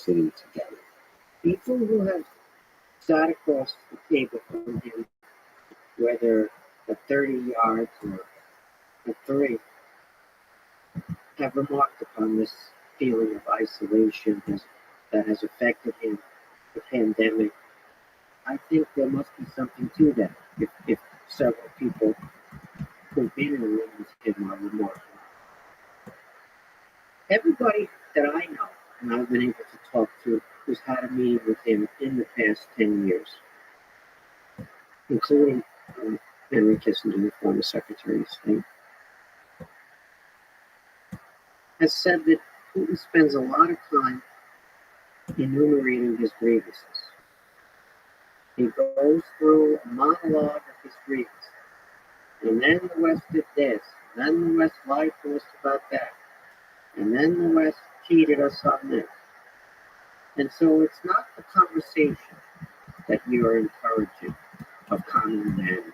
sitting together. People who have sat across the table from him, whether at 30 yards or at 3, have remarked upon this feeling of isolation that has affected him, the pandemic. I think there must be something to that if several people who've been in the room with him are remarking. Everybody that I know and I've been able to talk to who's had a meeting with him in the past 10 years, including Henry Kissinger, the former Secretary of State, has said that Putin spends a lot of time enumerating his grievances. He goes through a monologue of his grievances. And then the West did this. And then the West lied to us about that. And then the West cheated us on this. And so it's not the conversation that you are encouraging of common man.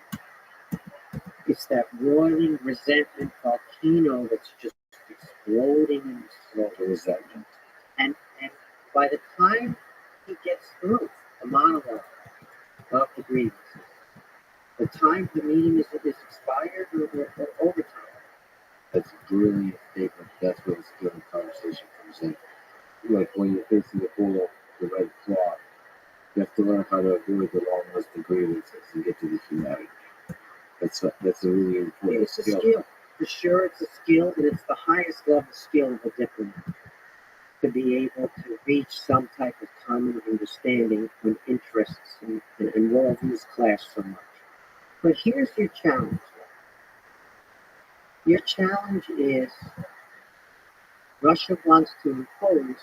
It's that roiling resentment volcano that's just exploding and exploding. Resentment. And by the time he gets through the monologue of the grievances, the time the meeting is expired or overtime. That's a brilliant statement. That's where the skill and conversation comes in. Like when you're facing the bull, the right claw, you have to learn how to avoid the long list of grievances and get to the humanity. That's a really important skill. It's a skill. For sure, it's a skill, and it's the highest level skill of a diplomat. To be able to reach some type of common understanding when interests and worldviews clash so much. But here's your challenge. Your challenge is Russia wants to impose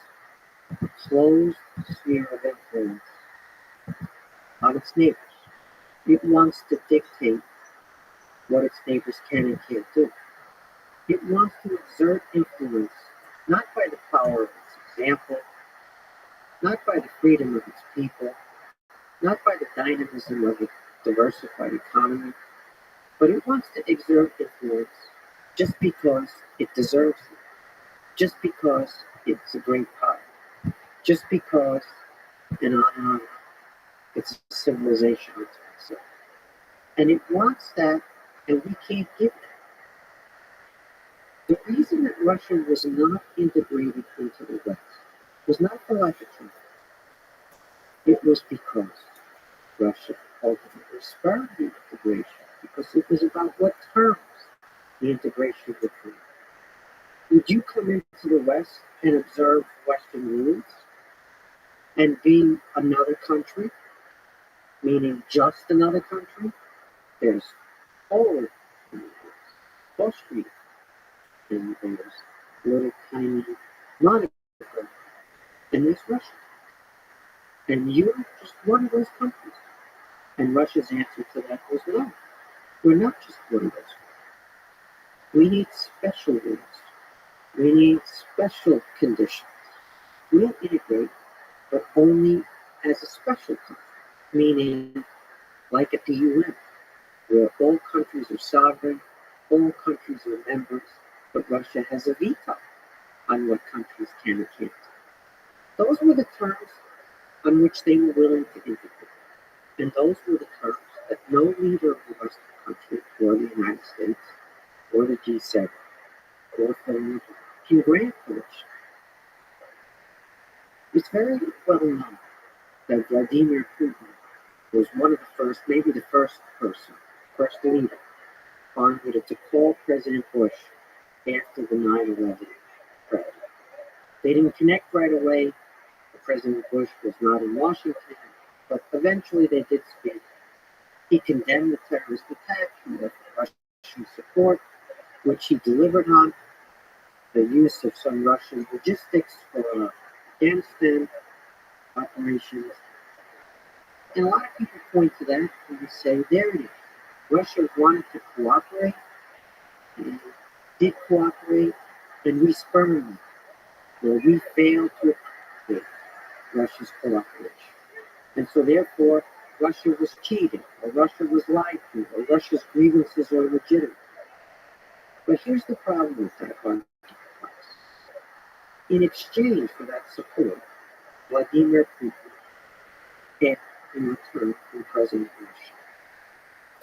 a closed sphere of influence on its neighbors. It wants to dictate what its neighbors can and can't do. It wants to exert influence not by the power of its example, not by the freedom of its people, not by the dynamism of its diversified economy, but it wants to exert influence just because it deserves it, just because it's a great power, just because, and on and on, it's a civilization unto itself. And it wants that, and we can't give that. The reason that Russia was not integrated into the West was not for lack of trying. It was because Russia ultimately spurned the integration, because it was about what terms the integration would be. Would you come into the West and observe Western rules and be another country, meaning just another country? There's Poland, and there's Austria, and there's little tiny Monaco, and there's Russia. And you're just one of those countries. And Russia's answer to that was no. We're not just one of those. We need special rules. We need special conditions. We'll integrate, but only as a special country, meaning like at the UN, where all countries are sovereign, all countries are members, but Russia has a veto on what countries can and can't. Those were the terms on which they were willing to integrate. And those were the terms that no leader of the Western country, or the United States, or the G7, or Finland can grant to Russia. It's very well known that Vladimir Putin was one of the first, maybe the first person, first leader, to call President Bush after the 9/11 tragedy. They didn't connect right away. President Bush was not in Washington, but eventually they did speak. He condemned the terrorist attack and the Russian support, which he delivered on, the use of some Russian logistics for Afghanistan operations. And a lot of people point to that and they say, there it is. Russia wanted to cooperate, and did cooperate, and we spurned it, or we failed to appreciate Russia's cooperation. And so therefore, Russia was cheated, or Russia was lied to, or Russia's grievances are legitimate. But here's the problem with that argument. In exchange for that support, Vladimir Putin in return from President Bush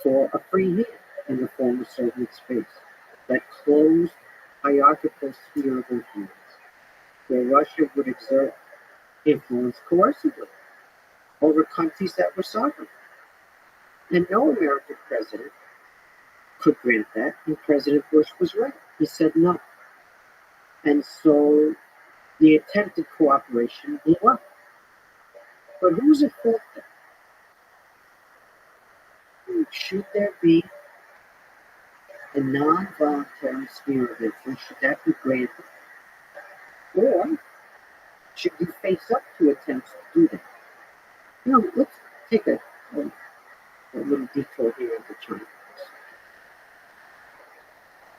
for a free hand in the former Soviet space, that closed hierarchical sphere of influence, where Russia would exert influence coercively over countries that were sovereign. And no American president could grant that, and President Bush was right. He said no. And so the attempted cooperation blew up. But who's at fault then? Should there be a non-voluntary sphere of influence? Should that be granted? Or should you face up to attempts to do that? Let's take a little detour here into China.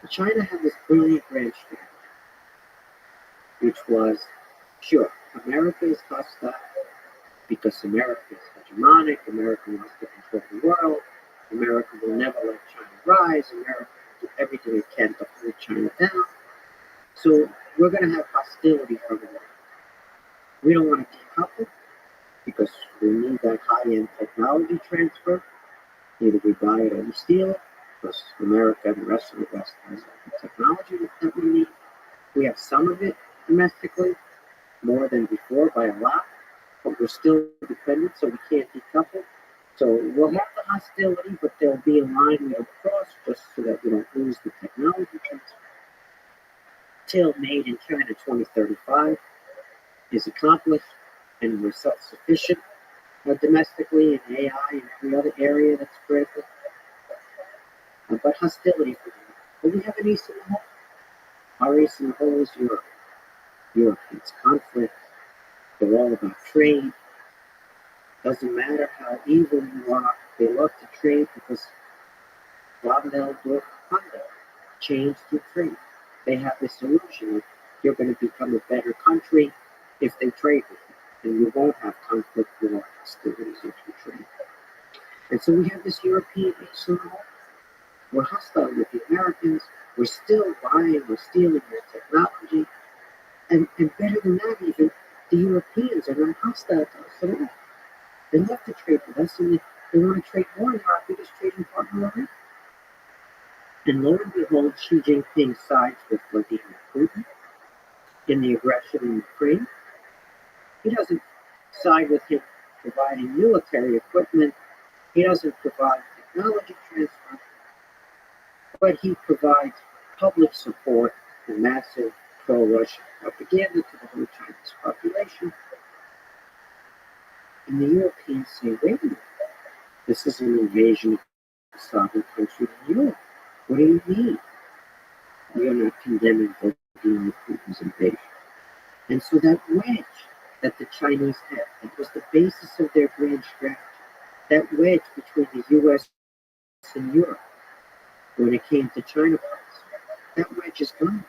China had this brilliant grand strategy, which was, sure, America is hostile because America is hegemonic, America wants to control the world, America will never let China rise, America will do everything it can to hold China down. So we're going to have hostility from the world. We don't want to decouple because we need that high-end technology transfer. Either we buy it or we steal it, because America and the rest of the West has the technology that we need. We have some of it domestically, more than before by a lot, but we're still dependent, so we can't decouple. So we'll have the hostility, but there'll be a line we'll cross just so that we don't lose the technology transfer. Till Made in China 2035 is accomplished, and we're self-sufficient domestically in AI and every other area that's critical. But hostility for them. But we have an ace in the hole. Our ace in the hole is Europe. Europe hates conflict. They're all about trade. Doesn't matter how evil you are, they love to trade because Rothschild or Honda changed through trade. They have this illusion that you're going to become a better country if they trade with you, and you won't have conflict or hostilities if you trade. And so we have this European ace in the hole. We're hostile with the Americans. We're still buying, we're stealing their technology. And better than that, even, the Europeans are not hostile to us at all. They love to trade with us, and they want to trade more, and they're our biggest trading partner already. And lo and behold, Xi Jinping sides with Vladimir Putin in the aggression in Ukraine. He doesn't side with him providing military equipment. He doesn't provide technology transfer. But he provides public support and massive pro-Russian propaganda to the whole Chinese population. And the Europeans say, wait a minute, this is an invasion of a sovereign country in Europe. What do you mean? We are not condemning Vladimir Putin's invasion. And so that wedge that the Chinese had, that was the basis of their grand strategy, that wedge between the U.S. and Europe, when it came to China policy, that wedge is gone.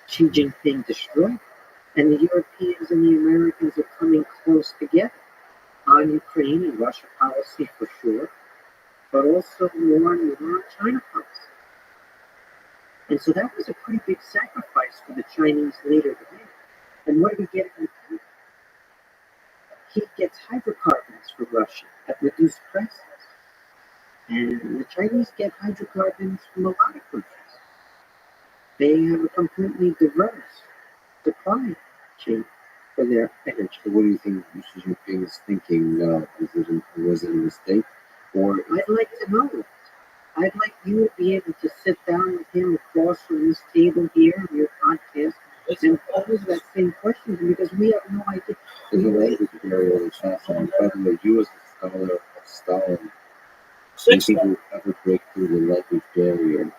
Xi Jinping destroyed, and the Europeans and the Americans are coming close together on Ukraine and Russia policy for sure, but also more and more on China policy. And so that was a pretty big sacrifice for the Chinese leader to make. And what did he get in return? He gets hydrocarbons from Russia at reduced prices. And the Chinese get hydrocarbons from a lot of countries. They have a completely diverse supply chain for their energy. So what do you think Xi Jinping is thinking? Was it a mistake? Or I'd like to know it. I'd like you to be able to sit down with him across from this table here on your podcast and pose that same question because we have no idea. there's a language barrier that's fascinating. By the way, you as a scholar of Stalin, do you think we'll ever break through the language barrier?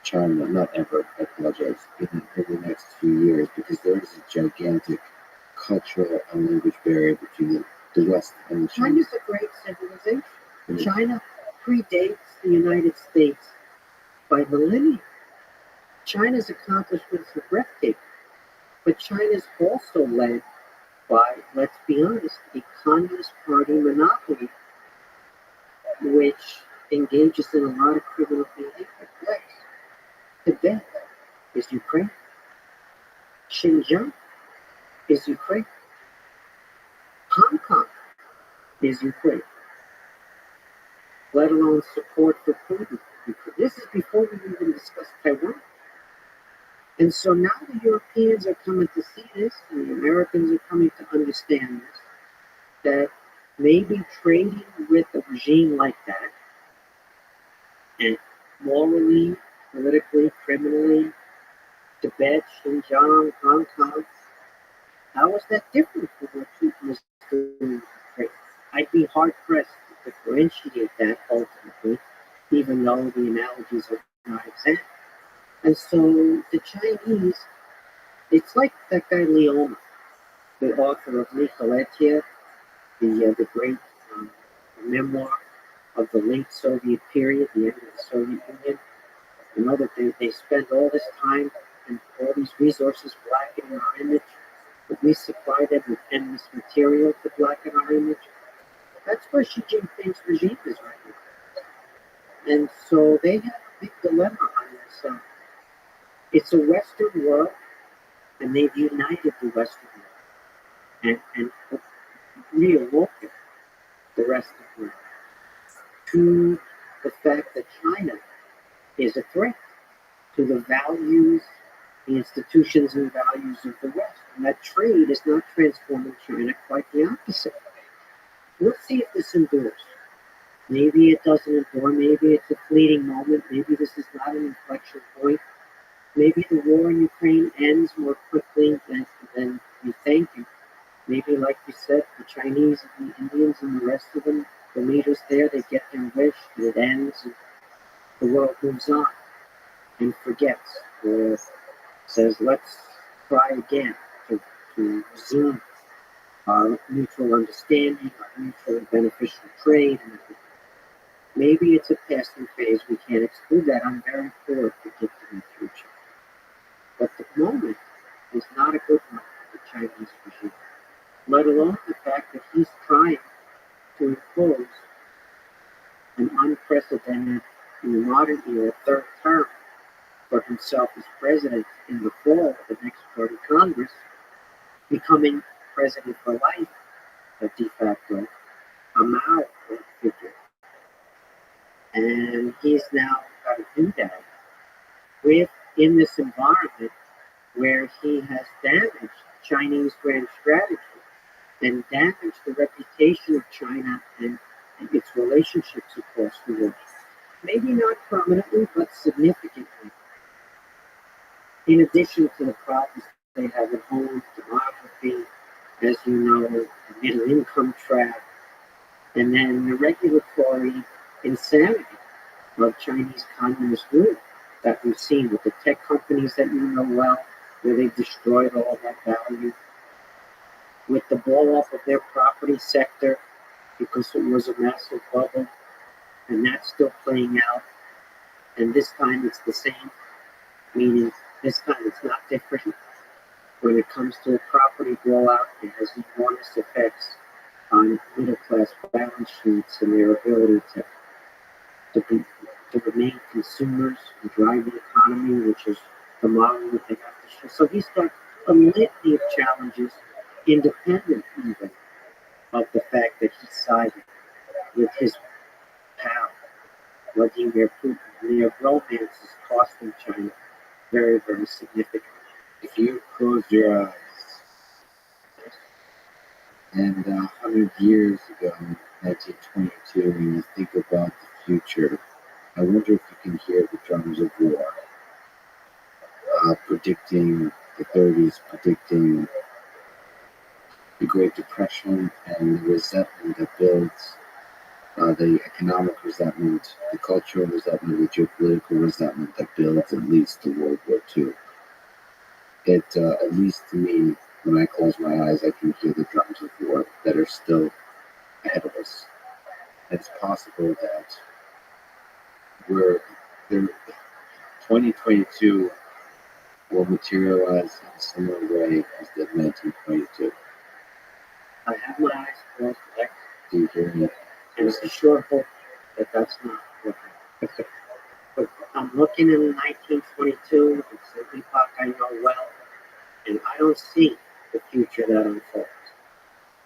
China, not ever, I apologize, in the next few years, because there is a gigantic cultural and language barrier between the West and China. China's a great civilization. China predates the United States by millennia. China's accomplishments are breathtaking, but China's also led by, let's be honest, a Communist Party monopoly, which engages in a lot of criminal behavior. Yes. Tibet is Ukraine. Xinjiang is Ukraine. Hong Kong is Ukraine, let alone support for Putin. This is before we even discuss Taiwan. And so now the Europeans are coming to see this, and the Americans are coming to understand this, that maybe trading with a regime like that, and morally, politically, criminally, Tibet, Xinjiang, Hong Kong, how is that different from what Putin is doing? I'd be hard pressed to differentiate that ultimately, even though the analogies are not exact. And so the Chinese, it's like that guy Leona, the author of Nicoletia, the great memoir of the late Soviet period, the end of the Soviet Union. You know that they spend all this time and all these resources blackening our image, but we supply them with endless material to blacken our image. That's where Xi Jinping's regime is right now. And so they have a big dilemma on this. It's a Western world, and they've united the Western world and reawoken the rest of the world to the fact that China is a threat to the values, the institutions and values of the West. And that trade is not transforming China, quite the opposite. We'll see if this endures. Maybe it doesn't endure. Maybe it's a fleeting moment. Maybe this is not an inflection point. Maybe the war in Ukraine ends more quickly than we think. And maybe, like you said, the Chinese and the Indians and the rest of them, the leaders there, they get their wish, and it ends, and the world moves on and forgets, or says, let's try again to resume our mutual understanding, our mutually beneficial trade, and everything. Maybe it's a passing phase. We can't exclude that. I'm very poor at predicting the future. But the moment is not a good one for the Chinese regime, let alone the fact that he's trying to impose an unprecedented, in the modern era, third term for himself as president in the fall of the next party Congress, becoming president for life, de facto, a Mao figure. And he's now got to do that in this environment where he has damaged Chinese grand strategy and damaged the reputation of China and its relationships across the world. Maybe not permanently, but significantly. In addition to the problems they have at home, demography, as you know, the middle income trap, and then the regulatory insanity of Chinese communist rule that we've seen with the tech companies that you know well, where they've destroyed all that value, with the blow up of their property sector because it was a massive bubble, and that's still playing out. And this time it's the same, meaning this time it's not different. When it comes to a property blowout, it has enormous effects on middle class balance sheets and their ability to remain consumers and drive the economy, which is the model that they have to show. So he's got a litany of challenges, independent even of the fact that he sided with his pal, Vladimir Putin. And their romance is costing China very, very significantly. If you close your eyes and 100 years ago, 1922, when you think about the future, I wonder if you can hear the drums of war, predicting the 30s, predicting the Great Depression and the resentment that builds, the economic resentment, the cultural resentment, the geopolitical resentment that builds and leads to World War II. It, at least to me, when I close my eyes, I can hear the drums of war that are still ahead of us. It's possible that we're there. 2022 will materialize in a similar way as did 1922. I have my eyes closed, Lex, Do you hear me? and it's a sure hope that that's not what happened. But I'm looking in 1922, it's an epoch I know well, and I don't see the future that unfolds.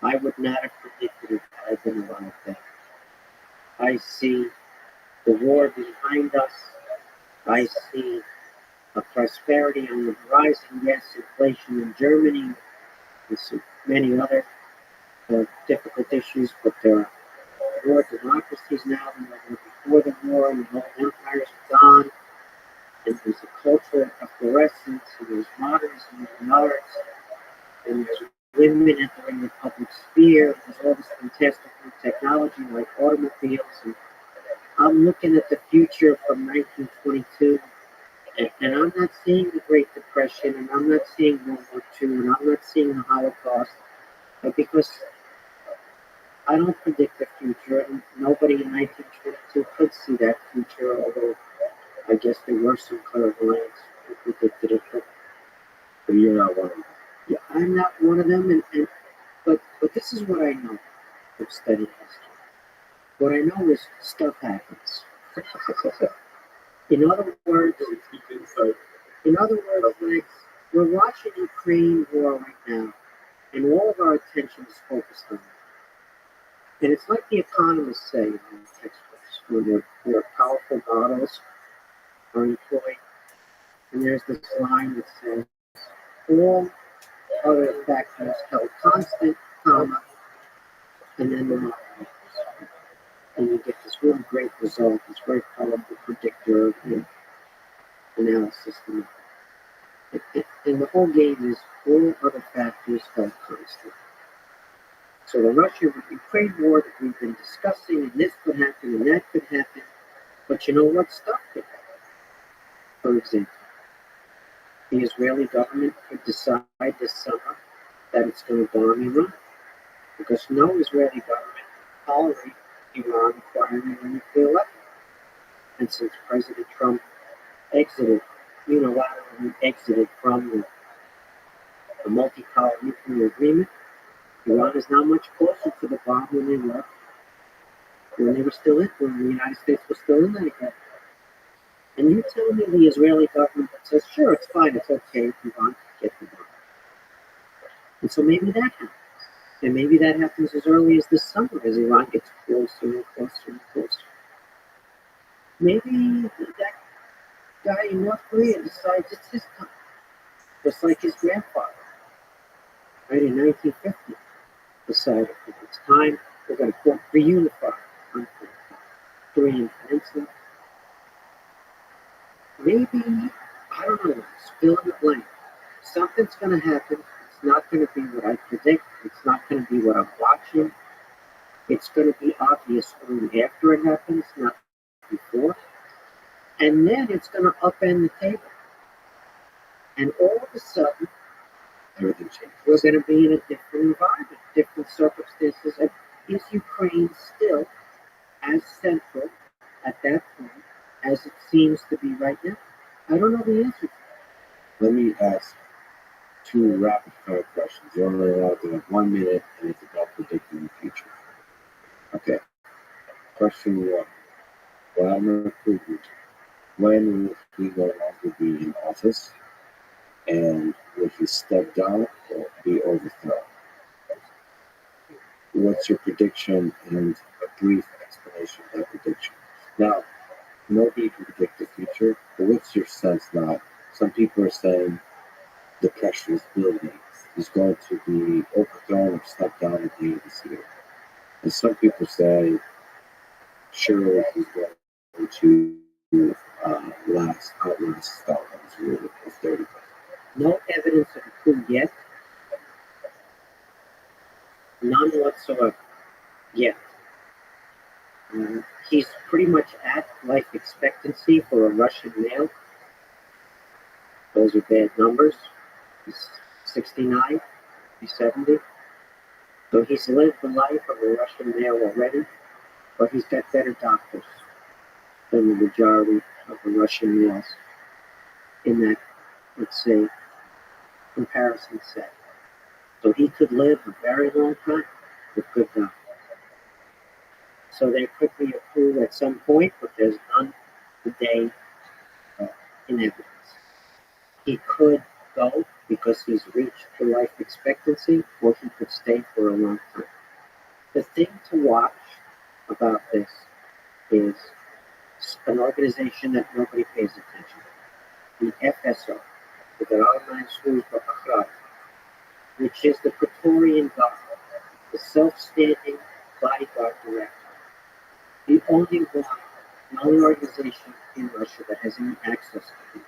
I would not have predicted it had I been alive then. I see the war behind us. I see a prosperity on the horizon. Yes, inflation in Germany, and so many other difficult issues, but there are more democracies now than there were before the war, and the whole empires are gone. And there's a cultural efflorescence, and there's modernism and arts, and there's women entering the public sphere. There's all this fantastic new technology like automobiles. And I'm looking at the future from 1922, and I'm not seeing the Great Depression, and I'm not seeing World War II, and I'm not seeing the Holocaust, because I don't predict the future, and nobody in 1922 could see that future, although I guess there were some clairvoyants who predicted it. But you're not one of them. Yeah, I'm not one of them, but this is what I know from studying history. What I know is stuff happens. In other words, Lex, we're watching Ukraine war right now, and all of our attention is focused on it. And it's like the economists say in the textbooks, when their powerful models are employed, and there's this line that says, all other factors held constant, comma, and then the market. And you get this really great result, this very powerful predictor of the analysis. And the whole game is all other factors held constant. So the Russia-Ukraine war that we've been discussing, and this could happen, and that could happen, but you know what? Stuff could happen. For example, the Israeli government could decide this summer that it's going to bomb Iran, because no Israeli government would tolerate Iran acquiring a nuclear weapon. And since President Trump unilaterally exited from the multi-power nuclear agreement, Iran is now much closer to the bomb than they were when they were still in, when the United States was still in that agreement. And you tell me the Israeli government that says, sure, it's fine, it's okay if Iran gets the bomb. And so maybe that happens. And maybe that happens as early as this summer, as Iran gets closer and closer and closer. Maybe that guy in North Korea decides it's his time, just like his grandfather, right, in 1950, decided that it's time, we're going to reunify the Korean Peninsula. Maybe, I don't know, fill in the blank. Something's going to happen. It's not going to be what I predict. It's not going to be what I'm watching. It's going to be obvious only after it happens, not before. And then it's going to upend the table. And all of a sudden, Everything changes. we're going to be in a different environment, different circumstances. And is Ukraine still as central at that point as it seems to be right now? I don't know the answer to that. Let me ask two rapid fire questions. You're only allowed to have 1 minute, and it's about predicting the future. Okay. Question one. Vladimir Putin. When will he no longer be in office? And will he step down or be overthrown? What's your prediction and a brief explanation of that prediction? Now, nobody can predict the future, but what's your sense now? Some people are saying the pressure is building. He's going to be overthrown or step down at the end of this year. And some people say, surely he's going to outlast Stalin's rule of 30. No evidence of a coup yet. None whatsoever. Yet. He's pretty much at life expectancy for a Russian male. Those are bad numbers. He's 69, he's 70. So he's lived the life of a Russian male already, but he's got better doctors than the majority of the Russian males in that, let's say, comparison set. So he could live a very long time with good doctors. So there could be a coup at some point, but there's none today in evidence. He could go because he's reached the life expectancy, or he could stay for a long time. The thing to watch about this is an organization that nobody pays attention to, the FSO, the Airline Schools Ba'achrat, which is the Praetorian Guard, the self-standing bodyguard director, the only one, the only organization in Russia that has any access to people.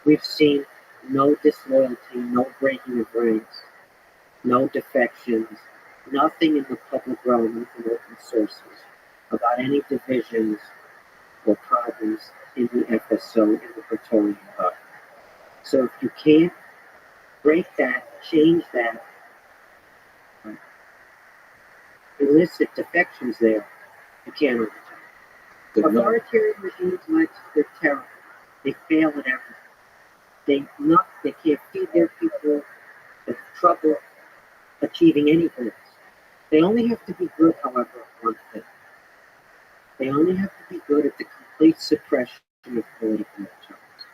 We've seen no disloyalty, no breaking of ranks, no defections, nothing in the public realm in open sources about any divisions or problems in the FSO, in the Praetorian Guard. So if you can't break that, change that, illicit defections there, you can't overturn. Authoritarian regimes like they're terrible. They fail at everything. They can't feed their people. They have trouble achieving any goals. They only have to be good, however, at one thing. They only have to be good at the complete suppression of political alternatives.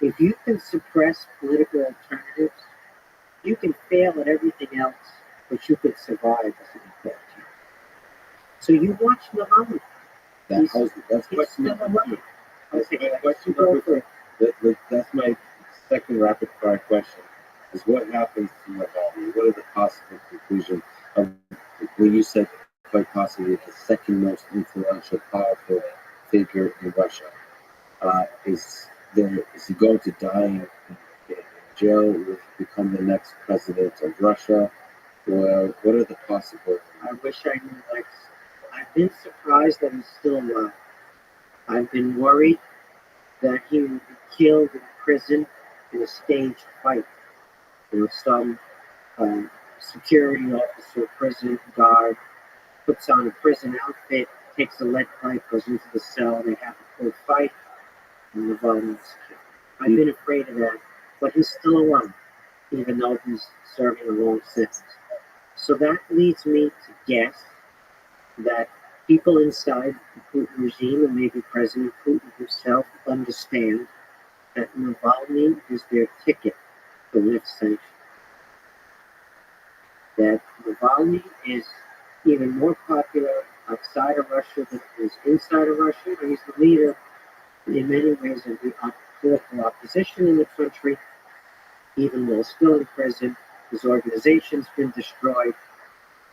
If you can suppress political alternatives, you can fail at everything else, but you could survive as an alternative. So you watch Navalny. That's my second rapid fire question. Is what happens to Navalny? What are the possible conclusions of what you said, quite possibly the second most influential, powerful figure in Russia? Is he going to die in jail? Will he become the next president of Russia? Well, what are the possible? I wish I knew. I've been surprised that he's still alive. I've been worried that he would be killed in prison in a staged fight. Some security officer, prison guard, puts on a prison outfit, takes a lead pipe, goes into the cell, they have a full fight, and Navalny's killed. I've been afraid of that, but he's still alive, even though he's serving a long sentence. So that leads me to guess that people inside the Putin regime, and maybe President Putin himself, understand that Navalny is their ticket to lift sanctions. That Navalny is even more popular outside of Russia than he is inside of Russia, and he's the leader in many ways of the political opposition in the country, even while still in prison. His organization's been destroyed,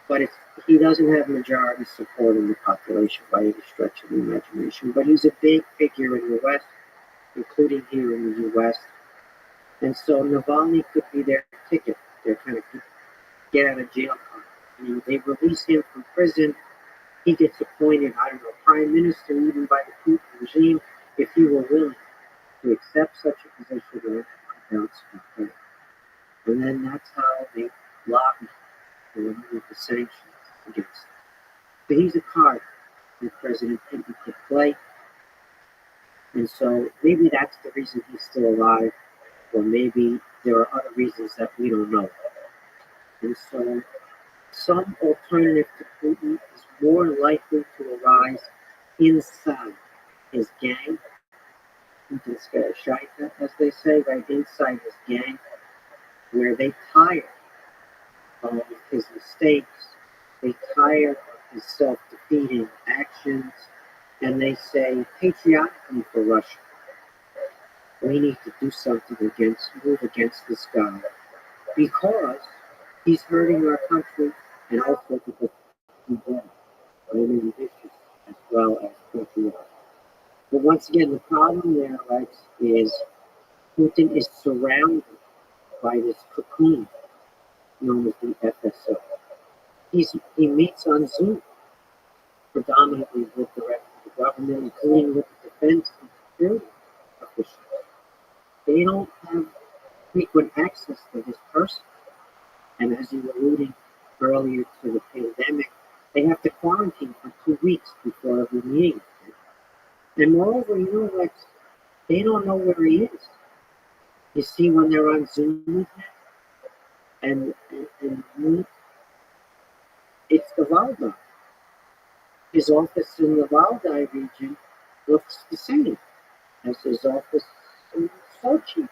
but he doesn't have majority support in the population by any stretch of the imagination. But he's a big figure in the West, including here in the U.S. And so Navalny could be their ticket, their kind of get out of jail card. They release him from prison. He gets appointed, prime minister, even by the Putin regime, if he were willing to accept such a position or bounce. And then that's how they lobby to remove the sanctions against him. But he's a card that President Putin could play. And so maybe that's the reason he's still alive, or maybe there are other reasons that we don't know. And so some alternative to Putin is more likely to arise inside his gang, as they say, right inside his gang, where they tire of his mistakes, they tire of his self-defeating actions, and they say patriotically for Russia, we need to do something move against this guy, because he's hurting our country, and also because he's dead, and vicious as well as patriotic. But once again, the problem there, Alex, is Putin is surrounded by this cocoon known as the FSO. He meets on Zoom predominantly with the rest of the government, including with the defense and security officials. They don't have frequent access to this person. And as you were alluding earlier to the pandemic, they have to quarantine for 2 weeks before every meeting. And moreover, Lex, they don't know where he is. You see, when they're on Zoom with him, and it's the Valdai. His office in the Valdai region looks the same as his office in Sochi.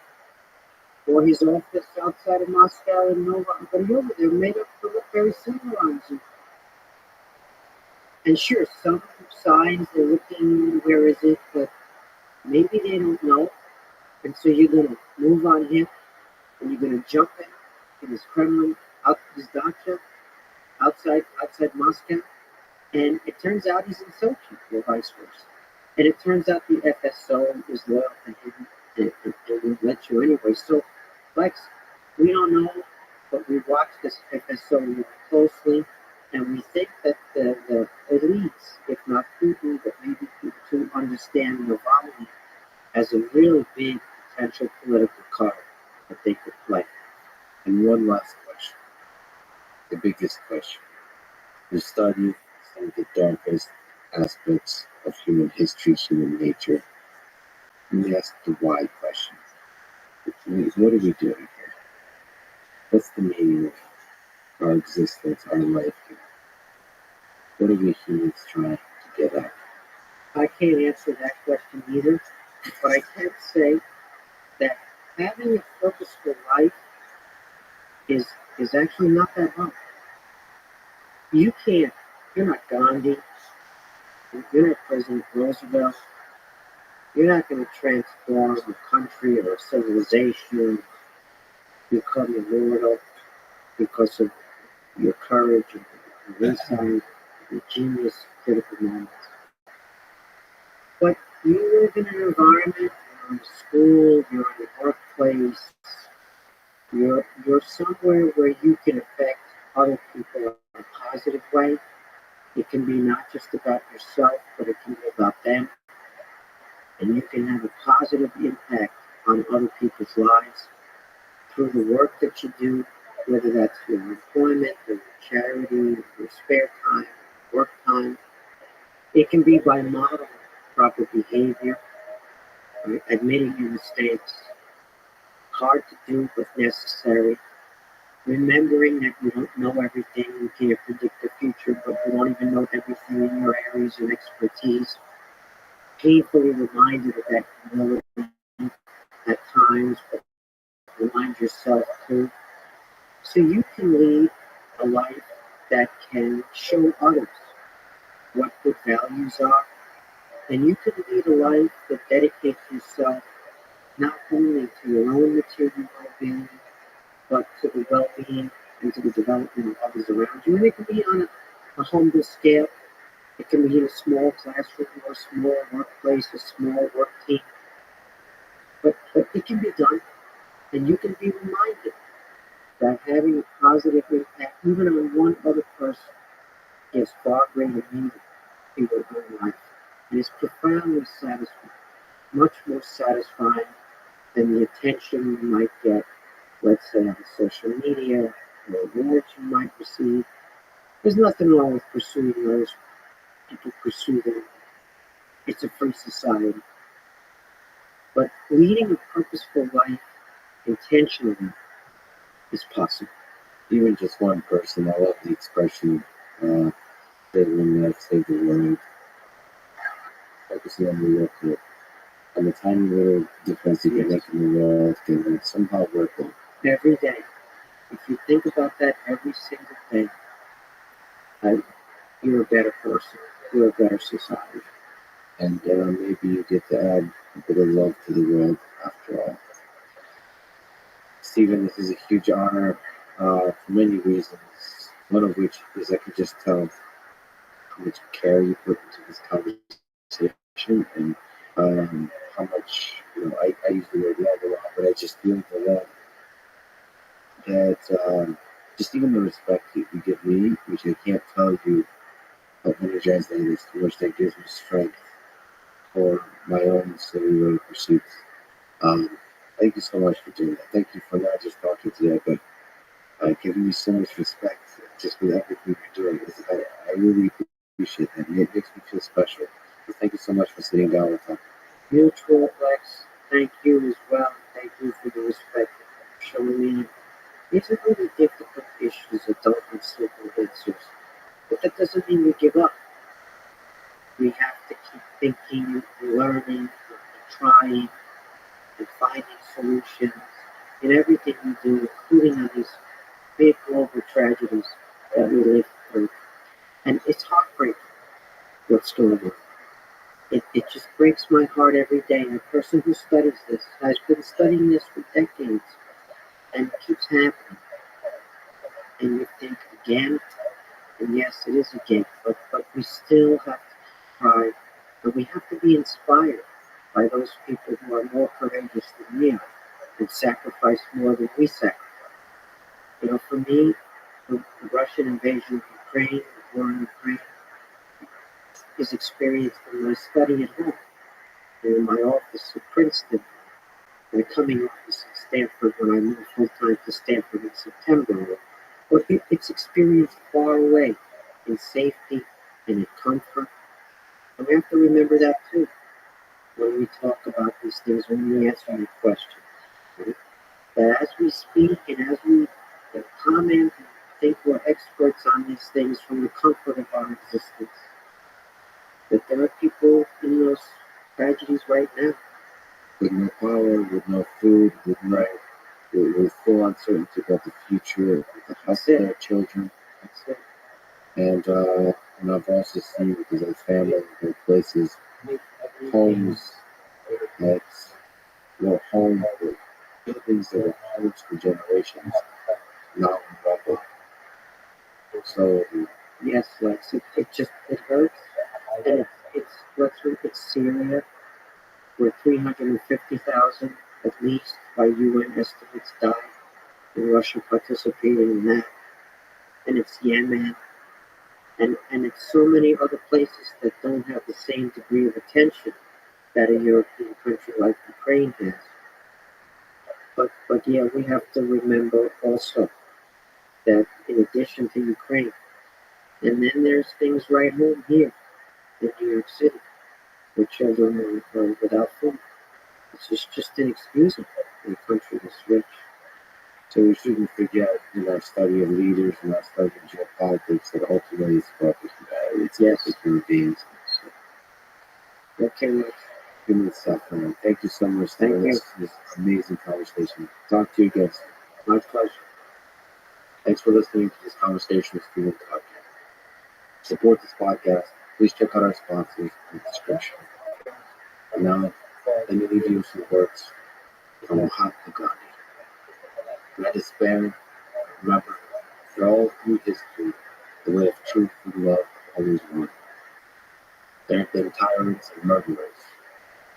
or his office outside of Moscow and nobody over there made up to look very similar on Zoom. And sure, some signs they're looking, where is it? But maybe they don't know. And so you're going to move on him and you're going to jump in his Kremlin, out his dacha, outside Moscow. And it turns out he's in Sochi, or vice versa. And it turns out the FSO is loyal to him and will let you anyway. So, Lex, we don't know, but we watch this FSO really closely, and we think that the elites, if not Putin, but maybe people to understand Navalny as a really big potential political card that they could play. And one last question, the biggest question. You study some of the darkest aspects of human history, human nature. And you ask the why question. What are we doing here? What's the meaning of our existence, our life here? What are we humans trying to get at? I can't answer that question either, but I can say that having a purposeful life is actually not that hard. You can't, you're not Gandhi, you're not President Roosevelt, you're not going to transform a country or a civilization, become immortal because of your courage and your insight, your genius, critical moments. But you live in an environment, you're in school, you're in a workplace, you're somewhere where you can affect other people in a positive way. It can be not just about yourself, but it can be about them. And you can have a positive impact on other people's lives through the work that you do, whether that's your employment, or your charity, your spare time, work time. It can be by modeling proper behavior, right? Admitting your mistakes, hard to do but necessary. Remembering that you don't know everything, you can't predict the future, but you don't even know everything in your areas of expertise. Painfully reminded of that humility at times, but remind yourself too. So you can lead a life that can show others what good values are, and you can lead a life that dedicates yourself not only to your own material well-being, but to the well-being and to the development of others around you. And it can be on a humble scale. It can be in a small classroom or a small workplace, a small work team. But it can be done, and you can be reminded that having a positive impact, even on one other person, gives far greater meaning to your own life. And it's profoundly satisfying, much more satisfying than the attention you might get, let's say, on social media, or awards you might receive. There's nothing wrong with pursuing those. People pursue them. It's a free society. But leading a purposeful life intentionally is possible. Even just one person, I love the expression, when I say the world, focusing on the real good, on the tiny little difference you can make in the world can somehow work it. Every day. If you think about that every single day, you're a better person. You're a better society. And maybe you get to add a bit of love to the world after all. Stephen, this is a huge honor for many reasons. One of which is I could just tell how much care you put into this conversation and how much, I use the word love a lot, but I just feel the love that just even the respect that you give me, which I can't tell you how energized that is, how much that gives me strength for my own cellular pursuits. Thank you so much for doing that. Thank you for not just talking today, but giving me so much respect just with everything you're doing. I really appreciate that. It makes me feel special. So thank you so much for sitting down with us. Mutual, Lex. Thank you as well. Thank you for the respect you're showing me. These are really difficult issues that don't have simple answers. But that doesn't mean we give up. We have to keep thinking and learning and trying and finding solutions. in everything we do, including on these big global tragedies that we live through. And it's heartbreaking what's going on. It just breaks my heart every day. And a person who studies this has been studying this for decades, and it keeps happening. And you think again, and yes, it is a game, but we still have to try, and we have to be inspired by those people who are more courageous than we are and sacrifice more than we sacrifice. You know, for me, the Russian invasion of Ukraine, the war in Ukraine, is experienced in my study at home, and in my office at Princeton, my coming office at Stanford when I moved full time to Stanford in September. But it's experienced far away in safety and in comfort. And we have to remember that too when we talk about these things, when we answer your questions. Right? That as we speak and as we comment and think we're experts on these things from the comfort of our existence, that there are people in those tragedies right now. With no power, with no food, with full uncertainty about the future, with the health of their children. That's it. And I've also seen, because of family in places, homes that were homes with buildings that were homes for generations, now in rubble. So, Yes, Lex, it hurts, and it's Syria, where 350,000 at least by UN estimates died, and Russia participated in that, and it's Yemen, and it's so many other places that don't have the same degree of attention that a European country like Ukraine has. But yeah, we have to remember also that in addition to Ukraine, and then there's things right home here in New York City, where children are without food. It's just inexcusable in a country this rich. so we shouldn't forget in our study of leaders and our study of geopolitics that ultimately it's about the humanity. It's Yes. the human beings. So, Okay, Lex. good stuff, man. Thank you so much for Thank you. this amazing conversation. Talk to you again. My pleasure. Thanks for listening to this conversation with Steven podcast. Support this podcast. Please check out our sponsors in the description. And now, let me leave you with some words from Mahatma Gandhi. Let despair, remember, that all through history, the way of truth and love always won. There have been tyrants and murderers,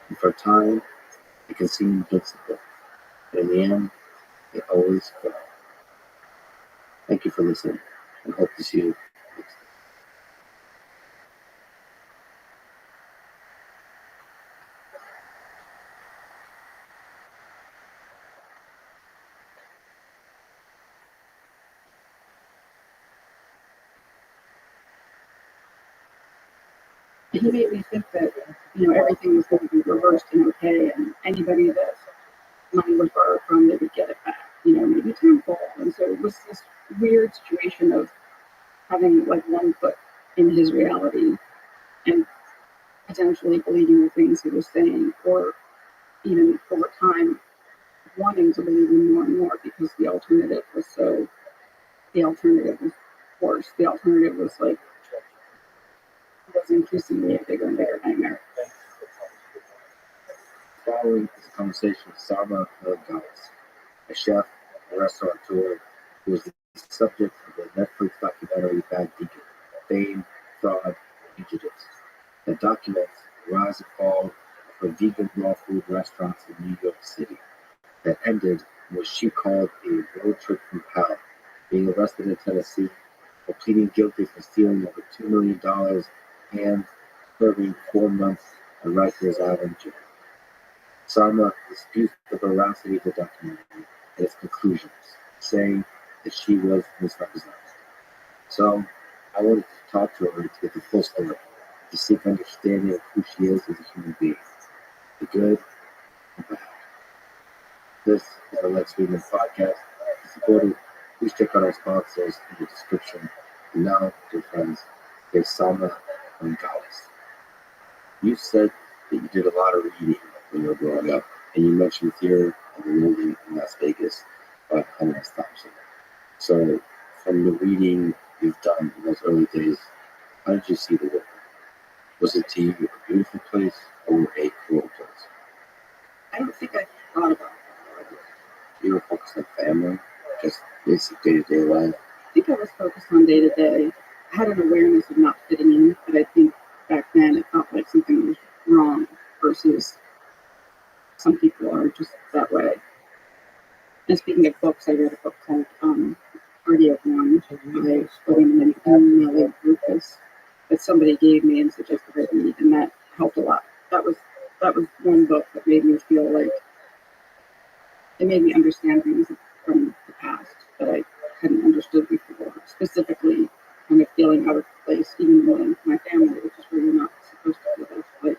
and for a time, they can seem invincible, but in the end, they always fail. Thank you for listening, and hope to see you next time. He made me think that, everything was going to be reversed and okay, and anybody that money was borrowed from, they would get it back, maybe tenfold. And so it was this weird situation of having like one foot in his reality and potentially believing the things he was saying, or even over time wanting to believe him more and more because the alternative was worse. The alternative was increasingly a bigger and bigger nightmare. Following this conversation with Sarma Gauss, a chef and restaurateur who was the subject of the Netflix documentary Bad Vegan, Fame, Fraud, Fugitives, that documents the rise and fall of vegan raw food restaurants in New York City that ended in what she called a road trip from hell, being arrested in Tennessee for pleading guilty for stealing over $2 million and serving 4 months at Rikers Island jail. Sarma disputes the veracity of the documentary and its conclusions, saying that she was misrepresented. So I wanted to talk to her to get the full story, to seek understanding of who she is as a human being, the good and bad. This is the Let's Vegan podcast. To support it, please check out our sponsors in the description. And now, dear friends, here's Salma from Gauss. You said that you did a lot of reading when you were growing up, and you mentioned here and Loading in Las Vegas by Hunter S. Thompson. So, from the reading you've done in those early days, how did you see the world? Was it to you a beautiful place or a cruel place? I don't think I thought about that. You were focused on family, just basic day-to-day life. I think I was focused on day to day. I had an awareness of not fitting in, but I think back then it felt like something was wrong versus some people are just that way. And speaking of books, I read a book called Party of One by a woman named Rufus that somebody gave me and suggested I read, and that helped a lot. That was one book that made me feel like it made me understand things from the past that I hadn't understood before. Specifically, kind of feeling out of place, even in my family, which is where you're not supposed to feel out of place.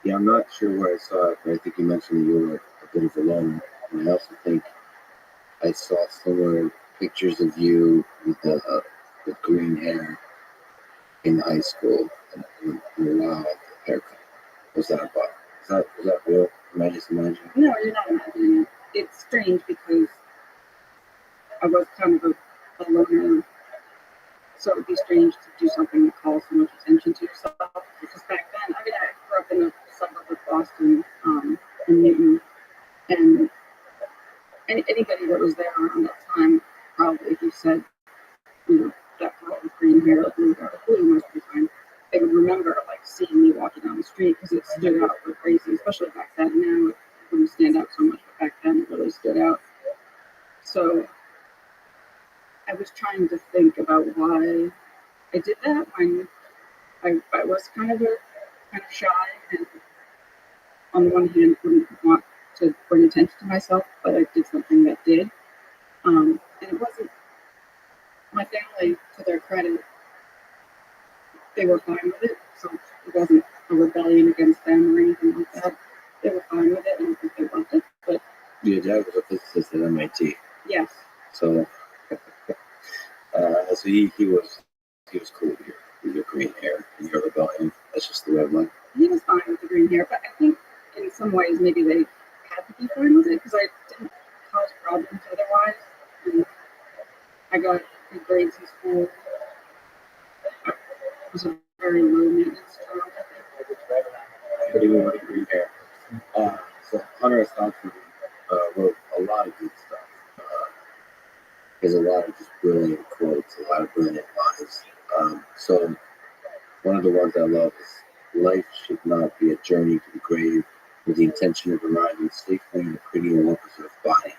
Yeah, I'm not sure where I saw it, but I think you mentioned that you were a bit of alone. And I also think I saw somewhere pictures of you with green hair in high school and a wild haircut. Was that a bug? Was that real? Am I just imagining? No, you're not imagining it. It's strange because I was kind of a loner, so it would be strange to do something that calls so much attention to yourself. Because back then, I mean, I grew up in a suburb of Boston, in Newton, and anybody that was there around that time, probably, if you said, that girl with green hair, blue most of the time, they would remember, like, seeing me walking down the street because it stood out for crazy, especially back then. Now it wouldn't stand out so much, but back then it really stood out. So I was trying to think about why I did that when I was kind of shy, and on the one hand wouldn't want to bring attention to myself, but I did something that did. And it wasn't my family, to their credit, they were fine with it. So it wasn't a rebellion against them or anything like that. They were fine with it, and I think they loved it. But Your dad was a physicist at MIT, yes, so so he was cool with your green hair and your rebellion. That's just the way of life. he was fine with the green hair, but I think in some ways maybe they had to be fine with it because I didn't cause problems otherwise. And I got good grades in school. I was a very low maintenance child, I think. But even with green hair. So Hunter S. Thompson wrote a lot of good stuff. There's a lot of just brilliant quotes, a lot of brilliant lines. So one of the ones I love is life should not be a journey to the grave with the intention of arriving safely in a pretty and well-preserved body,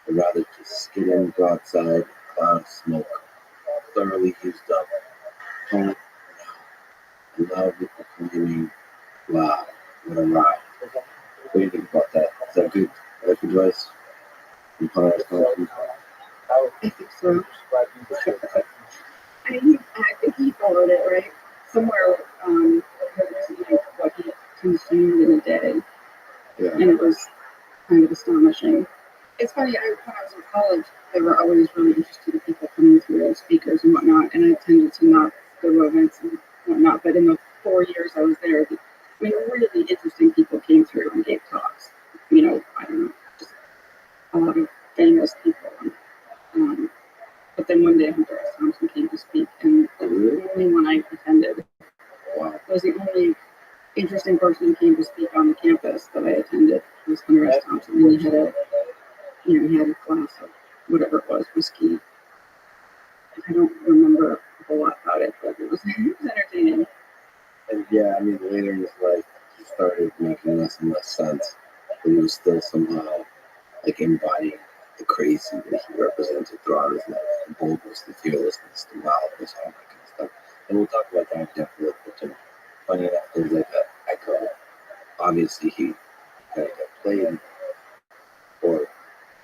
but rather to skid in broadside, a cloud of smoke, thoroughly used up, home and love with the proclaiming, wow, what a ride. What do you think about that? Is that good life advice from Hunter S. Thompson? I think so. I think he followed it right somewhere. Like what he consumed in a day, Yeah. and it was kind of astonishing. It's funny. When I was in college, they were always really interested in people coming through as speakers and whatnot, and I tended to not go to events and whatnot. But in the 4 years I was there, really interesting people came through and gave talks. I don't know, just a lot of famous people. But then one day Hunter S. Thompson came to speak, and it was the only one I attended. Wow. It was the only interesting person who came to speak on the campus that I attended. Was Hunter S. Thompson, and he had a glass of whatever it was, whiskey. I don't remember a whole lot about it, but it was entertaining. And yeah, I mean, later in his life, he started making less and less sense, but he was still somehow like embodying the crazy that he represented throughout his life, the boldness, the fearlessness, the wildness, all that kind of stuff. And we'll talk about that in depth a little bit too. Funny enough, there's like an echo. Obviously, he kind of got played or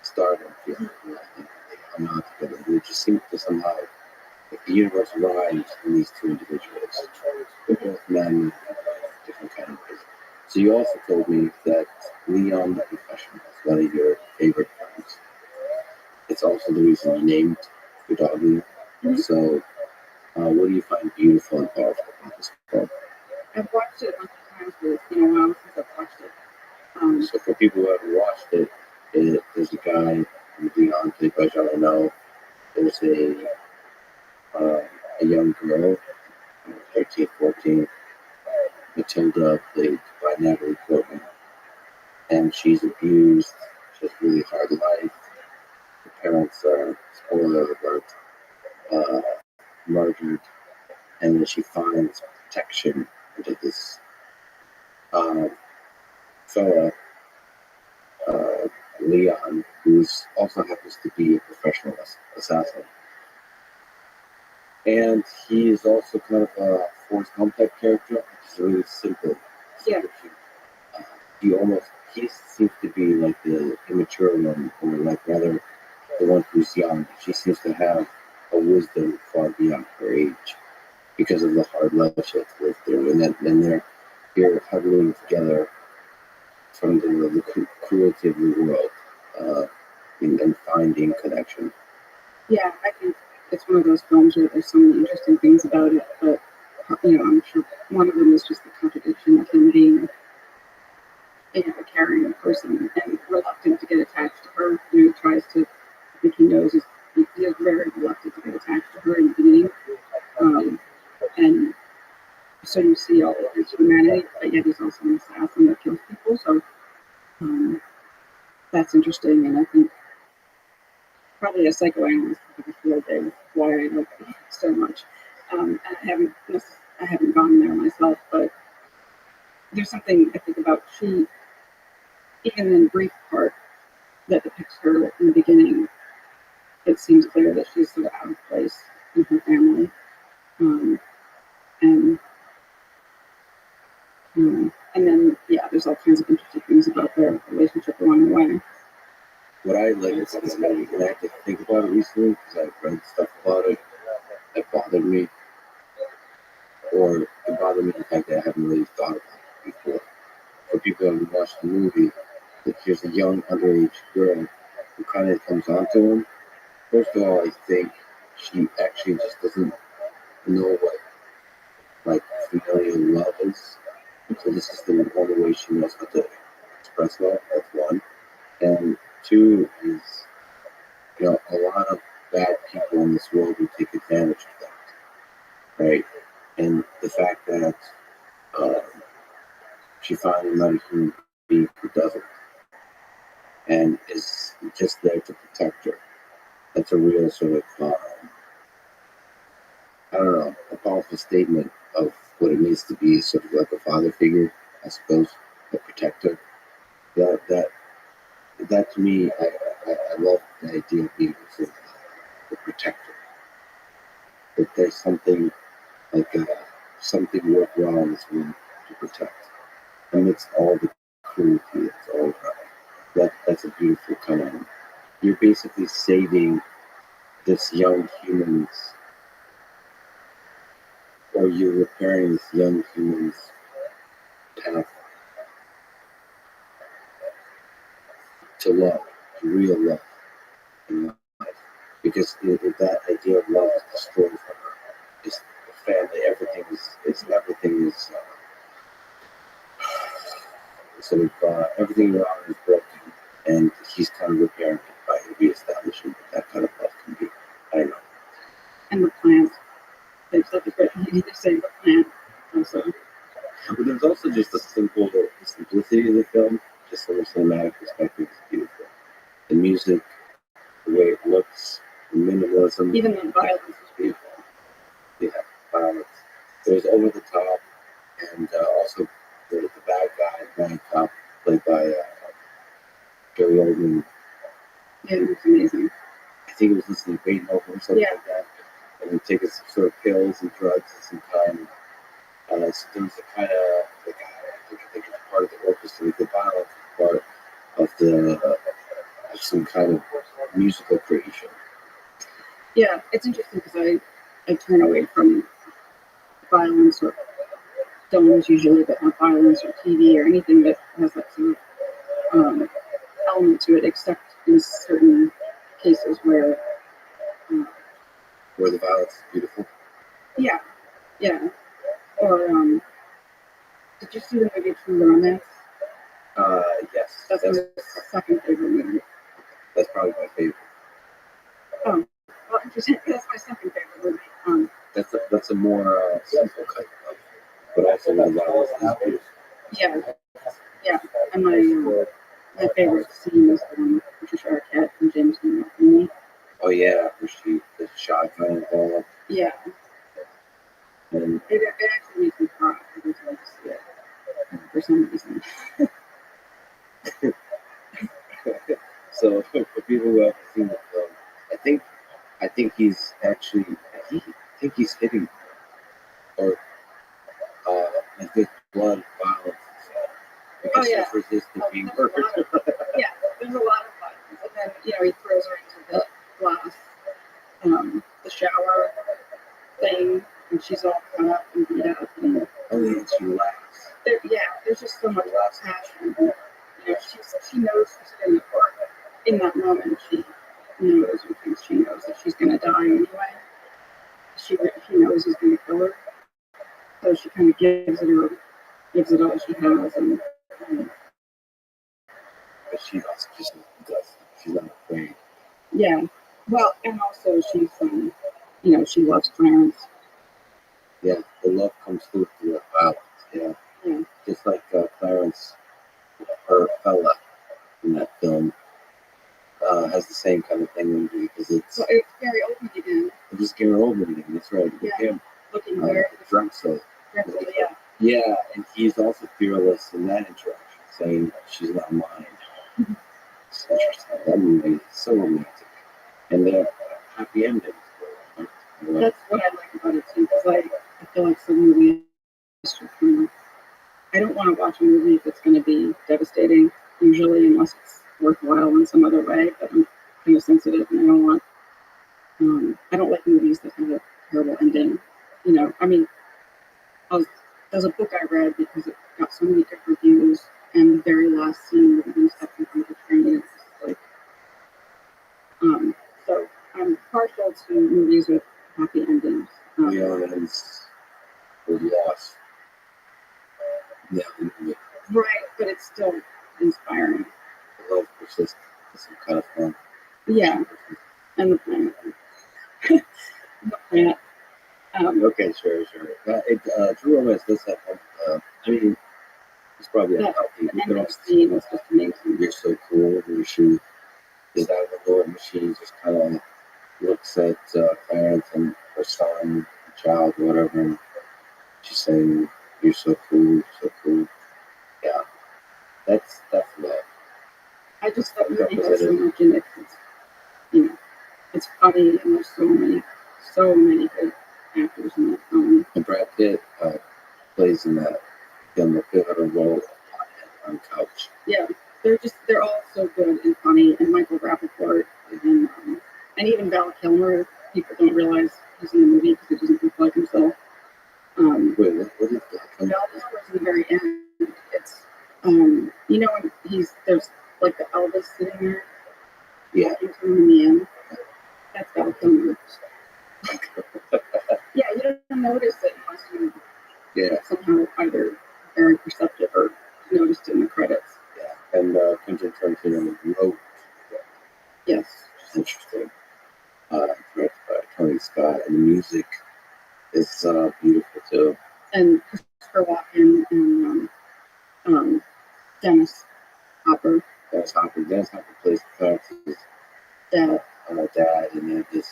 started feeling like they hung out together. It just seemed to somehow, like the universe rhymes in these two individuals. They're both men in different kind of ways. So you also told me that Leon the Professional is one of your favorite films. It's also the reason you named your dog Leon. Mhm. So what do you find beautiful and powerful about this film? I've watched it a bunch of times, but it's been a while since I've watched it. So for people who haven't watched it, girl, 13, 14, Matilda, played by Natalie Portman, and she's abused. She has a really hard life. Her parents are, spoiler alert, uh, murdered, and then she finds protection into this uh, fella, uh, Leon, who also happens to be a professional assassin. And he is also kind of a Forrest Gump type character. He's really simple. Yeah. Uh, he seems to be like the immature one, or like rather the one who's young. She seems to have a wisdom far beyond her age because of the hard life she has to live through. And then they're here huddling together from the cruelty of the world and finding connection. Yeah, I think it's one of those films where there's so many interesting things about it, but I'm sure one of them is just the contradiction of him being a caring person and reluctant to get attached to her. He tries to, I think he knows he is very reluctant to get attached to her in the beginning. And so you see all of his humanity, but yet he's also an assassin that kills people. So that's interesting, and I think probably a psychoanalyst would have a field day with why I love it so much. And I haven't gone there myself, but there's something I think about she, even in the brief part that depicts her in the beginning, it seems clear that she's sort of out of place in her family. And and then there's all kinds of interesting things about their relationship along the way. What I like is this movie, and I had to think about it recently because I've read stuff about it that bothered me, or it bothered me the fact that I haven't really thought about it before. For people who haven't watched the movie, that here's a young underage girl who kind of comes onto him. First of all, I think she actually just doesn't know what like familial love is. So this is the only way she knows how to express love. That's one. And two is, a lot of bad people in this world will take advantage of that, right? And the fact that um, she finally met a human being who doesn't, and is just there to protect her. That's a real sort of, I don't know, a powerful statement of what it means to be sort of like a father figure, I suppose, a protector. That to me, I love the idea of being sort of the protector. That there's something like something worthwhile in this world to protect amidst all the cruelty that's all around. That's a beautiful kind of. You're basically saving this young human's, or you're repairing this young human's path to love, to real love in life. Because if that idea of love is destroyed from her, just the family, everything is sort of everything around her is broken, and he's kind of repairing it by reestablishing that kind of love can be. I don't know. And the plants. They've said that you need to save the plant also. But there's also just the simplicity of the film, just from a cinematic perspective, is beautiful. The music, the way it looks, the minimalism. Even the violence is beautiful. Yeah, violence. It was over the top, and also the bad guy, bad cop, played by Gary Oldman. Yeah, it was amazing. I think he was listening to Beethoven or something like that, and he taking some sort of pills and drugs of some kind. So there was a kind of, like, I think it's part of the orchestra, the violence is part of of some kind of musical creation. Yeah, it's interesting because I turn away from violence or films usually that have violence or TV or anything that has that sort of element to it, except in certain cases where Where the violence is beautiful. yeah. Or did you see the movie True Romance? Yes. That's my second favorite movie. That's probably my favorite. Oh, well, interesting. That's my second favorite movie. that's a more simple kind of love, but also with a lot of abuse. Yeah, yeah. And my favorite scene is the one with Patricia Arquette and James Gandolfini. Oh yeah, where she the shotgun involved, Yeah, and it actually makes me cry. I just like to see it for some reason. so for people who haven't seen the film, I think I think he's actually I think he's hitting or like this blood violence and stuff Oh because yeah. she's resistant Oh, being there's a lot murdered. of, yeah, there's a lot of violence, and then he throws her into the glass, the shower thing, and she's all cut up and beat up, and Oh yeah, she laughs. there's just so much passion. She knows she's gonna, or in that moment, she knows or thinks she knows that she's gonna die anyway. She knows he's gonna kill her, so she kind of gives it all she has, and But she also just does. She's not afraid. yeah. Well, and also she loves Clarence. Yeah, the love comes through the violence. Yeah, Yeah. just like Clarence, her fella in that film, has the same kind of thing because So it's very open again. it's just getting older again. That's right. With Yeah. him, Looking very Drexel. careful, yeah. Yeah, and he's also fearless in that interaction, saying that she's not mine. It's interesting. That movie is so romantic, and the happy ending. That's what I like about it too, because I feel like some movies just I don't want to watch a movie that's going to be devastating, usually, unless it's worthwhile in some other way. But I'm kind of sensitive, and I don't like movies that have a terrible ending. I mean, there's a book I read because it got so many good reviews, and the very last scene where he stepped in front of the train, it's just like, so I'm partial to movies with happy endings. Leon's loss. Yeah, Right, but it's still inspiring. the love persists. It's some kind of fun. Yeah, and the planet. The planet. Okay, sure. True Romance does have fun. I mean, it's probably The unhealthy. You can ending also scene is just amazing. You're So Cool, where she is out of the door and she just kind of looks at Clarence and her son, child, whatever, and she's saying, "You're so cool, you're so cool." Yeah, that's love. I just that movie has so much in it. It's funny, and there's so many good actors in that film. And Brad Pitt plays in that the pivotal role on Couch. Yeah, they're all so good and funny, and Michael Rappaport and even Val Kilmer. People don't realize he's in the movie because he doesn't look like himself. Wait, what is that? Val Kilmer's in the very end. It's when there's like the Elvis sitting there Yeah. talking to him in the end. That's Val Kilmer. Yeah, you don't notice it unless you somehow either very perceptive or noticed it in the credits. Yeah, and Quentin Tarantino wrote. Yes. Which is interesting. Directed by Tony Scott, and the music is beautiful too. And Christopher Walken and Dennis Hopper. Dennis Hopper plays Clarence's Dad. Dad, and they have this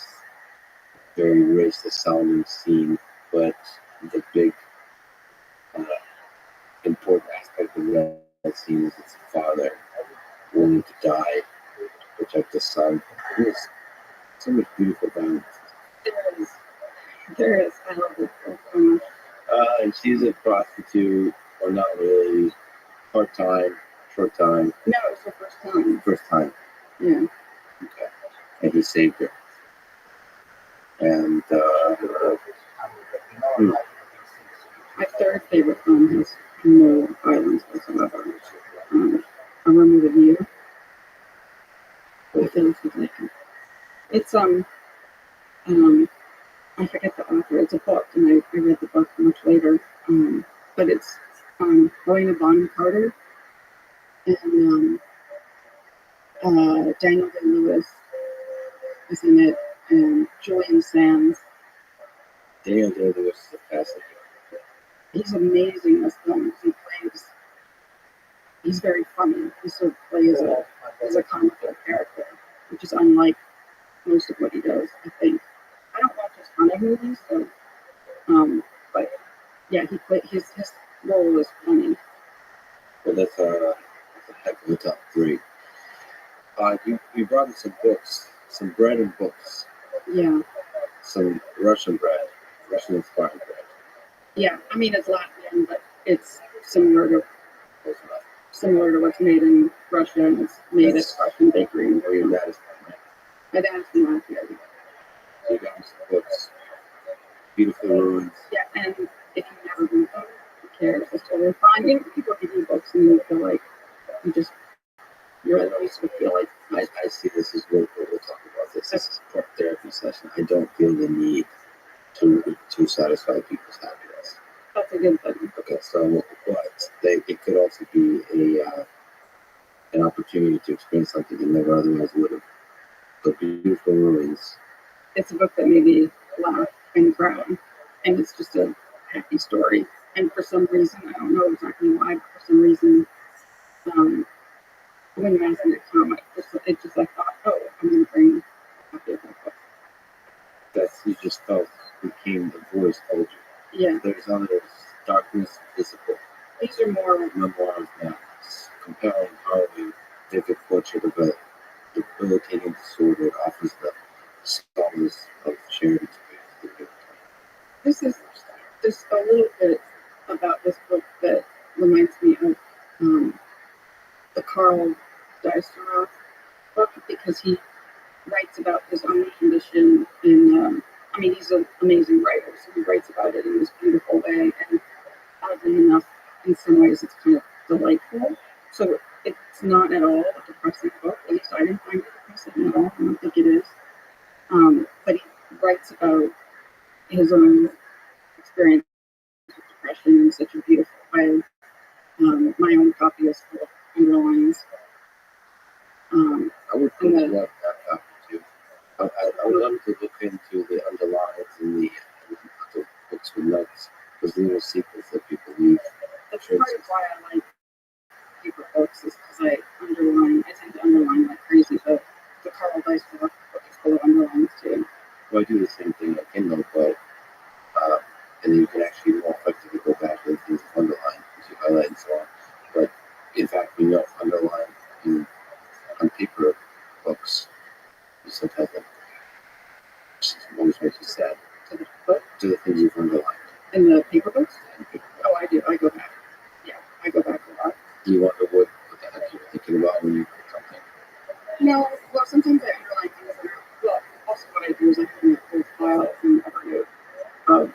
very racist sounding scene, but the big uh, important aspect of that scene is it's a father willing to die to protect his son. There's so much beautiful balance. There is. I love this so much. And she's a prostitute, or not really, part time, short time. No, it's her first time. First time. Yeah. Okay. And he saved her. And My third favorite film has no violence whatsoever. A Room with You. I feel like it's I forget the author. It's a book, and I read the book much later. But it's Helena Bonham Carter and Daniel Day-Lewis is in it, and Julian Sands. Daniel Day-Lewis is a fascinating. He's amazing as film. He plays. He's very funny. He sort of plays as a comic book character, which is unlike most of what he does. I think. I don't watch a ton of movies, so but yeah, his role is funny. Well, that's a heck of a top three. You brought in some books, some bread and books, Yeah, some Russian bread, Russian inspired bread. yeah. I mean, it's Latvian, but it's similar to what's made in Russia, and it's made at Russian bakery. Where your dad is from, right? My dad's from Latvia. So you got me some books, beautiful ruins. Yeah, and if you've never been to who cares? It's totally fine. Even people give you books and you feel like you at least would feel like I see this as work. We'll talk about this. This is a therapy session. I don't feel the need to satisfy people's happiness. that's a good thing. Okay, so it could also be an opportunity to experience something you never otherwise would have. The beautiful ruins. It's a book that made me laugh and cry, and it's just a happy story. And for some reason, I don't know exactly why, but for some reason, when you asked me to come, it just I thought, oh, I'm going to bring a happy book. You just felt became the voice told you. Yeah, There's others, darkness visible. these are more Memoirs now. It's compelling, harrowing, vivid portrait of a debilitating disorder. It offers the solace of shared experience. This is just a little bit about this book that reminds me of the Carl Dijkstra book, because he writes about his own condition and I mean, he's an amazing writer, so he writes about it in this beautiful way, and oddly enough, in some ways it's kind of delightful. So it's not at all a depressing book, at least I didn't find it depressing at all. I don't think it is. But he writes about his own experience with depression in such a beautiful way. My own copy is full of underlines. I would And love that copy too. I would love to look into the underlines and the books with notes, those little secrets that people leave. that's part of why I like paper books, is because I tend to underline like crazy, but the Carl Dijkstra book is full of underlines too. Well, I do the same thing on Kindle, but and then you can actually more effectively go back to the things you underline, because you highlight and so on. But in fact, when you underline on paper books, you sometimes always makes you sad to the things you've underlined. In the paper books? Oh, I do. I go back. Yeah, I go back a lot. Do you wonder what the heck you were thinking about when you read something? No, well, sometimes I underline things that are, well, also what I do is I have a full file from Evernote of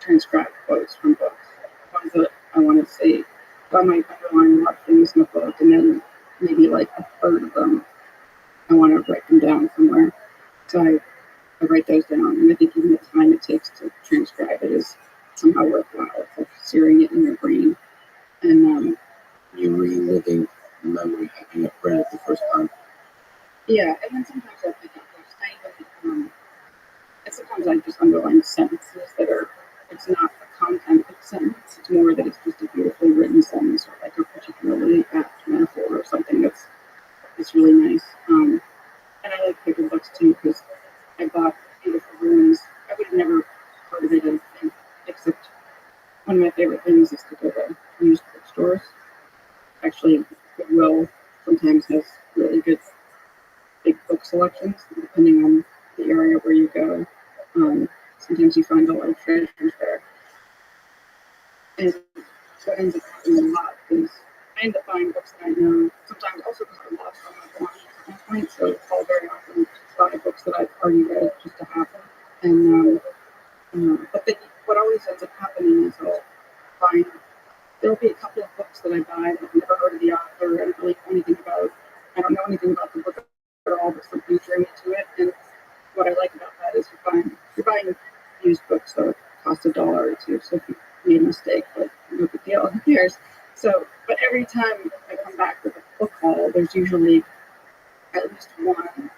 transcribed quotes from books. Ones that I want to say, so I might underline a lot of things in a book, and then maybe like a third of them, I want to write them down somewhere. So I write those down, and I think even the time it takes to transcribe it is somehow worthwhile. It's like searing it in your brain. And You're reliving the memory having it read it the first time. yeah, and then sometimes I'll pick up and sometimes I just underline sentences that are, it's not the content of the sentence, it's more that it's just a beautifully written sentence, or like a particularly apt metaphor or something it's really nice. And I like paper books too, because I bought Beautiful Ruins. I would have never heard of it, I think, except one of my favorite things is to go to used bookstores. Actually, Goodwill sometimes has really good big book selections, depending on the area where you go. Sometimes you find a lot of treasures there. And what ends up happening a lot is I end up buying books that I know, sometimes also because I lost all my belongings at one point, so I'll very often buy books that I've already read just to have them. And but then what always ends up happening is I'll find, there'll be a couple of books that I buy that I've never heard of the author, I don't really know anything about, I don't know anything about the book at all, but something drew me to it. And what I like about that is you're buying used books that cost $1 or $2, so if you made a mistake, but no big deal, who cares? So, but every time I come back with a book haul, there's usually at least one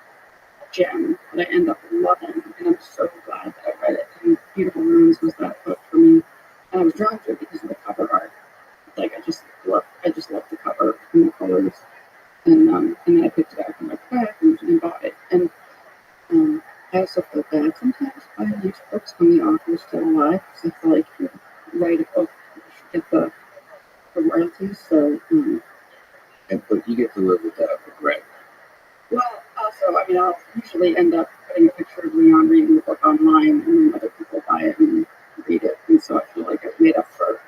gem that I end up loving, and I'm so glad that I read it. and Beautiful Rooms was that book for me, and I was drawn to it because of the cover art. Like I just loved the cover and the colors, and then I picked it up and went back and bought it. And I also feel bad sometimes buying used books when the author's still alive, because I feel like if you write a book, you should get the royalties. So, but you get to live with that regret. well, also, I mean, I'll usually end up putting a picture of Leon reading the book online, and then other people buy it and read it, and so I feel like I've made up for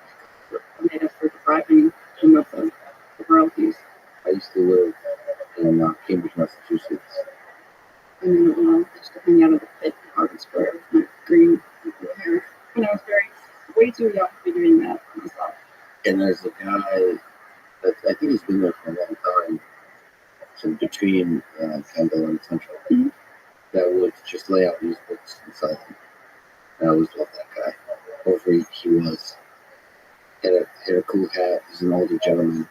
depriving them of the royalties. I used to live in Cambridge, Massachusetts. And then I used to hang out at the pit in Harvard Square with my green and blue hair when I was way too young to be doing that myself. And there's a guy that I think he's been there for a long time, so between Kendall and Central, that would just lay out his books inside them. And I always loved that guy. However, he was. Had a cool hat. He's an older gentleman.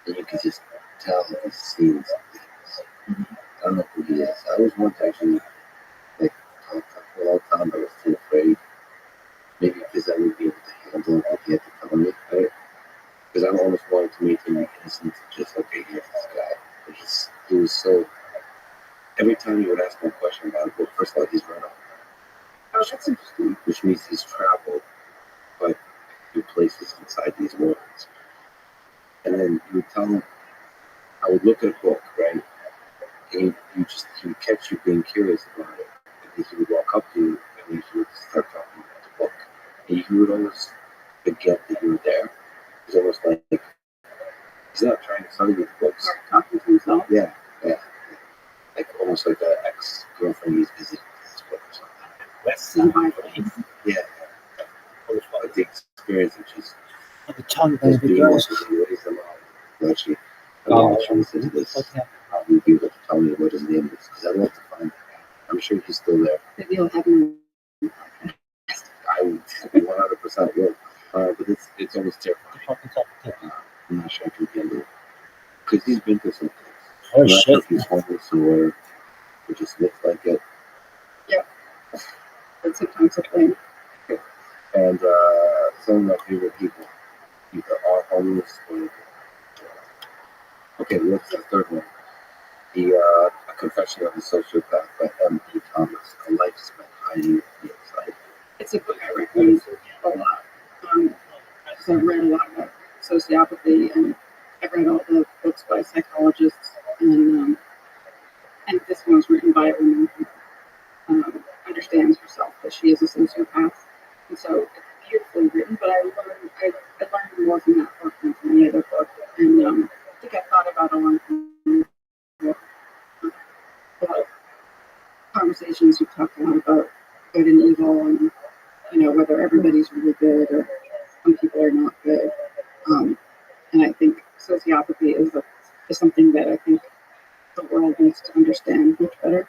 And you could just tell he's seen some things. I don't know who he is. I was once actually like talked for a long time, but I was too afraid. Maybe because I wouldn't be able to handle what he had to tell me, right? Because I almost wanted to make him innocent, just okay, here's this guy. But he was so. Every time you would ask him a question about it, well, first of all, he's run off. Oh, that's interesting. Which means he's traveled quite a few places inside these worlds. And then you would tell him, I would look at a book, right? And he would catch you being curious about it. And he would walk up to you and he would start talking about the book. And you would almost forget that you were there. It's almost like he's not trying to sell you the books. Or talking to himself. Yeah. Like almost like an ex-girlfriend he's visiting this book or something. West Side. Yeah. Like the experience of just The tongue just baby being girls. able to raise them up. Actually, I want to listen to this. How will be able to tell me what his name is? Because I'd love to find him. I'm sure he's still there. Maybe you'll have him. I would 100% will. But it's almost terrifying. I'm not sure if he can do it. Because he's been through some things. Oh I'm not sure shit. if he's homeless or it just looks like it. That's sometimes a thing. And some of my favorite people either are homeless or. Okay, what's the third one? A Confession of a Sociopath by M.E. Thomas. A life spent hiding the inside. It's a book I recommend a lot. Because I've read a lot about sociopathy, and I've read all the books by psychologists, and this one was written by a woman who understands herself that she is a sociopath, and so it's beautifully written. But I learned more from that book than from any other book, and I think I thought about a lot of conversations we've talked a lot about good and evil, and whether everybody's really good or some people are not good. And I think sociopathy is something that I think the world needs to understand much better.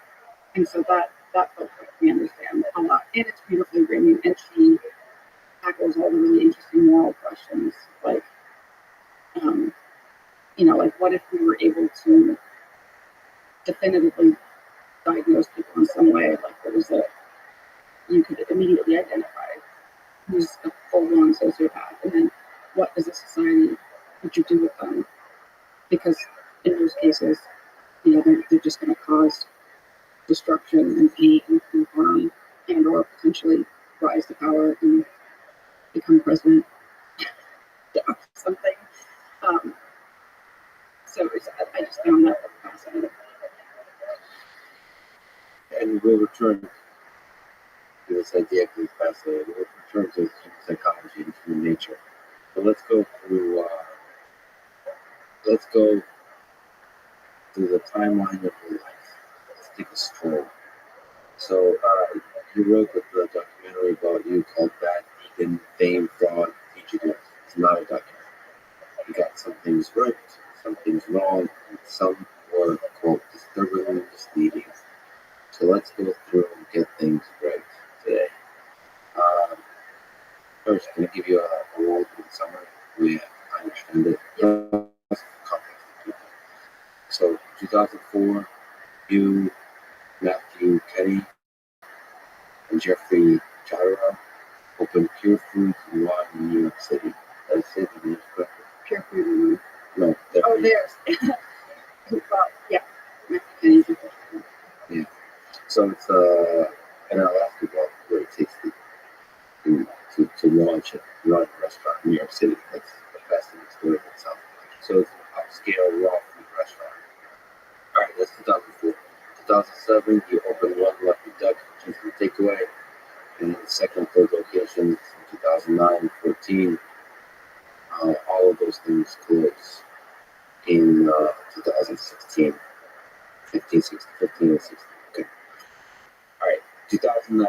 And so that book helped me understand a lot. And it's beautifully written, and she tackles all the really interesting moral questions, like, like what if we were able to definitively diagnose people in some way, like there was you could immediately identify who's a full-blown sociopath, and then what as a society would you do with them? Because in those cases, they're just going to cause destruction and pain and harm, and or potentially rise to power and become president or something. So I just found that fascinating. And we'll return to this idea because it's fascinating. We'll return to human psychology and human nature. But let's go through the timeline of your life. Let's take a stroll. So you wrote the documentary about you called Bad Vegan, Fame, Fraud, Fugitive. It's not a documentary. You got some things right, some things wrong, and some were, quote, disturbingly misleading. So let's go through and get things right today. First, I'm going to give you a worldwide summary. I understand it. So, 2004, you, Matthew Kenny, and Jeffrey John opened Pure Foods One in New York City. Did I say the name correctly? Pure food and No, oh, there's. Well, yeah. Mexican. yeah. So it's and I'll ask you about what it takes to launch run a restaurant in New York City. That's the best in the story in itself. So it's an upscale raw food restaurant. All right, that's 2004. 2007, he opened One Lucky Duck, which is a takeaway, and the second and third locations in 2009 and 14. All of those things closed in 2016, 15, 16, 15, and 16. Okay. All right, 2009.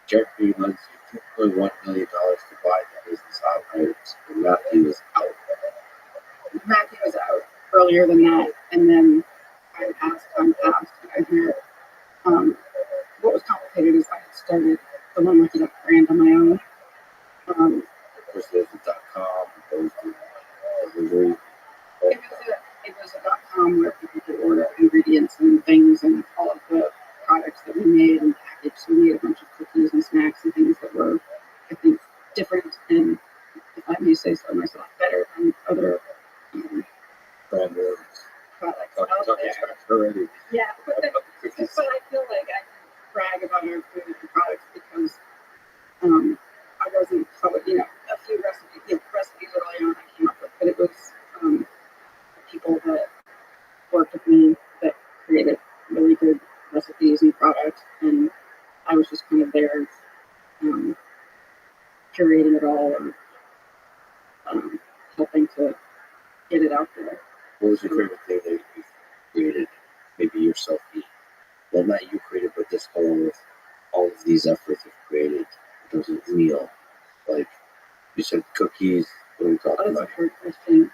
Jeffrey lends you $2.1 million to buy the business outright, but Matthew is out. Matthew was out earlier than that, and then time passed, and I hear what was complicated is I had started the One Lucky Duck brand on my own. Of course, there's the .com, there's the delivery. It was a .com where people could order ingredients and things and all of the products that we made and packaged. So we made a bunch of cookies and snacks and things that were, I think, different and, if I may say so myself, better than other Brand words. products Talking out there. already. Yeah, but Cookies. I feel like I can brag about our food and products because I wasn't probably, a few recipes early on I came up with, but it was people that worked with me that created really good recipes and products, and I was just kind of there curating it all or helping to get it out there. What was your favorite thing that you created? Maybe yourself eat. Well, not you created, but this all of these efforts you've created in terms of meal. Like you said, cookies. What are we talking That's about? a hard question.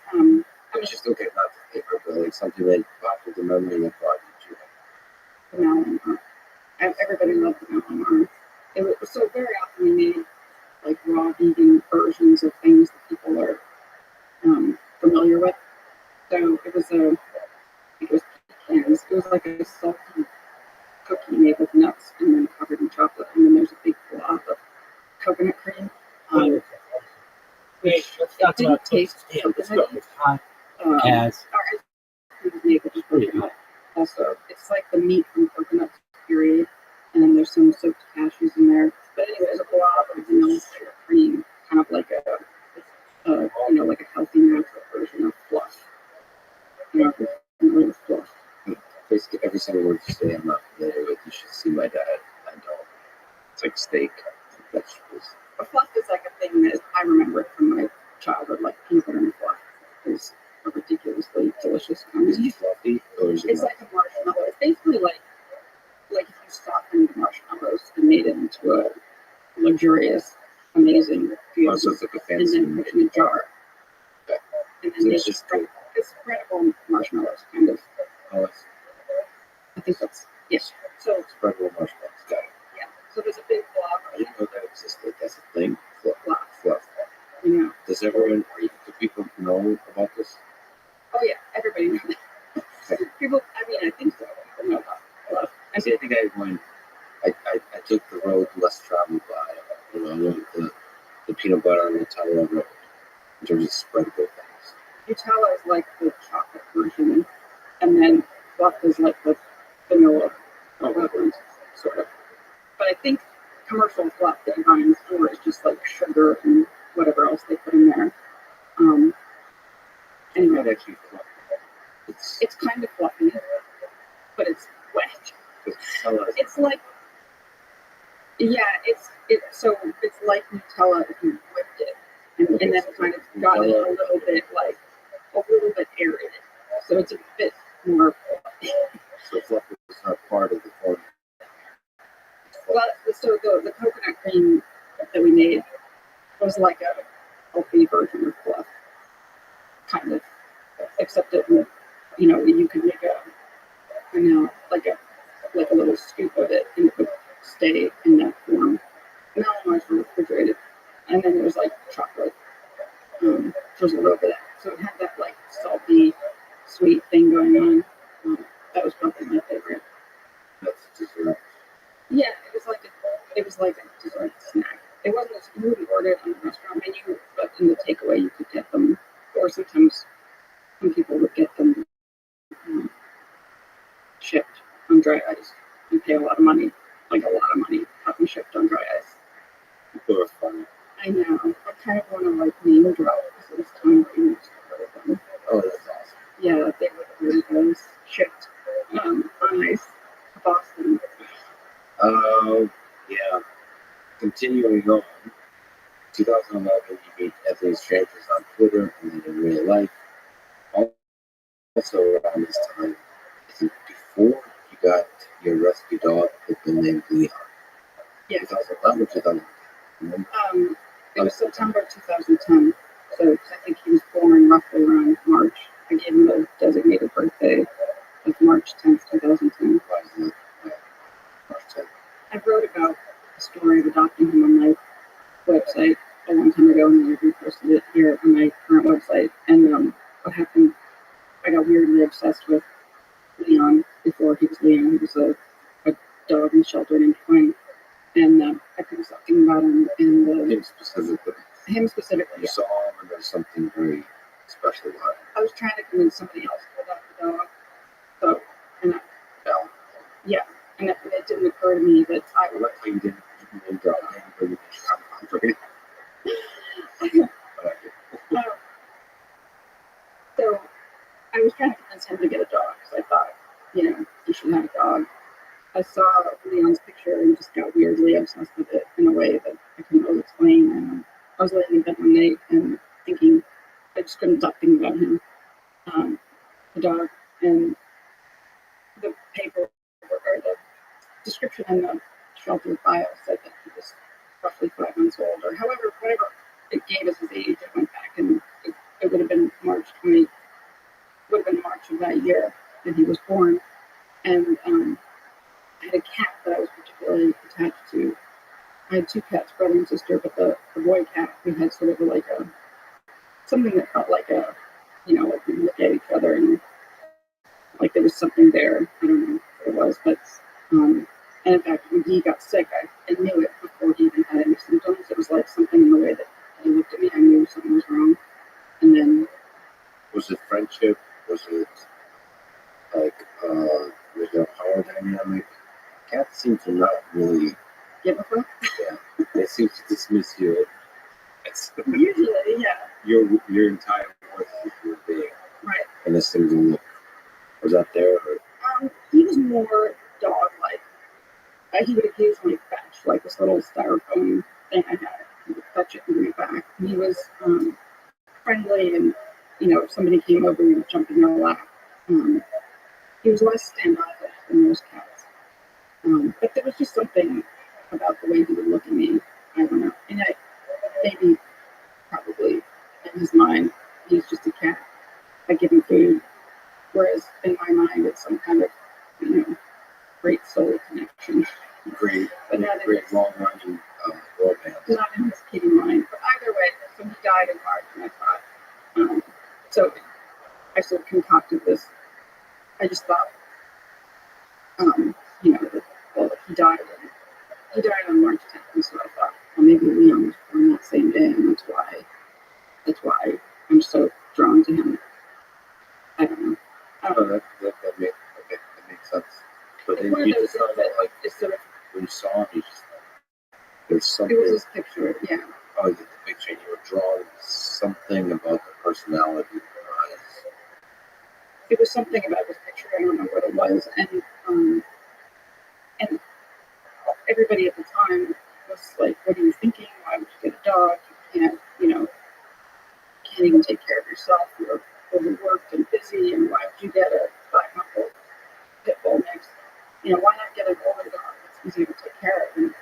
It's just okay, not the favorite, but like something that popped with the memory that brought you to it. The melon everybody loved the melon. It was so very often we made like raw vegan versions of things that people are familiar with. So it was pecans. It was like a salty cookie made with nuts and then covered in chocolate, and then there's a big blob of coconut cream. Which it didn't taste coconutty. As Our ice cream was made with coconut. Also, it's like the meat from coconut puree, and then there's some soaked cashews in there. But anyway, it's a blob of vanilla cream, kind of like like a healthy natural version of fluff. Fluff. Basically, every single word you say, I'm not familiar with. You should see my dad. I know. It's like steak, vegetables. A fluff is like a thing that I remember it from my childhood, like peanut butter and fluff. Is a ridiculously delicious Is it combination. fluffy or is it It's not? like a marshmallow. It's basically like if you softened marshmallows and made it into a luxurious, amazing food, Also, it's like a and fancy. then put it in a jar. Okay. And So then it's just good. it's spreadable marshmallows, kind of. Oh, it's I think that's yes. So spreadable marshmallows. Got it. yeah. So there's a big I blob didn't know that existed. That's a thing. Fluff. of Fluff. fluff. Does everyone, do people know about this? Oh yeah, everybody knows. People, I think so. People know about fluff. I think I took the road less traveled by. I went the peanut butter and Nutella road in terms of spreadable things. Nutella is like the chocolate version, and then fluff is like the vanilla equivalent, sort of. But I think commercial fluff that you buy in the store is just like sugar and whatever else they put in there. It's Anyway, not actually fluff. it's kind of fluffy, but it's wet. Nutella is It's like, so it's like Nutella if you whipped it, and then kind of got it a little bit aerated. So it's a bit more fluffy. so fluff is not part of the formula. Well, so the coconut cream that we made was like a healthy version of fluff, kind of, except that you could make like a little scoop of it, and it would stay in that form. And that one was refrigerated, and then there's like chocolate. There's a little bit of that, so it had that like salty, sweet thing going on. That was probably my favorite. That's dessert. Yeah, it was like a dessert snack. It wasn't a ordered on the restaurant menu, but in the takeaway you could get them, or sometimes some people would get them um, shipped on dry ice and pay a lot of money, like a lot of money, to have them shipped on dry ice. People are funny. I know. I kind of want to like name drop because it was time that you used to order them. Oh, that's awesome. Yeah, they were ordered those shipped on ice to Boston. Yeah. Continuing on, 2011, you meet Anthony strangers on Twitter and then in real life. Also around this time, I think before you got your rescue dog with the name Leon. Yeah. 2011 or 2010? It was September 2010, so I think he was born roughly around March. I gave him the designated birthday of March 10th, 2010. Why is it March 10th? I wrote about the story of adopting him on my website a long time ago, and I reposted it here on my current website. And what happened, I got weirdly obsessed with Leon before he was Leon. He was a dog in the shelter named Twin. And I couldn't stop thinking about him. And Him specifically. him specifically. You saw him and there's something very special about him. I was trying to convince somebody else to adopt the dog. So, and Val. yeah, and it didn't occur to me that I I would. like how you didn't name drop anybody I'm sorry. So I was trying to convince him to get a dog because I thought, he should have a dog. I saw Leon's picture and just got weirdly obsessed with it in a way that I couldn't really explain. And I was laying in bed one night and thinking, I just couldn't stop thinking about him, the dog, and the paper or the description in the shelter bio said that he was roughly 5 months old, or however, whatever it gave us his age. I went back and it would have been March of that year that he was born. And I had a cat that I was particularly attached to. I had two cats, brother and sister, but the boy cat, we had sort of like something that felt like like we look at each other and like there was something there. I don't know what it was, but and in fact, when he got sick, I knew it before he even had any symptoms. It was like something in the way that he looked at me. I knew something was wrong. And then, was it friendship? Was it like was there a power dynamic? Cats seem to not really give a fuck. Yeah. They seem to dismiss you. It's Usually, yeah. Your entire worth is your being. Right. And this thing didn't look. Was that there? Or? He was more dog-like. He would occasionally fetch like this little styrofoam thing I had. He would fetch it and bring it back. And he was friendly, and if somebody came over, he would jump in their lap. He was less standoffish than most cats. But there was just something about the way he would look at me. I don't know. And maybe, probably, in his mind, he's just a cat. I give him food. Whereas in my mind, it's some kind of, great soul connection. Great, but not great long-running romance. Not in his kitty mind. But either way, so he died in March, and I thought, so I sort of concocted this. I just thought, that he died on March 10th, and so I thought, well, maybe Leon was born that same day, and that's why I'm so drawn to him. I don't know. That makes sense. But then you just thought that, like, sort of, when you saw him, you just thought, there's something. It was this picture, yeah. Oh, the picture, and you were drawn to something about the personality in your eyes. It was something about this picture, I don't know what it was, and everybody at the time was like, what are you thinking? Why would you get a dog? You can't even take care of yourself. You're overworked and busy, and why would you get a 5-month-old pit bull mix? Why not get an older dog that's easier to take care of?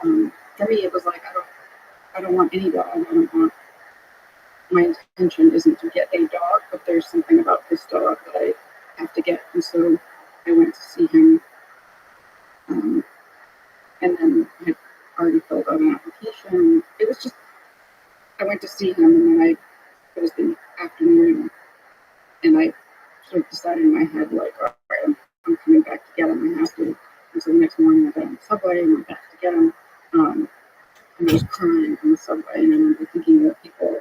And for me, it was like, I don't want any dog. I don't want. My intention isn't to get a dog, but there's something about this dog that I have to get. And so I went to see him, and then I had already filled out an application. It was just, I went to see him, and then it was the afternoon, and I sort of decided in my head, like, all right, I'm coming back to get him. I have to. And so the next morning I got on the subway and went back to get him. and I was crying in the subway, and I remember thinking that people,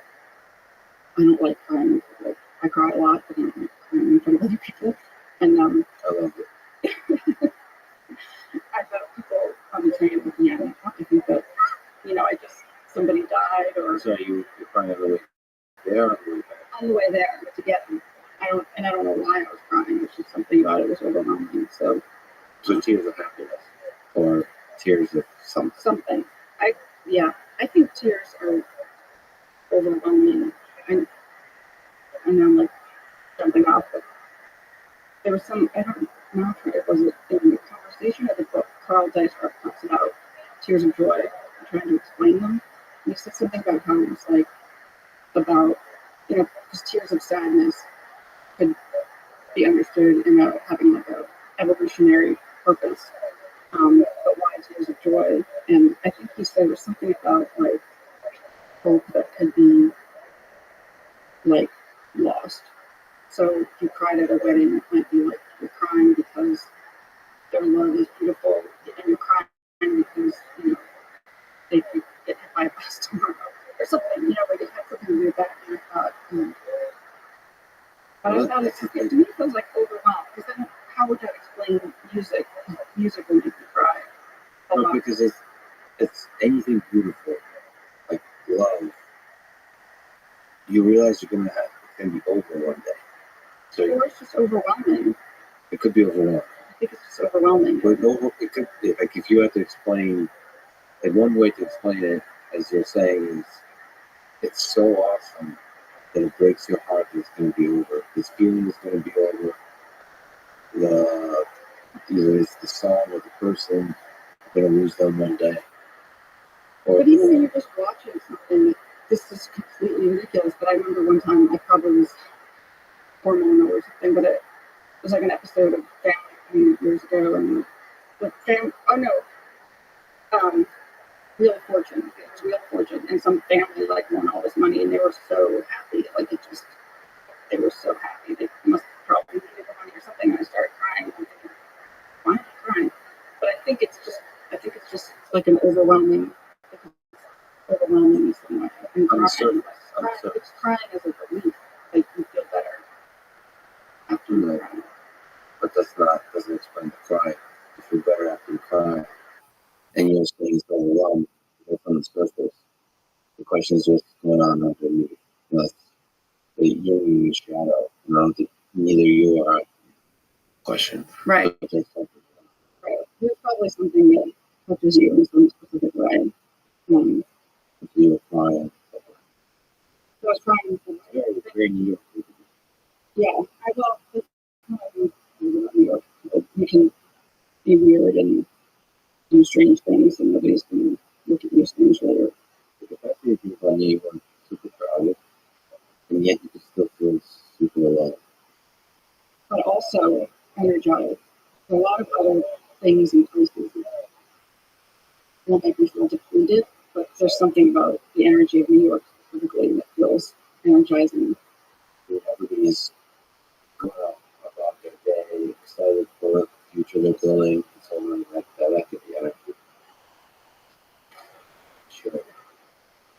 I don't like crying in public. I cry a lot, but I don't like crying in front of other people. And I love it. I thought people on the train looking at me, I think that, I just, somebody died or So you're crying on the way there or on the way back? on the way there to get me. I don't know why I was crying. It's just something about it was overwhelming. So Tears of happiness or tears of something. something. I think tears are overwhelming. I know I'm like jumping off, but there was I don't know if it was in the conversation or the book, Carl Dysart talks about tears of joy and trying to explain them. And he said something about how it was like, about, because tears of sadness could be understood in having like a evolutionary purpose. But why tears of joy? And I think he said it was something about like hope that could be like lost. So if you cried at a wedding, it might be like you're crying because their love is beautiful, and you're crying because they could get hit by a bus tomorrow or something. Like it had something to do with that. And I thought, but I thought to me it feels like overwhelmed, because then how would that explain music? Music will make you cry. Well, because it's anything beautiful, like love. You realize it's gonna be over one day. So Or it's just overwhelming. it could be overwhelming. I think it's just overwhelming. But it could be, like, if you had to explain, and one way to explain it, as you're saying, is it's so awesome that it breaks your heart that it's going to be over. This feeling is going to be over. Either it's the song or the person, you're going to lose them one day. But even when you're just watching something, this is completely ridiculous. But I remember one time, I probably was hormonal or something, but it was like an episode of Family years ago, and Wheel of Fortune. It was Wheel of Fortune, and some family like won all this money, and they were so happy. Like they were so happy. They must have probably needed the money or something. And I started crying. I'm thinking, why am I crying? But I think it's just like an overwhelming so much. And it's crying as a relief. Like you feel better after you cry. But doesn't explain the cry. You feel better after you cry. And you're saying it's overwhelmed from the surface. The question is what's going on underneath. That's the yin and shadow. Neither you or I question. Right. But there's something. Right. There's probably something that touches you in some specific way. If you were crying. So I was crying. Very New York. Yeah. New York. You can be weird and do strange things, and nobody's going to look at you strange later. The fact that you're funny, you weren't super crowded, and yet you can still feel super alive. But also energized. A lot of other things and places will make me feel depleted, but there's something about the energy of New York specifically that feels energizing. Everybody's going out about their day, excited for the future they're building, and so on. That could be energy.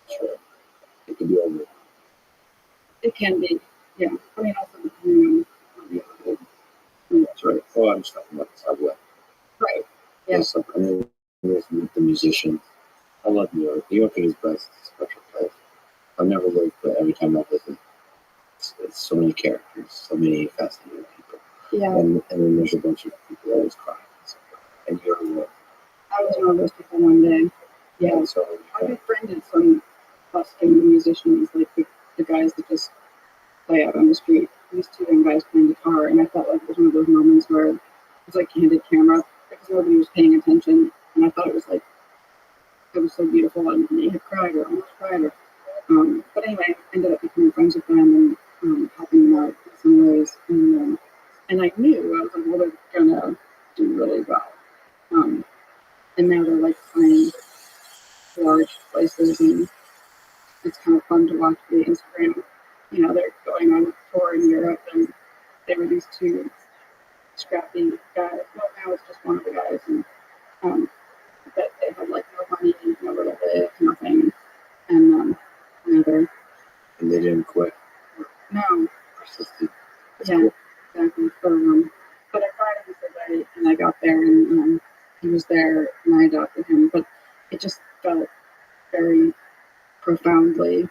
Sure. It could be over. It can be, yeah. I mean, also depending on the other. That's right. Oh, I'm just talking about the subway. Right. Yeah. Yes, I mean, with the musicians. I love New York. New York is best. It's a special place. I've never lived, but every time I visit, it's so many characters, so many fascinating people. Yeah. And then there's a bunch of people always crying. And you're I was one of those people one day. Yeah. And so I befriended some busking musicians, like the guys that just play out on the street. These two young guys playing guitar, and I felt like it was one of those moments where it was like candid camera because nobody was paying attention, and I thought it was so beautiful, and they had cried or almost cried. But anyway, I ended up becoming friends with them and helping them out in some ways, and I knew I was like, well, they're gonna do really well. And now they're like playing large places, and it's kind of fun to watch the Instagram. They're going on a tour in Europe, and they were these two scrappy guys. Well, now it's just one of the guys, and but they had like no funny, a little bit, nothing. And another, And they didn't quit. no, Persisted. That's yeah, cool. exactly. But I finally was away, and I got there, and he was there, and I adopted him. But it just felt very profoundly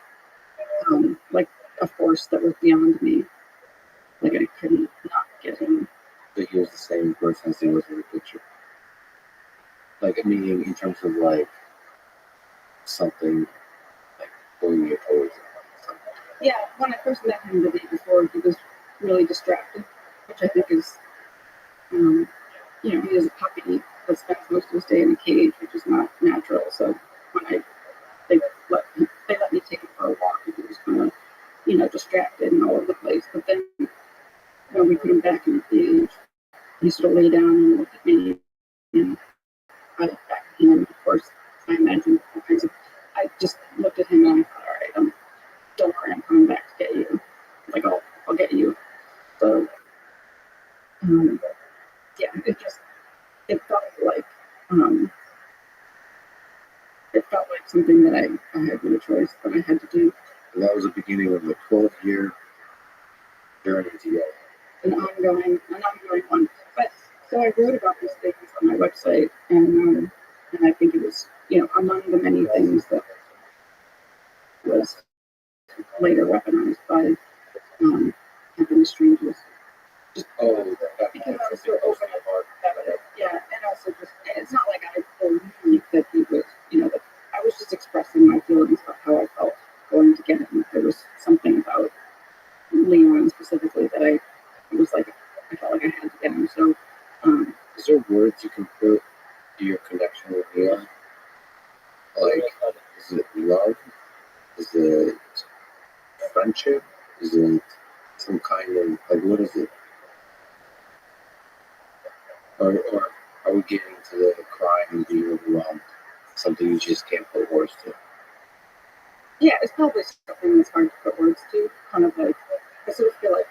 like a force that was beyond me. Like I couldn't not get him. But he was the same person as he was in the picture. Like, meaning in terms of like something like pulling you towards it. Something. Yeah, when I first met him the day before, he was really distracted, which I think is, he is a puppy that spends most of his day in a cage, which is not natural. So when they let me take him for a walk, and he was kind of, distracted and all over the place. But then when we put him back in the cage, he sort of lay down and looked at me, and I looked back at him. Of course, I imagined all kinds of. I just looked at him and I thought, all right, don't worry, I'm coming back to get you. Like I'll get you. So yeah, it felt like um, something that I had no choice, that I had to do. And that was the beginning of a 12-year journey together. An ongoing one. But so I wrote about these things on my website, and I think it was, among the many things that was later weaponized by having strangers. Just because I was so open about it. Yeah, and also and it's not like I believe that he was, that I was just expressing my feelings about how I felt going to get him. There was something about Leon specifically that I felt like I had to get him. So, Is there words you can put to your connection with Leon? Like, is it love? Is it friendship? Is it some kind of, like, what is it? Or are we getting to the crying and being overwhelmed? Something you just can't put words to. yeah, it's probably something that's hard to put words to. Kind of like, I sort of feel like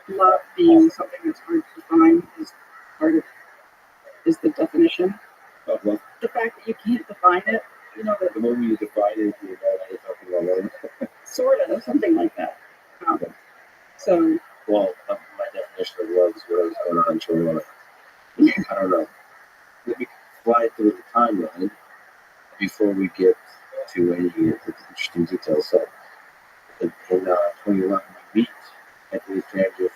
love being something that's hard to define is part of is the definition. Well, The fact that you can't define it, that the moment you define it, you know that you're talking about love. sort of something like that. So Well, my definition of love is whatever's going on in your life. I don't know. Let me fly through the timeline before we get to any interesting details. So, in 2011, we meet Anthony Strangis.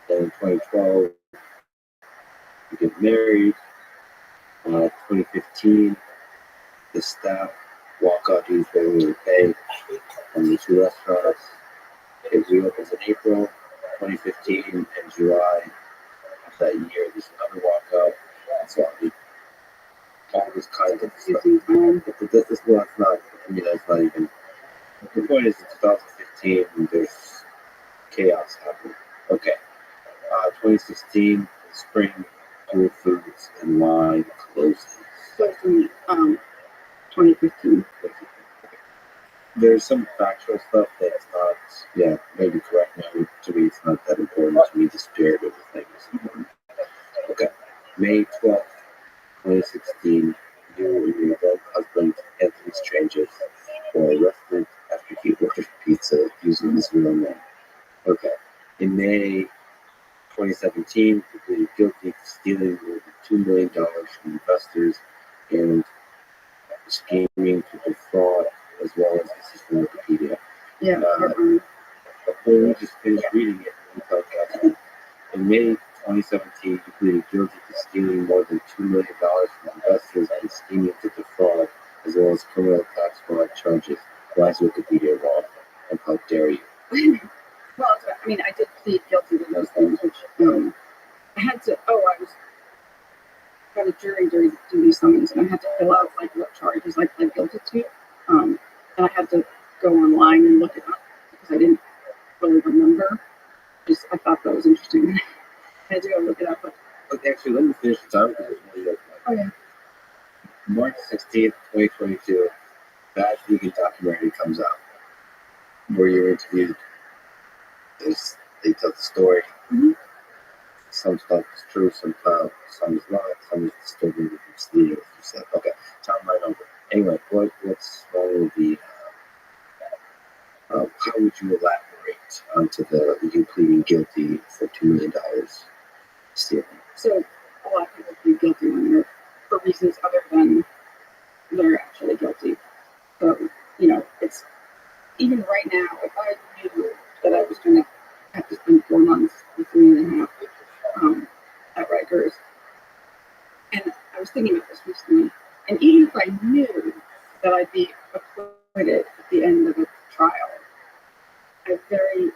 Then in 2012, we get married. 2015, the staff walk out to his regular pay from the two restaurants. It reopens in April 2015 and July of that year. There's another walkout. So all this kind of stuff. But that's not, that's not even. The point is, in 2015, there's chaos happening. Okay. 2016, spring, Whole Foods and wine closes. close in 2015. There's some factual stuff that's not, maybe correct now. To me, it's not that important. To me, the spirit of the thing is important. Okay. May 12th, 2016, you and your then husband, Anthony Strangis, were arrested after he ordered pizza using his real name. Okay. In May 2017, he pleaded guilty to stealing more than $2 million from investors and scheming to defraud, as well as this is from Wikipedia. Yeah. Before we just finished reading it, in May 2017, he pleaded guilty to stealing more than $2 million from investors and scheming to defraud, as well as criminal tax fraud charges. Why is Wikipedia wrong? And how dare you? Well, I did plead guilty to those things, which I had to. I was got a jury duty summons, and I had to fill out like what charges I pled guilty to. And I had to go online and look it up because I didn't really remember. I thought that was interesting. I had to go look it up. But Actually, let me finish the time because it's really okay. March 16th, 2022, Bad Vegan documentary comes out where you're interviewed. They tell the story. Mm-hmm. some stuff is true, some is not, some is still going to be misleading, as you said. Okay, timeline over. Anyway, what's wrong with the? How would you elaborate onto the you pleading guilty for $2 million stealing? So a lot of people plead guilty when they're for reasons other than they're actually guilty. So, it's even right now, if I knew that I was going to have to spend 4 months or 3.5 at Rikers, and I was thinking about this recently, and even if I knew that I'd be acquitted at the end of a trial, I very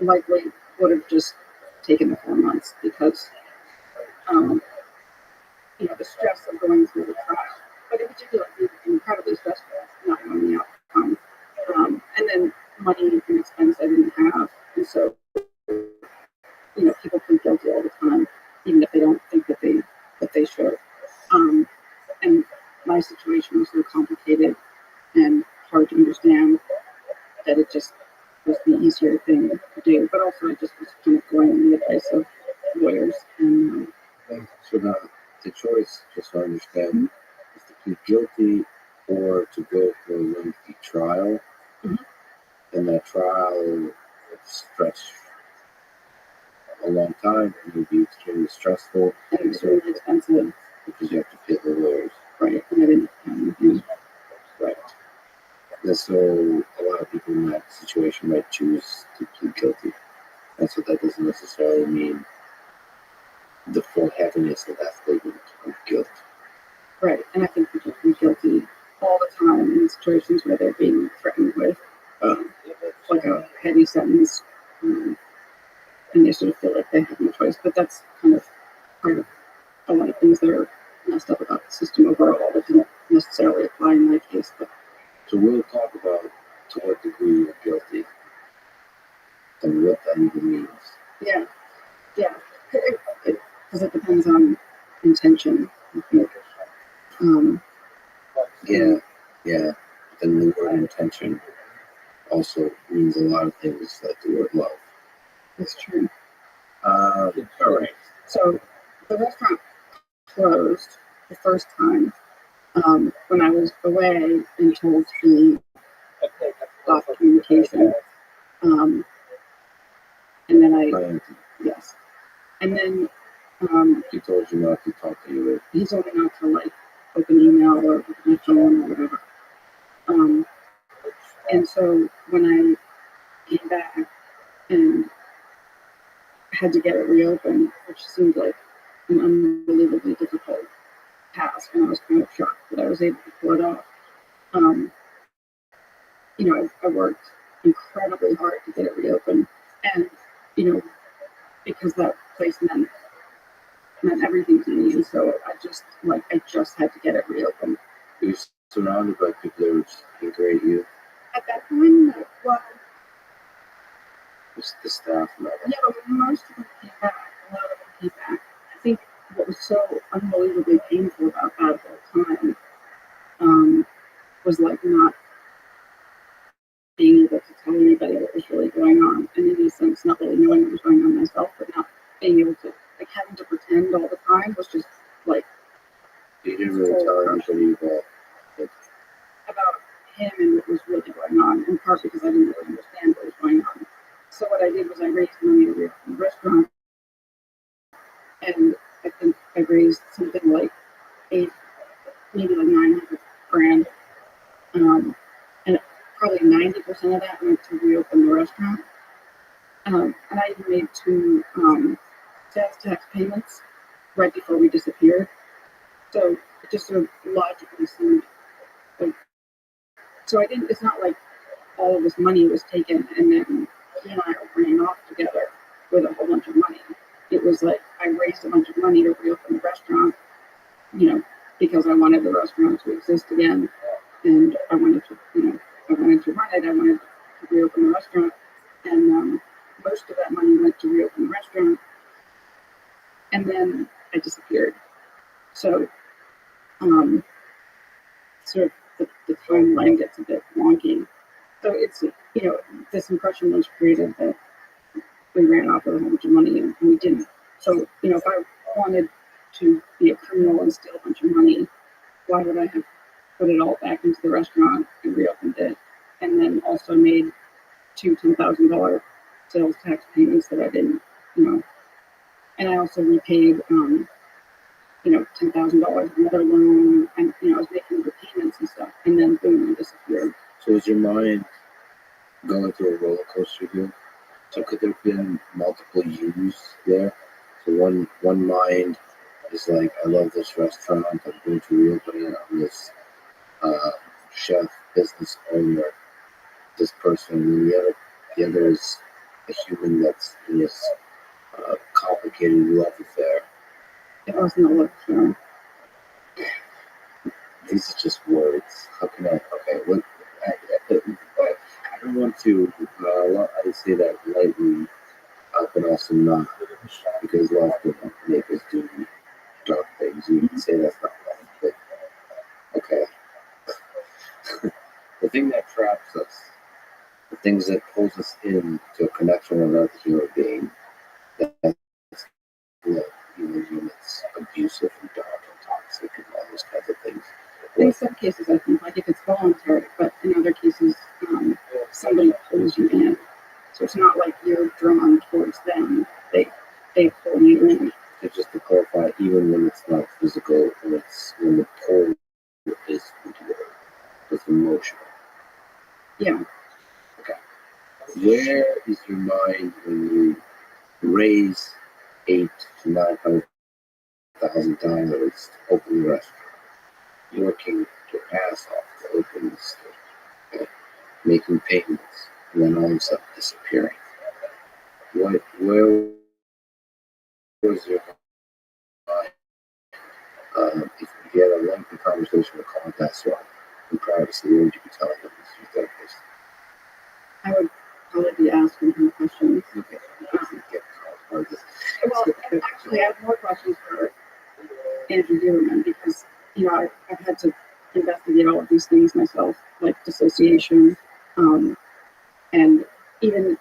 likely would have just taken the 4 months because, the stress of going through the trial, but in particular, it's incredibly stressful not knowing the outcome. And then money and expense I didn't have, and so people plead guilty all the time, even if they don't think that they should. And my situation was so complicated and hard to understand that it just was the easier thing to do. But also, I just was kind of going on the advice of lawyers. And so the choice, just so I understand, is to plead guilty or to go for a lengthy trial, and that trial would stretch a long time and would be extremely stressful and it's really expensive, because you have to pay the lawyers. right? And I didn't have anything. Right. And so a lot of people in that situation might choose to plead guilty. And so that doesn't necessarily mean the full heaviness of that statement of guilt. Right, and I think people plead guilty all the time in situations where they're being threatened with like a heavy sentence, and they sort of feel like they have no choice. But that's kind of part of a lot of things that are messed up about the system overall that didn't necessarily apply in my case. But So we'll talk about to what degree you're guilty and what that even means. yeah, because it depends on intention, I think. Yeah. Then the word intention also means a lot of things, like the word love. That's true. All right. So the restaurant closed the first time when I was away and told to be off communication. And then yes. And then He told you not to talk to you. he told me not to open email or open my phone or whatever. And so when I came back and had to get it reopened, which seemed like an unbelievably difficult task, and I was kind of shocked that I was able to pull it off. I worked incredibly hard to get it reopened, and because that place meant everything to me, and so I just had to get it reopened. You're surrounded by people that were just angry at you. At that time, well, Just the staff and all that. yeah, but most of them came back. A lot of them came back. I think what was so unbelievably painful about that whole time was not being able to tell anybody what was really going on, and in a sense, not really knowing what was going on myself, but not being able to having to pretend all the time was just You didn't really tell anybody about him and what was really going on, in part because I didn't really understand what was going on. So what I did was I raised money to reopen the restaurant, and I think I raised something like maybe like 900 grand, and probably 90% of that went to reopen the restaurant. And I even made 2 sales tax payments right before we disappeared. So it just sort of logically seemed so I didn't. It's not like all of this money was taken and then he and I ran off together with a whole bunch of money. It was like I raised a bunch of money to reopen the restaurant, because I wanted the restaurant to exist again, and I wanted to, I wanted to run it. I wanted to reopen the restaurant, and most of that money went to reopen the restaurant, and then I disappeared. So, sort of the timeline gets a bit wonky. So it's, this impression was created that we ran off with a whole bunch of money and we didn't. So, if I wanted to be a criminal and steal a bunch of money, why would I have put it all back into the restaurant and reopened it and then also made two $10,000 sales tax payments that I didn't, and I also repaid, $10,000 another loan, and I was making repayments and stuff, and then boom, it disappeared. So is your mind going through a roller coaster here? So could there have been multiple yous there? So one mind is like, I love this restaurant, I'm going to reopen it, I'm this chef, business owner, this person, and the other is a human that's in this complicated love affair. It wasn't a love affair. These are just words. How can I? Okay, what? I don't want to. I say that lightly, but also not, because love can make us do dark things. You can say that's not love, but okay. The thing that traps us, the things that pulls us in to a connection with another human being, that's love, even when it's abusive and dark and toxic and all those kinds of things. In some cases, I think, like if it's voluntary, but in other cases, somebody pulls you in. So it's not like you're drawn towards them; they pull you in. And just to clarify, even when it's not physical, when the pull is it's emotional. Yeah. Okay. Where is your mind when you raise $800,000 to open the restaurant? You're working your ass off to open the store, okay? Making payments, and then all of a sudden disappearing. Where was your mind? If you had a lengthy conversation with Colin Passwell in privacy, what would you be telling them as your therapist? I would probably be asking him questions. Okay. Well, and actually, I have more questions for Andrew Huberman because, I've had to investigate all of these things myself, like dissociation. And even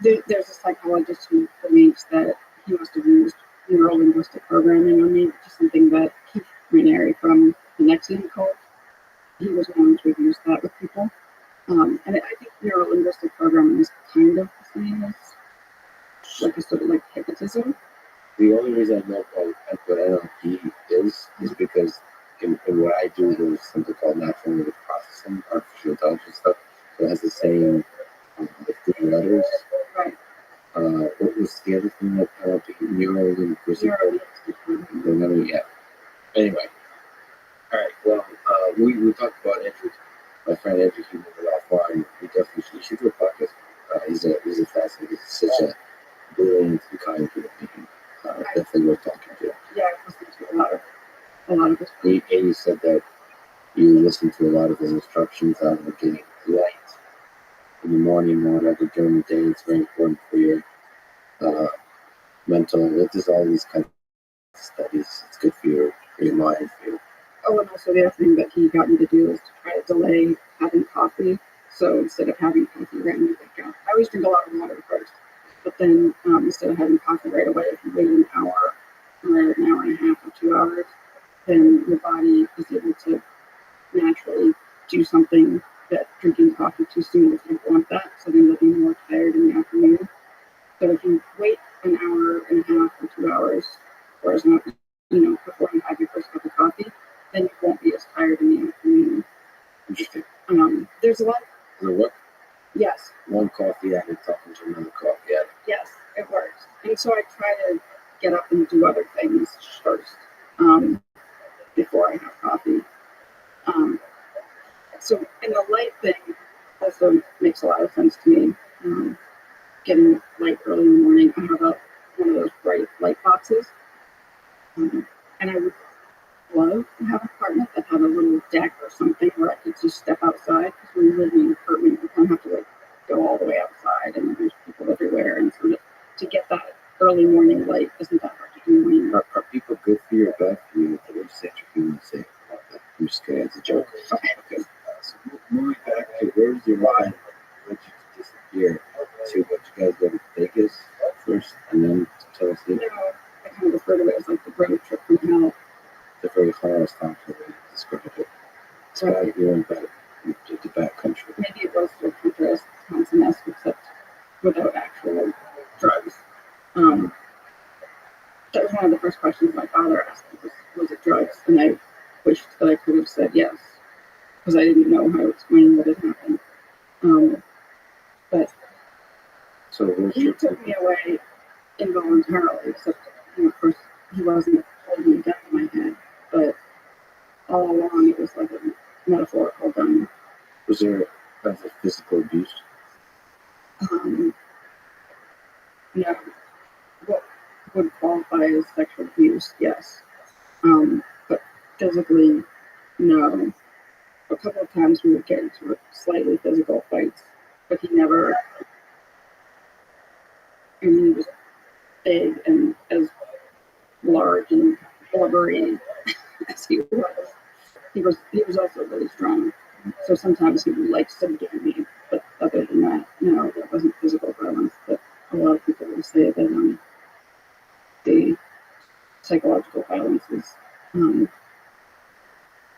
there's a psychologist who believes that he must have used neuro-linguistic programming on me, which is something that Keith Raniere from the Nexium cult, he was known to have used that with people. And I think neuro-linguistic programming is kind of the same as like a sort of like hypnotism. The only reason I know what NLP is because in what I do, there's something called natural language processing, artificial intelligence stuff. So it has the same like 3 letters. Right. What was the other thing that NLP? Neuro-linguistic programming. Yeah. Anyway. All right. Well, we talked about Andrew, my friend Andrew Huberman offline. We definitely should do a podcast. He's a fascinating. He's such a brilliant and kind human being. Definitely worth talking to. Yeah, I've listened to a lot of his. He said that you listen to a lot of his instructions on getting light in the morning or whatever during the day. It's very important for your mental. It does all these kind of studies. It's good for your mind. Oh, and also the other thing that he got me to do is to try to delay having coffee. So instead of having coffee right when you wake up, I always drink a lot of water first. But then instead of having coffee right away, if you wait an hour or an hour and a half or 2 hours, then your body is able to naturally do something that drinking coffee too soon doesn't want that. So then you'll be more tired in the afternoon. So if you wait an hour and a half or 2 hours, or as much, before you have your first cup of coffee, then you won't be as tired in the afternoon. Interesting. There's a lot. Does it work? Yes. One coffee addict talking to another coffee addict. Yes, it works. And so I try to get up and do other things first before I have coffee. So, and the light thing also makes a lot of sense to me. Getting light early in the morning. I have one of those bright light boxes. And I would love to have an apartment that had a little deck or something where I could just step outside. Because when you live in an apartment, you don't have to go all the way outside, and there's people everywhere. And so to get that early morning light isn't that hard to do. Are people good for you or bad for you? What does Andrew Huberman say about that? I'm just kidding. It's a joke. Okay. So moving back to where's your mind? Let you disappear to what you guys go to Vegas. It's bad, you're in bad, the bad country. Maybe it was still Pinterest, Wisconsin-esque, except without actual drugs. That was one of the first questions my father asked me was it drugs? And I wished that I could have said yes, because I didn't know how to explain what had happened. But So where's he your took me away involuntarily, except, of course, he wasn't holding a gun in my head, but all along it was like a metaphorical gun. Was there kind of physical abuse? Yeah, what would qualify as sexual abuse, yes. But physically, no. A couple of times we would get into slightly physical fights, but he never, I mean, he was big and as large and blubbery as he was. He was also really strong. So sometimes he would like subdue me, but other than that, no, that wasn't physical violence. But a lot of people will say that the psychological violence is, I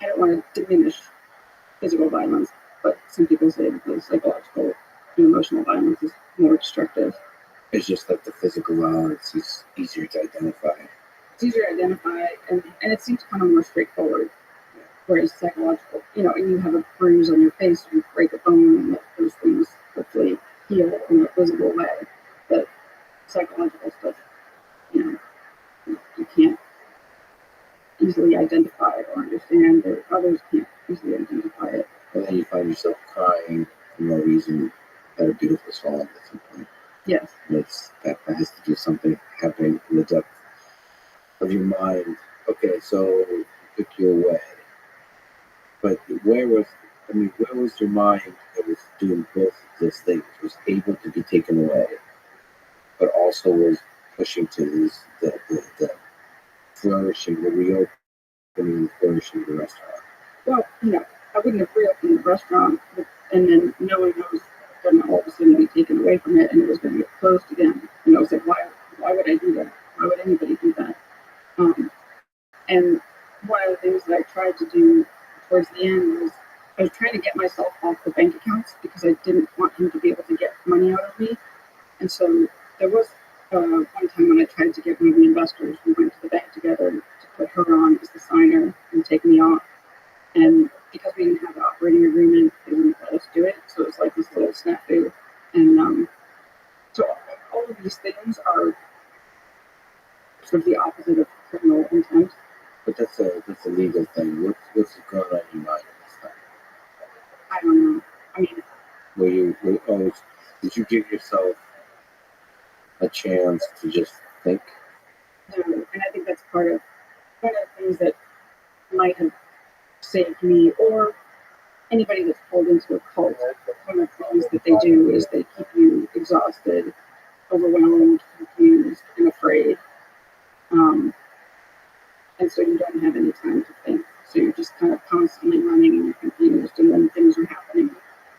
don't want to diminish physical violence, but some people say that the psychological and emotional violence is more destructive. It's just that the physical violence is easier to identify. It's easier to identify, and it seems kind of more straightforward. Whereas psychological, and you have a bruise on your face, you break a bone, and those things hopefully heal in a visible way. But psychological stuff, you can't easily identify or understand, or others can't easily identify it. And then you find yourself crying for no reason at a beautiful song at some point. Yes. And that has to do something happening in the depth of your mind. Okay, so took you away. But where was your mind that was doing both of those things? Was able to be taken away, but also was pushing to the flourishing, the reopening and flourishing of the restaurant. Well, I wouldn't have reopened the restaurant, and then knowing I was going to all of a sudden be taken away from it, and it was going to get closed again. I was like, why would I do that? Why would anybody do that? And one of the things that I tried to do towards the end was I was trying to get myself off the bank accounts because I didn't want him to be able to get money out of me. And so there was one time when I tried to get one of the investors. We went to the bank together to put her on as the signer and take me off. And because we didn't have an operating agreement, they wouldn't let us do it. So it was like this little snafu. And so all of these things are sort of the opposite of criminal intent. But that's a legal thing. What's going on in your mind at this time? I don't know. I mean, did you give yourself a chance to just think? No, and I think that's one of the things that might have saved me or anybody that's pulled into a cult. One of the things that they do is they keep you exhausted, overwhelmed, confused, and afraid. And so you don't have any time to think. So you're just kind of constantly running and you're confused, and then things are happening.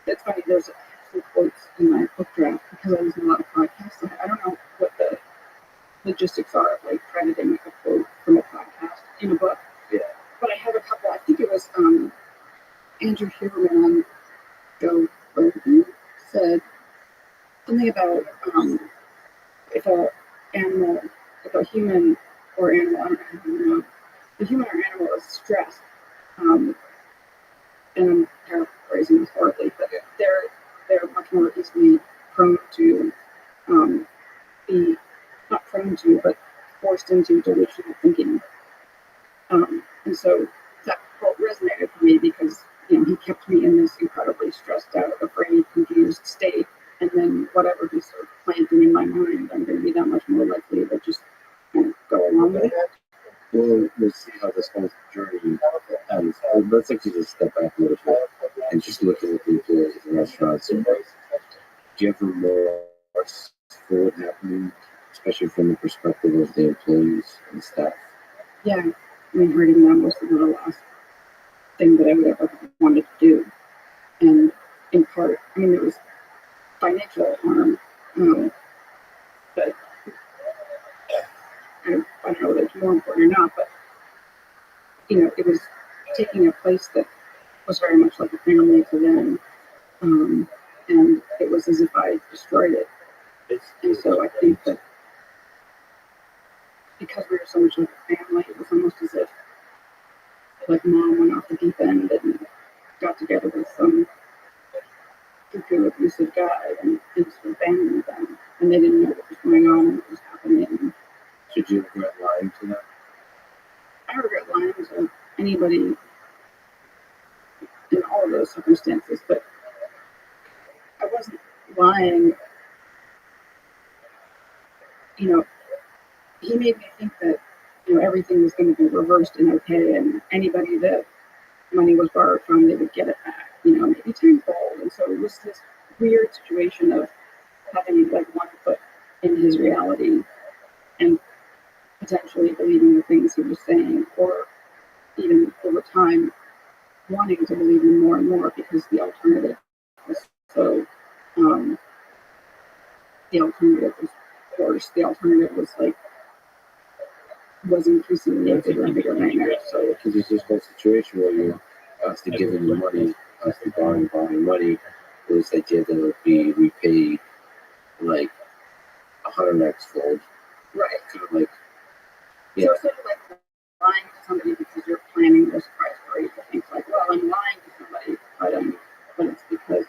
It's funny, there's some quotes in my book draft because I listen to a lot of podcasts. I don't know what the logistics are of like crediting a quote from a podcast in a book. Yeah. But I have a couple. I think it was Andrew Huberman on Joe Rogan said something about if a human or animal, I don't know, the human or animal is stressed, and I'm paraphrasing this horribly, but they're much more easily prone to be not prone to, but forced into delusional thinking. And so that quote resonated for me because he kept me in this incredibly stressed out, afraid, confused state, and then whatever he's sort of planting in my mind, I'm going to be that much more likely to just go along with it. Well, we'll see how this whole journey ends. Let's actually just step back a little bit and just look at the employees at the restaurants. Do you have remorse for what happened, especially from the perspective of the employees and staff? Yeah, I mean, hurting them was the last thing that I would ever wanted to do. And in part, I mean, it was financial harm, but I don't know whether it's more important or not, but it was taking a place that was very much like a family to them. And it was as if I destroyed it. And so I think that because we were so much like a family, it was almost as if like mom went off the deep end and got together with some cuckoo abusive guy and sort of abandoned them. And they didn't know what was going on and what was happening. Did you regret lying to them? I regret lying to anybody in all of those circumstances, but I wasn't lying. You know, he made me think that, everything was going to be reversed and okay, and anybody that money was borrowed from, they would get it back, maybe tenfold. And so it was this weird situation of having like one foot in his reality and potentially believing the things he was saying, or even over time wanting to believe him more and more because the alternative was so, the alternative was worse. The alternative was increasingly a bigger and bigger nightmare. So, because it's this whole situation where you asked to give him the money, asked to borrowing money, with this idea that it would be repaid like 100x fold. right. Kind of like, So it's sort of like lying to somebody because you're planning a surprise party. You think like, well, I'm lying to somebody, but it's because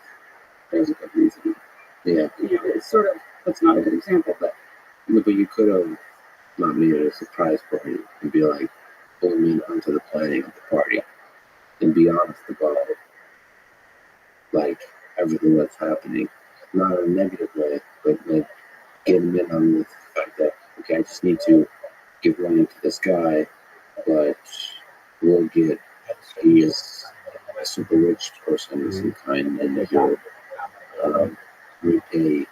there's a good reason. yeah. It's sort of, that's not a good example, but No, but you could have not made it a surprise party and be like, pull me onto the planning of the party and be honest about like everything that's happening. Not in a negative way, but like get him in on the fact that, okay, I just need to give money to this guy, but we'll get, he is a super rich person of some kind, and he'll repay.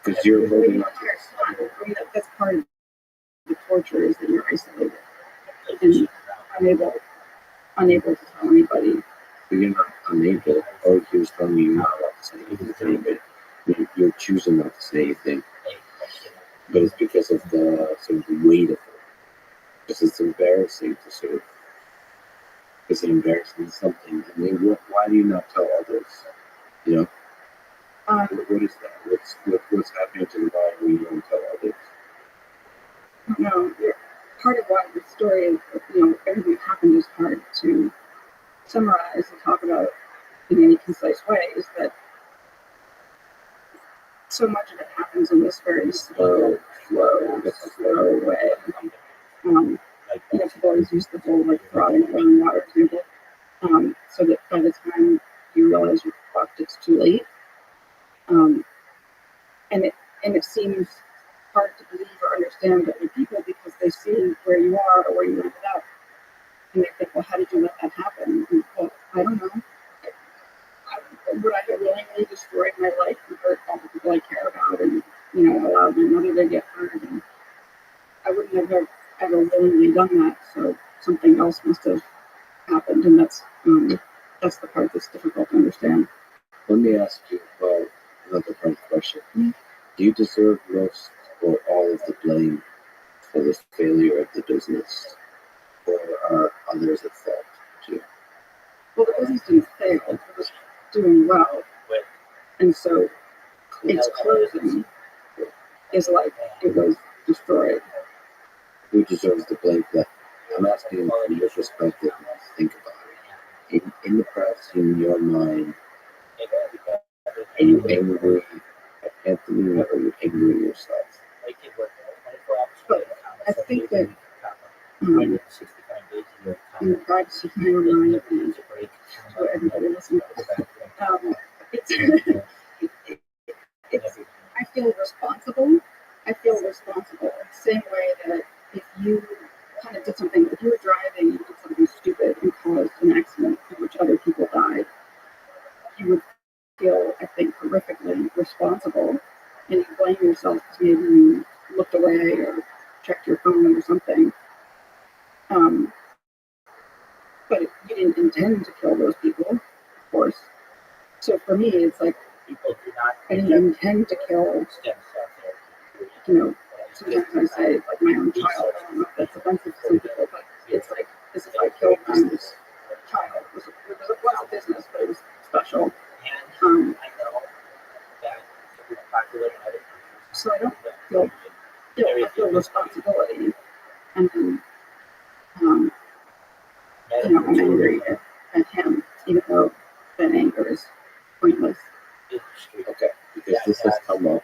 Because you're holding on to that's part of the torture is that you're isolated and unable to tell anybody. but you're not unable, or he was telling you you're not allowed to say anything, but you're choosing not to say anything. But it's because of the sort of the weight of it. Because it's embarrassing to sort of, it's embarrassing something. I mean, why do you not tell others? What is that? What's happening to the mind when you don't tell others? Part of why the story is, everything that happened is hard to summarize and talk about in any concise way, is that so much of it happens in this very slow way. People always use the whole like frog in boiling water example, so that by the time you realize you're fucked, it's too late. And it seems hard to believe or understand with other people because they see where you are or where you ended up, and they think, well, how did you let that happen? And, well, I don't know. Would I have willingly destroyed my life and hurt all the people I care about, and allowed my mother to get hurt? And I wouldn't have ever willingly done that. So something else must have happened, and that's the part that's difficult to understand. Let me ask you about another part of the question. Mm-hmm. Do you deserve most or all of the blame for the failure of the business, or are others at fault too? Well, the business didn't fail; it was doing well, and so its closing is like it was destroyed. Who deserves the blame for that? I'm asking from your perspective. Think about it. In the press, in your mind, are you angry at Anthony, or are you angry at yourself? But I think that in the privacy of my own mind, and for everybody listening, it's I feel responsible. I feel responsible in the same way that if you kind of did something, if you were driving and did something stupid and caused an accident in which other people died, you would feel, I think, horrifically responsible, and you blame yourself because maybe you looked away or checked your phone or something. But you didn't intend to kill those people, of course. So for me, it's like I didn't intend to kill. Sometimes I say like my own child. I don't know if that's offensive to some people, but it's like um, I'm angry at him, even though that anger is pointless. Okay, because this has come up.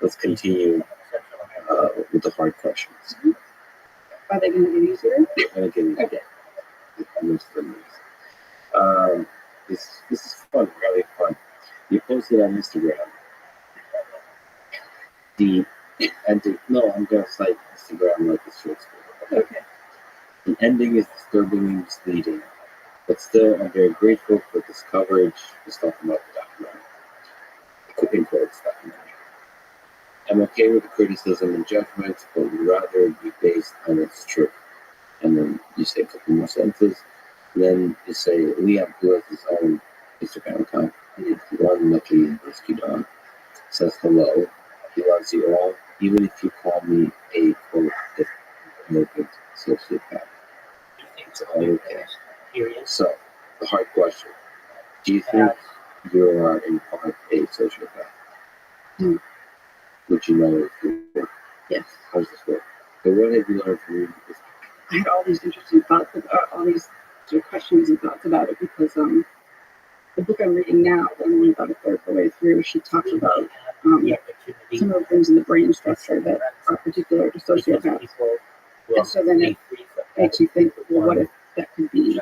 Let's continue with the hard questions. Are they going to get easier? And again, Okay. This is fun, really fun. You posted on Instagram. The ending. No, I'm gonna cite Instagram like it's short story. Okay. The ending is disturbingly misleading, but still, I'm very grateful for this coverage. Just talking about the documentary. Quick quotes documentary. I'm okay with the criticism and judgment, but would rather be based on its truth. And then you say a couple more sentences. And then you say Liam, who has his own Instagram account, one lucky rescue dog, says hello. He loves you all, even if you call me a quote arrogant sociopath. It's all okay. So, the hard question: do you think you are in part a sociopath? No. Would you know if you were? Yes. How does this work? So, what have you learned from reading this? I had all these interesting thoughts about all these questions and thoughts about it because the book I'm reading now, I'm only about a third of the way through, she talks about some of the things in the brain structure that are particular to sociopaths. And so then it makes you think, well, what if that could be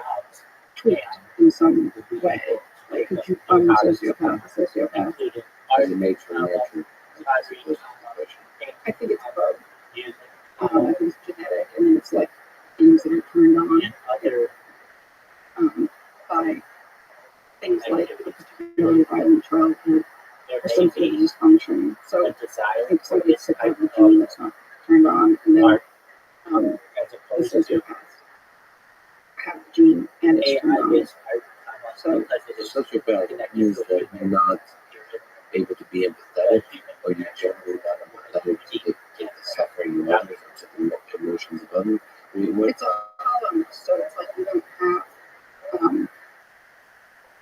tweaked in some way? Like, could you become a sociopath? As a nature, I think it's both. I think it's genetic, and then it's like things that are turned on by things like a particularly violent childhood or some sort of dysfunction. So I think somebody could have a gene that's not turned on, and then the sociopaths have the gene and it's turned on. So sociopath means that you're not able to be empathetic, or you're generally not empathetic to the suffering of others or to the emotions of others. It's a hollowness, so it's like you don't have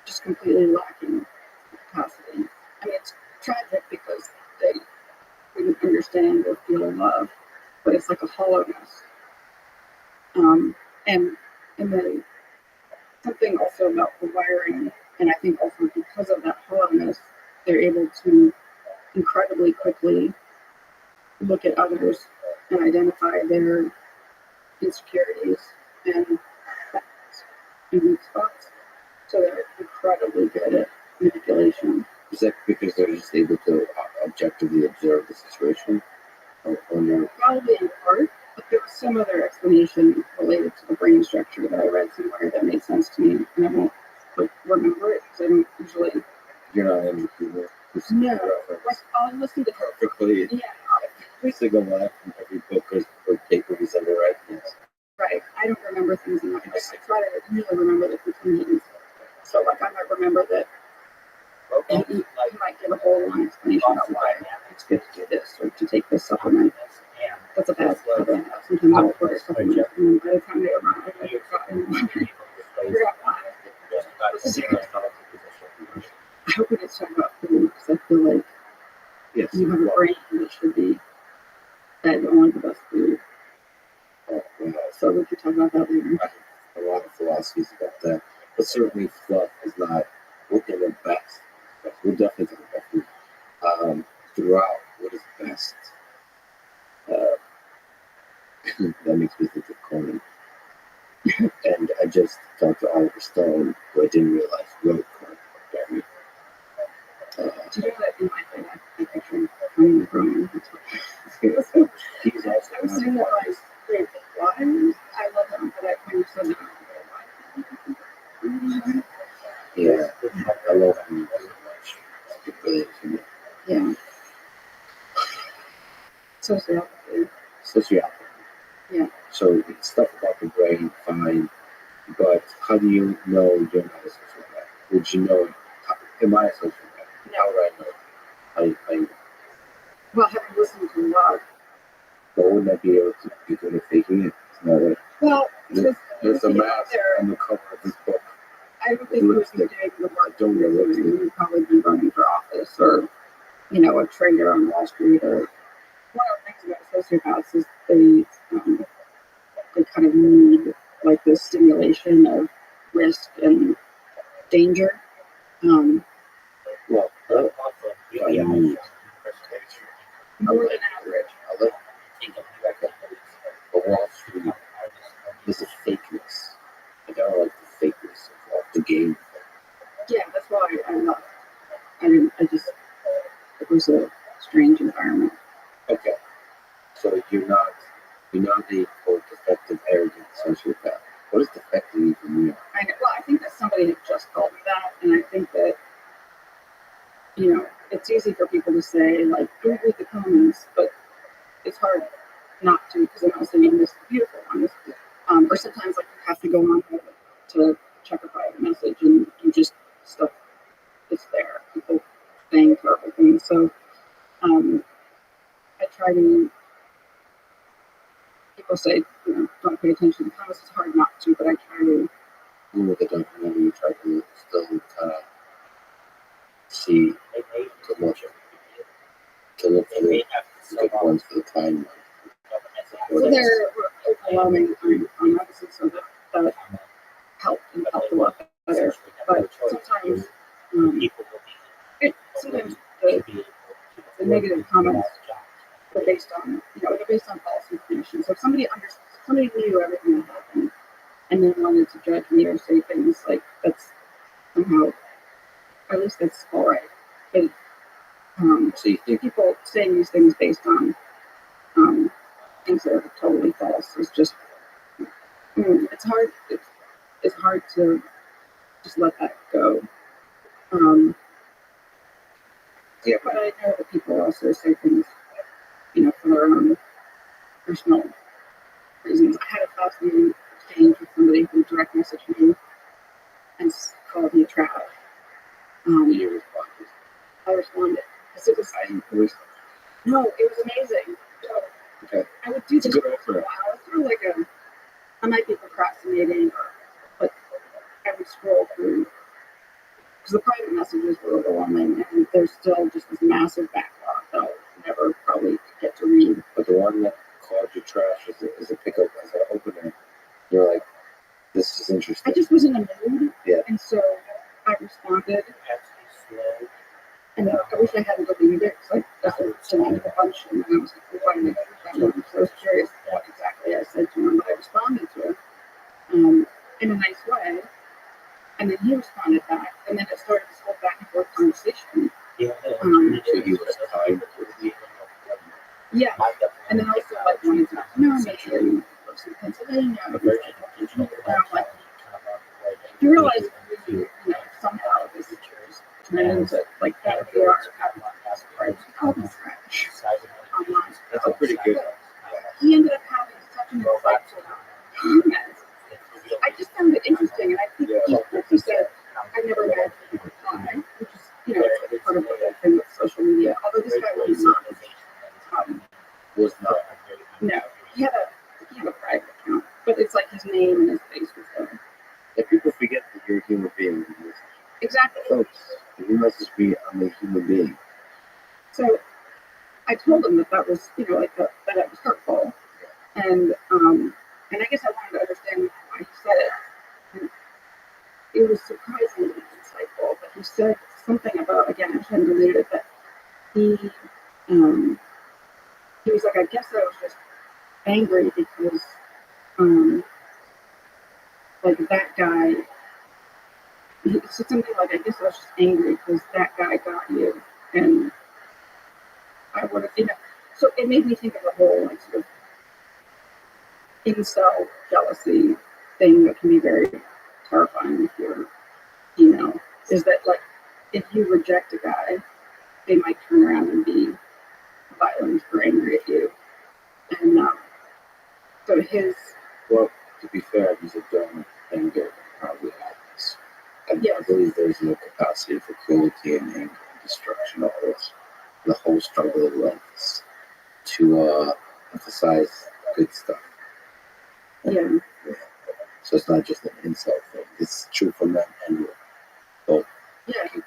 just completely lacking capacity. I mean, it's tragic because they couldn't understand or feel love, but it's like a hollowness. And then something also about the wiring, and I think also because of that hollowness, they're able to incredibly quickly look at others and identify their insecurities and weak spots. So they're incredibly good at manipulation. Is that because they're just able to objectively observe the situation? Or probably in part, but there was some other explanation related to the brain structure that I read somewhere that made sense to me, and I won't remember it because I don't usually. You're not in the humor. No, I'll listen to perfectly. Yeah. Every single line from every book or paper he's ever read. Yes. Right. I don't remember things in my head. I try to really remember the conclusions. So, like, I might remember that he might give a whole long explanation about why it's good to do this or to take this supplement. That's a bad habit I have. Sometimes I'll order supplements, and then by the time they arrive, I forgot why. I hope we just talk about food because I feel like you have a brain that should be fed only the best food. So we could talk about that later. A lot of philosophies about that, but certainly fluff is not looking the best. We'll definitely talk about food. Throughout, what is best? That makes me think of Conan. And I just talked to Oliver Stone, who I didn't realize wrote Conan. Do you know that in my head I picture Conan growing? He's also I was saying that like, wait, why? I love him, but when you said that, why? Yeah, I love him very much. It's brilliant for me. Yeah. Sociopathy. Sociopathy. Yeah. So it's stuff about the brain, fine, but how do you know you're not a sociopath? Would you know? Am I a sociopath? How would I know? Well, having listened to a lot. But wouldn't I be able to be good at faking it? It's not right. Well, there's a mask on the cover of this book. I don't think he would be doing the work. Don't really. He would probably be running for office or, a trader on Wall Street. Or one of the things about sociopaths is they kind of need like this stimulation of risk and danger. Well, I need More than average. I like the Wall Street. There's a fakeness. Like, I don't like the fakeness of the game. Yeah, that's why I left. It was a strange environment. Okay, so you're not a quote defective, arrogant sociopath. What does defective even mean? I think that somebody had just called me that, and I think that, it's easy for people to say, like, don't read the comments, but it's hard not to, because I'm also you miss the beautiful ones. Or sometimes, like, you have to go on to check a private message, and you just, stuff is there. People saying terrible things. So, I try to, people say, don't pay attention to the comments. It's hard not to, but I try to. Even with the documentary, you try to still kind of see to look for the good ones for the kind ones. So they're overwhelming on episodes, so that helped a lot better. But sometimes, sometimes the negative comments are based on, they're based on false information. So if somebody knew everything that happened and then wanted to judge me or say things like that's somehow, at least that's all right. But So you think people saying these things based on things that are totally false is just it's hard. It's hard to just let that go. Yeah, But I know that people also say things, for their own personal reasons. I had a fascinating exchange with somebody who direct messaged me and called me trash. you responded. I responded because it was no, it was amazing. So Okay. I would do It's a this good for a offer. while. It's sort of like I might be procrastinating, but I would scroll through because the private messages were overwhelming, and there's still just this massive backlog that I'll never probably get to read. But the one that called you trash is a pickup as an opener. You're like, this is interesting. I just was in a mood, Yeah. and so I responded. And I wish I hadn't deleted it because I deleted a bunch, and then I was like, why did I delete that one? So I was curious what exactly I said to him, but I responded to it in a nice way. And then he responded back, and then it started this whole back and forth conversation. So he was kind. Yeah, and then also like wanted to make sure you live in Pennsylvania. And I'm like, you realize somehow this turned into like that we are having talking trash online. That's a pretty good. He ended up having such an insightful comment. I just found it interesting, and I think he said, I never had to reply, which is, it's like part of the whole thing with social media. Although this guy was not, Was not. no, he had a private account, but it's like his name and his face was there. If people forget that you're a human being, Exactly. folks, if you message me, I'm a human being. So I told him that was, that it was hurtful, and I guess I wanted to understand why he said it. And it was surprisingly insightful, but he said something about, again, I hadn't deleted it, but he was like, I guess I was just angry because, like, that guy, he said something like, I guess I was just angry because that guy got you, and I would have, so it made me think of the whole, like, sort of incel jealousy thing that can be very terrifying if you're female, is that, like, if you reject a guy, they might turn around and be violent or angry at you. And so Well, to be fair, he's a dumb anger probably happens. And Yes. I believe there's no capacity for cruelty and anger and destruction. All this, the whole struggle of life is to emphasize good stuff. yeah, So it's not just an insult thing. It's true for men and women. Both yeah, people.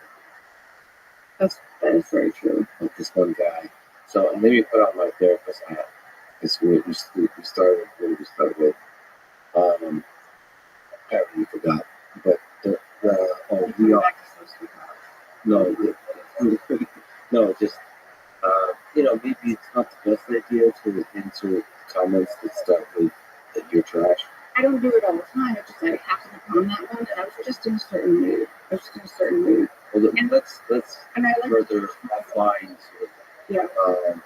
that is very true. Like this one guy. So, and then we put out my therapist hat. Because we started with what we started with. coming are. back to social house. No, no, just maybe it's not the best idea to answer comments that start with that you're trash. I don't do it all the time. It's just I happened upon that one, and I was just in a certain mood. I was just in a certain mood. Well, let's And I like further offline sort yeah. of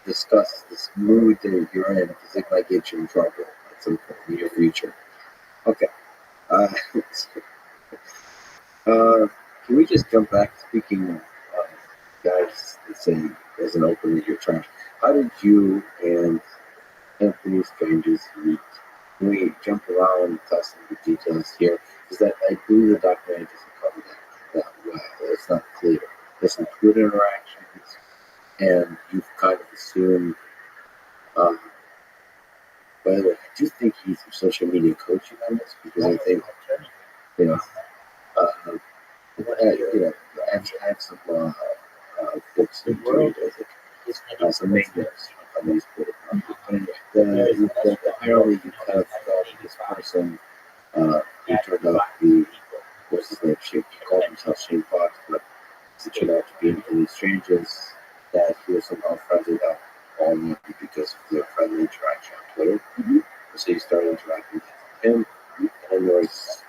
discuss this mood that you're in because it might get you in trouble at some point in your future. Okay. Uh, can we just jump back? Speaking of guys that say as an open that you're trash, how did you and Anthony Strangers meet? Can we jump around and tell some of the details here? Because that I believe the documentary doesn't cover that well. It's not clear. There's some Twitter interactions, and you've kind of assumed. By the way, I do think he's a social media coaching on this because I think you know. Uh, I have some books to read. I think some maintenance on these books. And apparently, you kind of thought this person who turned out to be what's his name? He called himself Shane Fox, but it turned out to be Anthony Strangers. That he was somehow friendly up all night because of their friendly interaction on Twitter. Mm-hmm. So you started interacting with him, and then there was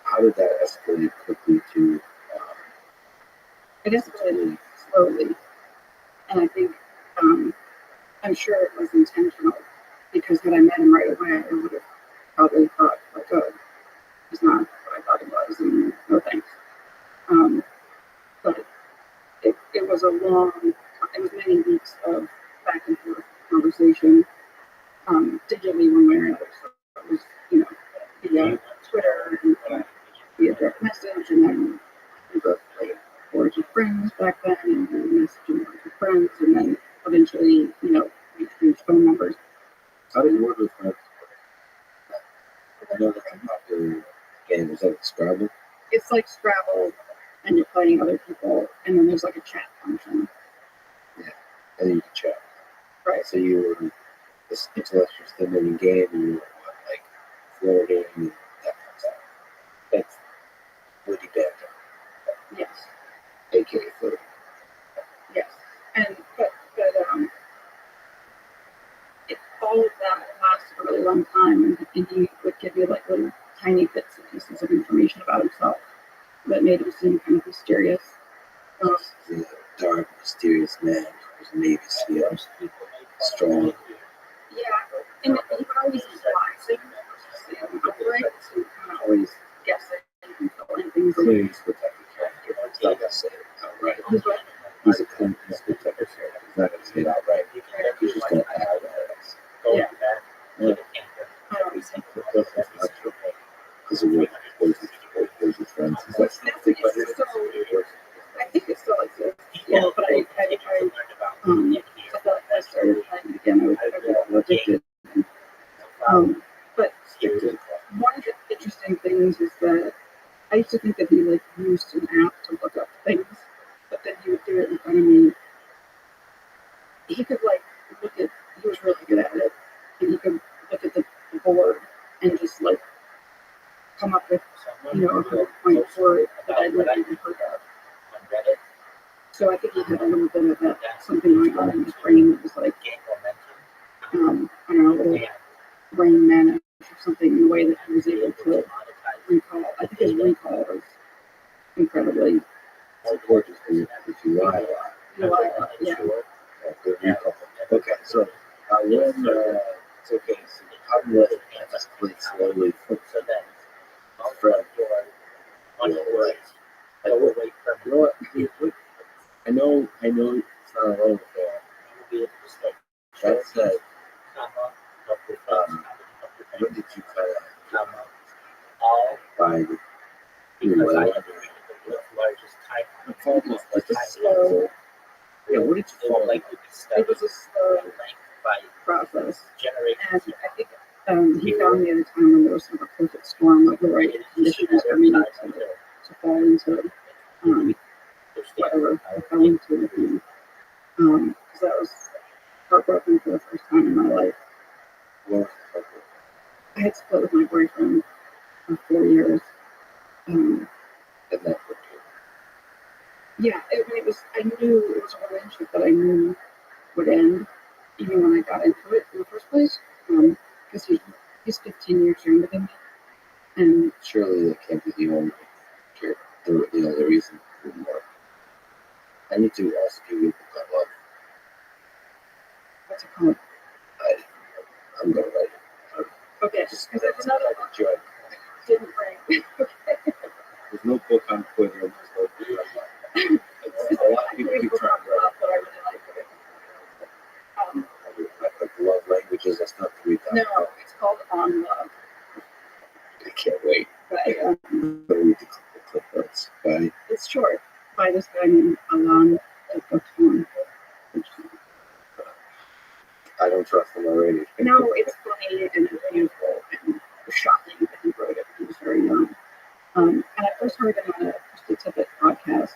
how did that escalate quickly to? It escalated slowly, and I think I'm sure it was intentional because had I met him right away, I would have probably thought like, oh, he's not what I thought he was, and no thanks. But it was it was many weeks of back and forth conversation, digitally one way or another. So it was, via Twitter and via direct message, and then we both played Words with Friends back then, and we were messaging Words with Friends, and then eventually, we exchanged phone numbers. How did Word with Friends? I know that's a popular game. Is that Scrabble? It's like Scrabble, and you're playing other people, and then there's like a chat function. Yeah, and then you can chat. Right. So you were this intellectual stimulating game, and you were like flirting and that kind of stuff. That's Woody Banter. Yes. AKA flirting. Yes. And but all of that lasted a really long time, and he would give you like little tiny bits and pieces of information about himself that made him seem kind of mysterious. The dark, mysterious man who's a Navy SEAL, strong. Yeah, and he would always imply things, outright, so you kind of always guess it and fill in things. Clearly, he's protected character. He's not going to say it outright. He's a clean, he's protected character. He's not going to say it outright. He's just going to act like it. Yeah. Yeah. I always think That's not true. Because of what was his friends. He's like, I think it still exists. Yeah, but I thought I started playing it again. I was addicted. But one of the interesting things is that I used to think that he like used an app to look up things, but then he would do it in front of me. He could like he was really good at it, and he could look at the board and just like come up with, a whole point for it that I wouldn't even heard of. So I think he had a little bit of that, something going on in his brain that was like, I don't know, a little brain manic or something in the way that he was able to recall. I think his recall was incredibly. Of course, if you lie a lot. You lie a lot, yeah. Good recall. Okay, so when it's okay, so how do you escalate slowly from Fred? You know what? I know it's not alone there. That said, when did you kind of find Slow. Yeah, what did you fall like? It was a slow process. And I think he found me at a time when there was sort of a perfect storm of the right conditions for me to fall into whatever I fell into. Because that was heartbroken for the first time in my life. Well, I had split with my boyfriend for 4 years. and that Yeah, it was. I knew it was a relationship that I knew would end, even when I got into it in the first place. Because he's 15 years younger than me, and Surely that can't be the only the reason for more. I need to ask you about love. what's it called? I, I'm gonna write it. Okay, Just because there's another one joy. I didn't bring. There's no book on Twitter. There's no book on love. A lot of people keep trying to write But I really like it. like love languages. That's not to read that. No, it's called On Love. I can't wait. By, I'm gonna read the clip notes. Bye. it's short by this guy named Alan Epatone. I don't trust him already. No, it's funny and it's beautiful and it's shocking that he wrote it when he was very young. And I first heard him on a Krista Tippett podcast.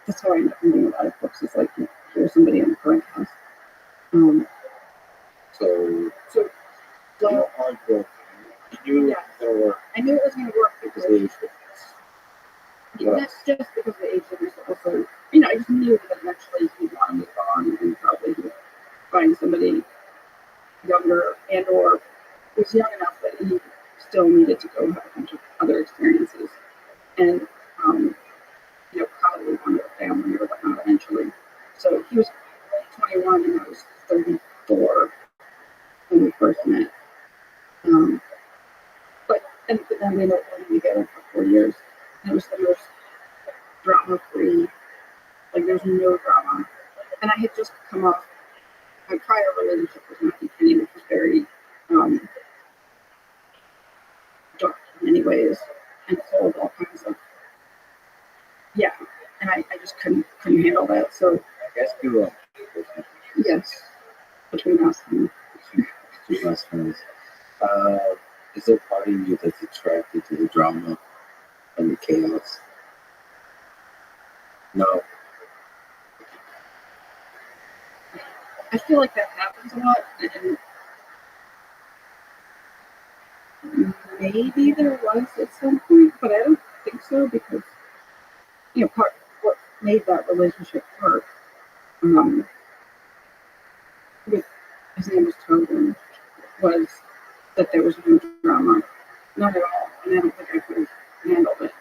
That's how I end up reading a lot of books. It's like you hear somebody on the podcast. So, So you're heartbroken. You Yeah. or I knew it was going to work because the age difference. not just because of the age difference, but also, I just knew that eventually he'd want to move on and probably he'd find somebody younger and or was young enough that he still needed to go have a bunch of other experiences and probably wanted a family or whatnot eventually. So he was 21 and I was 34 when we first met. But then we ended up living together for 4 years. And it was the most drama free, like there's no drama. And I had just come off my prior relationship was Matthew Kenny, which was very dark in many ways and full of all kinds of and I just couldn't handle that. So I guess you will. yes, between us and Two best friends. Is there part of you that's attracted to the drama and the chaos? No. I feel like that happens a lot and maybe there was at some point, but I don't think so because part what made that relationship work with his name was Tobin was that there was no drama, not at all, and I don't think I could have handled it.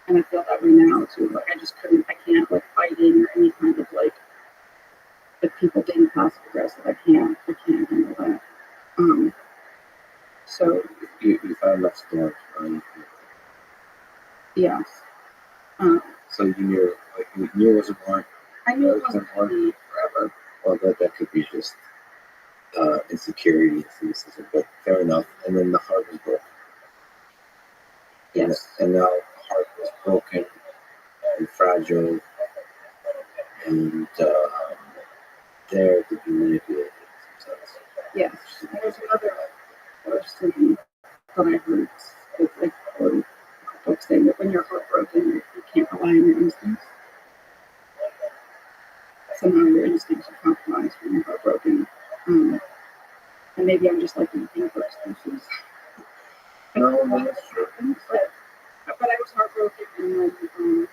And I feel that way now too. Like I can't like fighting or any kind of like if people getting passive aggressive. I can't handle that. So You found that storage, right? yes. So you knew it wasn't hard. I knew it wasn't going to be forever. Well, that could be just insecurity and cynicism, but fair enough. And then the heart was broken. Yes. And now the heart was broken and fragile and there to be manipulated. Yes. And there's another person that I heard with like folks saying that when you're heartbroken, you can't rely on your instincts. Somehow your instincts are compromised when you're heartbroken. And maybe I'm just like looking for excuses. I don't know why that's happened, but I was heartbroken and then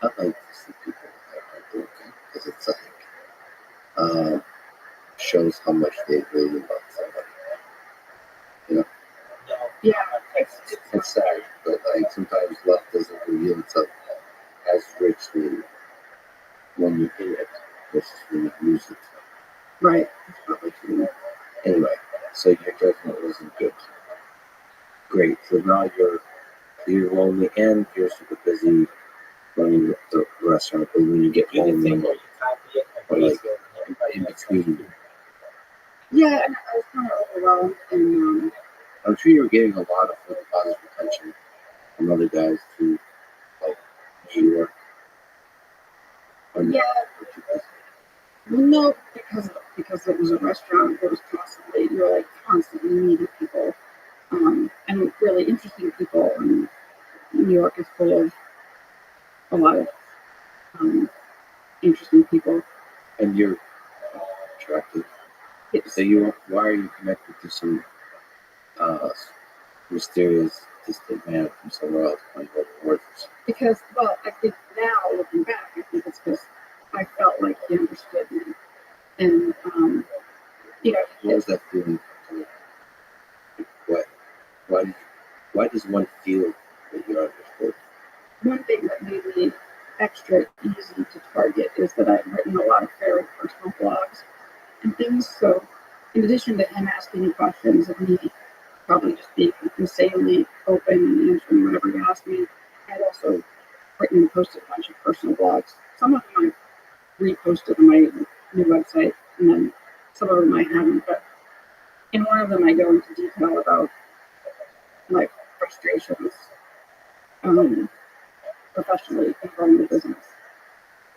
I like to see people that are heartbroken because it's shows how much they really love somebody. yeah, It's sad, but like sometimes love doesn't reveal itself as richly when you hear it versus when you lose it. right. That's probably true. Anyway, so your judgment wasn't good. Great. So now you're lonely and you're super busy running the restaurant. But when you get home, or like in between, Yeah, and I was kind of overwhelmed and I'm sure you were getting a lot of really positive attention from other guys too, like New York. yeah. No, because it was a restaurant. It was constantly you were like constantly meeting people, and really interesting people. And New York is full of a lot of um, interesting people. And you're attractive. Yes. So why are you connected to some mysterious, distant man from somewhere else playing with horses. Because, well, I think now looking back, I think it's because I felt like he understood me, and you know, What was that feeling? What? Why? Why does one feel that you understood? one thing that made me extra easy to target is that I've written a lot of very personal blogs and things. So, in addition to him asking me questions and me probably just being insanely open and answering whatever he asked me, I'd also written and posted a bunch of personal blogs. Some of them I reposted on my new website, and then some of them I haven't. But in one of them, I go into detail about my frustrations professionally in growing the business.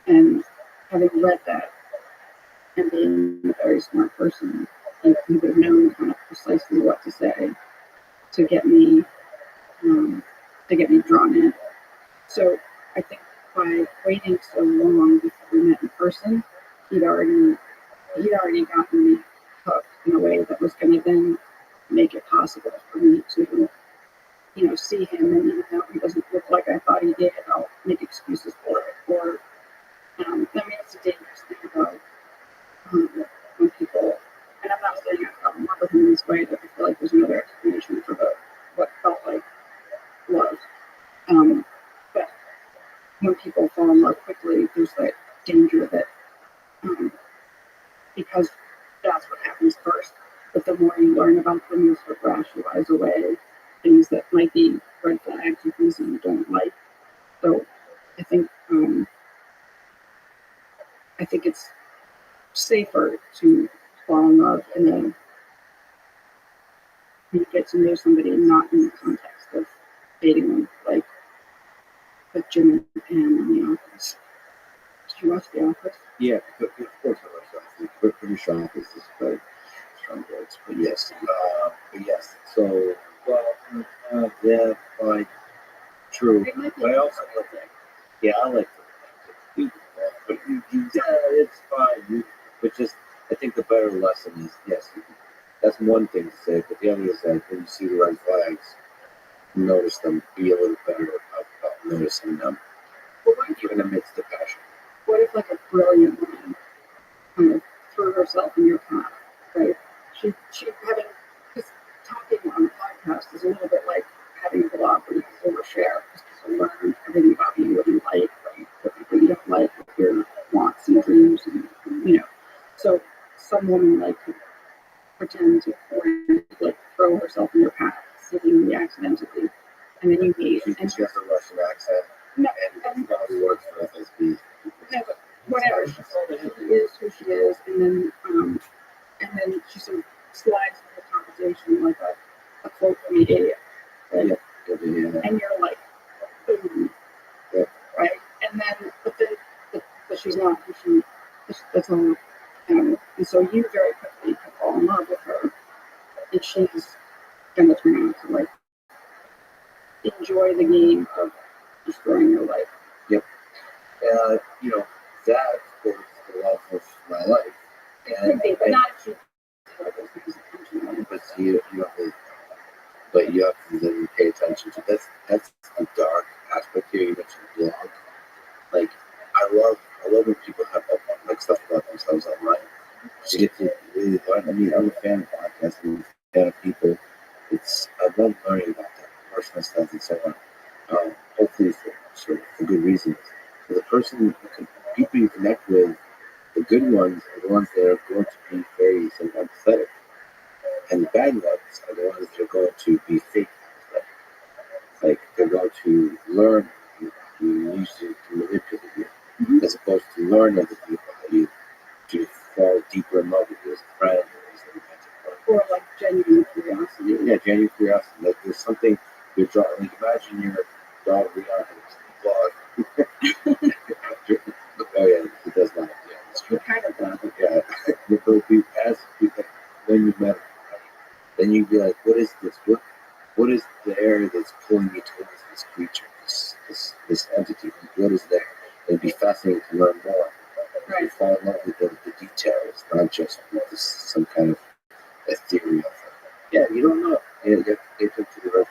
And having read that and being a very smart person, he would have known kind of precisely what to say to get me drawn in. So I think by waiting so long before we met in person, he'd already gotten me hooked in a way that was going to then make it possible for me to, see him. And even though he doesn't look like I thought he did, I'll make excuses for it. Or I mean, it's a dangerous thing about when people. And I'm not saying I fell in love with him in this way. That I feel like there's another explanation for what felt like love. But when people fall in love quickly, there's that danger that because that's what happens first. But the more you learn about them, you sort of rationalize away things that might be red flags or things that you don't like. So I think it's safer to fall in love and then you get to know somebody not in the context of dating them, like Jim and Pam in the office. Did you watch The Office? Yeah, of course I was. But pretty sure this is very strong words. But yes, So, yeah, fine, true. But I also like that. Yeah, I like the but it's fine. But just, I think the better lesson is yes, that's one thing to say. But the other is that when you see the red flags, notice them. Be a little better about noticing them, even amidst the passion. What if like a brilliant woman kind of threw herself in your path, right? She having, because talking on the podcast is a little bit like having a blog where you overshare, because people learn everything about you, what you like, what you don't like, what your wants and dreams, and. So some woman like could pretend to like throw herself in your path, seemingly accidentally, and then you meet. And she has a Russian accent. No, and probably works for FSB. No, but whatever. She is who she is, and then she sort of slides into the conversation like a quote from the idiot, right? Yeah. And you're like, boom, right? And then, but she's not who she. That's all. And so you very quickly can fall in love with her, and she's gonna turn out to like enjoy the game of destroying your life. Yep. That was the love of my life. It could be, but not if she did those things intentionally. But you have to then pay attention to that's the dark aspect here. You mentioned blog. Like I love when people have like stuff about themselves online. You get to really learn. I mean, I'm a fan of podcasts. I'm a fan of people. I love learning about them, personal stuff and so on. Hopefully for good reasons. For the person, people you connect with, the good ones are the ones that are going to be very empathetic. And the bad ones are the ones that are going to be fake. Like they're going to learn you use it to manipulate you, as opposed to learn other people how you to fall deeper in love with you as a friend or like genuine curiosity. Yeah, genuine curiosity. Like there's something you're drawing. Like imagine your dog Rihanna has a blog. Oh yeah, he does that. Yeah, it's true. Kind of does. Yeah, when you met him, then you'd be like, what is this? What is the area that's pulling me towards this creature, this entity? What is there? It'd be fascinating to learn more. Right. You fall in love with the details, not just with some kind of ethereal. Yeah, you don't know. Yeah, you have to get into the red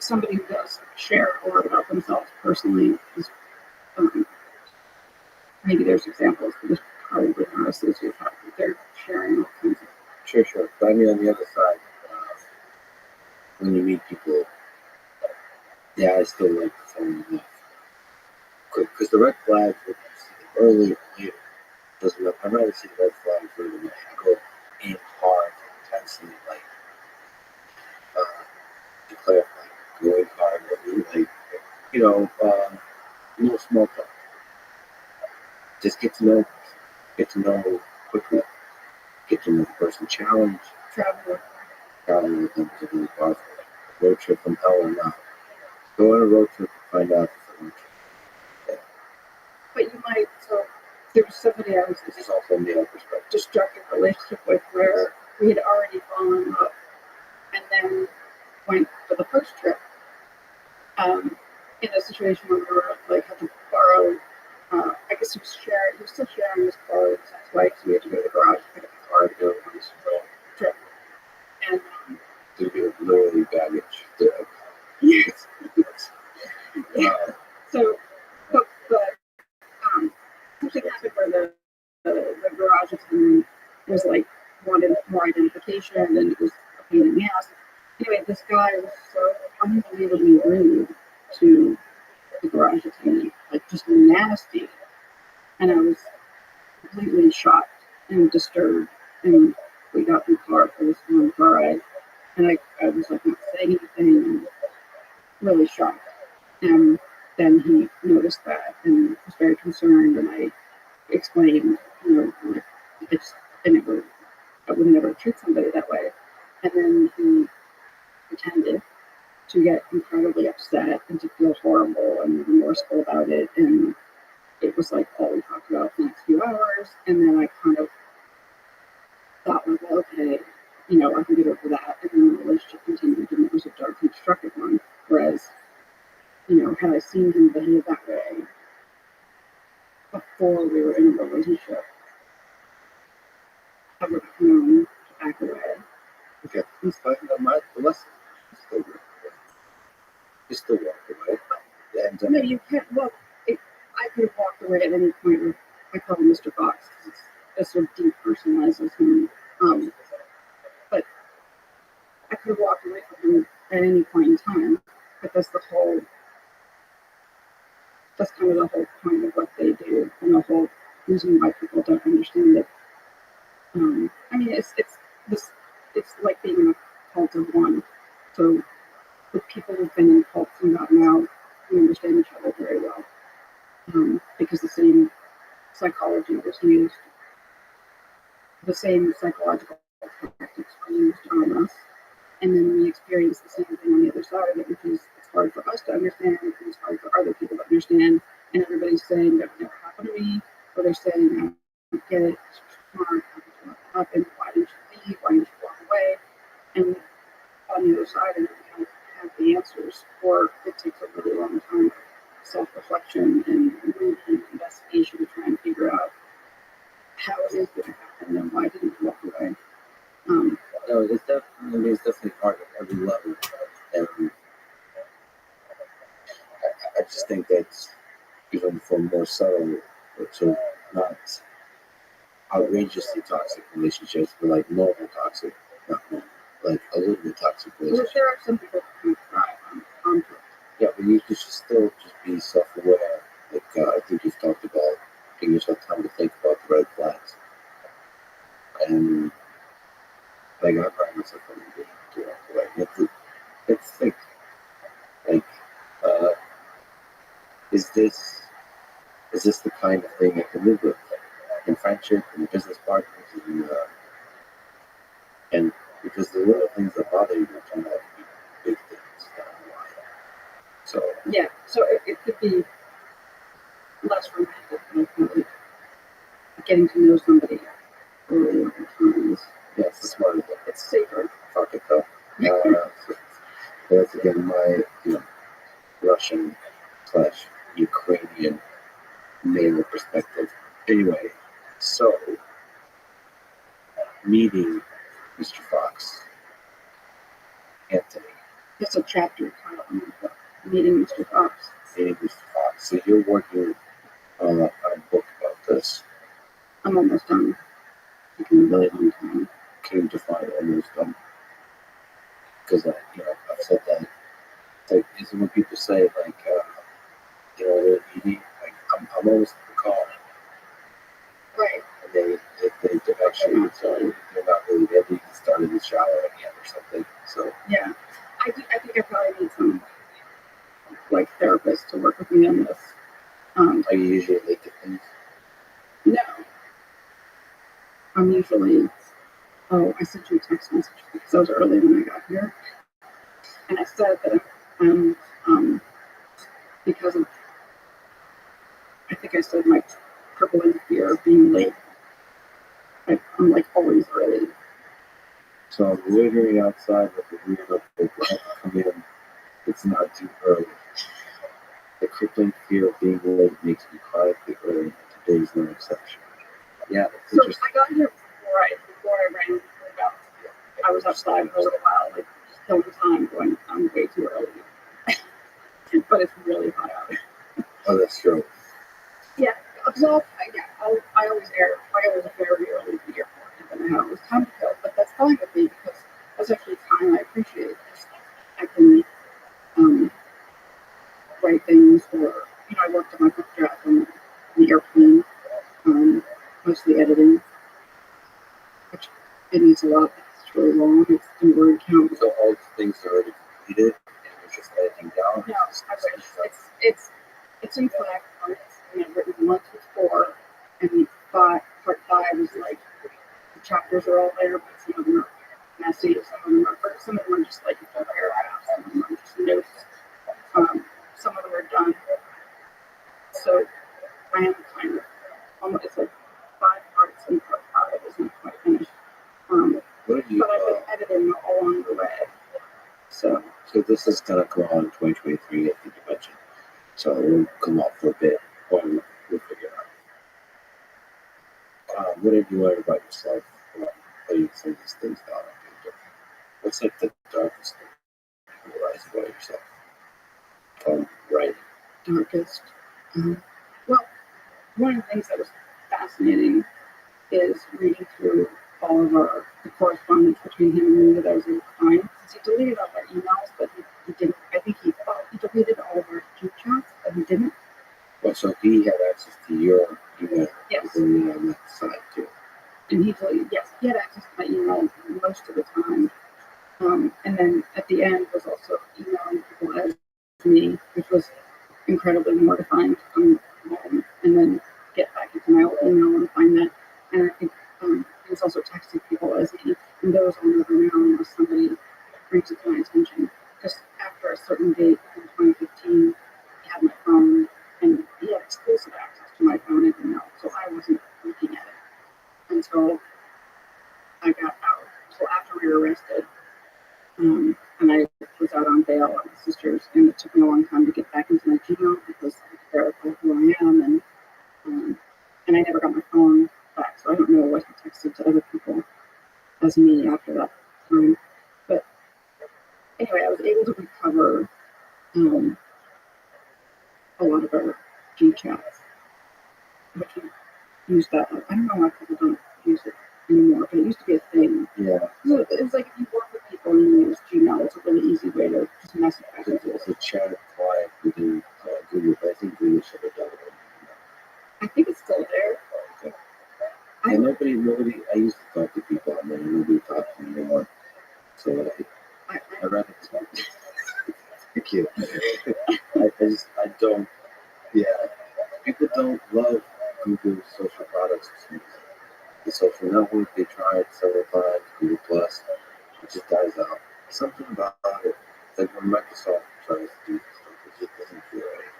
somebody who does share a lot about themselves personally is um, maybe there's examples, but there's probably not a sociopath that they're sharing all kinds of. Sure. But I mean, on the other side, when you meet people, yeah, I still like to fall in love. Because the red flags, if you see them early or later, doesn't matter. I'd rather see the red flags right away. I go in hard, intensely, like, to clarify, going hard, like, no small talk. Just get to know quickly, get to know the person. Challenge, traveling with them is really powerful. Road trip from hell or not. Go on a road trip and find out if it's a road trip. But you might, so there was somebody I was This is also male perspective. destructive relationship with where we had already fallen in love and then went for the first trip in a situation where we were like had to borrow. I guess he was still sharing his car with his ex-wife, so we had to go to the garage to pick up the car to go on this little trip. And To be literally baggage. yes, yeah. So, but something happened where the garage attendant was like wanted more identification, and it was a pain in the ass. Anyway, this guy was so unbelievably rude to the garage attendant, like just nasty, and I was completely shocked and disturbed. And we got in the car for this long car ride, and I was like not saying anything, and really shocked. And then he noticed that and was very concerned, and I explained, like it's I would never treat somebody that way. And then he pretended to get incredibly upset and to feel horrible and remorseful about it. And it was like all we talked about for the next few hours. And then I kind of thought, like, well, okay, I can get over that. And then the relationship continued, and it was a dark and destructive one. Whereas, had I seen him behave that way before we were in a relationship, I would have known to back away. Okay, he's talking about the lesson. He's still walking away. And No, you can't. Well, I could have walked away at any point. I call him Mr. Fox because it's sort of depersonalizes him. But I could have walked away from him at any point in time. But that's kind of the whole point of what they do, and the whole reason why people don't understand it. I mean, it's like being in a cult of one. So the people who've been in cults and gotten out, we understand each other very well. Because the same psychology was used, the same psychological tactics were used on us, and then we experience the same thing on the other side of it, which is it's hard for us to understand, and it's hard for other people to understand, and everybody's saying that never happened to me, or they're saying I don't get it, it's smart, how did it happen, why didn't you leave, why didn't you walk away, and on the other side of it, we don't have the answers, or it takes a really long time of self-reflection and investigation to try and figure out how it is that it happened and why didn't you walk away. no, it's definitely hard at every level. And I just think that even for more subtle, or to not outrageously toxic relationships, but like normal toxic, not normal, like a little bit toxic Well, relationships. there are some people who thrive on Yeah, but you should still just be self-aware. Like I think you've talked about giving yourself time to think about the red flags. And like I find myself from being to walk away. It's like uh, is this the kind of thing I can live with in friendship and business partners and because the little things that bother you turn out to be big things down the line. So yeah, so it could be less romantic, like getting to know somebody early over time is yeah, it's the smarter thing. it's safer. Fuck it though. That's again my Russian slash Ukrainian male perspective. Anyway, so meeting Mr. Fox, Anthony, It's a chapter title in the book, Meeting Mr. Fox. Meeting Mr. Fox. So you're working on a book about this. I'm almost done. Taking a really long time. Came to find almost done. Because I've said that. Like, isn't when people say like, they're eating. Like, I'm almost at the call. Right. And they actually, they're not really there. You can start in the shower again or something. So Yeah. I think I probably need some like therapist to work with me on this. are you usually late to things? No. I'm usually. Oh, I sent you a text message because I was early when I got here, and I said that because of I think I said my crippling fear of being late. I'm like always early. So I'm loitering outside with the weird up the to come in. It's not too early. The crippling fear of being late makes me chronically early. Today's no exception. Yeah, that's So interesting. I got here before I ran about. I was outside for a little while, like just killing time, going I'm way too early. But it's really hot out. Oh, that's true. Yeah, so I always very early to the airport, and then I have always time to kill. But that's fine with me because that's actually time I appreciate. I can write things, or I worked on my book draft on the airplane, mostly editing, which it needs a lot. It's really long. It's in word count. So all the things are already completed, and you're just editing down. No, I wish it's in 5 parts, and I've written 1 through 4, and part 5 is like the chapters are all there, but some of them are messy, some of them are just like paragraphs, some of them are just notes, some of them are done. So I am kind of almost it's like 5 parts, and part 5 isn't quite finished. What have you? But I've been editing along the way, so this is gonna come out in 2023, I think you mentioned. So it won't come out for a bit. Or we'll figure it out. What have you learned about yourself? Putting some of these things down on paper. What's like the darkest thing you realize about yourself? Writing. darkest. Well, one of the things that was fascinating is reading through all of the correspondence between him and me that I was able to find. Since he deleted all our emails, but he didn't. I think he thought he deleted all of our group chats, but he didn't. Well, so he had access to your email. Yes. On that side too. And he deleted. Yes, he had access to my email most of the time. And then at the end was also emailing people as me, which was incredibly mortifying to come home and then get back into my old email and find that. And I think he was also texting people as me, and those I'll never know unless somebody brings it to my attention. Just after a certain date in 2015, he had my phone, and he had exclusive access to my phone and email, so I wasn't looking at it until I got out. So after we were arrested, and I was out on bail at my sister's, and it took me a long time to get back into my Gmail because I had to verify who I am, and I never got my phone back, so I don't know what he texted to other people as me after that time. But anyway, I was able to recover a lot of our G chats, which we used that. I don't know why people don't use it anymore, but it used to be a thing. Yeah. So it was like if you work with people and you use Gmail, it's a really easy way to just message back and forth. It's a chat client within Google, but I think Google should have done it. I think it's still there. Okay. And nobody. I used to talk to people on there, and nobody talks to me anymore. So I'd rather talk. Thank you. I don't. Yeah. People don't love Google social products. The social network, they tried several times, Google Plus, it just dies out. Something about it, like when Microsoft tries to do stuff, it just doesn't feel right.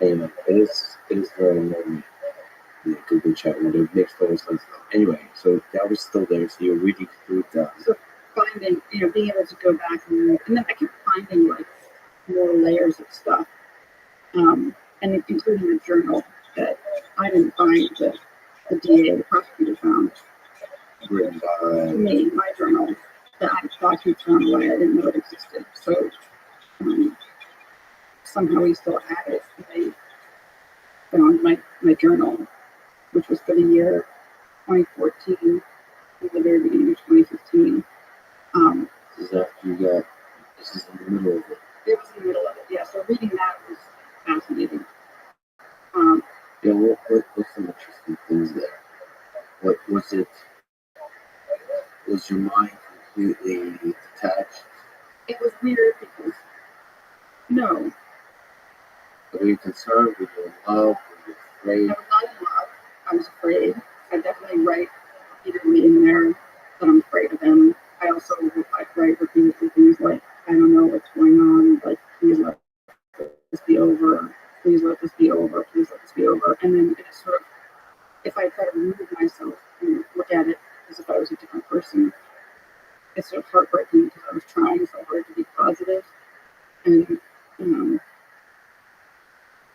Anyway, it is very lonely, the Google chat window. It makes total sense though. Anyway, so that was still there, so you're reading through that. So finding, being able to go back and then I kept finding like more layers of stuff, and including a journal that I didn't find that the DA, the prosecutor, found. Written by Me, my journal that I thought he'd thrown away. I didn't know it existed. So um, somehow he still had it. And I found my journal, which was for the year 2014, in the very beginning of 2015. This is after you got. This is in the middle of it. It was in the middle of it, yeah. So reading that was fascinating. Um, Yeah, what's some interesting things there? What was it? Was your mind completely detached? it was weird because no, Were you concerned? Were you in love? Were you I afraid? was not in love. I was afraid. I definitely write repeatedly in there that I'm afraid of him. I also write repeatedly things like, I don't know what's going on. Like, please let this be over. Please let this be over. Please let this be over. And then it's sort of, if I try to remove myself and look at it as if I was a different person, it's sort of heartbreaking because I was trying so hard to be positive, and um,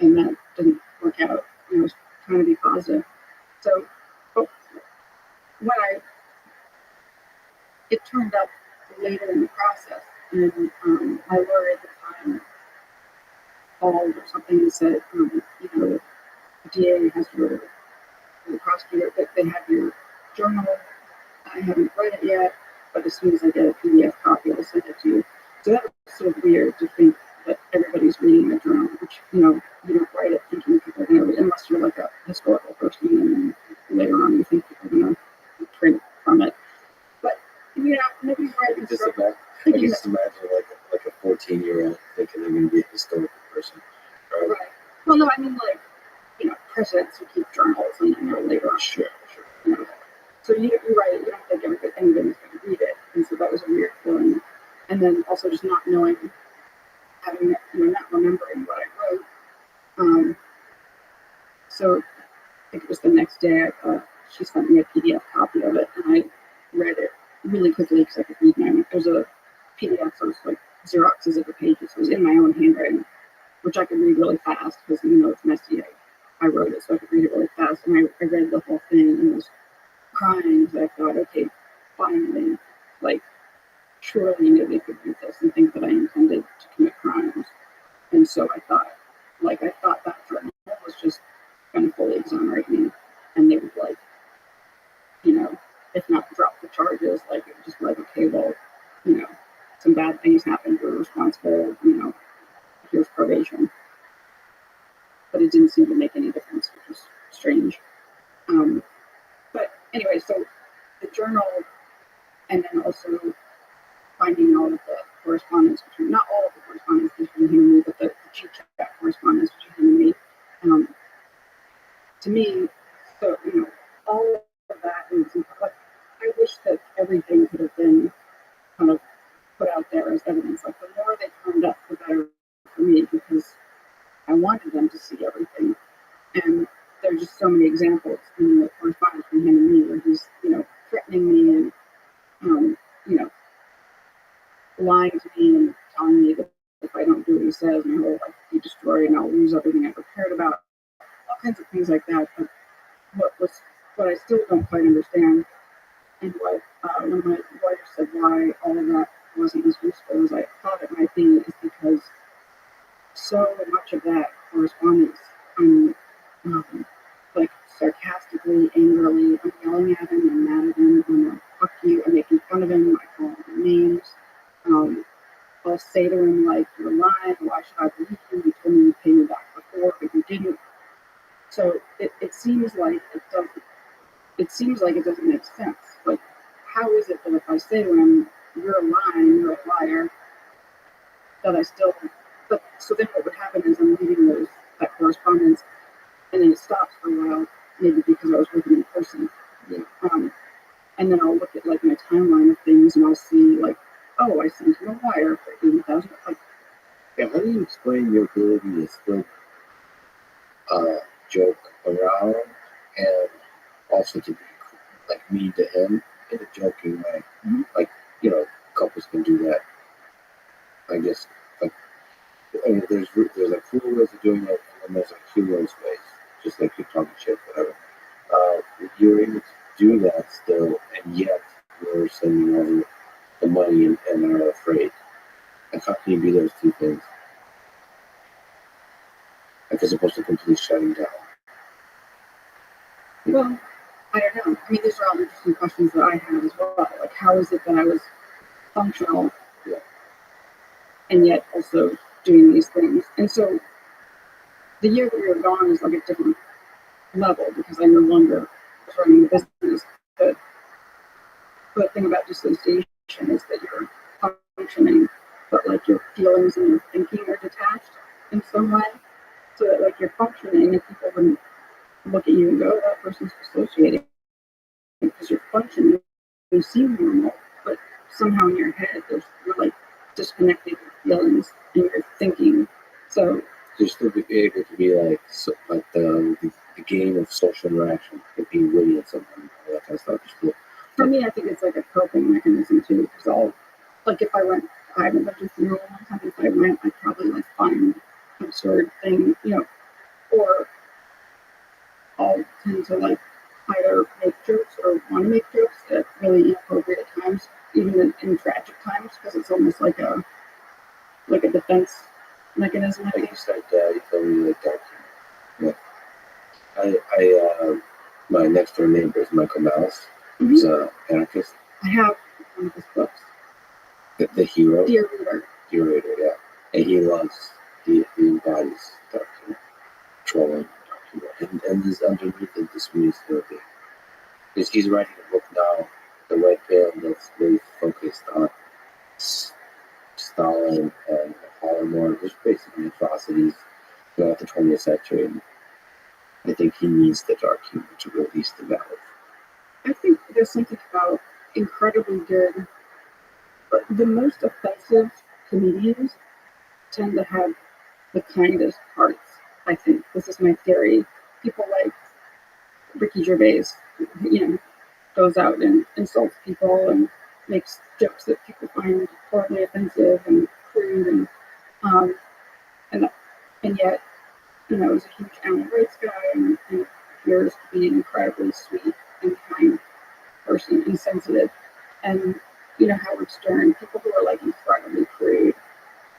and that didn't work out. And I was trying to be positive. So, but when it turned up later in the process, and my lawyer at the time called or something and said, the DA has the prosecutor, that they have your journal. I haven't read it yet, but as soon as I get a PDF copy, I'll send it to you. So that was sort of weird to think that everybody's reading the journal, which, you don't write it thinking people are going to read, unless you're like a historical person, and then later on you think people are going to print from it. But, nobody's writing. I can just imagine like a 14-year-old thinking they're going to be a historical person. Right. Well, no, I mean, like, presidents who keep journals and then they're later on. Sure. So you're right, you don't think anybody's going to read it. And so that was a weird feeling. And then also just not knowing, not remembering what I wrote. So I think it was the next day, she sent me a PDF copy of it, and I read it really quickly because I could read my own. There's a PDF, so it's like Xeroxes of the pages. It was in my own handwriting, which I could read really fast because even though it's messy, I wrote it so I could read it really fast. And I read the whole thing and was crying because I thought, okay, finally, like, surely nobody could read this and think that I intended to commit crimes. And so I thought that journal was just going to fully exonerate me, and they would, like, if not drop the charges, like, it would just be like, okay, well, some bad things happened, you're responsible, here's probation. But it didn't seem to make any difference, which was strange. But anyway, so the journal, and then also finding all of the correspondence between, not all of the correspondence between him and me, but the chit chat correspondence between him and me. To me, so, all of that is, like, I wish that everything could have been kind of put out there as evidence. Like, the more they turned up, the better for me, because I wanted them to see everything. And there's just so many examples in the correspondence between him and me where he's, threatening me and, lying to me and telling me that if I don't do what he says, my whole life will be destroyed and I'll lose everything I prepared about. All kinds of things like that. But what I still don't quite understand, and what one of my lawyers said why all of that wasn't as useful as I thought it might be, is because so much of that correspondence, I'm like, sarcastically, angrily, I'm yelling at him, I'm mad at him, I'm like, fuck you, I'm making fun of him, I call him names. I'll say to him, like, you're lying, why should I believe you? You told me you'd pay me back before, but you didn't. So it seems like it doesn't make sense. Like, how is it that if I say to him, you're lying, you're a liar, that I still, but so then what would happen is I'm reading that correspondence, and then it stops for a while, maybe because I was with him in person. Yeah. And then I'll look at, like, my timeline of things, and I'll see, like, oh, I sent him a wire for $80,000. Like, Yeah, how do you explain your ability to still joke around and also to be like mean to him in a joking way? Mhm. Like, couples can do that. I guess, like, there's like cool ways of doing it, and then there's like humorous ways, just like you're talking shit, whatever. You're able to do that still, and yet you're sending over the money and are afraid. Like, how can you be those two things? Like, as opposed to completely shutting down. Well, I don't know. I mean, these are all interesting questions that I have as well. Like, how is it that I was functional Yeah. and yet also doing these things? And so the year that we were gone was like a different level because I no longer was running the business. But the thing about dissociation is that you're functioning, but like your feelings and your thinking are detached in some way. So that like you're functioning and people wouldn't look at you and go, that person's dissociating because you're functioning, you seem normal, but somehow in your head you're like disconnecting your feelings and your thinking. So You're still be able to be like, so, like the game of social interaction, like being witty at someone, all that kind of stuff. Just for me, I think it's like a coping mechanism too. Because like if I went, I haven't been to a funeral in a long time. If I went, I'd probably like find absurd thing, or I'll tend to like either make jokes or want to make jokes at really inappropriate times, even in tragic times, because it's almost like a defense mechanism. I like think. you said, you told me like that. Yeah. My next door neighbor is Michael Malice. He's Mm-hmm. an anarchist. I have one of his books, The hero. Dear Reader. Dear Reader, yeah. And he embodies dark humor, trolling dark humor. And he's underneath it, this means therapy. He's writing a book now, The Red Pill, that's really focused on Stalin and Holodomor, which basically atrocities throughout the 20th century. And I think he needs the dark humor to release the valve. I think there's something about incredibly good, but the most offensive comedians tend to have the kindest hearts. I think this is my theory. People like Ricky Gervais, goes out and insults people and makes jokes that people find horribly offensive and crude, um, and and yet, is a huge animal rights guy and appears to be an incredibly sweet and kind person and sensitive. And Howard Stern, people who are like incredibly crude,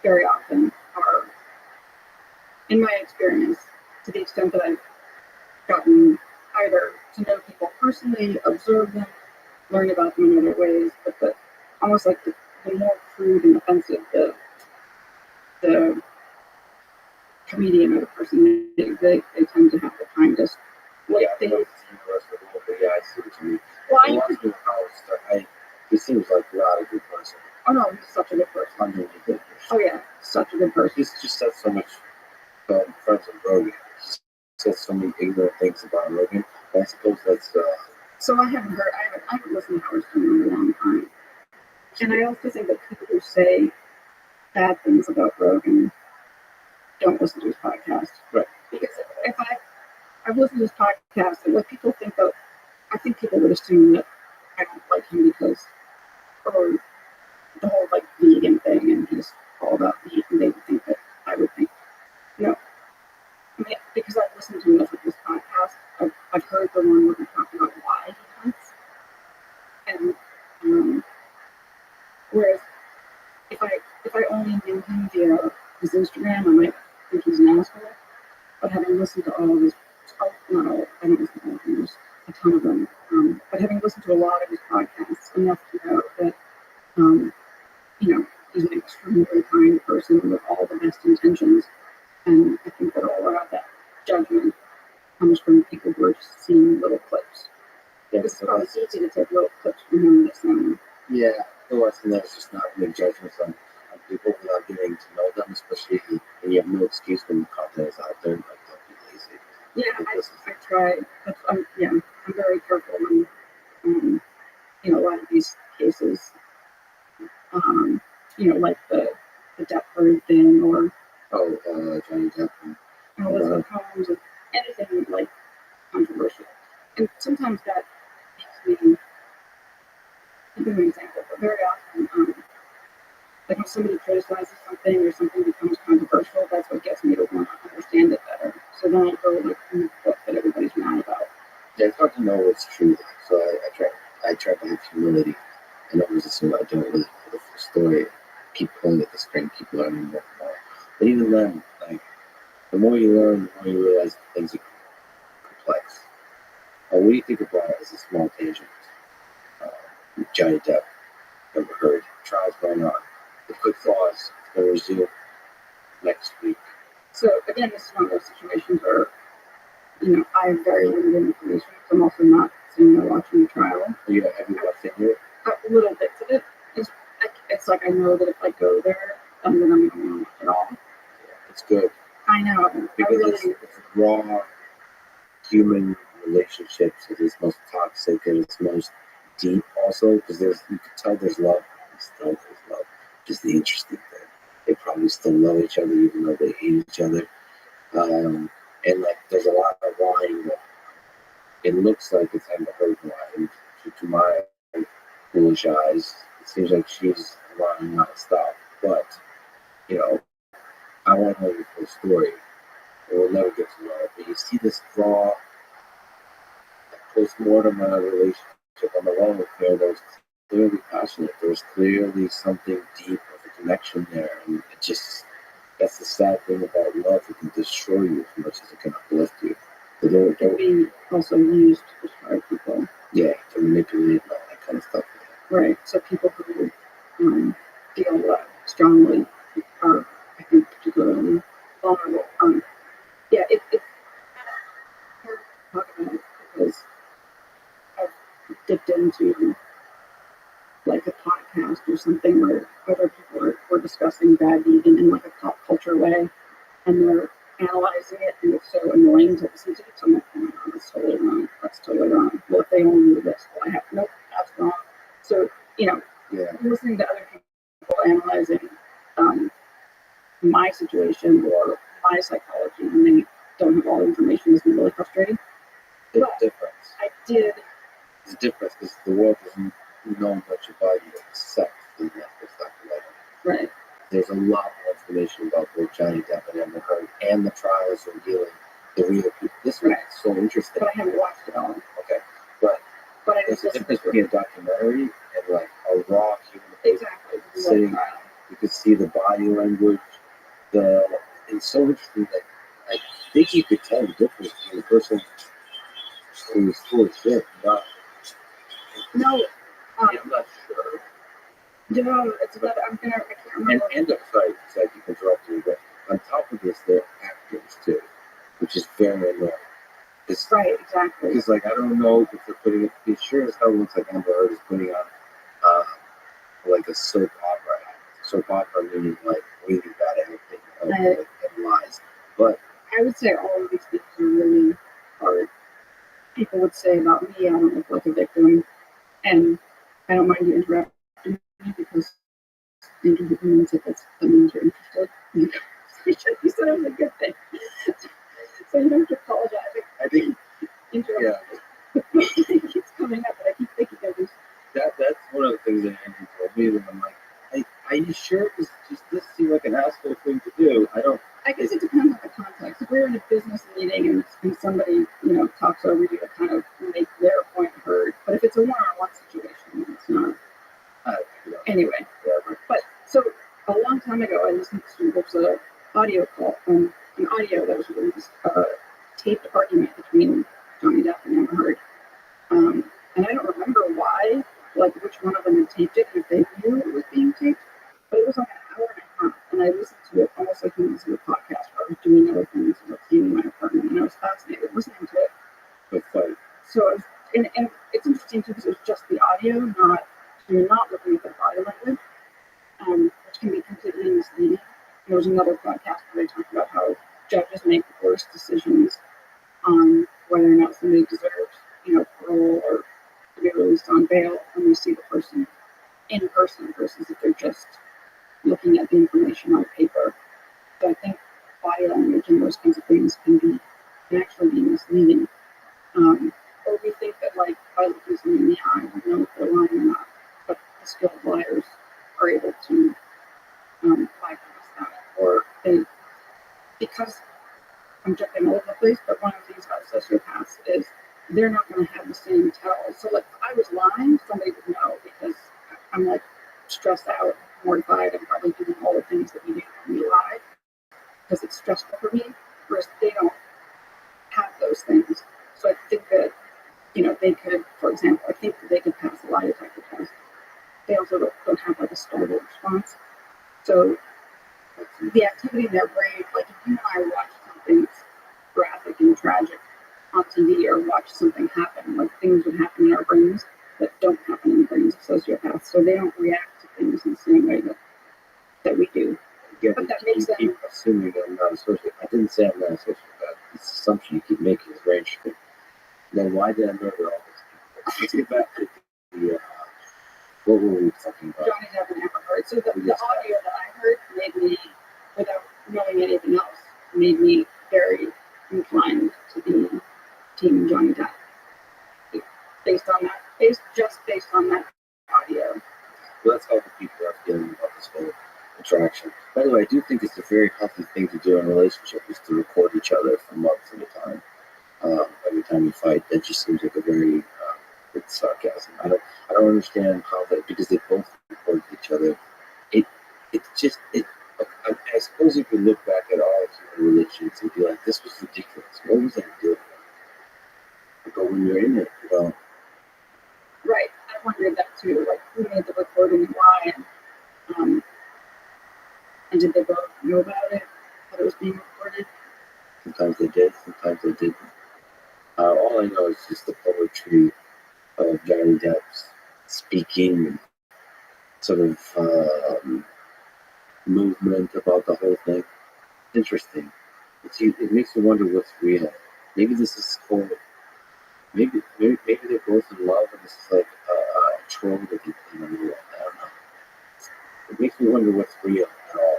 very often are, in my experience, to the extent that I've gotten either to know people personally, observe them, learn about them in other ways, but almost like the more crude and offensive the comedian or the person, they tend to have the kindest. Yeah, I think it's universal, but yeah, I see what you mean. Well, I want to know how it's done. He seems like not a good person. Oh no, he's such a good person. Underneath it. Oh yeah, such a good person. He's just said so much friends of Rogan. He said so many ignorant things about Rogan. I suppose that's So I haven't listened to Howard Stern in a long time. And I also think that people who say bad things about Rogan don't listen to his podcast. right. Because if I've listened to his podcast, and what people think of, I think people would assume that I don't like him because, or the whole like vegan thing, and he's all about meat, and they would think that I would think, no. I mean, because I've listened to enough of his podcast, I've heard the one where he talked about why he hunts, and whereas if I only knew him via his Instagram, I might think he's an asshole. But having listened to all of his, not all, I don't listen to all of them, there's a ton of them. But having listened to a lot of his podcasts, enough to know that, he's an extremely kind person with all the best intentions. And I think that all of that judgment comes from people who are just seeing little clips. Yeah, It's probably easy to take little clips from him that sound. yeah, the lesson there is just not make judgments on people without getting to know them, especially when you have no excuse when the content is out there. Like, don't be lazy. Yeah, I try. I'm very careful when, a lot of these cases, like the Depp Bird thing or Johnny Depp. Elizabeth Holmes or anything like controversial. And sometimes that makes me, I'll give you an example, but very often, like when somebody criticizes something or something becomes controversial, that's what gets me to want to understand it better. So then I go like in the book that everybody's mad about. Yeah, it's hard to know what's true. So I try to have humility and always assume I don't really know the full story. Keep pulling at the string. The more you learn, the more you realize things are complex. What do you think about as a small tangent? Johnny Depp, never heard. Trials going on. The quick thoughts is going to resume next week. So again, this is one of those situations where, I have very limited information. I'm also not sitting there watching the trial. Have you watched any of it? Little bits of it. It's like I know that if I go there, then I'm going to watch it all. It's good. I know. Because it's raw human relationships at its most toxic and its most deep also, because you can tell there's love. There's love. Just the interesting thing. They probably still love each other even though they hate each other. And like there's a lot of lying that it looks like it's Amber Heard lying. To my foolish eyes, it seems like she's lying nonstop. But, I want to know your full story. We'll never get to know it. But you see this raw post-mortem relationship on the love affair that was clearly passionate. There was clearly something deep of a connection there. And it just, that's the sad thing about love. It can destroy you as much as it can uplift you. It can be also used to destroy people. Yeah, to manipulate and all that kind of stuff. Right. So people who feel strongly are, I think, particularly vulnerable. It's hard to talk about it because I've dipped into like a podcast or something where other people were discussing bad vegan in like a pop culture way, and they're analyzing it, and it's so annoying to listen to. So I'm like, oh my god, that's totally wrong. That's totally wrong. Well, if they only knew this, well, I have nope, that's wrong. So listening to other people analyzing my situation or my psychology when they don't have all the information is really frustrating. There's a difference. I did. There's a difference because the world doesn't know much about you except the Netflix documentary. Right. There's a lot more information about both Johnny Depp and Amber Heard and the trials revealing the real people. This was so interesting. But I haven't watched it all. Okay. But I there's a difference between a documentary and like a raw human exactly sitting. You could see the body language. It's so interesting that I think you could tell the difference between the person who's full of shit. No. I'm not sure. No, it's about, I can't remember. And sorry to interrupt you, but on top of this, they're actors too, which is very annoying. Right, exactly. Because like I don't know if they're putting it sure as hell looks like Amber Heard is putting on like a soap opera act. Soap opera meaning like really bad acting and lies. But I would say all of these things are really hard. People would say about me, I don't look like a victim, and I don't mind you interrupting me because interviewing means that means you're interested. You said it was a good thing. So you don't have to apologize. I think it keeps coming up, but I keep thinking of this. That's one of the things that Andrew told me. That I'm like, are you sure? Because this seems like an asshole thing to do. I guess it depends on the context. If we're in a business meeting and somebody talks over you to kind of make their point heard, but if it's a one-on-one situation, it's not. Anyway, but so a long time ago, I listened to there's an audio call from an audio that was released, taped argument between Johnny Depp and Amber Heard, and I don't remember why, like which one of them had taped it, and if they knew it was being taped, but it was like an hour and a half, and I listened to it almost like it was a podcast where I was doing other things and cleaning my apartment, and I was fascinated listening to it. So I was, and it's interesting too because it was just the audio, you're not looking at the body language, which can be completely misleading. There was another podcast where they talked about how judges make worse decisions on whether or not somebody deserves, parole or to be released on bail when you see the person in person versus if they're just looking at the information on paper. So I think body language and those kinds of things can actually be misleading. Or we think that like by looking someone in the eye, we know if they're lying or not. But the skilled liars are able to bypass that. Or because I'm jumping all over the place, but one of the things about sociopaths is they're not going to have the same tell. So like if I was lying, somebody would know because I'm like stressed out, mortified, and probably doing all the things that we do when we lie because it's stressful for me. whereas they don't have those things. So I think that, they could, for example, I think that they could pass a lie detector test. They also don't have like a startled response. So the activity in their brain, like if you and I watch something graphic and tragic on TV or watch something happen, like things would happen in our brains that don't happen in the brains of sociopaths. So they don't react to things in the same way that we do. Yeah, But that makes them keep assuming I'm not a sociopath. I didn't say I'm not a sociopath. This assumption you keep making is very interesting. Then why did I murder all these people? Let's get back to the what were we talking about? Johnny Depp and Amber Heard. So the audio that I heard made me, without knowing anything else, made me very inclined to be team Johnny Depp. Based on that, based on that audio. Well, that's how the people are feeling about this whole attraction. By the way, I do think it's a very healthy thing to do in a relationship is to record each other for months at a time. Every time you fight, that just seems like a very it's sarcasm. I don't understand how that because they both record each other. I suppose you could look back at all human religions and be like, this was ridiculous. What was I doing? But when you're in it, Right. I wondered that too. Like, who made the recording and why? And did they both know about it? That it was being recorded? sometimes they did, sometimes they didn't. All I know is just the poetry of Johnny Depp's speaking, sort of movement about the whole thing. Interesting. It makes you wonder what's real. Maybe this is whole. Maybe they're both in love, and this is like a troll that they put in the middle. I don't know. It makes me wonder what's real at all.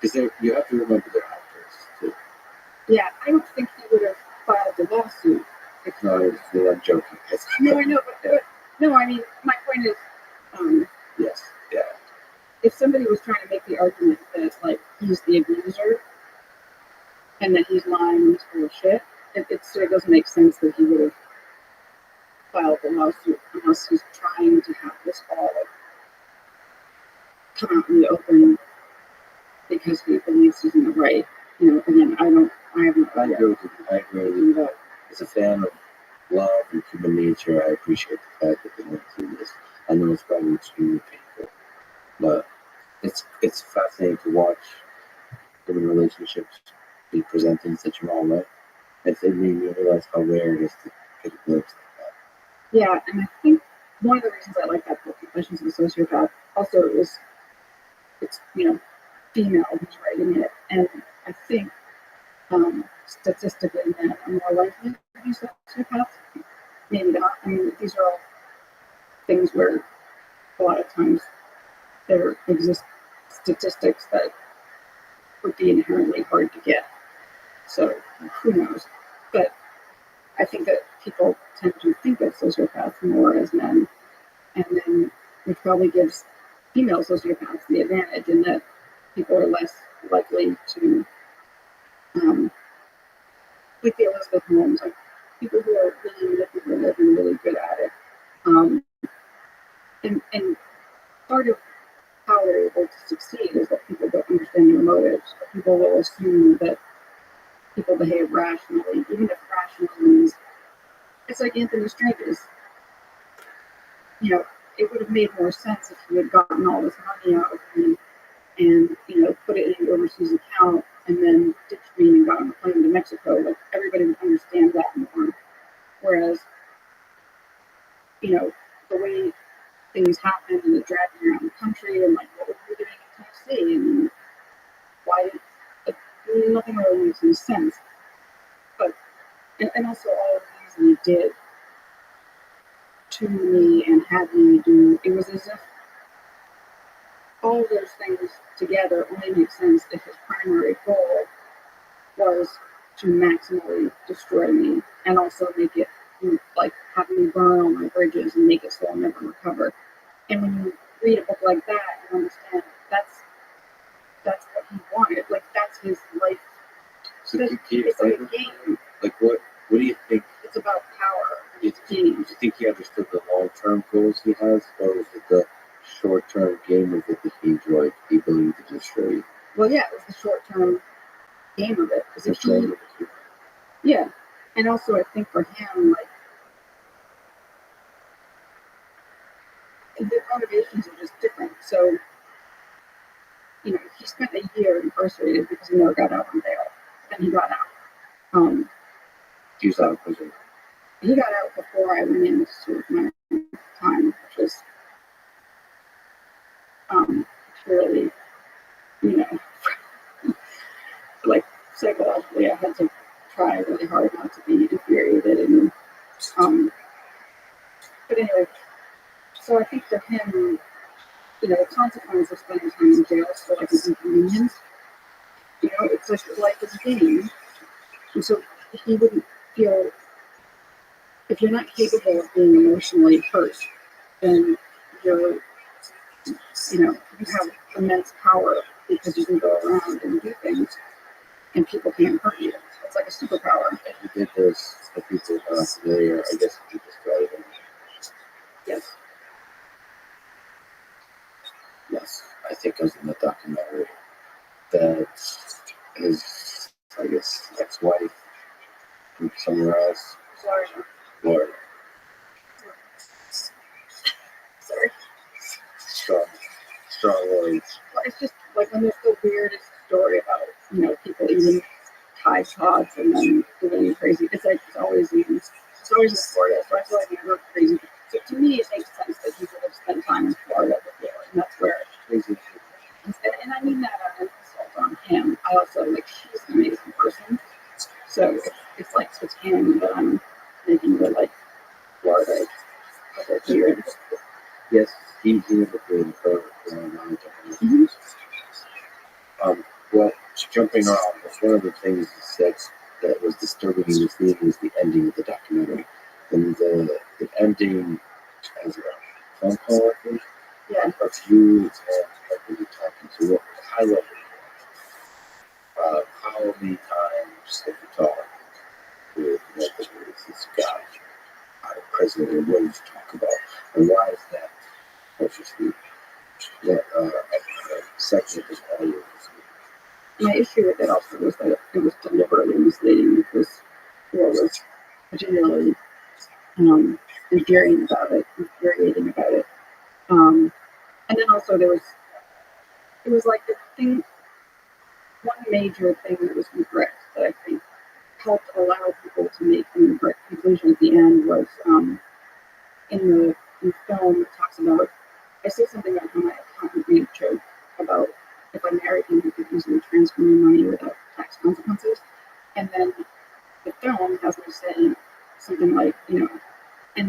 Because you have to remember they're actors too. Yeah, I don't think he would have filed the lawsuit. No, I'm joking. No, I know, but no, I mean, my point is, Yes, yeah. if somebody was trying to make the argument that like he's the abuser and that he's lying and he's full of shit, it sort of doesn't make sense that he would have filed the lawsuit unless he's trying to have this all come out in the open because he believes he's in the right. Again, I haven't. I agree with you. I agree with you. As a fan of love and human nature, I appreciate the fact that they went through this. I know it's probably extremely painful, but it's fascinating to watch human relationships be presented in such a wrong way. It made me realize how rare it is to get a glimpse like Yeah, and I think one of the reasons I like that book, Confessions of a Sociopath, also is it's female who's writing it, and I think statistically men are more likely to be sociopaths. Maybe not. I mean, these are all things where a lot of times there exist statistics that would be inherently hard to get. So who knows? But I think that people tend to think of sociopaths more as men, and then which probably gives female sociopaths the advantage in that people are less likely to, like the Elizabeth Holmes, like people who are really manipulative and really good at it. And part of how they're able to succeed is that people don't understand their motives. People will assume that people behave rationally, even if rational means it's like Anthony Strange's. It would have made more sense if he had gotten all this money out of me and put it in an overseas account and then ditched me and got on a plane to Mexico. Like everybody would understand that more. Whereas, the way things happen and the dragging around the country and like what were we doing in Tennessee and why nothing really makes any sense. But and also all of the things that he did to me and had me do, it was as if all of those things together only make sense if his primary goal was to maximally destroy me and also make it like have me burn all my bridges and make it so I'll never recover. And when you read a book like that, you understand that's what he wanted. Like that's his life. So it's like a game. Like what do you think? It's about power. Do you think he understood the long-term goals he has, or was it the short-term game of it that he enjoyed, the ability to destroy you? Well, yeah, it was the short-term game of it. The Because shoulder. yeah, and also I think for him, like the motivations are just different. So he spent a year incarcerated because he never got out on bail. Then he got out. He was out of prison. He got out before I went in to serve my time, which was really, you know, like psychologically, I had to try really hard not to be infuriated. And but anyway, so I think for him, the consequence of spending time in jail is still like an inconvenience. It's like life is a game, and so he wouldn't feel if you're not capable of being emotionally hurt, then you're you have immense power because you can go around and do things and people can't hurt you. It's like a superpower. And he did this for people who are not familiar. I guess he described him. Yes. Yes, I think it was in the documentary that his, I guess, ex-wife from somewhere else, Florida. Florida, Sorry. strong words. Well, it's just like when there's the weirdest story about, people eating Tide Pods and then doing crazy. It's like it's always in Florida. So I feel like I'm not crazy. So to me, it makes sense that he would have spent time in Florida before, and that's where. And I mean that on an insult on him. I also he's an amazing person. So it's like with him that I'm making the Florida a bit weird. Yes, he was a good for Mhm. Well, jumping off, one of the things that was disturbing in this movie was the ending of the documentary. And the ending as a phone call, I think, Yeah. of you and Rabbi talking to what high level. How many times have you talked with this guy out of prison, and what did you talk about? And why is that? That section is audio. My issue with it also was that it was deliberately misleading because what was particularly infuriating about it. And then also it was like the thing, one major thing that was incorrect that I think helped allow people to make an incorrect conclusion at the end was in the film it talks about, I say something about how my accountant made a joke about if I married him, he could easily transfer me money without tax consequences. And then the film has me saying something like, and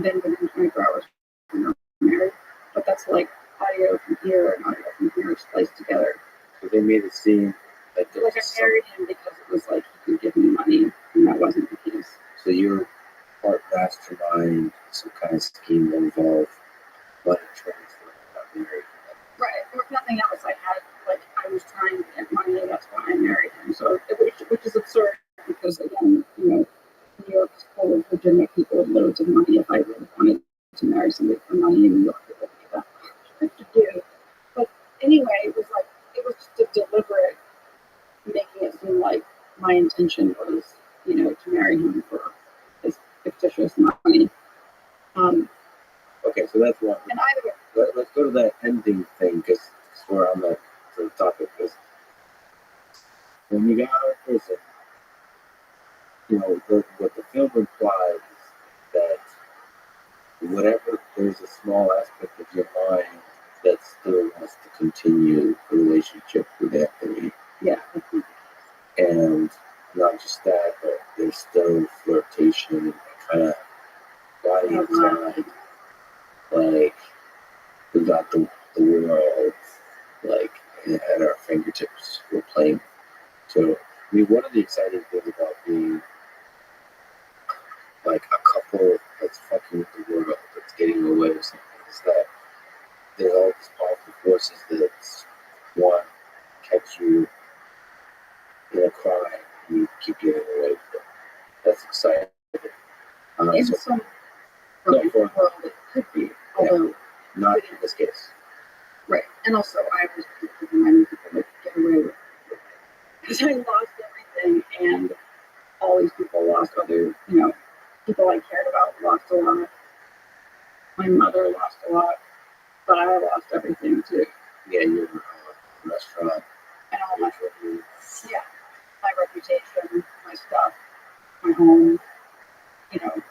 then within 24 hours, we're married. But that's like audio from here and audio from here spliced together. So they made it seem like I married him because it was like he could give me money, and that wasn't the case. So you're part mastermind, some kind of scheme that involved money transfer, not married. Right. If nothing else, I was trying to get money, and that's why I married him. So, which is absurd because again, New York is full of legitimate people with loads of money. If I really wanted to marry somebody for money in New York, it would be that hard to do. But anyway, it was just a deliberate making it seem like my intention was, to marry him for his fictitious money. Okay, so that's one. And either Let's go to that ending thing because we're on that sort of topic. Because when you got out of prison, what the film implies is that whatever there's a small aspect of your mind that still wants to continue a relationship with Anthony. Yeah. And not just that, but there's still flirtation and kind of body inside. Like, we got the world, at our fingertips. We're playing. So, I mean, one of the exciting things about being, a couple that's fucking with the world, that's getting away with something, is that there's all these powerful forces that, one, catch you in a crime and you keep getting away with it. That's exciting. In some world, it could be, although not in this case. Right, and also I was reminding people to get away with because I lost everything, and all these people lost other, people I cared about lost a lot. My mother lost a lot, but I lost everything too. Yeah, your restaurant, And all my, your yeah, my reputation, my stuff, my home, you know,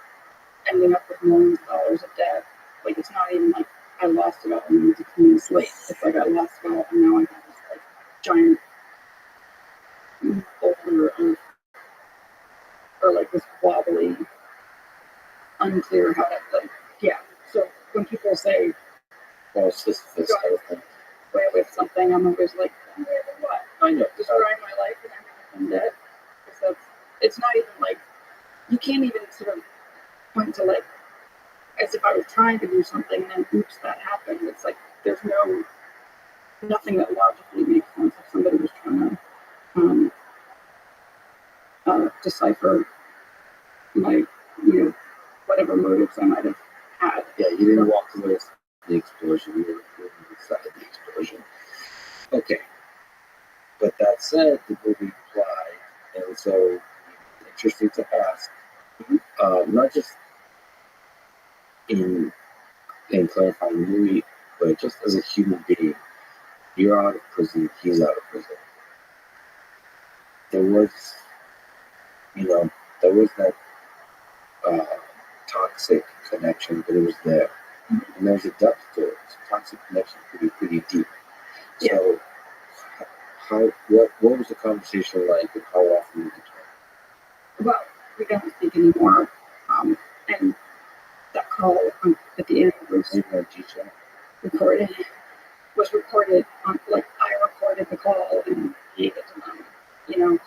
ending up with millions of dollars of debt. Like, it's not even like I lost it all and it's a clean slate. It's like I lost it all and now I have this like giant boulder of, or like this wobbly, unclear how to, like, yeah. So when people say, Sisyphus go kind of thing. away with something, I'm always like, away with what? I know. Destroying my life and I'm dead. Because it's not even like, you can't even sort of point to like, as if I was trying to do something and then oops, that happened. It's like, there's nothing that logically makes sense if somebody was trying to decipher my, whatever motives I might have had. Yeah, you didn't walk away from the explosion. You were inside the explosion. Okay. But that said, the movie implied, and so interesting to ask, not just in clarifying the movie, but just as a human being, you're out of prison, he's out of prison. There was, there was that uh, toxic connection, but it was there. And there's a depth to it. It's a toxic connection could be pretty deep. Yeah. So, what was the conversation like, and how often did you talk? Well, we don't speak anymore. And that call at the end was Maybe on G-Chat? recorded. On, like, I recorded the call and gave it to them.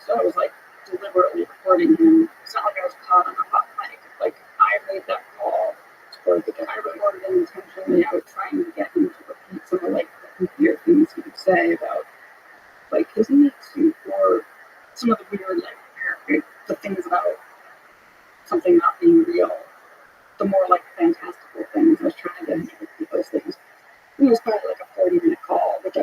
So I was like deliberately recording him. It's not like I was caught on a hot mic. Like, I made that call. I recorded it intentionally. I was trying to get him to repeat some of like the weird things he would say about like his meat suit, or some of the weird the things about something not being real. The more like fantastical things. I was trying to get him to repeat those things. It was probably like a 40-minute call, which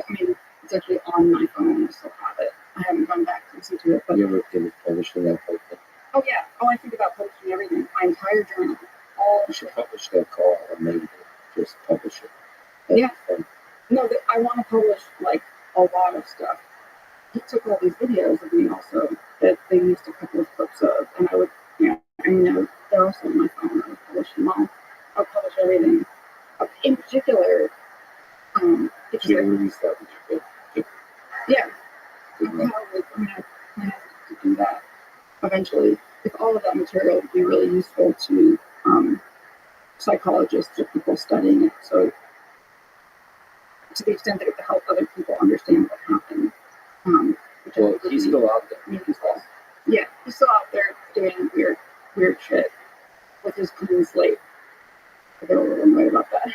it's actually on my phone. I still have it. I haven't gone back to listen to it. But You ever think of publishing that whole thing? oh yeah. Oh, I think about publishing everything. My entire journal. All You should publish that call, or maybe just publish it. That'd Yeah. be fun. No, I want to publish like a lot of stuff. He took all these videos of me also that they used a couple of clips of, and I would, they're also on my phone. I would publish them all. I'll publish everything. In particular, because You release that with your book. yeah, Good I luck. plan to do that eventually. If all of that material would be really useful to psychologists or people studying it. So to the extent that it could help other people understand what happened. Which Well, he's still out there. meaningful. Yeah, he's still out there doing weird shit with his clean slate. I feel a little annoyed about that.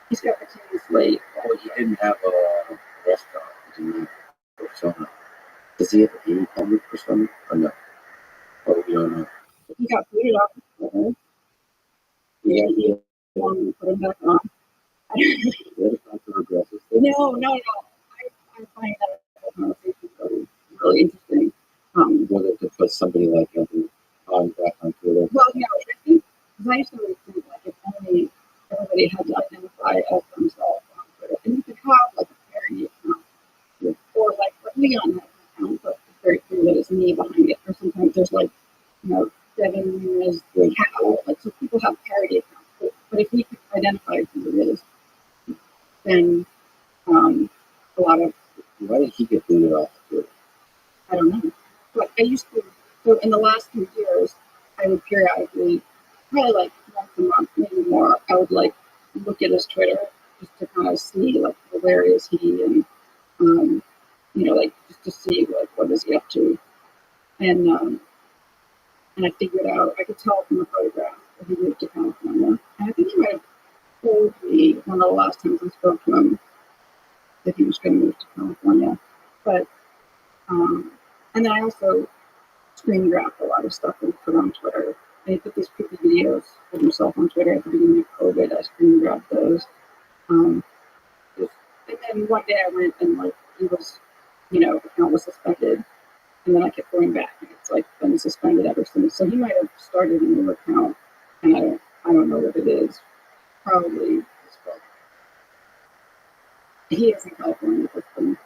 He's got the clean slate. Well, he didn't have a restaurant. He didn't have a persona. Does he have any public persona or no? Oh, we don't know. He got booted off the Twitter. Yeah, He wanted to put him back on. What about the regressive thing? No. I find that whole conversation really interesting. Whether to put somebody like him on back on Twitter. Well, I think, because I used to always think like if only everybody had to identify as themselves on Twitter, and you could have like a parody account, or like Leon has an account, but it's very clear that it's me behind it. Or sometimes there's like, Devin as the cow. Like, so people have parody accounts, but if we could identify who it is, then a lot of, Why did he get booted off Twitter? I don't know. But I used to, so in the last few years, I would periodically, probably like once a month, maybe more, I would like look at his Twitter just to kind of see like where is he, and like just to see like what is he up to. And I figured out, I could tell from the photograph that he moved to California. And I think he might have told me one of the last times I spoke to him that he was going to move to California. But and then I also screen grabbed a lot of stuff and put on Twitter. And he put these creepy videos of himself on Twitter at the beginning of COVID. I screen grabbed those. And then one day I went and like he was, account was suspended. and then I kept going back, and it's like been suspended ever since. So he might have started a new account, and I don't know what it is. Probably It's called he is in California, that's been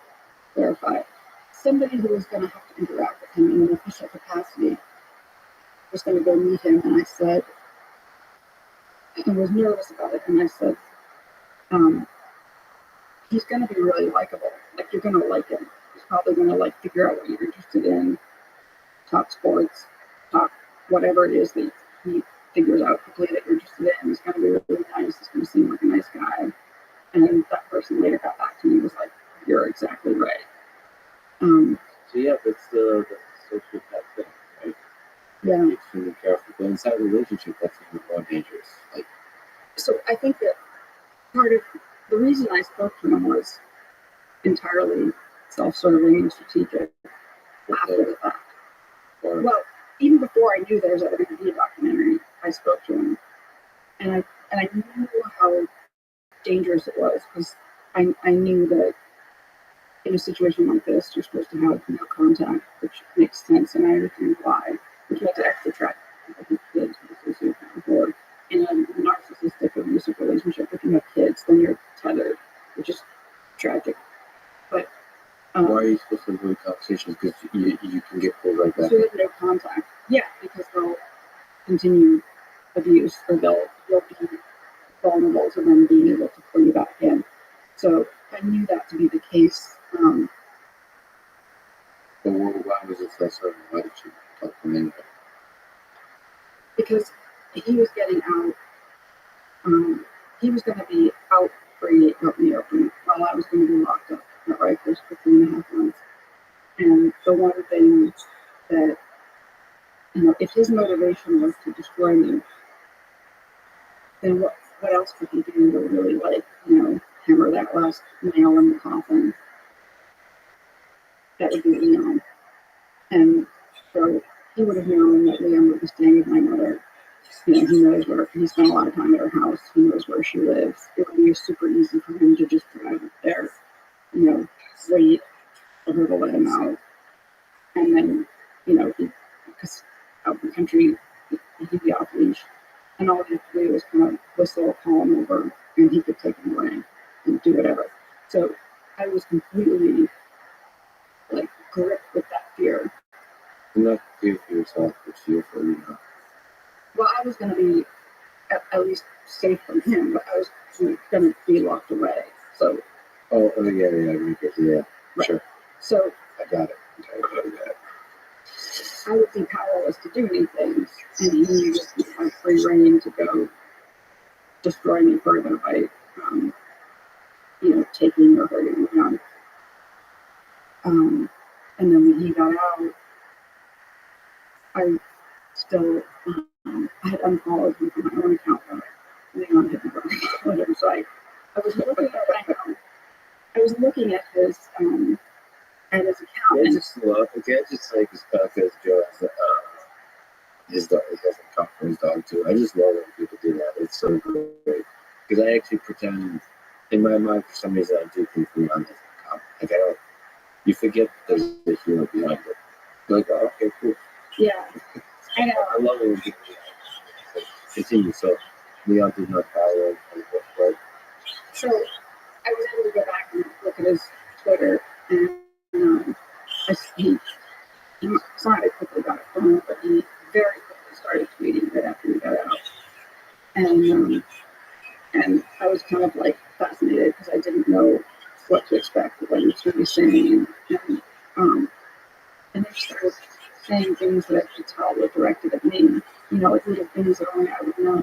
verified. Somebody who was going to have to interact with him in an official capacity was going to go meet him, and I said, and was nervous about it, and I said, um, he's going to be really likable. Like, you're going to like him. He's probably going to like figure out what you're interested in, talk sports, talk whatever it is that he figures out quickly that you're interested in. He's going to be really nice. He's going to seem like a nice guy. And then that person later got back to me and was like, you're exactly right. so yeah, that's the sociopath thing, right? Yeah. Be extremely careful. But inside a relationship, that's even more dangerous. Like, So I think that part of the reason I spoke to him was entirely self-serving and strategic after the fact. or Well, even before I knew there was ever going to be a documentary, I spoke to him, and I knew how dangerous it was because I knew that in a situation like this, you're supposed to have no contact, which makes sense, and I understand why. Which makes it extra tragic if you have kids with a sociopath or in a narcissistic abusive relationship. If you have kids, then you're tethered, which is tragic. But why are you supposed to avoid conversations? Because you can get pulled right back. so you have no contact. Yeah, because they'll continue abuse or they'll be vulnerable to them being able to pull you back in. So I knew that to be the case. But why was it so certain? Why did you talk to him anyway? Because he was getting out. He was going to be out free out in the open while I was going to be locked up at Rikers for 3.5 months. And the one thing that, if his motivation was to destroy me, then what else could he do to really, hammer that last nail in the coffin? That would be Leon. And so he would have known that Leon would be staying with my mother. He knows where he spent a lot of time at her house. He knows where she lives. It would be super easy for him to just drive up there, wait for her to let him out. And then, because out in the country, he'd be off leash. And all he had to do was kind of whistle, call him over, and he could take him away and do whatever. So I was completely, gripped with that fear. Not fear for yourself, but fear for Well, I was going to be at least safe from him, but I was going to be locked away. So. Oh yeah, Right. Sure. So I got it. Okay. I would be powerless to do anything, and he would have free reign to go destroy me further by, taking or hurting me young. And then when he got out, I still, I had unfollowed him from my own account, but Leon had never unfollowed him. So I was looking at his account. I just love. Okay, I just like his podcast. Joe has his dog. He has a cup for his dog too. I just love when people do that. It's so great because I actually pretend in my mind for some reason I do think Leon has a cup. Like I don't. You forget there's a humor behind it. You're like, oh, okay, cool. Yeah, I know. I love it when people do that. Continue. So Leon did not follow him, right? So I was able to go back and look at his Twitter, and he sorry, I quickly got it from him, but he very quickly started tweeting right after we got out, and I was kind of fascinated because I didn't know what to expect, what he was going to be saying, and he started saying things that I could tell were directed at me, like little things that only I would know,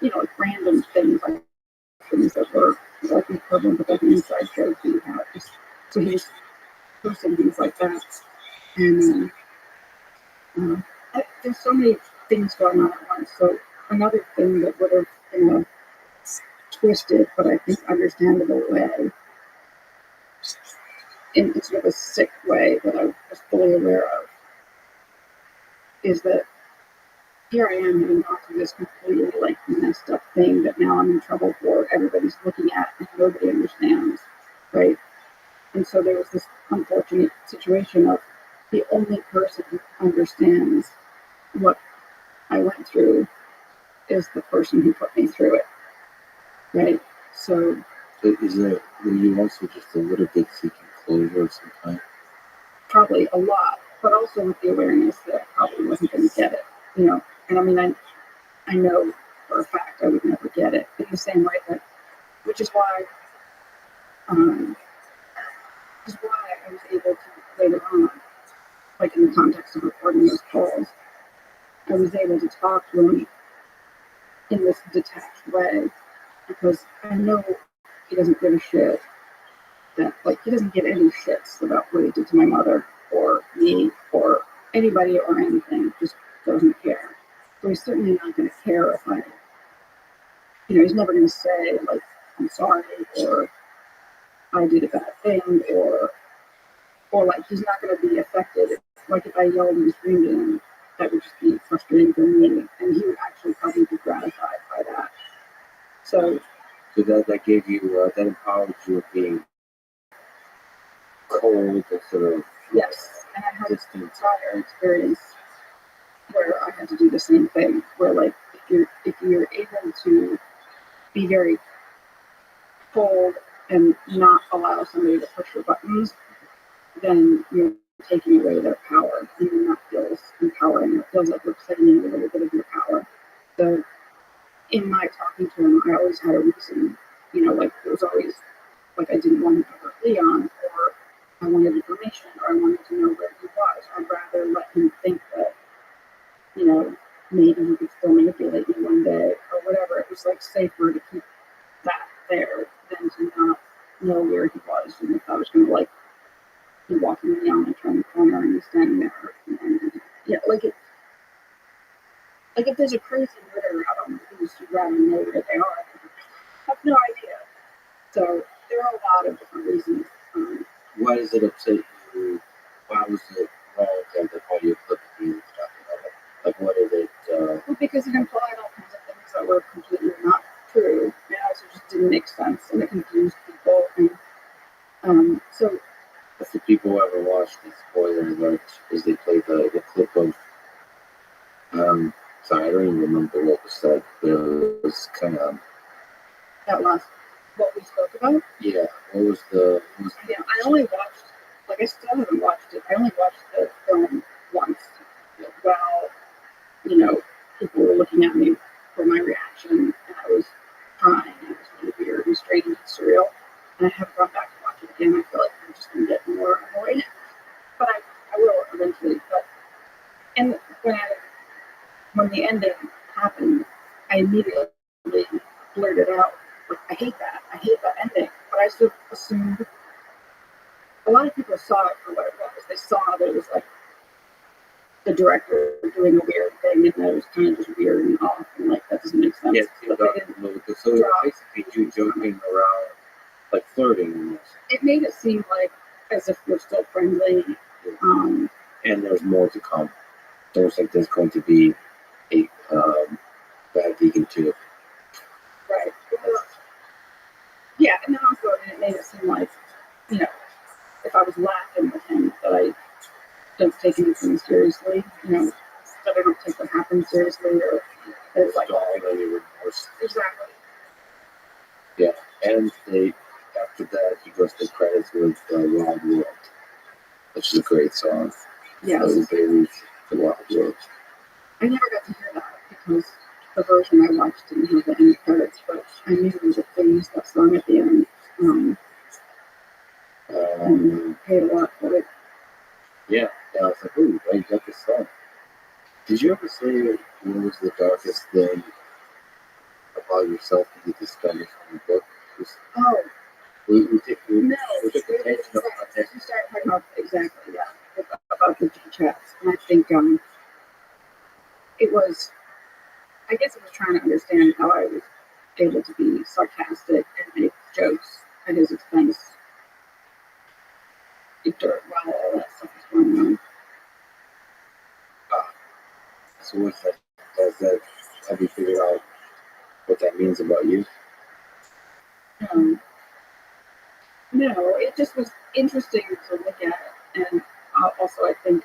like random things, like things that were like the equivalent of an inside joke that you have. So he was posting things like that, and there's so many things going on at once. So another thing that would have in a twisted, but I think understandable way, in sort of a sick way that I was fully aware of, is that here I am having gone through this completely messed up thing that now I'm in trouble for. Everybody's looking at and nobody understands, right? And so there was this unfortunate situation of the only person who understands what I went through is the person who put me through it, right? So were you also just a little bit seeking closure of some kind? probably a lot, but also with the awareness that I probably wasn't going to get it, you know. And I mean, I know for a fact I would never get it in the same way that, which is why, um, I was able to later on, like in the context of recording those calls, I was able to talk to him in this detached way because I know he doesn't give a shit that, like, he doesn't give any shits about what he did to my mother or me or anybody or anything, just doesn't care. So he's certainly not going to care if I, you know, he's never going to say, like, I'm sorry or I did a bad thing or like, he's not going to be affected. Like, if I yelled and screamed at him, that would just be frustrating for me, and he would actually probably be gratified by that. So that gave you, that empowered you of being cold and sort of yes, and I had this distant. entire experience where I had to do the same thing. Where, like, if you're able to be very cold and not allow somebody to push your buttons, then you're taking away their power, and then that feels empowering. It feels like we're claiming a little bit of your power. So in my talking to him, I always had a reason. You know, like, it was always like I didn't want him to hurt Leon, or I wanted information, or I wanted to know where he was. I'd rather let him think that, you know, maybe he could still manipulate me one day, or whatever. It was like safer to keep that there than to not know where he was, and if I was going to, like, be walking around and turn the corner and he's standing there. And, yeah, like if there's a crazy murder out on the loose, you'd rather know where they are. I have no idea. So there are a lot of different reasons. Why does it upset you? Why was it wrong that how you put the stuff about it? Like, what is it? Well, because it implied all kinds of things that were completely not true, and also just didn't make sense, and it confused people. And so, If the people ever watched the spoiler alert, is they played the clip of sorry, I don't even remember what was said, but it was kind of that last, what we spoke about, yeah. What was yeah, I only watched, like, I still haven't watched it. I only watched the film once. While, you know, people were looking at me for my reaction, and I was crying, and it was really weird and strange and surreal. And I haven't gone back to watch it again. I feel like I'm just going to get more annoyed. But I will eventually. But and when the ending happened, I immediately blurted out, like, I hate that. I hate that ending. But I still assumed a lot of people saw it for what it was. They saw that it was like the director doing a weird thing, and that it was kind of just weird and off, and like that doesn't make sense. yes, But they didn't so drop. basically you joking around, like flirting almost. It made it seem like as if we're still friendly. And there's more to come. It's almost like there's going to be a bad vegan too. Right. Yeah, and then also it made it seem like, you know, if I was laughing with him, that I don't take anything seriously, you know, that I don't take what happened seriously, or it's like, All of your remorse. exactly. Yeah, and after that he goes to credits with Wild World, which is a great song. Yes. The Bailey's The Wild World. I never got to hear that because the version I watched didn't have any credits, but I knew that they used that song at the end, and paid a lot for it. Yeah, I was like, ooh, I got this song. Did you ever say what was the darkest thing about yourself that you discovered from the book? Oh, We took no, the attention of context. you started talking about exactly, yeah, about the G chats, and I think it was, I guess it was trying to understand how I was able to be sarcastic and make jokes at his expense while all that stuff was going on. So what's that? Have you figured out what that means about you? No, No, it just was interesting to look at, and also I think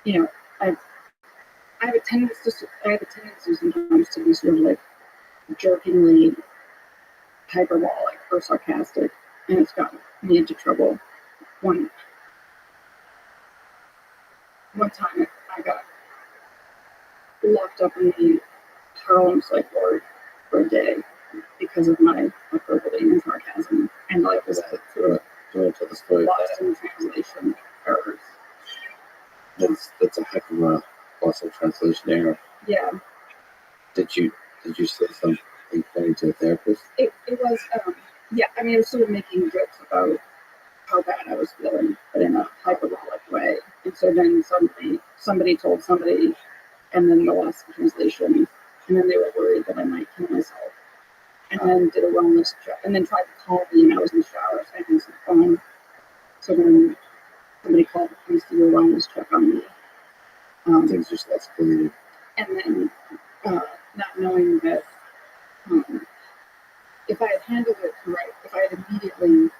you know I I have a tendency sometimes to be sort of like jokingly hyperbolic or sarcastic, and it's gotten me into trouble. One one time I got locked up in the Harlem Psych Ward for a day because of my hyperbole and sarcasm, and like was sort of Do you want to tell the story of lost that? in translation errors. That's a heck of a loss in translation error. Yeah, Did you say something funny to a therapist? it was yeah. I mean, I was sort of making jokes about how bad I was feeling, but in a hyperbolic way. And so then suddenly somebody told somebody, and then the lost in translation, and then they were worried that I might kill myself. And then did a wellness check, and then tried to call me, and I was in the shower, so I didn't answer the phone. So then somebody called the police to do a wellness check on me. Things just escalated. And then not knowing that if I had handled it correct, if I had immediately,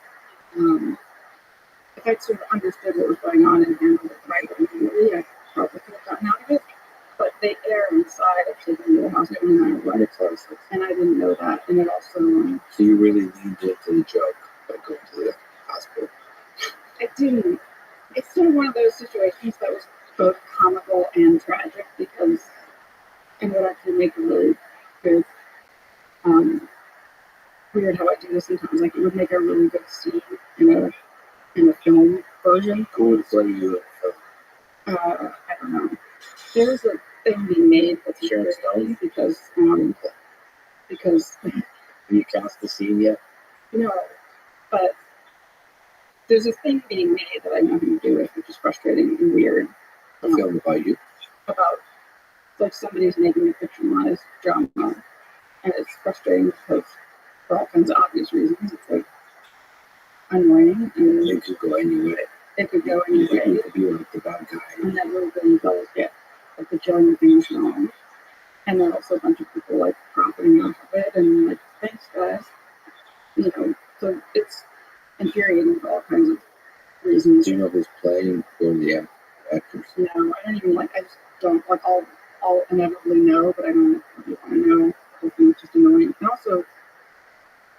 if I'd sort of understood what was going on and handled it right immediately, I probably could have gotten out of it. But they err inside of taking me to the hospital no matter what. Makes a lot of sense. And I didn't know that. And it also, So you really leaned into the joke by going to the hospital. I didn't. It's sort of one of those situations that was both comical and tragic because it would actually make a really good, weird how I do this sometimes. Like it would make a really good scene in a film version. Cool. What are you? I don't know. There's a thing being made that's shared story because Have you cast the scene yet? but there's a thing being made that I know who to do with, which is frustrating and weird. A film about you. About like somebody's making a fictionalized drama, and it's frustrating because for all kinds of obvious reasons, it's like annoying and It could go anyway. it could go any way, You could be like the bad guy. and then everybody does get like the jillion things wrong, and then also a bunch of people like profiting off of it, and like thanks guys, so it's infuriating for all kinds of reasons. Do you know who's playing or the actors? No, I don't even like. I just don't like. I'll inevitably know, but I don't really want to know. I think it's just annoying. And also,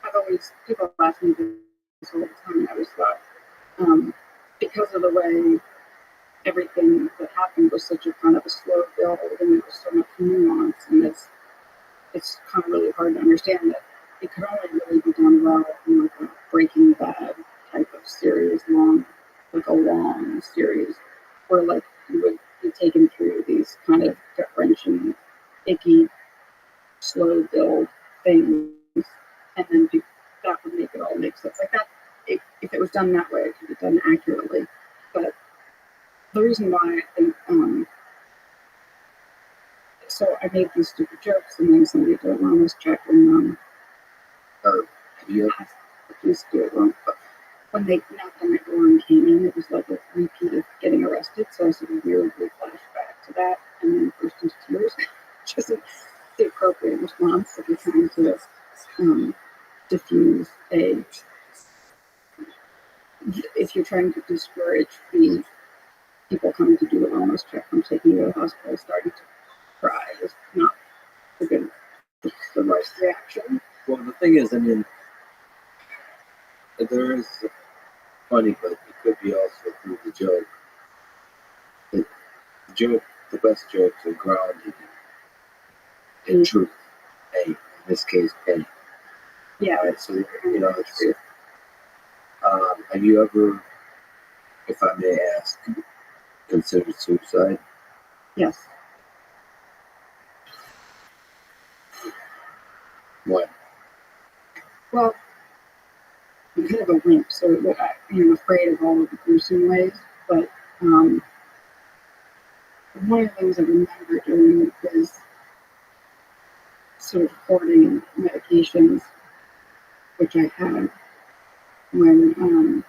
I've always people ask me this all the time. And I always thought because of the way everything that happened was such a kind of a slow build, and there was so much nuance, and it's kind of really hard to understand that it could only really be done well in like a Breaking Bad type of series, like a long series, where like you would be taken through these kind of gut-wrenching, icky, slow build things, and then that would make it all make sense. Like that, if it was done that way, it could be done accurately. But the reason why I think, so I made these stupid jokes, and then somebody did a wellness check, and Or have you? asked the police to do it wrong. But when they knocked on my door and came in, it was like a repeat of getting arrested. So I sort of weirdly flashed back to that, and then burst into tears, which isn't the appropriate response if you're trying to diffuse if you're trying to discourage the people coming to do the wellness check from taking you to the hospital, starting to cry is not the right reaction. Well, the thing is, I mean, there is funny, but it could be also through the joke. The joke, the best jokes are grounded in truth. In this case, pain. Yeah, Right? So it's. Have you ever, if I may ask, considered suicide? yes. What? Well, I'm kind of a wimp, so I'm afraid of all of the gruesome ways. But one of the things I remember doing is sort of hoarding medications, which I had when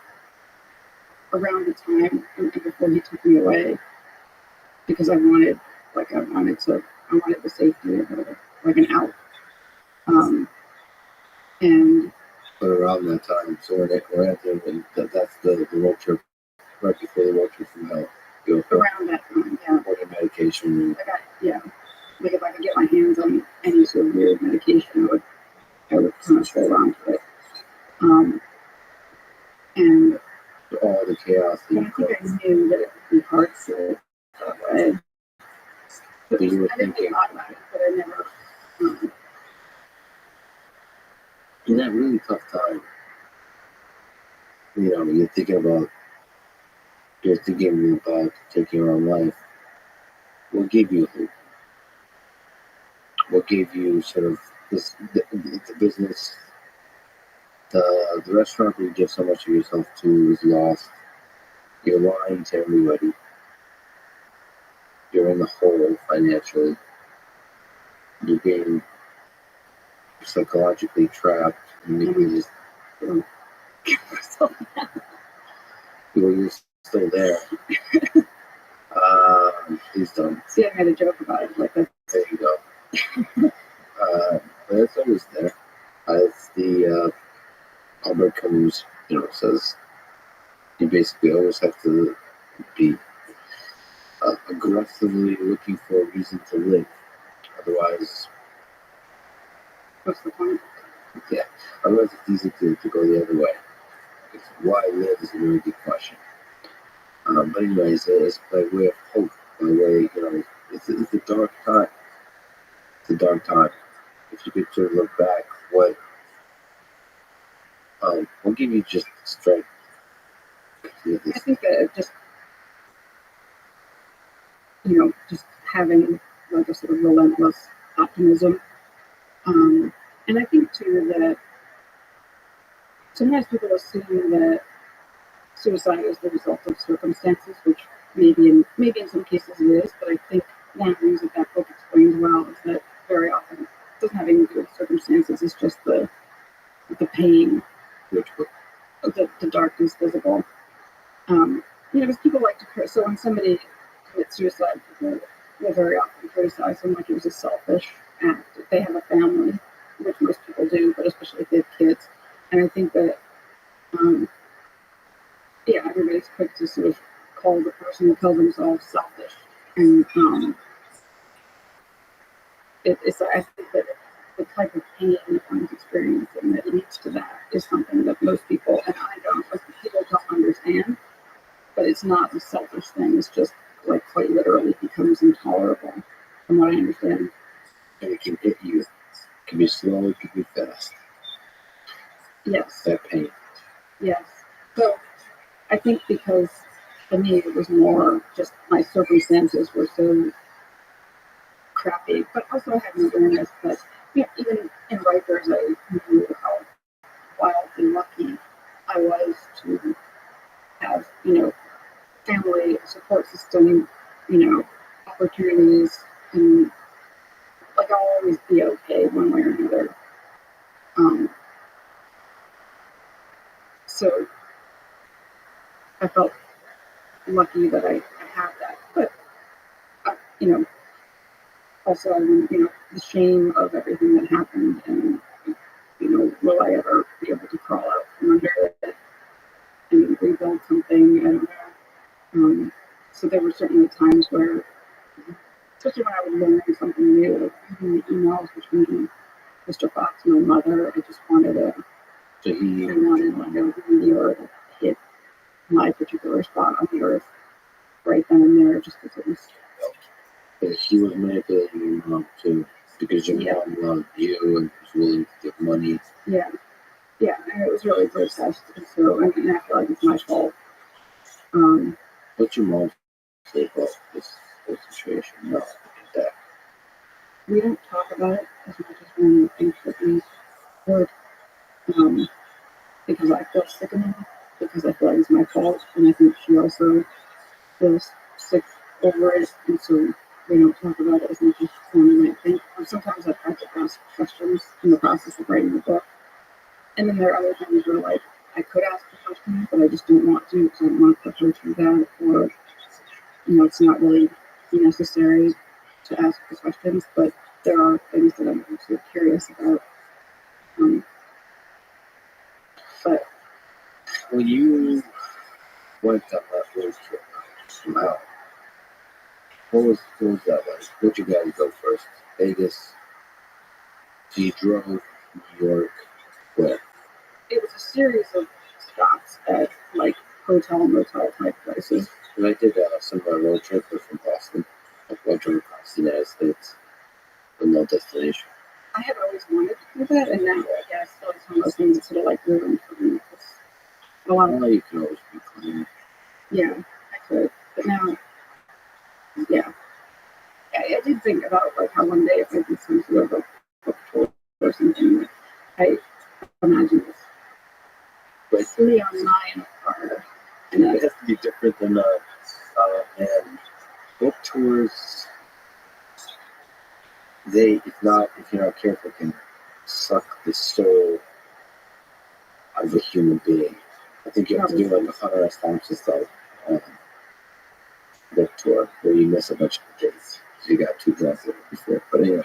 around the time and before he took me away, because I wanted the safety of like an out. And But around that time, so we're at that's the road trip, right before the road trip from hell. You know, Around that time, yeah. for the medication. Yeah. Like if I could get my hands on any sort of weird medication, I would kind of hold on to it. And All the chaos. I think I knew that it would be hard to that way. But you were I didn't think thinking, a lot about it, but I never. in that really tough time, you know, you're thinking about taking your own life. What gave you hope? What gave you sort of the business, the restaurant where you give so much of yourself to is lost. You're lying to everybody. You're in the hole financially. You're being psychologically trapped, and you just you're still there. Please don't. See, I made a joke about it. Like, There you go. But it's always there. It's the Albert Camus, you know, says you basically always have to be aggressively looking for a reason to live. Otherwise, what's the point? yeah, otherwise it's easy to go the other way. It's why live is a really good question. But anyways, it's by way of hope, by way, you know, it's a dark time. It's a dark time. If you could sort of look back, what gave you just strength? I think that just, just having like a sort of relentless optimism. And I think too that sometimes people assume that suicide is the result of circumstances, which maybe in some cases it is, but I think one of the things that book explains well is that very often it doesn't have anything to do with circumstances, it's just the pain, the darkness visible. Because people like to so when somebody commits suicide, people will very often criticize them like it was a selfish act. If they have a family, which most people do, but especially if they have kids. And I think that, everybody's quick to sort of call the person who kills themselves selfish. And I think that the type of pain that one's experiencing that leads to that is something that most people, and I don't, but people don't understand. But it's not a selfish thing. It's just like quite literally becomes intolerable, from what I understand. And it can hit you. It can be slow, it can be fast. Yes. That pain. Yes. So I think because for me it was more just my circumstances were so crappy, but also I had an awareness that even in Rikers I knew how wildly lucky I was to have, family support system, opportunities, and like I'll always be okay one way or another. So I felt lucky that I had that, but also the shame of everything that happened, and will I ever be able to crawl out from under it and rebuild something? I don't know. So there were certainly times where, especially when I would learn something new, like even the emails between Mr. Fox and my mother, I just wanted to. So he wanted like a meteor to hit my particular spot on the earth right then and there, just because it was. But he was manipulating your mom too, because your mom loved you and was willing to give money. Yeah, and it was really grotesque. And so I feel like it's my fault. What's your mom say about this whole situation? No, look at that. We don't talk about it as much as we think that we would, because I feel sick enough, because I feel like it's my fault, and I think she also feels sick over it, and so we don't talk about it as much as one might think. Sometimes I've had to ask questions in the process of writing the book, and then there are other times where like I could ask a question, but I just don't want to because I don't want to put her through that, or it's not really necessary to ask the questions, but there are things that I'm actually curious about. But When you went on that road trip, wow, what was that like? Where'd you guys go first? Vegas. So you drove New York. Where? it was a series of stops at like hotel and motel type places. And I did some of our road trip from Boston. Like I drove across the United States with no destination. I had always wanted to do that, and now I guess it's one of those things that sort of like ruined for me. It's a lot of Well, you can always be clean. yeah, I could, but now yeah. I did think about like how one day if I did some sort of a book tour or something, like, I imagine this But Leon and I in a car, and it has to be different than and book tours. They, if you're not careful, can suck the soul of a human being. I think you have to do like a Hunter S. Thompson style um, book tour where you miss a bunch of dates. So you got too drunk before. But anyway,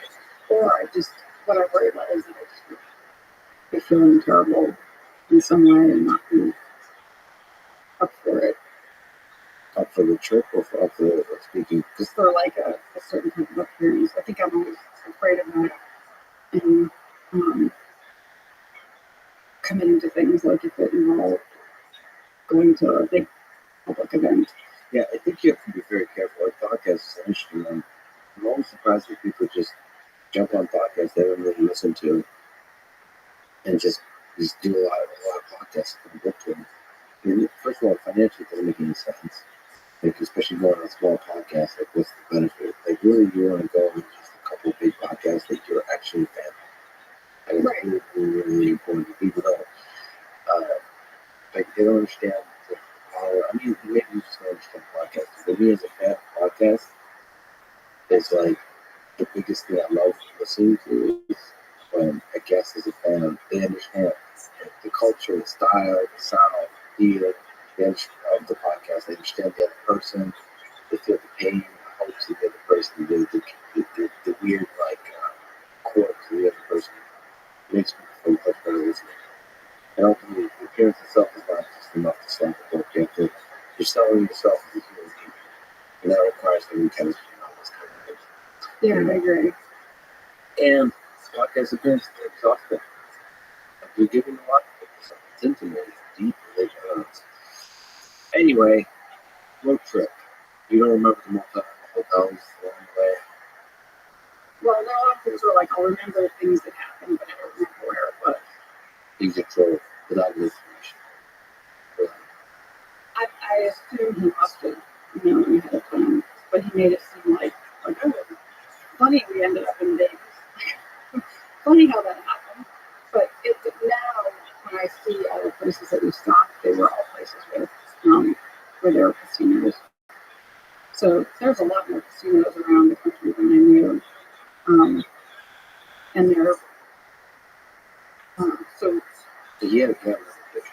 or I just what I worry about is that I just would be feeling terrible in some way and not be up for it. up for the trip or for up for speaking. Just for like a certain type of appearance. I think I'm always afraid of that and committing to things like if it involved going to a big public event. Yeah, I think you have to be very careful. Like podcasts is an interesting one. I'm always surprised that people just jump on podcasts they don't really listen to and just do a lot of podcasts for the book tour. I mean, first of all, financially, it doesn't make any sense. Like, especially going on a small podcast, like, what's the benefit? Like, really, you want to go on just a couple of big podcasts that you're actually a fan of. Like, Right. it's really, really important. People don't, like, they don't understand the power. I mean, maybe you just don't understand podcasts. For me, as a fan of podcasts, it's like the biggest thing I love listening to is when a guest is a fan. They understand the culture, the style, the sound, the feel of the podcast. They understand the other person. They feel the pain, the hopes of the other person, the weird like quirks of the other person. It makes me feel much better listening. And ultimately, the appearance itself is not just enough to sell the book. You're selling yourself as a human being, and that requires some chemistry and all this kind of thing. Yeah, I agree. And podcast appearance is exhausting. Like, you're giving a lot of something. It's intimate, it's deep, Anyway, road trip. You don't remember the hotels along the way? Well, there are a lot of things where like I'll remember things that happened, but I don't remember where it was. You get drove without information. I assumed he must have known ahead of time, but he made it seem like oh, funny we ended up in Vegas. Funny how that happened. But now when I see all the places that we stopped, they were all places where there were casinos. So there's a lot more casinos around the country than I knew. And they're so He had a camera picture.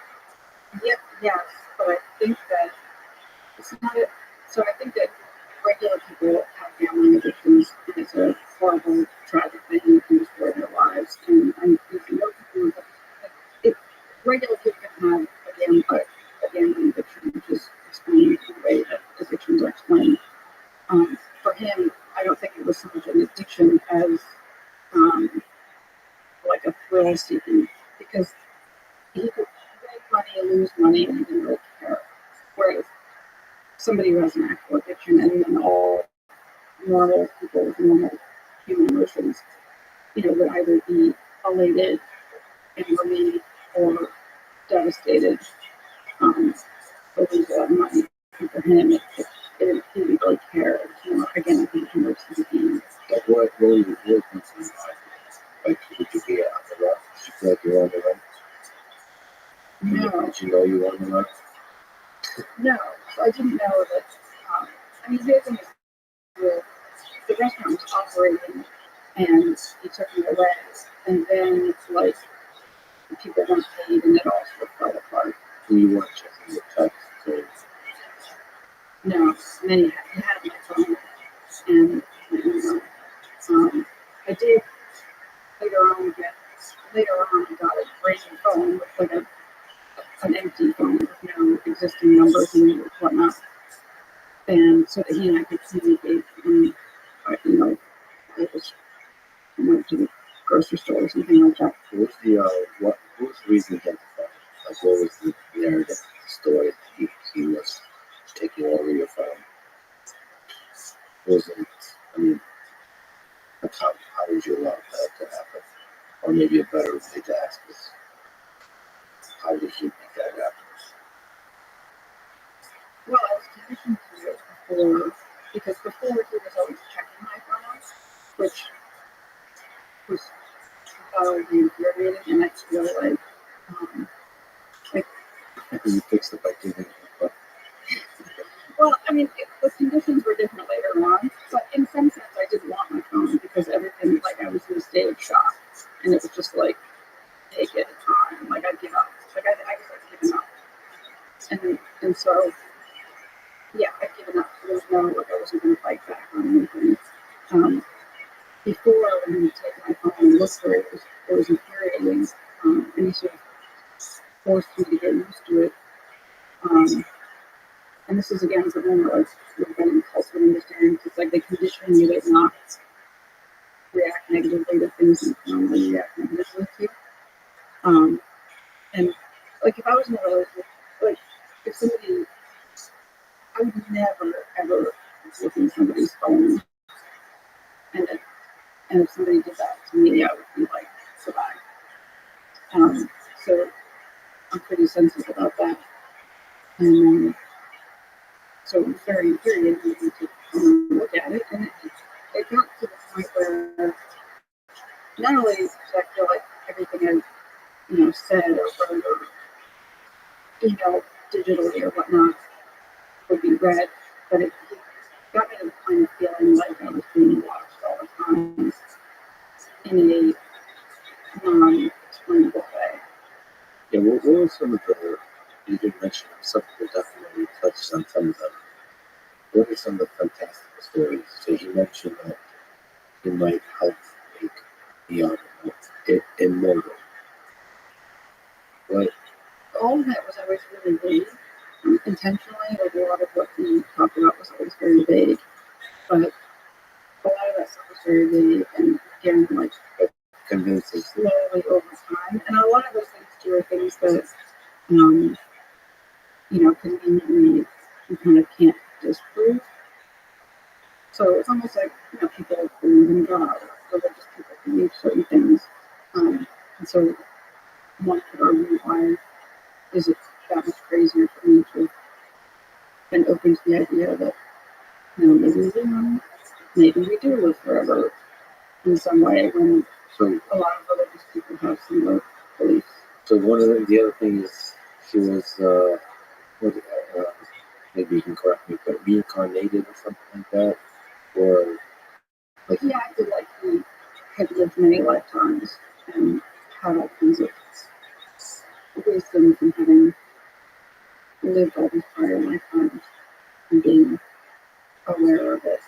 yes, but I think that it's not it. So I think that regular people have gambling addictions, and it's a horrible, tragic thing that can destroy their lives. And if you know people, if regular people can have a gambling addiction, which is explained in the way that addictions are explained. For him, I don't think it was so much an addiction as like a thrill seeking, because he could win money and lose money and he didn't really care. Whereas somebody who has an actual addiction and all normal people with normal human emotions, would either be elated and relieved or devastated over the money. And for him, he didn't really care. Again, I think he knows he's a being. Like, what were you thinking? Like, would you be on the run? Did you feel like you were on the run? No, Did you know you were on the run? no. So I didn't know that. I mean, the thing is, the restaurant was operating, and he took me away, and then like people weren't paid, and it all sort of fell apart. You weren't checking your text. No, and then he had my phone, and I did later on I got a brand new phone with like a an empty phone with no existing numbers and whatnot. And so that he and I could communicate. And, you know, I just went to the grocery store or something like that. What was the reason he had the phone? Like, what was the narrative, the story that he was taking over your phone? Wasn't, I mean, like how would you allow that to happen? Or maybe a better way to ask is, how did he make that happen? Well, I was conditioned to it before, because before he was always checking my phone, which was thoroughly infuriating, and I feel like You fixed it by giving him a phone. well, I mean, the conditions were different later on, but in some sense, I didn't want my phone because everything, like, I was in a state of shock, and it was just like, take it on, like, I'd give up, like, I guess I'd given up, and so, yeah, I'd given up. There was no, like, I wasn't going to fight back on anything. Before, when he would take my phone and look for it, it was infuriating, and he sort of forced me to get used to it. And this is again something where like we're getting cultural understanding. It's like they condition you to not react negatively to things and normally react negatively to. And like if I was in a relationship, like if somebody, I would never ever look in somebody's phone, and if somebody did that to me, I would be like, goodbye. So I'm pretty sensitive about that, and so it was very infuriating to look at it, and it got to the point where not only did I feel like everything I said or wrote or digitally or whatnot would be read, but it got me to the point of feeling like I was being watched all the time in a non-explainable way. Yeah, what were some of the, you did mention some people definitely touched on some of them. What are some of the fantastical stories? So you mentioned that he might help make the immortal. What? All of that was always really vague, intentionally. Like a lot of what he talked about was always very vague, but a lot of that stuff was very vague, and again, like it Convinces slowly over time. And a lot of those things too are things that conveniently you kind of can't disprove. So it's almost like people believe in God, or religious people believe certain things, and so one could argue why is it that much crazier for me to have been open to the idea that maybe we do live forever in some way when so a lot of religious people have similar beliefs. So one of the other things she was maybe you can correct me, but reincarnated or something like that, or like He acted like he had lived many lifetimes and had all kinds of wisdom from having lived all these prior lifetimes and being aware of it.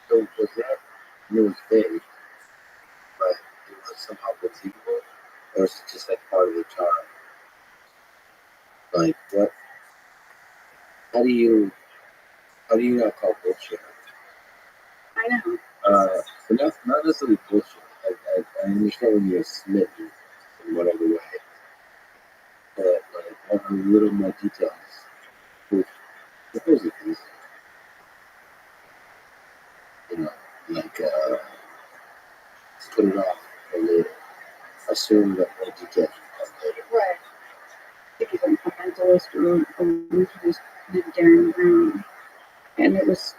so was that it was vague, but it was somehow believable, or is it just like part of the charm? Like what? How do you not call bullshit? I know. But not necessarily bullshit. I understand when you're smitten in whatever way, but like a little more details. Suppose it is, like put it off for later. Assume that more details will come later. Right. I think he's a mentalist or a illusionist named Darren Brown. And it was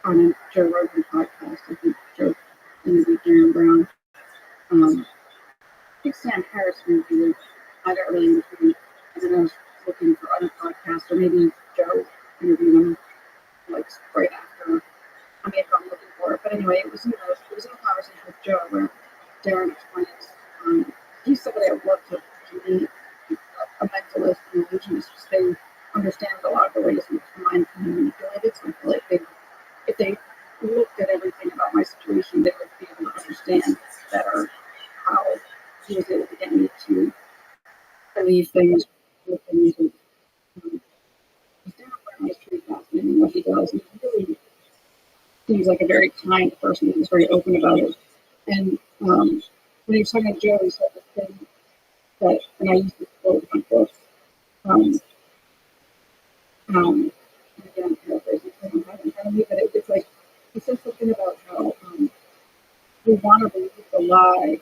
on a Joe Rogan podcast. I think Joe interviewed Darren Brown. I think Sam Harris interviewed. I got really into him. And then I was looking for other podcasts, or maybe Joe interviewed him like right after. I may have gone looking for it, but anyway, it was in a conversation with Joe where Darren explains he's somebody I would love to meet, a mentalist and illusionist, because they understand a lot of the ways in which the mind can be manipulated. So I feel like if they looked at everything about my situation, they would be able to understand better how he was able to get me to believe things, with things, and chemistry fascinating what he does. And he really seems like a very kind person. He's very open about it. And when he was talking to Joe, he said this thing that, and I used this quote in my books. Um, and again, paraphrasing, I don't have it in front of me, but it's like he said something about how we want to believe the lie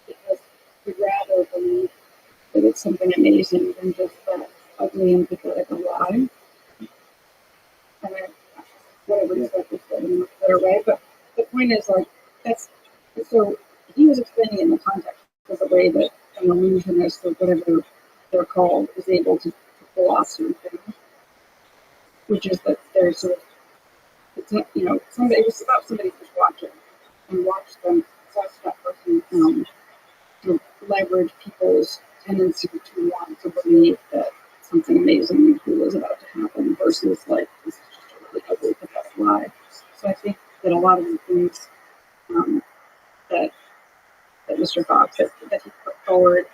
because we'd rather believe that it's something amazing than just that ugly and pathetic a lie. And I, whatever he said was said in a much better way. But the point is, like, that's so he was explaining it in the context of the way that an illusionist or whatever they're called is able to pull off certain things, which is that there's sort of, it's not, somebody, it was about somebody who's watching and watch them, watch that person to leverage people's tendency to want to believe that something amazing and cool is about to happen versus like this is just a really ugly, pathetic lie. So I think that a lot of the things that Mr. Fox that he put forward,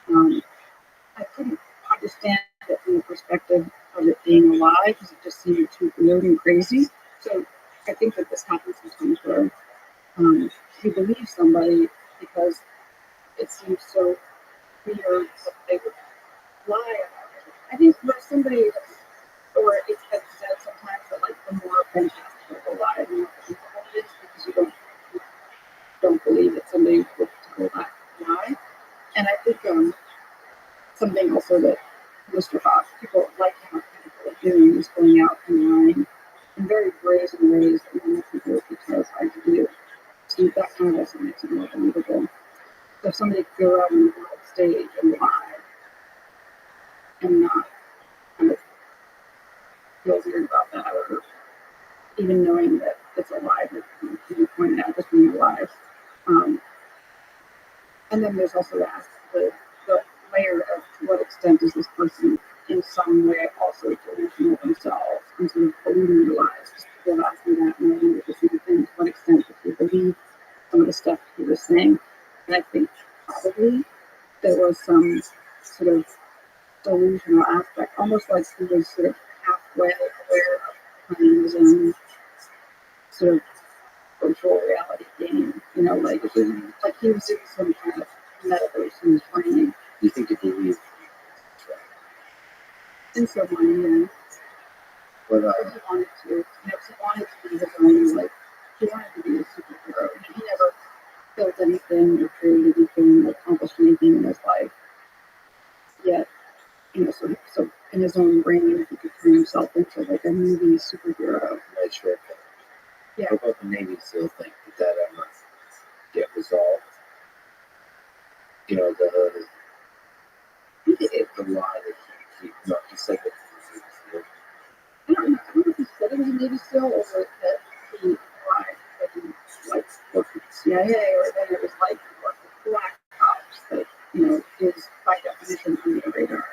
I couldn't understand it from the perspective of it being a lie because it just seemed too weird and crazy. So I think that this happens sometimes where you believe somebody because it seems so weird that they would lie about it. I think when somebody, or it's been said sometimes that like the more fantastical the lie, the more believable it is because you don't believe that somebody would tell that lie. And I think something also that Mr. Fox, people like him are doing is going out and lying in very brazen ways that normal people because I do. So that kind of also makes it more believable. So if somebody could go out on the world stage and lie and not kind of feel weird about that or even knowing that it's a lie that you pointed out just being alive. And then there's also the layer of to what extent is this person in some way also delusional themselves and sort of believing their lies. Just people have asked me that and I wonder the same thing. To what extent do they believe some of the stuff he was saying? And I think probably there was some sort of delusional aspect, almost like he was sort of halfway aware of playing his own sort of virtual reality game, like he was doing some kind of metaverse in his brain. You think if you leave, In some way, yeah. but But he wanted to, he wanted to be his own, like, he wanted to be a superhero. And he never built anything or created anything or accomplished anything in his life. Yet, so in his own brain, he could turn himself into like a movie superhero. right, sure. Yeah. How about the Navy SEAL thing? Did that ever get resolved? The lie that he said that I don't know if he said he was a Navy SEAL or that he lied that he like worked with the CIA or that it was like he worked with black ops that, is by definition under the radar.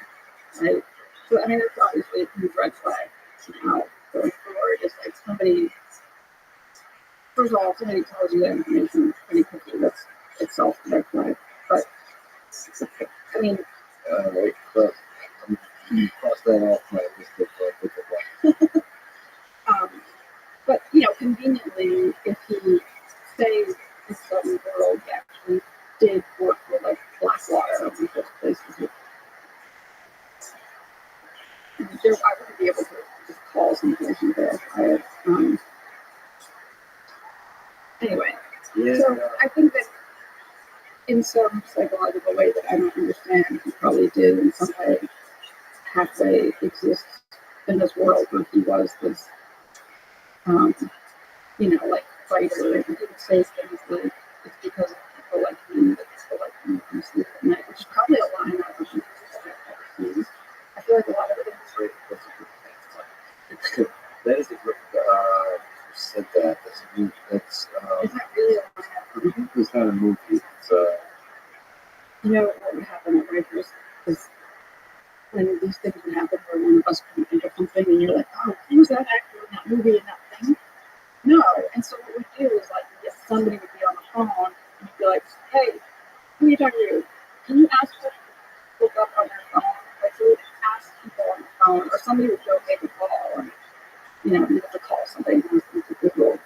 Right? So I mean it's obviously a huge red flag now going forward. It's like somebody first of all, if somebody tells you that information pretty quickly, that's itself a red flag. But I mean right, but cross that off my list of different but conveniently, if he stays in some world, he actually did work with like Blackwater in those places. I wouldn't be able to just call some person verify it. Anyway, Yeah. so I think that in some psychological way that I don't understand, he probably did in some way halfway exist in this world where he was this, like fighter, and he would say things like it's because of people like me that people like me can sleep at night, which is probably a line I don't think I've ever seen. I feel like a lot of it is Right, that is a great. Said that. That's a movie. That's. is that really a line? It's not a movie. It's What would happen at Rikers is when these things would happen where one of us couldn't think of something and you're like, oh, who was that actor in that movie and that thing? No. And so what we do is like somebody would be on the phone and you'd be like, hey, who are you talking to? Can you ask them to look up on their phone? Like so we would ask people on the phone or somebody would go make a call, and you have to call somebody and ask them to Google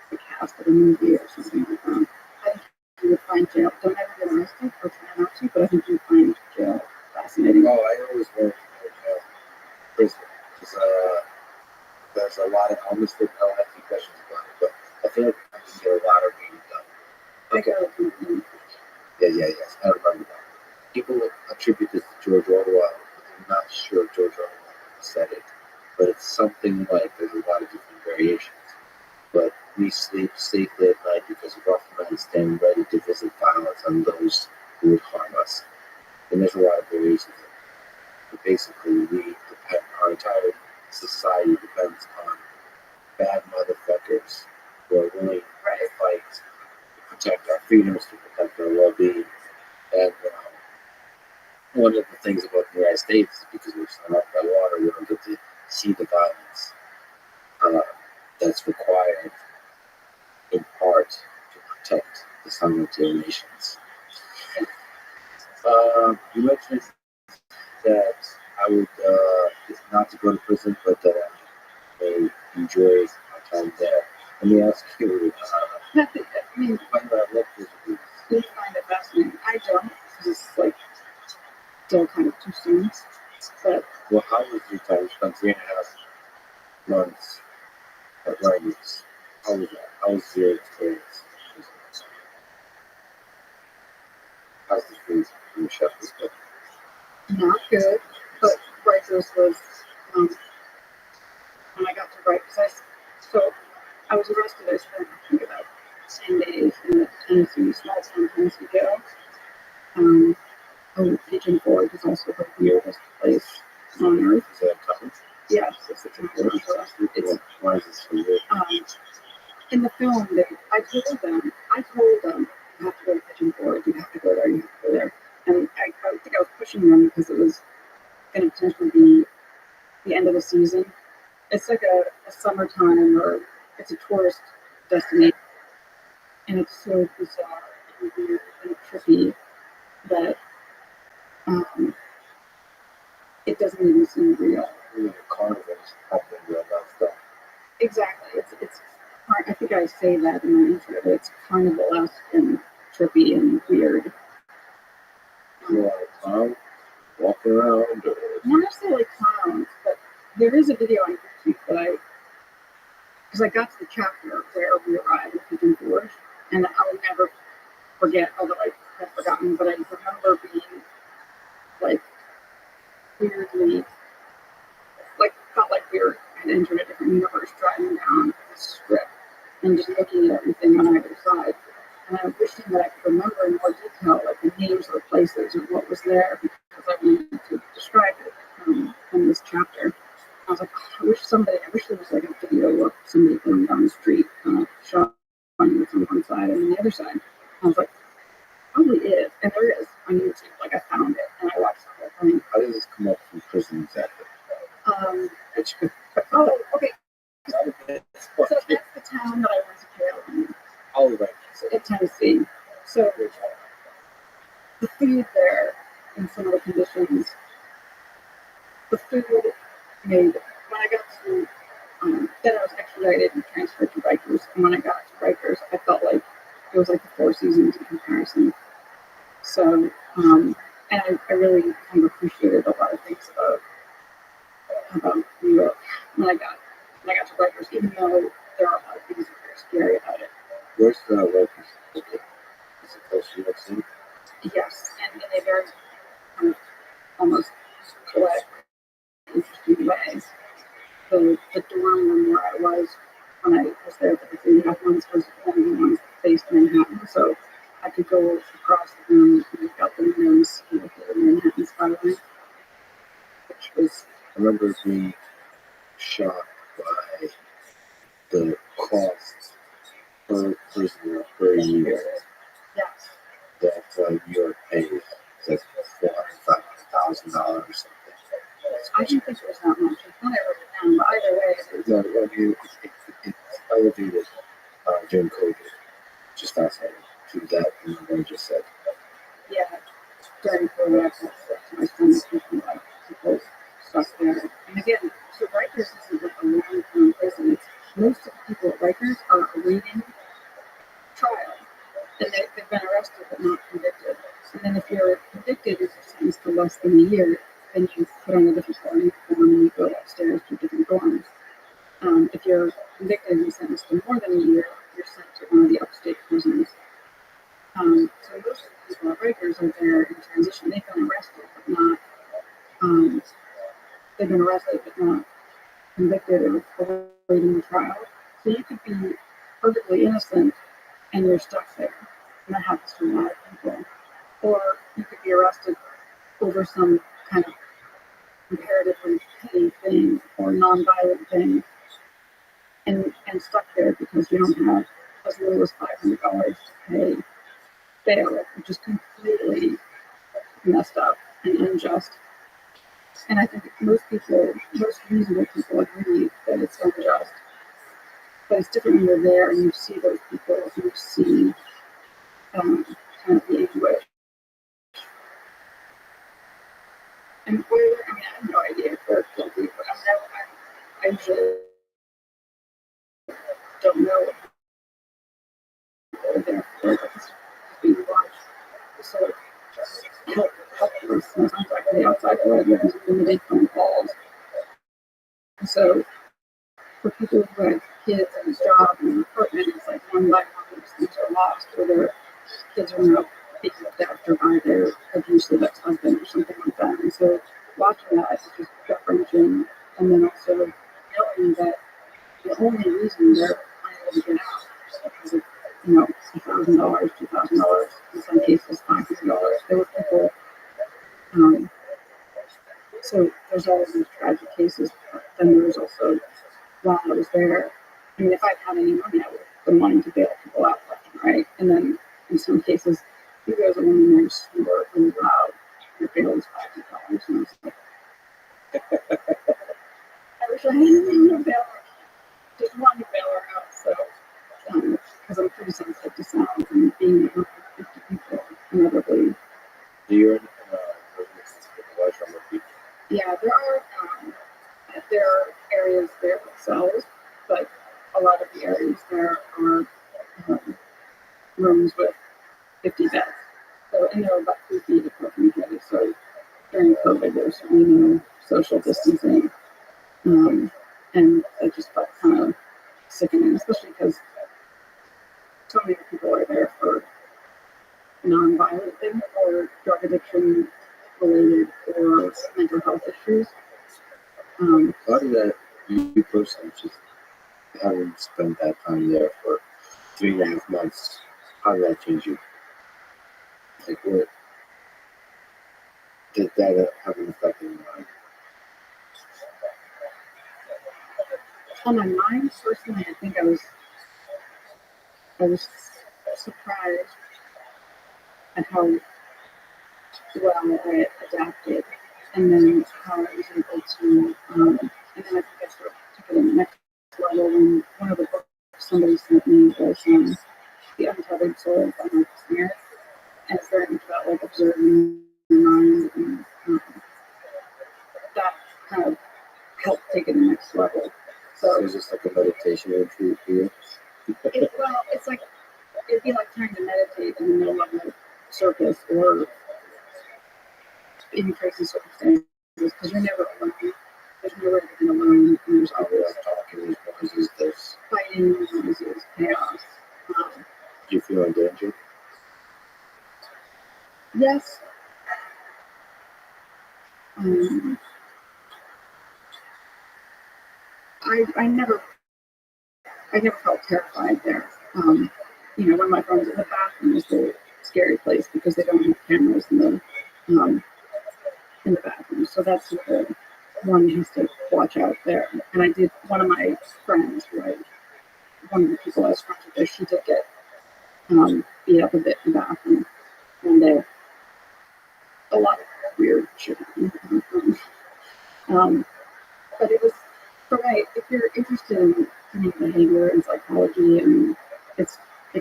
the cast of a movie or something like that. I think you would find jail. Don't ever get arrested or try not to, but I think you would find jail fascinating. Oh, I always wanted to know prison because there's a lot of almost I'll ask you questions about it, but I feel like I can get a lot of reading done. Okay. Yes, I remember that. People attribute this to George Orwell. I'm not sure if George Orwell said it, but it's something like there's a lot of different variations. But we sleep safely at night because rough men stand ready to visit violence on those who would harm us. And there's a lot of variations. But basically, our entire society depends on bad motherfuckers who are willing to fight to protect our freedoms, to protect our well-being. And one of the things about the United States is because we're surrounded by water, we don't get to see the violence that's required in part to protect the sovereignty of nations. You mentioned that I would, not to go to prison, but that I may enjoy my time there. Let me ask you, I mean, why do I love prison? you find it fascinating. I don't, because it's like still kind of too soon. But Well, how was your time? You spent 3.5 months at Rikers. How was that? How was your experience? How's the food from the chef was good? not good. But Rikers was when I got to Rikers. So I was arrested. I spent I think about 10 days in the Tennessee, small town Tennessee jail. Pigeon Forge is also the weirdest place on earth. Is that tough? Yes, it's the town where I was arrested. It's Why is this so weird? in the film. I told them, you have to go to Pigeon Forge. You have to go there. You have to go there. And I think I was pushing them because it was going to potentially be the end of the season. It's like a summertime or it's a tourist destination, and it's so bizarre and weird and trippy that it doesn't even seem real. The carnivals happening to all that stuff. Exactly. It's. I think I say that in my intro. But it's carnival-esque and trippy and weird. You want a clown walking around? Or... Not necessarily clowns, but there is a video on YouTube that because I got to the chapter where we arrived at Pigeon Forge, and I will never forget, although I have forgotten, but I remember being like weirdly, like felt like we had entered a different universe, driving down the strip and just looking at everything on either side. And I was wishing that I could remember in more detail, like the names of the places and what was there, because I wanted to describe it in this chapter. I was like, I wish there was like a video of somebody going down the street, showing what's on one side and on the other side. I was like, probably is, and there is on YouTube. Like I found it and I watched the whole thing. How does this come up from prison exactly? Okay. So that's the town that I went to jail in. Oh, right. In Tennessee. So the food there and some of the conditions, the food made, when I got to, then I was extradited and transferred to Rikers. And when I got to Rikers, I felt like it was like the Four Seasons in comparison. So, and I really kind of appreciated a lot of things about New York when I got to Rikers, even though there are a lot of things that are scary about it. Where's the Rikers? Is it close to New York City? Yes, and in a very kind of almost poetic, interesting way. The dorm room where I was when I was there for the 3.5 months was one of the ones based in Manhattan, so I could go across the room and look out the windows and look at the Manhattan skyline, which was. I remember being shocked by the cost per prisoner per year Yes. that New York pays. It's like $400,000 or something. I didn't think it was that much. I thought I wrote it down, but either way, it is. No, I mean, it's elevated during COVID, just outside to that number I just said. Yeah, during COVID, I felt sick to my stomach thinking about people stuck there. And again, Rikers isn't like a long-term prison. It's most of the people at Rikers are awaiting trial, and they've been arrested but not convicted. And then if you're convicted, if you're sentenced to less than a year, then you put on a different form and you go upstairs to different dorms. If you're convicted and sentenced to more than a year, you're sent to one of the upstate prisons. So most of the people at Rikers are there in transition. They've been arrested but not convicted or awaiting trial. So you could be perfectly innocent and you're stuck there. And that happens to a lot of people. Or you could be arrested over some kind of comparatively petty thing or non-violent thing and stuck there because you don't have as little as $500 to pay bail, which is completely messed up and unjust. And I think most reasonable people agree that it's unjust. But it's different when you're there and you see those people, and you see kind of the anguish. And whether, I mean, I have no idea if they're guilty, but I usually don't know what they're there for. Because we watch the sort of helplessness on the outside world with limited phone calls. And so for people who have kids and a job and an apartment, it's like one by one, these things are lost, or their kids are not being looked after by their abusive ex-husband or something like that. And so watching that is just gut-wrenching, and then also knowing that the only reason they're unable to get out is because of, $1,000, $2,000, in some cases $500. There were people, so there's all of these tragic cases, but then there was also, while I was there, I mean, if I'd had any money, I would have been wanting to bail people out left and right. And then in some cases, you guys are women there snore really loud. Your bail is $500. And I was like, I wish I had a bail, just one to bail her out. So, because I'm pretty sensitive to sound and being with 50 people inevitably. You're in Yeah, there are areas there with cells, but a lot of the areas there are rooms with 50 beds. So, and there are about 3 feet apart from each other. So during COVID, there was certainly no social distancing. And it just felt kind of sickening, especially because so many people are there for non-violent things or drug addiction related or mental health issues. How did that, you personally, just having spent that time there for 3.5 months, how did that change you? Like, what did that have an effect on your mind? On my mind, personally, I think I was surprised at how well I adapted, and then how I was able to, and then I think I sort of took it to the next level when one of the books somebody sent me was The Untethered Soul by Michael Smith, and it's very much about like observing the mind, and that kind of helped take it to the next level. So it's just like a meditation retreat for you? it's like, it'd be like trying to meditate in the middle of a circus or in crazy circumstances, because you're never alone. There's nowhere to be alone, and there's always Talking, there's noises, there's... fighting, noises, chaos. Do you feel in danger? Yes. I never felt terrified there. One of my friends in the bathroom is the scary place because they don't have cameras in the bathroom. So that's the one has to watch out there. And I did, one of my friends, one of the people I was friends with there, she did get beat up a bit in the bathroom one day. A lot of weird shit happened. But it was, if you're interested in human behavior and psychology, and it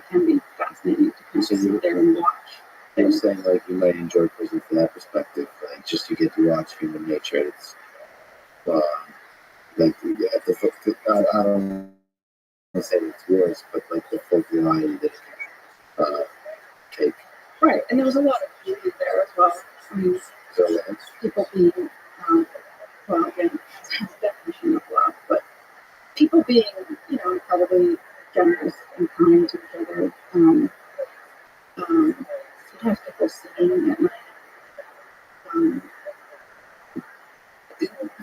can be fascinating to kind of sit there and watch. You're saying like you might enjoy prison from that perspective, like just to get to watch human nature. It's like I don't want to say it's worse, but like the folk variety that uh, take. Right, and there was a lot of beauty there as well. I mean, So that's people being, um, well, again, it's a definition of love, but people being, incredibly generous and kind to each other. Sometimes people singing at night. Um,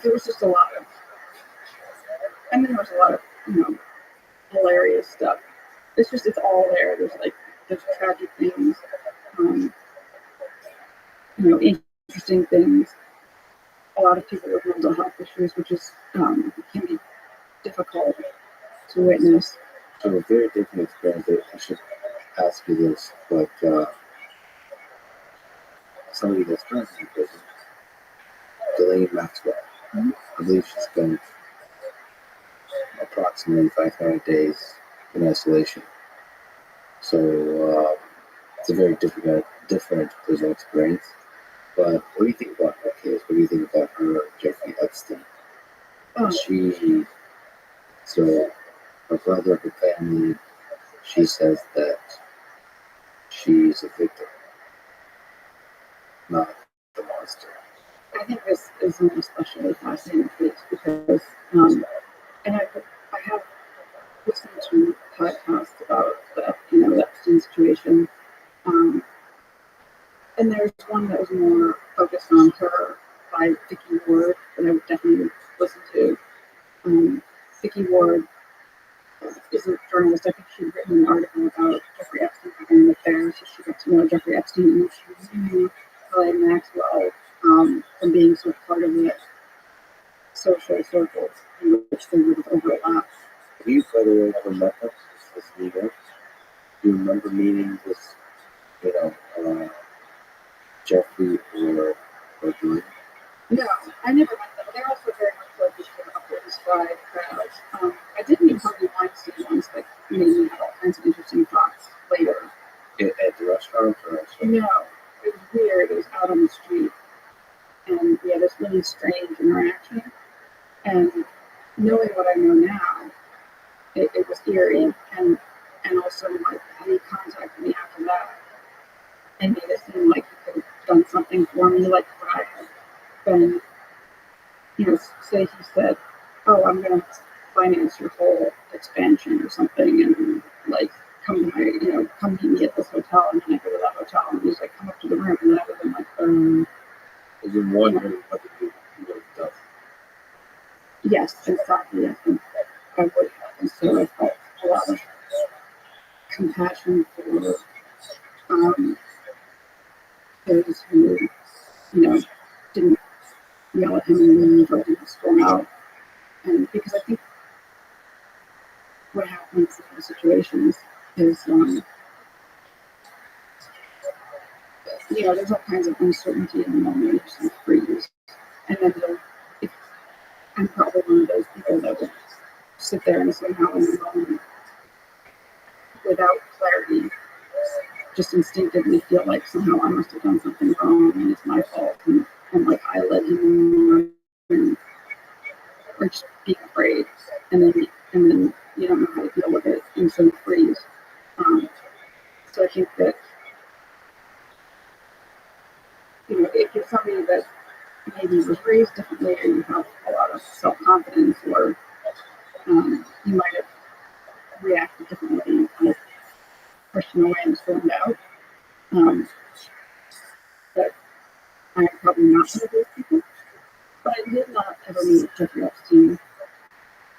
there was just a lot of, there was a lot of, hilarious stuff. It's all there. There's tragic things, um, interesting things. A lot of people with mental health issues, which is can be difficult to witness. so a very different experience. I should ask you this, but somebody that's currently in prison, Delaney Maxwell, Mhm. I believe she spent approximately 500 days in isolation. So it's a very different prison experience. But what do you think about her case? What do you think about her, Jeffrey Epstein? Oh, She, so her brother, her family, she says that she's a victim, not the monster. I think this is an especially fascinating case because, and I have listened to podcasts about the Epstein situation, um, and there's one that was more focused on her by Vicky Ward that I would definitely listen to. Vicky Ward is a journalist. I think she'd written an article about Jeffrey Epstein having an affair, so she got to know Jeffrey Epstein, and she knew Ghislaine Maxwell from being sort of part of the social circles in which they would have overlapped. Have you, by the way, ever met her? This leader? Do you remember meeting this, you know, Jeffrey or Glenn? No, I never met them. They're also very much like this sort of upper East Side crowd. I did meet Harvey Weinstein once, but made me have all kinds of interesting thoughts later. At the restaurant or elsewhere? No, it was weird. It was out on the street, and we had this really strange interaction. And knowing what I know now, it was eerie, and also like he contacted me after that and made it seem like he could have done something for me, like what I had been, say he said, "Oh, I'm going to finance your whole expansion or something," and like come to come meet me at this hotel, and then I go to that hotel, and he's like, "Come up to the room," and then I would have been like, I've been wondering what to do with stuff. yes, exactly. I think I would have, and so I felt a lot of compassion for those who, didn't yell at him and leave or didn't storm out. And because I think what happens in those situations is, there's all kinds of uncertainty in the moment, you just freeze. And then if I'm probably one of those people that will sit there and somehow in the moment, without clarity, just instinctively feel like somehow I must have done something wrong and it's my fault, and like I let him in, or just being afraid, and then you don't know how to deal with it, and so you freeze. So I think that if you're somebody that maybe was raised differently, or you have a lot of self-confidence, or you might have reacted differently and kind of pushed him away and stormed out. But I'm probably not one of those people. But I did not ever meet Jeffrey Epstein.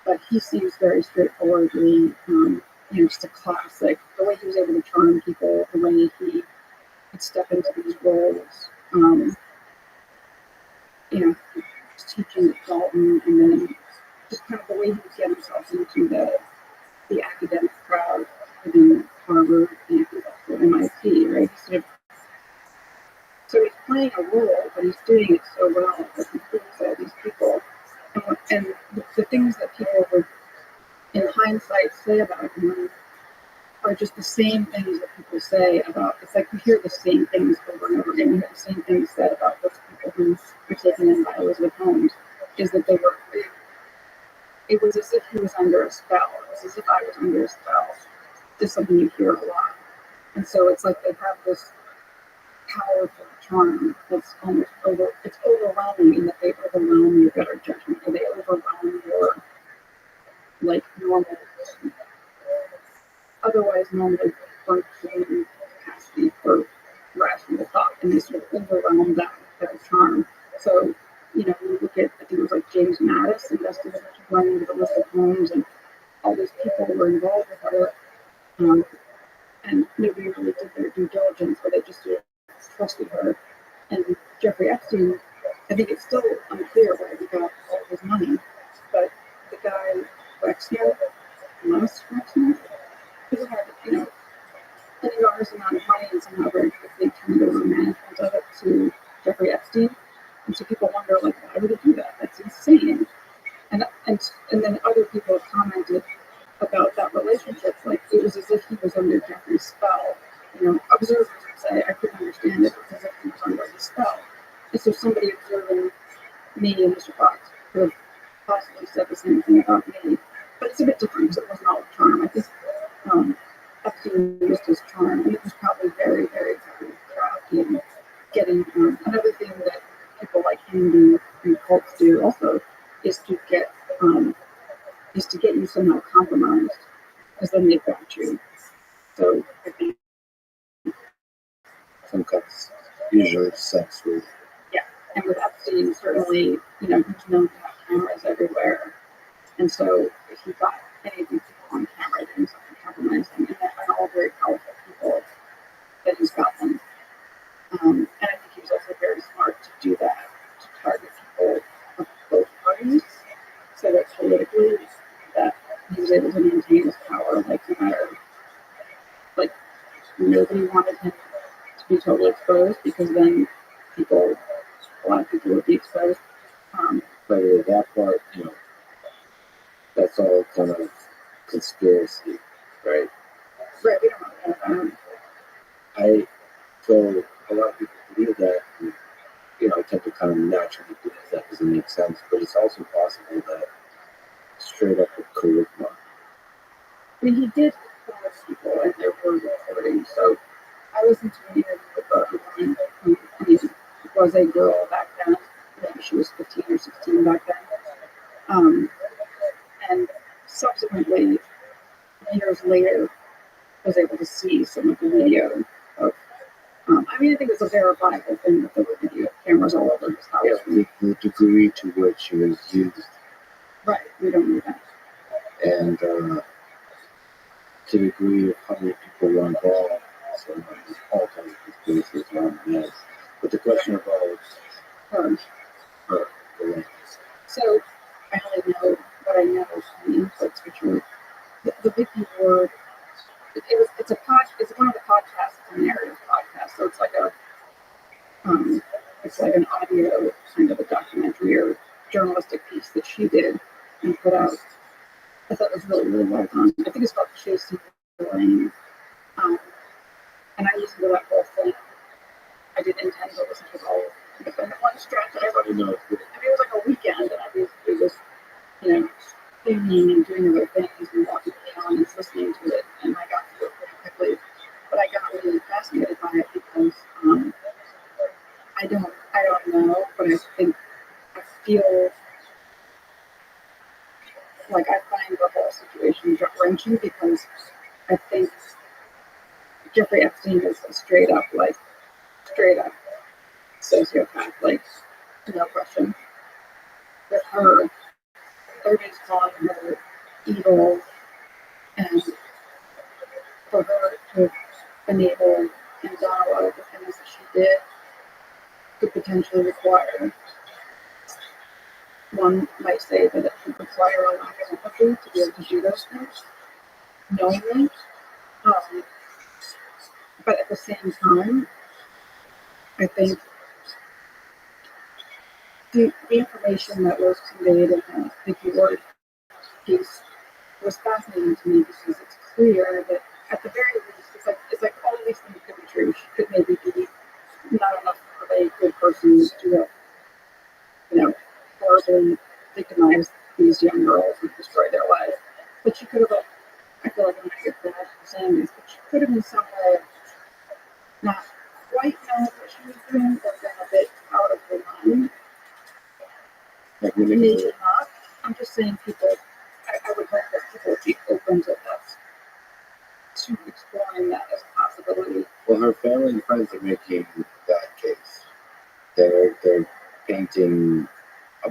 But he seems very straightforwardly, just a classic. The way he was able to charm people, the way he could step into these roles, teaching at Dalton, and then just kind of the way he would get himself into the academic crowd within Harvard and also MIT, right? So he's playing a role, but he's doing it so well that he fools all these people. And the things that people would, in hindsight, say about him are just the same things that people say about. It's like we hear the same things over and over again. We hear the same things said about those people who were taken in by Elizabeth Holmes, is that they were it was as if he was under a spell. It was as if I was under a spell. Just something you hear a lot. And so it's like they have this powerful charm that's almost it's overwhelming in that they overwhelm your better judgment, or they overwhelm your like normal, otherwise normally functioning capacity for rational thought, and they sort of overwhelm that with their charm. So, you look at, I think it was like James Mattis invested a bunch of money into the list of homes, and all these people were involved with her, and nobody really did their due diligence, but they just sort of trusted her. And Jeffrey Epstein, I think it's still unclear where he got all his money, but the guy Wexner, Les Wexner, he had, an enormous amount of money and somehow very quickly turned over management of it to Jeffrey Epstein. And so people wonder, like, why would he do that? That's insane. And then other people have commented about that relationship, like it was as if he was under Jeffrey's spell. Observers would say, I couldn't understand it, it's as if he was under his spell. And so somebody observing me and Mr. Fox could have possibly said the same thing about me. But it's a bit different because it wasn't all charm. I think Epstein used his charm, and it was probably very, very, very crafty in getting another thing that people like him do and cults do also is to get you somehow compromised, because then they've got you. So I think some cuts, usually sex with. Yeah, and with Epstein, certainly, he's known to have cameras everywhere, and so if he got any of these people on camera doing something compromising, and they're all very powerful people, then he's got them. And I think he was also very smart to do that, to target people of both parties, so that politically, that he was able to maintain his power, like no matter, like nobody wanted him to be totally exposed, because then a lot of people would be exposed. But that part, that's all kind of conspiracy, right? Right, we don't know that. So a lot of people believe that, and, I tend to kind of naturally believe that doesn't make sense, but it's also possible that straight up with charisma. I mean, he did promise people, and there were recordings. So I listened to an interview with a woman who, was a girl back then. Maybe she was 15 or 16 back then. And subsequently, years later, was able to see some of the video of. I think it was a verifiable thing that there were video cameras all over his house. Yeah, the degree to which it was used. Right, we don't know that. And to the degree of how many people were involved. So there's all kinds of conspiracies around that. But the question about Her. the So I only know what I know from the inputs, which were the big word. It's one of the podcasts, it's a narrative podcast, so it's like an audio kind of a documentary or journalistic piece that she did and put out. I thought it was really, really well done. I think it's called Chasing the Lane. And I listened to that whole thing. I didn't intend to listen to it all in one stretch. And it was like a weekend, and I basically was, cleaning and doing other things and walking around and listening to it, and I got through it pretty quickly. But I got really fascinated by it because I don't know, but I feel like I find the whole situation gut-wrenching, because I think Jeffrey Epstein is a straight up sociopath, like, no question. With her, everybody's calling her evil, and for her to enable and done a lot of the things that she did could potentially require, one might say that it could require a lack of empathy to be able to do those things knowingly. But at the same time, I think the information that was conveyed in the Vicky Ward piece was fascinating to me, because it's clear that at the very least, it's like all of these things could be true. She could maybe be not enough of a good person to have, horribly victimized these young girls and destroy their life. But she could have, I feel like I'm going to get bad for saying this, but she could have in some way not quite known what she was doing, but been a bit out of her mind. Like Maybe manipulated. not. I'm just saying people, I would hope that people would be open to that, to exploring that as a possibility. Well, her family and friends are making that case. They're painting a,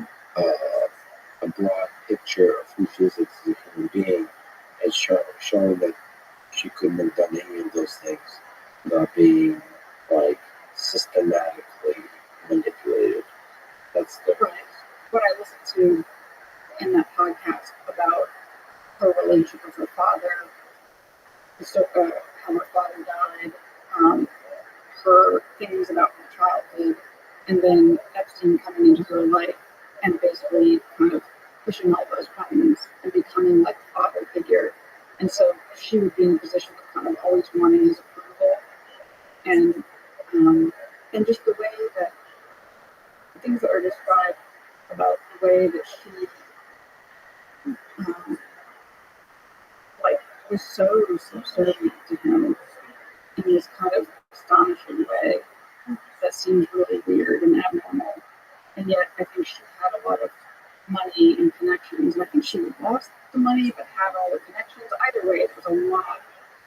a broad picture of who she is as a human being and showing that she couldn't have done any of those things without being like systematically manipulated. That's the Right. What I listened to in that podcast about her relationship with her father, how her father died, um, her things about her childhood, and then Epstein coming into her life and basically kind of pushing all those buttons and becoming like a father figure. And so she would be in a position of kind of always wanting his approval, and just the way that things that are described about the way that she um, like was so subservient to him in this kind of astonishing way that seems really weird and abnormal. And yet I think she had a lot of money and connections. And I think she lost the money but had all the connections. Either way, there was a lot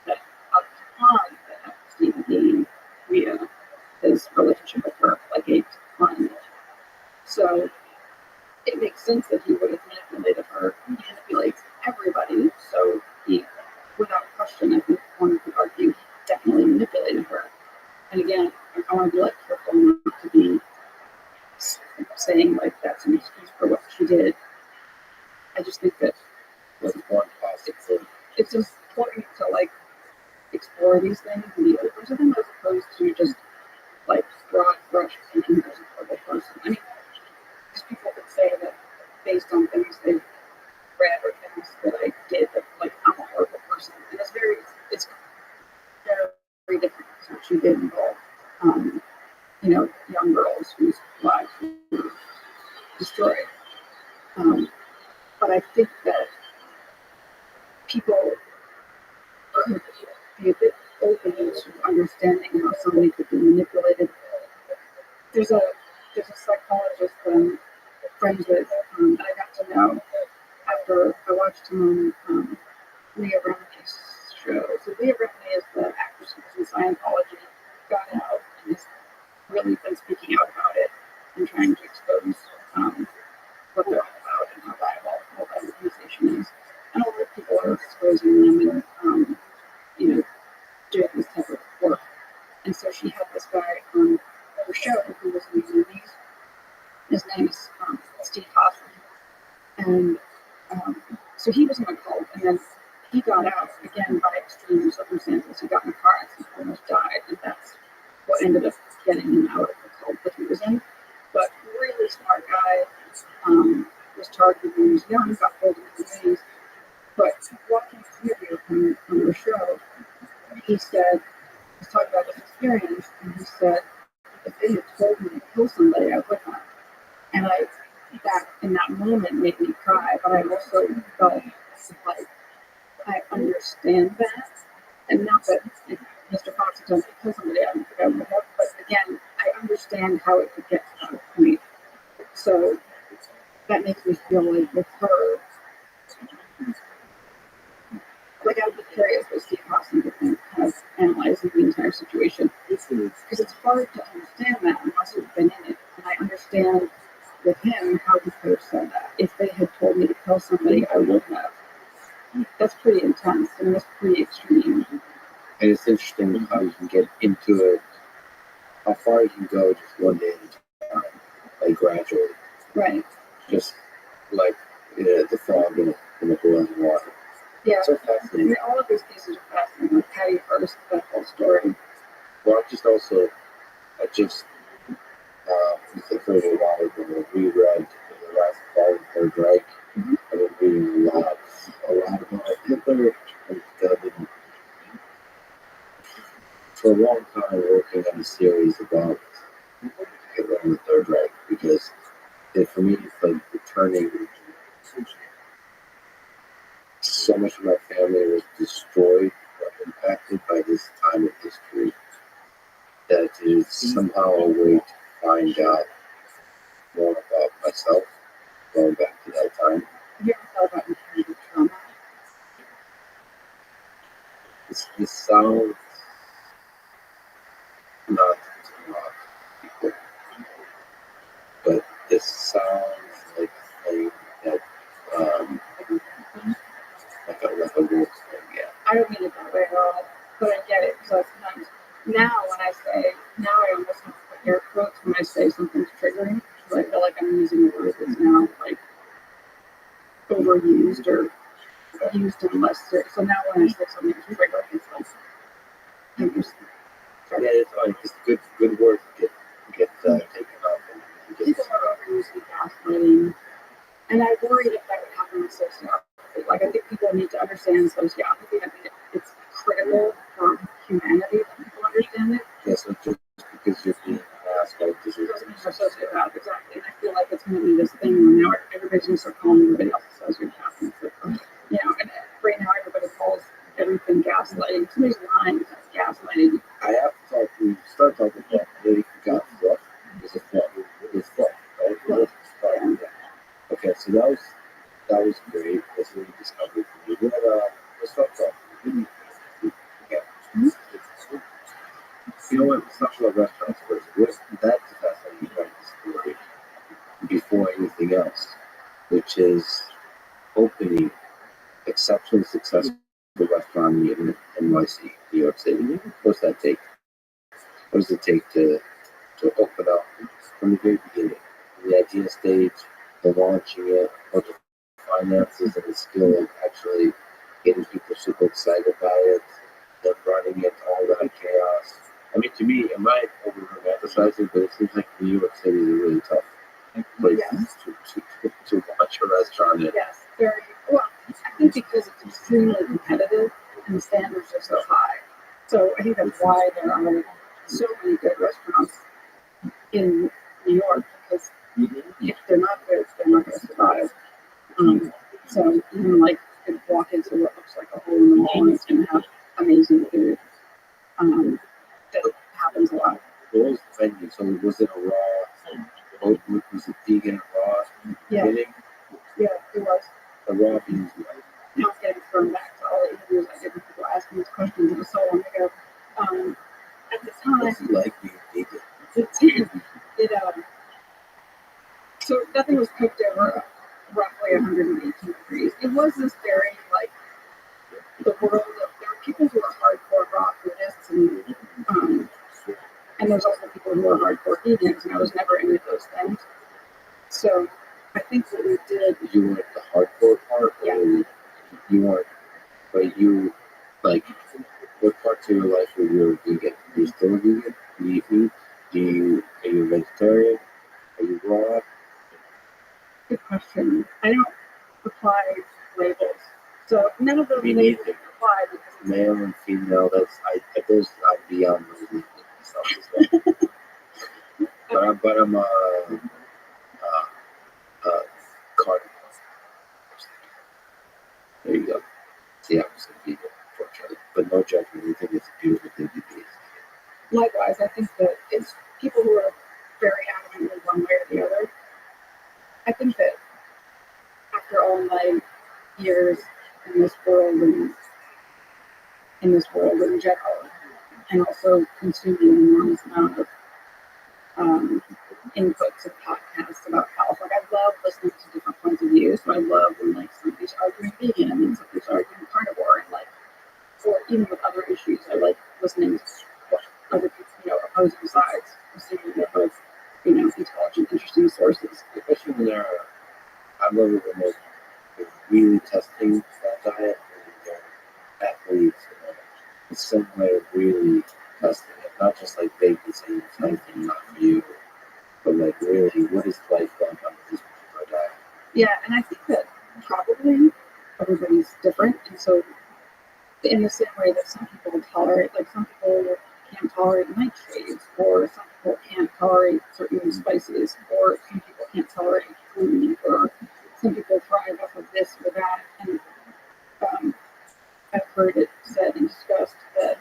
that a ton that Epstein gained via his relationship with her, like a ton. So it makes sense that he would have manipulated her. He manipulates everybody. So he, without question, I think one could argue, he definitely manipulated her. And again, I want to be like careful not to be saying like that's an excuse for what she did. I just think that was one plastic thing. it's important to like explore these things and be open to them as opposed to just like broad brush painting her as a horrible person. I mean, because people could say that based on things they've read or things that I did that like I'm a horrible person. And it's very different because what she did involve young girls whose lives were destroyed. But I think that people could be a bit open to understanding how somebody could be manipulated. There's a psychologist I'm friends with that I got to know after I watched him on Leah Remini's show. So Leah Remini is the actress who was in Scientology, got out, and has really been speaking out about it and trying to expose what they're all about and how diabolical that organization is. And a lot of people are exposing them and doing this type of work. And so she had this guy on her show who was in the movies. His name is Steve Hoffman. And so he was in a cult, and then he got out again by extreme circumstances. He got in a car accident, almost died, and that's what ended up getting him out of the cult that he was in. But really smart guy, was targeted when he was young, got pulled into the movies. But watching the interview on the show, he said, he was talking about his experience, and he said, if they had told me to kill somebody, I would not. And that in that moment made me cry, but I also felt like I understand that. And not that if Mr. Fox had told me to kill somebody, I don't think I would have, but again, I understand how it could get to that point. So that makes me feel like with her, like I would be curious what Steve Hoffman would think has analyzing the entire situation. Because it's hard to understand that unless you've been in it. And I understand with him how he could have said that. If they had told me to kill somebody, I would have. That's pretty intense and that's pretty extreme. And it's interesting how you can get into it, how far you can go just one day at a time, like gradually. Right. Just like the frog in the boiling water. Yeah. So I fascinating. mean, all of these cases are fascinating. Like Patty Hearst, that whole story. Well, I just for a while ago, reread the last part of Third Reich. Mm-hmm. I've been reading a lot about Hitler, and I've been for a long time working on a series about Hitler and the Third Reich because for me it's like the turning so much of my family was destroyed or impacted by this time of history that it is somehow a way to find out more about myself, going back to that time. Have you ever thought about inherited trauma? This sounds not to mock people, but this sounds like a thing that, like a wolf thing, yeah. I don't mean it that way at all, but I get it because sometimes now when I say, now I almost have to put air quotes when I say something's triggering because I feel like I'm using a word that's now like overused or used in less serious. So now when I say something's triggering, it's like, I'm just, Yeah, it's fine. It's good word to get taken up and get. people are overusing gaslighting. And I worried if that would happen with sociopathy. Like, I think people need to understand sociopathy. I think it's critical for humanity that people understand it. Yes, so just because you're being an asshole, It doesn't mean you're a sociopath, exactly. And I feel like it's going to be this thing where now everybody's going to start calling everybody else a sociopath. And it's like, you know, and right now everybody calls everything gaslighting. Somebody's lying, that's gaslighting. I have to talk. We start talking about lady got fluff. It's a fluff. It's fluff, right? Yeah. Okay, so that was great. That's what we discovered for me. Let's talk about food. Okay. You know what? Let's talk about restaurants first. That's the fascinating part of the story before anything else, which is opening exceptionally successful restaurant in NYC, New York City. What's that take? What does it take to open up from the very beginning, from the idea stage, the launching it, or the finances and the skill of actually getting people super excited about it, then running it, all that chaos. I mean, to me, it might over romanticizing, but it seems like New York City is a really tough place Yes. to launch a restaurant in. Yes, very well. I think because it's extremely competitive and the standards are so high. So I think that's why there are so many good restaurants in New York because if they're not good, they're not going to survive. So even like you could walk into what looks like a hole in the wall and it's going to have amazing food. That happens a lot. What was the venue? So was it a raw? Was it vegan raw? Yeah. Beginning? Yeah, it was. A raw beans. Now I'm getting thrown back to all the interviews I did with people asking these questions. It was so long ago. At the time, What's it like being vegan? So nothing was cooked over roughly 118 degrees. It was this very like the world of there were people who were hardcore raw foodists and there's also people who are hardcore vegans, and I was never any of those things. So I think what we did. You weren't the hardcore part, Yeah. or you weren't, but you like what parts of your life were you vegan? Are you still a vegan? Do you eat meat? Are you a vegetarian? Are you raw? Good question. I don't apply labels, so none of those Me labels neither. apply because it's Male and female. I'm beyond those labels myself as well. but I'm carnivore. There you go. See, I'm just a vegan, unfortunately. But no judgment. I think it's a beautiful thing to be. likewise. I think that it's people who are very adamantly one way or the other. I think that after all my years in this world and in this world in general, and also consuming an enormous amount of inputs and podcasts about health. Like I love listening to different points of view. So I love when like somebody's arguing vegan and then somebody's arguing carnivore and like or even with other issues. I like listening to what other people, opposing sides, assuming they're both, intelligent, interesting sources. Especially when I love it when they're really testing that diet and they're athletes in some way of really testing it. Not just like vaguely saying it's healthy, not for you, but like really, what is life like on this particular diet? Yeah, and I think that probably everybody's different, and so in the same way that some people tolerate, like some people can't tolerate nightshades, or some people can't tolerate certain spices, or some people can't tolerate gluten, or some people thrive off of this or that, and heard it said and discussed that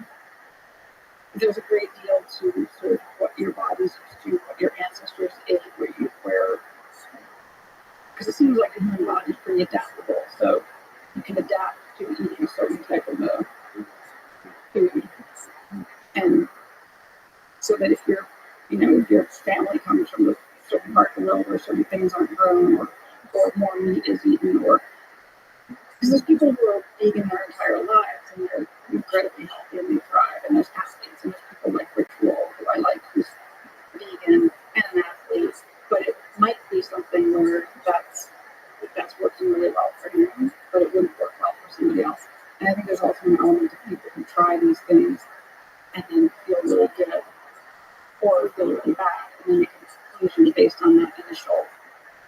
there's a great deal to sort of what your body's used to, what your ancestors ate, where because it seems like the human body is pretty adaptable, so you can adapt to eating a certain type of food, and so that if if your family comes from a certain part of the world where certain things aren't grown, or more meat is eaten, or because there's people who are vegan their entire lives and they're incredibly healthy and they thrive, and there's athletes and there's people like Ritual, who I like, who's vegan and an athlete, but it might be something where that's working really well for him, but it wouldn't work well for somebody else. And I think there's also an element of people who try these things and then feel really good or feel really bad, and then make a conclusion based on that initial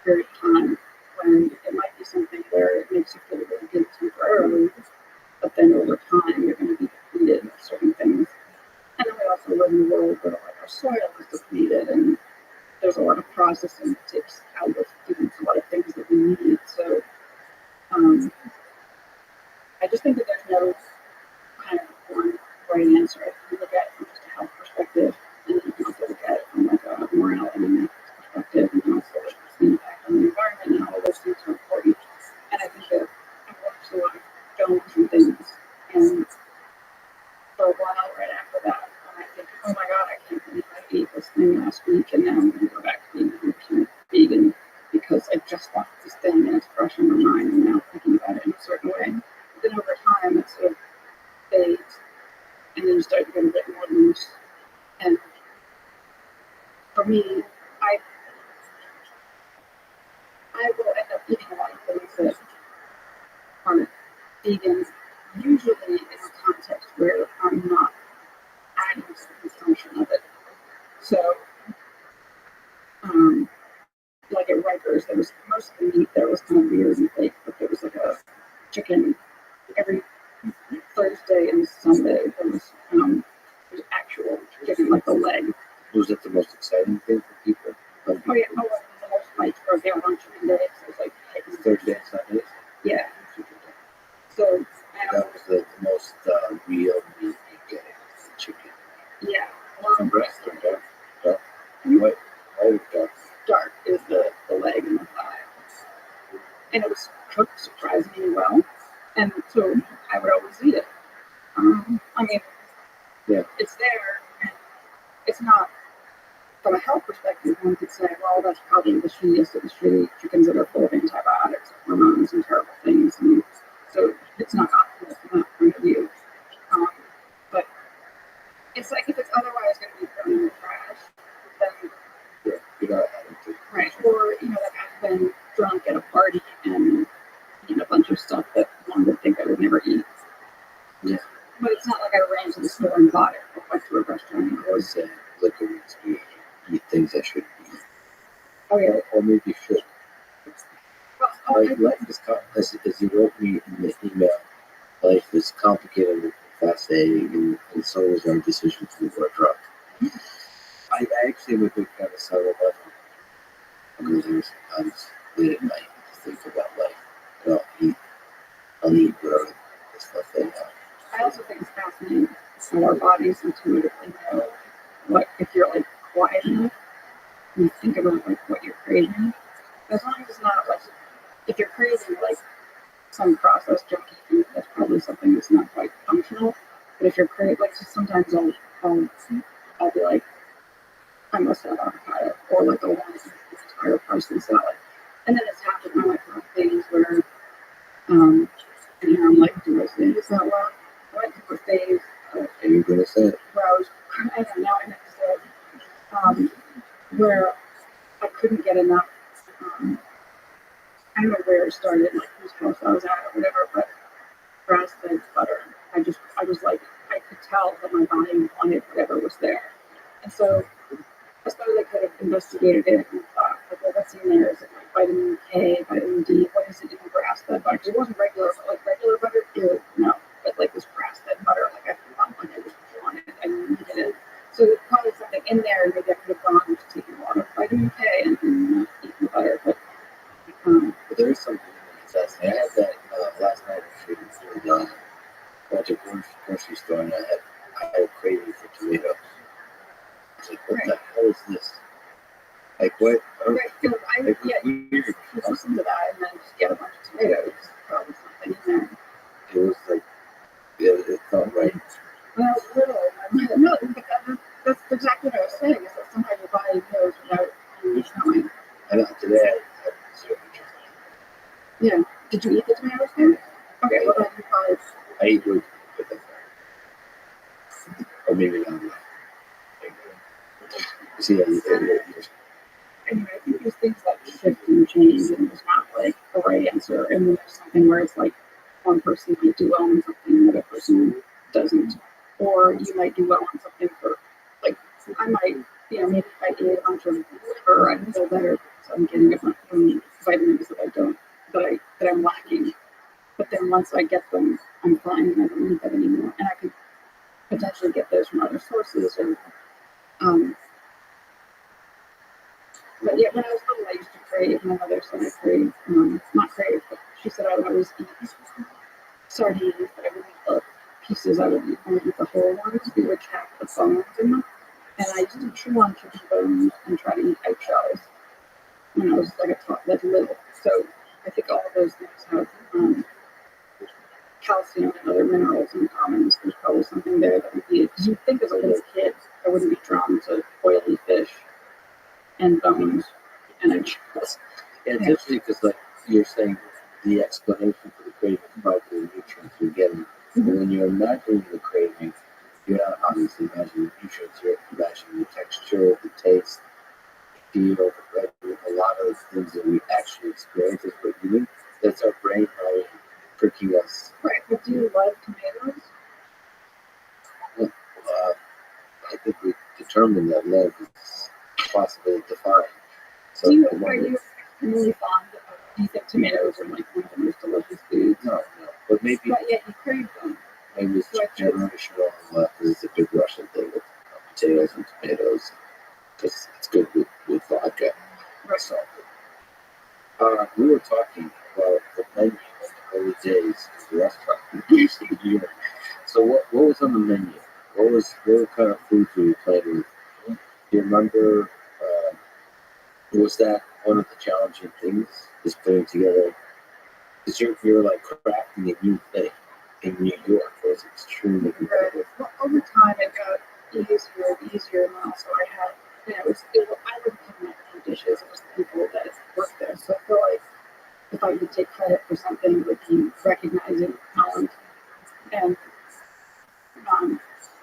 period of time when it might be something where it makes you feel really good temporarily, but then over time you're going to be depleted of certain things. And then we also live in a world where like our soil is depleted and there's a lot of processing that takes out of foods, a lot of things that we need. So I just think that there's no kind of one right answer. You look at it from just a health perspective, and then you can also look at it from like a morality and ethics perspective, and then also like the impact on the environment, and all those things are important. And I think that I've watched a lot of films and things, and for a while right after that, when I think, oh my god, I can't believe I ate this thing last week, and now I'm going to go back to being 100% vegan because I just wanted this thing and it's fresh in my mind, and now thinking about it in a certain way. But then over time, it sort of fades, and then you start to get a bit more loose. And for me, I will end up eating a lot of things that are vegan, usually in a context where I'm not adding to the consumption of it. So, like at Rikers, there was most of the meat there was kind of weird and fake, but there was like a chicken every Thursday and Sunday. There was actual chicken, like the leg. Was that the most exciting thing for people? Oh yeah, the most like for their lunch and days. It was like Thursday and Sundays? yeah. So that was the most real meat you get, the chicken. Yeah. From breast or dark? Dark? White? White or dark? Dark is the leg and the thigh. And it was cooked surprisingly well. And so I would always eat it. I mean, yeah, it's there, and it's not, from a health perspective, one could say, well, that's probably the shittiest of the shitty chickens that are full of antibiotics, hormones, and terrible things. And so it's not optimal from that point of view. But it's like if it's otherwise going to be thrown in the trash, then you're not adding to it. right. Or, like I've been drunk at a party and eaten a bunch of stuff that one would think I would never eat. Yeah. But it's not like I ran to the store and bought it or went to a restaurant and I was saying, liquor makes me eat things I shouldn't eat. oh yeah. Or maybe should. Well, Life is as you wrote me in the email, life is complicated and fascinating, and so is our decision to move our drug. I actually am a big fan of 7-Eleven because there's sometimes late at night to think about life. And I'll eat whatever the stuff they have. I also think it's fascinating how our bodies intuitively know what, if you're like quiet enough, and you think about like what you're craving. As long as it's not like, if you're craving like some processed junky food, that's probably something that's not quite functional. But if you're craving, like so sometimes I'll be like, I must have avocado, or like a one entire parsley salad. And then it's happened on like things where, and here I'm like, do I say this out loud? I went through a phase And you're going to say it. where I was, I don't know, I have to say, where I couldn't get enough. I don't know where it started, like whose house I was at or whatever, but grass-fed butter. I was like, I could tell that my body wanted whatever was there. And so I suppose I could have investigated it and thought, like, well, what's in there? Is it like vitamin K, vitamin D? What is it in grass-fed butter? Because it wasn't regular, but like regular butter, no. But like this grass-fed butter, like I felt like I just wanted it, I needed it. So there's probably something in there, and maybe I could have gone and just taken a lot of vitamin K and not eaten butter. But there is something that's fascinating. I had that last night with a bunch grocery store and I had a craving for tomatoes. I was like, what Right. the hell is this? Like what? Right, because It was yeah, weird. you listen to that and then just get a bunch of tomatoes. Probably something in there. It was like it felt right. When I was little, no, but that's exactly what I was saying. Is that somehow your body knows without you knowing. And today I had zero interest. Yeah. Did you eat the tomatoes then? Okay, well then you probably. I eat with the or maybe not. See, Anyway, I think there's things like shift and change, and there's not like a right answer, and then there's something where it's like one person might do well on something, another person doesn't, or you might do well on something for, like, I might, maybe if I eat a bunch of liver, I'd feel better because I'm getting a bunch of vitamins that I'm lacking. But then once I get them, I'm fine and I don't need them anymore, and I could potentially get those from other sources, or But yeah, when I was little, I used to crave. My mother said I crave, not crave, but she said I would always eat sardines, but I wouldn't eat the pieces. I would eat the whole ones. We would have the bones in them. And I used to chew on chicken bones and try to eat eggshells when I was like little. So I think all of those things have calcium and other minerals in common. So there's probably something there that would be, because you think as a little kid, I wouldn't be drawn to oily fish and bones and eggshells. yeah, it's interesting because like you're saying, the explanation for the craving is about the nutrients you're getting. And when you're imagining the craving, you're not obviously imagining the nutrients. You're imagining the texture, the taste, the feel, right? A lot of the things that we actually experience as we're eating. That's our brain probably tricking us. Right, but do you like tomatoes? I think we determined that love is possibly defined. So Are you really fond of, do you think tomatoes are like one of the most delicious foods? no, but maybe But yet you crave them. maybe it's generational on the left. It's a big Russian thing with potatoes and tomatoes because it's good with vodka. Right. So, we were talking about the menu in the early days of the restaurant. So what was on the menu? What kind of foods were you playing with? Do you remember? Was that one of the challenging things? Is putting together? Because you're like crafting a new thing in New York. It was extremely competitive. Well, over time it got easier and easier, and also I had, I wouldn't come up with dishes. It was the people that worked there. So I feel like if I could take credit for something, it would be recognizing talent and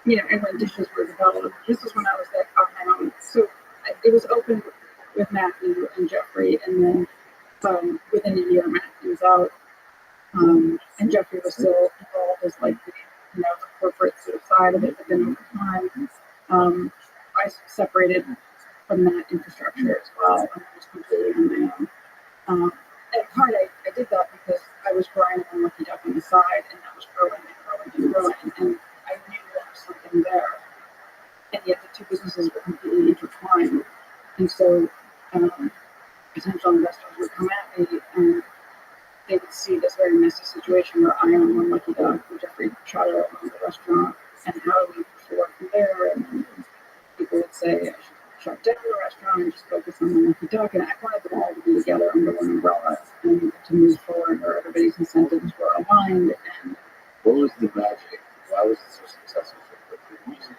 and when dishes were developed. This is when I was at on my own. So it was open with Matthew and Jeffrey, and then within a year, Matthew was out, and Jeffrey was still involved as like the corporate sort of side of it. But then over time, I separated from that infrastructure as well, and I was completely on my own. And in part, I did that because I was growing on Lucky Duck on the side, and that was growing and growing, and I knew there was something there, and yet the two businesses were completely intertwined, and so potential investors would come at me, and they would see this very messy situation where I own one Lucky Duck, and Jeffrey Trotter owned the restaurant, and how do we push forward from there, and then people would say I should shut down the restaurant and just focus on the Lucky Duck, and I wanted them all to be together under one umbrella and to move forward where everybody's incentives were aligned. And What was the magic? Why was it so successful for the music?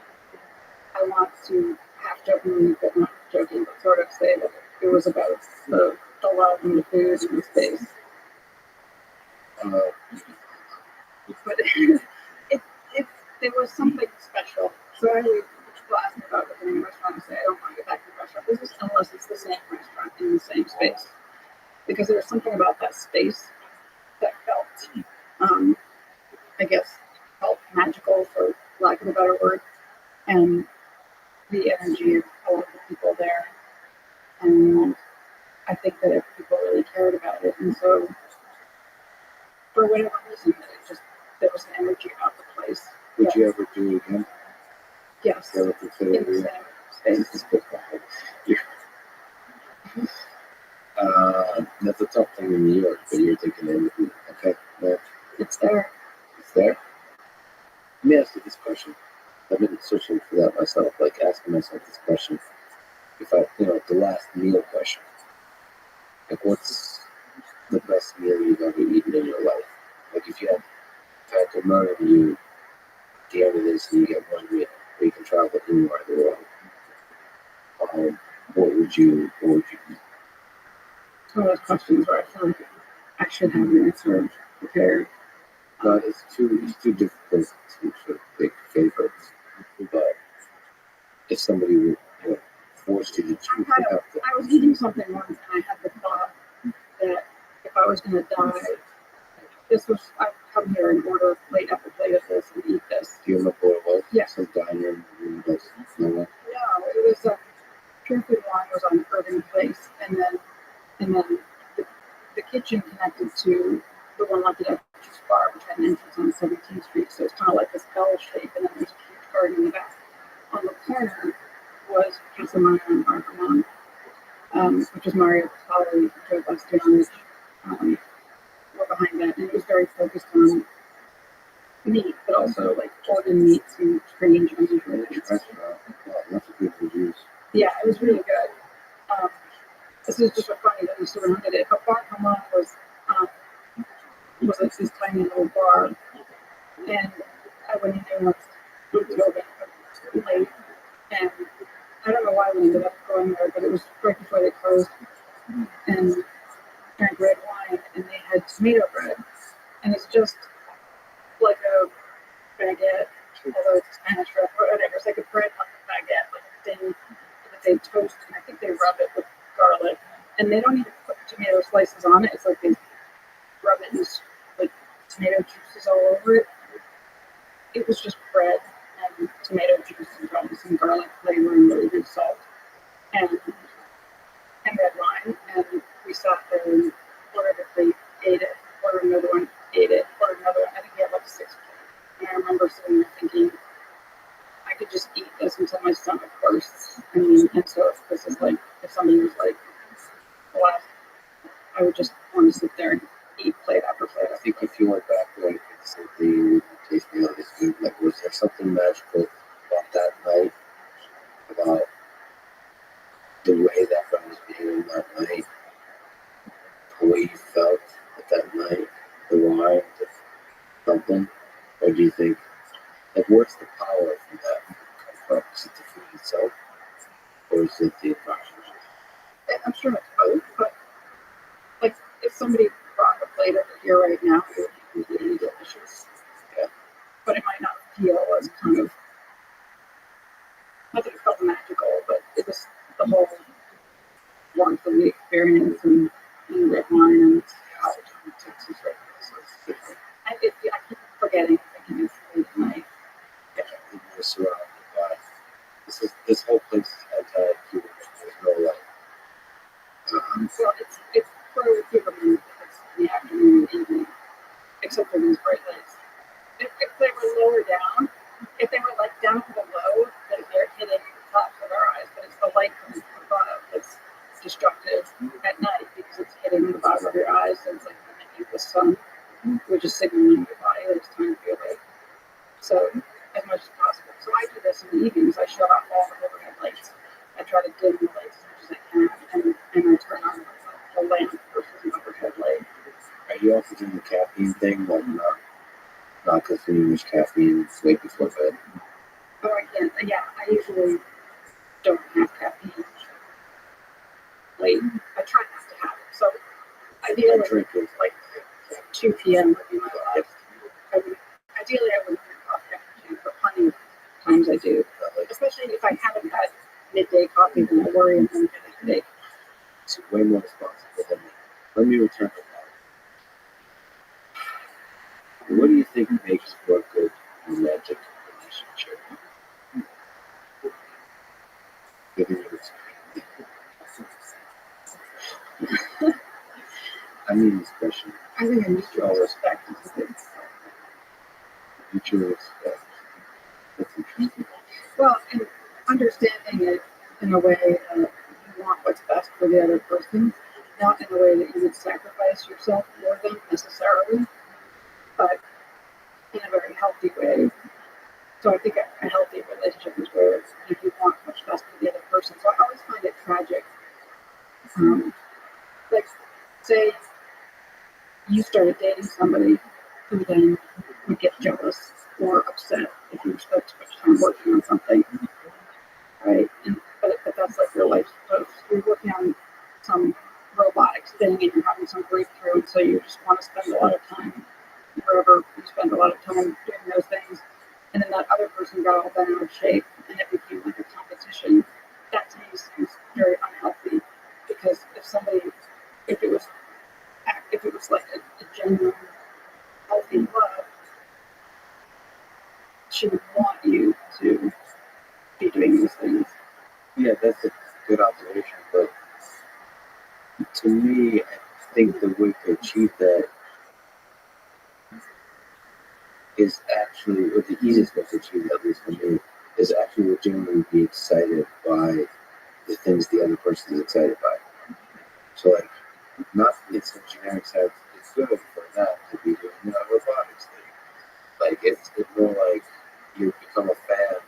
I want to half jokingly, but not joking, but sort of say that it was about the love and the food and the space. But there was something special. So people ask me about opening a restaurant and say, I don't want to get back to the restaurant business unless it's the same restaurant in the same space. Because there was something about that space that felt, I guess, felt magical, for lack of a better word, and the energy of all of the people there. And I think that if people really cared about it, and so for whatever reason, there was an energy about the place. Would you ever do it again? Yes. You ever consider In the same space. That's a tough thing in New York, but you're thinking everything. Okay, yeah. It's there. It's there. Let me ask you this question. I've been searching for that myself, like asking myself this question. If I, the last meal question, like what's the best meal you've ever eaten in your life? Like if I had to murder you at the end of this and you get one meal where you can travel anywhere in the world, what would you eat? It's one of those questions where I feel like I should have an answer prepared. It's too difficult to sort of pick favorites. But if somebody would, force you to choose, you have to. I was eating something once and I had the thought that if I was going to die, I'd come here and order plate after plate of this and eat this. Do you remember what it was? Yeah. Some diner in the nowhere. No, it was Pure Food Wine was on Irving Place, and then the kitchen connected to the one like the Dutchess Bar, which had an entrance on 17th Street, so it's kind of like this L shape, and then there's a huge garden in the back. On the corner was Casa Maya and Argamon, which is Mario Cavalli, Joe Bastianich, were behind that, and it was very focused on meat, but also like organ meats and strange unusual meats. Lots of good reviews. Yeah, it was really good. This is just so funny that we surrounded it. But Bar Hamon was like this tiny little bar, and I went in there once to go back late, and I don't know why we ended up going there, but it was right before they closed, and drank red wine, and they had tomato bread, and it's just like a baguette, although it's Spanish bread or whatever. It's like a bread on a baguette, like a thin that they toast, and I think they rub it with garlic, and they don't even put tomato slices on it. It's like they rub it in like tomato juices all over it. It was just bread and tomato juice and probably some garlic flavor and really good salt and red wine. And we sat there and ordered a plate, ate it, ordered another one, ate it, ordered another one. I think we had like 6 plates. And I remember sitting there thinking, I could just eat this until my stomach bursts. I mean, and so if this is like, if somebody was like, well, I would just want to sit there and eat plate after plate. I think if you went back, like something tasting of this food, like was there something magical about that night, about the way that bread was being that night, the way you felt at that night, the wine, something, or do you think, like, where's the power from that come from? Is it the food itself, or is it the environment? I'm sure it's both, but like if somebody brought a plate over here right now, it would be really delicious. Yeah. But it might not feel as kind of, not that it felt magical, but it was the whole warmth of the experience and red wine and how Texas right now. So it's different. I keep forgetting thinking it's late at night. Yeah, you're surrounded by this whole place is anti-Cuban. There's no light. So it's pro Cuban in the afternoon and evening, except for these bright lights. If they were lower down, if they were like down below, then they're hitting the tops of our eyes, but it's the light coming from above that's destructive at night because it's hitting the bottom of your eyes, so it's like mimicking the sun, which is signaling your body that it's time to be awake. So as much as possible. So I do this in the evenings. I shut off all the overhead lights. I try to dim the lights as much as I can, and I turn on the lamp versus an overhead light. Are you also doing the caffeine thing, like not consuming much caffeine right before bed? Oh, I can't. Yeah, I usually don't have caffeine late. I try not to have it. So ideally, like 2 p.m. would be my last. Ideally, I wouldn't drink coffee after 2, but plenty of times I do. Especially if I haven't had midday coffee, then I worry I'm going to get a headache. It's way more responsible than me. Let me return to that. What do you think makes for a good romantic relationship? Given your experience. I mean this question. I think mutual respect is good. Mutual respect. That's interesting. Well, and understanding it in a way that you want what's best for the other person, not in a way that you would sacrifice yourself for them necessarily, but in a very healthy way So I think a healthy relationship is where you want what's best for the other person. So I always find it tragic. Like, say you started dating somebody who then would get jealous or upset if you spent too much time working on something, right? But that's like your life. So if you're working on some robotics thing and you're having some breakthrough, and so you just want to spend a lot of time wherever you spend a lot of time doing those things, and then that other person got all bent out of shape and it became like a competition. That to me seems very unhealthy because if it was if it was like a genuine healthy love, she would want you to be doing these things. Yeah, that's a good observation. But to me, I think the way to achieve that is actually, or the easiest way to achieve that, at least for me, is actually legitimately be excited by the things the other person is excited by. So, like, not in some generic sense, it's good for them to be doing robotics thing. Like, it's more like you become a fan of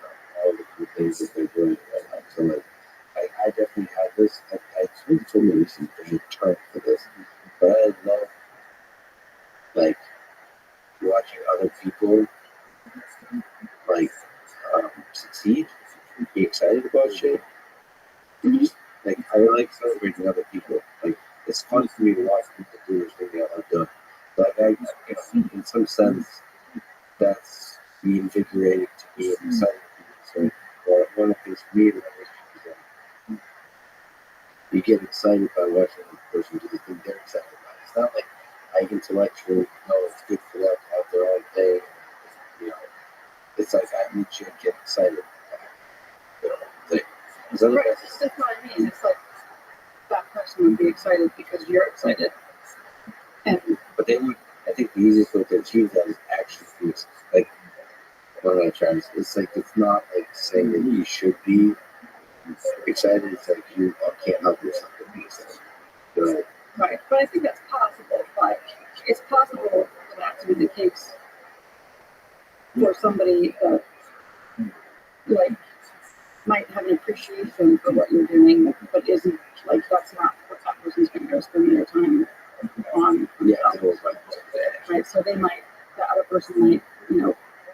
all the cool things that they're doing right now. So, like, I definitely had this. I told you recently there's a term for this, but I love, like, watching other people, like, succeed, be excited about shit. Mm-hmm. Like, I like celebrating other people. Like, it's fun for me to watch people do this thing that I've done. Like, in some sense, that's reinvigorating to me and exciting to me. So, one of the things for me in a relationship is that you get excited by watching the person do the thing they're excited about. It's not like I intellectually know it's good for them to have their own thing. You know, it's like I legit get excited about their own thing. Because Right, otherwise, that's what I mean. It's like that person would be excited because you're excited. And but they would. I think the easiest way to achieve that is actually be like. What am I trying to say? It's like it's not like saying that you should be excited. It's like you can't help yourself to be excited. Right. right, but I think that's possible. But it's possible for that to be the case for somebody that like might have an appreciation for what you're doing, but isn't like that's not what that person's going to go spend their time on Yeah, themselves, right? So they might, the other person might,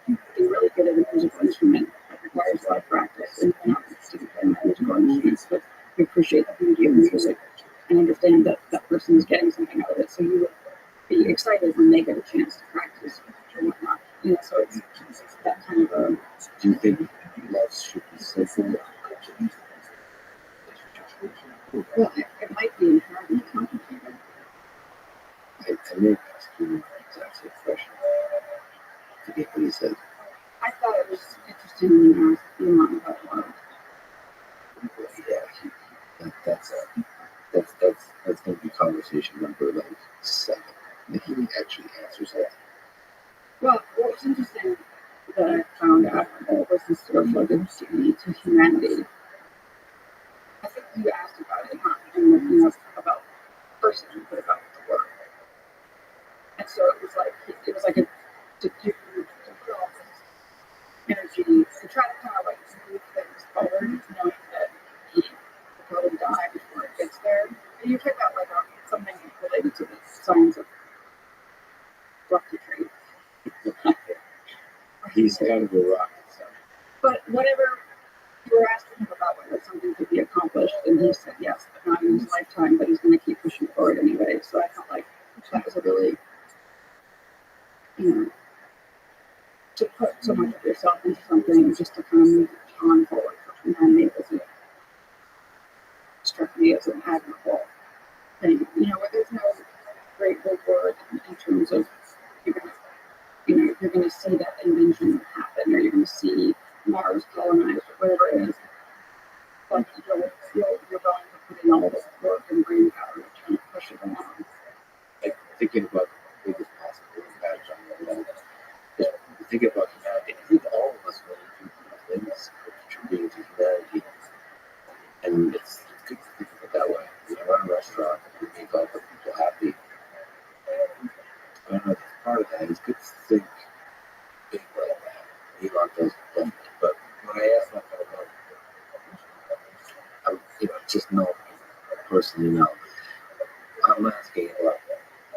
be really good at a musical instrument that requires a lot of practice, and you're not interested in playing that musical instrument, but you appreciate the beauty of music and understand that that person is getting something out of it. So you would be excited when they get a chance to practice or whatnot. So it's that kind of a. Do you think love should be simple? Well, it might be inherently complicated. I may ask you the exact same question. I forget what he said. I thought it was interesting when you asked Elon about love. Yeah, that's going to be conversation number like 7. If he actually answers that. Well, what was interesting that I found admirable was the sort of like a duty to humanity. I think you asked about it, not about the person, but about the work. And so it was like to give you to put all this energy to try to kind of like move things forward, knowing that he will probably die before it gets there. And you talk about like something related to the science of rocketry. He's kind of a rocket scientist. But whatever you were asking him about whether something could be accomplished, and he said yes, but not in his lifetime, but he's going to keep pushing forward anyway. So I felt like that was a really, you know, to put so much of yourself into something just to kind of move it on forward for humanity struck me as an admirable thing. Where there's no great reward in terms of you're going to, you're going to see that invention happen, or you're going to see Mars colonized, or whatever it is. But you're going to put in all this work and brain power to try to push it along. Like thinking about the biggest possible impact on the world. Just thinking about humanity. I think all of us want to do things contributing to humanity. And it's good to think of it that way. We run a restaurant and we make all the people happy. I don't know if it's part of that. It's good to think big like that. Elon does definitely. But when I ask him about, just know personally now, I'm not asking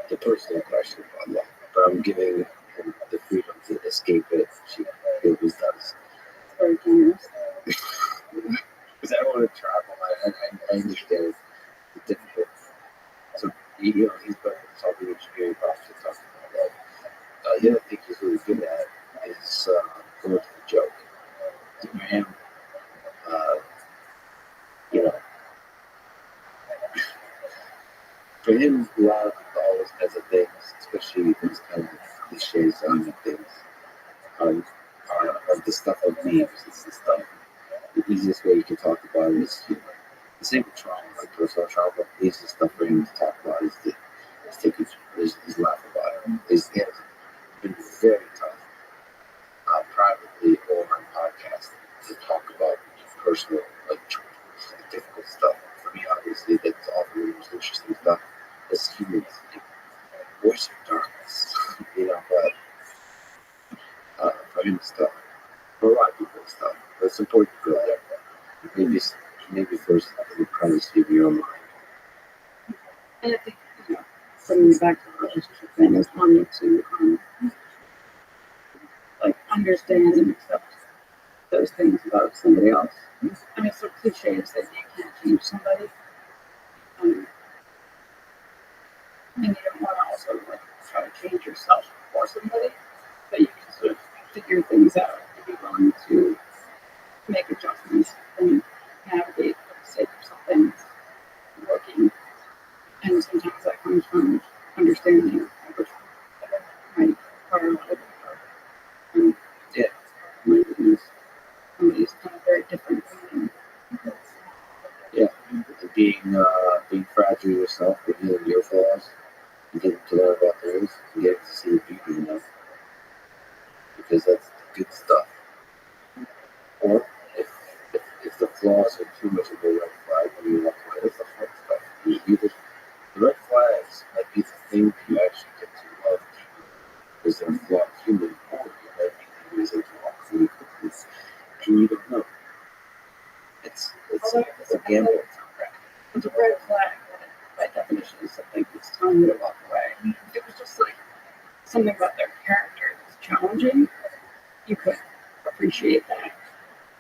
the personal question about that, but I'm giving him the freedom to escape it. She always does. Very generous. Because I want to travel. I understand it's difficult. So, he's better at solving engineering problems and talking about that. The other thing he's really good at is going to the joke. I am, uh, you know, for him, a lot of all those kinds of things, especially those kind of cliches on things, are, are the stuff of memes. It's the stuff. The easiest way you can talk about it is humor. The same with trauma, like personal trauma. The easiest stuff for him to talk about is take his laugh about it. He has been very tough, privately or on podcasts, to talk about personal, like difficult stuff. For me, obviously, that's often the most interesting stuff. As humans, voice of darkness, but for him, stuff. For a lot of people, stuff. But it's important to go there. Maybe first the privacy of your own mind. And I think, bringing it back to the relationship thing is wanting to, like, understand and accept those things about somebody else. I mean, so cliche is that you can't change somebody. And you don't want to also, like, try to change yourself for somebody, but you can sort of figure things out and be willing to make adjustments and navigate for the sake of something working. And sometimes that comes from understanding which might require a little bit of, Yeah. somebody's kind of very different from me. Yeah. Being fragile yourself, revealing your flaws, and getting to learn about theirs, and getting to see the beauty in them. Because that's good stuff. Or if the flaws are too much of a red flag when you walk away, that's the hard stuff. The red flags might be the thing that you actually get to love because they're a flawed human, or you might be the reason to walk away quickly. And you don't know. It's a gamble. It's a red flag, by definition, is something that's telling you to walk away. If it was just like something about their character that's challenging, you could appreciate that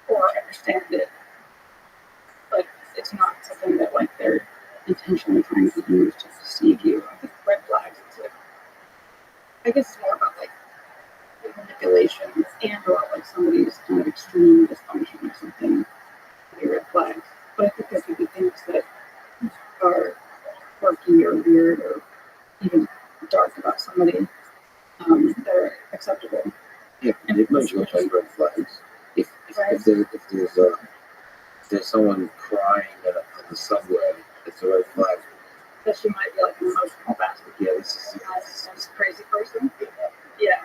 or understand it. But it's not something that, like, they're intentionally trying to use to deceive you. I think red flags, I guess it's more about, like, manipulation and or like somebody's kind of extreme dysfunction or something. Be red flags. But I think there could be things that are quirky or weird or even dark about somebody, that are acceptable. Yeah, and it might look like red flags. If there's someone crying on the subway, it's a red flag. That she might be like an emotional bastard. Yeah, this This crazy person. Yeah,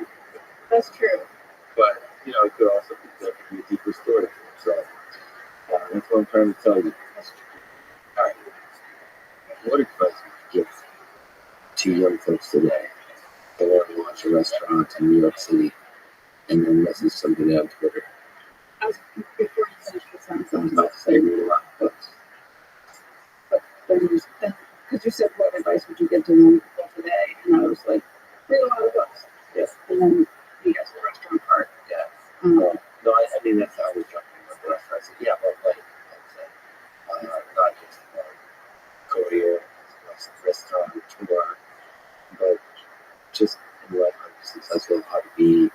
that's true. But it could also be a deeper story. So that's what I'm trying to tell you. That's true. All right, what advice would you give to young folks today that want to launch a restaurant in New York City and then message somebody on Twitter? Before you finish the sentence, I was about to say read a lot of books. But then because you said, what advice would you give to young people today? And I was like, read a lot of books. Yes. And then you guys the restaurant part. Yeah. No, I mean, that's how I was jumping with the restaurant. I said, yeah, but like I said, not just career, restaurant, tour, but just in life, how to be successful, how to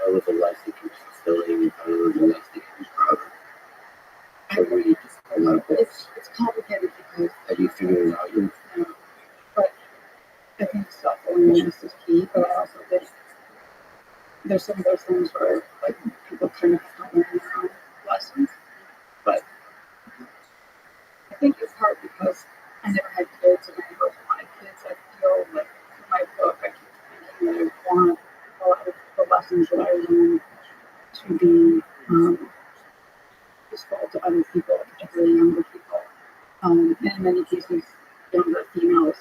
live a life that can be fulfilling, and how to live a life that can be proud of. I read a lot of books. It's complicated because Have you figured it out yet? no, but I think self-awareness is key. But I also think there's some of those things where, like, people kind of have to learn their own lessons. But I think it's hard because I never had kids and I never wanted kids. I feel like in my book I keep thinking that I want a lot of the lessons that I learned to be useful to other people, particularly younger people. And in many cases, younger females,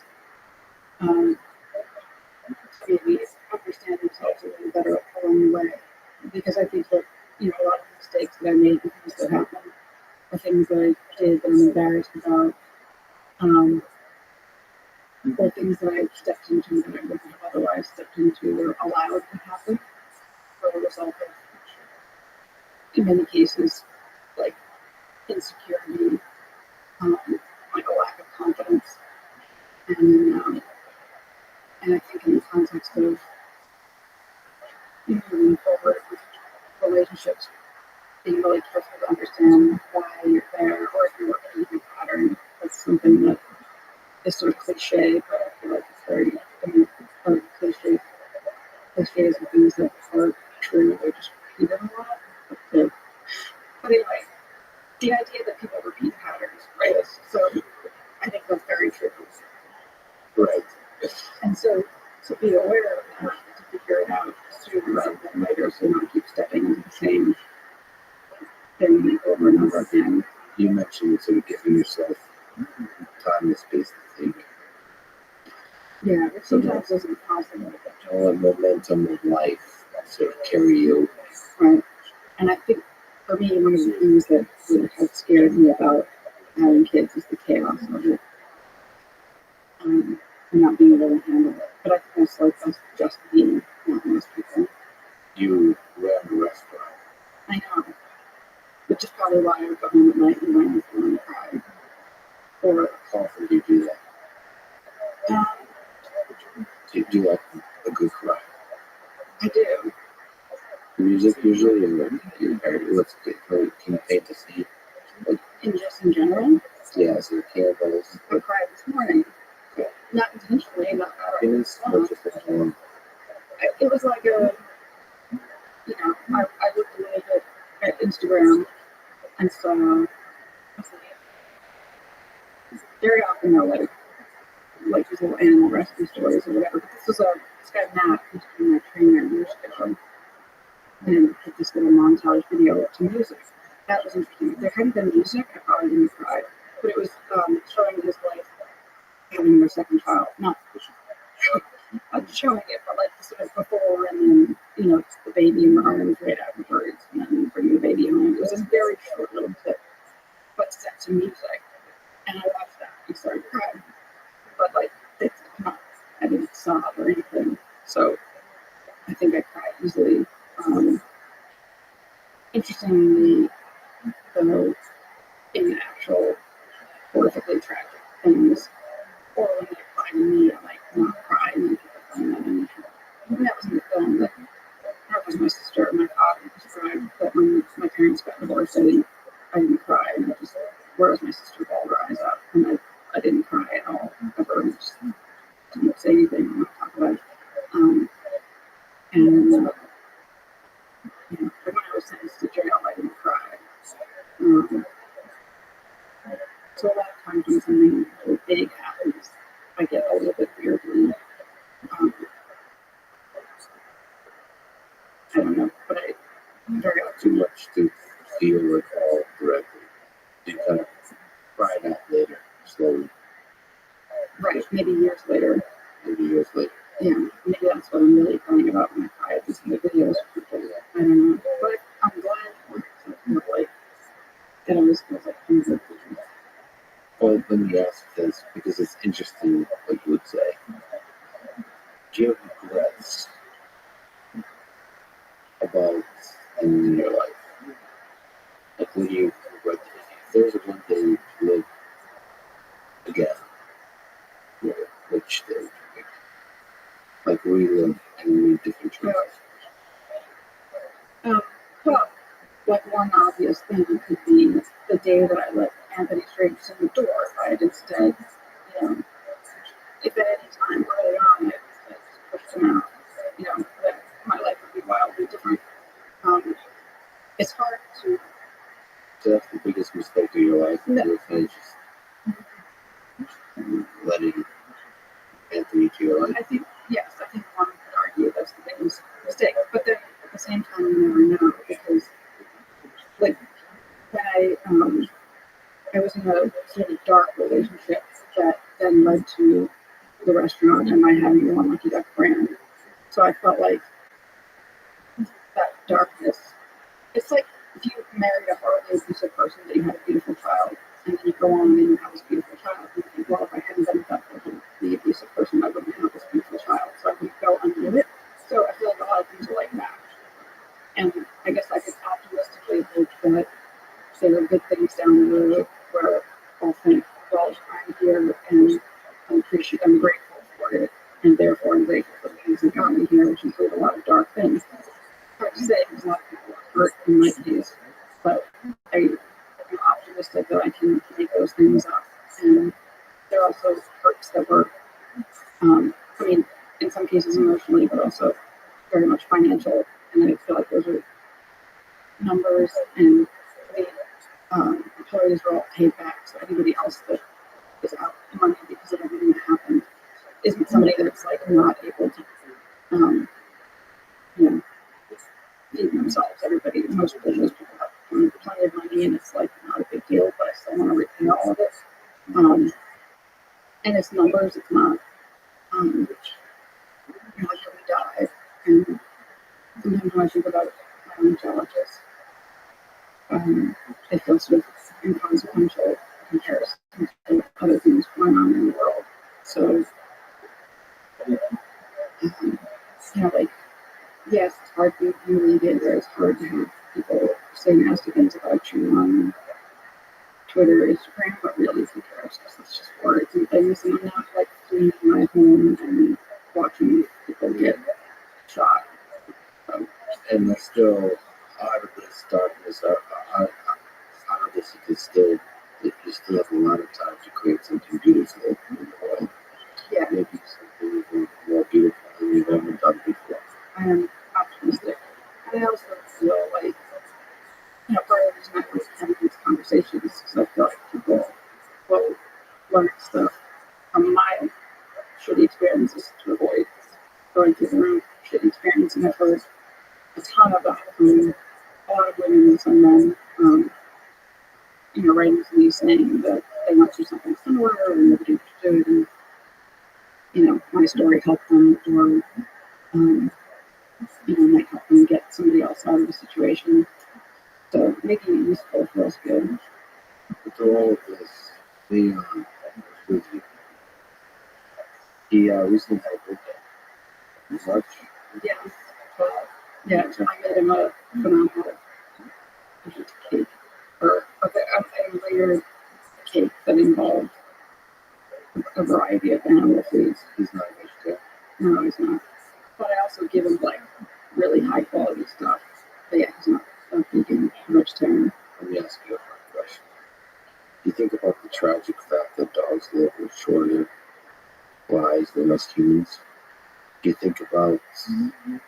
maybe understand themselves a little better along the way. made and things that happened, or things that I did that I'm embarrassed about, or things that I stepped into that I wouldn't have otherwise stepped into or allowed to happen for the result of, in many cases, like insecurity, like a lack of confidence, and I think in the context of moving forward with relationships, being really careful to understand why you're there, or if you're working in a pattern. That's something that is sort of cliche, but I feel like it's very, I mean, cliches are things that are true. They're just repeated a lot. But anyway, the idea that people repeat patterns, right? So I think that's very true. Right. And so to be aware of that, to figure it out sooner rather than later, so not keep stepping into the same thing over and over again. You mentioned sort of giving yourself time and space to think. Yeah, which sometimes isn't possible. The momentum of life sort of carry you. Right. And I think for me, one of the things that really has scared me about having kids is the chaos of it. And not being able to handle it. But I think that's just being not most people. You ran a restaurant. I know. Which is probably why I would go home at night and run and cry. Or How often do you do that? um, Do you do like a good cry? I do. Music usually, or what's good? Can you paint the scene? Like, In general, yeah, so candles, I cried this morning. Not intentionally, not out of Guinness, or just a poem. it was like a, I looked a little bit at Instagram and saw, very often they're like these little animal rescue stories or whatever. But this guy Matt, who's been my trainer years ago, and did this little montage video to music. That was interesting. If there hadn't been music, I probably didn't cry. But it was showing his wife having their second child. Not showing it, but like sort of before and then, the baby in the arms right afterwards, and then bringing the baby home. It was a very short little clip, but set to music. And I watched that and started crying. But like, it's not, I didn't sob or anything. So I think I cried easily. Interestingly, though, in actual horrifically tragic things, or when they cry to me, I like not cry and then people find that unusual. And that was in the film, that was my sister and my father described that when my parents got divorced, I didn't cry, and I just, whereas my sister bawled her eyes out, and I didn't cry at all, ever, and just didn't say anything or not talk about it. But when I was sentenced to jail, I didn't cry. So a lot of times when something really big happens, I get a little bit weirdly, I don't know, but I very Too often, much to feel or recall directly. You kind of cry that later, slowly, right, maybe years later, maybe years later. yeah, maybe that's what I'm really crying about when I cry at these videos. I don't know, but I'm glad like it always feels like things are good. Well, let me ask this because it's interesting what you would say. Do you have regrets about in your life? Like, what do you regret? If there's a one day to live again, which day would you pick? Like, relive and read different choices. Well, like one obvious thing could be the day that I let Anthony Strangers in the door. If I had instead, if at any time early on I just pushed him out, that my life would be wildly different. It's hard to. So that's the biggest mistake of your life. No. Is just letting Anthony to your life. I think one could argue that's the biggest mistake. But then at the same time, you never know because, like, when I was in a sort of dark relationship that then led to the restaurant and my having the One Lucky Duck brand. So I felt like that darkness. It's like if you married a horribly abusive person, but you had a beautiful child, and then you go on and you have this beautiful child, and you think, well, if I hadn't been with that person, the abusive person, I wouldn't have this beautiful child, so I would go undo it. So I feel like a lot of things are like that. And I guess I could optimistically hope that there are good things down the road where I'll think, well, I'm here and I'm grateful for it, and therefore I'm grateful for the things that got me here, which include a lot of dark things. Hard to say because a lot of people are hurt in my case, but I'm optimistic that I can make those things up. And there are also hurts that were, I mean, in some cases emotionally, but also very much financial. And I feel like those are numbers, and the employees were all paid back. So anybody else that is out money because of everything that happened isn't somebody that's like not able to, you know, feed themselves. Most of those people have plenty of money, and it's like not a big deal, but I still want to repay all of it. And it's numbers, it's not, like we died. And sometimes when I think about my own challenges, it feels sort of inconsequential comparison to other things going on in the world. So, like, yes, it's hard to be media, it's hard to have people say nasty things about you on Twitter, Instagram, but really, who cares? Because it's just words and things, and I'm not like fleeing my home and watching people get shot. And there's still out of this darkness, out of this, you still have a lot of time to create something beautiful in the world. Yeah. Maybe something even more beautiful than you've ever done before. I am optimistic. And I also feel like, part of the reason I was having these conversations is because I feel like people will learn stuff from my shitty experiences to avoid going through their own shitty experience. And I've heard a ton of that from a lot of women and some men, writing to me saying that they went through something similar and nobody understood, and my story helped them, or might help them get somebody else out of the situation. So making it useful feels good. But through all of this, he recently had a birthday. March. Yeah. Yeah, I made him a phenomenal cake, or a layered cake that involved a variety of animal foods. He's not a vegetarian. No, he's not. But I also give him like really high quality stuff. But yeah, he's not a vegan vegetarian. Let me ask you a hard question. Do you think about the tragic fact that dogs live with shorter lives than us humans? Do you think about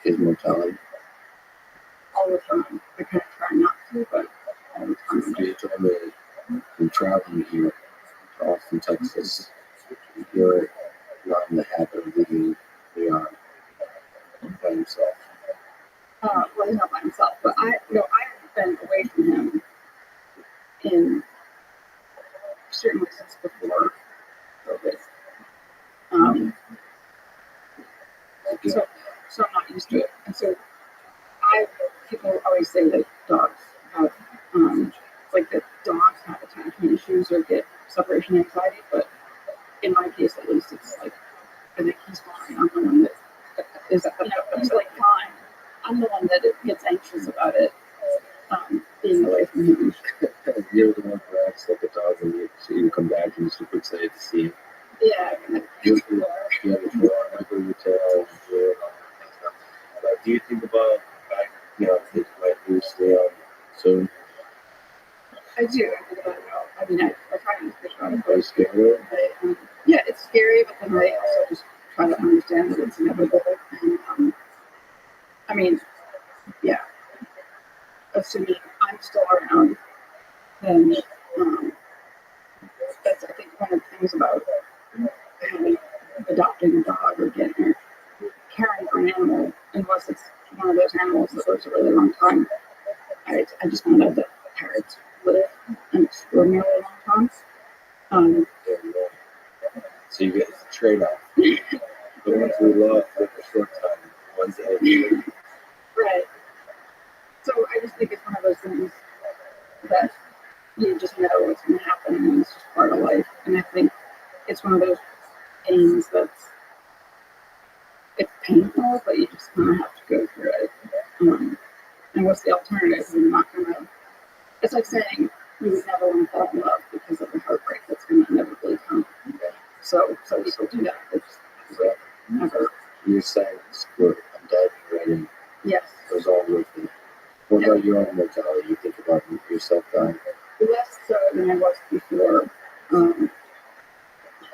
his mortality? All the time. I kind of try not to, but all the time. You told me from traveling here to Austin, Texas, you're not in the habit of leaving the yard by himself. Well, he's not by himself, but I have been away from him in certainly since before COVID. So I'm not used to it, and so people always say that dogs have that dogs have attachment issues or get separation anxiety, but in my case at least, it's like I think he's fine. I'm the one that is he's like fine. I'm the one that gets anxious about it being away from him. You're the one who acts like a dog when you come back and you're super excited to see him. Yeah. You have a drawer under your tail. Do you think about his might lose Leon soon? I do. I think about it all. I mean, I try not to think about it. Are you scared? Yeah, it's scary, but then I also just try to understand that it's inevitable. And I mean, yeah, assuming I'm still around, then that's I think one of the things about adopting a dog or caring for an animal, unless it's one of those animals that lives a really long time. I just found out that parrots live an extraordinarily long time. So you get a trade-off. The ones we love live a short time. The ones that Right. So I just think it's one of those things that you just know what's going to happen, and it's just part of life. And I think it's one of those pains it's painful, but you just kind of have to go through it. And what's the alternative? You're not going to. It's like saying you would never want to fall in love because of the heartbreak that's going to inevitably come. So people do that. It's never. You're saying, screw it, I'm dead already. Yes. It was all worth it. What about your own mortality? You think about yourself dying? Less so than I was before. I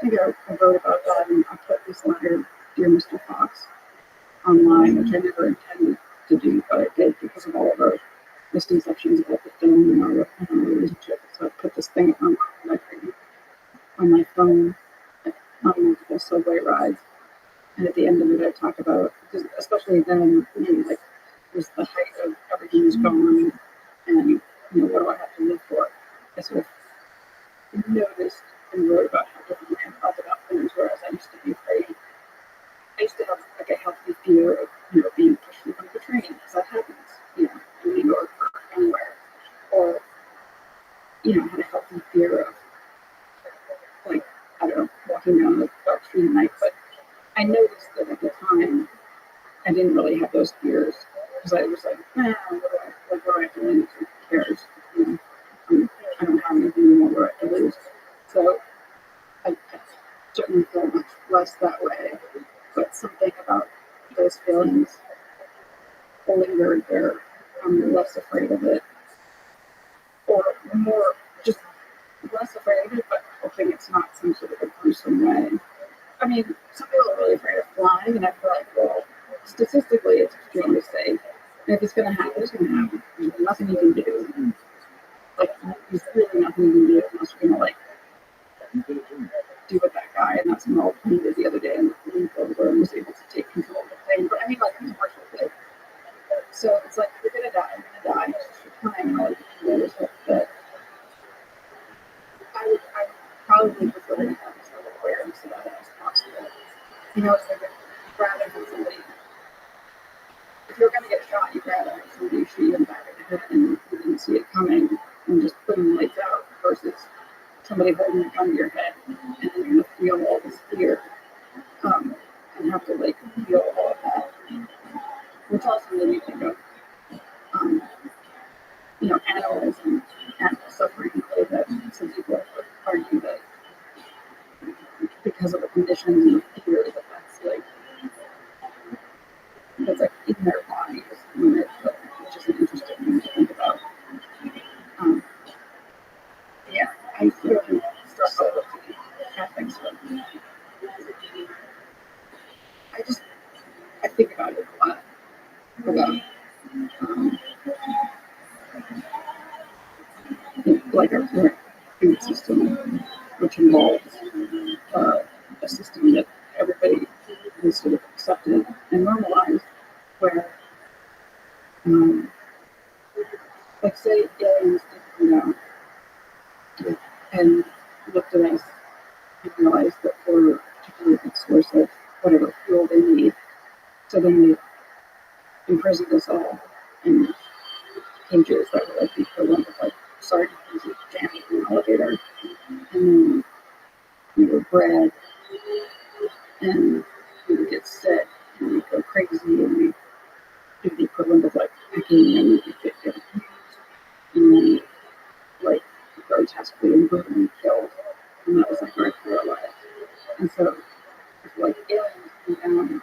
think I wrote about that, and I put this letter, Dear Mr. Fox, online, which I never intended to do, but I did because of all of our misconceptions about the film and our relationship. So I put this thing on my phone on multiple subway rides. And at the end of it, I talk about, because especially then, like, it was the height of everything was gone, and, what do I have to live for? I sort of noticed and wrote about how differently I felt about things, whereas I used to be afraid. I used to have, like, a healthy fear of, being pushed in front of a train, because that happens, in New York or anywhere. Or, I had a healthy fear of, like, I don't know, walking down the dark street at night, but I noticed that at the time, I didn't really have those fears because I was like, what do I have to lose? Who cares? I don't have anything more to lose. So I certainly feel much less that way. But something about those feelings lingered there. I'm less afraid of it, or more just less afraid of it, but hoping it's not some sort of a gruesome way. I mean, some people are really afraid of flying, and I feel like, well, statistically, it's extremely safe. And if it's going to happen, it's going to happen. There's nothing you can do. Like, there's really nothing you can do unless you're going to, like, do what that guy, and that's all he did the other day, and leaned over and was able to take control of the plane. But I mean, like, commercial. So it's like, you're going to die, it's just your time, and all you can do is hope that I would probably prefer to have this little awareness about it as possible. It's like I'd rather have somebody, if you're going to get shot, you'd rather have somebody shoot you in the back of the head and you didn't see it coming and just putting lights out versus somebody holding a gun to your head and then you're going to feel all this fear and have to, like, feel all of that. Which also made me think of, animals and animal suffering in a way that some people argue that because of the conditions and the fear that's like in their bodies, which is an interesting thing to think about. Yeah, I feel struggle with the ethics of I think about it a lot about like our current food system, which involves a system that everybody has sort of accepted and normalized, where, like, say aliens did come down and looked at us and realized that we're a particularly good source of whatever fuel they need. So then they imprisoned us all in cages that were like equivalent of like sardines jamming in an elevator. And then we were bred and we would get sick and we'd go crazy and we'd do the equivalent of like picking and we'd get abused and then like grotesquely and brutally killed. And that was like our entire life. And so if like aliens came down and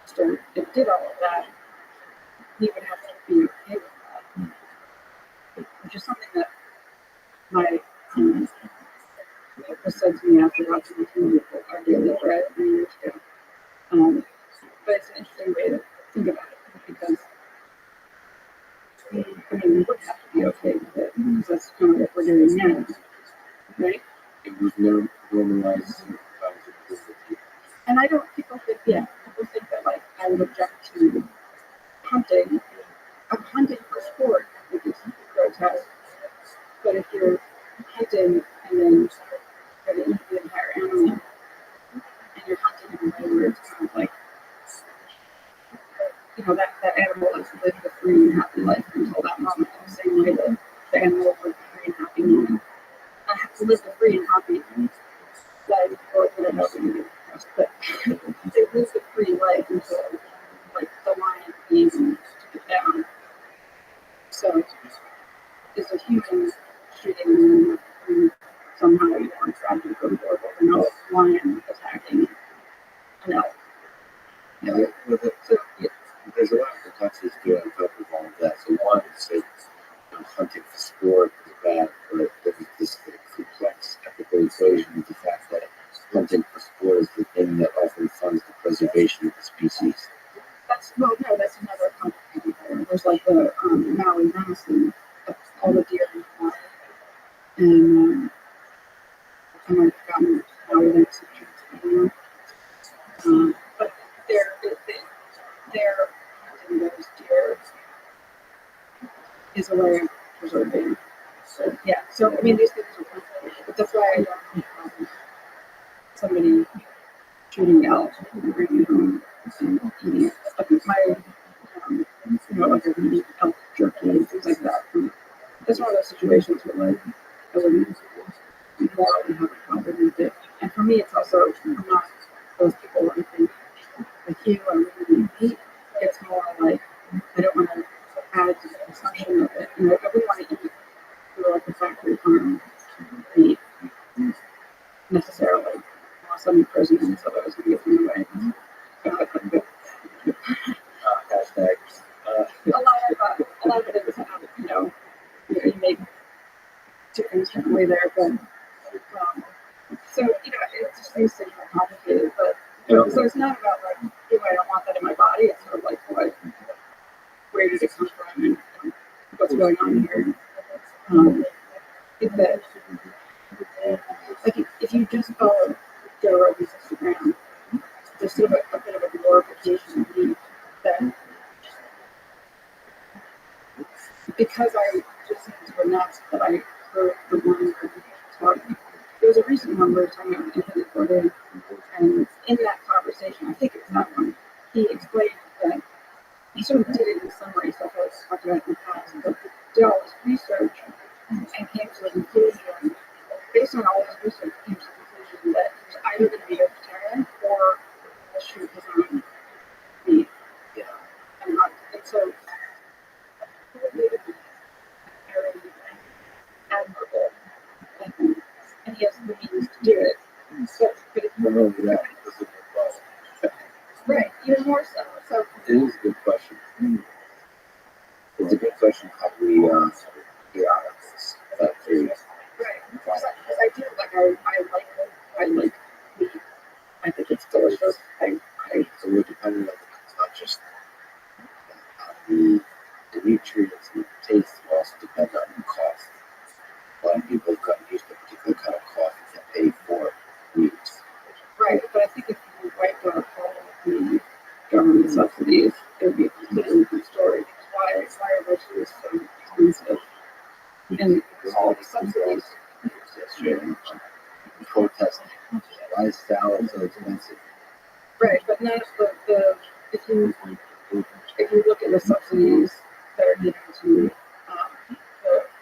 started and did all of that, we would have to be okay with that. Which is something that my was said to me after watching the movie Our Daily Bread many years ago. But it's an interesting way to think about it because we would have to be okay with it because that's kind of what we're doing now, right? It was normalized. And I don't, people think that like I would object to hunting. I'm hunting for sport, which is grotesque. But if you're hunting and then try to eat the entire animal and you're hunting in a way where it's kind of like, that that animal has lived a free and happy life until that moment, in the same way that the animal lived a free and happy moment. I have to live a free and happy life, or I don't know, but they lived a free life until like the lion came and took it down. So is a human shooting and somehow you want to track and go forward with an lion attacking an elk. Yeah, so, there's a lot of complexities to it on top of all of that. So one is that hunting for sport is bad, but there's this complex ethical equation with the fact that hunting for sport is the thing that often funds the preservation of the species. That's another complicated thing. There's like the Maui mouse and all the deer and fly. And I might have forgotten Maui mouse and but they're hunting those deer is a way of preserving. So yeah. So I mean these things are complicated, but that's why I don't have somebody shooting elk and bringing it home and eating it. Like my like I can eat elk jerky and things like that. And that's one of those situations where like I wouldn't morally have a problem with it. And for me, it's also I'm not those people who think like you or really meat. It's more like I don't want to add to the consumption of it. I wouldn't want to eat through like a factory farm meat necessarily. Unless I'm in prison and so I was going to give them away. Hashtag. A lot of it is, you make chickens differently there, but so it just makes things more complicated. But so it's not about like, I don't want that in my body. It's sort of like where did it come from and what's going on here. That like if you just follow Joe Rogan's Instagram, there's sort of a bit of a glorification of meat that because I listened to enough that I heard the one talking. There was a recent one where we were talking about infinite recording, and in that conversation, I think it was that one, he explained that he sort of did it in summary, so I was talking about it in the past, but did all this research and came to the conclusion, based on all this research, came to the conclusion that he was either going to be vegetarian or shoot his own meat. Yeah. And so very admirable, and he has the means to do it. But if Not only that, right, even more so. So it is a good question. It's a good question how we get out of this. right, because I do I like meat. I think it's delicious. So we're dependent on not just on the nutrients and the taste, but also depend on the cost. A lot of people have gotten used to a particular kind of cost that they pay for meat. Right, but I think if you wiped out all of the government subsidies, it would be a completely different story. Because why are groceries so expensive? And all the subsidies. Protesting. Why is salad so expensive? Right, but none of the if you look at the subsidies that are given to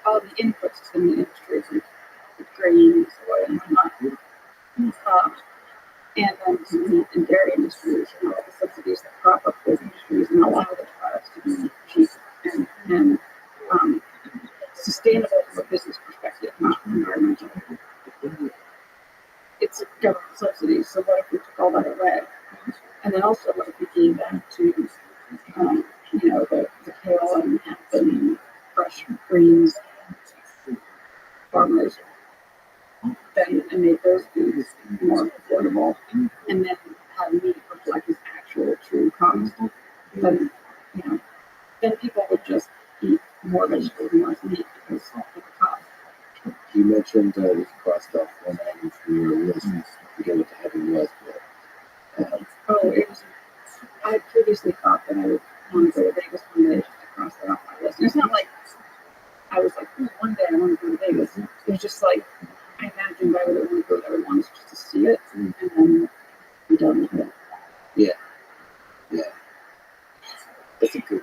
all the inputs in the industry, like grains, oil, and whatnot, and then to the meat and dairy industries, and all the subsidies that prop up those industries and allow those products to be cheap and sustainable from a business perspective, not environmental. It's government subsidies. So what if we took all that away? And then also what if we gave that to, the kale and hemp and fresh greens farmers, then and made those foods more affordable, and then have meat reflect its actual true cost. Then then people would just eat more vegetables and less meat because of the cost. You mentioned this crossed off one item from your list. I forget what the heading was, but it was. I had previously thought that I would want to go to Vegas one day just to cross that off my list. And it's not like I was like, one day I want to go to Vegas. It was just like I imagined I would want to go there once just to see it, and then be done with it. yeah, that's a good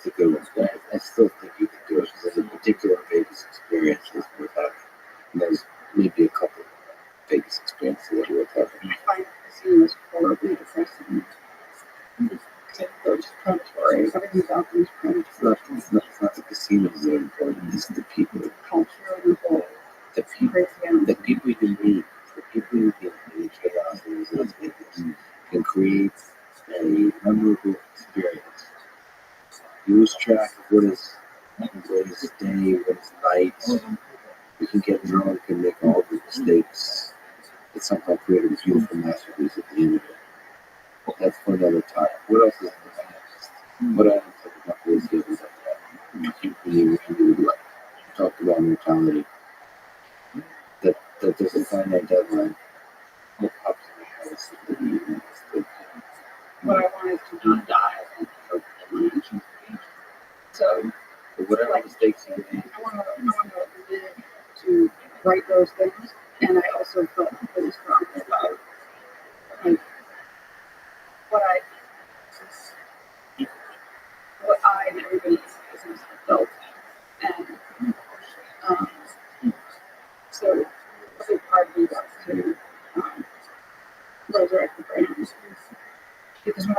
It's a good one. I still think you can do it because there's a particular Vegas experience that's worth having. And there's maybe a couple Vegas experiences that are worth having. I find casinos horribly depressing. They're just predatory. Everything about them is predatory. It's not the casinos that are important. It's the people. The culture and the whole The people. crazy animal. The people you meet. The people you meet in chaos and Las Vegas can create a memorable experience. You lose track of what is day, what is night. You can get drunk and make all the mistakes. It somehow create a beautiful masterpiece at the end of it. That's for another time. What else is in the past? What else talk about this here is like you talked about mortality. That there's a finite deadline. What pops in the house that you What I want is to not die. So, whatever mistakes you make. I want to live to write those things, and I also felt really strongly about like what I and everybody in the business felt, and um, so a big part of me was to resurrect the brand because when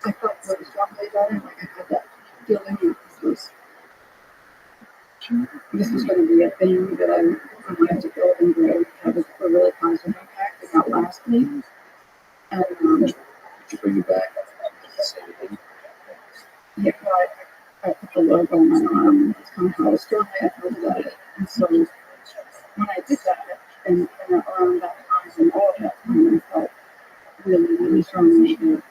I felt really strongly about it, like I had that feeling that this was going to be a thing that I wanted to build and grow, have a really positive impact and outlast me. And Did you bring it back? yeah, I put the logo on my arm. It's kind of how strongly I felt about it. And so when I did that, and around that time and all of that time, I felt really, really strongly that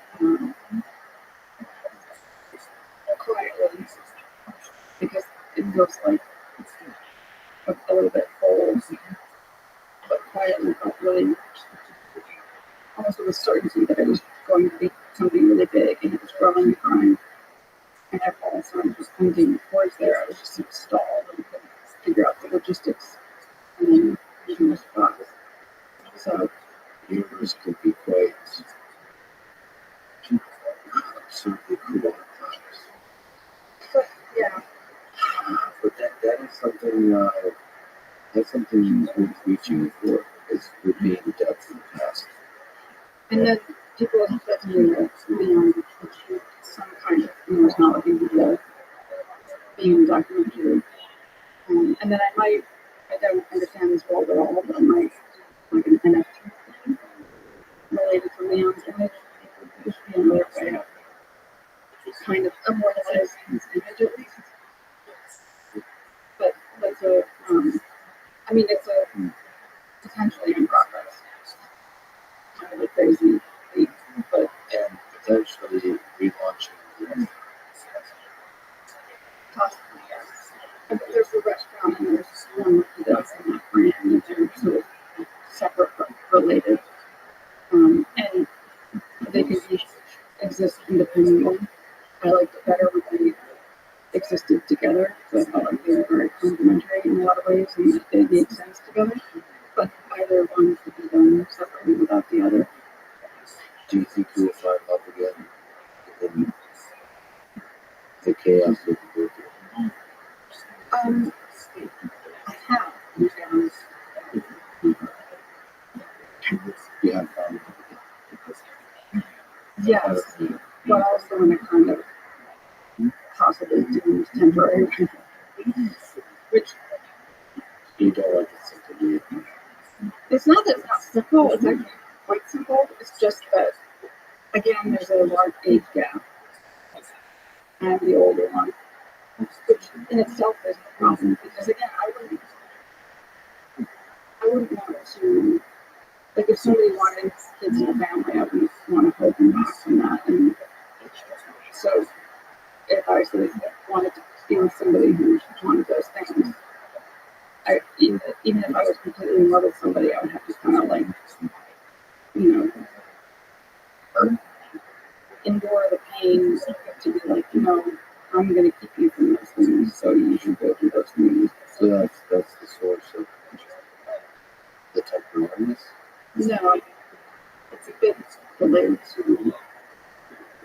quietly, because it feels like a little bit cold, but quietly felt really almost with certainty that it was going to be something really big and it was growing and growing. And after all the time was pointing towards there, I was just stalled and couldn't figure out the logistics and then even the spot. So The universe can be quite absurdly cool at times. but yeah, But that is something that's something worth reaching for is repeating the depth of the past. and then people expect me to achieve some kind of immortality via being in a documentary. And then I don't understand this world at all, but I might do like an NFT related to Leon's image, which would be another way of kind of immortalize his image at least. But that's I mean, it's a potentially in progress. Kind of a crazy leap, but And potentially relaunching the possibly, yes. And there's a restaurant and there's one that does in that brand, and they're sort of separate but related. And they could each exist independently. I liked it better when they existed together. So I felt like they were very complementary in a lot of ways and that they made sense together. But either one could be done separately without the other. do you think you will find love again in the chaos that you go through? I have, to be honest. You have found Yes, but also in a kind of possibly doomed temporary way. Which you don't like it simply. it's not that it's not simple, it's actually quite simple. It's just that again there's a large age gap. I'm the older one. Which in itself is a problem because again I wouldn't want to like if somebody wanted kids in a family, I wouldn't want to hold them back from that. And so if I sort of wanted to be with somebody who wanted those things, even if I was completely in love with somebody, I would have to kind of like, endure the pain to be like, I'm going to keep you from those things, so you should go through those things. So that's the source of the temporariness. No, it's a bit related to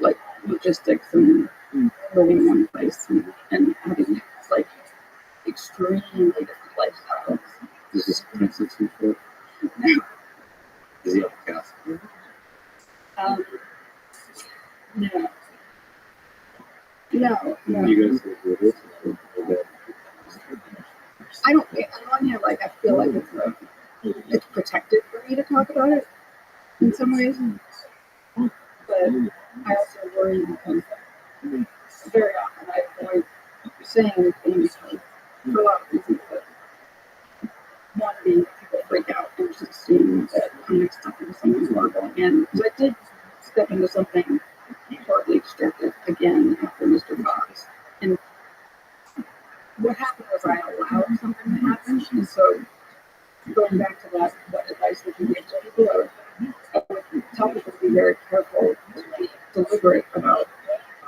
like logistics and the living in one place and having like extremely different lifestyles. Does this Princess before? Does he have a cast? Um, no, no. You guys think it is? Okay. I don't. On one hand, like I feel like it's protected for me to talk about it in some ways, but I also worry because very often I avoid saying things for a lot of reasons. But one being that people freak out and just assume that I'm mixed up into something horrible again. Because I did step into something horribly destructive again after Mr. Fox. And what happened was I allowed something to happen. And so going back to that, what advice would you give to people? I would tell people to be very careful, to be deliberate about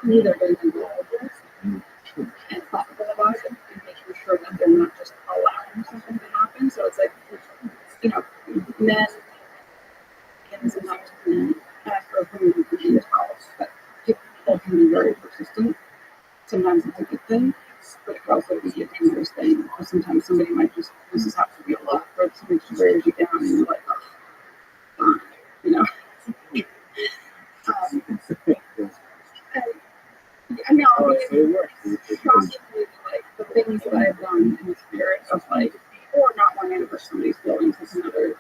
who they're getting involved with and thoughtful about it and making sure that they're not just allowing something to happen. So it's like, men can sometimes ask for who can be as well, but people can be very persistent. Sometimes it's a good thing, but it could also be a dangerous thing because sometimes somebody might just, this is happens to be a lot, or somebody just wears you down and you're like, oh, fine, I know, possibly like the things that I've done in the spirit of like, or not wanting to hurt somebody's feelings. That's another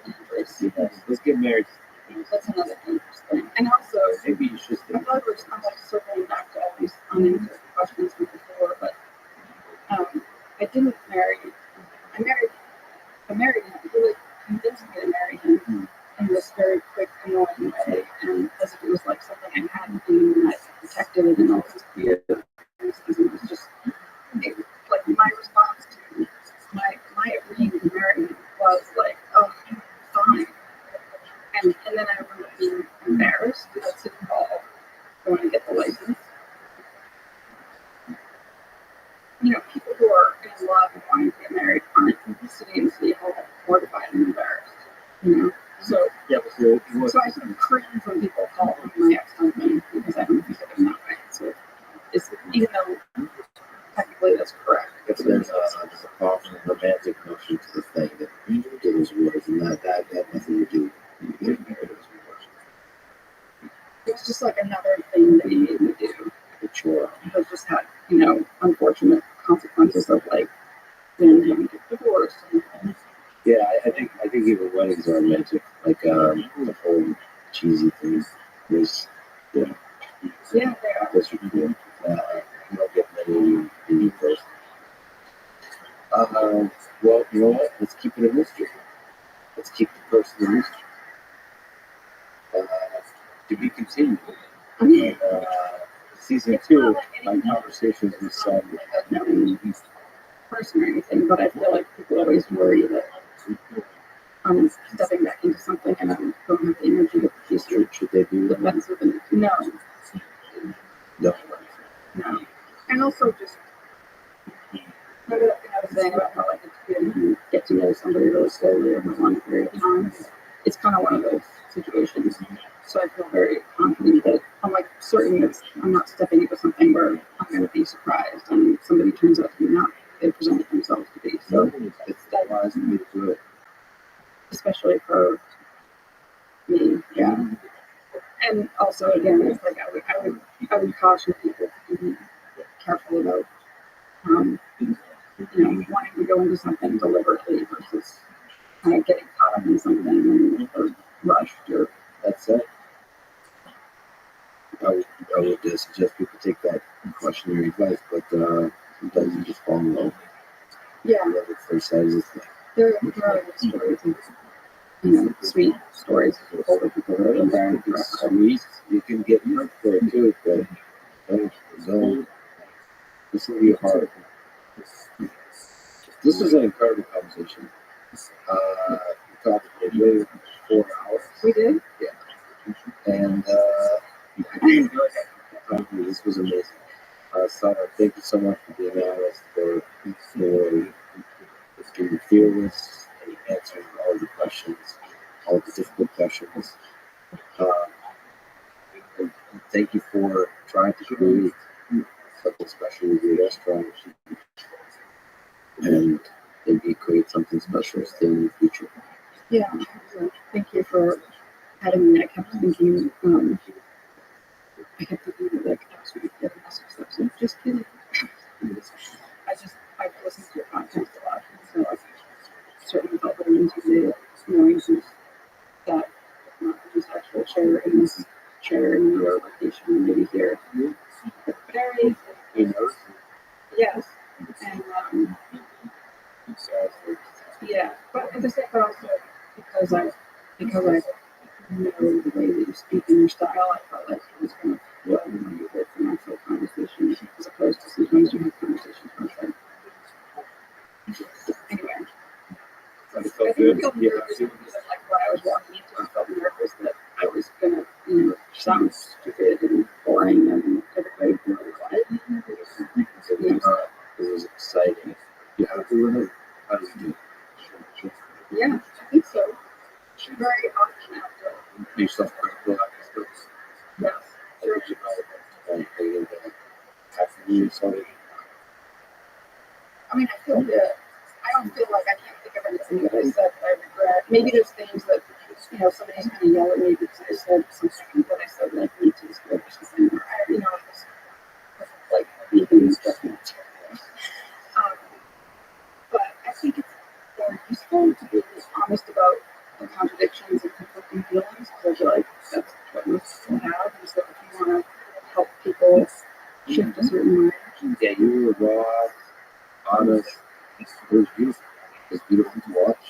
dangerous. Let's get married. That's another dangerous thing. And also, Maybe you should stay. I thought I'm like circling back to all these unanswered questions from before, but I didn't marry. I married him. He like convinced me to marry him in this very quick, annoying way, and as if it was like something I hadn't been, and I protected it and all these weird reasons. It was just like my response to my agreeing to marry him was like, oh, fine. And then I remember being embarrassed at City Hall going to get the license. People who are in love and wanting to get married aren't sitting in City Hall mortified and embarrassed. So I sort of cringe when people call him my ex-husband because I don't think of him that way. So it's, even though technically that's correct. There's a powerful romantic notion to the thing that it was words, and that had nothing to do with getting married. It's just like another thing that he made me do. A chore. But just had, unfortunate consequences of like then having to get divorced. Yeah, I think even weddings are romantic. Like the whole cheesy thing is, Yeah, they are. that's what you do. You don't get many in your first. Well, you know what? Let's keep it a mystery. Let's keep the person a mystery. To be continued. Season 2, my conversations with some Person or anything, but I feel like people always worry that I'm stepping back into something and I don't have the energy to pursue. Should they do that? Depends with it. No. No. And also just maybe that thing I was saying about how like it's good to get to know somebody really slowly over a long period of time. It's kind of one of those situations. So I feel very confident that I'm like certain that I'm not stepping into something where I'm going to be surprised and somebody turns out to be not they presented themselves to be. So It's that wise of me to do it. especially for me, yeah. And also again, it's like I would caution people to be careful about wanting to go into something deliberately versus kind of getting caught up in something and or rushed or That's it. I would suggest people take that cautionary advice, but sometimes you just fall in love. yeah. Love at first sight is the thing. There are good stories and sweet stories of older people that are very direct. Sweet, you can get hurt for it too, but don't listen to your heart. This was an incredible conversation. We talked for way 4 hours. We did? Yeah. And this was amazing. Sana, thank you so much for being honest, for being fearless and answering all the questions, all the difficult questions. And thank you for trying to create actually do a restaurant and maybe create something special still in the future. Yeah, thank you for having me. I kept thinking that like last week the message that was like, just kidding. I've listened to your podcast a lot, so I've certainly felt very intimidated knowing that just actual share in your location and maybe here. But very yes. And yeah, but at the same time also because I know the way that you speak and your style, I felt like it was kind of what you know with an actual conversation as opposed to sometimes you have conversations with like anyway. I think I felt nervous because like when I was walking into it, I felt nervous that I was gonna, sound stupid and boring and everybody would be quiet. It was exciting. You have to learn it. How do you do it? Yeah, I think so. Very often after. Be self-critical after this. Yes, Sure. Have to be sorry. I mean, I feel good. I don't feel like I can't think of anything that I said that I regret. Maybe there's things that, somebody's going to yell at me because I said something that I said like need to disclose or something. Or, just like making these judgments. But I think it's more useful to be honest about the contradictions and conflicting feelings because I feel like that's what most people have. And so if you want to help people shift a certain way. Yeah, you were raw, honest. It was beautiful. It was beautiful to watch.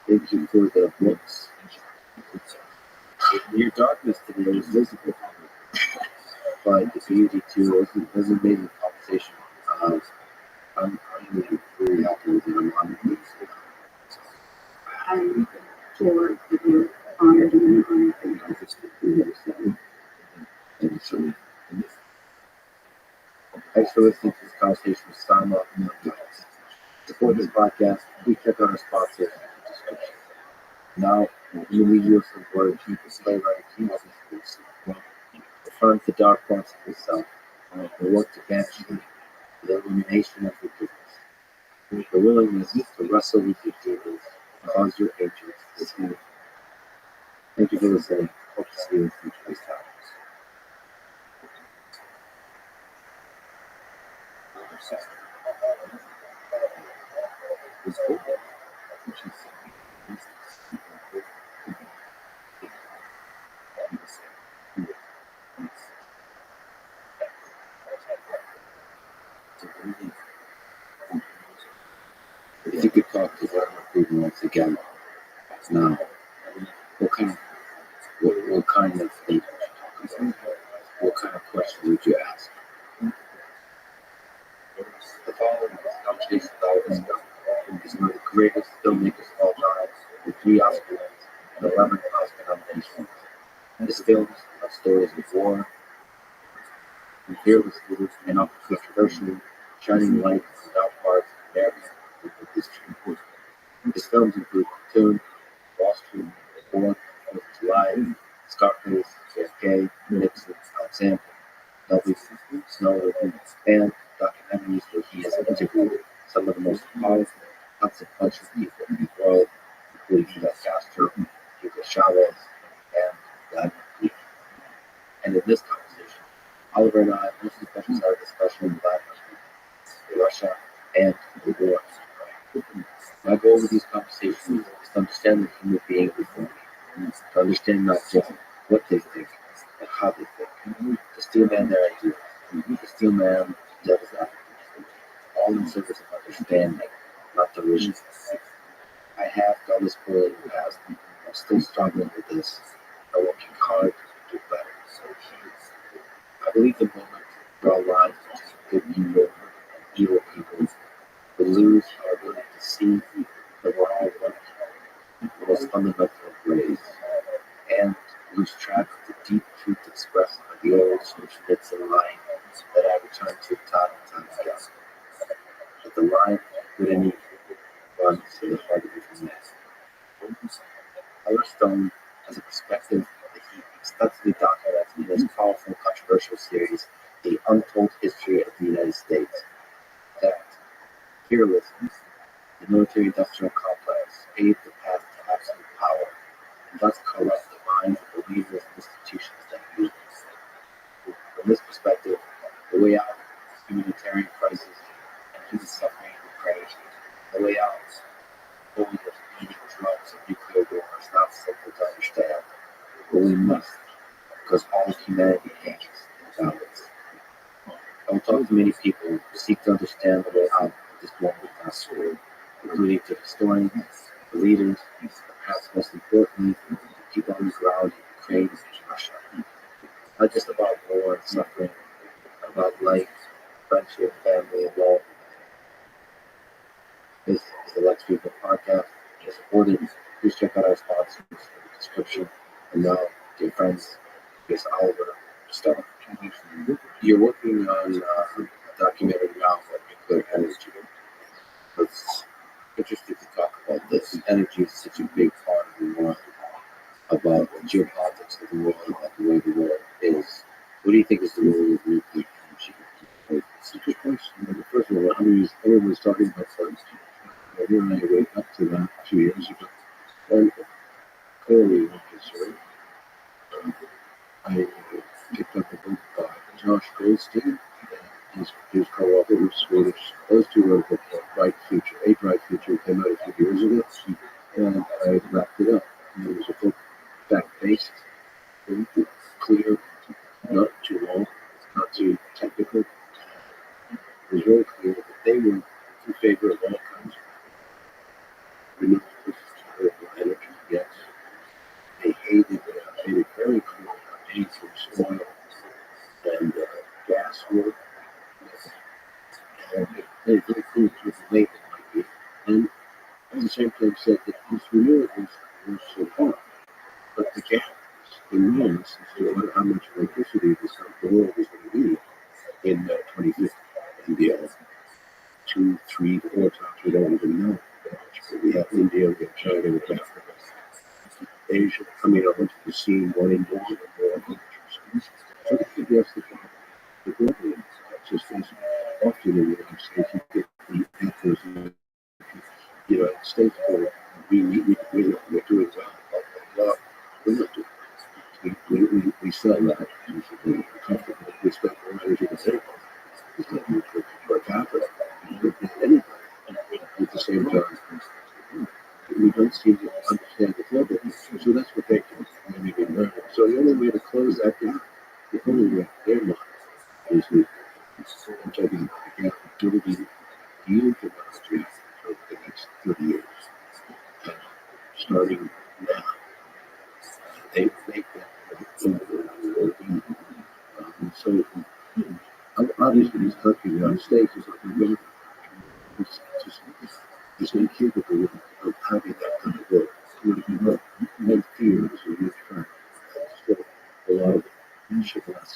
Thank you for the books. Your darkness today was visible, but the beauty too was an amazing conversation. I'm really happy with it. I'm honored. I'm floored that you're honored and honored that you have this here. So Thank you so much. Thanks for listening to this conversation with Sama and Guys. Support this podcast. Please check out our sponsors in the description. Now, you leave you some word keep the slave right keep us confront the dark parts of yourself. The work to banish the illumination of forgiveness. The willingness to wrestle with your demons, cause your hatred to see. Thank you for listening. Hope to see you in future times. If you could talk to Vladimir Putin once again, now, what kind of what kind of things would you talk about? What kind of questions would you ask? The following conversation is one of the greatest filmmakers of all time, with 3 Oscar wins and 11 Oscar nominations. His films are stories of war, and fearlessly and often controversially, shining light on dark parts of American history. His films include Platoon, Wall Street, Born, 4th of July, Scarface, JFK, Nixon, Alexander, Elvis, Snow, and documentaries where he has interviewed some of the most powerful, consequential people in the world, including Fidel Castro, Hugo Chavez, and Vladimir Putin. And in this conversation, Oliver and I mostly focus our discussion on Vladimir Putin, Russia, and the war. My goal with these conversations is to understand the human being before me, to understand not just what they think, but how they think, to steel man their ideas, to steel man devil's advocate, all in service of understanding, not derision. I have done this poorly in the past, and I'm still struggling with this, I'm working hard to do better. I believe the moment we draw lines between good people and evil people, we lose our ability to see that we're all one, the most fundamental of ways, and lose track of the deep truth expressed by the old Schmitz and line that I return to time and time again. But the line good and evil runs to the heart of every man. Oliver Stone has a perspective that he extensively documents in his powerful, controversial series, the untold history of the United States. That fearlessness, the military-industrial complex, paved the path to absolute power, and thus corrupt the minds of the leaders and institutions that use it. From this perspective, the way out is humanitarian crisis and human suffering and depravation. The way out is holy of eating drugs and nuclear war is not simple to understand, but we must, because all of humanity hangs in balance. I will talk to many people who seek to understand the way out of this global gospel, including to historians, the leaders, and perhaps most importantly, the people on the ground in Ukraine and Russia. Not just about war and suffering, but about life, friendship, family, and love. This is the Lex People podcast. To support it, please check out our sponsors in the description. And now, dear friends, here's Oliver to start. You're working on a documentary now on nuclear energy. It's interesting to talk about this. Energy is such a big part of the world, about the geopolitics of the world, about the way the world is. What do you think is the role of nuclear energy? It's a good question. First of all, everyone's talking about first. Here and I wake up to that a few years ago. And clearly, I'm concerned. I picked up a book by Josh Goldstein and his co-author, who's Swedish. Those two wrote a book called Bright Future. A Bright Future came out a few years ago, and I wrapped it up. And it was a book fact-based, clear, not too long, not too technical. It was very clear that they were in favor of all kinds of renewables, energy, yes. They made it very clear about anything oil and gas work. And they very clear what the label might be. And at the same time said that these renewables were so far. But the gap is enormous as to how much electricity the world is going to need in 2050 and beyond. 2, 3, 4 times we don't even know. We have India, we have China, we have Africa. Asia coming up into the scene, wanting more and more countries. So they can address the global just as often in the United States, you get the actors in the United States where we're doing well. We're not doing well. We sell that and we're comfortable. We spend more energy than anyone. It's not neutral per capita. Anybody. At the same time, we don't seem to understand the global picture. So that's what they do. So the only way to close that gap, the only way their mind is nuclear. I'm talking about the gap of building new technology for the next 30 years. And starting now, they make that. So obviously, this country, the United States, is not it's incapable of having that kind of work. No fears or no fact. Still, a lot of shiftless.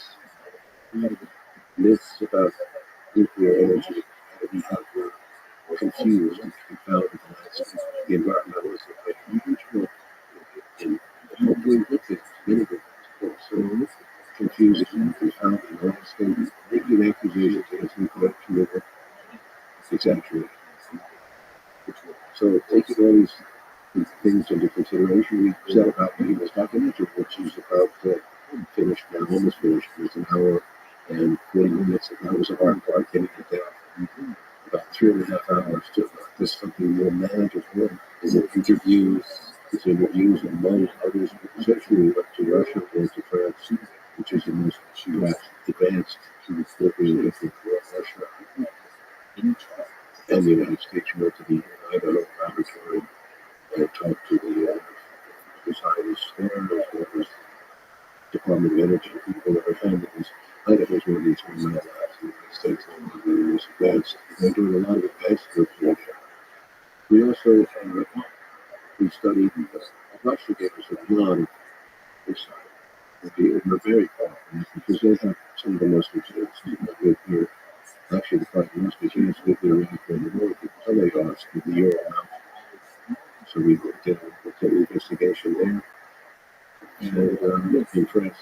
A lot of myths about nuclear energy were confused and confounded the environmentalists. A huge role in doing good things, many good things. So confusing and confounding all the statements, making accusations against nuclear energy. Exaggerate. So taking all these things into consideration, we set about making this documentary, which is about finished now, almost finished. It's an hour and 40 minutes, and that was a hard part, getting it down. About 3.5 hours to just something more manageable. Is it interviews? It's interviews among others, essentially up to Russia or to France, which is the most advanced to working with Russia. And the United States went to the Idaho laboratory and talked to the scientists there, as well as Department of Energy people that are handling Idaho is one of these one labs in the United States that are really advanced. They're doing a lot of advanced work there. We also we studied Russia gave us a lot of insight. We're very powerful because they have some of the most advanced nuclear. Actually, the probably most advanced nuclear reactor in the world. So they asked with the Euro Mountain. So we did an investigation there. And in France,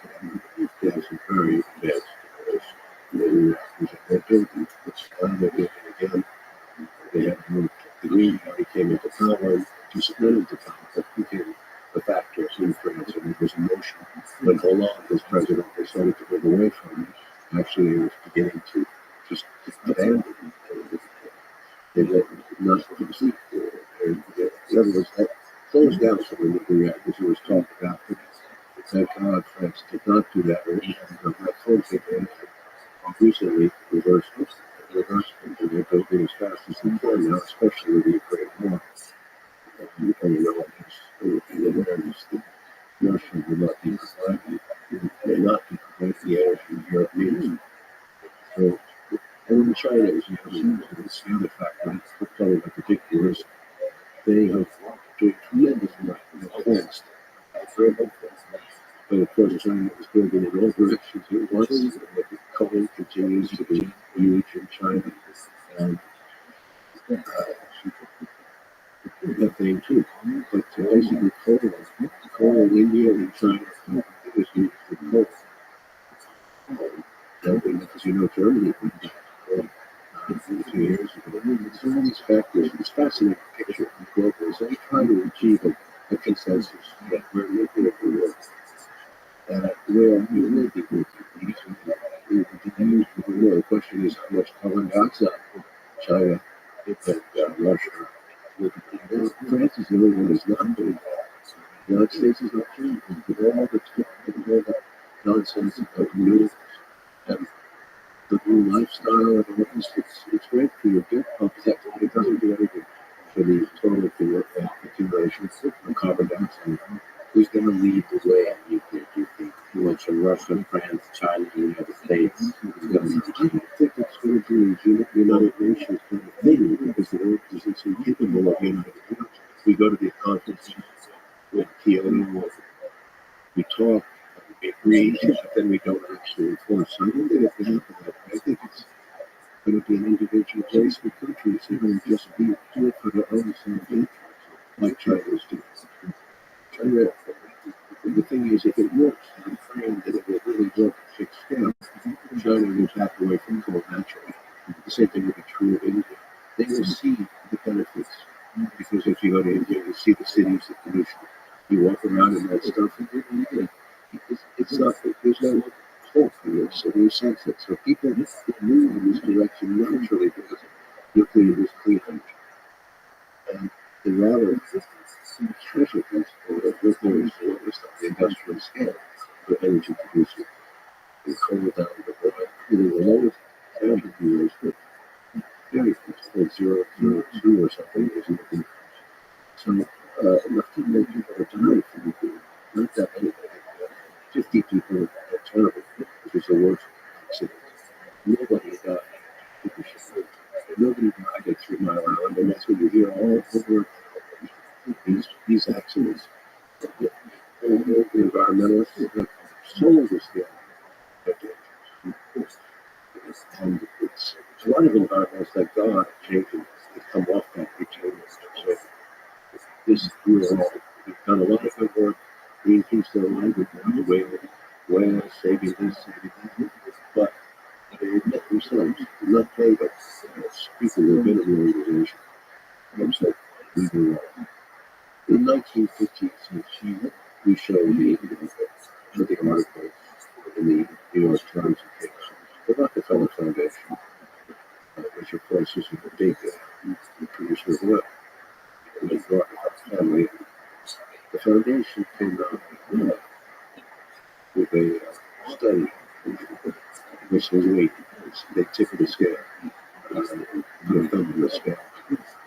they have some very advanced building, which now they're building again. They had moved, the Green Party came into power and dismantled the power, but became the factors in France, and it was emotion. When Hollande was president, they started to move away from it. Actually, it was beginning to just abandon it. They let not complete. In other words, that closed down some of the nuclear reactors it was talked about. But thank God France did not do that. And that closed it down. Recently reversed it. And they're building as fast as they can now, especially with the Ukraine war. And you know, the Russia will not be provided. May not be provided the energy Europe needs. So, and in China is the other factor. It's probably the particular is they have doing tremendous amount of advanced. But of course, China is building in all directions at once. The coal continues to be huge in China. And that thing too. But basically, coal in India and China is used for coal. Because you know, Germany a few years ago. So all these factors, it's fascinating picture of global. So we try to achieve a consensus that we're looking at the world. Where we will be working. The question is how much carbon dioxide China and Russia will be. France is the only one that's not doing that. The United States is not doing it. With all the nonsense of news and the new lifestyle and all this, it's great for your gut pump. It doesn't do anything for the total accumulation of carbon dioxide. Who's going to lead the way in nuclear? Do you think? You mentioned Russia, France, China, the United States. I think it's going to be the United Nations kind of thing because the Earth isn't so capable of United Nations. We go to the conference with Kyoto, we talk, we agree, but then we don't actually enforce. So I don't think it's going to happen that way. I think it's going to be an individual place for countries that will just do it for their own self-interest, like China is doing. China, the thing is, if it works, I'm afraid that it will really work at fixed scale. China will back away from coal naturally. The same thing will be true of India. They will see the benefits. Because if you go to India, you see the cities of pollution. You walk around in that stuff, and it's not, there's no hope for this, in any sense that so people move in this direction naturally because nuclear is clean energy. And the rather casualties for the nuclear is the industrial scale for energy producing. And coal down the bottom, the lowest casualty is that very close, 0.002 or something is nuclear. So enough to make people die from nuclear. Not that many. 50 people are terrible, which is the worst accident. Nobody died. Nobody died at 3 Mile Island, and that's what you hear all over these accidents. The environmentalists have sold this thing. And it's a lot of environmentalists like God changing to come off that routine. So this we've done a lot of good work. Greenpeace their land, we've done away with whales, saving this, saving that. But they admit themselves, not they, but people who have been in the organization. And so we were wrong. In 1950s, we showed the article in the New York Times case, the Rockefeller Foundation, which of course is a big producer of oil. And the Rockefeller family. The foundation came out with a study, which was weight. They tipped the scale, put a thumb on the scale.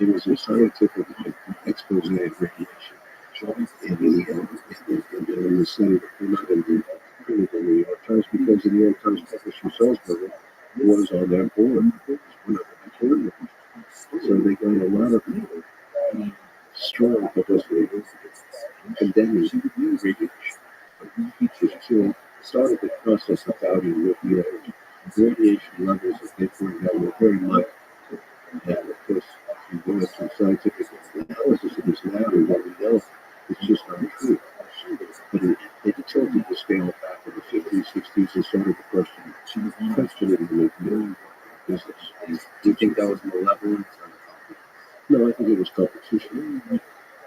It was a scientific expose of radiation in the study that came out in the New York Times because the New York Times publisher Salzburger was on their board. So they got a lot of strong publicity condemning radiation. So started the process of doubting nuclear radiation levels that they pointed out were very mild. And of course, if you go through scientific analysis of this now, and what we know, it's just not true. But it tilted the scale back in the 50s, 60s, and started to question the nuclear. Is Do you think that was malevolence or competence? No, I think it was competition. I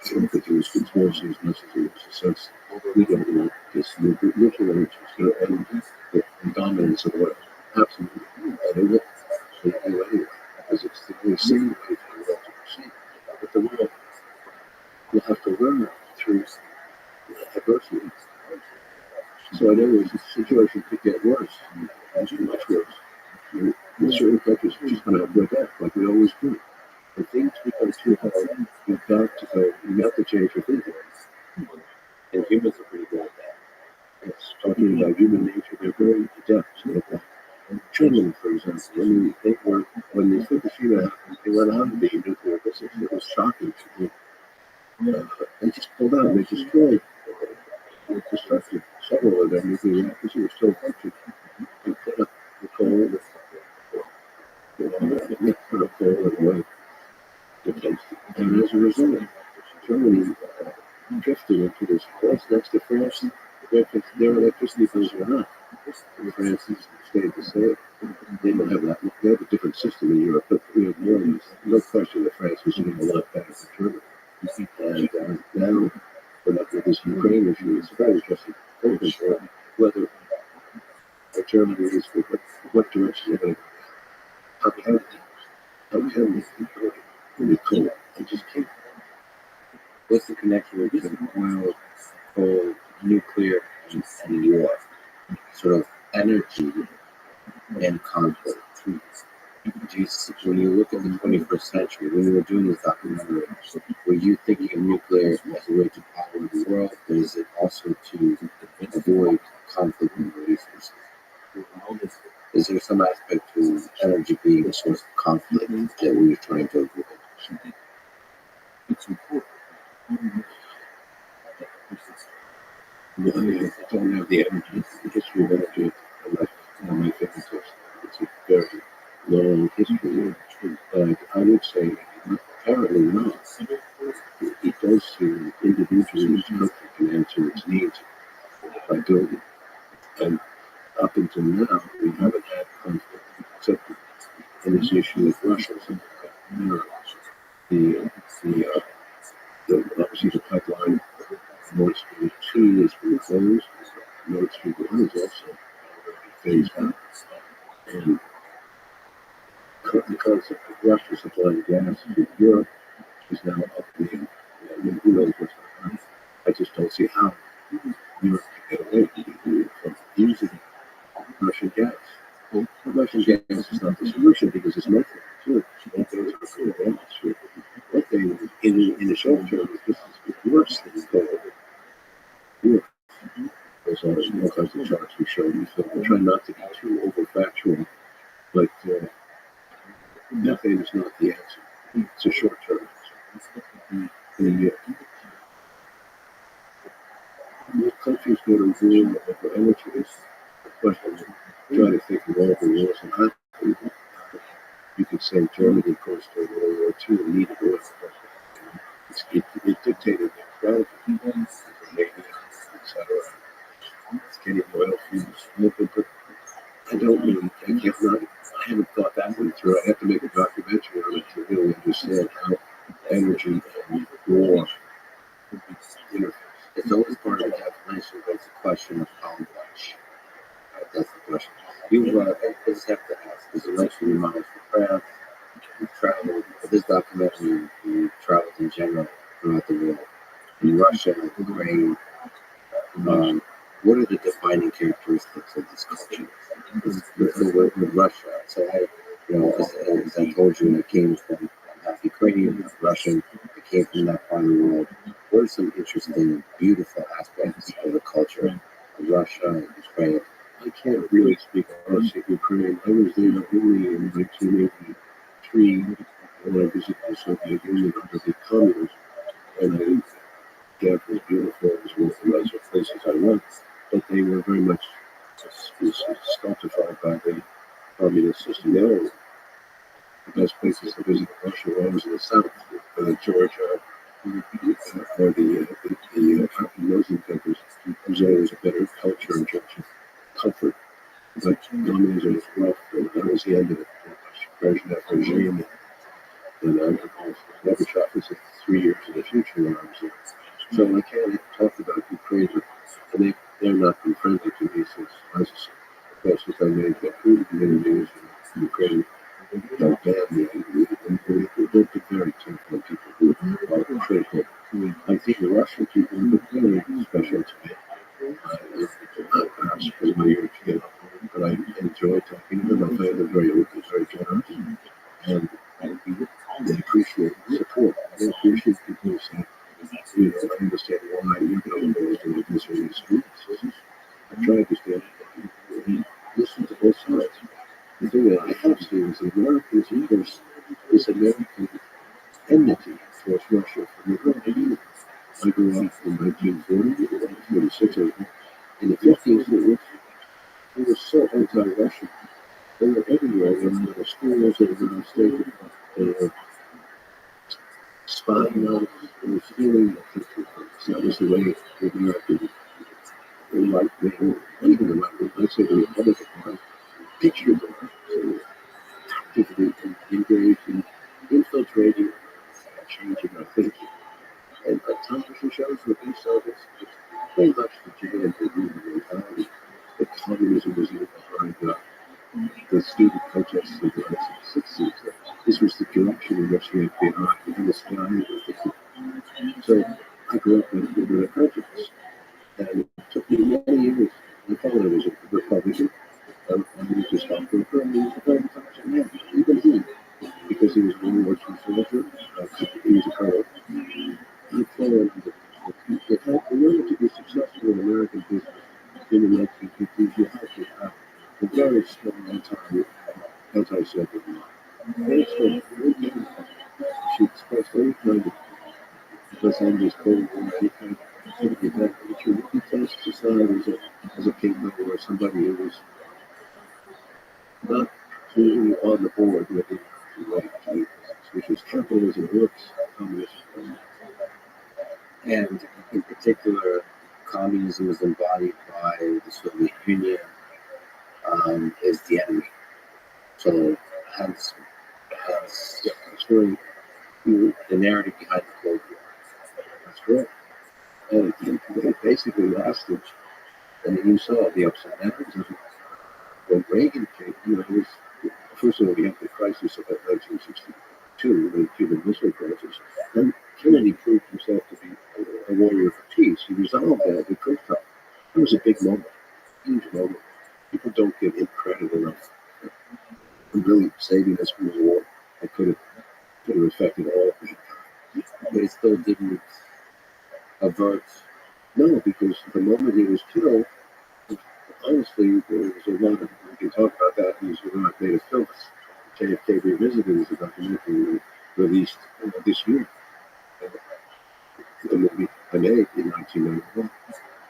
don't think it was conspiracy as much as it was a sense we don't want this nuclear energy and the dominance of oil. Absolutely. And it will. So you do anyway. Because it's the only single way for the world to proceed. But the world will have to learn through adversity. So in other words, the situation could get worse, much worse. In certain countries, are just going to have to adapt, like we always do. If things become too hard, you have to change your thinking. And humans are pretty good at that. It's talking about human nature, they're very adept at that. Germany, for example, when the Fukushima happened, they went out of the nuclear business. It was shocking to me. They just pulled out and they destroyed destructive several of their nuclear reactors that were still functioning. They put up the coal, they put up coal away. And as a result, Germany drifted into this place next to France. Their electricity bills were not. And France stayed the same. They don't have that. They have a different system in Europe, but we have more. No question that France was doing a lot better than Germany. And now, with this Ukraine issue, it's very interesting to focus on whether Germany is what direction they're going to go. How can we cool? I just can't. What's the connection between oil, coal, nuclear, and war? Sort of energy and conflict. When you look at the 21st century, when you were doing this documentary, were you thinking of nuclear as a way to power the world, or is it also to avoid conflict in the Middle East? Is there some aspect to energy being a source of conflict that we are trying to avoid? It's important. I don't have the energy. The history of energy in my fingertips. It's a very long history. But I would say, apparently not. It goes to individually each country can answer its needs by doing it. And up until now, we haven't had conflict except in this issue with Russia. Obviously the pipeline Nord Stream 2 is being closed. Nord Stream 1 is also phased out. And the concept of Russia supplying gas to Europe is now up to the who knows what's going to happen. I just don't see how Europe can get away from using Russian gas. Well, Russian gas is not the solution because it's methane too. Methane in the short term is just worse than coal. Yeah. There's all kinds of charts we show you, so I'm trying not to be too over-factual, but methane is not the answer. It's a short term answer. The countries go to war over energy is a question. Try to think of all the wars that happened. You could say Germany, of course, during World War II needed oil. It dictated their strategy, etc. It's getting oil fields. But I don't really, I haven't thought that one through. I have to make a documentary on it to really understand how energy and war interface. It's always part of the calculation, but it's a question of how much. Right, that's the question. I just have to ask, because you mentioned your miles for France, you've traveled, for this documentary, you've traveled in general throughout the world, in Russia, Ukraine. What are the defining characteristics of this culture? With Russia, so as I told you, I came from half Ukrainian, half Russian. I came from that part of the world. What are some interesting, beautiful aspects of the culture of Russia and Ukraine? I can't really speak honestly of Ukraine. I was there only in 1983 when I visited the Soviet Union under the communism, and Kiev was beautiful. It was one of the nicer places I went, but they were very much stultified by the communist system. They were the best places to visit in Russia were always in the south, Georgia, or the Muslim countries. There's always a better culture in terms of comfort. But communism was rough, and that was the end of it. Brezhnev regime, and Gorbachev was 3 years in the future when I was there. So I can't talk about Ukraine, and they're not been friendly to me since I made the food interviews in Ukraine. How bad they they've been very tough on people who are critical. I think the Russian people have been very special to me. Perhaps because of my years together, but I enjoy talking to them. I find them very open, very generous, and they appreciate support. They appreciate people who say, I understand why you're going to go into this or these streets. I try to stand and listen to both sides. The thing that I have seen is the Americans, there's this American enmity towards Russia from the very beginning. I grew up in 1940, 1946, in the 50s, they were so anti-Russian. They were everywhere. They were in the schools, they were in the state, they were spying on us, they were stealing the country from us. That was the way the American, the right wing, even the right wing, let's say the Republican Party, pictured the Russians. They were actively engaged in infiltrating and changing our thinking. And our television shows with these services, it's very much the JNBD mentality that communism was in behind the student protests of the 1960s. This was the direction in which the FBI and the CIA was thinking. So I grew up with a prejudice, and it took me many years. My father was a Republican, and he was just off for a he was a very intelligent man, even he, because he was a World War II soldier, he was a colonel. I followed the fact in order to be successful in American business in the 1950s, you had to have a very strong anti-Soviet law. Very strong, very difficult. She expressed any kind of Los Cold War, any kind of activity of that nature. Would be placed aside as a kingdom or somebody who was not completely on the board with the right, which was capitalism works, communism. And in particular, communism is embodied by the Soviet Union, is the enemy. So hence That's very, the narrative behind the Cold War. that's correct. And they basically lost it. And you saw the ups and downs of it. When Reagan came, it was, first of all, we had the crisis of 1962, the Cuban Missile Crisis. And Kennedy proved himself to be a warrior for peace. He resolved that with Khrushchev. It was a big moment, huge moment. People don't give him credit enough for really saving us from the war. It could have affected all of mankind. But it still didn't avert. No, because the moment he was killed, honestly, there was a lot of, we can talk about that, he's not made a film. JFK Revisited is a documentary released this year. The movie I made in 1991.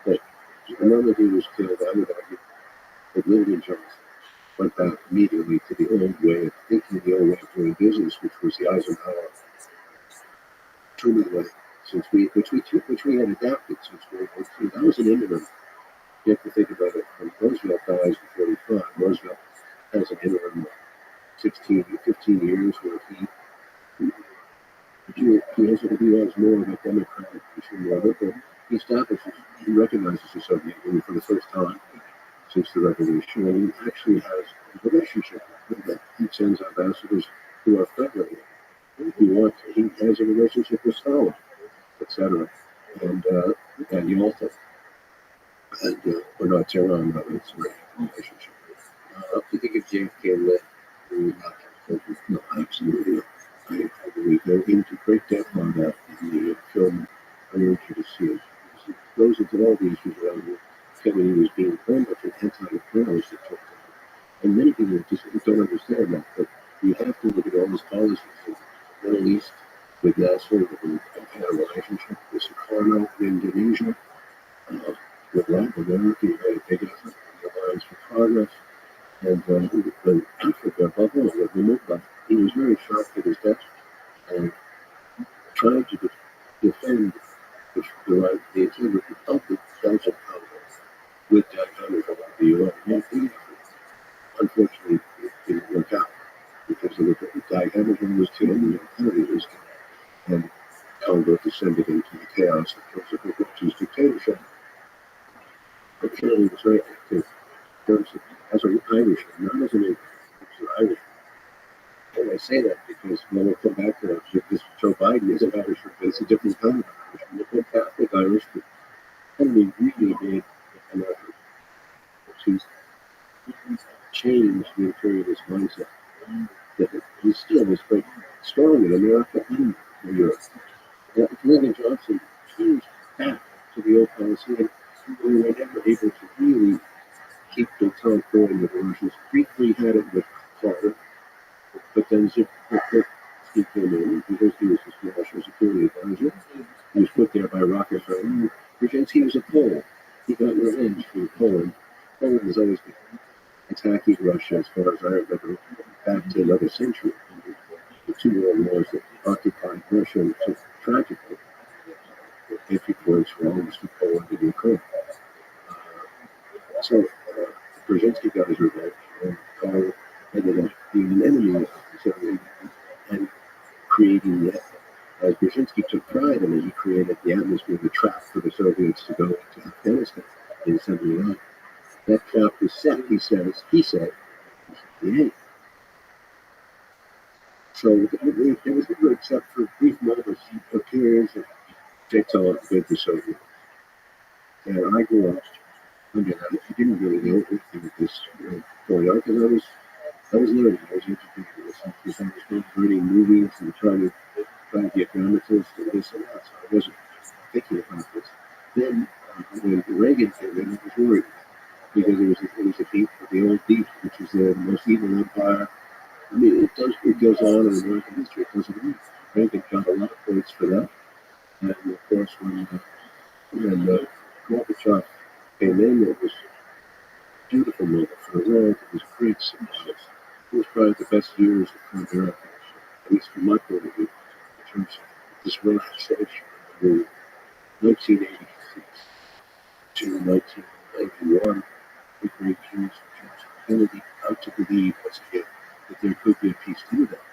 But the moment he was killed, I would argue that Lyndon Johnson went back immediately to the old way of thinking, the old way of doing business, which was the Eisenhower Truman way, which we had adapted since World War II. That was an interim. You have to think about it. When Roosevelt dies in 45, Roosevelt has an interim 15 years where he has more of a democratic, more liberal. He recognizes the Soviet Union for the first time since the revolution, and he actually has a relationship with them. He sends ambassadors who are friendly. If you want, he has a relationship with Stalin, etc. And Yalta. And we're not Tehran, but it's a relationship. Do you think if JFK lived, we would not have COVID? No, absolutely. I believe they're into great depth on that in the film. I urge you to see it. It goes into all the issues around it. Kennedy was being very much an anti-imperialist at the time. And many people just don't understand that. But you have to look at all his policies. The Middle East with Nasser, and had a relationship with Sukarno in Indonesia. With Latin America, he made a big effort in the Alliance for Progress. And in Africa, above all, with Lumumba, he was very sharp at his death and trying to defend the integrity of the Belgian Congress with that kind of the UN. Unfortunately, it didn't work out because the died. Hamilton was killed, and Kennedy was killed. And Congo descended into the chaos that was a Hutu's dictatorship. But Kennedy was right as an Irishman, not as an English, as an Irishman. And I say that because when we come back to that, because Joe Biden is an Irishman, but it's a different kind of Irishman. It's a Catholic Irish, but Kennedy really made an effort to change the imperialist mindset. That he still was quite strong in America and in Europe. Lyndon Johnson changed back to the old policy, and we were never able to really keep the Tom going with the Russians. Briefly had it with Carter, but then Zip he came in because he was the national security advisor. He was put there by Rockefeller. Brzezinski was a Pole. He got revenge for Poland. Poland has always been attacking Russia, as far as I remember, back to another century. The two world wars that occupied Russia, and so tragically, the entry points were almost to Poland and Ukraine. So Brzezinski got his revenge, and Carl ended up being an enemy of Soviet and creating that. As Brzezinski took pride in it, he created the atmosphere, the trap for the Soviets to go to Afghanistan in 1979. That trap was set, he said, yeah. So it was never, except for brief moments, periods of TikTok with the Soviets. And I grew up under that. I didn't really know anything of this going on because I was learning. I was educated in this because I was learning movies and trying to get dramatist and this and that. So I wasn't thinking about this. Then when Reagan came in, I was worried because it was a deep, the old deep, which is the most evil empire. I mean, it goes on in American history. It doesn't end. Reagan got a lot of points for that. And of course, when Gorbachev came in, it was a beautiful moment for the world. It was great success. It was probably the best years of America, at least from my point of view, in terms of this relaxation from 1986 to 1991. The great Jews from Kennedy out to believe once again that there could be a peace to that.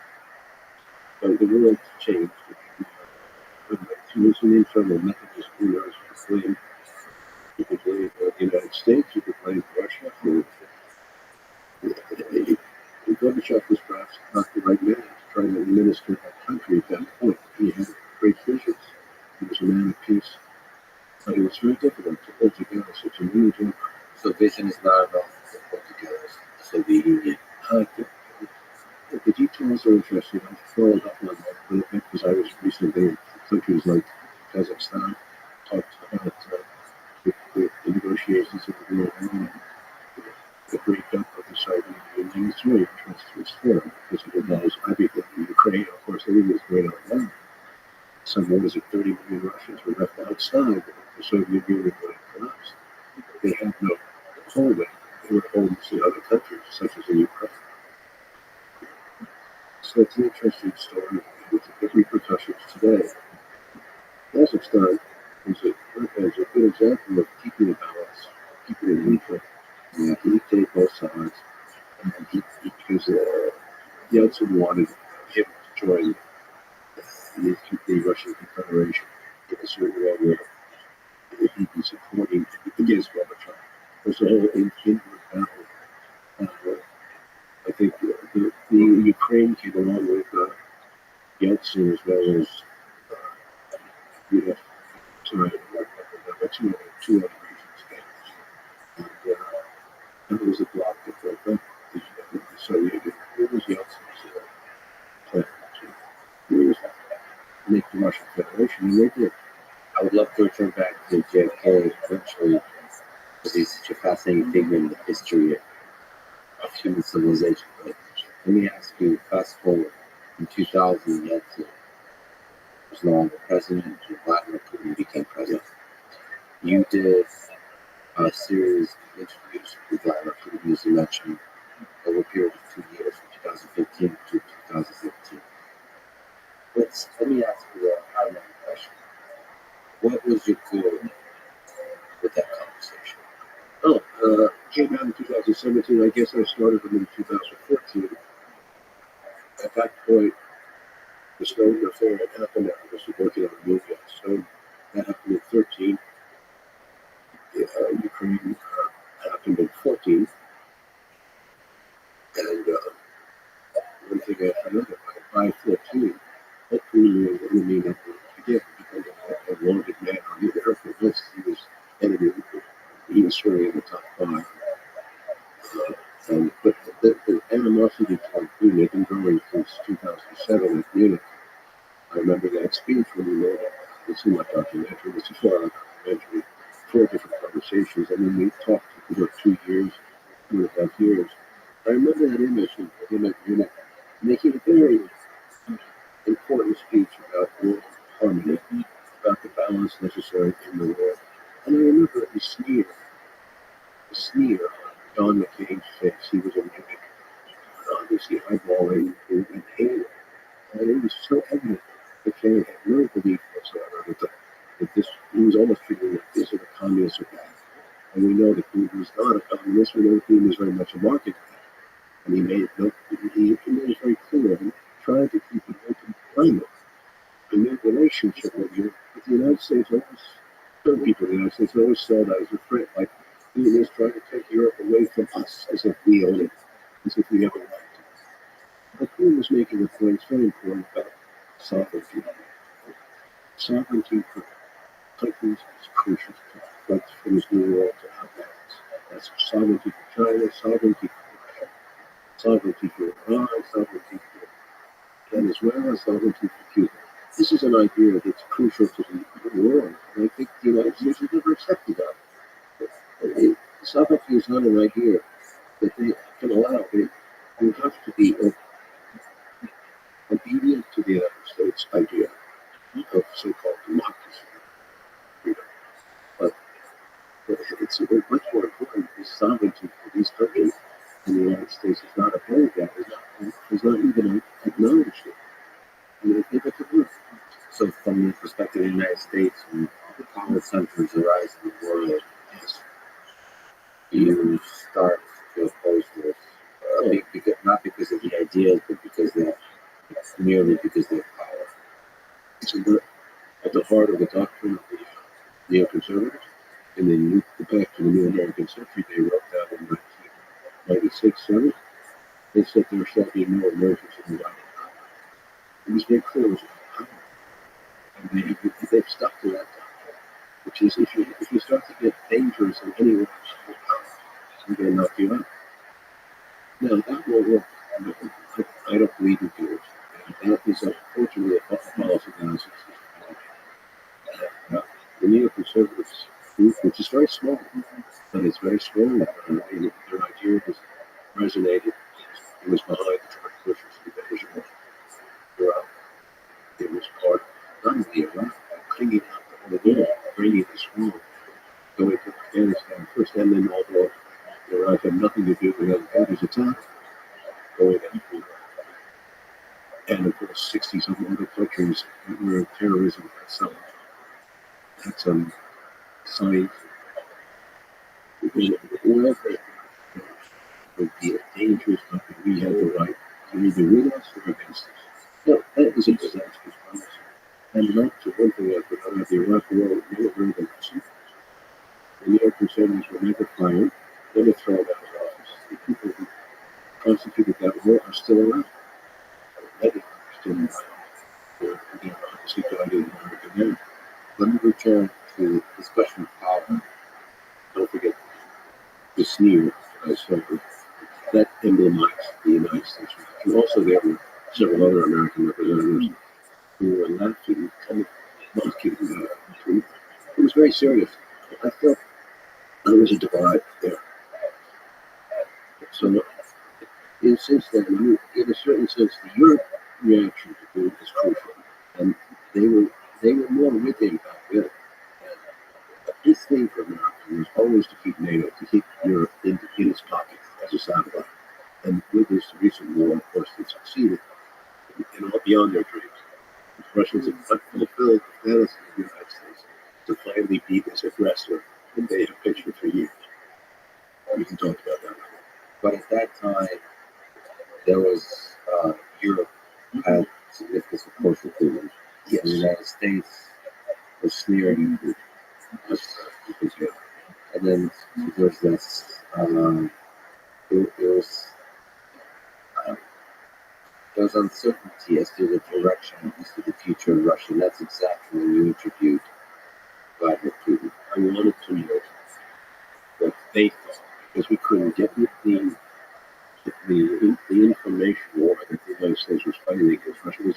But the world changed. It was an internal mechanism. You could blame the United States, you could blame Russia. Gorbachev was perhaps not the right man to try to administer that country at that point. He had great visions. He was a man of peace. But it was very difficult to put together such a huge empire. So vision is not enough to put together Soviet Union. The details are interesting. I followed up on that a little bit because I was recently in countries like Kazakhstan, talked about the negotiations of the World War, the breakup of the Soviet Union. It's really interesting story because it involves everything in Ukraine. Of course, everything was going on now. Some, what is it, 30 million Russians were left outside the Soviet Union when it collapsed. They had no home. They were homes in other countries, such as in Ukraine. So it's an interesting story with the repercussions today. Kazakhstan is a good example of keeping a balance, keeping it neutral. He take both sides, and because Yeltsin wanted him to join the Russian Confederation in a certain way where he'd be supporting against Gorbachev. There's a whole inward battle. I think the Ukraine came along with Yeltsin as well as two other regions. And it was a bloc that broke up the Soviet Union. It was Yeltsin's plan to make the Russian Federation, and they did. I would love to return back to JFK eventually, because he's such a fascinating figure in the history of human civilization. But let me ask you, fast forward, in 2000, Yeltsin was no longer president, and Vladimir Putin became president. You did a series of interviews with Vladimir Putin, as you mentioned, over a period of 2 years, from 2015 to 2015. Let me ask you a high-level question. What was your goal with that conversation? Came out in 2017. I guess I started them in 2014. at that point, the Snowden affair had happened. I was working on a movie on Snowden. That happened in 13. Ukraine happened in 14. And one thing after another, by 14, hopefully the enemy never again become a wanted man on the earth. Unless he was enemy, he was certainly in the top 5. But the animosity toward Putin had been growing since 2007 at Munich. I remember that speech when we made it. It's in my documentary. It's a 4-hour documentary, 4 different conversations. I mean, we talked for about 2 years, 2.5 years. I remember that image of him at Munich making a very important speech about world harmony, about the balance necessary in the world. And I remember the sneer on John McCain's face. He was in Munich, obviously eyeballing and hating. And it was so evident that McCain had no belief whatsoever that this, he was almost treating it as a communist or bad. And we know that Putin was not a communist. We know that Putin was very much a market man. And he made it very clear and tried to keep an open climate. And their relationship with the United States, always, certain people in the United States always saw that as a threat, like Putin is trying to take Europe away from us, as if we own it, as if we have a right to. But Putin was making a point, it's very important, about sovereignty. Sovereignty for countries is crucial to fight from this new world to have balance. That's sovereignty for China, sovereignty for Russia, sovereignty for Iran, sovereignty for Venezuela, sovereignty for Cuba. This is an idea that's crucial to the world, and I think the United States has never accepted that. Sovereignty is not an idea that they can allow. They have to be obedient to the United States idea of so-called democracy, freedom. But it's much more important is sovereignty for these countries, and the United States has not upheld that, has not even acknowledged it. And I think it could work. So, from the perspective of the United States, when the power centers arise in the world, Yes. you start to oppose this. Not because of the ideas, but because they merely because they have power. It's at the heart of the doctrine of the neoconservatives. And then you go back to the New American Century, they wrote that in 1996, 7. They said there shall be no emergence in the light of power. It was very clear it was about power. And they've stuck to that doctrine, which is if you start to get dangerous in any way of power, I'm going to knock you out. Now, that won't work. I don't believe it will. And that is unfortunately a policy analysis. The neoconservatives group, which is very small, but it's very strong. And their idea was resonated. It was behind George Bush's invasion of Iraq. It was part not only Iraq, but cleaning out the whole world, bringing this world, going to Afghanistan first, and then although Iraq had nothing to do with Al-Qaeda's attack, going into and of course 60 some other countries where terrorism had some signs oil would be a dangerous country. We have the right to either with us or against us. No, that is a disastrous policy. And not to one thing I forgot about the Iraq war, never learned the lesson. The neoconservatives were never fired, never thrown out of office. The people who constituted that war are still around. Many are still around. They're obviously died in American men. Let me return to this question of power. Don't forget the sneer I said that emblemized the United States. And also there were several other American representatives who were laughing and mocking Putin. It was very serious. I felt there was a divide there. So in a sense that in a certain sense the Europe reaction to Putin is crucial. And they were more with him back then. And his thing for America was always to keep NATO, to keep Europe in its pocket as a satellite. And with this recent war, of course, they succeeded in all beyond their dreams. The Russians have fulfilled the fantasy of the United States to finally be this aggressor that they have pictured for years. We can talk about that. But at that time, there was Europe had significant support for Putin. Yes. The United States was sneering at Israel. And then there's this, uh, there was uncertainty as to the direction, as to the future of Russia. And that's exactly when you interviewed Vladimir Putin. I wanted to know what they thought because we couldn't get the information war that the United States was fighting against Russia was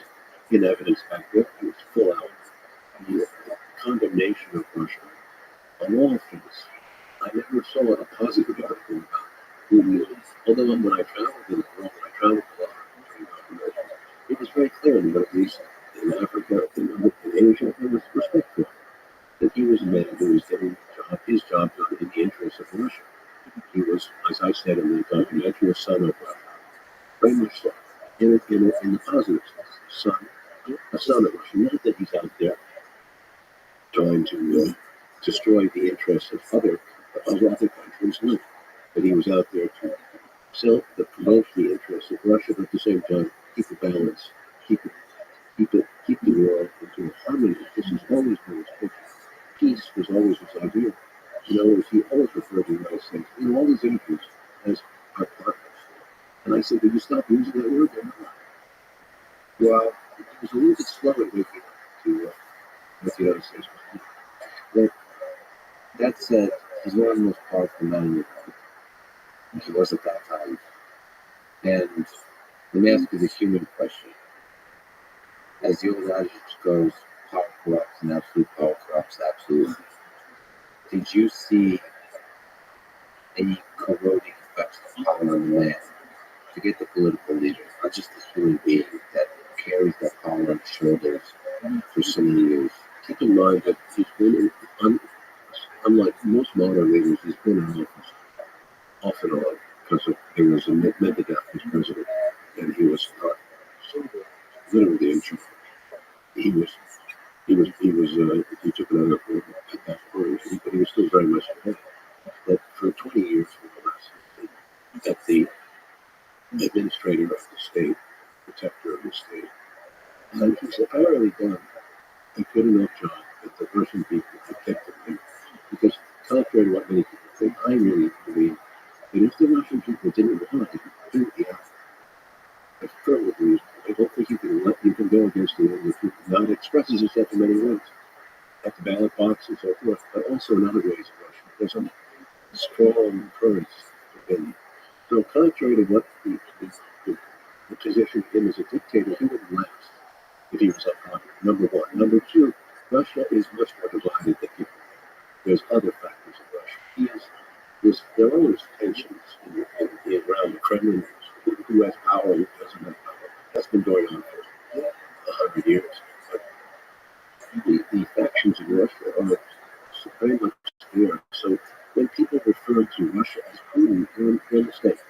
in evidence back then. It was full out. The condemnation of Russia on all fronts. I never saw a positive article about Putin. Although when I traveled in the world, I traveled a lot during confirmation, it was very clear in the Middle East, in Africa, in Asia, there was respect for him. That he was a man who was getting his job done in the interests of Russia. He was, as I said in the documentary, a son of Russia. Very much so. In the positive sense, a son of Russia. Not that he's out there trying to destroy the interests of other countries, no. But he was out there to promote the interests of Russia, but at the same time keep the balance, keep the world into harmony. This has always been his picture. Peace was always his idea. He always referred to the United States in all these interviews as our partners. And I said, "Did you stop using that word?" They're not. Well, it was a little bit slow in waking up to what the United States was doing. But that said, he's one of the most powerful men in the world. He was at that time. And let me ask you the human question. As the old adage goes, power corrupts and absolute power corrupts absolutely. Did you see any corroding effects of power on the man? Forget the political leader, not just the human being that carries that power on his shoulders for so many years. Keep in mind that he's been, unlike most modern leaders, he's been in office off and on because there was a Medvedev was president, and he was literally in chief. He took another at that point, but he was still very much ahead. But for 20 years, more or less, that the administrator of the state, protector of the state, and he's apparently done a good enough job that the Russian people protected him. Because contrary to what many people think, I really believe that if the Russian people didn't want him, I firmly believe, I don't think you can go against the will of the people. Now it expresses itself in many ways, at the ballot box and so forth, but also in other ways in Russia. There's a strong current opinion. So contrary to what the position of him as a dictator, he wouldn't last if he was unpopular. Number one. Number two, Russia is much more divided than people. There's other factors in Russia. There are always tensions around the Kremlin. Who has power, who doesn't have power. That's been going on for 100 years. But the factions in Russia are very much there. So when people refer to Russia as Putin, they're mistaken.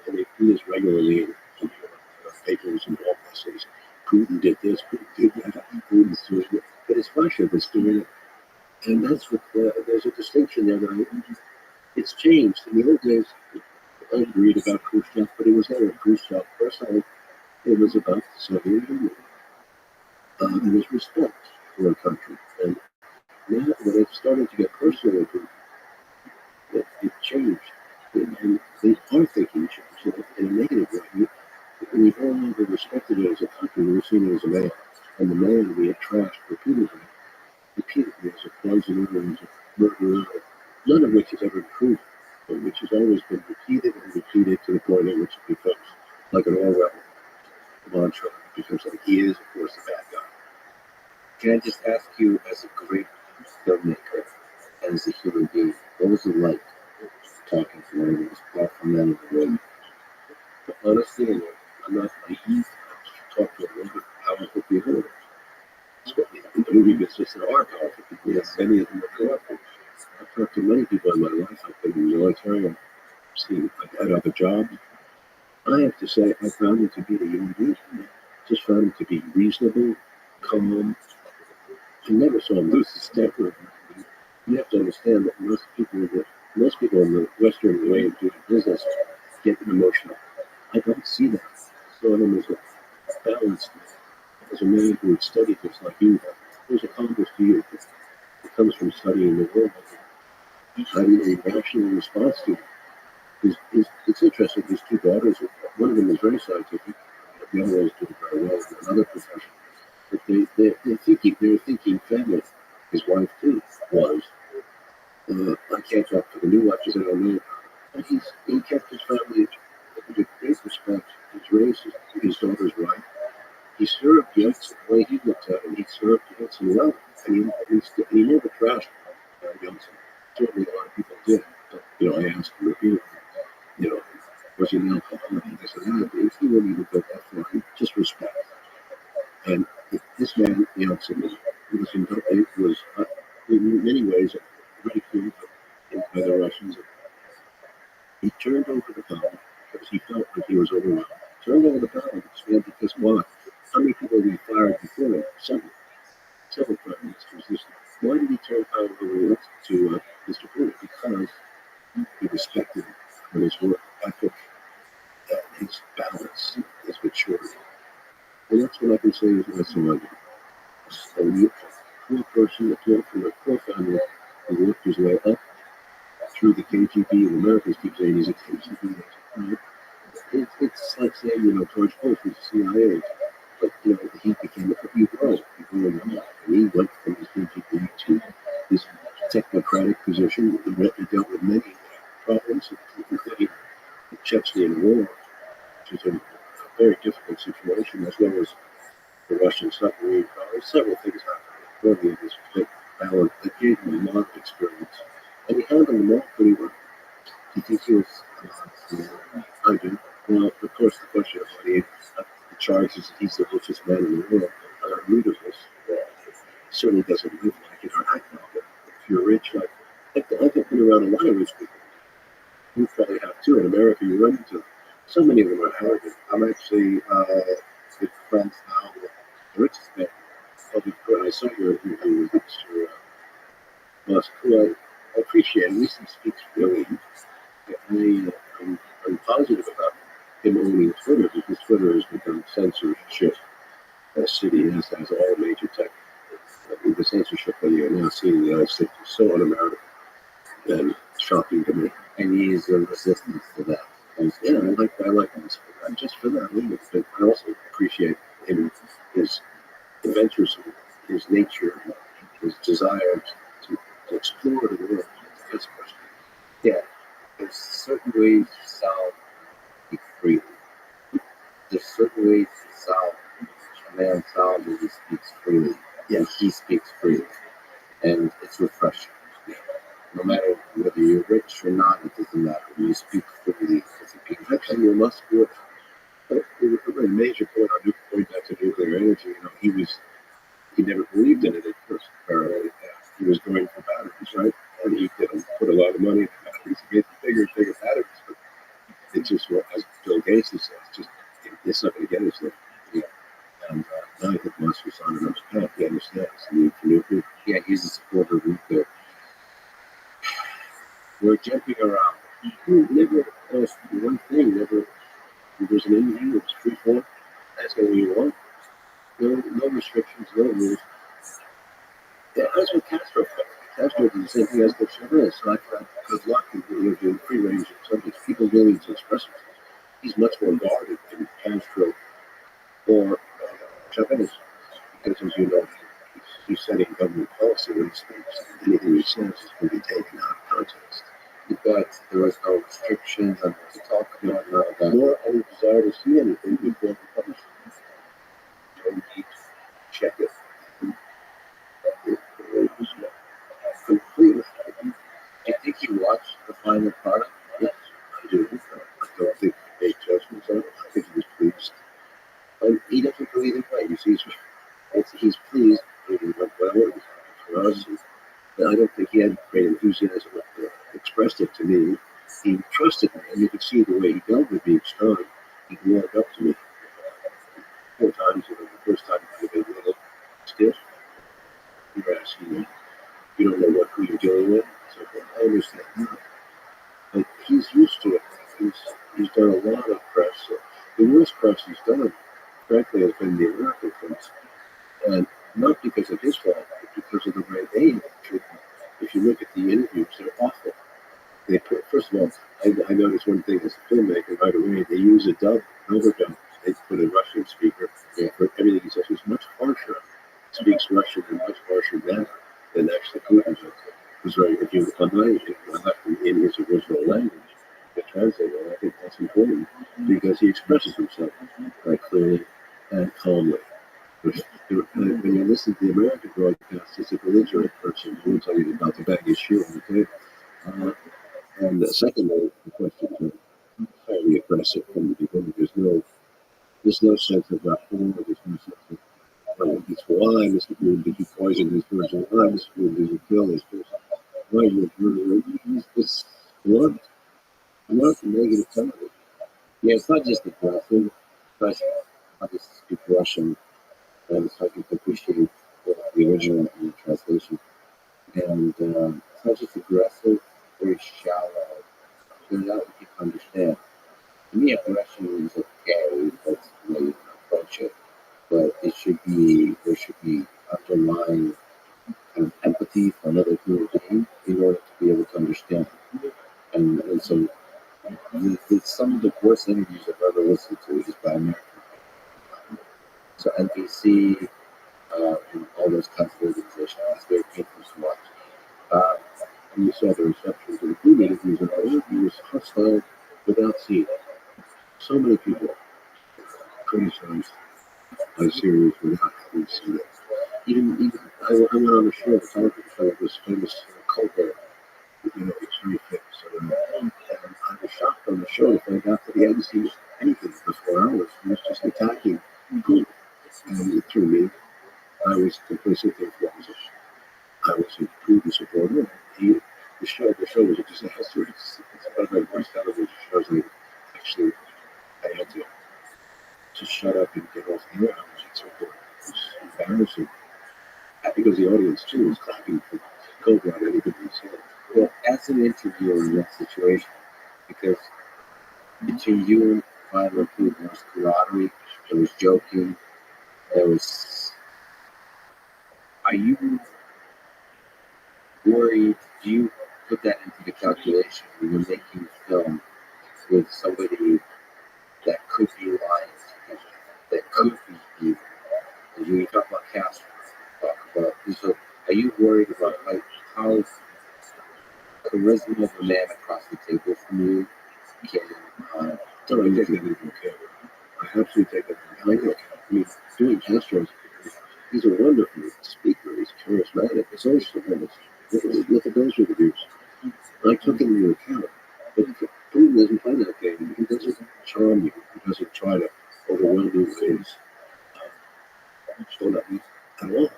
And he is regularly in papers and all essays. Putin did this, Putin did that, Putin's doing it. But it's Russia that's doing it. And that's what there's a distinction there that it's changed. In the old days, I agreed about Khrushchev, but it was never Khrushchev personally. It was about the Soviet Union. It was respect for a country. And now when it started to get personal, it changed. And they are thinking changed in a negative way. We no longer respected it as a country, we were seen it as a man. And the man we had trashed repeatedly as a poisoner and as a murderer, none of which has ever been proven, but which has always been repeated and repeated to the point at which it becomes like an Orwell mantra. It becomes like he is, of course, the bad guy. Can I just ask you, as a great filmmaker and as a human being, what was it like talking to one of the most powerful men in the world? But honestly, I'm not naive. I've talked to a lot of powerful people. Especially in the movie business, there are powerful people. Yes, many of them are powerful. I've talked to many people in my life. I've been in the military. I've had other jobs. I have to say, I found him to be a human being. Just found him to be reasonable, calm. I never saw him lose his temper. You have to understand that most people in the Western way of doing business get emotional. I don't see that. saw him as a balanced, as a man who had studied this like you have. There's a compass to you. It comes from studying the world. How do you rationally respond to it? It's interesting. His two daughters, one of them is very scientific, the other one is doing very well in another profession. But they're thinking family. His wife too was. I can't talk to the new wife because I don't know. But he kept his family with great respect. He's raised his daughters right. He served Yeltsin the way he looked at him. He served Yeltsin well. And he never trashed Yeltsin. Certainly a lot of people did. But, I asked him repeatedly, was he an alcoholic and this and that? He wouldn't even go that far. He just respect. And this man, Yeltsin, was in many ways ridiculed by the Russians. He turned over the power because he felt like he was overwhelmed. Turned over the power to this man because why? How many people did he fired before him? Several prime ministers. Why did he turn power over to Mr. Putin? Because he respected him for his work ethic, his balance, his maturity. And that's what I can say is my son. A poor person, from a poor family, who worked his way up through the KGB, and Americans keep saying he's a KGB agent. It's like saying, George Bush was a CIA, but he became you grow in life, and he went from his KGB to this technocratic position. He dealt with many problems, including the Chechen War, which is a very difficult situation, as well as the Russian submarine power. Several things happened early in this big balance that gave him a lot of experience, and he handled them all pretty well. Do you think he was? I do. Well, of course, the question of money, the charges that he's the richest man in the world are ludicrous. Certainly doesn't live like it or act like it. If you're rich, I've been around a lot of rich people. You probably have too. In America, you run into them. So many of them are arrogant. I'm actually with friends now with the richest man. I saw your Mr. Musk, who I appreciate. At least he speaks freely. I'm positive about him owning Twitter because Twitter has become censorship city, as all major tech. The censorship that you're now seeing in the United States is so un-American and shocking to me. And he is a resistance to that. Yeah, I like him for that. Just for that, but I also appreciate his adventures, his nature, his desire to explore the world. That's a question. Yeah, there's certain ways to speak freely. There's certain ways to a man sound when he speaks freely. Yeah. He speaks freely. And it's refreshing. No matter whether you're rich or not, it doesn't matter. When you speak freely, it's a beautiful Actually, thing. you must work. A major point on back to nuclear energy. He never believed in it at first. He was going for batteries, right? And he put a lot of money into batteries to get bigger and bigger batteries. But it just, as Bill Gates says, it's not going to get us there. And now I think Musk is on another path. He understands the need for nuclear. Yeah, he's a supporter of nuclear. We're jumping around. Never asked one thing. There's an interview. It's free form. Ask anything you want. No restrictions. No rules. Yeah, that's what Castro felt. Castro did the same thing as the Chavez. So I've had good luck in doing free range of subjects. People willing to express themselves. He's much more guarded than Castro or Chavez. Because, as you know, he's setting government policy when he speaks. Anything he says is going to be taken out of context. But there was no restrictions on what to talk about, none of that. Nor any desire to see anything before the published. You don't need to check it. It was completely. Do you think he watched the final product? Yes, I do. I don't think he made judgments on it. I think he was pleased. And he doesn't believe in right. You see, he's pleased. It went well. It was for us. And I don't think he had great enthusiasm. Expressed it to me. He trusted me, and you could see the way he dealt with me each time. He warmed up to me. 4 times, the first time he was a little stiff. You're asking me, you don't know who you're dealing with. So I understand that. But he's used to it. He's done a lot of press. The worst press he's done, frankly, has been the American press. And not because of his fault, but because of the way they treat him. If you look at the interviews, they're awful. They put, first of all, I noticed one thing as a filmmaker right away, they use a overdub. They put a Russian speaker for everything he says. He's much harsher, speaks Russian in a much harsher manner than actually Putin does. Because if you left him in his original language, the translator, I think that's important because he expresses himself very clearly and calmly. When you listen to the American broadcast, it's a belligerent person who will tell you about to bang his shoe on the table. And secondly, the questions are highly aggressive from the beginning. There's no sense of rapport. There's no sense of, why, Mr. Boone, did you poison this person? Why, Mr. Boone, did you kill this person? Why, he's just blunt negative television. Yeah, it's not just aggressive, but I just speak Russian, and so I can appreciate the original and the translation. And it's not just aggressive, very shallow. They're not what you can understand. To me, aggression is okay. That's the way you approach it. But there should be underlying kind of empathy for another human being in order to be able to understand. And so some of the worst interviews I've ever listened to is by American. So NBC and all those kinds of organizations, it's very painful to watch. And you saw the reception to the Zoom interviews and all that. He was hostile without seeing. So many people criticized my series without having seen it. Even I went on the show, the television show, this famous Colbert. It's very famous. And I was shocked on the show to find out that he hadn't seen anything for 4 hours. He was just attacking Putin. And it threw me. I was complicit in what I was a Putin supporter. The show was a disaster. It's one of my worst television shows. And actually, I had to shut up and get off the air. It was embarrassing. Because the audience, too, was clapping for Cobra on anything he said. Well, as an interviewer in that situation, because between you and Vladimir Putin, there was camaraderie, there was joking, there was. Are you worried? Do you put that into the calculation when you're making a film with somebody that could be lying to you, that could be evil? As you talk about Castro, talk about. So, are you worried about how charisma of a man across the table from you can No, I take that into account. I absolutely take that into account. I mean, doing Castro's, he's a wonderful speaker. He's charismatic. It's always tremendous. Look at those reviews. I took it into account. But Putin doesn't play that game. He doesn't charm you. He doesn't try to overwhelm you with his at all.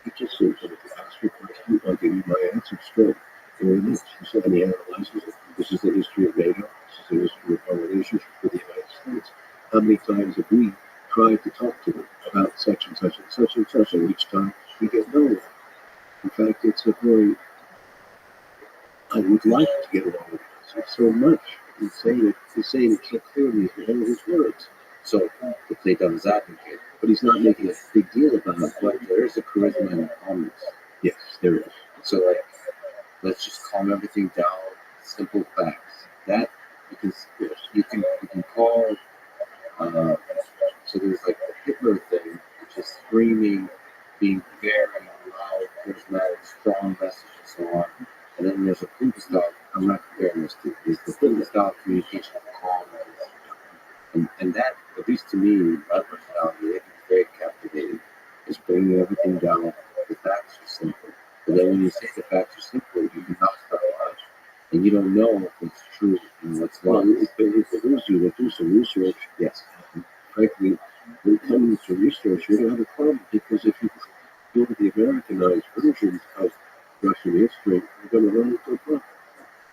He just seems to ask you questions. I'll give you my answer straight. Here it is. And he analyzes it. This is the history of NATO. This is the history of our relationship with the United States. How many times have we tried to talk to him about such and such and such and such, and each time we get nowhere? In fact, it's a very. I would like to get along with him. It's so much. He's saying it so clearly in his words. So, to play devil's advocate, But he's not making a big deal about it. but there is a charisma and a calmness. Yes, there is. So, let's just calm everything down. Simple facts. That because you can call. So there's like the Hitler thing, which is screaming, being very loud, charismatic, strong message, and so on. And then there's a Putin style. I'm not comparing this to. There's the Putin style communication, calm, and that, at least to me, my personality, it is very captivating. It's bringing everything down. The facts are simple. But then when you say the facts are simple, you do not start much. And you don't know if it's true and what's wrong. If it was you to do some research, Yes. frankly, when it comes to research, you're going to have a problem because if you go to the Americanized versions of Russian history, you're going to run into a problem.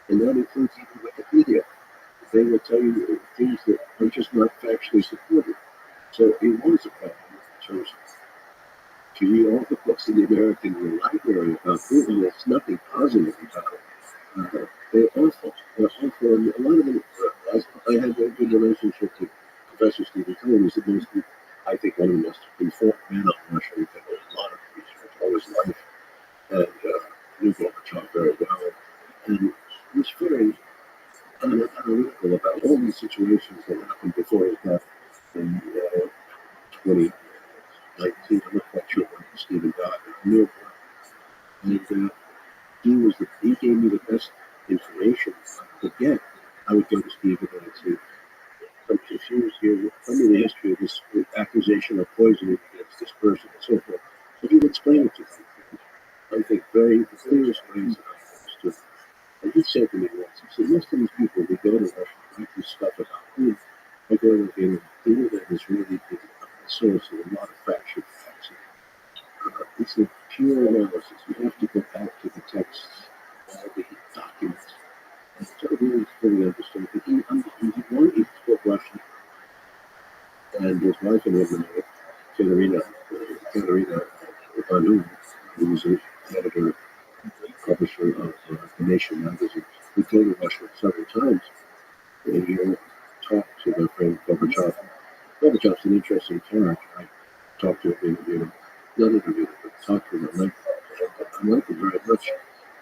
And that includes even Wikipedia. They will tell you things that are just not factually supported. So it was a problem in terms of if you read all the books in the American library about Putin, there's nothing positive about it. They're awful. They're awful. And a lot of them, I had a good relationship with Professor Stephen Cohen is the most, I think, one of the most informed men on Russia. We've done a lot of research all his life, and knew Gorbachev very well, and was very analytical about all these situations that happened before his death in 2019. I'm not quite sure when Stephen died, but I knew it. And he gave me the best information I could get. I would go to Stephen and I'd say, I'm confused here. Tell me the history of this accusation of poisoning against this person and so forth. But he would explain it to me. I think very the clearest ways that I understood. And he said to me once, he said, most of these people, we go to Russia and write this stuff about who I go to the internet has really been the source of a lot of factual facts. It's a pure analysis. You have to go back to the texts, all the documents, and to really fully understand. But he spoke Russian, and his wife in Lebanon, Katerina Banu, who was an editor, publisher of The Nation magazine, we came to Russia several times, and he talked to their friend Gorbachev. Gorbachev's an interesting character. I talked to him, not interviewed him, but talked to him. I liked him very much.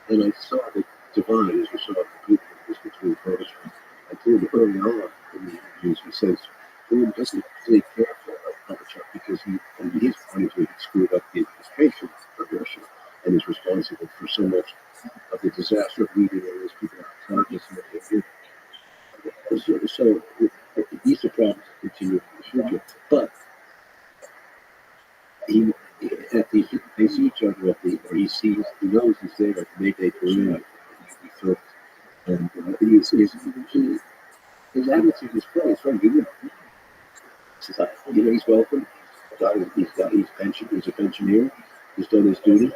And I saw the divide, as you saw the people between Gorbachev. I told him early on in the interviews, he says, Putin doesn't really care for Gorbachev because from his point of view, he screwed up the administration of Russia and is responsible for so much of the disaster of leaving all those people out of Congress and everything. So these are problems that continue in the future. But they see each other or he knows he's there at the Mayday Parade. And his attitude is great. It's very good. He's welcome. He's a pensioner. He's done his duty.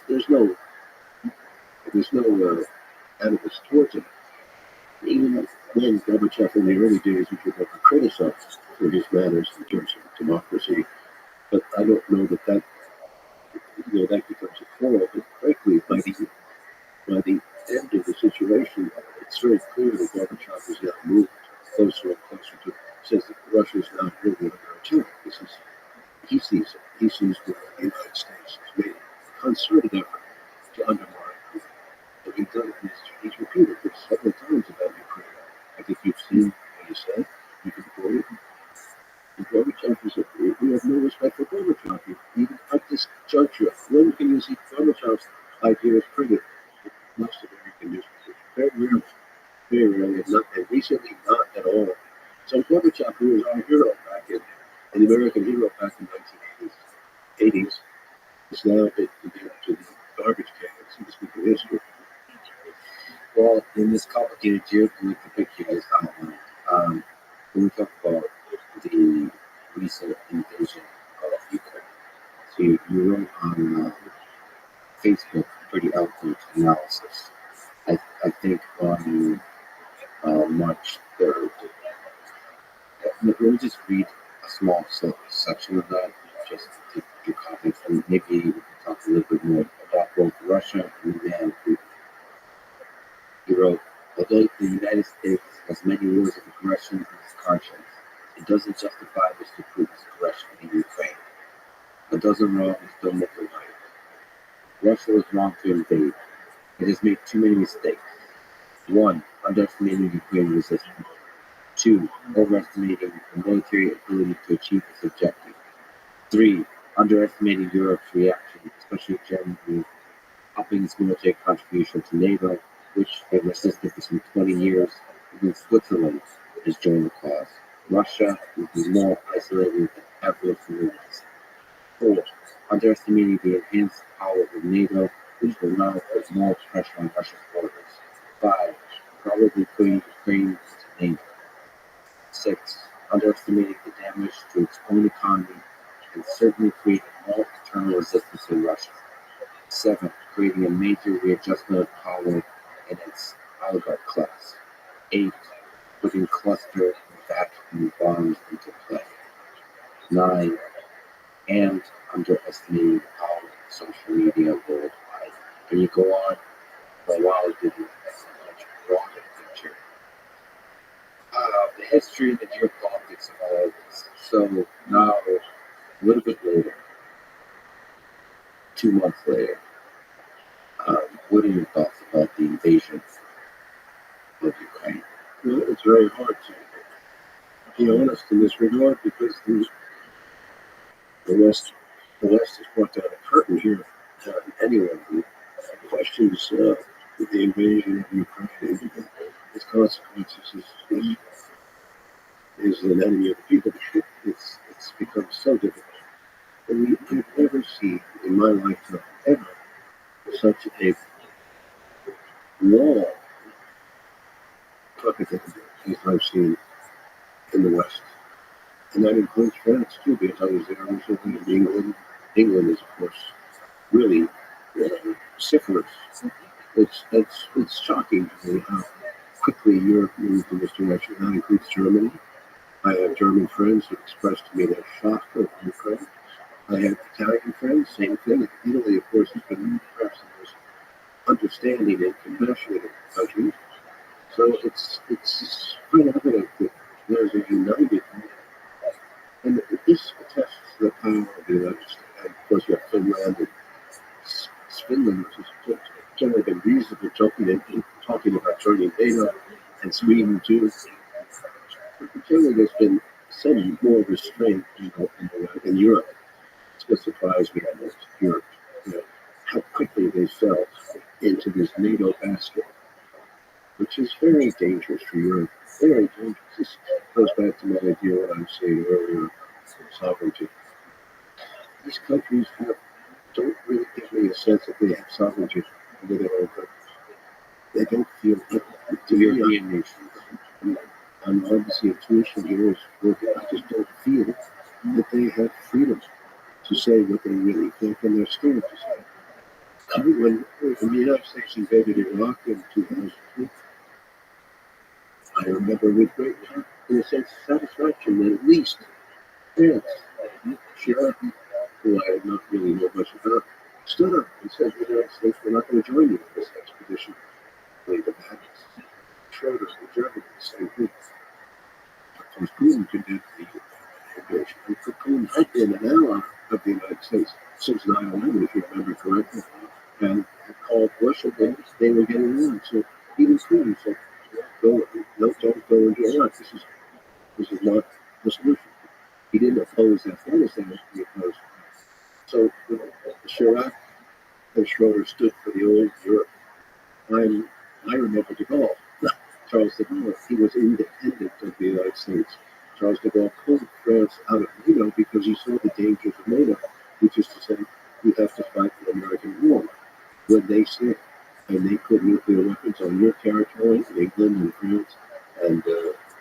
There's no animus towards him. Even when Gorbachev in the early days, we could never criticize for his manners in terms of democracy. But I don't know that that becomes a quarrel. But frankly, by the end of the situation, it's very clear that Gorbachev has now moved closer and closer to. Says that Russia is now really under attack. He sees it. He sees what the United States has made a concerted effort to undermine. And he's done it. He's repeated this several times about Ukraine. I think you've seen what he said. You can quote it. And Gorbachev is we have no respect for Gorbachev. Even at this juncture, when can you see Gorbachev's idea is printed? Most American newspapers. Very rarely, and recently not at all. So Gorbachev, who was our hero an American hero back in the 1980s, is now to the garbage can, so to speak, of history. Well, in this complicated geopolitical picture you guys outlined, when we talk about the recent invasion of Ukraine, so you wrote on Facebook pretty eloquent analysis. I think on March 3rd. Let me just read a small section of that, just to give context, and maybe we can talk a little bit more about both Russia and then he wrote, although the United States has many wars of aggression in its conscience, it doesn't justify Mr. Putin's aggression in Ukraine. A dozen wrongs don't make a right. Russia was wrong to invade. It has made too many mistakes. 1. Underestimating Ukraine's resistance. 2. Overestimating the military ability to achieve its objective. 3. Underestimating Europe's reaction, especially Germany, upping its military contribution to NATO, which they resisted for some 20 years. Even Switzerland has joined the cause. Russia will be more isolated than ever from the West. 4. Underestimating the enhanced power of NATO, which will now put more pressure on Russia's borders. 5. Probably putting Ukraine to NATO. 6. Underestimating the damage to its own economy and certainly creating more internal resistance in Russia. 7. Creating a major readjustment of power in its oligarch class. 8. Putting cluster and vacuum bombs into play. 9. And underestimating the power of social media worldwide. And you go on for a while, giving a much broader picture. The history, the geopolitics midst of all of this. So now, a little bit later, 2 months later, what are your thoughts about the invasion of Ukraine? Well, it's very hard to be honest in this regard because the West, the West has brought down a curtain here. Anyone who questions the invasion of Ukraine and its consequences is an enemy of the people. It's become so difficult. And I've never seen in my lifetime ever such a long propaganda as I've seen in the West. And that includes France too, because I was there recently in England. England is, of course, really vociferous. It's shocking to me how quickly Europe moved in this direction. That includes Germany. I have German friends who expressed to me their shock over Ukraine. I have Italian friends, same thing. Italy, of course, has been perhaps the most understanding and compassionate country. So it's quite evident that there's a united, and this attests to the power of the United States. And of course, you have Finland and Finland, which has generally been reasonable talking about joining NATO, and Sweden too. But generally, there's been some more restraint in Europe. It's what surprised me most. Europe, how quickly they fell into this NATO basket, which is very dangerous for Europe. Very dangerous. This goes back to my idea what I was saying earlier, sovereignty. These countries don't really give me a sense that they have sovereignty over their own countries. They don't feel it. The European nations. I'm obviously intuition here is working. I just don't feel that they have freedom to say what they really think, and they're scared to say. When the United States invaded Iraq in 2002, I remember with great, in a sense, satisfaction that at least France, Chirac, who I had not really know much about, stood up and said, the United States, we're not going to join you in this expedition. Played the battles. Schroeder in Germany, the same thing. Of course, Putin condemned the invasion. And Putin had been an ally of the United States since 9/11, if you remember correctly, and called Russia they were getting on. So even Putin said, don't go into Iraq. This is not the solution. He didn't oppose Afghanistan, he opposed. So Chirac and Schroeder stood for the old Europe. I remember de Gaulle. Charles de Gaulle, he was independent of the United States. Charles de Gaulle pulled France out of NATO because he saw the dangers of NATO, which is to say, you have to fight the American war when they said, and they put nuclear weapons on your territory, in England and France and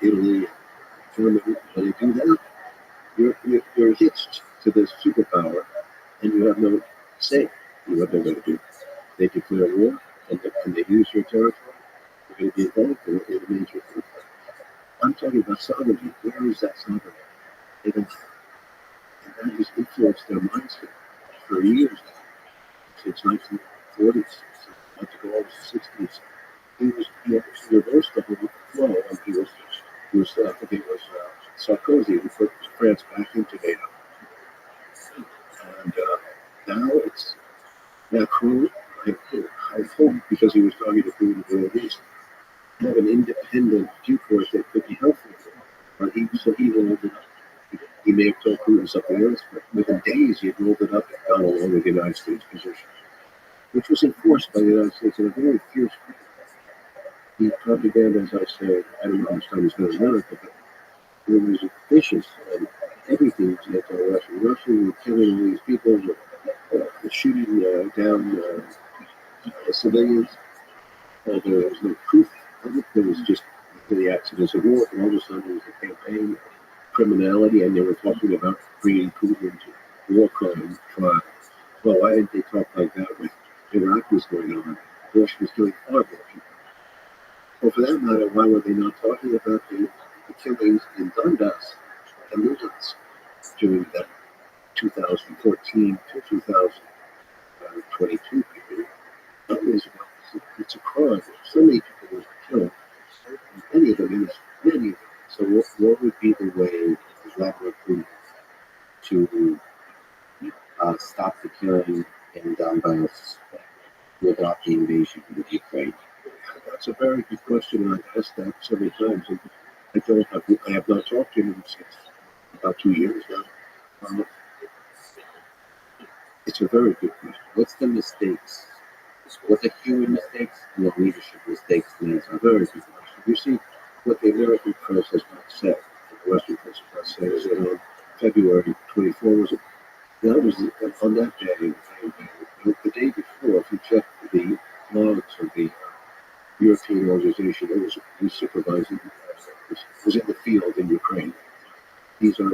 Italy and Germany. When they do that, you're hitched to this superpower, and you have no say in what they're going to do. They declare war, and they use your territory. You're going to be involved in a major conflict. I'm talking about sovereignty. Where is that sovereignty? They don't have it. And that has influenced their mindset for years now, since 1940s, since to go over the 60s. He reversed the whole flow, and he was I think it was Sarkozy who put France back into NATO. And now it's Macron, I hope, because he was talking to Putin in the Middle East, have an independent viewpoint that could be helpful. But he rolled it up. He may have told Putin something else, but within days he had rolled it up and gone along with the United States position, which was enforced by the United States in a very fierce way. The propaganda, as I say, I don't know how much time he's going to America, but it was vicious, and everything was anti-Russian. Russia were killing all these people, shooting down civilians. There was no proof of it. There was just the accidents of war, and all of a sudden there was a campaign of criminality, and they were talking about bringing Putin into war crime trials. Well, why didn't they talk like that when Iraq was going on? Bush was doing far more people. Well, for that matter, why were they not talking about the killings in Donbass and Lugansk during that 2014 to 2022 period? It's a crime. So many people were killed. Many of them innocent. Many of them. So what would be the way for Vladimir Putin to stop the killing in Donbass without the invasion of Ukraine? That's a very good question, and I've asked that several times, and I have not talked to him since about 2 years now. Um, it's a very good question. What's the mistakes? What the human mistakes and the leadership mistakes made are very good questions. You see, what the American press has not said, the Western press said, is that on February 24 was it? That was on that day, the day before, if you check the logs of the European organization that was supervising, was in the field in Ukraine. These are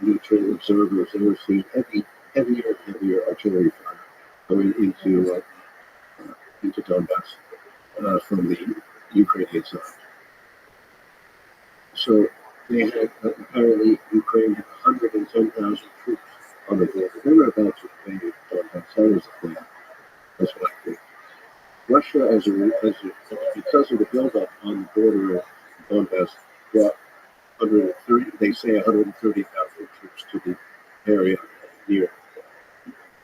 military observers. They were seeing heavier and heavier artillery fire going into Donbass from the Ukrainian side. So they had apparently Ukraine had 110,000 troops on the border. They were about to invade Donbass. That was the plan. That's what I think. Russia, because of the buildup on the border of Donbass, brought 130. They say 130,000 troops to the area near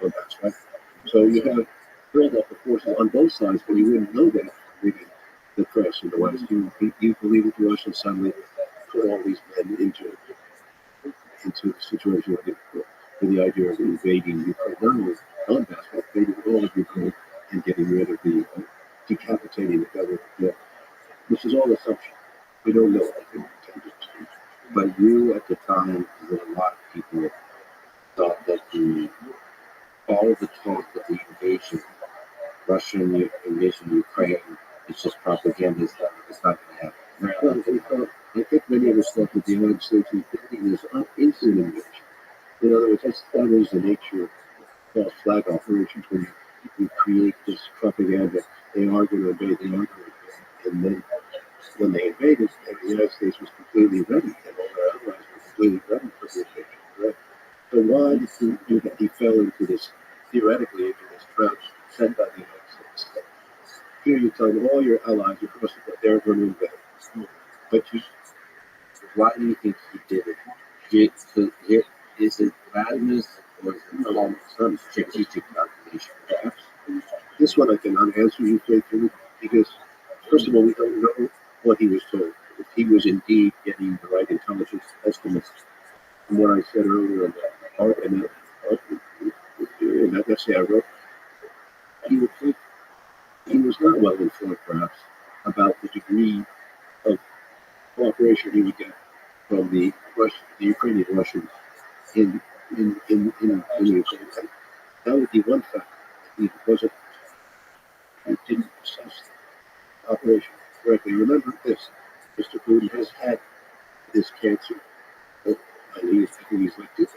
Donbass. Right? So you have buildup of forces on both sides, but you wouldn't know that reading the press in the West. You believe that the Russians suddenly put all these men into the situation with the idea of invading Ukraine, not only Donbass, but invading all of Ukraine and getting rid of decapitating the government, which is all assumption. We don't know what they intended to do. But you, at the time, with a lot of people, thought that all the talk of the invasion, Russian invasion of Ukraine, is just propaganda. It's not going to happen. Well, I think many of us thought that the United States was building this up into an invasion. In other words, that is the nature of false flag operations, where you create this propaganda. They are going to invade, and then when they invaded, the United States was completely ready, and all their allies were completely ready for the invasion. Right? So why did he do that? He fell into this, theoretically, into this trap set by the United States. Here you tell all your allies across the board they're going to invade. But why do you think he did it? Is it madness or is it some strategic calculation? Perhaps. This one I cannot answer you faithfully because, first of all, we don't know what he was told. If he was indeed getting the right intelligence estimates from what I said earlier in that essay I wrote, you would think he was not well informed, perhaps, about the degree of cooperation he would get from the Ukrainian Russians in Ukraine. That would be one factor. He didn't assess the operation correctly. Remember this: Mr. Putin has had this cancer, and he's like this,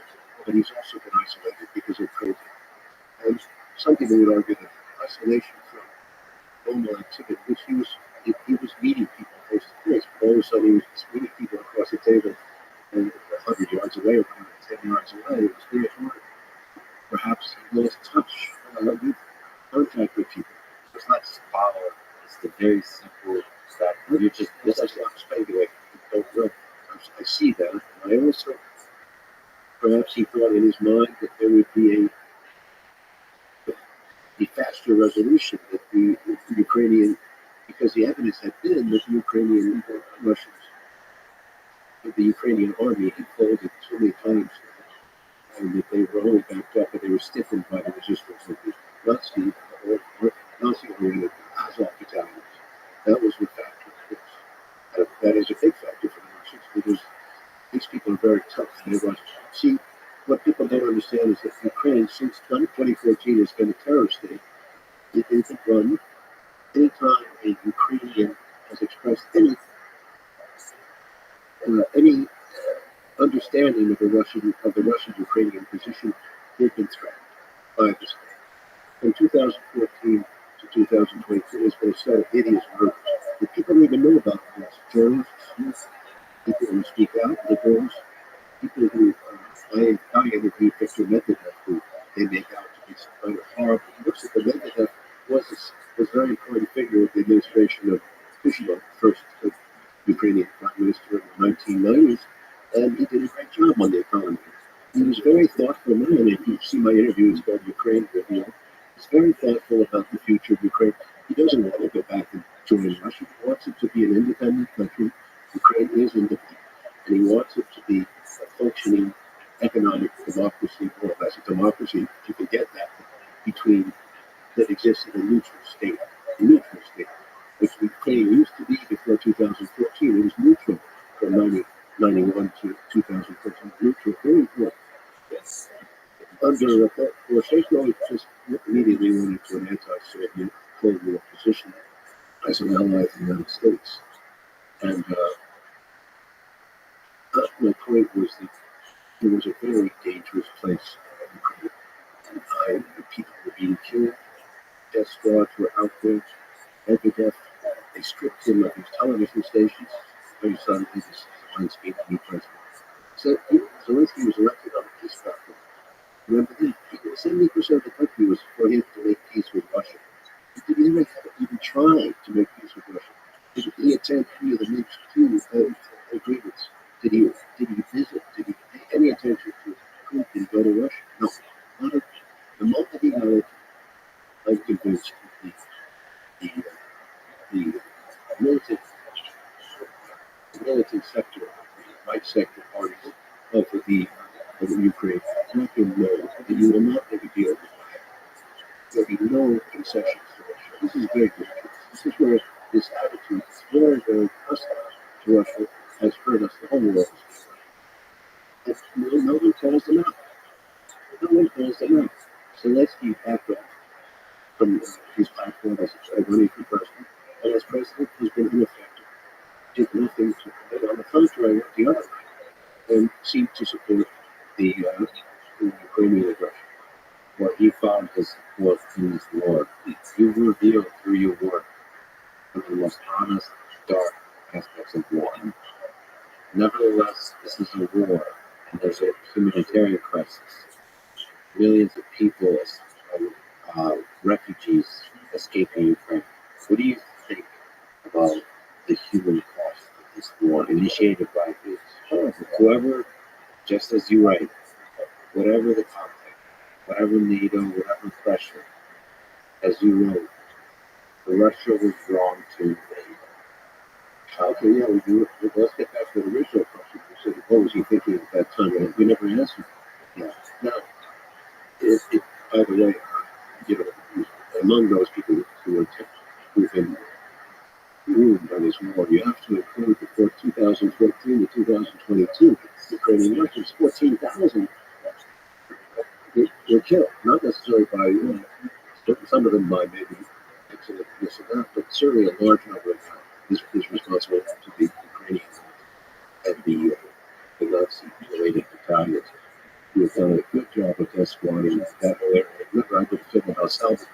but he's also been isolated because of COVID. And some people would argue that isolation from normal activity, which he was meeting people face to face, but all of a sudden he was meeting people across the table and 100 yards away or 110 yards away. It was very hard. Perhaps he lost touch with contact with people. It's not just follow. It's the very simple stuff. You're just This is not speculating. I don't know. I see that. And I also, perhaps he thought in his mind that there would be a faster resolution that the Ukrainian, because the evidence had been that the Ukrainian Russians, that the Ukrainian army had folded so many times, and that they were only backed up, but they were stiffened by the resistance of the Nazi-oriented Azov battalions. That was the factor, of course. That is a big factor for the Russians because these people are very tough. And they see, what people don't understand is that Ukraine, since 2014, has been a terror state. It isn't run. Anytime a Ukrainian has expressed any understanding of the Russian-Ukrainian position, they've been threatened by the state. From 2014 to 2022, there's been a set of hideous murders that people don't even know about. Journalists, people who speak out, liberals, people who I interviewed Victor Medvedev, who they make out to be some kind of horrible. Looks like Medvedev was a very important figure of the administration of Kushner, first Ukrainian prime minister in the if you see my interview, it's called Ukraine Video. He's very thoughtful about the future of Ukraine. He doesn't want to go back and join Russia. He wants it to be an independent country. Ukraine is independent. And he wants it to be a functioning economic democracy, or as a democracy, if you can get that, between that exists in a neutral state, which Ukraine used to be before 2014. It was neutral from 1991 to 2014. Neutral, very important. Under Poroshenko, it just immediately went into an anti-Soviet Cold War position as an ally of the United States. And my point was that it was a very dangerous place. People were being killed, death squads were out there, Medvedev, they stripped him of his television stations. Very suddenly, this line speak to be president. So Zelensky was elected on a peace platform. Remember that? 70% of the country was for him to make peace with Russia. He didn't even try to make peace with Russia. Did he attend any of the Minsk II agreements? Did he visit? Did he pay any attention to who? Did he go to Russia? No. Not a, the moment he heard, I'm convinced the militant sector, the right sector parties of the Ukraine, let him know that you will not make a deal with Russia. There will be no concessions to Russia. This is very dangerous. This is where this attitude is very, very hostile to Russia has hurt us. The whole world. And no one calls them out. No one calls them out. Zelensky backed off from his platform as running for president, and as president has been ineffective. Did nothing to it. On the contrary, went the other way and seemed to support the Ukrainian aggression. What he found his support in this war. You revealed through your work one of the most honest, dark aspects of war. Nevertheless, this is a war, and there's a humanitarian crisis. Millions of people, refugees, escaping Ukraine. What do you think about the human cost of this war initiated by whoever, just as you write, whatever the conflict, whatever NATO, whatever pressure, as you wrote, Russia was wrong to invade. Okay, yeah, let's get back to the original question. You said, what was he thinking at that time? And we never answered. Yeah. Now, by the way, among those people who've been ruined by this war, you have to include before 2014 to 2022, Ukrainian Russians, 14,000 were killed. Not necessarily by, some of them by maybe accident, this and that, but certainly a large number of them is responsible to the Ukrainians and the Nazi-related battalions who have done a good job of death squatting that whole area. Remember, I did a film about South,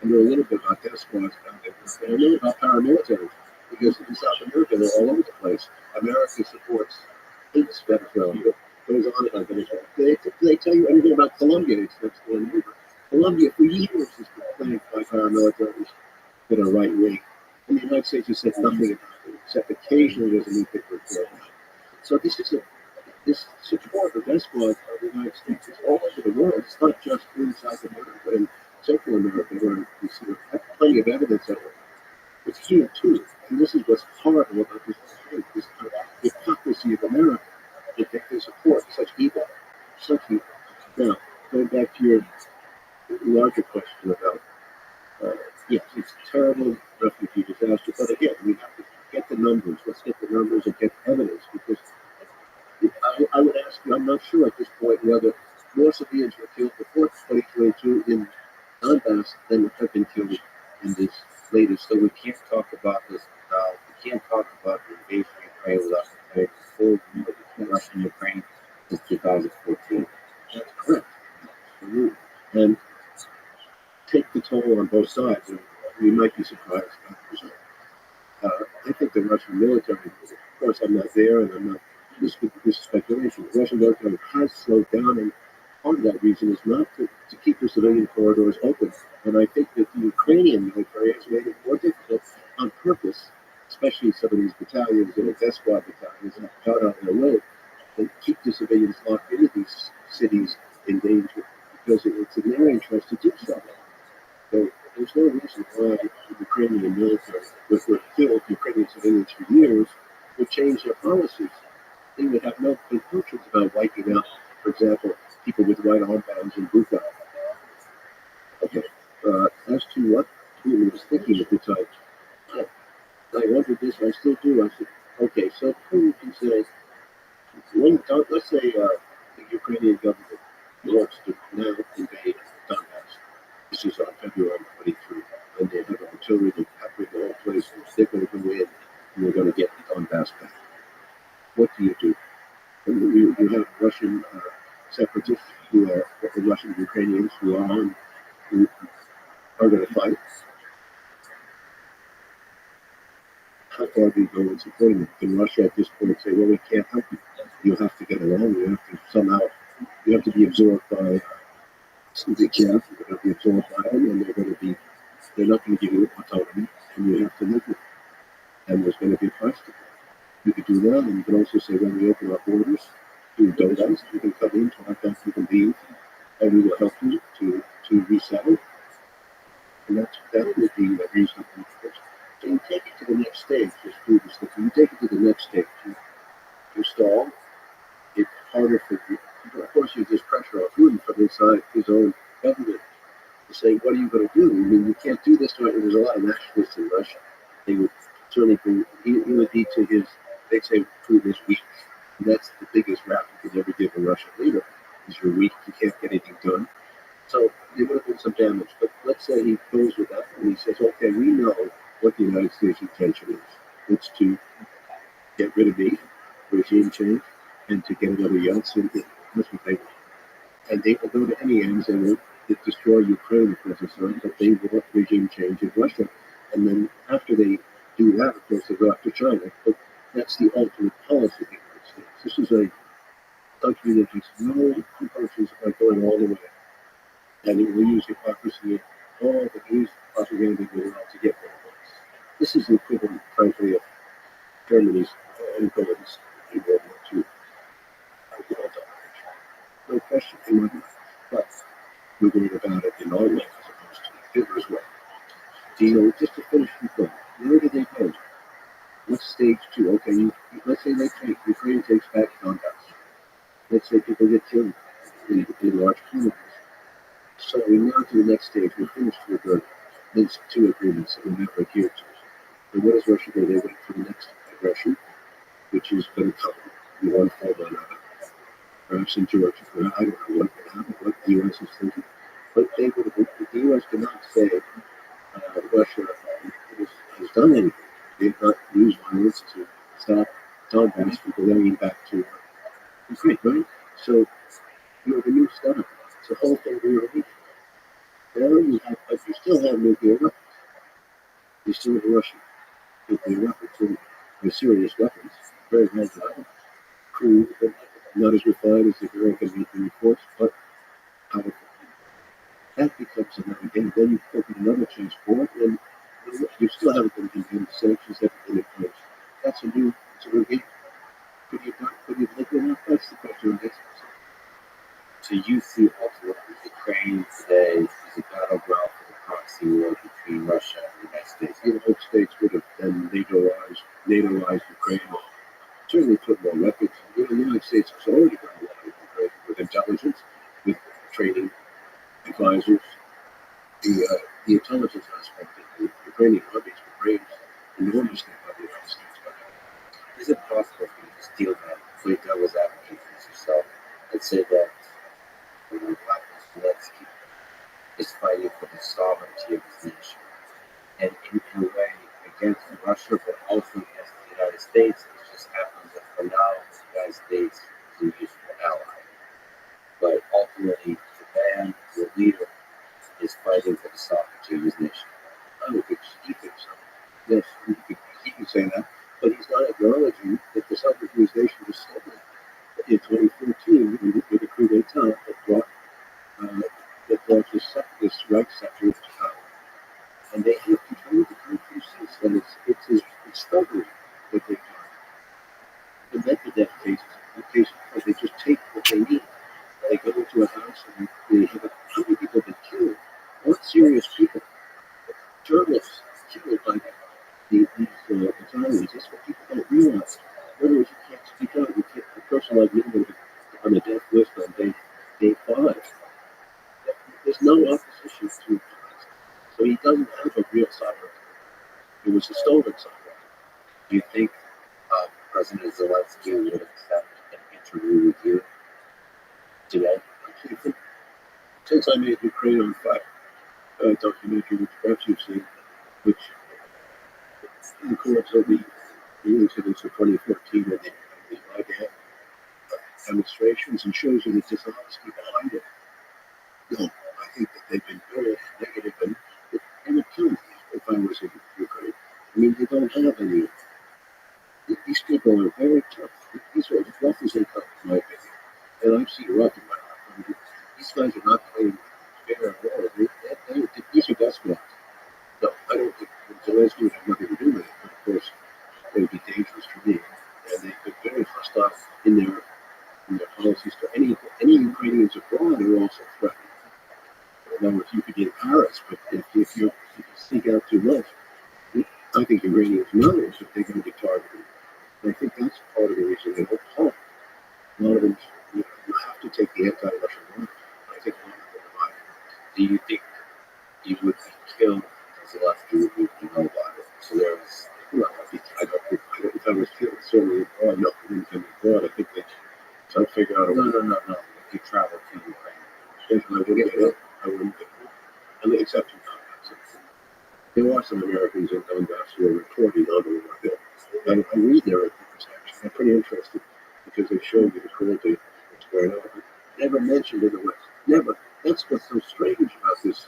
and there a little bit about death squads down there, and a little about paramilitaries, because in South America, they're all over the place. America supports its Venezuela. It goes on about Venezuela. They tell you anything about Colombia, it's next door neighbor. Colombia, for years, has been plagued by paramilitaries that are right wing. And the United States has said nothing about it, except occasionally there's a new big report. So this support of death squads of the United States is all over the world. It's not just in South America, but in Central America, where we have plenty of evidence of it. It's here too. And this is what's horrible about this hypocrisy of America, that they can support such evil. Now, going back to your larger question about yes, it's a terrible refugee disaster, but again, we have to get the numbers. Let's get the numbers and get evidence, because I would ask you, I'm not sure at this point whether more civilians were killed before 2022 in Donbass than have been killed in this latest. So we can't talk about this. We can't talk about the invasion of Ukraine without comparing the full Russian Ukraine since 2014. That's correct. Absolutely. And take the toll on both sides, and you might be surprised about the result. I think the Russian military, of course, I'm not there, and I'm not. This is speculation. The Russian military has slowed down, and part of that reason is not to keep the civilian corridors open. And I think that the Ukrainian military has made it more difficult on purpose, especially some of these battalions and the death squad battalions out on their road, and keep the civilians locked into these cities in danger because it's in their interest to do so. So there's no reason why the Ukrainian military, which would kill Ukrainian civilians for years, would change their policies. They would have no intentions about wiping out, for example, people with white armbands and Buka. Okay. As to what Putin was thinking at the time, I, I wondered this, I still do. I said, okay, so Putin can say, let's say the Ukrainian government wants to now invade Donbass. This is on February 23, and they have artillery, they're peppering the whole place, they're going to go in, and they're going to get Donbass back. What do you do? You have Russian separatists who are Russian Ukrainians who are going to fight. How far do you go in supporting them? Can Russia at this point say, well, we can't help you? You have to get along. You have to somehow, you have to be absorbed by the camp. You're going to be absorbed by them, and they're not going to give you autonomy, and you have to live with it. And there's going to be a price to pay. You could do that, and you can also say, when we open our borders to Donbass, you can come in, talk us, you can leave, and we will help you to resettle. And that would be a reasonable approach. So you take it to the next stage, just do this. If you take it to the next stage, you stall, it's harder for you. Of course, there's pressure on Putin from inside his own government to say, what are you going to do? I mean, you can't do this. There's a lot of nationalists in Russia. They would certainly bring, he would be to his, they'd say Putin is weak. And that's the biggest rap you could ever give a Russian leader, is you're weak, you can't get anything done. So there would have been some damage. But let's say he goes with that and he says, okay, we know what the United States intention is. It's to get rid of me, regime change, and to get another Yeltsin in. That's what they want. And they will go to any ends and will destroy Ukraine if necessary, but they want regime change in Russia. And then after they do that, of course, they go after China. But that's the ultimate policy of the United States. This is a country that has no compulsions by going all the way. And it will use hypocrisy and all the news propaganda in the world to get what it wants. This is the equivalent, frankly, of Germany's influence in World War II. No question in my mind. But we're going about it in our way as opposed to Hitler's way. Do you know, just to finish the thought, where do they go? What's stage two? Okay, let's say Ukraine takes back Donbass. Let's say people get killed in large communities. So we now to the next stage. We're finished with the Minsk II agreements that we never adhered to. And what does Russia do? They wait for the next aggression, which is going to come in one form or another. Perhaps in Georgia, I don't know what will happen, what the U.S. is thinking. But the U.S. cannot say Russia has done anything. They've not used violence to stop Donbass from going back to Ukraine, right? So you have a new start. It's a whole thing rearranged. Now you have, but you still have nuclear weapons. You still have Russian nuclear weapons, and serious weapons, very hard to have. Crude, but not as refined as the American nuclear reports, but powerful. That becomes another game. Then you open another chessboard, and you still haven't been condemned. Sanctions haven't been imposed. That's a new game. Could you think enough? That's the question. So you see ultimately Ukraine today is a battleground for the proxy war between Russia and the United States. The United States would have then NATOized Ukraine, certainly put more weapons. The United States has already done a lot with Ukraine, with intelligence, with training advisors. The intelligence aspect of the Ukrainian armies raised enormously by the United States. Is it possible for you to steal that, play devil's advocate against yourself, and say that Zelensky is fighting for the sovereignty of his nation, and in a way against Russia, but also against the United States? It just happens that for now, the United States is a useful ally. But ultimately, the man, the leader, is fighting for the sovereignty of his nation. I don't think he thinks so. Yes, he can say that, but he's not acknowledging that the sovereignty of his nation was stolen in 2014 with a coup d'etat that brought this right sector to power. And they have controlled the country since then. It's struggling that they've done. The Medvedev case is a case where they just take what they need. They go into a house and they have a serious people, journalists killed by these Italians. That's what people don't realize. In other words, you can't speak out. You can't, a person like me would be on the death list on day 5. There's no opposition to it. So he doesn't have a real sovereignty. It was a stolen sovereignty. Do you think President Zelensky would accept an interview with you today? Since I made Ukraine on Fire documentary, which perhaps you've seen, which records of the incidents of 2014 and the Maidan demonstrations and shows you the dishonesty behind it. No, I think that they've been very negative and it would kill me if I was in Ukraine. I mean, they don't have any. These people are very tough. These are as rough as they come, in my opinion. And I've seen rough in my life. I mean, these guys are not playing fair at all. These are despots. No, I don't think Zelensky would have nothing to do with it. But of course, it would be dangerous for me. And they've been very hostile in their policies to any Ukrainians abroad are also threatened. I don't know if you could get in Paris, but if you sneak out too much, I think Iranians know that they're going to be targeted. And I think that's part of the reason they won't talk. A lot of them, you have to take the anti-Russian line. I think a lot of them are. Do you think he would be killed as Zelensky would be know about it? So there's, Well, I don't think, if I was killed, certainly abroad, no, I wouldn't come abroad. I think they try to figure out a way. no. If you travel to Ukraine, I wouldn't get it. I wouldn't get it. I mean, except in Donbass. There are some Americans in Donbass who are reporting on the war. I read their reports, actually. I'm pretty interested because they show you the cruelty that's going on. Never mentioned in the West. Never. That's what's so strange about this.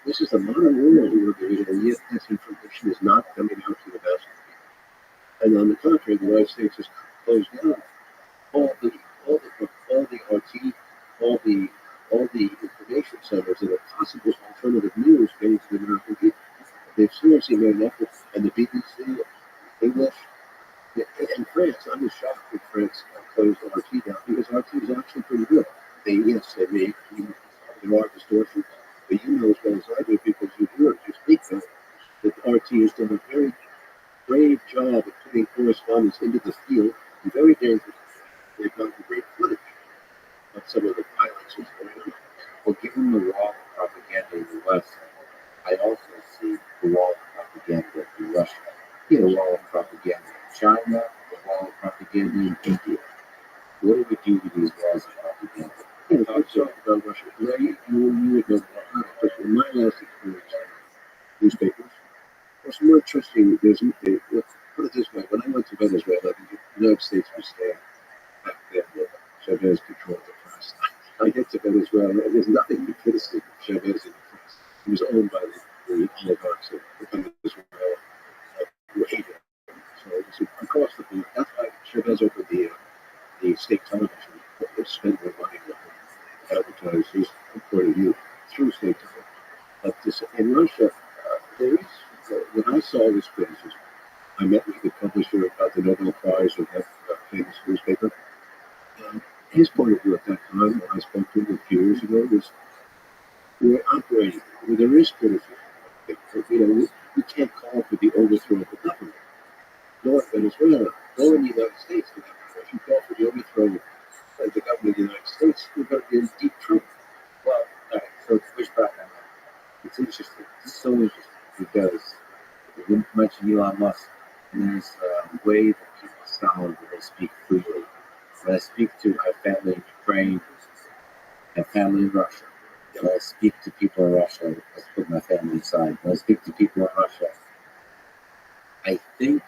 This is a modern world we're living in, and yet this information is not coming out to the best. And on the contrary, the United States has closed down all the RT, all the information centers that are possible alternative news getting to the American people. They've seriously made an effort, and the BBC, English, and France. I was shocked when France closed RT down because RT is actually pretty good. They may there are distortions, but you know as well as I do because you speak them, that RT has done a very brave job of putting correspondence into the field, and very dangerous. They've gotten great footage of some of the violence that's going on. well, given the wall of propaganda in the West, I also see the wall of propaganda in Russia, the wall of propaganda in China, the wall of propaganda in India. What do we do with these walls of propaganda? You know, talk about Russia. Well, you would know more, but in my last experience, newspapers, what's more interesting, put it this way, when I went to Venezuela, the United States was there back then, Chavez controlled the press. I get to Venezuela, and there's nothing to criticize Chavez in the press. He was owned by the oligarchs of Venezuela, who hated him. So it was across the board. That's why Chavez opened the state television. They spend their money to advertise his point of view through state television. But in Russia, there is, when I saw this criticism, I met with the publisher about the Nobel Prize of that famous newspaper. His point of view at that time, when I spoke to him a few years ago, was we're operating, there is criticism. We can't call for the overthrow of the government, nor Venezuela, nor in the United States. If you call for the overthrow of the government of the United States, we're going to be in deep trouble. Well, all right, so to push back on that, it's interesting. It's so interesting because you mentioned Elon Musk, and there's a way that people sound when they speak freely. When I speak to my family in Ukraine, my family in Russia, when I speak to people in Russia, let's put my family aside. When I speak to people in Russia, I think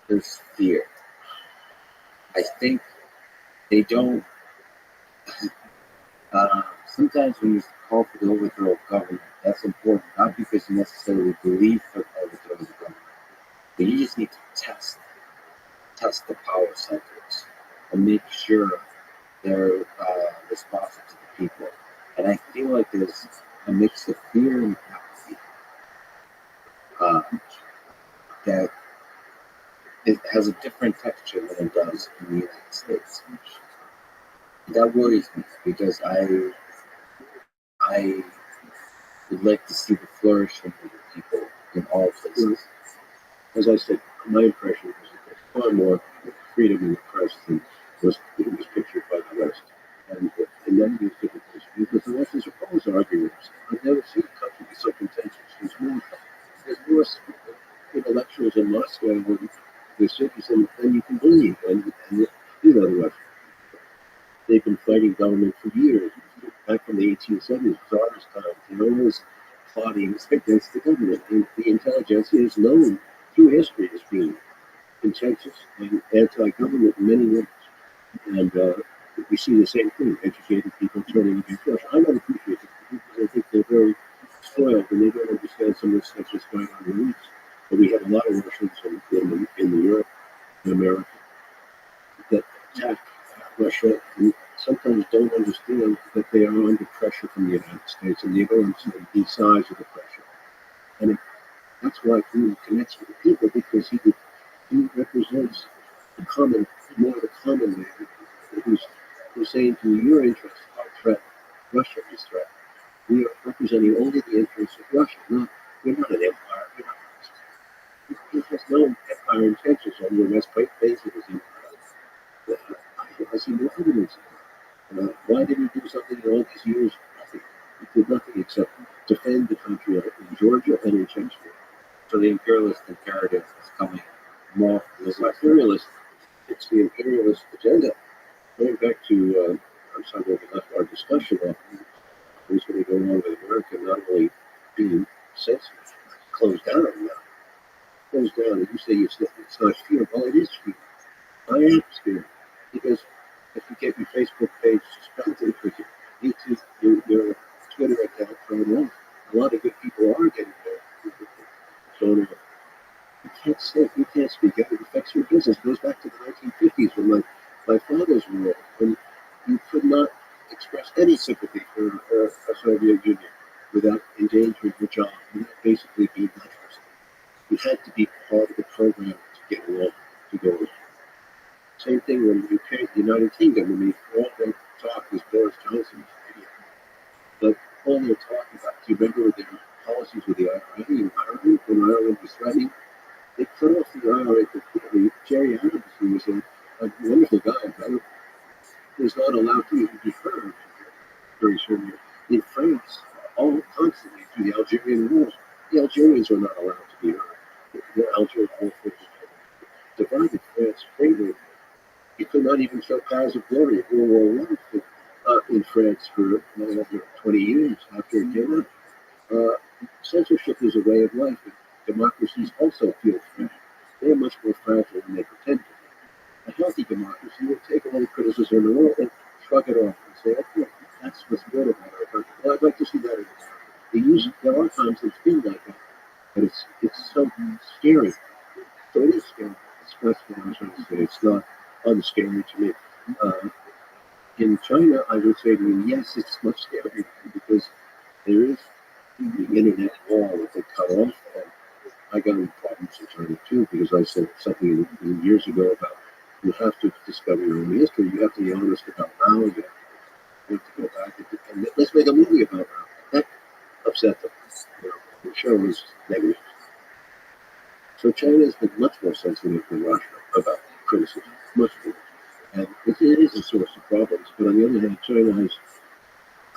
there's fear. I think they don't. Sometimes when you call for the overthrow of government, that's important, not because you necessarily believe for the overthrow of the government, but you just need to test the power centers and make sure they're responsive to the people. And I feel like there's a mix of fear and apathy that it has a different texture than it does in the United States. That worries me because I would like to see the flourishing of the people in all places. As I said, my impression was that there's far more freedom in the press than was pictured by the West. And that is difficult because the Russians are always arguing. I've never seen a country be so contentious. There's more intellectuals in Moscow and the cities than you can believe. And you know the Russians. They've been fighting government for years. Back from the 1870s, Tsar's time, they're always plotting against the government. And the intelligentsia is known through history as being contentious and anti-government in many ways. And we see the same thing, educated people turning against Russia. I don't appreciate it because I think they're very spoiled and they don't understand some of the stuff that's going on in the East. But we have a lot of Russians in Europe, in America, that attack Russia and sometimes don't understand that they are under pressure from the United States and they don't understand the size of the pressure. And that's why Putin connects with the people because he represents the common, more of the common man who's saying to you, your interests are threat, Russia is threat. We are representing only the interests of Russia. We're not an empire. He has no empire intentions on the West base of his empire. I see no evidence of that. Why did he do something in all these years? Nothing. He did nothing except defend the country in Georgia and in Chechnya. So the imperialist imperative is coming more. It's imperialist. It's the imperialist agenda. Going back to, I'm sorry, we left our discussion off. What's going to go on with America not only being censored, closed down now. Closed down, and you say it's not fear. Well, it is fear. I am scared because if you get your Facebook page suspended, if you YouTube, your Twitter account thrown off, a lot of good people are getting there. So you can't say, you can't speak out. It affects your business. It goes back to the 1950s when my father's war, when you could not express any sympathy for the Soviet Union without endangering your job, without basically being that person. You had to be part of the program to get along, to go along. Same thing when you came to the United Kingdom. I mean, all they talk was Boris Johnson's idiot. But all they're talking about, do you remember their policies with the IRA in Ireland when Ireland was threatening? They cut off the IRA completely. Jerry Adams, who was a wonderful guy, but was not allowed to even be heard very soon. In France, all constantly through the Algerian wars, the Algerians are not allowed to be heard. The Algerian war was divided France greatly. You could not even show cars of glory in World War I in France for 20 years after it came out. Censorship is a way of life. Democracies also feel fragile. They are much more fragile than they pretend to be. A healthy democracy will take all the criticism in the world and shrug it off and say, okay, that's what's good about our country. Well, I'd like to see that again. There are times it's been like that, but it's so scary. So it is scary. That's what I'm trying to say. It's not unscary to me. In China, I would say to you, yes, it's much scarier because there is the internet wall that they cut off. And I got into problems in China too because I said something years ago about you have to discover your own history. You have to be honest about Mao. You have to go back and let's make a movie about Mao. That upset them. The show was negative. So China has been much more sensitive than Russia about criticism, much more. And it is a source of problems. But on the other hand, China has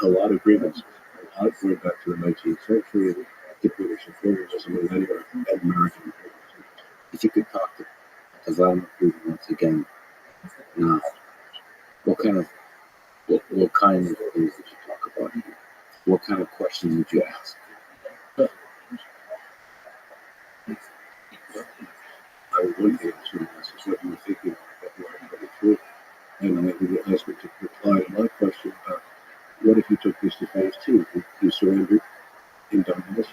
a lot of grievances. A lot going back to the 19th century, the British imperialism and American imperialism. If you could talk to Kazan once again, what kind of things would you talk about? What kind of questions would you ask? I would want to answer this is what you were thinking of February 23rd. And I would ask her to reply to my question about what if you took this to phase two? You surrendered in Donbass,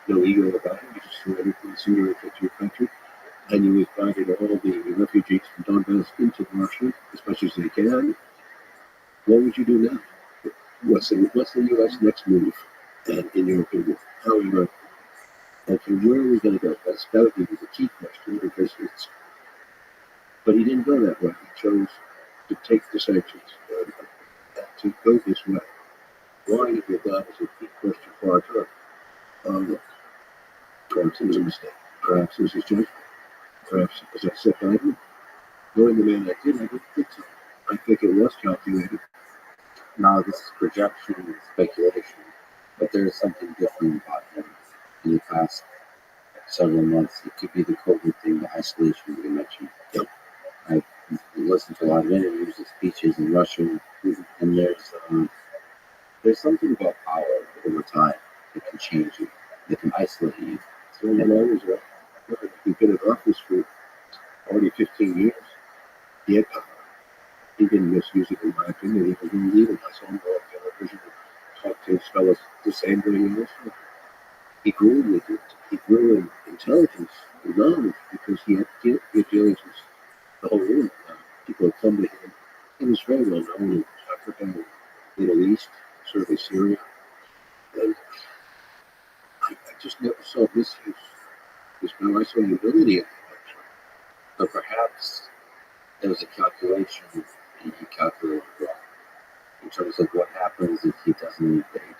no ego about it, you just surrendered and surrendered to your country, and you invited all the refugees from Donbass into Russia as much as they can. What would you do now? What's the U.S. next move, in your opinion? How are you going to and where are we going to go? That would be the key question because but he didn't go that way. He chose to take the sanctions, to go this way. Why did your God is a deep question for our time? Perhaps it was a mistake. Perhaps it was his judgment. Perhaps, as I said, I didn't. Knowing the man I didn't think so. I think it was calculated. Now, this is projection and speculation, but there is something different about him in the past several months. It could be the COVID thing, the isolation you mentioned. Yep. I've listened to a lot of interviews and speeches in Russian, and there's something about power over time that can change you, that can isolate you. So when I was he'd been in office for already 15 years, he had power. He didn't misuse it, in my opinion. He was really leading. I saw him go on television and talk to his fellows the same way he was. He grew with it. He grew in intelligence and knowledge because he had dealings with the whole world. People had come to him. He was very well known in Africa, Middle East, certainly Syria. And I just never saw misuse. There's no I saw humility in him, actually. So perhaps there was a calculation and he calculated wrong in terms of what happens if he doesn't invade.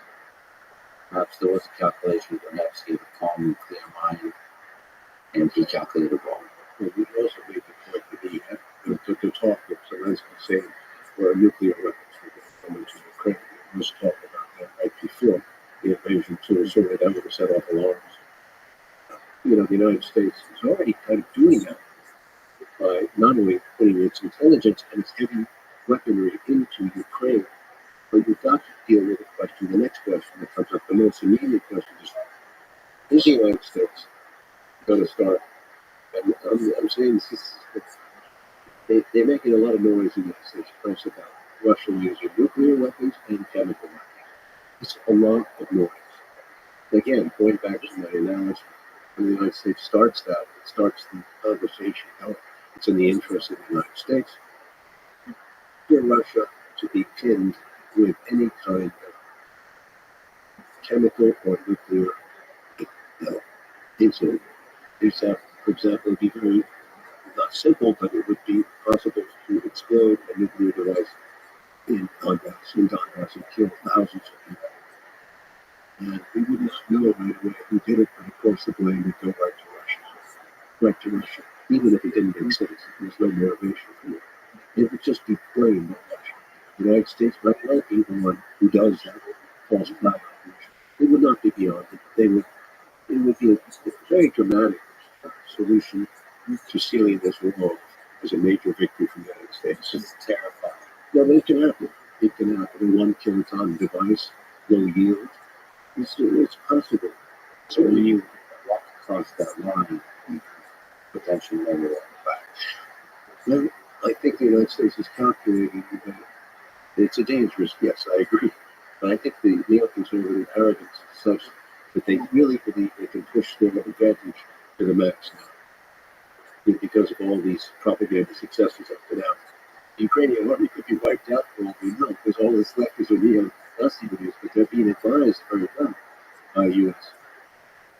Perhaps there was a calculation, perhaps he had a calm and clear mind, and he calculated wrong. Well, we also made the point that he had the talk of Zelensky saying, where nuclear weapons were going to come into Ukraine. There was talk about that right before the invasion, too. Certainly that would have set off alarms. The United States is already kind of doing that by not only putting its intelligence and its heavy weaponry into Ukraine, but you've got to deal with the next question that comes up, the most immediate question is the United States going to start? And I'm saying they're making a lot of noise in the United States press about Russia using nuclear weapons and chemical weapons. It's a lot of noise. Again, going back to my analogy, when the United States starts that, it starts the conversation going. It's in the interest of the United States for Russia to be pinned with any kind of chemical or nuclear incident. For example, it would be very not simple, but it would be possible to explode a nuclear device in Donbass and kill thousands of people. And we would not know right away who did it, but of course the blame would go right to Russia. Even if it didn't make sense, there's no motivation for it. It would just be blamed on Russia. The United States might not be the one who does that false flag operation. It would not be beyond it. It would be a very dramatic solution to sealing this war as a major victory for the United States. It's terrifying. No, but it can happen. It can happen. One kiloton device will yield. It's possible. So when you walk across that line, you potentially never walk back. Well, I think the United States is calculating that it's a dangerous, yes, I agree. But I think the neoconservative arrogance is such that they really believe they can push their advantage to the max now because of all these propaganda successes up to now. The Ukrainian army could be wiped out for all we know because all that's left is a neo-Nazi beliefs, but they're being advised very well by the U.S.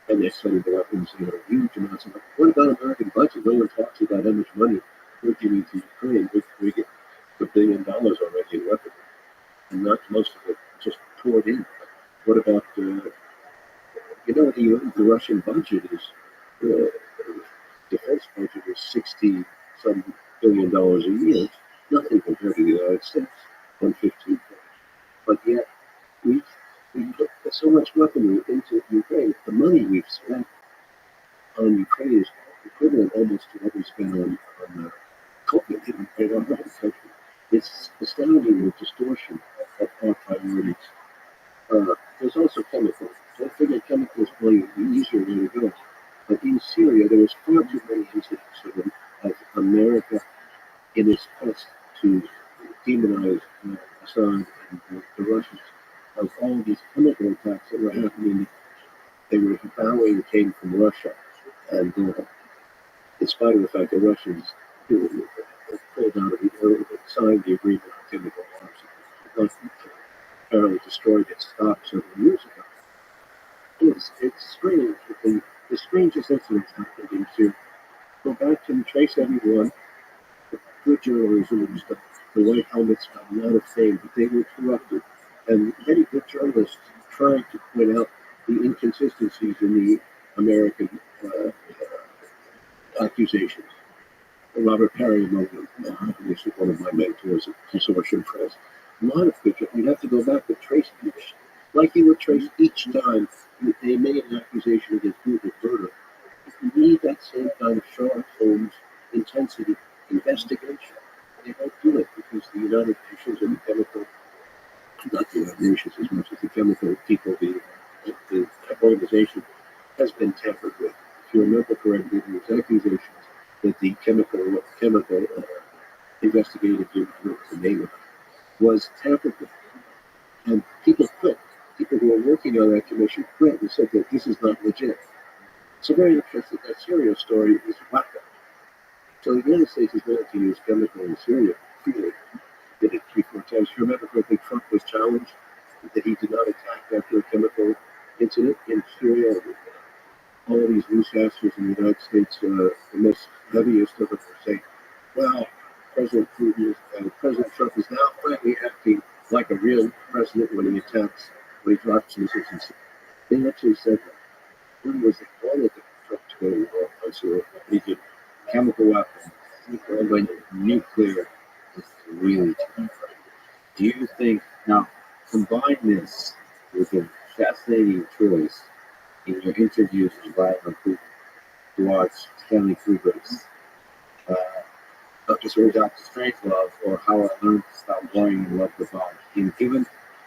And they're sending the weapons, huge amounts of money. What about American budget? No one talks about how much money we're giving to Ukraine. We get $1 billion already in weaponry, and not most of it just poured in. What about the Russian budget is defense budget is $60-some billion a year. Nothing compared to the United States, 115. But yet we put so much weaponry into Ukraine. The money we've spent on Ukraine is equivalent almost to what we spent on COVID in our own country. It's astounding the distortion of our priorities. There's also chemicals. Don't forget chemicals play the easier way to go. But in Syria, there was far too many incidents of America in its quest to demonize Assad and the Russians, of all these chemical attacks that were happening. They were bowing came from Russia, and in spite of the fact the Russians pulled out of signed the agreement on chemical arms, apparently destroyed its stock several years ago. It's strange. The strangest incidents happened in Syria. Go back and trace everyone. The good journalism and stuff. The white helmets got a lot of fame, but they were corrupted. And many good journalists tried to point out the inconsistencies in the American accusations. Robert Perry, among them, obviously one of my mentors at Consortium Press. A lot of good. You have to go back and trace each, like you would trace each time they made an accusation against Rupert Murdoch. You need that same kind of Sherlock Holmes intensity investigation. They don't do it because the United Nations and the chemical, not the United Nations as much as the chemical people, the organization has been tampered with. If you remember correctly, there was accusations that the chemical investigative unit, the name of it, was tampered with. And people quit. People who were working on that commission quit and said that this is not legit. So very interesting. That Syria story is wacko. So the United States is willing to use chemical in Syria freely. Did it 3-4 times. If you remember correctly, Trump was challenged that he did not attack after a chemical incident in Syria. All of these newscasters in the United States, the most heaviest of them, were saying, well, President Trump is now finally acting like a real president when he drops missiles. They actually said that. When was it? All of the Trump to go to war on Syria? He did chemical weapons, and nuclear. It's really terrifying. Do you think, now, combine this with a fascinating choice in your interviews with Vladimir Putin to watch Stanley Kubrick's Dr. Strangelove, or How I Learned to Stop Worrying and Love the Bomb? And given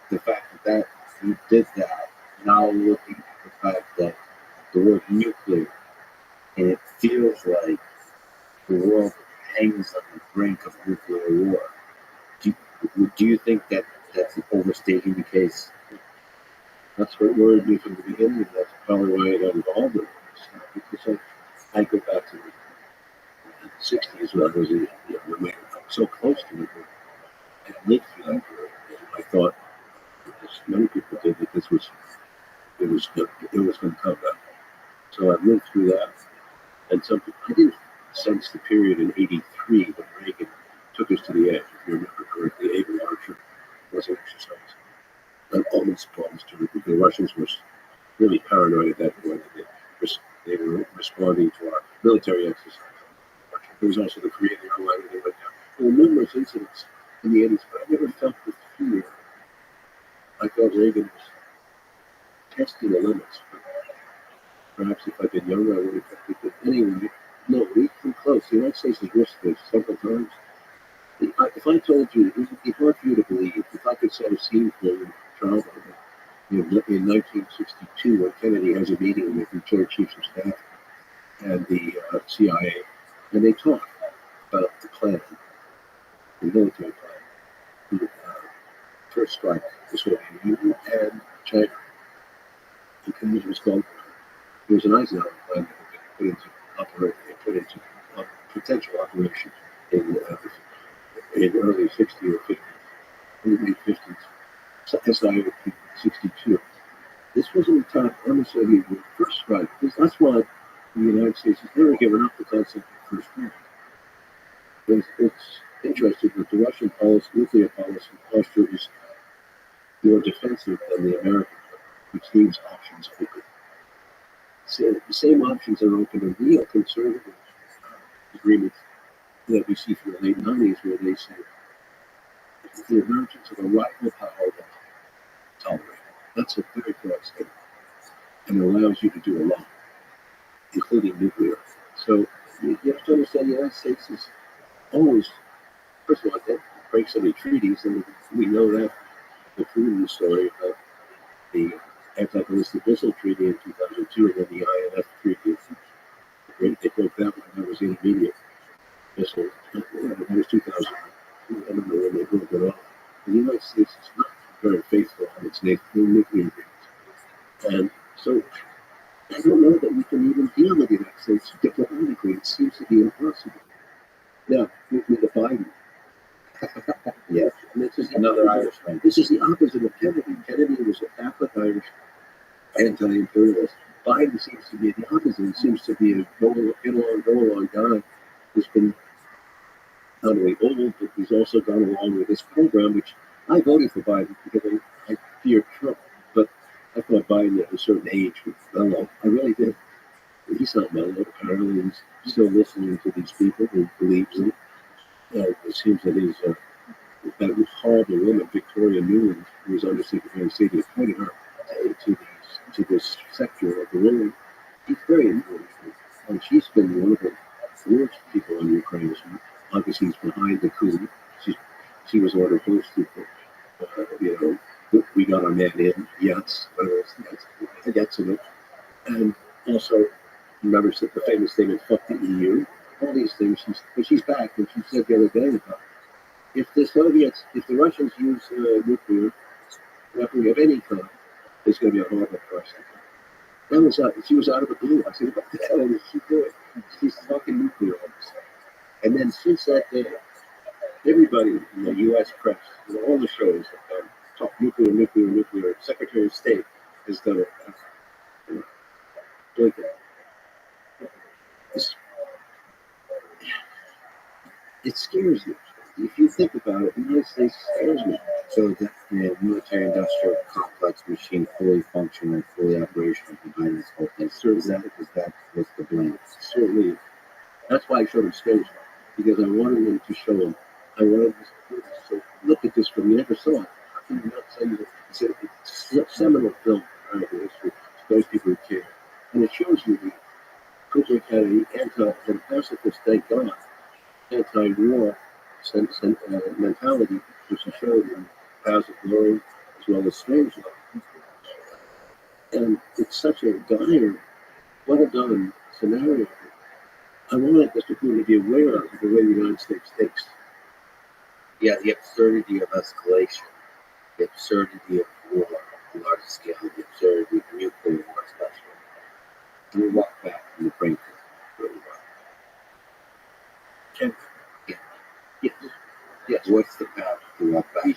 the fact that you did that, now looking at the fact that the word nuclear, and it feels like the world hangs on the brink of nuclear war. Do you think that that's overstating the case? That's what worried me from the beginning. That's probably why I got involved in this. Because I go back to the 60s when I was a young man. I was so close to it. And I lived through that period. And I thought, as many people did, that it was going to come back. So I lived through that. And I didn't sense the period in '83 when Reagan took us to the edge. If you remember correctly, Able Archer was an exercise. And almost promised to it. The Russians were really paranoid at that point. They were responding to our military exercise. There was also the Korean airline that they went down. There were numerous incidents in the 80s, but I never felt the fear. I felt Reagan was testing the limits. Perhaps if I'd been younger, I would have felt it. But anyway, no, we came close. The United States has risked this several times. If I told you, it would be hard for you to believe. If I could set a scene for you, Charles, in 1962, when Kennedy has a meeting with the Joint Chiefs of Staff and the CIA, and they talk about the plan, the military plan, the first strike, the Soviet Union and China. And Kennedy was called. There was an Eisenhower plan that had been put into potential operation in early 60s or 50s, late 50s. So SIO 62. This was in the time on the Soviet Union first strike. That's why the United States has never given up the concept of first strike. It's interesting that the Russian nuclear policy posture is more defensive than the American, which leaves options open. So the same options are open in real conservative agreements that we see from the late 90s, where they say the emergence of a rival power will tolerate. That's a very broad statement, and it allows you to do a lot, including nuclear. So you have to understand the United States is always, first of all, they break so many treaties, and we know that the Putin story of the anti-ballistic missile treaty in 2002, and then the INF treaty. They broke that one. That was intermediate missile. That was 2000. I don't know when they broke it off. The United States is not very faithful on its nuclear agreements. And so I don't know that we can even deal with the United States diplomatically. It seems to be impossible. Now, with the Biden. Yes, and this is another Irishman. This is the opposite of Kennedy. Kennedy was a Catholic Irish anti-imperialist. Biden seems to be the opposite. He seems to be a go along guy who's been not only old, but he's also gone along with this program, which I voted for Biden because I fear Trump, but I thought Biden at a certain age was mellow. I really did. He's not mellow. Apparently, he's still listening to these people who believes them. It seems that that horrible woman, Victoria Nuland, who was Undersecretary of State, appointed her to this sector of the women. He's very important. And she's been one of the worst people on Ukraine. Obviously, he's behind the coup. She was one of those people. We got our man in. Yes, that's it. And also, remember the famous statement, "Fuck the EU." All these things. She's back, and she said the other day about if the Russians use nuclear weapon of any kind, it's going to be a horrible person. That was she was out of the blue. I said, what the hell is she doing? She's talking nuclear all this stuff. And then since that day, everybody in the U.S. press, all the shows have done talk nuclear. Secretary of State has done it. Blinken. It scares me. If you think about it, the United States scares me. So the military-industrial complex machine fully functional, fully operational behind this whole thing. So is that what's the blame? Certainly. That's why I showed him stage, because I wanted him to show him. I wanted him to say, look at this film. You never saw it. How can you not say it? It's a seminal film in American history to those people who care. And it shows you the Kubrick had an pacifist, thank God, anti-war mentality, which he showed in House of Glory as well as Strange Love. And it's such a dire, well done scenario. I wanted Mr. Putin to be aware of the way the United States thinks. Yeah, the absurdity of escalation, the absurdity of war on a large scale, the absurdity of nuclear war especially. And we walk back from the brink of where we were. Yes. What's the path to walk back?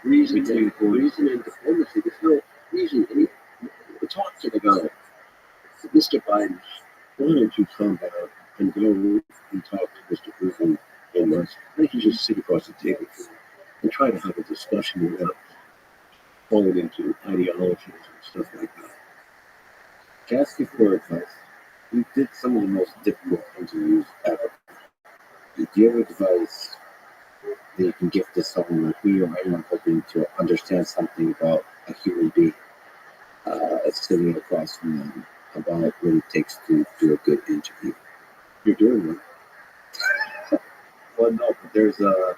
Reason and diplomacy. There's no reason. We talk to the guy, Mr. Biden. Why don't you come down and go and talk to Mr. Putin in Moscow? Why don't you just sit across the table and try to have a discussion without falling into ideologies and stuff like that? To ask you for advice, we did some of the most difficult interviews ever. Do you have advice that you can give to someone like me or anyone hoping to understand something about a human being sitting across from them about what it takes to do a good interview? You're doing it. Well, no, but there's a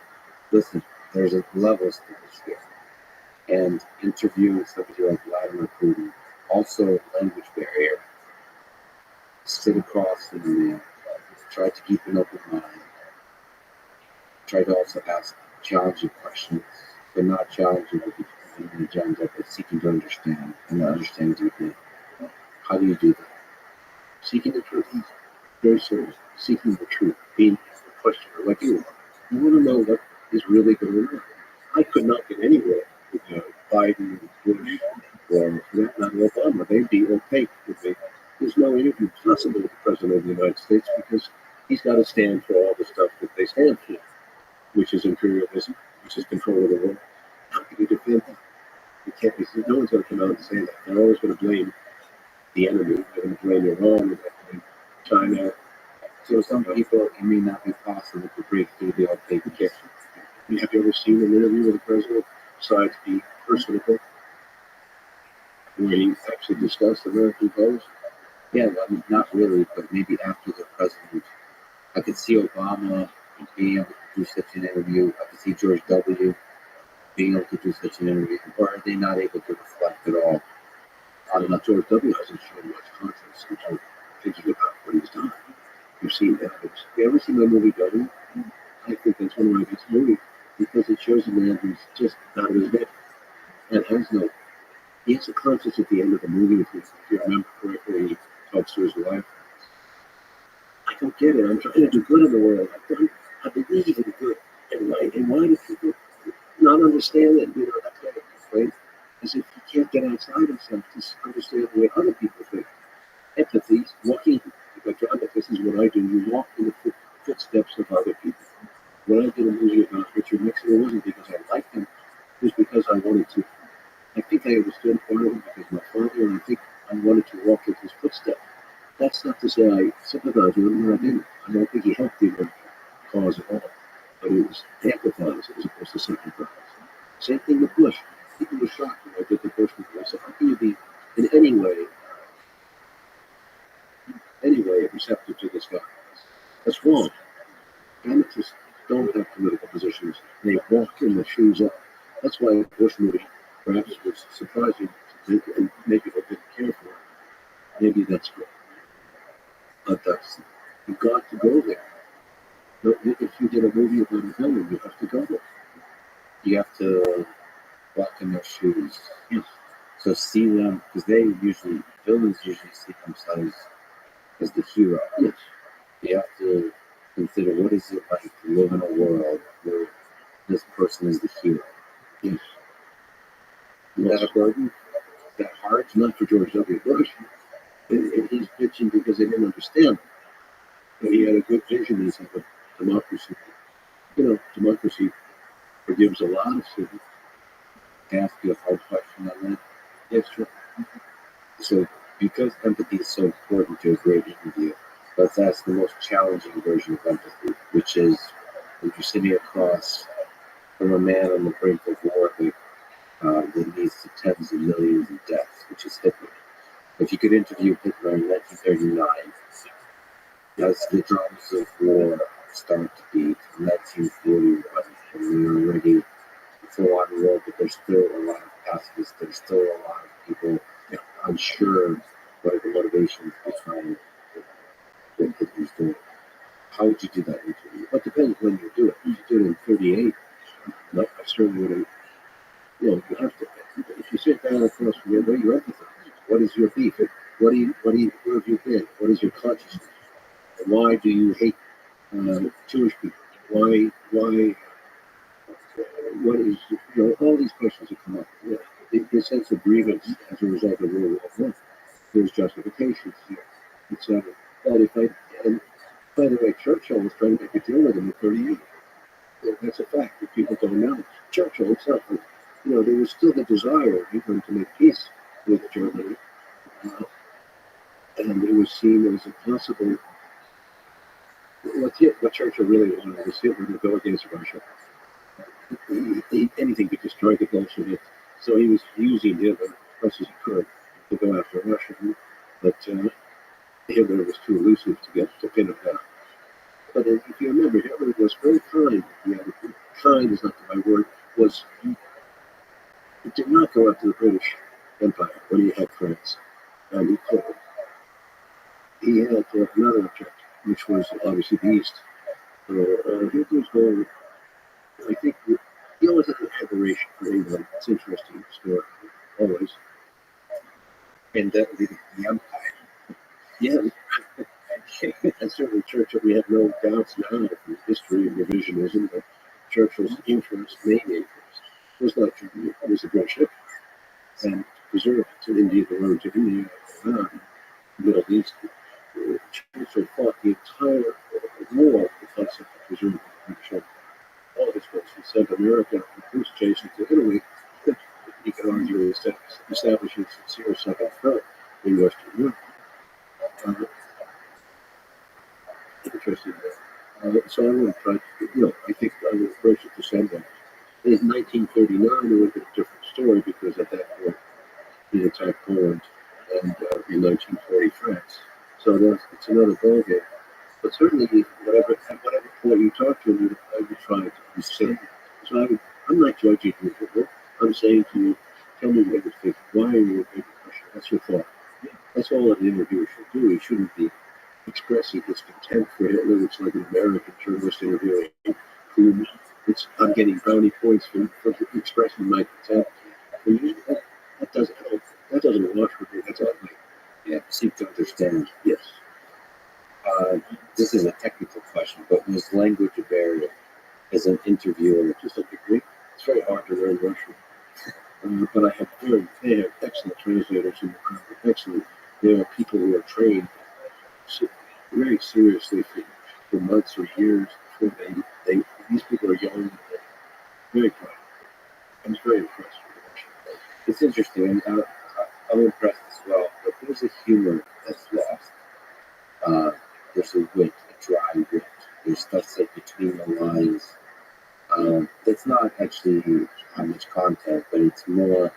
levels to this here. And interviewing somebody like Vladimir Putin, also language barrier, sit across from me, try to keep an open mind, try to also ask challenging questions, but not challenging with an agenda, but seeking to understand and understand deeply. How do you do that? Seeking the truth. Very serious. Seeking the truth. Being a questioner like you are. You want to know what is really going on. I could not get anywhere with Biden, Bush, or for that matter, Obama. They'd be opaque with me. There's no interview possible with the President of the United States because he's got to stand for all the stuff that they stand for, which is imperialism, which is control of the world. How can you defend that? You can't be. No one's going to come out and say that. They're always going to blame the enemy. They're going to blame Iran. They're going to blame China. So some people, it may not be possible to break through the opaque kitchen. Have you ever seen an interview with the president besides the personable where he actually discussed American goals? Yeah, I mean, not really, but maybe after the president. I could see Obama being able to do such an interview. I could see George W. being able to do such an interview. Or are they not able to reflect at all? I don't know. George W. hasn't shown much confidence until thinking about what he's done. You've seen that. Have you ever seen the movie W? I think that's one of my best movies because it shows a man who's just out of his head and has no. He has a conscience at the end of the movie. If you remember correctly, he talks to his wife. I don't get it. I'm trying to do good in the world. I believe in good and right. And why do people not understand that? That's what I'm afraid. As if he can't get outside himself to understand the way other people think. Empathy, walking. This is what I do. You walk in the footsteps of other people. When I did a movie about Richard Nixon, it wasn't because I liked him. It was because because I wanted to. I think I understood part of it because my father, and I think I wanted to walk in his footsteps. That's not to say I sympathized with him, or I didn't. I don't think he helped the cause at all. But it was empathize as opposed to sympathize. Same thing with Bush. People were shocked when I did the Bush movie. I said, how can you be in any way receptive to this guy? That's wrong. Amateurs don't have political positions. They walk in the shoes up. That's why the Bush movie perhaps was surprising and maybe people didn't care for it. Maybe that's good. But that's, you got to go there. If you did a movie about a villain, you have to go there. You have to walk in their shoes. Yes. So see them, because villains usually see themselves as the hero. Yes. You have to consider what is it like to live in a world where this person is the hero. Yes. Is that a burden? Is that hard? It's not for George W. Bush. And he's bitching because they didn't understand. But he had a good vision. He said, democracy. Democracy forgives a lot of sins. Can I ask you a hard question on that? Yes, sure. So, because empathy is so important to a great interview, let's ask the most challenging version of empathy, which is if you're sitting across from a man on the brink of war that leads to tens of millions of deaths, which is Hitler. If you could interview Hitler in 1939, as the drums of war start to beat, 1941, and we're already full on war, but there's still a lot of pacifists, there's still a lot of people unsure what are the motivations behind what Hitler's doing. How would you do that interview? Well, it depends when you do it. If you do it in 38, no, I certainly wouldn't. You have to. If you sit down across from what you empathize? What is your beef? Where have you been? What is your consciousness? And why do you hate Jewish people? What is, all these questions that come up. The sense of grievance as a result of World War I. There's justifications here, etc. And by the way, Churchill was trying to make a deal with him in 38. That's a fact that people don't know. Churchill himself, there was still the desire of England to make peace with Germany, and it was seen as a possible. What Churchill really wanted was Hitler to go against Russia. Anything to destroy the Bolsheviks. So he was using Hitler as much as he could to go after Russia, but Hitler was too elusive to pin him down. But if you remember, Hitler was very kind. Kind is not the right word. He did not go after the British Empire when he had France. He could. He had another objective, which was obviously the East. Hitler's goal, I think, he always had an admiration for England. It's interesting historically, always. And the empire. Yeah. And certainly Churchill, we have no doubts now from history and revisionism that Churchill's main interest, was not Germany, it was the British Empire. And to preserve it to India, the road to India, the Middle East. Churchill fought the entire war to preserve the British Empire. All of his folks, he sent America on a goose chase into Italy. He could argue establishing sincere second front in Western Europe. Interesting. So I would try to, I think I would approach it the same way. In 1939, it would be a different story because at that point, he attacked Poland and in 1940, France. So it's another ballgame. But certainly, at whatever point you talk to him, I would try to be safe. So I'm not judging you. I'm saying to you, tell me what you think. Why are you a big Russia? That's your thought. That's all an interviewer should do. He shouldn't be expressing his contempt for Hitler. It's like an American journalist interviewing whom I'm getting brownie points for expressing my contempt. That doesn't wash with me. That's ugly. Yeah, seek to understand. Yes. This is a technical question, but was language a barrier as an interviewer? Just like a Greek. It's very hard to learn Russian. But they have excellent translators and excellent. There are people who are trained very seriously for months or years before these people are young, very proud. I was very impressed with It's interesting, and I'm impressed as well. But there's a humor that's lost. Uh, there's a wit, a dry wit. There's stuff said between the lines. That's not actually how much content, but it's more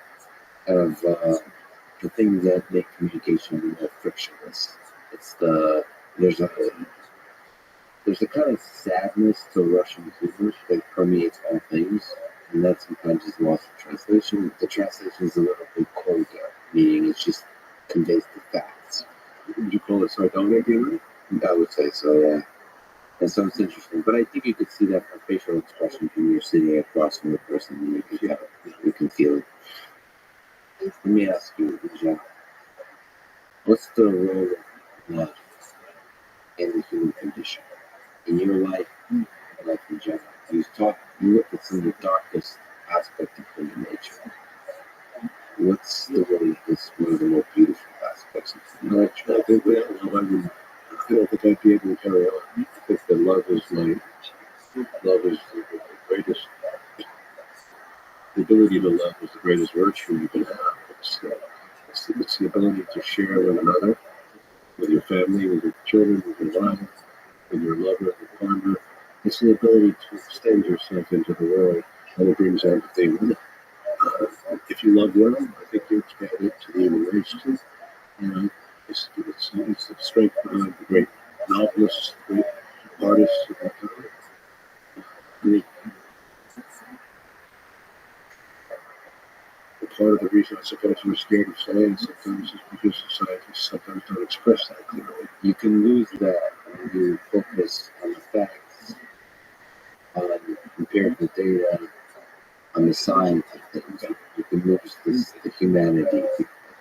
kind of the things that make communication more frictionless. It's the there's a there's a kind of sadness to Russian humor that permeates all things, and that sometimes is lost in translation. The translation is a little bit colder, meaning it just conveys the facts. it. Would you call it sardonic humor? I would say so, yeah. And so it's interesting, but I think you could see that from facial expression when you're sitting across from the person, and you can feel it. Let me ask you, John, what's the role of love in the human condition? In your life, and life in general. You look at some of the darkest aspects of human nature. What's the role of this one of the more beautiful aspects of human nature? I think without love, I don't think I'd be able to carry on. I think that love is the greatest. The ability to love is the greatest virtue you can have. It's the ability to share with another, with your family, with your children, with your wife, with your lover, with your partner. It's the ability to extend yourself into the world, and it brings empathy with it. If you love women, I think you expand it to the human race too. You know, it's the strength behind the great novelists, the great artists of that time. The part of the reason I suppose we're scared of science sometimes is because the scientists sometimes don't express that clearly. You can lose that when you focus on the facts, on empirical data, on the science of things. You can lose the humanity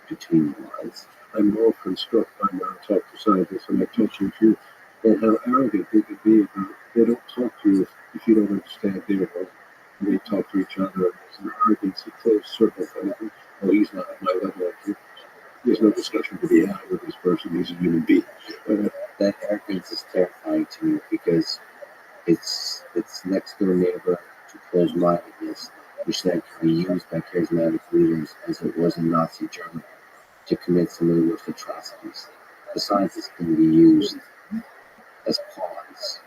between the lines. I'm often struck by when I talk to scientists and I touch on you and how arrogant they can be about they don't talk to you if you don't understand their world. And they talk to each other and there's an arrogance, a closed circle kind of thing. Oh, he's not at my level. There's no discussion to be had with this person. He's a human being. That arrogance is terrifying to me because it's next door neighbor to closed-mindedness, which then can be used by charismatic leaders as it was in Nazi Germany to commit some of the worst atrocities. The scientists can be used as pawns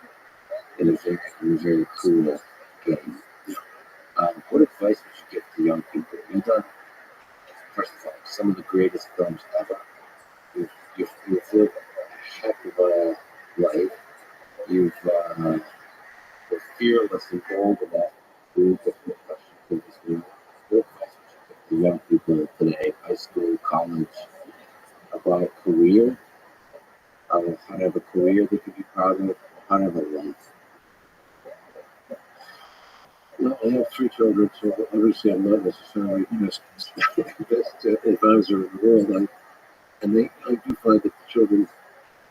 in a very cruel game. What advice would you give to young people? You've done, first of all, some of the greatest films ever. You've lived a heck of a life. You're fearless and bold enough to get the questions in this world. What advice would you give to young people today, high school, college, about a career, how to have a career they could be proud of, how to have a life? Well, I have 3 children, so obviously I'm not necessarily the best advisor in the world. I do find that the children,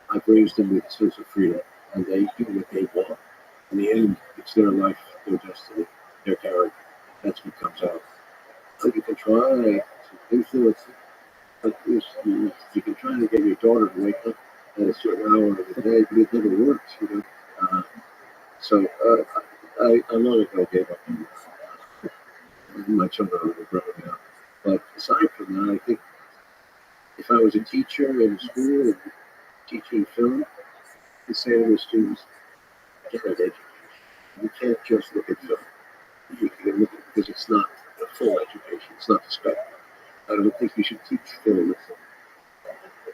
I've raised them with a sense of freedom, and they do what they want. In the end, it's their life, their destiny, their character. That's what comes out. So you can try to influence it, but you can try to get your daughter to wake up at a certain hour of the day, but it never works, you know. I long ago gave up on my children are growing up. But aside from that, I think if I was a teacher in school and teaching film, I'd say to the students, get an education. You can't just look at film. You can look at it because it's not a full education. It's not the spectrum. I don't think you should teach film.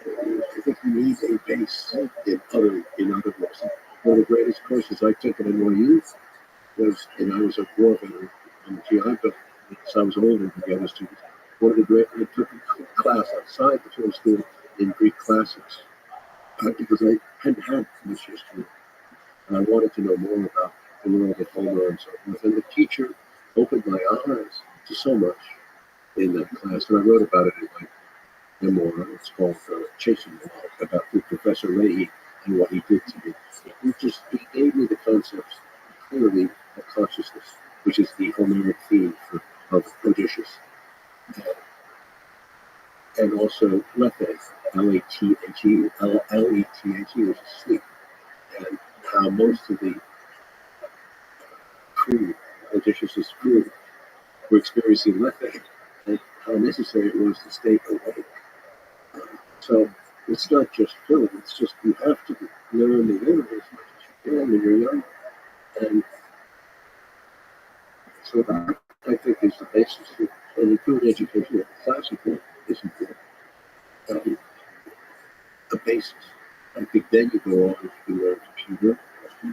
I think you need a base in other books. One of the greatest courses I took in NYU was, and I was a war veteran on the GI Bill, so I was older than the other students. One of the great, I took a class outside the film school in Greek classics because I hadn't had much history, and I wanted to know more about the world of Homer and so forth. And the teacher opened my eyes to so much in that class, and I wrote about it in my memoir. It's called Chasing the Light, about the Professor Leahy and what he did to me. He gave me the concepts clearly of consciousness, which is the Homeric theme of Odysseus. And also lethe, L-E-T-H-E, which is sleep. And how most of the crew, Odysseus' crew, we're experiencing nothing, and how necessary it was to stay awake. So it's not just film, it's just you have to learn the world as much as you can when you're young. And so that, I think, is the basis of any good education. Classical is important. Um, a basis. I think then you go on and you can learn computer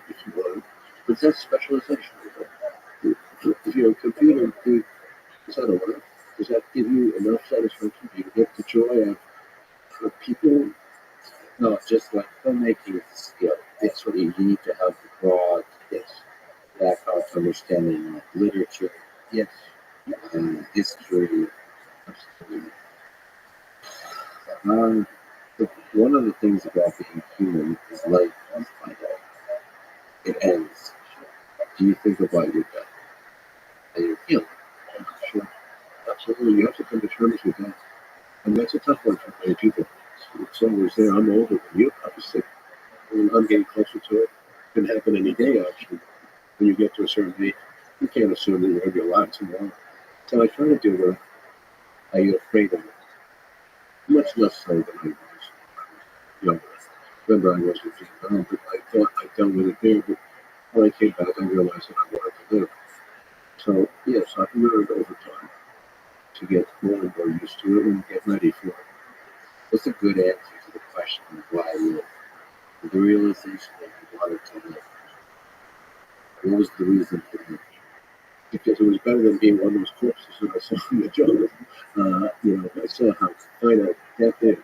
if you want. But that's specialization. If you're a computer, is that a word? Does that give you enough satisfaction? Do you get the joy of people? No, just like filmmaking is a skill. That's what you need to have the broad, yes, background understanding of literature, Yes. history. Absolutely. One of the things about being human is life is finite. It ends. Do you think about your death and your feeling? Sure. Absolutely. You have to come to terms with that. And that's a tough one for many people. It's always there. I'm older than you, obviously. And I'm getting closer to it. It can happen any day, actually. When you get to a certain age, you can't assume that you're going to be alive tomorrow. So I try to deal with it. Are you afraid of it? Much less so than I was younger. Remember, I was in Vietnam, but I thought I dealt with it there. But when I came back, I realized that I wanted to live. So, yes, I've learned over time to get more and more used to it and get ready for it. What's a good answer to the question of why live? The realization that you wanted to live. What was the reason for it? Because it was better than being one of those corpses that I saw in the jungle. I saw how finite death is.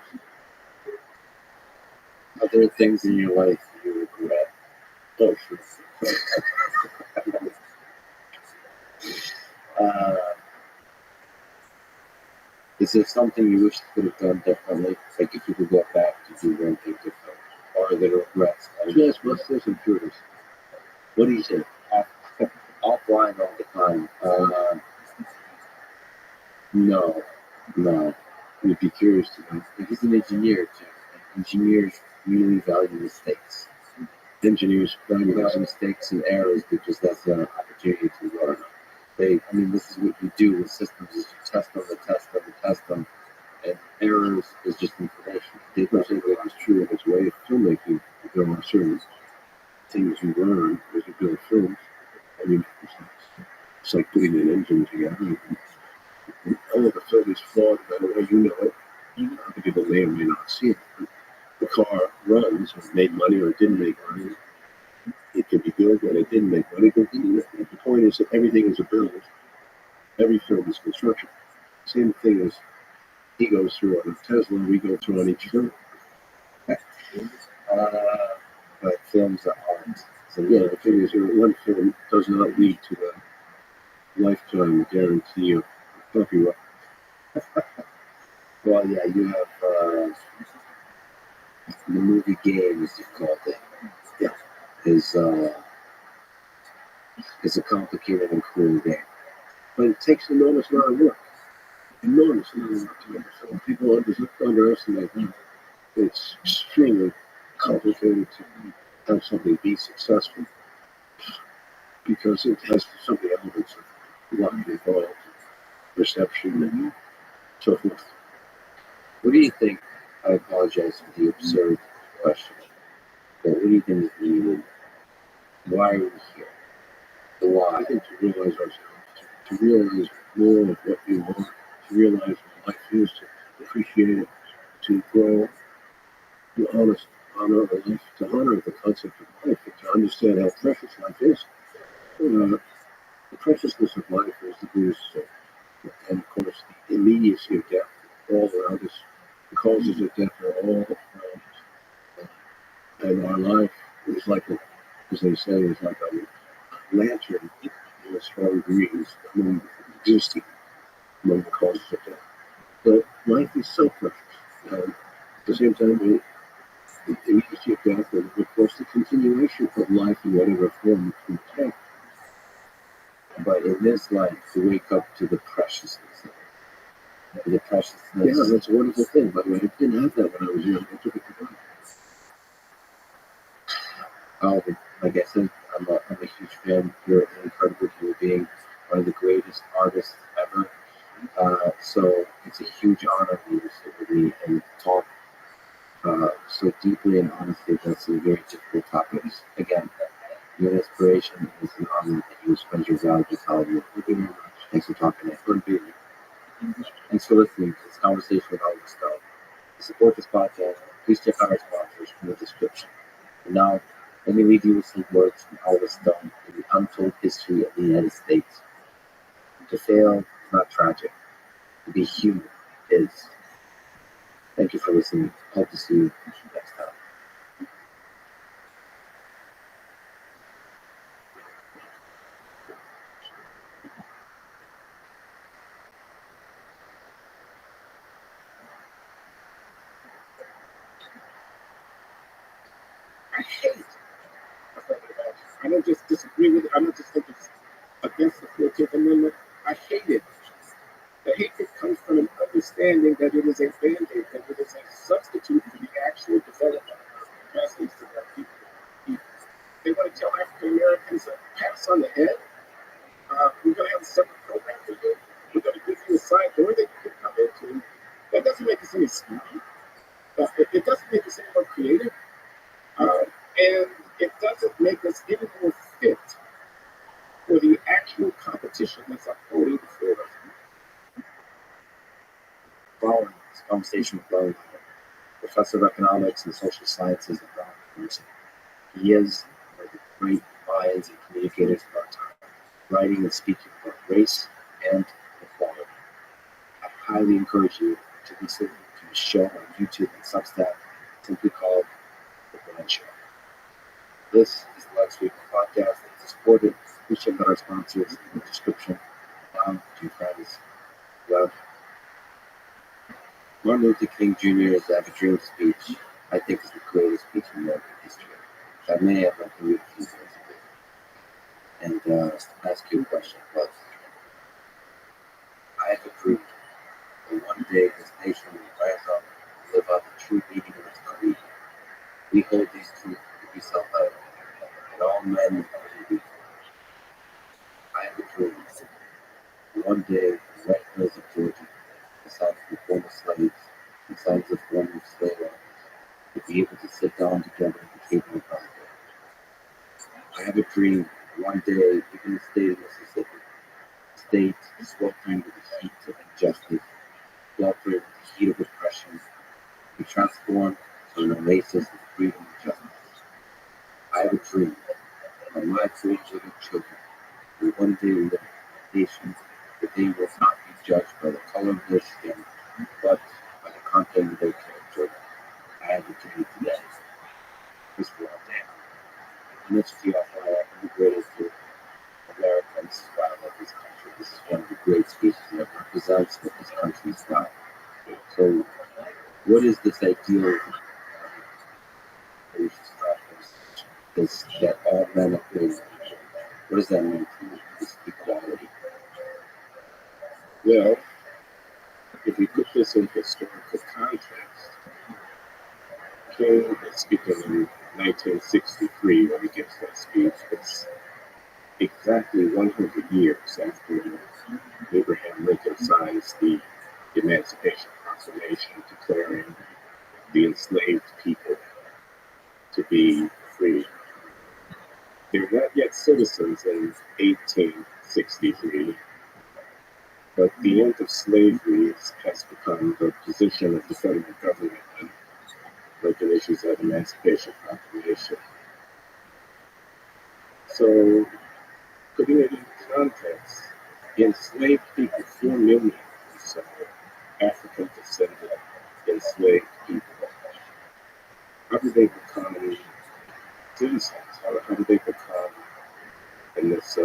Are there things in your life you regret? Oh, sure. Uh, is there something you wish you could have done differently? Like if you could go back to do one thing different? Or are there regrets? Yes, Muslims and Purists. What do you say? Offline all the time. No, no. You'd be curious to know. He's an engineer too. And engineers really value mistakes. Engineers value Value mistakes and errors because that's an opportunity to learn. This is what you do with systems: is you test them, and test them, and test them, and errors is just information. the person that is true of his way of filmmaking. There are certain things you learn as you build films, and you make mistakes. It's like putting an engine together. Oh, the film is flawed, by the way, you know it. Other people may or may not see it. But the car runs, or made money, or it didn't make money. It could be good, and it didn't make money. But the point is that everything is a build. Every film is construction. Same thing as he goes through on a Tesla, we go through on each film. But films are art. So yeah, the thing is, one film does not lead to a lifetime guarantee of copyright. Well, yeah, you have the movie game, as you called it. Yeah. Is a complicated and cool game. But it takes enormous amount of work. Enormous amount of work to make a film. People underestimate that. It's extremely complicated to have something be successful because it has so many elements of luck involved, perception, and so forth. What do you think? I apologize for the absurd question. But what do you think is needed? Why are we here? The why? I think to realize ourselves, to realize more of what we want, to realize what life is, to appreciate it, to grow, to honor life, to honor the concept of life, and to understand how precious life is. The preciousness of life is the Buddhist say. And of course, the immediacy of death all around us, the causes of death are all around us. And our life is like, as they say, is like a lantern in a strong breeze among existing among the causes of death. So life is so precious. And at the same time, the immediacy of death and of course the continuation of life in whatever form it can take. But in this life, to wake up to the preciousness of it. The preciousness. Yeah, that's a wonderful thing. By the way, I didn't have that when I was young. I took it for granted. Like I said, I'm a huge fan. You're an incredible human being. one of the greatest artists ever. So it's a huge honor for you to sit with me and talk so deeply and honestly about some very difficult topics. Again, your inspiration is an honor that you spend your valuable time with. Thank you very much. Thanks for talking. Thanks for being here. Thanks for listening to this conversation with Oliver Stone. To support this podcast, please check out our sponsors in the description. And now, let me leave you with some words from Oliver Stone in the untold history of the United States. To fail is not tragic. To be human is. Thank you for listening. Hope to see you next time. I hate. I don't just disagree with it. I don't just think it's against the 14th Amendment. I hate it. The hatred comes from an understanding that it is a band-aid, that it is a substitute for the actual development of capacities to their people. They want to tell African Americans a pass on the head. We're going to have a separate program for you. We're going to give you a side door that you can come into. That doesn't make us any smarter. It doesn't make us any more creative. And it doesn't make us any more fit for the actual competition that's unfolding before us. Following this conversation with Larry, professor of economics and social sciences at Brown University. He is one of the great minds and communicators of our time, writing and speaking about race and equality. I highly encourage you to listen to his show on YouTube and Substack, simply called The Brand Show. This is the Lex Week podcast that is supported. Please check out our sponsors in the description. Now, to your friends, love. Martin Luther King Jr.'s I Have a Dream speech, I think, is the greatest speech in American history. I may have to read a few words of it and ask you a question. But I have a dream that one day this nation will rise up and live out the true meaning of its creed. We hold these truths to be self-evident, that all men and women are equal. I have a dream that one day the Red Hills of Georgia, the sons of the former slaves, the sons of former slave owners, to be able to sit down together at the table of brotherhood. I have a dream that one day, even the state of Mississippi, the state sweltering with the heat of injustice, sweltering with the heat of oppression, be transformed to an oasis of freedom and justice. I have a dream that my three children will one day live in nations that they will not be judged by the color of their skin, but by the content of their character. I have a dream today. This world down. And it's the immigrated to America. This is why I love this country. This is one of the great speeches that represents what this country is about. So, what is this ideal that we should strive for? This that all men are created equal. What does that mean to you? This equality. Well, if we put this in historical context, King is speaking in 1963 when he gives that speech. It's exactly 100 years after Abraham Lincoln signs the Emancipation Proclamation declaring the enslaved people to be free. They were not yet citizens in 1863, but the end of slavery has become the position of the federal government and Lincoln issues that Emancipation Proclamation. So, putting it in context, enslaved people, 4 million or so, African descended enslaved people. How do they become citizens? How do they become in this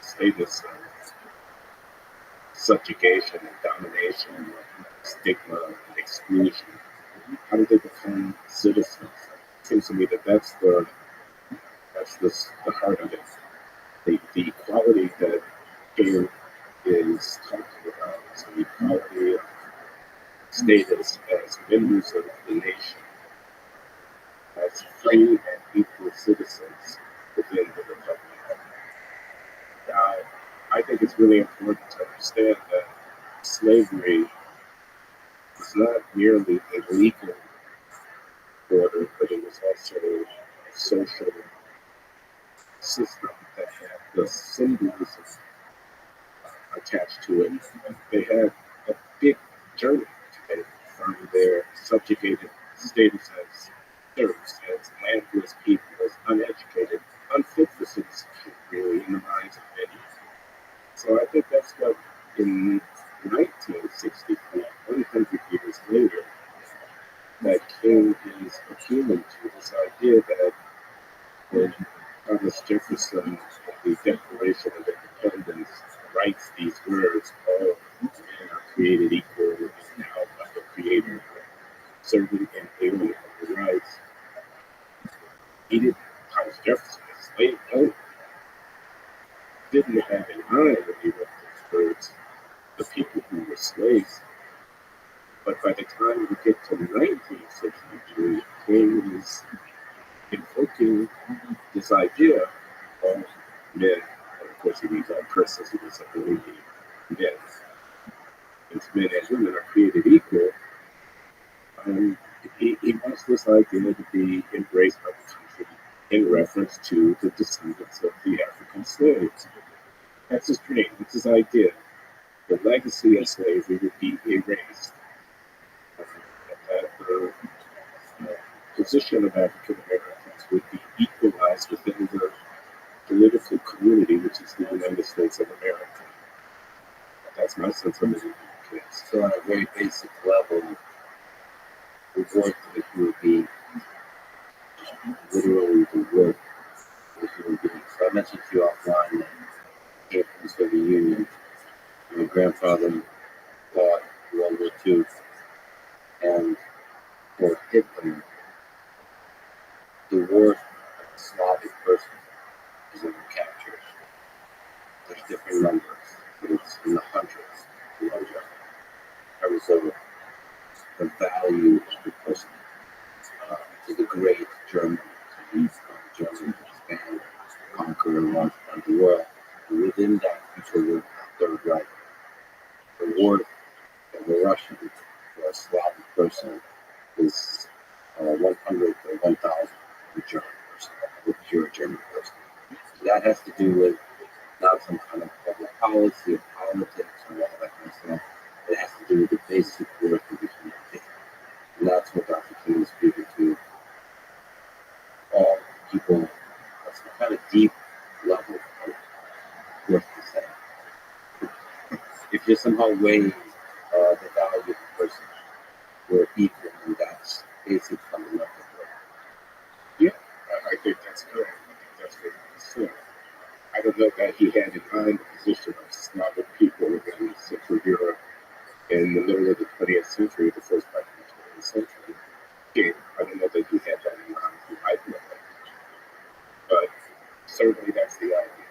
status of subjugation and domination, stigma and exclusion? How do they become citizens? It seems to me that that's the heart of it. The equality that King is talking about is the equality of status as members of the nation, as free and equal citizens within the Republic. Now, I think it's really important to understand that slavery is not merely a legal order, but it was also a social system that had the symbolism attached to it. They had a big journey to take from their subjugated status as serfs, as landless people, as uneducated, unfit for citizenship, really, in the minds of many. So I think that's what, in 1963, 100 years later, that King is appealing to this idea that when Thomas Jefferson, in the Declaration of Independence, writes these words, all men are created equal and now by the Creator, serving and alien of the rights. He didn't, Thomas Jefferson, a slave owner, didn't have in mind when he wrote those words the people who were slaves. But by the time we get to 1963, King is invoking this idea of men, and of course he means all persons, he doesn't really mean men. Since men and women are created equal, he wants this idea to be embraced by the country in reference to the descendants of the African slaves. That's his dream, that's his idea. The legacy of slavery would be erased. That the position of African Americans would be equalized within the political community, which is the United States of America. That's my sense of it. So on a very basic level, the work that would be literally the work of human beings. So I mentioned to you offline that I came from the Soviet Union. My grandfather fought World War II, and for Hitler, the worth of a Slavic person is in the captures. There's different numbers, but it's in the hundreds. In terms of the value of the person to the great German, to the German, expand, conquer, and launch around the world. And within that future work, Third Reich, the worth of a Russian or a Slavic person is 100 or 1,000 of a German person, a pure German person. So that has to do with not some kind of public policy or politics or all that kind of stuff. It has to do with the basic worth of the human being. And that's what Dr. King is speaking to all people. That's the kind of deep level of worth to say. If you're somehow weighing the value of the person, we're equal, and that's basic fundamental worth. Yeah, I think that's correct. I think that's what he said. I don't know that he had in mind the position of Slavic people in Central Europe in the middle of the 20th century, the first part of the 20th century. Yeah, I don't know that he had that in mind. He might know that. But certainly that's the idea.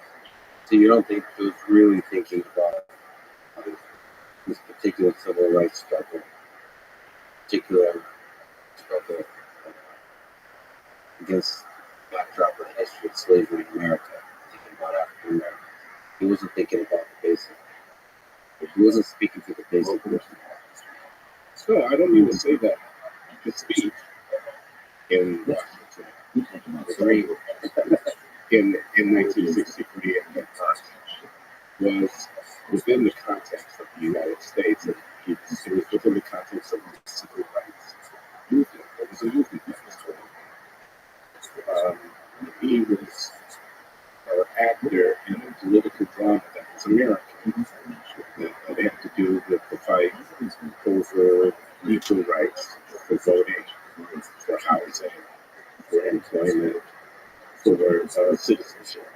So you don't think he was really thinking about this particular civil rights struggle, particular struggle against the backdrop of the history of slavery in America, thinking about African Americans. He wasn't thinking about the basic. He wasn't speaking to the basic person. So I don't even say that. The speech in Washington, Agree. in 1963 at that time, was within the context of the United States, and it was within the context of the civil rights movement. It was a movement that was going on. He was an actor in a political drama that was American, that had to do with the fight over equal rights, for voting, for housing, for employment, for citizenship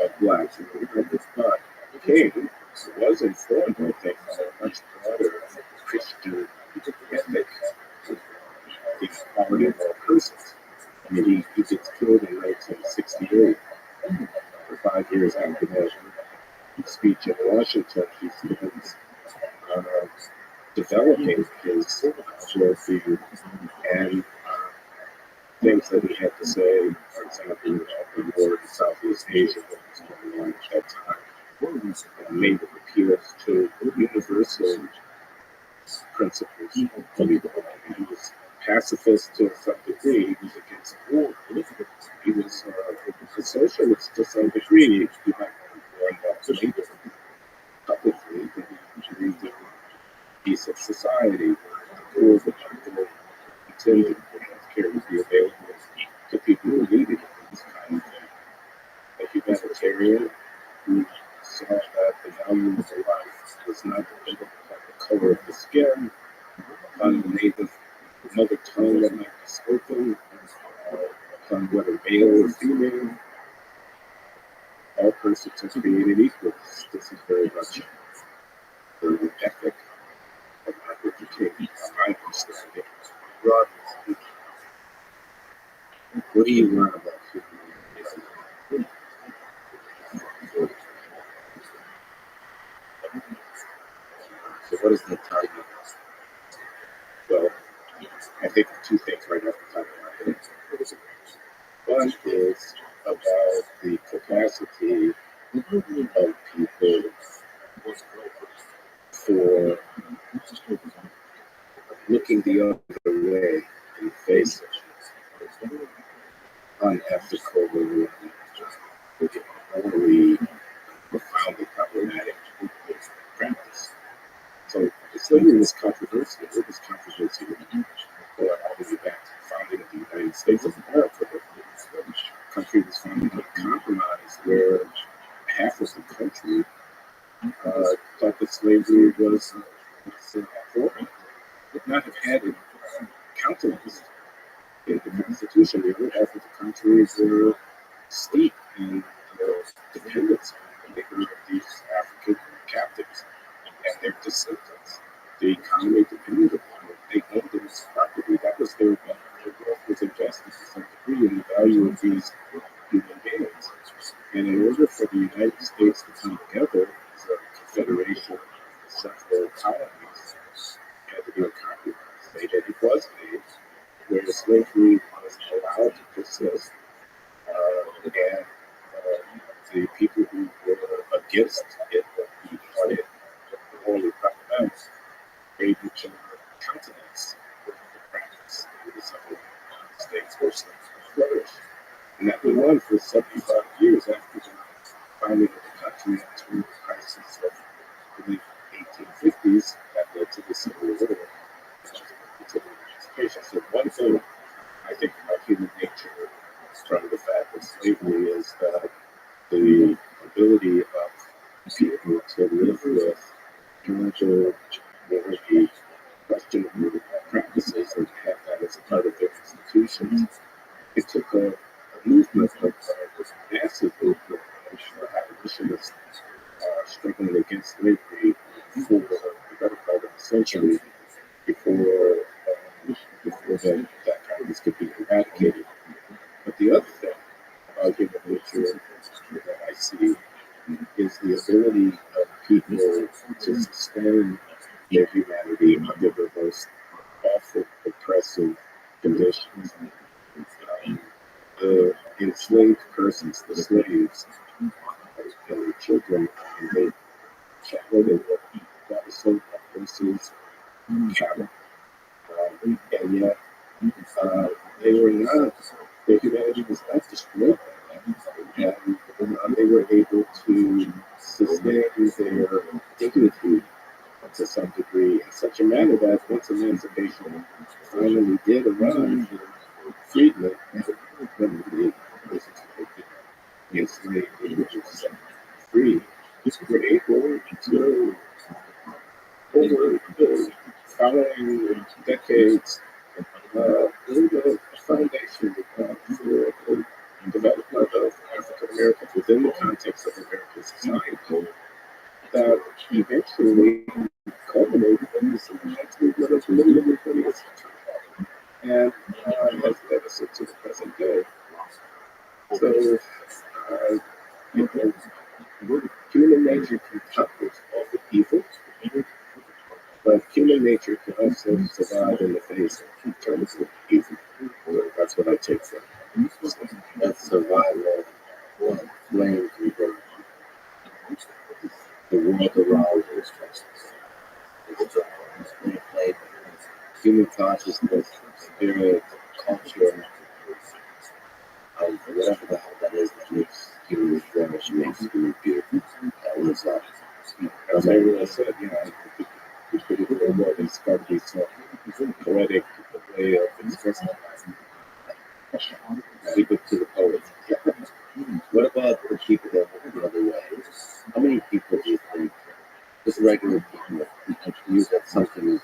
of blacks and immigrants. But King was informed, I think, by a much broader Christian ethic, the equality of all persons. I mean, he gets killed in 1968, for 5 years after that speech in Washington. He spends developing his worldview and things that he had to say, for example, about the war in Southeast Asia that was going on at that time. made appeals to universal principles of equality. He was pacifist to some degree. He was against war. He was a socialist to some degree. He might warn about labor publicly, but he believed in peace of society, where the poor would not go intended for healthcare to be available to people who needed it. This kind of thing. A humanitarian who saw that the value of a life was not dependent upon the color of the skin, upon the native mother tongue that might be spoken, upon whether male or female. All persons are created equal. This is very much the ethic of my reputation, my understanding. Broadly speaking, what do you learn about human? So what does that tell you? Well, I think of two things right off the top of my head. One is about the capacity of people for looking the other way in the face of unethical or morally profoundly problematic practice. So slavery was controversial. It was controversial all the way back to the founding of the United States of America. The country was founded on a compromise where half of the country thought that slavery was important. Would not have had it countenanced in the Constitution. The other half of the country were steeped in dependence on the labor of these African captives and their descendants. The economy depended upon it. They owned this property. That was their wealth was invested to some degree in the value of these human beings. And in order for the United States to come together as a confederation of several colonies, it had to be a compromise. Made it. It was made where slavery was allowed to persist, and the people who were against it, who thought it morally problematic, were able to countenance the practice in the Southern States where slavery flourished. And that went on for 75 years after the founding of the country until the crisis of the 1850s that led to the Civil War. So one thing I think about human nature from the fact of slavery is that the ability of people to live with counter morally questionable practices and have that as a part of their institutions. It took a movement of massive movement of abolitionists struggling against slavery for the better part of a century before that practice could be eradicated. But the other thing about human nature that I see is the ability of people to sustain their humanity under the most awful, oppressive conditions. The enslaved persons, the slaves, and the children, they chatted and got sold by horses, cattle, and yet they were not, their humanity was not destroyed by that. And they were able to sustain their dignity to some degree in such a manner that once emancipation finally did arrive, freedom, when the enslaved individuals set free, were able to, over the following decades, build a foundation for the development of African Americans within the context of American society that eventually culminated in this movement of the middle of the 20th century and has led us into the present day. So, human nature can cover all the evil, but human nature can also survive in the face of eternal evil. So that's what I take from it. That's survival of flame and burn. the world around us. It's played human consciousness, spirit, culture, whatever the hell that is that makes humans flourish, makes humans beautiful. That was as I said, we could have been more than discovery, so poetic way of expressing leave it to the poets. What about the people that went the other way? How many people do you think, just regular people, use that something is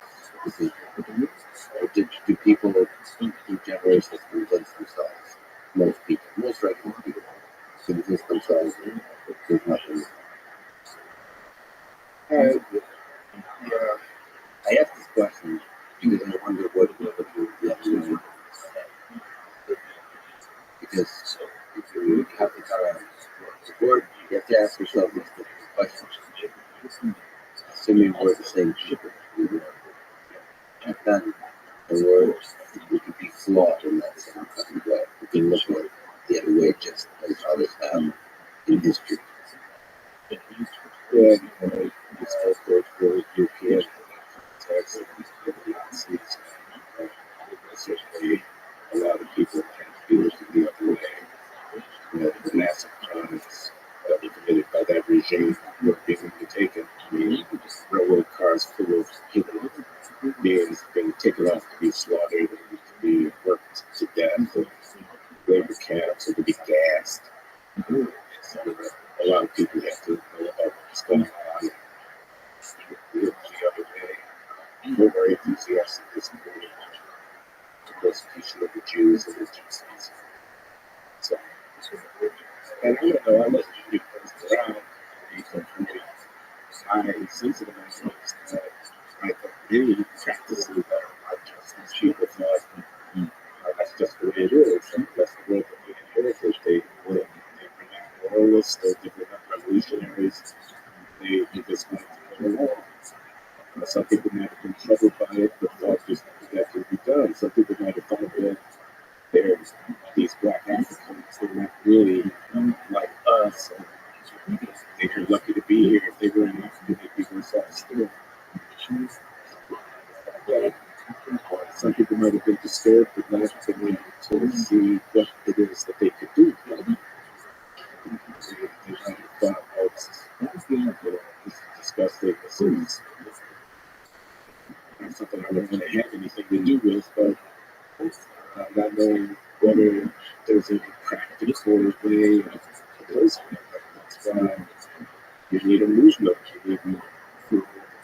or do people through generations convince themselves? Most people, most regular people, convince themselves there's nothing. Yeah, I asked this question because I wonder what you actually do. Because if you have to kind of word, you have to ask yourself these different questions. Assuming we're the same people, and then the word we could be flawed in that same kind of way. We can look at the other way just as others have in history. Yeah, it's also for European context and the Nazis. Certainly, a lot of people feel it to be the other way. The massive crimes that were committed by that regime were being taken. I mean, railroad cars full of human beings being taken off to be slaughtered and to be worked to death, and labor camps and to be gassed. So, a lot of people have to know about what's going on. The other day, we're very enthusiastic this morning to the persecution of the Jews and the Gypsies. So, and I don't know, I wasn't really close around I sensitive that I thought many practices that are just people thought that's just the way it is. And that's the way that they inherited. They were not moralists, they were not revolutionaries. They just wanted to go along. Some people might have been troubled by it, but thought just that could be done. Some people might have thought that there's these black Africans, they're not really like us. They're lucky to be here. If they were in Africa, they'd be worse off still. Some people might have been disturbed, but not to see what it is that they could do. They might have thought, oh, this is disgusting. This is not something I don't want to have anything to do with, but not knowing whether there's a practical way of closing it. That's why you need a movement. You need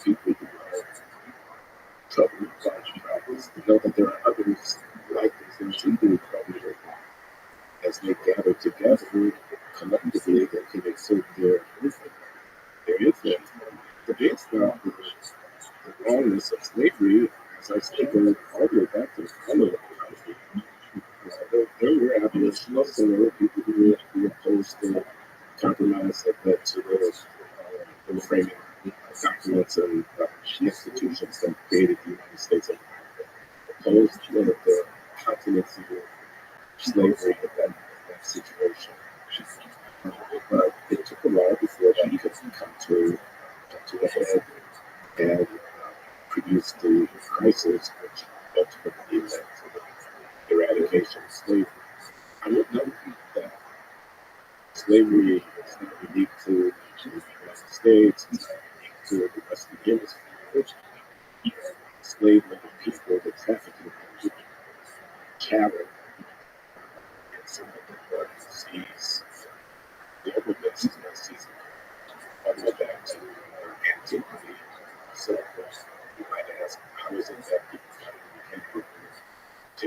people who are troubled by problems to know that there are others like this and should be troubled as they gather together collectively that can exert their influence. The base now is the wrongness of slavery, as I say, goes all the way back to the color country. There were abolitionists and there were people who opposed the compromise that led to the framing documents and institutions that created the United States of America. Opposed the continency of slavery in that situation. But it took a while before that could come to a head and produce the crisis which ultimately led to the eradication of slavery. I would note that slavery is not unique to the United States, it's not unique to the Western Hemisphere. Enslavement of people, the trafficking of people, cattle, and some of the work sees the other bases that sees all the way back to antiquity. So you might ask, how is it that people can to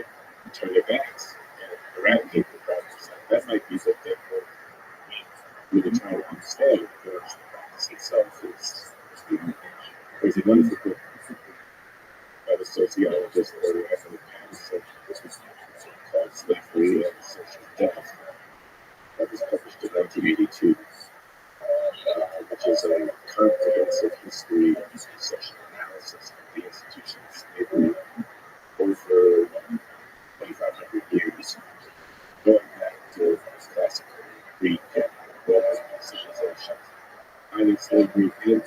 turn their backs and eradicate the practice? That might be what they were really trying to understand, because the practice itself is crazy wonderful. By the sociologist or Anthony Patterson, this was called Slavery and Social Death. That was published in 1982, which is a comprehensive history and social analysis of the institution of slavery over 2,500 years, going back to classical Greek and Roman civilizations. Finding slavery in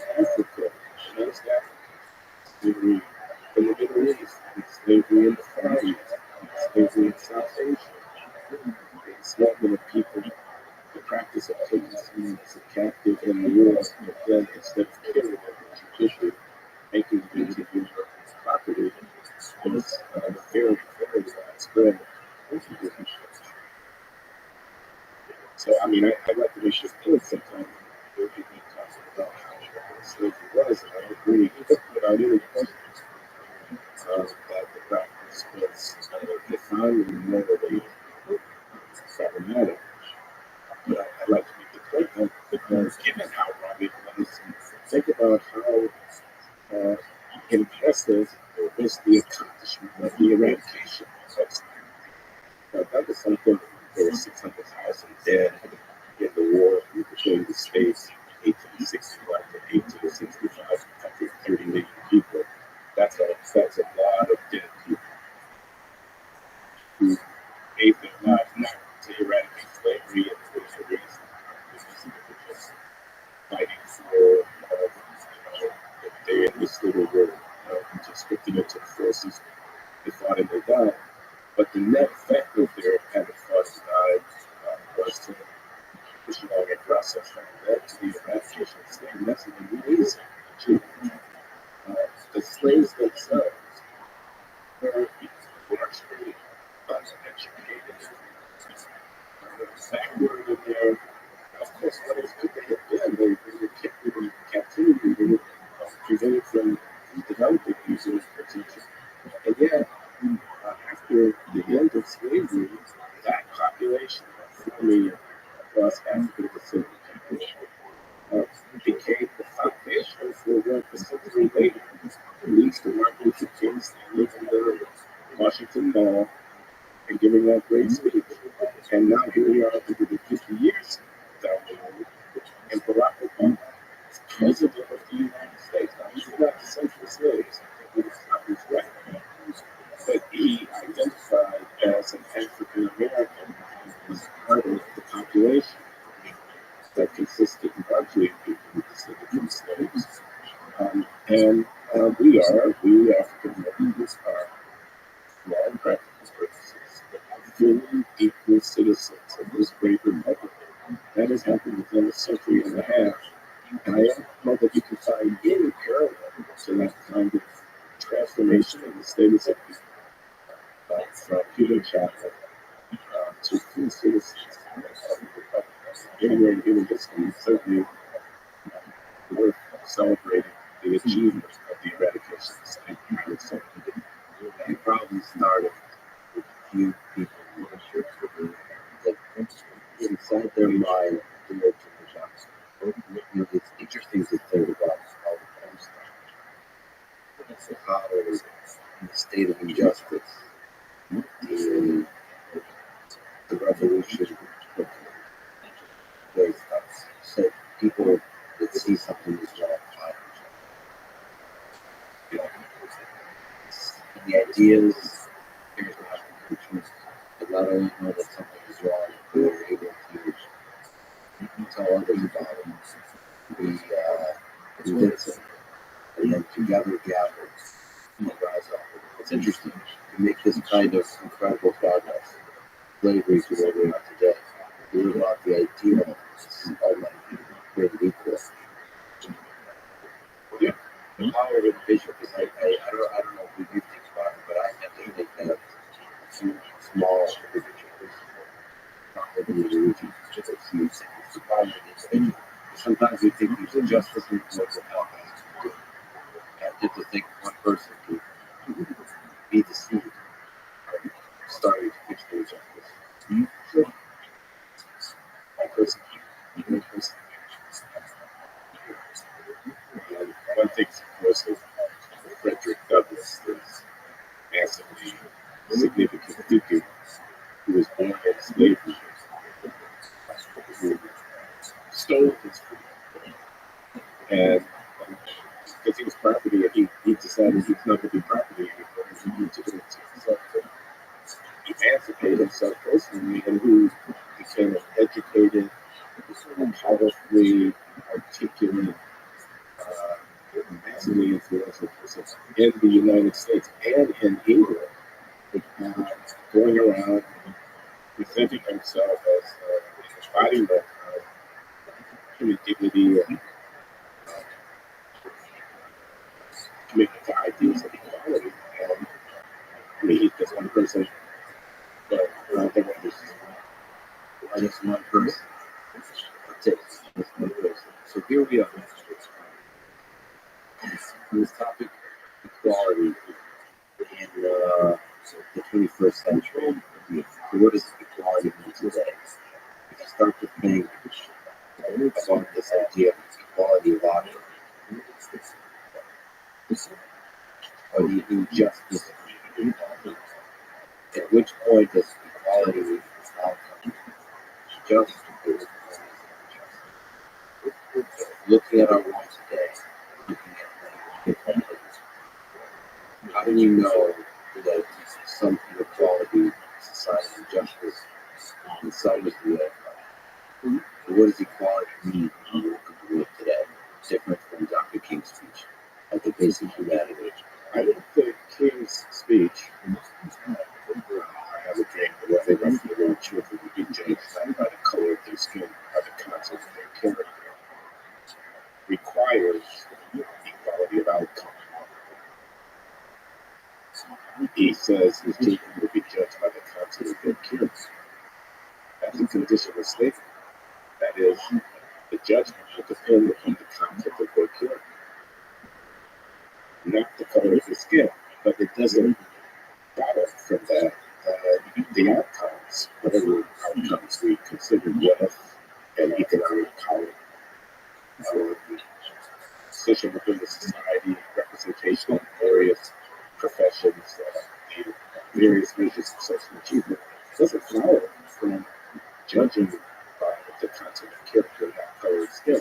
slavery in the Far East, slavery in South Asia, the enslavement of people, the practice of taking someone as a captive in the war, but then instead of killing them, judicially making them into your property was very, very widespread. So, I mean, I like to make sure things sometimes when people talk about how slavery was, and I agree without any question that the practice was defined and morally problematic. But I'd like to make the point that because given how wrong it was, think about how impressive was the accomplishment of the eradication of that was something. There were 600,000 dead in the war between the states, 1865 to 1865, 130 million people. That's a lot of dead people who gave their lives not to eradicate slavery and for the reason just fighting for they enlisted or were just putting into the forces. They fought and they died. But the net effect of their having fought and died was to push along a process that led to the eradication of slavery. That's an amazing achievement. The slaves themselves were largely uneducated, backward in their, of course, what is good they had done. They were kept in captivity. They were prevented from developing using potential. And yet, after the end of slavery, that population, 4 million across Africa, Pacific people, became the foundation for what the century later leads to Martin Luther King standing in the Washington Mall and giving that great speech. And now here we are 150 years down the road, and Barack Obama is president of the United States. Now, he's not the central slaves, he was not his right, but he identified as an African American as part of the population that consisted largely of people who descended from slaves. And we African Americans are, for all practical purposes, fully equal citizens of this great republic. That has happened within a century and a half. And I don't know that you can find any parallel to that kind of transformation in the status of people. From human childhood to full citizens of the republic. Anywhere in human history, certainly worth celebrating the achievement of the eradication of slavery. The problem started with a few people that inside their mind they were to the job. It's interesting to think about how the comes from. How in the state of injustice, the revolution was so people that see something is wrong. And the ideas, here's what I'm teaching, but not only know that something is wrong, but they're able to tell others about it, be convincing, and then together gather and rise up. It's interesting to make this kind of incredible progress. Slavery to where we are today. We were about the idea of all men being equal. Yeah. The power of vision, because I don't know what you think about it, but I tend to think that a few small individuals, not living in the region, just a few surprising individuals. Sometimes we think there's injustice in the world without that. And just to think one person could be the seed starting to fix the injustice. So, one thing, of course, of Frederick Douglass, this massively significant figure who was born in slavery, who stole his freedom, and because he was property, and he decided he was not going to be property anymore, he took it into himself to emancipate himself personally, and who became an educated, powerfully articulate, massively influential person in the United States and in England going around presenting himself as fighting the human dignity and commitment to ideals of equality. And I mean, he's just one person, but I don't think just one person. That's it. Just one person. So here we are. This topic, equality in the 21st century. What does equality mean today? If you start to think about this idea of equality of option, or the injustice of equality, at which point does equality outcome just looking at our world today, looking at equality, how do we know that some inequality, society, justice, and some is the outcome? What does equality mean in the work of the world today? Different from Dr. King's speech at the basic humanity. I think the King's speech, I have a dream that they left the little children would be judged not by the color of their skin, by the content of their character, requires equality of outcome. He says his children will be judged by the content of their character. That's a conditional statement. That is, the judgment will depend upon the content of their character, not the color of the skin. But it doesn't follow from that the outcomes, whatever outcomes we consider wealth and economic power, social within the society, representation of various professions, the various measures of social achievement, doesn't follow from judging by the content of character, not color of skin.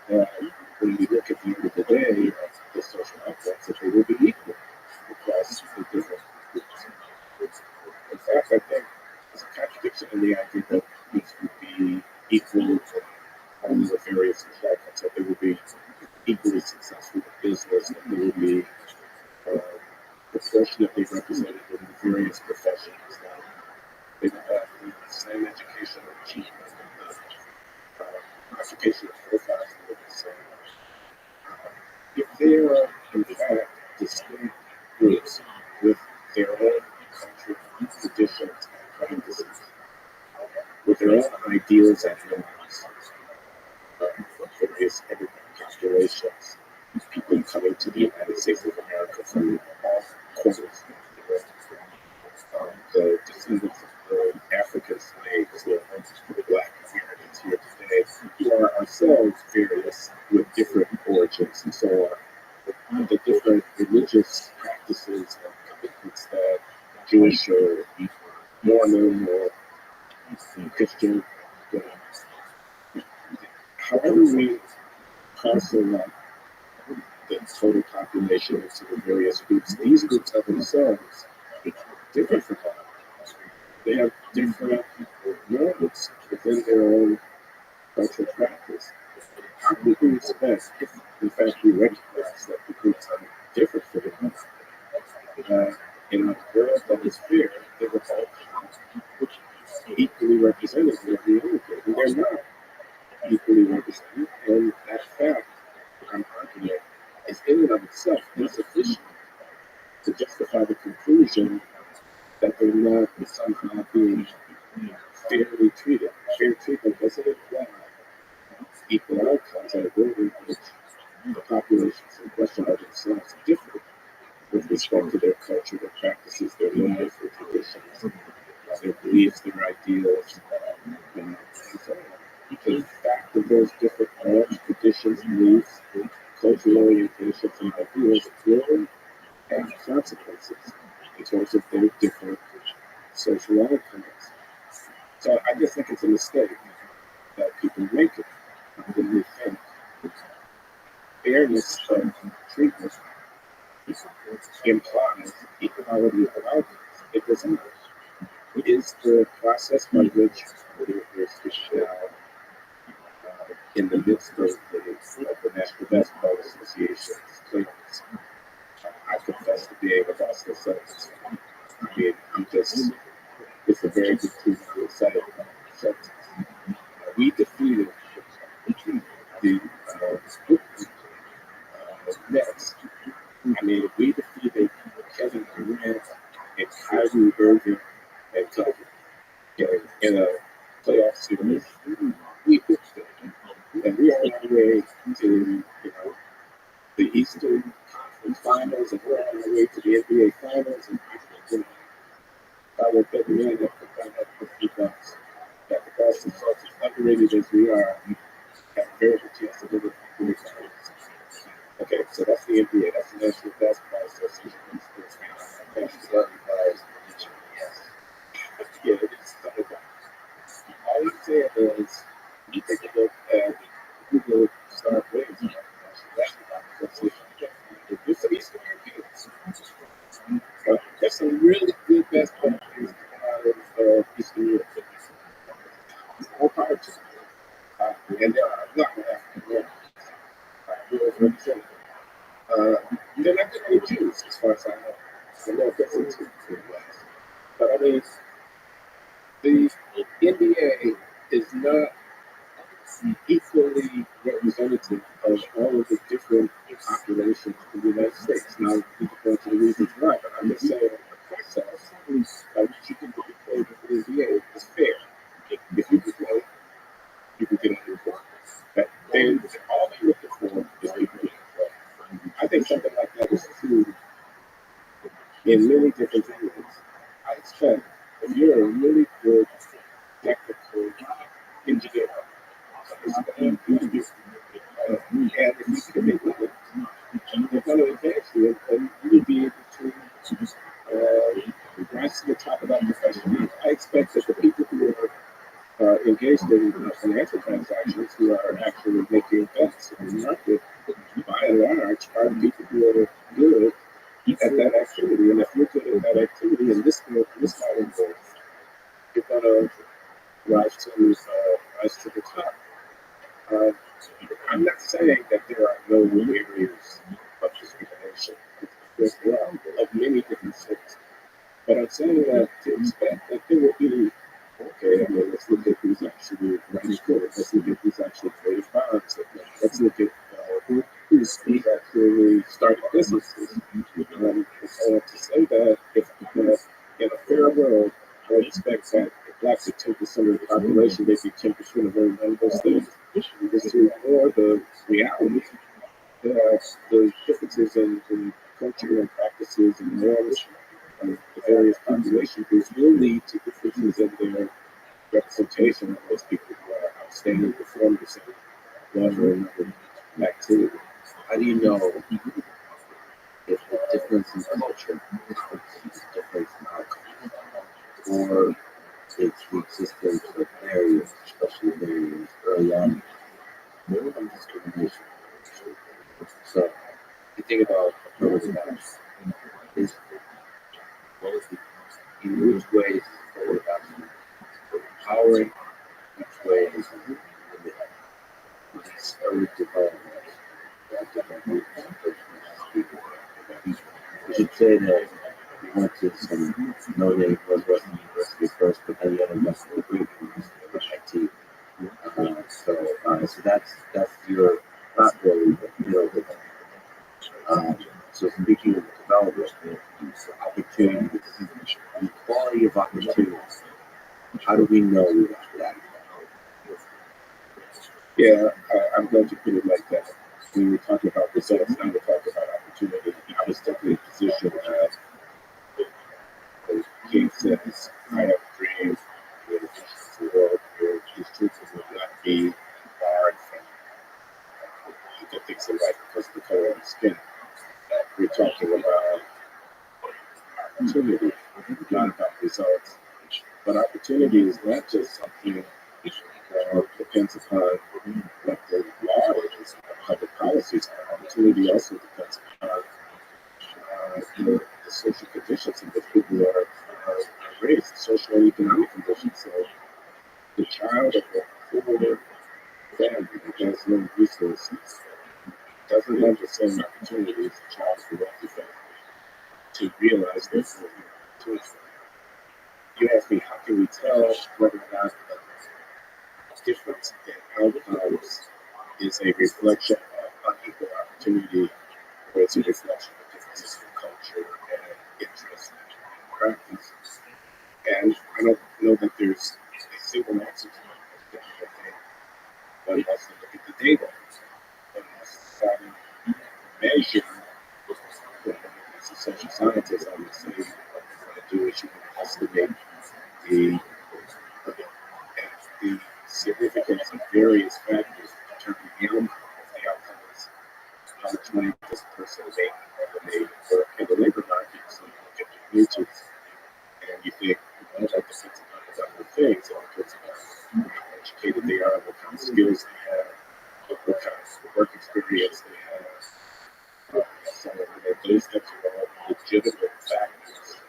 When we look at the end of the day, the social outcomes, that they will be equal across the different groups. In fact, I think there's a contradiction in the idea that these would be equal on the various outcomes, that they will be equally successful in business, that they will be proportionately represented in the various professions, that they will have the same educational achievement and the occupational profiles that will be the same. If they are, in fact, distinct groups with their own cultural traditions and practices, with their own ideals and norms, various immigrant populations, people coming to the United States of America from all corners of the world, the descendants of the African slaves, the black Americans here today, who are ourselves various with different origins and so on. The different religious practices and commitments that Jewish or Mormon or Christian, however we parcel up the total population into the various groups, these groups are themselves different from others. They have different norms within their own cultural practice. How do we expect, if in fact we recognize that the groups are different from each other, in a world that is fair, they will all equally represented in every other group? And they're not equally represented, and that fact, I'm arguing, is in and of itself insufficient to justify the conclusion that they're not somehow being fairly treated. Fair treatment doesn't imply equal outcomes at a world in which the populations in question are themselves different with respect to their culture, their practices, their norms, their traditions, their beliefs, their ideals, and so on. The fact of those different norms, traditions, beliefs, cultural orientations, and ideas will have consequences in terms of their different social outcomes. So I just think it's a mistake that people make it when they think fairness of treatment implies equality of outcomes. It doesn't. It is the process by which there's now in the midst of the National Basketball Association's playoffs. I confess to being a basketball Celtics fan. I mean, I'm just, it's a very good team to set it. So, we defeated the Nets. I mean, we defeated Kevin Durant and Kyrie Irving and Kobe in a playoff series. We did that. And we are on our way to, the Eastern Conference Finals, and we're on our way to the NBA Finals. And I will bet the man that could find out for $3 that the Boston Celtics, underrated as we are, have a very good chance to live in the finals. Okay, so that's the NBA. That's the National Basketball Association. Basketball players. Yeah, it is something like that. All I'm saying is, you take a look at Google Star Ratings on the National Basketball Association. There's some Eastern Europeans. There's some really good basketball players coming out of Eastern Europe. All power to them. And there are a lot of African Americans. They're not going to Jews, as far as I know. I know if that's into the West. But I mean, the NBA is not equally representative of all of the different populations in the United States. Now, you can go to the reasons why, but I'm just saying, the process, what you can do to play with the NBA is fair. If you can play, you can get on your board. But then all they're looking for is people who can play. I think something like that is true in many different areas. I expect if you're a really good technical engineer, and if you can make it, they're going to advance you, and you will be able to rise to the top of that profession. I expect that the people who are engaged in financial transactions, who are actually making bets in the market, by and large, are the people who are good at that activity. And if you're good at that activity in this field, this kind of world, you're going to rise to the top. I'm not saying that there are no areas of discrimination. There are of many different sorts. But I'm saying that to expect that there will be, okay, I mean, let's look at these actually running courts. Let's look at these actually creative bonds. Let's look at who's actually starting businesses. So to say that if in a fair world, I would expect that if blacks are 10% of the population, they'd be 10% of every one of those things. Just to ignore the reality, the differences in culture and practices and norms of the various population groups will lead to differences in their representation of those people who are outstanding performers in one or another activity. How do you know if the difference in culture is difference in outcome, or it's the existence of barriers, especially barriers early on in discrimination? So, you think about public matters. Is in which ways is public action empowering, which ways is it limiting? These early developments that different groups and people. We should say that we went to some no-name Northwestern University first, but then you ended up with a great university, MIT. So that's your pathway, but you know, so speaking of development, opportunities, the quality of opportunities, how do we know that? Yeah, I'm glad you put it like that. We were talking about results, now we're talking about opportunity. I was taking a position as King says, I have dreams in a world where these truths will not be barred from the things in life because of the color of the skin. We're talking about opportunity, not about results. But opportunity is not just something that depends upon what the law is, what public policies are. Opportunity also depends upon the social conditions in which people are raised, the social and economic conditions. So the child of a poor family that has no resources doesn't have the same opportunity as the child of a wealthy family to realize this opportunity. you ask me, how can we tell whether or not the difference in outcomes is a reflection of unequal opportunity, or it's a reflection of differences in culture and interests and practices? And I don't know that there's a single answer to it. One has to look at the data. One has to try to measure. As a social scientist, I would say what you want to do is you want to estimate the the significance of various factors to determine the outcome. If the outcome is how much money does a person make when they work in the labor market, so you look at the wages, and you think, well, that depends on a number of things. It depends on how educated they are, what kind of skills they have, what kind of work experience they have. So those things are all legitimate factors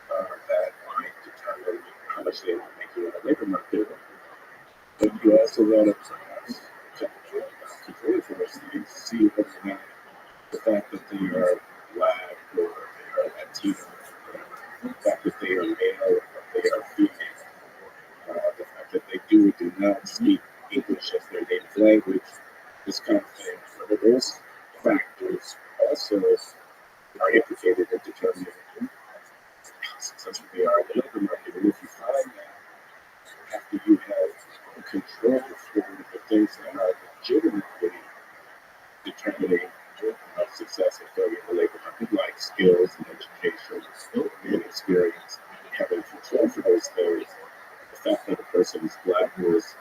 that might determine how much they want to make in the labor market. But you also want to perhaps control for those things, see whether or not the fact that they are black or they are Latino, or the fact that they are male or they are female, the fact that they do or do not speak English as their native language, this kind of thing. Whether those factors also are implicated in determining how successful they are in the labor market. And if you find that after you have control for the things that are legitimately determining success and failure in the labor market, like skills and education and experience, having control for those things, the fact that a person is black or is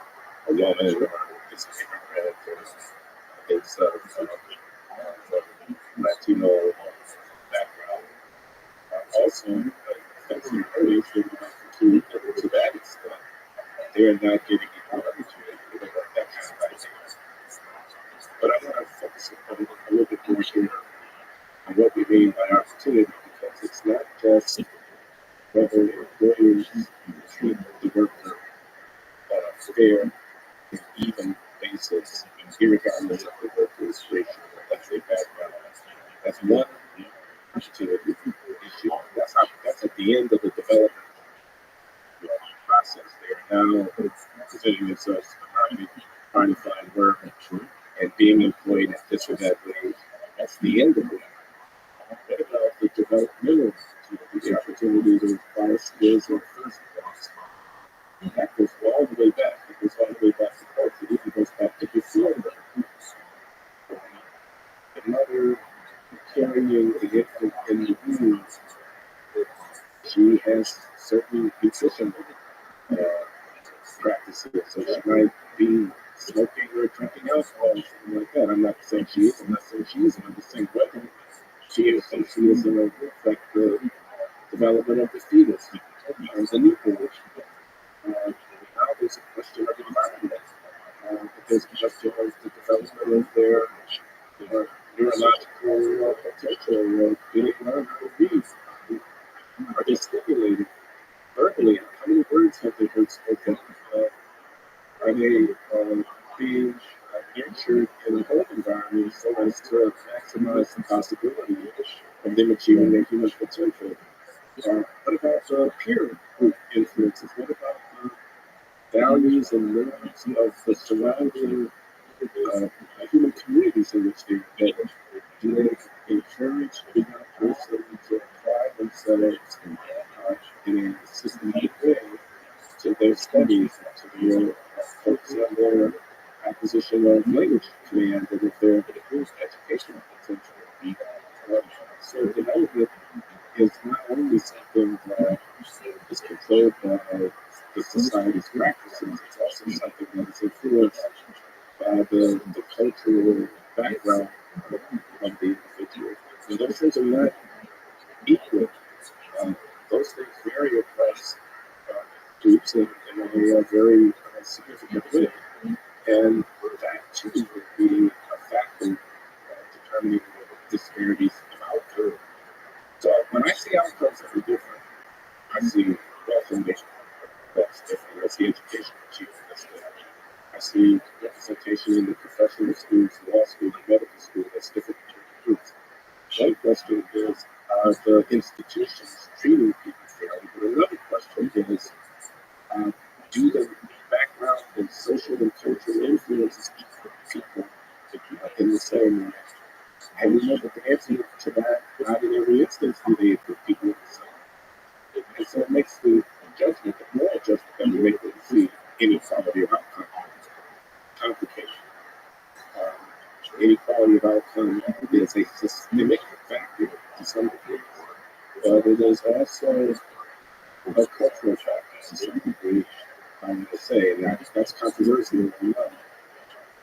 a woman or is an immigrant or is Latino background, also affects their earnings to that extent. They are not getting equal opportunity for that kind of idea. But I want to focus a little bit more here on what we mean by opportunity, because it's not just whether employers treat the worker on a fair and even basis, irregardless of the worker's racial or ethnic background. That's one opportunity issue. That's at the end of the development process. They are now presenting themselves to the market, trying to find work, and being employed at this or that wage. That's the end of it. What about the developmental opportunity, the opportunity to acquire skills or first class? That goes all the way back. It goes all the way back to culture. It even goes back to before that. The mother carrying the infant in the womb, she has certain nutrition practices. So she might be smoking or drinking alcohol or something like that. I'm not saying she is. I'm not saying she isn't. I'm just saying whether she is or she isn't affect the development of the fetus or the newborn. Now there's a question of environment. There's a question of the development of their neurological potential, being learned how to read. Are they stimulated verbally? How many words have they heard spoken? Are they being nurtured in a home environment so as to maximize the possibility of them achieving their human potential? What about peer group influences? What about the values and norms of the surrounding human communities in which they're embedded? Do they encourage the young person to apply themselves in a systematic way to their studies, to their focus on their acquisition of language command and of their educational potential? So development is not only something that is controlled by the society's practices, it's also something that is influenced by the cultural background of the individual. And those things are not equal. Those things vary across groups in a very significant way. And that too would be a factor determining the disparities of outcome. So when I see outcomes that are different, I see wealth and nature that's different. I see education achievement that's different. I see representation in the professional schools, law school, and medical school that's different between groups. One question is, are the institutions treating people fairly? But another question is do the background and social and cultural influences people in the same way. And we know that the answer to that, not in every instance do they put people in the same. And so it makes the judgment, the moral judgment that we make when we see inequality of outcome complicated. Inequality of outcome is a systemic factor to some degree, but it is also a cultural factor to some degree. I'm going to say, and that's controversial.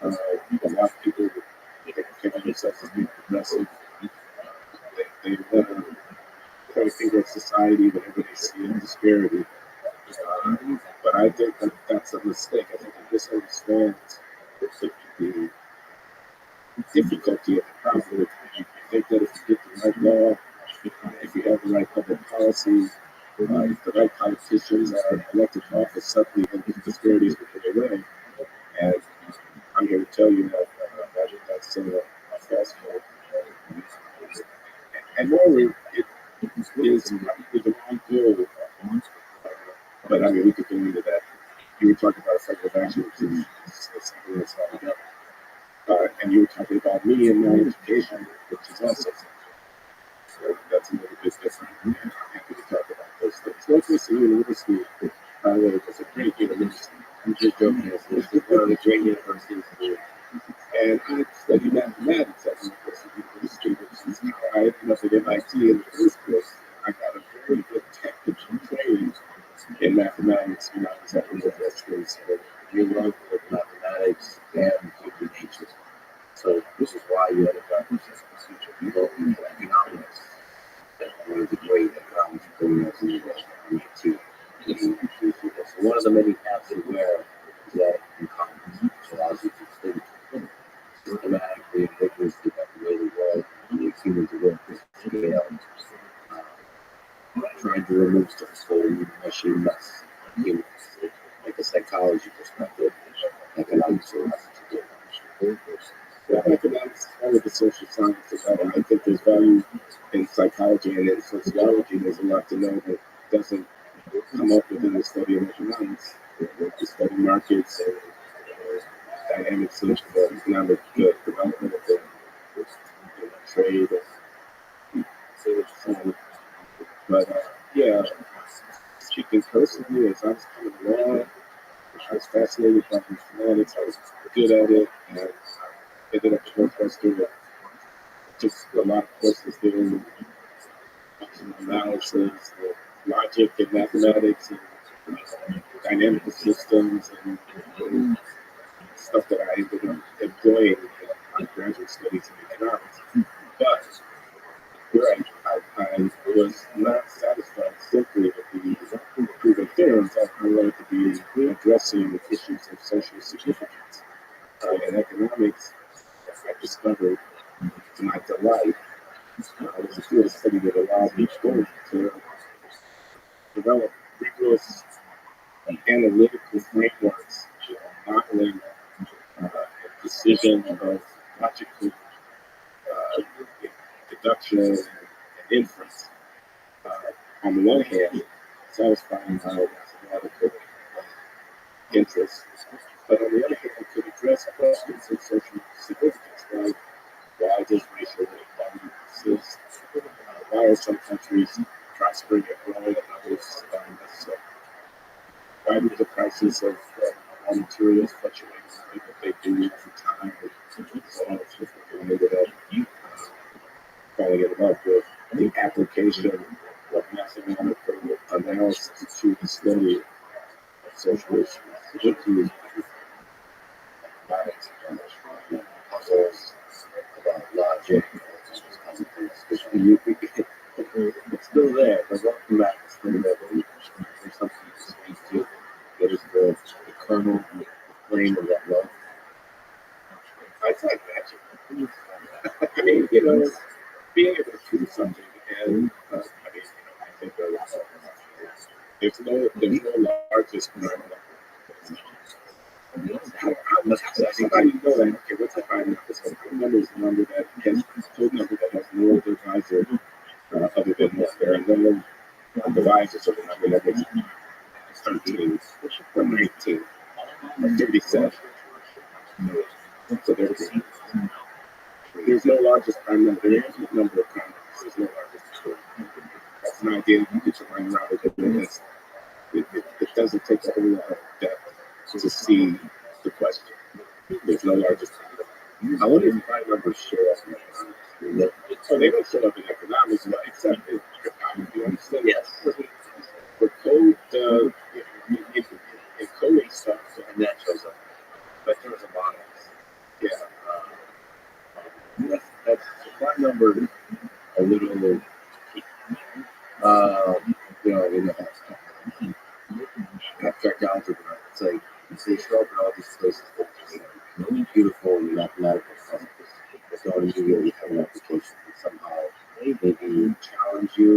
A lot of people consider themselves as being progressive. They want to point a finger at society whenever they see a disparity. But I think that that's a mistake. I think it misunderstands the difficulty of the problem. I think that if you get the right law, if you have the right public policy, if the right politicians are elected to office, suddenly these disparities will go away. And I'm here to tell you that that's a false hope. And moreover, it is probably the wrong goal. But I mean, we could go into that. You were talking about affirmative action, which is something that's all together. And you were talking about me and my education, which is also something. So that's a little bit different. And I'm happy to talk about those things. Northwestern University, by the way, was a great university. I'm just joking. It's one of the great universities. And I studied mathematics at Northwestern University, which is how I ended up at MIT in the first place. I got a very good technical training in mathematics when I was at Northwestern. So You love with mathematics and human nature. So this is why you ended up in you go into economics. One of the great economics programs in the MIT. So one of the many hats you wear is that economics, which allows you to think systematically and rigorously about the way the world and the humans work with scale. Trying to remove stuff so you machine less humans. Like a psychology perspective, economics are less to do. well, economics is one of the social sciences. I think there's value in psychology and in sociology. There's a lot to know that doesn't come up within the study of economics. You study markets and dynamics of economic development of trade. But yeah, speaking personally, as I was coming along, I was fascinated by mathematics. I was good at it, and ended up at Northwestern with just a lot of courses there, analysis, logic, and mathematics, and dynamical systems, and stuff that I ended up employing in my graduate studies in economics. But you're right, I was not satisfied simply with the proven theorems. I wanted to be addressing issues of social significance. In economics, I discovered, to my delight, it was a field of study that allowed me to develop rigorous analytical frameworks, modeling precision of logical deduction and inference. On the one hand, satisfying my mathematical interests, but on the other hand, could address questions of social significance, like why does racial inequality persist? Why are some countries prospering and growing and others less so? Why do the prices of raw materials fluctuate the way that they do over time? And so on and so forth. And I ended up falling in love with the application of mathematical analysis to the study of social issues, particularly mathematics, puzzles, about logic, because it's still there. The welcome back is still there. There's something to speak to that is the kernel, the brain of that love. I like magic. I mean, being able to do something, and I think there's no largest crime. Somebody know that. Okay, what's the crime? The number is the number that has total number that has no divisor other than what there are no divisors of the number that makes idea that you could run around with it. It doesn't take a whole lot of depth to see the question. There's no larger I wonder if prime numbers show up in economics. So they don't show up in economics, but except in economics. You understand? Yes. For code, in coding stuff, And that shows up. But there was a lot of yeah. That's prime number a little, in the abstract algebra. It's like they show up in all these places that are just beautiful mathematical puzzles that don't immediately have an application. And somehow maybe challenge you,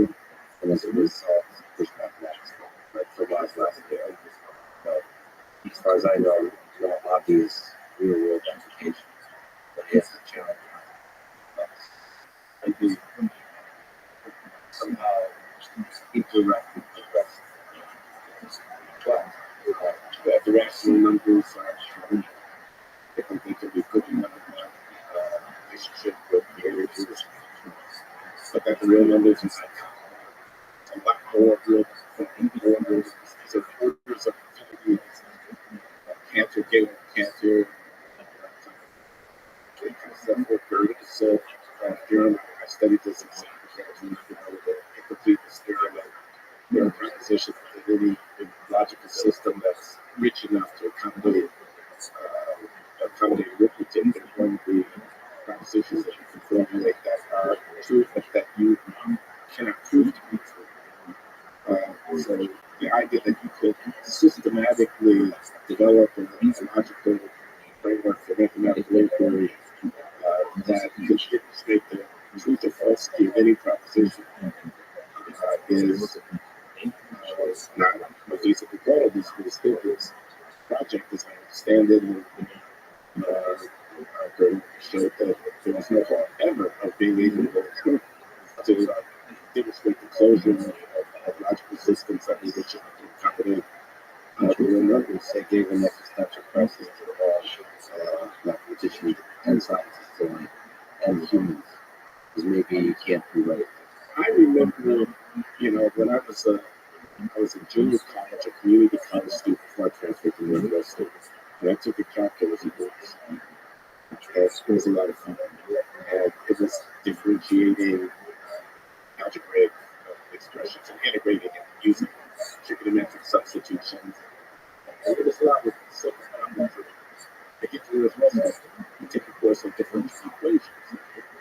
and as a result, push mathematics forward. Right? For last year. But as far as I know, not obvious real world applications. But yes, it's a challenge. I think somehow interact with the rest. The rational numbers are shown. If I'm thinking we could be relationship with variables, but that the real numbers is a lot more real numbers. So orders of activities, cancer, cancer, so during I studied this example, the incomplete experiment, there are propositions in any logical system that's rich enough to accommodate arithmetic. There's going to be propositions that you can formulate that are true, but that you cannot prove to be true. So the idea that you could systematically develop a logical framework for mathematical inquiry that could demonstrate the truth or falsity of any proposition is not a feasible goal. This project, as I understand it, showed that there was no hope ever of being able to demonstrate the closure of logical systems that we would accommodate the real numbers. They gave an existential crisis to all mathematicians and scientists and humans, because maybe you can't rewrite it. I remember, when I was in junior college, a community college student before I transferred to university, and I took a calculus course. It was a lot of fun, and it was differentiating algebraic expressions and integrating it using trigonometric substitutions. And it was a lot of simple numbers. I get to as well as you take a course on differential equations.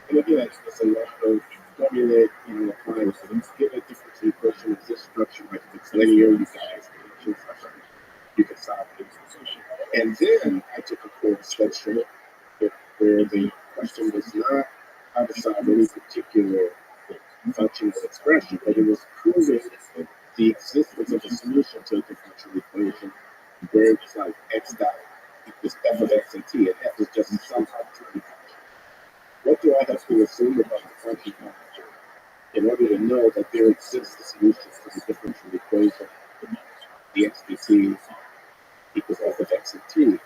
And again, it's a lot of formulate, applying to get a differential equation of this structure, like if it's linear, you can solve it. And then I took a course that showed where the question was not how to solve any particular functional expression, but it was proving the existence of a solution to a differential equation where it was like x dot equals f of x and t, and f is just some arbitrary function. What do I have to assume about the function in order to know that there exists a solution to the differential equation, the x dt equals f of x and t?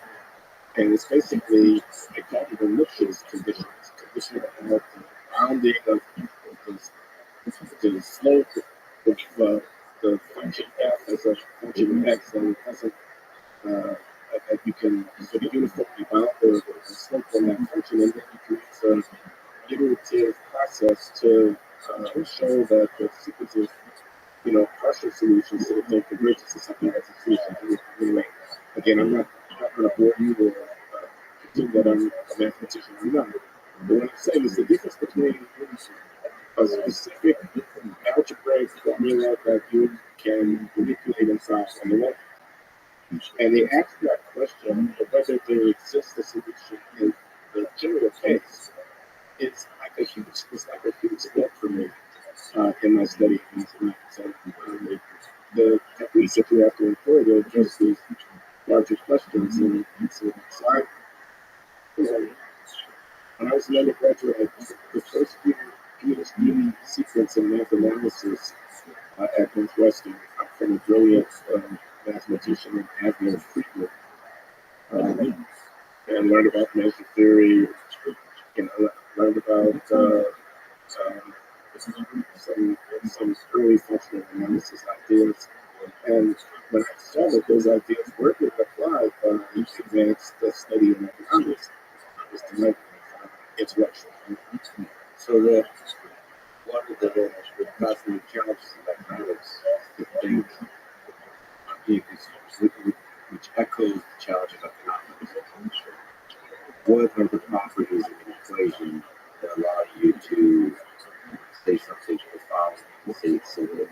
And it's basically a call it the Lipschitz condition of the rounding of the slope of the function f as a function of x, and it doesn't that you can sort of uniformly bound the slope on that function, and then you can use an iterative process to show that the sequence of partial solutions to the thing converges to something that's a solution. Anyway, again, I'm not going to bore you or pretend that I'm a mathematician. I'm not. But what I'm saying is the difference between a specific algebraic formula that you can manipulate and solve on the one, and the abstract question of whether there exists a solution in the general case is like a huge step for me in my study of mathematics. The techniques that you have to employ to address these larger questions, and so when I was an undergraduate, I took the first year PhD sequence in math analysis at Northwestern. I'm from a brilliant mathematician and Admiral Friedman, and learned about measure theory, learned about some some early functional analysis ideas. And when I saw that those ideas were being applied by advanced study in economics, I was delighted with intellectual. So that one of the fascinating challenges of economics, I think, which echoes the challenge of economics. What are the properties of an equation that allow you to say something profound and say it's simple?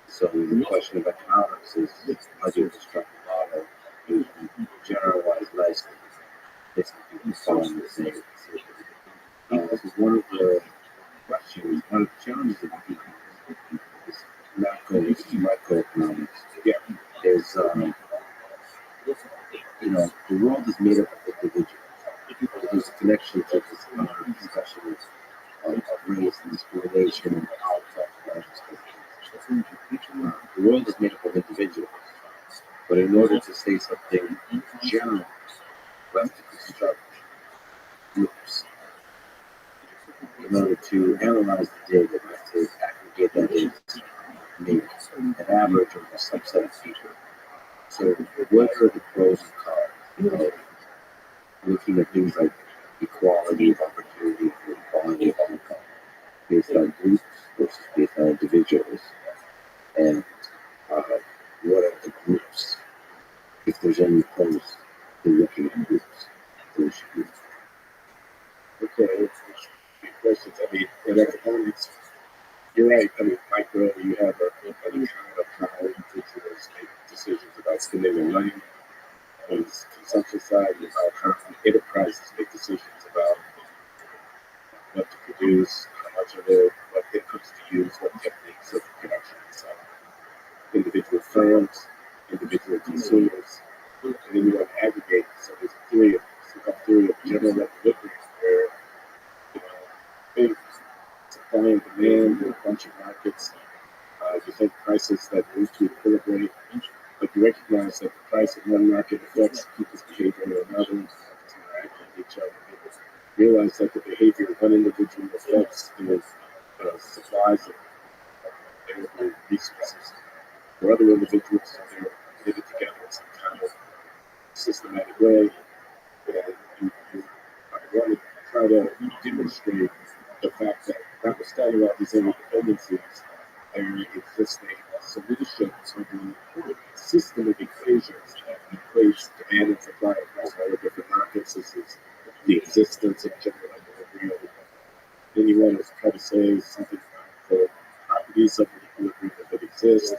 So the question of economics is how do you construct a model to generalize nicely, basically people following the same. This is one of the questions, one of the challenges of this macroeconomics. Yeah, is the world is made up of individuals. There's a connection to this discussion of race and discrimination and how it's all the world is made up of individuals. But in order to say something general, we have to construct groups. In order to analyze the data, we have to aggregate that data, make an average of a subset of people. So what are the pros and cons of looking at things like equality of opportunity and equality of outcome based on groups versus based on individuals? And what are the groups, if there's any pros to looking at groups? Those groups. Okay, good questions. I mean, in economics, you're right. I mean, micro, you have an account of how individuals make decisions about spending their money. On the consumption side, you have how enterprises make decisions about what to produce, how much of it, what inputs to use, what techniques of production, and so on. Individual firms, individual consumers, and then you want to aggregate. So there's a theory of general equilibrium where big supply and demand in a bunch of markets. You think prices that move to equilibrate, but you recognize that the price in one market affects people's behavior in another, interact with each other. Realize that the behavior of one individual affects the supplies of available resources for other individuals. They're knitted together in some kind of systematic way. And you want to try to demonstrate the fact that notwithstanding all these interdependencies, there existing solutions or the system of equations that equates demand and supply across all the different markets. This is the existence of general equilibrium. Then you want to try to say something about the properties of the equilibrium that exist.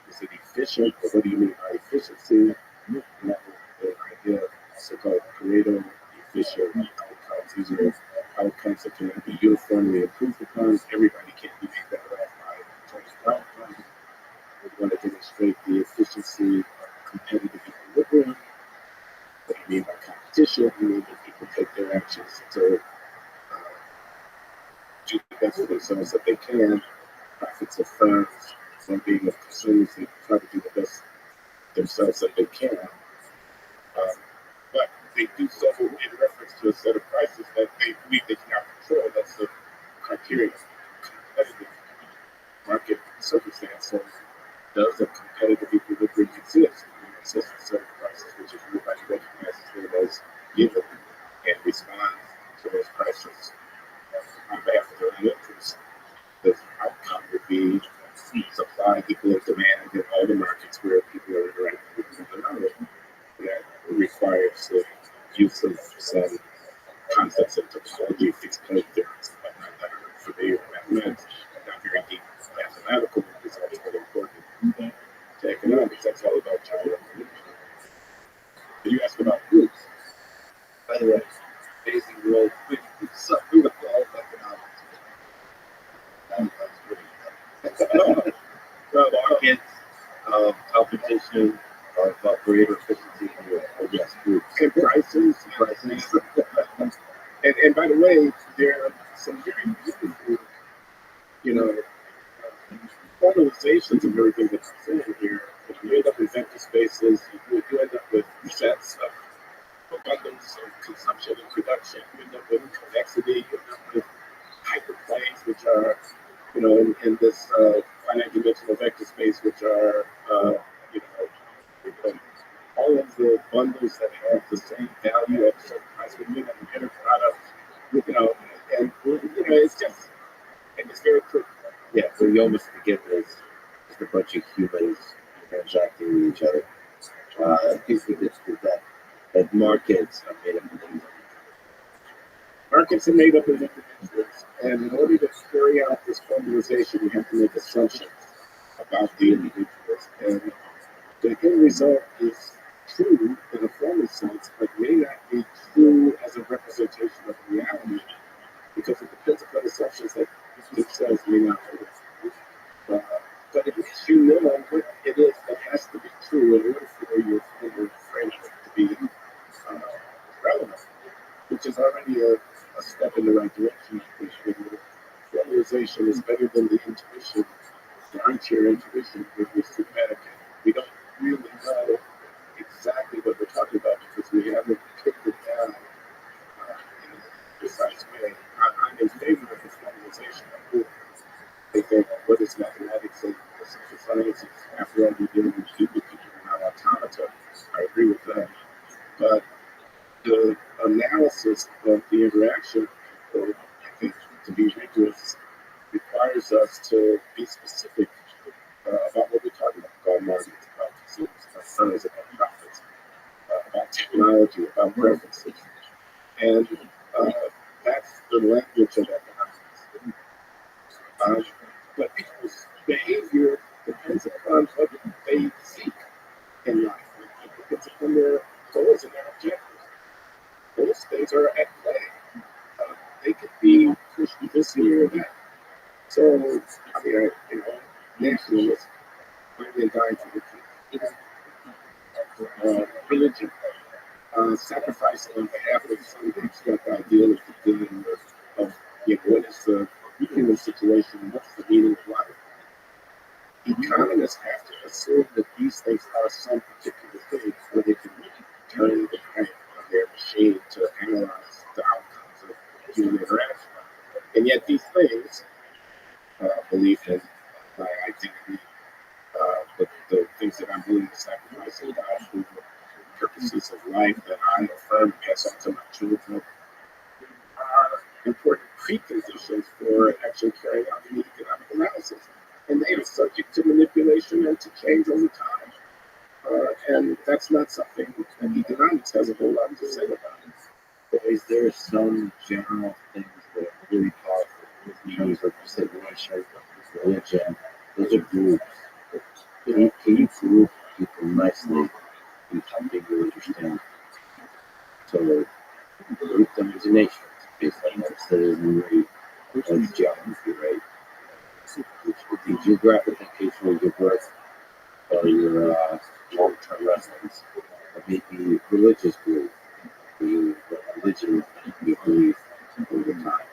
Is it efficient? Or what do you mean by efficiency? And that was the idea of so-called Pareto efficient outcomes. These are outcomes that can be uniformly improved upon. Everybody can't be made better off by terms of outcomes. We want to demonstrate the efficiency of competitive equilibrium. What do you mean by competition? You mean that people take their actions to do the best for themselves that they can. Profits of firms, well-being of consumers, they try to do the best themselves that they can. But they do so in reference to a set of prices that they believe they cannot control. That's the criteria of competitive market circumstance. So does a competitive equilibrium exist? It exists for certain prices, which everybody recognizes them as given and responds to those prices on behalf of their own interests. The outcome would be supply equal demand in all the markets where people are interacting with one another. That requires the use of some concepts of topology, fixed point theorems, and whatnot that are familiar with mathematics, not very deep mathematical, but it's also very important to economics. That's all about general equilibrium. Did you ask about groups? By the way, amazing world, something of all economics. So markets, competition, about greater efficiency, or yes, groups. And prices. And by the way, there are some very beautiful, formalizations of everything that's saying here. If you end up with empty spaces, you end up with sets of abundance of consumption and production. You end up with convexity. You end up with hyperplanes, which are in this finite dimensional vector space, which are, you know, all of the bundles that have the same value at a certain price when you have an inner product, and it's just, and it's very quick. Yeah, so you almost forget there's just a bunch of humans transacting with each other. People just do that markets are made up of things. Markets are made up of individuals, and in order to carry out this globalization, you have to make assumptions about the individuals. And the end result is true in a formal sense, but may not be true as a representation of reality because it depends upon assumptions that themselves may not be. But at least you know what it is that has to be true in order for your formal framework to be relevant, which is already a step in the right direction. Formalization is better than the intuition, the armchair intuition, which is systematic. We don't really know exactly what we're talking about because we haven't picked it down in a precise way. I'm in favor of the formalization of book. I think what is mathematics and social sciences, after all, we're dealing with people not automata. I agree with that. But the analysis of the interaction, I think, to be rigorous, requires us to be specific about what we're talking about markets, about consumers, about science, about profits, about technology, about preferences. And that's the language of economics. But people's behavior depends upon what they seek in life. It depends upon their goals and their objectives. Those things are at play. They could be pushed this way or that. So, I mean, nationalists, fighting and dying for the truth. Religion, sacrificing on behalf of some abstract ideal of the good of what is the human situation, what's the meaning of life. Economists have to assume that these things are some particular thing where they can turn the crank on their machine to analyze the outcomes of human interaction. And yet these things, belief in my identity, the things that I'm willing to sacrifice and die for, purposes of life that I affirm and pass on to my children, are important preconditions for actually carrying out the economic analysis. And they are subject to manipulation and to change over time. And that's not something that economics has a whole lot to say about it. But is there some general things that are really powerful in terms of civilization, religion? Those are groups. Can you group people nicely in something you understand? So group them as a nation based on their citizen rate, as geography, right? The geographic location of your birth or your long-term residence, or maybe religious group, the religion you believe over time.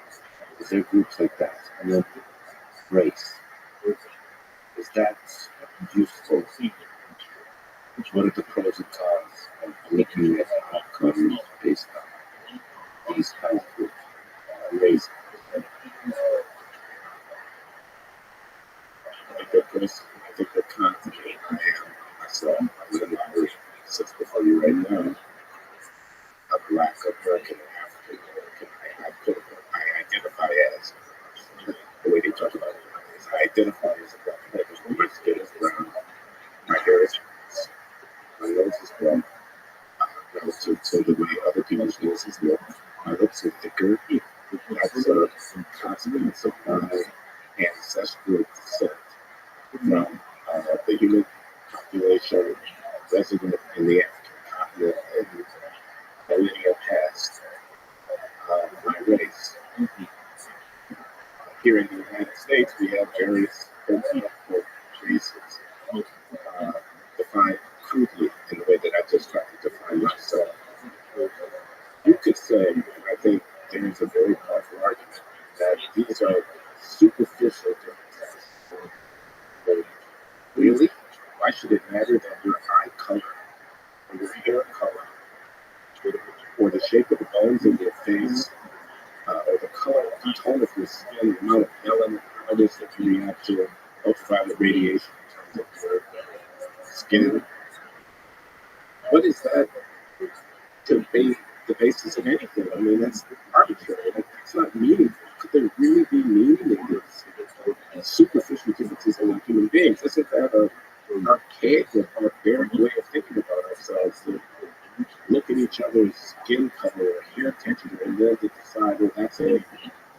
Is there groups like that? And then race. Is that useful? What are the pros and cons of looking at outcomes based on these kinds of groups? Race. I think the content I am myself, I live in the sits before you right now, a black American, African American. I identify as the way they talk about it. I identify as a black American. My skin is brown, my hair is my nose is brown. Relative to the way other people's noses look, my lips are thicker. That's a consequence of my ancestral descent from the human population resident in the African continent in millennia past. My race. Here in the United States, we have various political races defined crudely in the way that I just tried to define myself. You could say, and I think there's a very powerful argument, that these are superficial differences. But really, why should it matter that your eye color or your hair color or the shape of the bones of your face or the color, the tone of your skin, the amount of melanin others that can react to ultraviolet radiation in terms of your skin. What is that to be the basis of anything? I mean, that's arbitrary. That's not meaningful. Could there really be meaning in this? Superficial differences among human beings. Isn't that an archaic or barbaric way of thinking about ourselves? To look at each other's skin color or hair texture and then to decide, well, that's a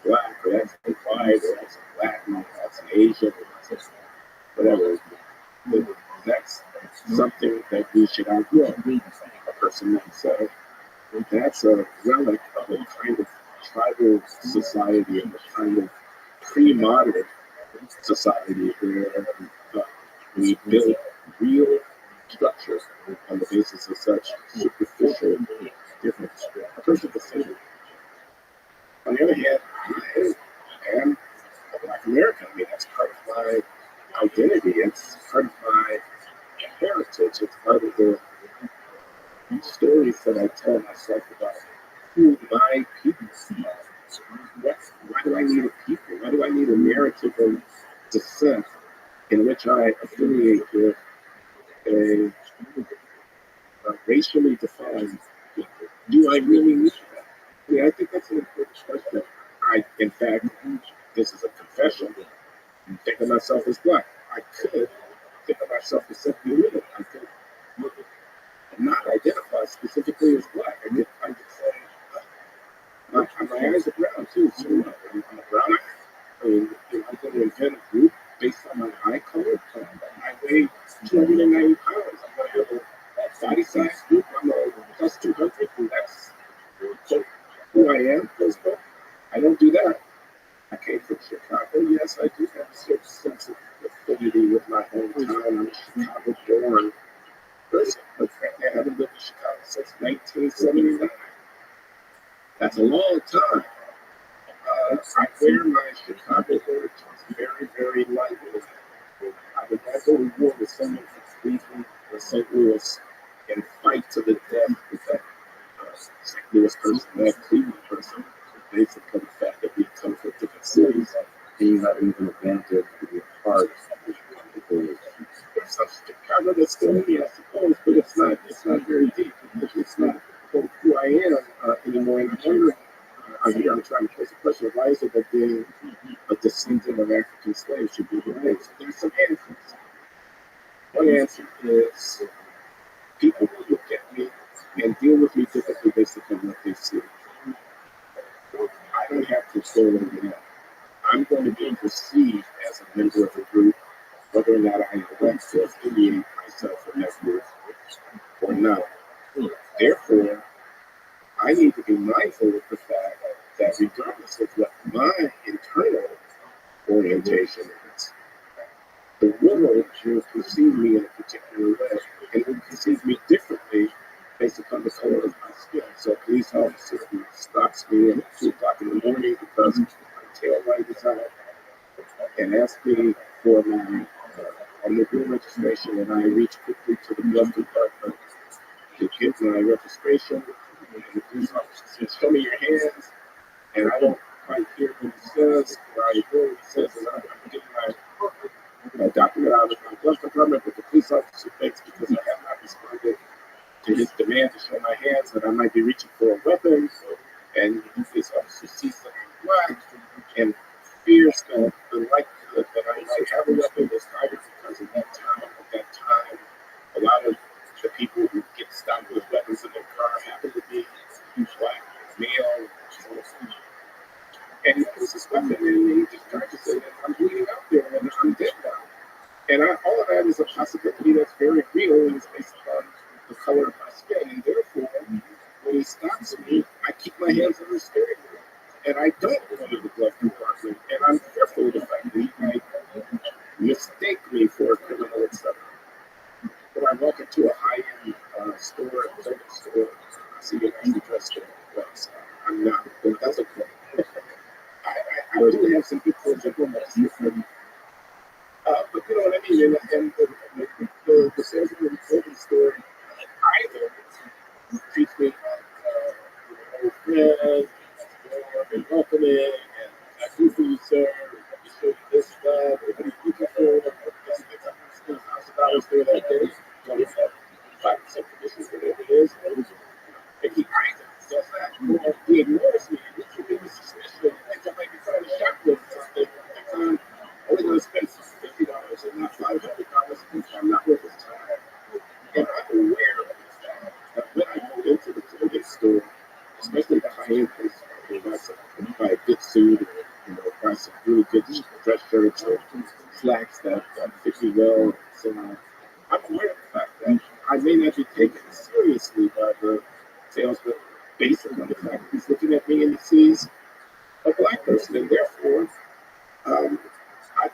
black, or that's a white, or that's a Latin, or that's an Asian, or that's a whatever. But that's something that we should outgrow. A person might say that's a relic of a kind of tribal society and a kind of pre-modern society where we build real structure on the basis of such superficial difference. A person can say, on the other hand, I am a Black American. I mean, that's part of my identity. It's part of my heritage. It's part of the stories that I tell myself about who my people are. Why do I need a people? Why do I need a narrative of descent in which I affiliate with a racially defined people? Do I really need that? I mean, I think that's an important question. In fact, this is a confession. Think of myself as Black. I could think of myself as simply white. I could not identify specifically as Black. I could say, my eyes are brown too, so I'm a brown eye. I mean, I'm going to invent a group based on my eye color. I weigh 290 pounds. I'm going to have a body size group. I'm a plus 200, and that's who I am. I don't do that. I came from Chicago. Yes, I do have a certain sense of affinity with my hometown. I'm a Chicago-born person, but frankly, I haven't lived in Chicago since 1979. That's a long time. I wear my Chicago heritage very, very lightly. I would not go to war with someone from Cleveland or St. Louis and fight to the death with that St. Louis person, that Cleveland person, based on the fact that we come from different cities. And you have even a bandit to be a part of the There's some Chicago that's still in me, I suppose, but it's not very deep. It's not who I am anymore. And I'm wondering, I'm trying to pose a question: why is it that being a descendant of African slaves should be right? There's some answers. One answer is people will look at me and deal with me differently based upon what they see. I don't have control over that. I'm going to be perceived as a member of a group, whether or not I elect to affiliate myself with that group or not. Therefore, I need to be mindful of the fact that regardless of what my internal orientation is, the world will perceive me in a particular way, and will perceive me differently based upon the color of my skin. So a police officer who stops me at 2 o'clock in the morning because my tail light is out and asks me for my automobile registration, and I reach quickly to the glove compartment to give my registration, and the police officer says, "Show me your hands," and I don't quite hear what he says, or I hear what he says, and I'm getting my document out of my glove compartment, but the police officer thinks because I have not responded to his demand to show my hands that I might be reaching for a weapon, and the police officer sees that I'm Black and fears that the likelihood that I might have a weapon is higher because of that time, a lot of the people who get stopped with weapons in their car happen to be Black, male, and he puts his weapon and he just charges it, and I'm bleeding out there, and I'm dead now. And all of that is a possibility that's very real, and it's based upon the color of my skin. And therefore, when he stops me, I keep my hands on the steering wheel, and I don't go to the glove compartment, and I'm fearful of the fact that he might mistake me for a criminal, etc. When I walk into a high-end store, a clothing store, I see a man dressed in clothes. I'm not, but that's okay. I do have some people that will mess with me. But you know what I mean? And the salesman in the clothing store either treats me like an old friend, and welcoming, and I do for you, sir, let me show you this, was there that day, 5% commissions, whatever it is, and he does that. Well, he ignores me. He should be suspicious. Thinks I might be trying to shoplift something. Thinks I'm only going to spend $50 and not $500 because I'm not worth his time. And I'm aware of the fact that when I go into the clothing store, especially the high-end place, buy a good suit or buy some really good dress shirts or slacks that fit me well and so on. I'm aware of the fact that I may not be taken seriously by the salesman based on the fact that he's looking at me and he sees a black person, and therefore I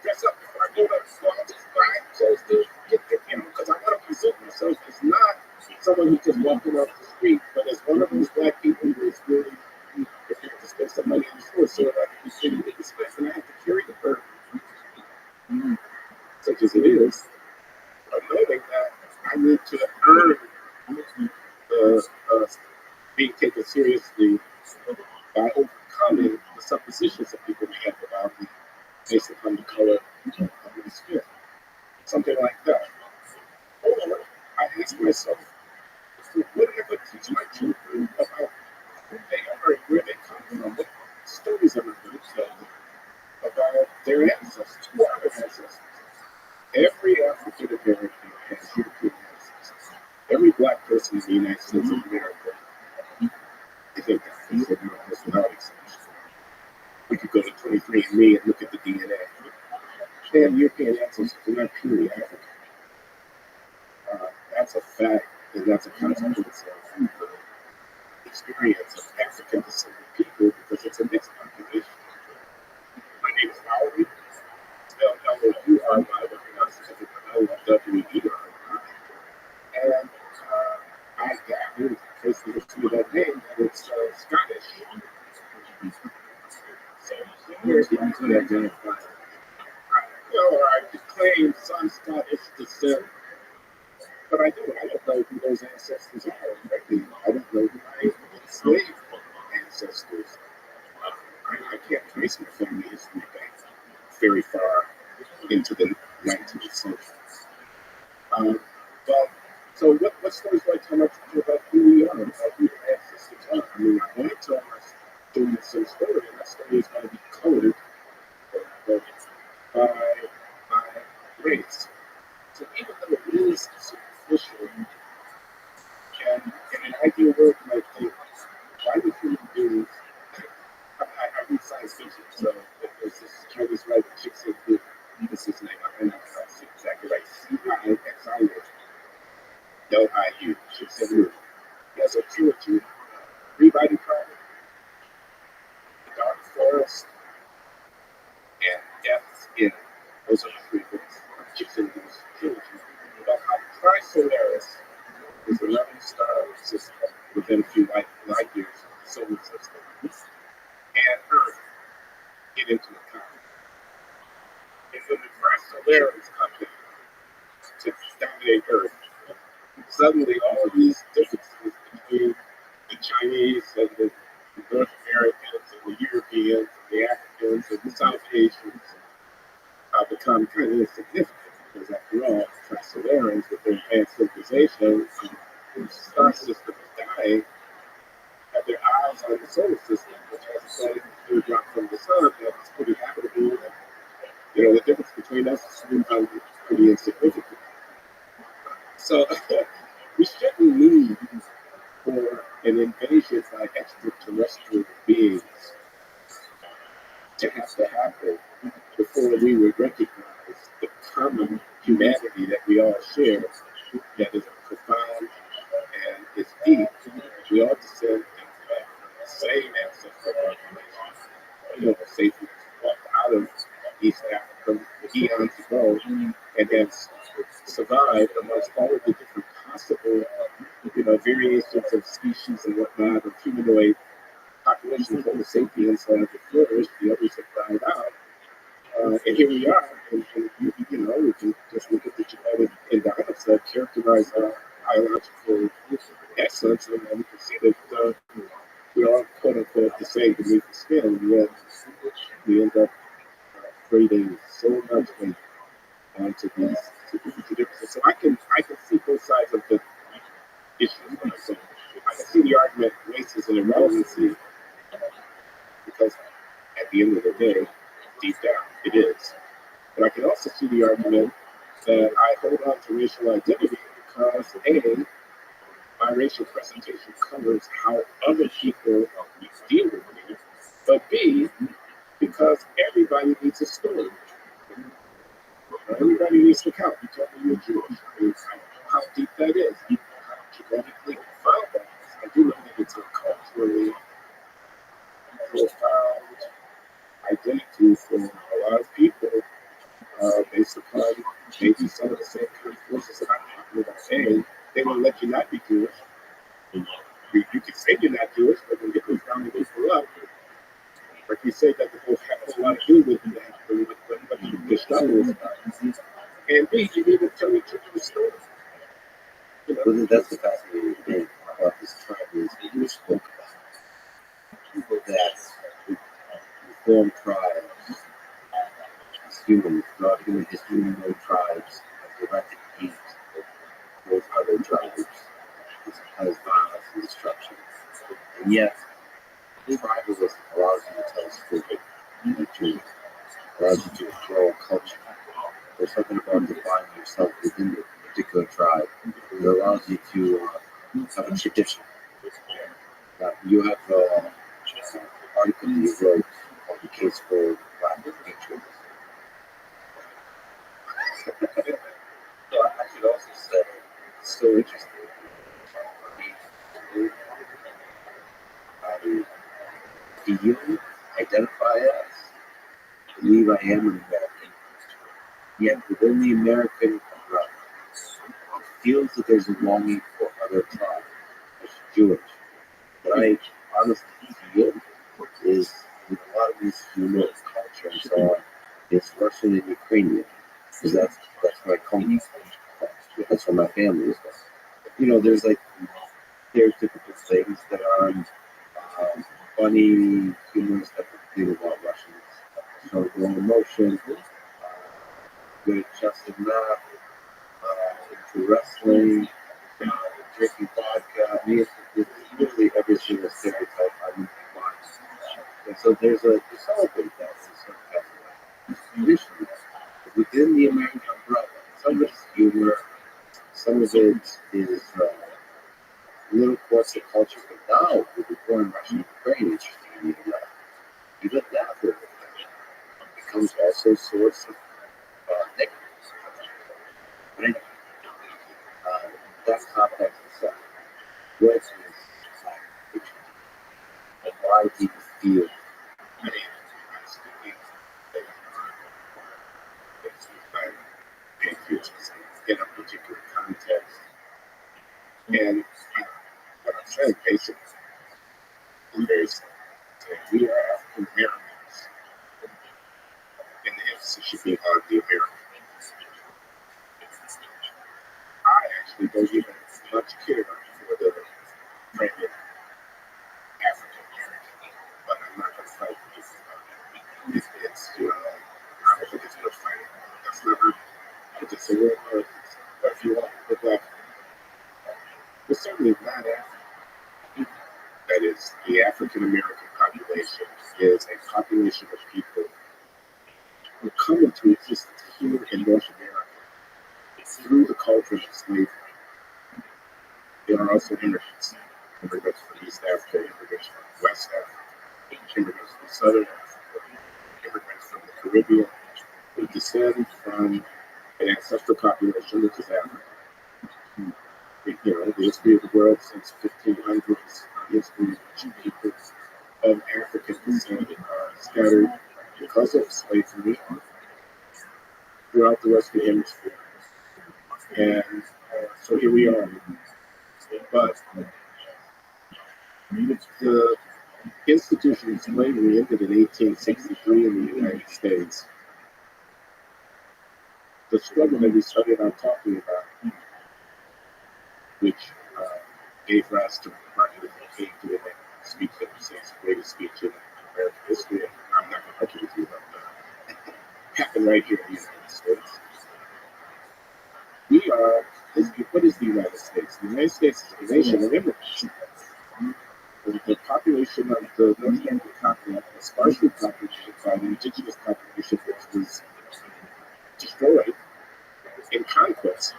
dress up before I go to school. I just buy clothes to get because I want to present myself as not someone who's just walking off the street, but as one of those black people who is really prepared to spend some money in the store so that I can be sitting in the space and I have to carry the burden, such as it is, of knowing that I need to earn being taken seriously by overcoming the suppositions that people may have about me based upon the color of my skin. Something like that. Or I ask myself, what am I going to teach my children about who they are and where they come from? What stories am I going to tell them about their ancestors? Who are their ancestors? Every African American has European ancestors. Every black person in the United States of America, I think that is without exception. We could go to 23andMe and look at the DNA. They have European ancestors, they're not purely African. That's a fact, and that's a consequence of the experience of African descended people because it's a mixed population. My name is Lowry, spelled L-O-U-R-Y, but pronounced L-O-W-E-R-Y. And I really basically history of that name, and it's Scottish. So, where did you identify? I could claim some Scottish descent, but I don't know who those ancestors are. Frankly, I don't know who my enslaved ancestors are. I can't trace my family history back very far into the 19th century. So what stories do I tell my children about who we are, about who our ancestors are? I mean, I want to tell my children some story, and that story is going to be coded by race. So even though it is superficial, and in an ideal world, you might think, why would human beings? I read science fiction, so there's this Chinese writer, Csikszentmihalyi. This is his name. I'm not pronouncing it exactly right. C-I-X-I-L-I-U. Csikszentmihalyi. He has a trilogy, Rewriting Problem, The Dark Forest, and Death's End. Those are the three books of Csikszentmihalyi's trilogy. About how Tri-Solaris is a 11-star system within a few light years of the solar system, and Earth get into account. And when the Tri-Solaris come in to dominate Earth, suddenly all of these differences between the Chinese and the North Americans and the Europeans and the Africans and the South Asians become kind of insignificant because after all, Tri-Solarians with their advanced civilization, the star system is dying, have their eyes on the solar system, which has a planet that drop from the sun that's pretty habitable. And, the difference between us is pretty insignificant. So we shouldn't need for an invasion by extraterrestrial beings to have to happen before we would recognize the common humanity that we all share, that is profound and is deep. We all descend from the same ancestral population. Safely walked out of East Africa eons ago and has survived amongst all of the different possible, variations of species and whatnot of humanoid populations. Homo sapiens have flourished, the others have died out. And here we are, and we can just look at the genetic endowments that characterize our biological essence, and we can see that we are quote unquote the same beneath the skin, and yet we end up creating so much weight onto these differences. So I sides of the issue. So I can see the argument race is an irrelevancy because at the end of the day, deep down, it is. But I can also see the argument that I hold on to racial identity because A, my racial presentation covers how other people deal with me, but B, because everybody needs a story. Everybody needs to count. You told me you're Jewish. I know how deep that is. I know how genetically profound that is. I do know that it's a culturally profound identity for a lot of people based upon maybe some of the same kind of forces that I'm talking about. A, they won't let you not be Jewish. You can say you're not Jewish, but when it comes down to people up, like you say, that the whole has a lot to do with what the struggle is about. And B, you need to tell each other the story. You know? Well, that's the fascinating thing about this tribe is you spoke about people that form tribes as humans throughout human history. No tribes have directed hate towards other tribes as violence and destruction. And yet, tribalism allows you to tell a story, allows you to control culture. There's something about defining yourself within the particular tribe that allows you to have a tradition. You have an article that you wrote called The Case for Black Patriotism. So I should also say, it's so interesting. Do you identify as, believe I am an American, yet within the American umbrella, it feels that there's a longing for other tribes, as Jewish. What I honestly feel is with a lot of these human culture and so on, it's Russian and Ukrainian, because that's where I come from. That's where my family is from. You know, there's like stereotypical things that are funny, humorous type of thing about Russians. So low emotion, good at chess and math, into wrestling, drinking vodka. I mean, it's literally every single stereotype I can find. And so there's a to celebrate that in some kind of way. Traditionally, within the American umbrella, some of it's humor, some of it is little parts of culture. But now, with the war in Russia and Ukraine, interestingly enough, even that little thing becomes also a source of negative. Right? That context aside, what is Black patriotism? And why do you feel I mean, I'm speaking of patriotism in a particular context. And what I'm saying basically is that we are African Americans, and the emphasis should be on the American. I actually don't even much care for the framing African American, but I'm not going to fight for this. It's I don't think it's worth fighting. That's not good. It's just a real hard. But if you want to look like, we're certainly not African. That is, the African American population is a population of people who come into existence here in North America through the culture of slavery. There are also immigrants, immigrants from East Africa, immigrants from West Africa, immigrants from Southern Africa, immigrants from the Caribbean, who descend from an ancestral population which is Africa. The history of the world since 1500s, history of people of African descent are scattered because of slavery throughout the Western Hemisphere. And so here we are. But the institution of slavery ended in 1863 in the United States. The struggle that we started out talking about, which gave rise to Martin Luther King doing that speech that he says the greatest speech in American history. And I'm not going to argue with you about that. Happened right here in the United States. We are what is the United States? The United States is a nation of immigrants. The population of the North American continent was sparsely populated by the indigenous population, which was destroyed in conquest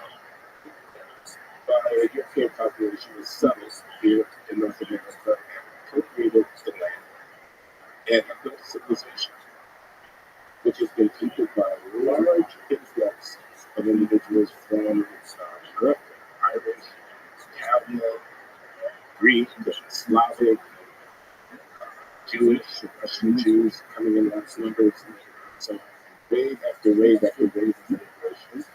by a European population that settled here in North America and appropriated the land and built civilization, which has been peopled by a large influx of individuals from Europe, Irish, Italian, Greek, Slavic, Jewish, Russian Jews coming in large numbers. So wave after wave after wave of immigration.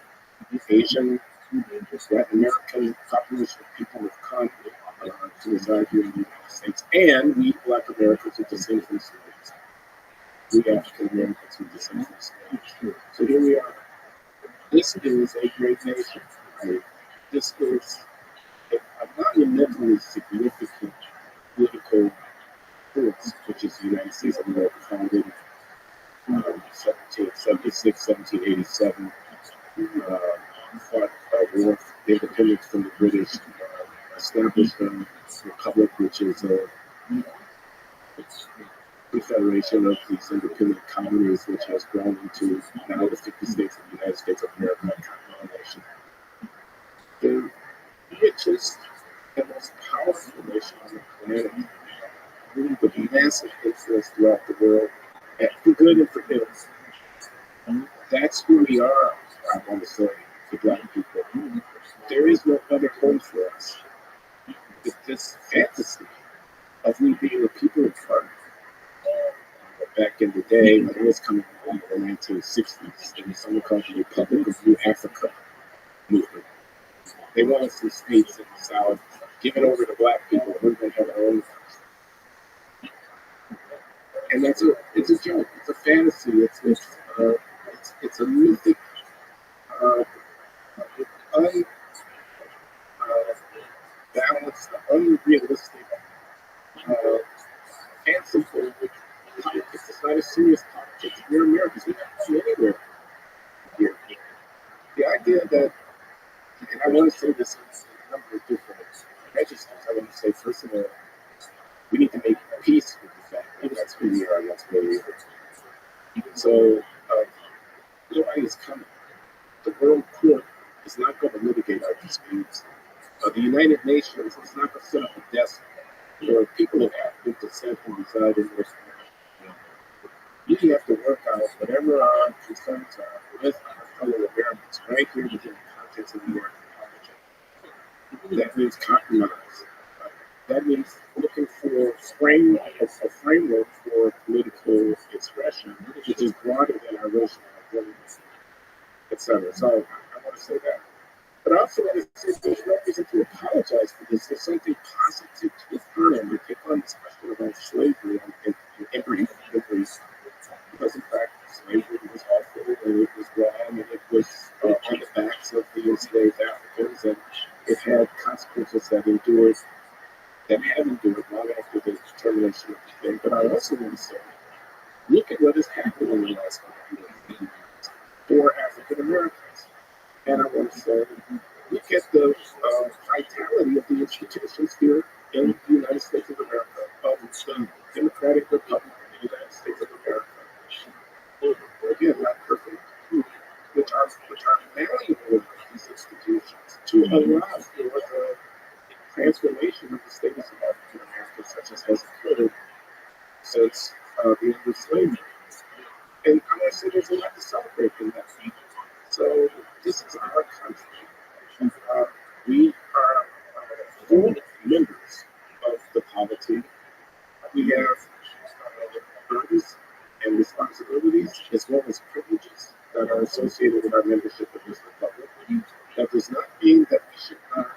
Asian, Latin American population of people have come to reside here in the United States. And we Black Americans who descend from slaves. We African Americans who descend from slaves. So here we are. This is a great nation. Right? This is a monumentally significant political force, which is the United States of America, founded in 1776, 1787. Fought war independence from the British, established a republic, which is a confederation of these independent colonies, which has grown into now the 50 states of the United States of America, a continental nation. The richest and most powerful nation on the planet, with massive influence throughout the world, for good and for ill. That's who we are, I want to say, to Black people. There is no other home for us. It's this fantasy of we being a people of color. Back in the day, when it was coming along in the 1960s, there was something called the Republic of New Africa movement. They wanted some states in the South, give it over to Black people, we're going to have our own country. And it's a joke. It's a fantasy. It's a mythic, unbalanced, unrealistic, fanciful politics. It's not a serious politics. We're Americans. We don't go anywhere here. The idea that, and I want to say this in a number of different registers. I want to say, first of all, we need to make peace with the fact that that's who we are and that's where we are. So, nobody is coming. The World Court is not going to litigate our disputes. The United Nations is not going to set up a desk for people of African descent who reside in North America. We have to work out whatever our concerns are with our fellow Americans right here within the context of the American politics. That means compromise. That means looking for a framework for political expression, which is broader than our racial identity, etc. So I want to say that. But I also want to say there's no reason to apologize for this. There's something positive to affirm. We take on this question about slavery in brief. Because in fact, slavery was awful and it was wrong and it was on the backs of the enslaved Africans and it had consequences that have endured long after the termination of the thing. But I also want to say, look at what has happened in the last 100 years for African Americans. And I want to say, look at the vitality of the institutions here in the United States of America, of the Democratic Republic of the United States of America. Again, not perfect, which are malleable, these institutions, to allow for the transformation of the status of African Americans, such as has occurred since the end of slavery. And I want to say there's a lot to celebrate in that. So this is our country. We are full members of the polity. We have burdens and responsibilities as well as privileges that are associated with our membership of this republic. That does not mean that we should not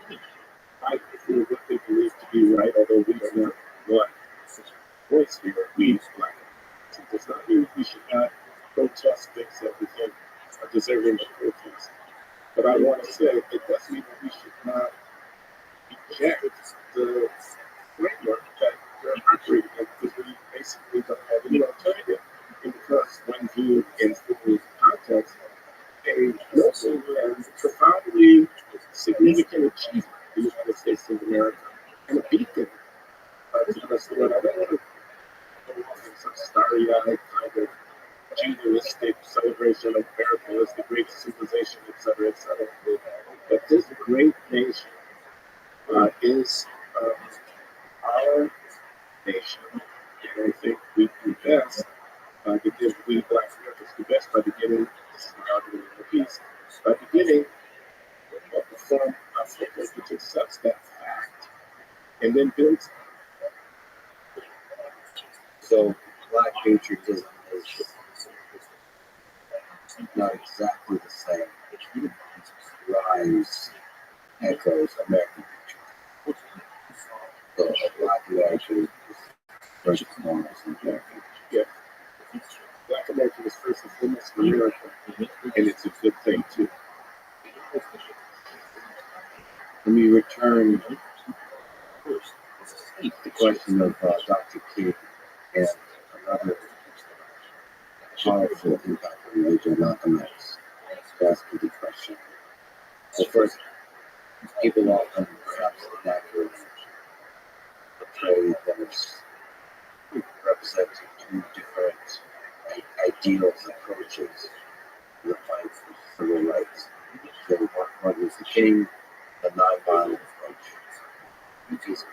fight for what they believe to be right, although we are not one voice here, we Black. It does not mean we should not protest things that we think are deserving of protest. But I want to say it does mean that we should not reject the framework that we're operating in because we basically don't have any alternative. And because when viewed in full context, a local and profoundly significant achievement in the United States of America and a beacon to the rest of the world. I don't want to go off in some starry-eyed kind of jingoistic celebration of America as the greatest civilization, et cetera, et cetera. But this great nation is our nation, and I think we do best by beginning, we Black Americans do best by beginning, this is my argument in the piece, by beginning from a focus which accepts that fact and then builds. So, black patriotism is not exactly the same. It rhymes, echoes American patriotism. So, a black American is first and foremost American. Yeah. Black American is first and foremost American, and it's a good thing too. Let me return the question of Dr. King and another powerful impact on religion, Malcolm X. That's the question. So first, people often perhaps inaccurately portray them as representing two different ideals, approaches in the fight for civil rights. So Martin Luther King, the nonviolent approach, peacemaker,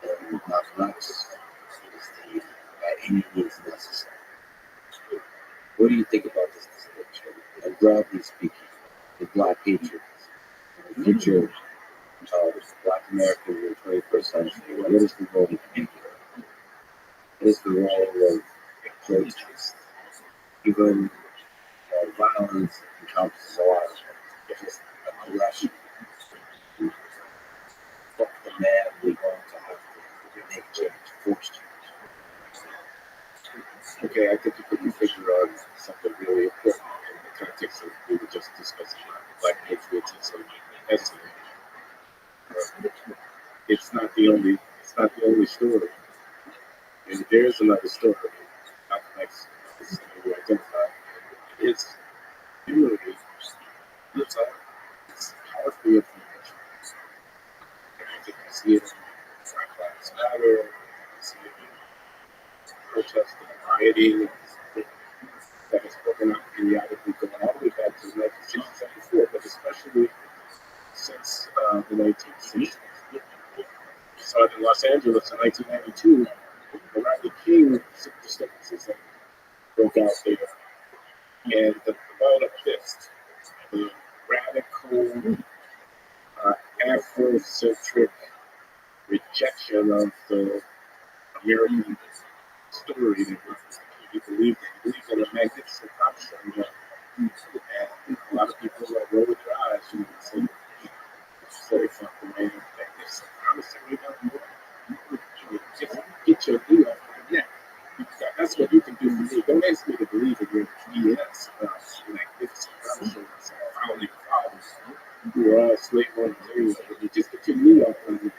and Malcolm X is the by any means necessary. What do you think about this distinction? And broadly speaking, the black patriotism, the future of black America in the 21st century, what is the role of anger? What is the role of protest? Even violence encompasses a lot of it. It's just aggression. Fuck the man, we're going to have to make change, force change. Okay, I think you put your finger on something really important in the context of we were just discussing black patriotism. It's not the only story. And there's another story. Malcolm X is something we identify. It's really it's powerfully influential. And I think you see it in Black Lives Matter, you see it in protesting, rioting, that has broken out periodically going all the way back to 1964, but especially since the 1960s. We saw it in Los Angeles in 1992. The Rabbi King disturbances that broke out there. And the ball of fist, the radical, Afrocentric rejection of the American story that you believe in a magnificent construct. And a lot of people roll their eyes and say, fuck the man, magnificent promise. Just get your knee off my neck. That's what you can do for me. Don't ask me to believe in your BS about magnificent promises, founding fathers who are all slave owners anyway. You just get your knee off my neck.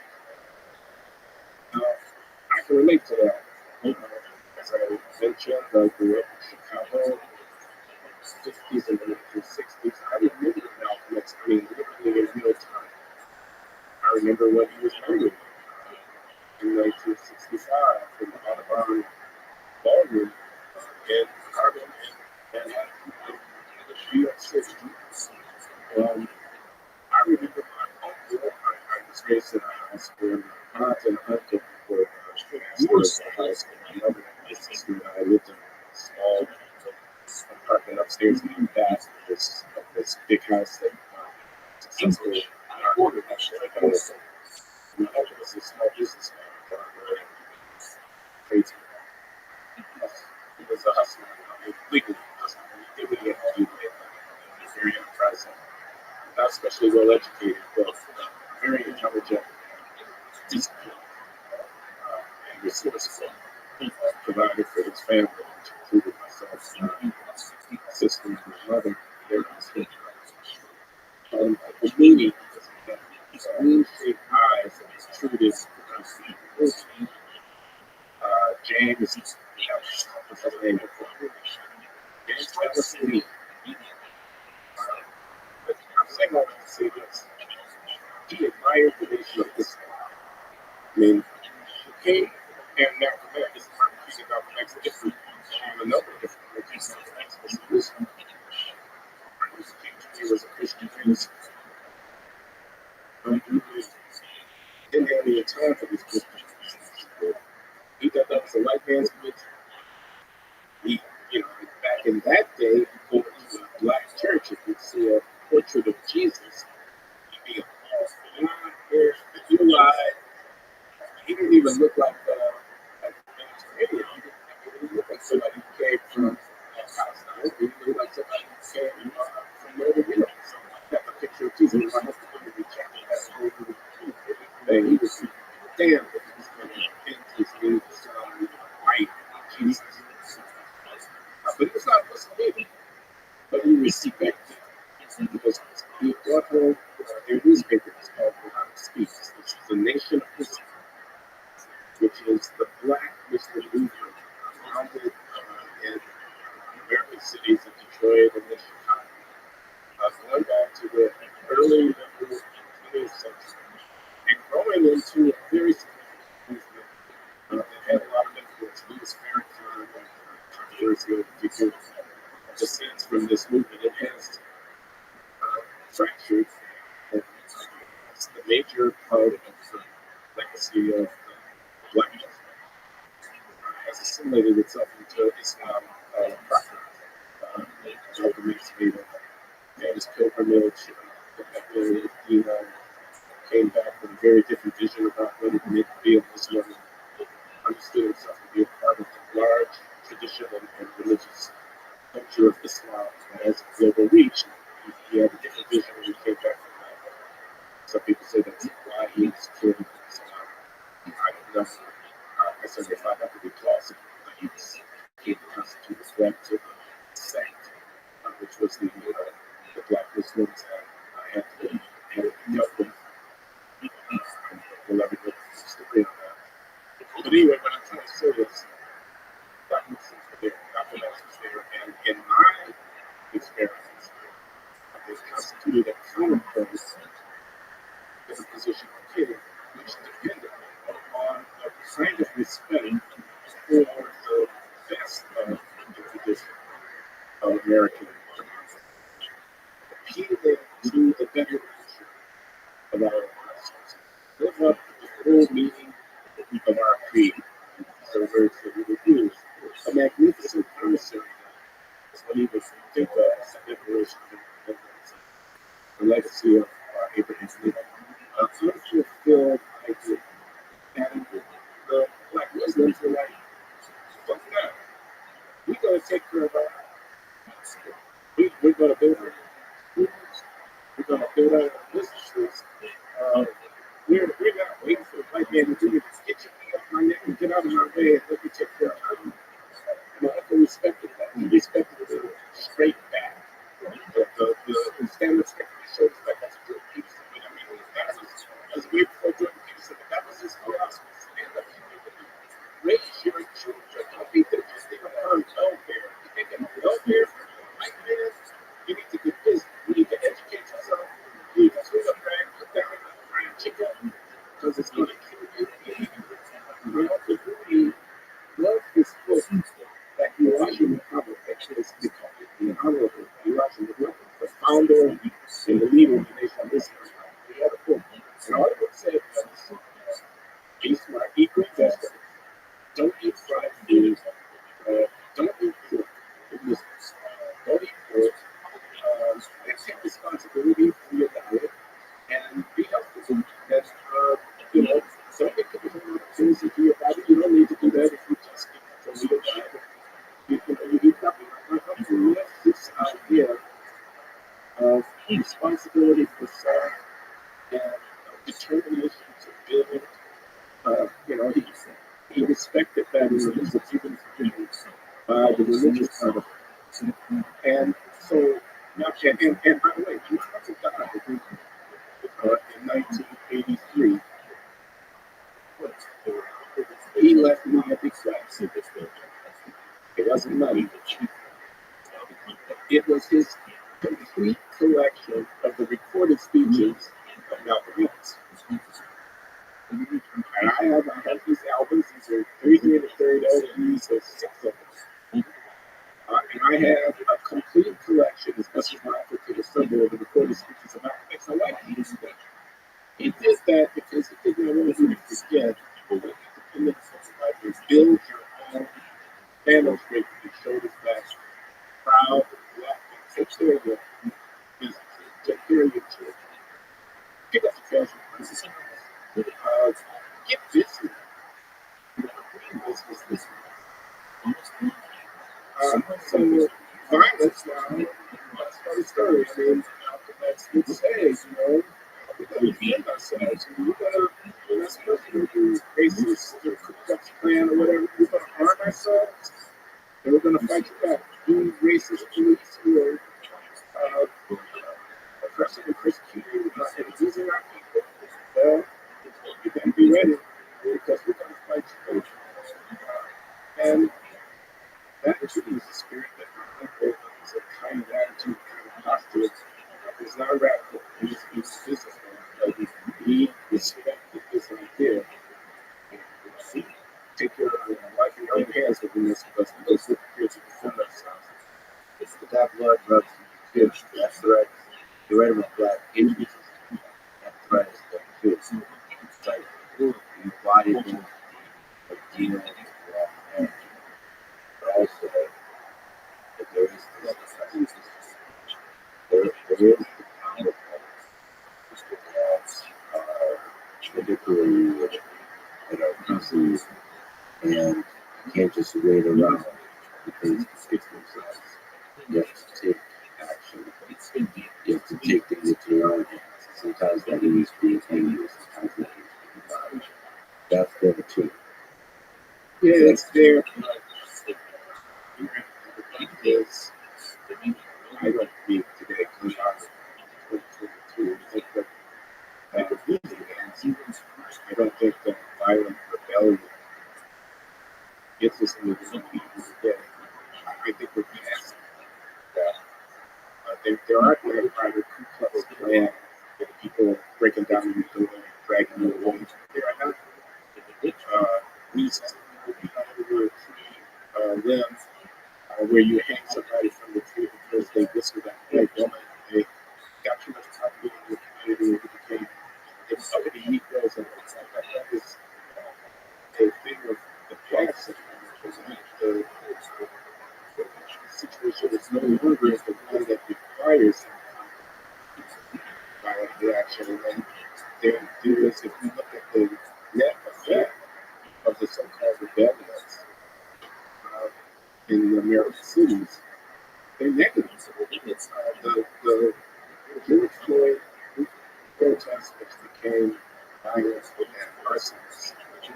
I can relate to that. As I mentioned, I grew up in Chicago, 50s and the 60s. I remember Malcolm X, literally in real time. I remember when he was murdered in 1965 in the Audubon Ballroom in Harlem and New York City. I remember my uncle. I was raised in a house where my aunt and uncle were masters of the house, and my mother and my sister and I lived in a small apartment upstairs in the back of this big house that successfully ordered actually. My uncle was a small businessman, tradesman. He was a hustler, legally hustler. He did what he had to do. He was very enterprising, not especially well educated, but very intelligent, disciplined, and resourceful. Provided for his family, which included myself, my sister, and my mother. The meaning, his moon-shaped eyes and his true James, what's his name? James Ellison. I'm saying all that to say this. he admired the nation of Islam. I mean, he came, and now this is Martin Luther King X different on a number of different religions. Martin Luther King Jr. was a Christian priest. He didn't have any time for these Christians. He thought that was a white man's religion. He, back in that day, you go to a black church, if you see a portrait of Jesus, he'd be a blonde hair, blue eyed. He didn't even look like a Mediterranean. He didn't look like somebody who came from Palestine. He looked like somebody who came from Northern Europe. So I have a picture of Jesus. I have to go to the chapel. That's the whole thing. He was damn if he was going to paint his name white Jesus. But he was not Muslim, but he respected because he brought home their newspaper. It's called Quran Speaks. This is the Nation of Islam, which is the black Muslim movement founded in American cities of Detroit and then Chicago, going back to the early 20th century and growing into a very significant movement that had a lot of influence. Louis Farrakhan, controversial figure, descends from this movement. It has fractured. It's the major part of the legacy of blackness. Has assimilated itself into Islam proper. Pilgrimage made a famous pilgrimage. Came back with a very different vision about what it meant to be a Muslim. Understood himself to be a part of the large tradition and religious culture of Islam as a global reach. He had a different vision when he came back from that. Some people say that's why he was killed in Islam. I don't know. I certainly find that to be plausible. He constituted a threat to the sect, which was the black Muslims had dealt with. We'll never get the story on that. But anyway, what I'm trying to say is, black Muslims were there, Dr. Max was there, and in my experience, they constituted a counterpoint to the position of King, which depended on a kind of respect for the best of the tradition of American appealing to the better nature of our oppressors. Live up to the whole meaning of our creed. So very simple to use. A magnificent commissary is what he would think of as the Declaration of Independence, the legacy of Abraham Lincoln. Unfulfilled idea. And the black Muslims were like, fuck that. We're going to take care of our we're going to build our schools. We're going to build our businesses. We're not waiting for the white man to do it. Get your feet off my neck and get out of my way and let me take care of our own. Uncle respected that. He respected the straight back. The standard shows that that's a good piece. I mean, that was way before Jordan Peterson, but that was his philosophy. Stand up and raise your children. Don't be the welfare. You're thinking welfare for white men. You need to get this. You need to educate yourself. You need to swing up rag, put down a fried chicken, because it's going to kill you. You know, the movie love this book that Elijah Muhammad actually is the honorable Elijah Muhammad, the founder and the leader of the nation of Islam. He had a book. And all it said was, eat smart, eat green vegetables, don't eat fried food, don't eat pork, don't eat pork, and take responsibility for your diet and be healthy. And, don't make people who things into your body. You don't need to do that if you just control your diet. You eat nothing. You left this idea of responsibility for self and determination to build. He respected that in the given by the religious part of it. And so, now, and by the way, he died in 1983. He left me a big flat. It wasn't money. It was his complete collection of the recorded speeches of about the Beatles. And I have these albums. These are 3 and a third LPs, so 6 of them. And I have a complete collection, as much as I could assemble over the 40 speeches about things I like. He did that because he didn't want to forget the independence of life. Build your own family straight to the shoulders back, proud, black, and take care of your business, take care of your children, pick up the cash and get busy. Business. So violence now, that's funny story. I mean, that's what it says, we gotta defend ourselves. We're not supposed to do racist or Ku Klux Klan or whatever. We're gonna arm ourselves and we're gonna fight you back. These racist police who are oppressing and persecuting and abusing our people, well, you better be ready because we're gonna fight you back. And that is the spirit that I think is a kind of attitude, kind of posture. It's not radical. It's business. Like we respect this idea. Take your life in your own hands within this because we're here to defend ourselves. It's the that blood rubs good. That's right. You're right about that. Injuries. That's right. It's like you body them, like deal and but also that there is there is the power of particularly that are constantly and you can't just wait around because to fix themselves. You have to take action. You have to take things into your own hands. Sometimes that means being angry. Sometimes that means being violent. That's there too. Yeah, it's there. Because I don't think today comes out of 2022. Like a easy hands. I don't think that violent rebellion gets us into the people today. I think we're past that. There are private Ku Klux Klan that people breaking down the door and dragging you away. There are not reasons over a tree limb where you hang somebody from the tree because they whispered that white woman. They got too much property in the community. It became if somebody Negroes and things like that. That is a thing of the past. The situation is no longer the one that requires violent reaction. And there is, if you look at the net effect of the so-called rebellions in the American cities, they're negative. The George Floyd protests, which became violence and arsons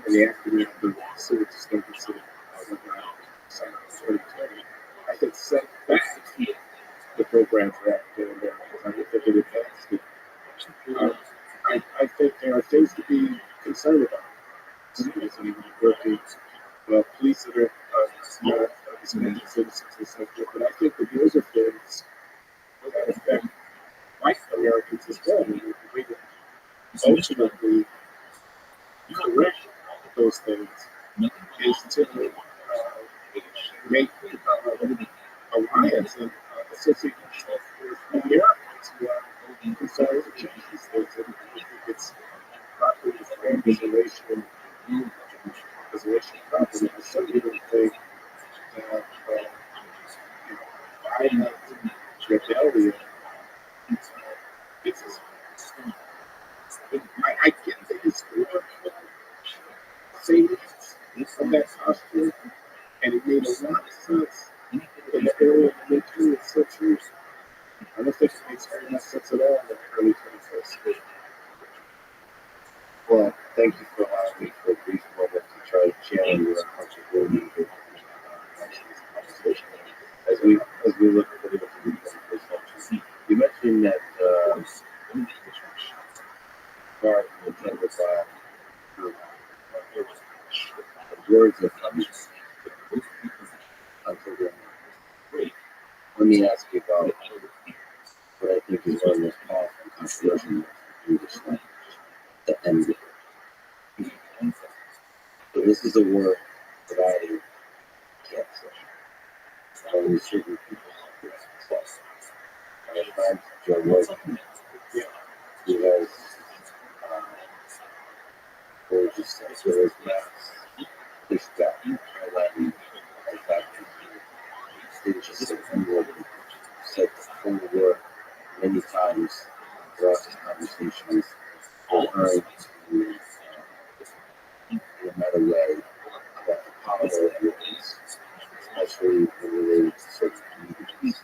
in the aftermath of the civil disturbances of summer of 2020, I think set back the program for African Americans. I don't think it advanced it. I think there are things to be concerned about. Working police that are not Hispanic citizens and so forth. But I think the bigger things that affect white Americans as well. We ultimately correct those things is to make alliance and associate yourself with Americans who are concerned to change these things. And I think it's properly framed as a racial problem. I certainly don't think that violent rebellion is I get the historical salience of that posture, and it made a lot of sense in the early mid-20th century. I don't think it makes very much sense at all in the early 21st century. Well, thank you for allowing me for a brief moment to try to channel your responsibility in this conversation. As we look at the 21st century, you mentioned that part intended by words of comments until then. Let me ask you about what I think is one of the most powerful controversial English language. this is a word that I can't say. Only certain people can say. My friend Joe Rogan, he has gorgeous things. So his maps, his back, highlighting his back. Didn't just say one word, said the full word many times throughout his conversations. Referring to in a meta way about the power of words, especially when related to certain communities.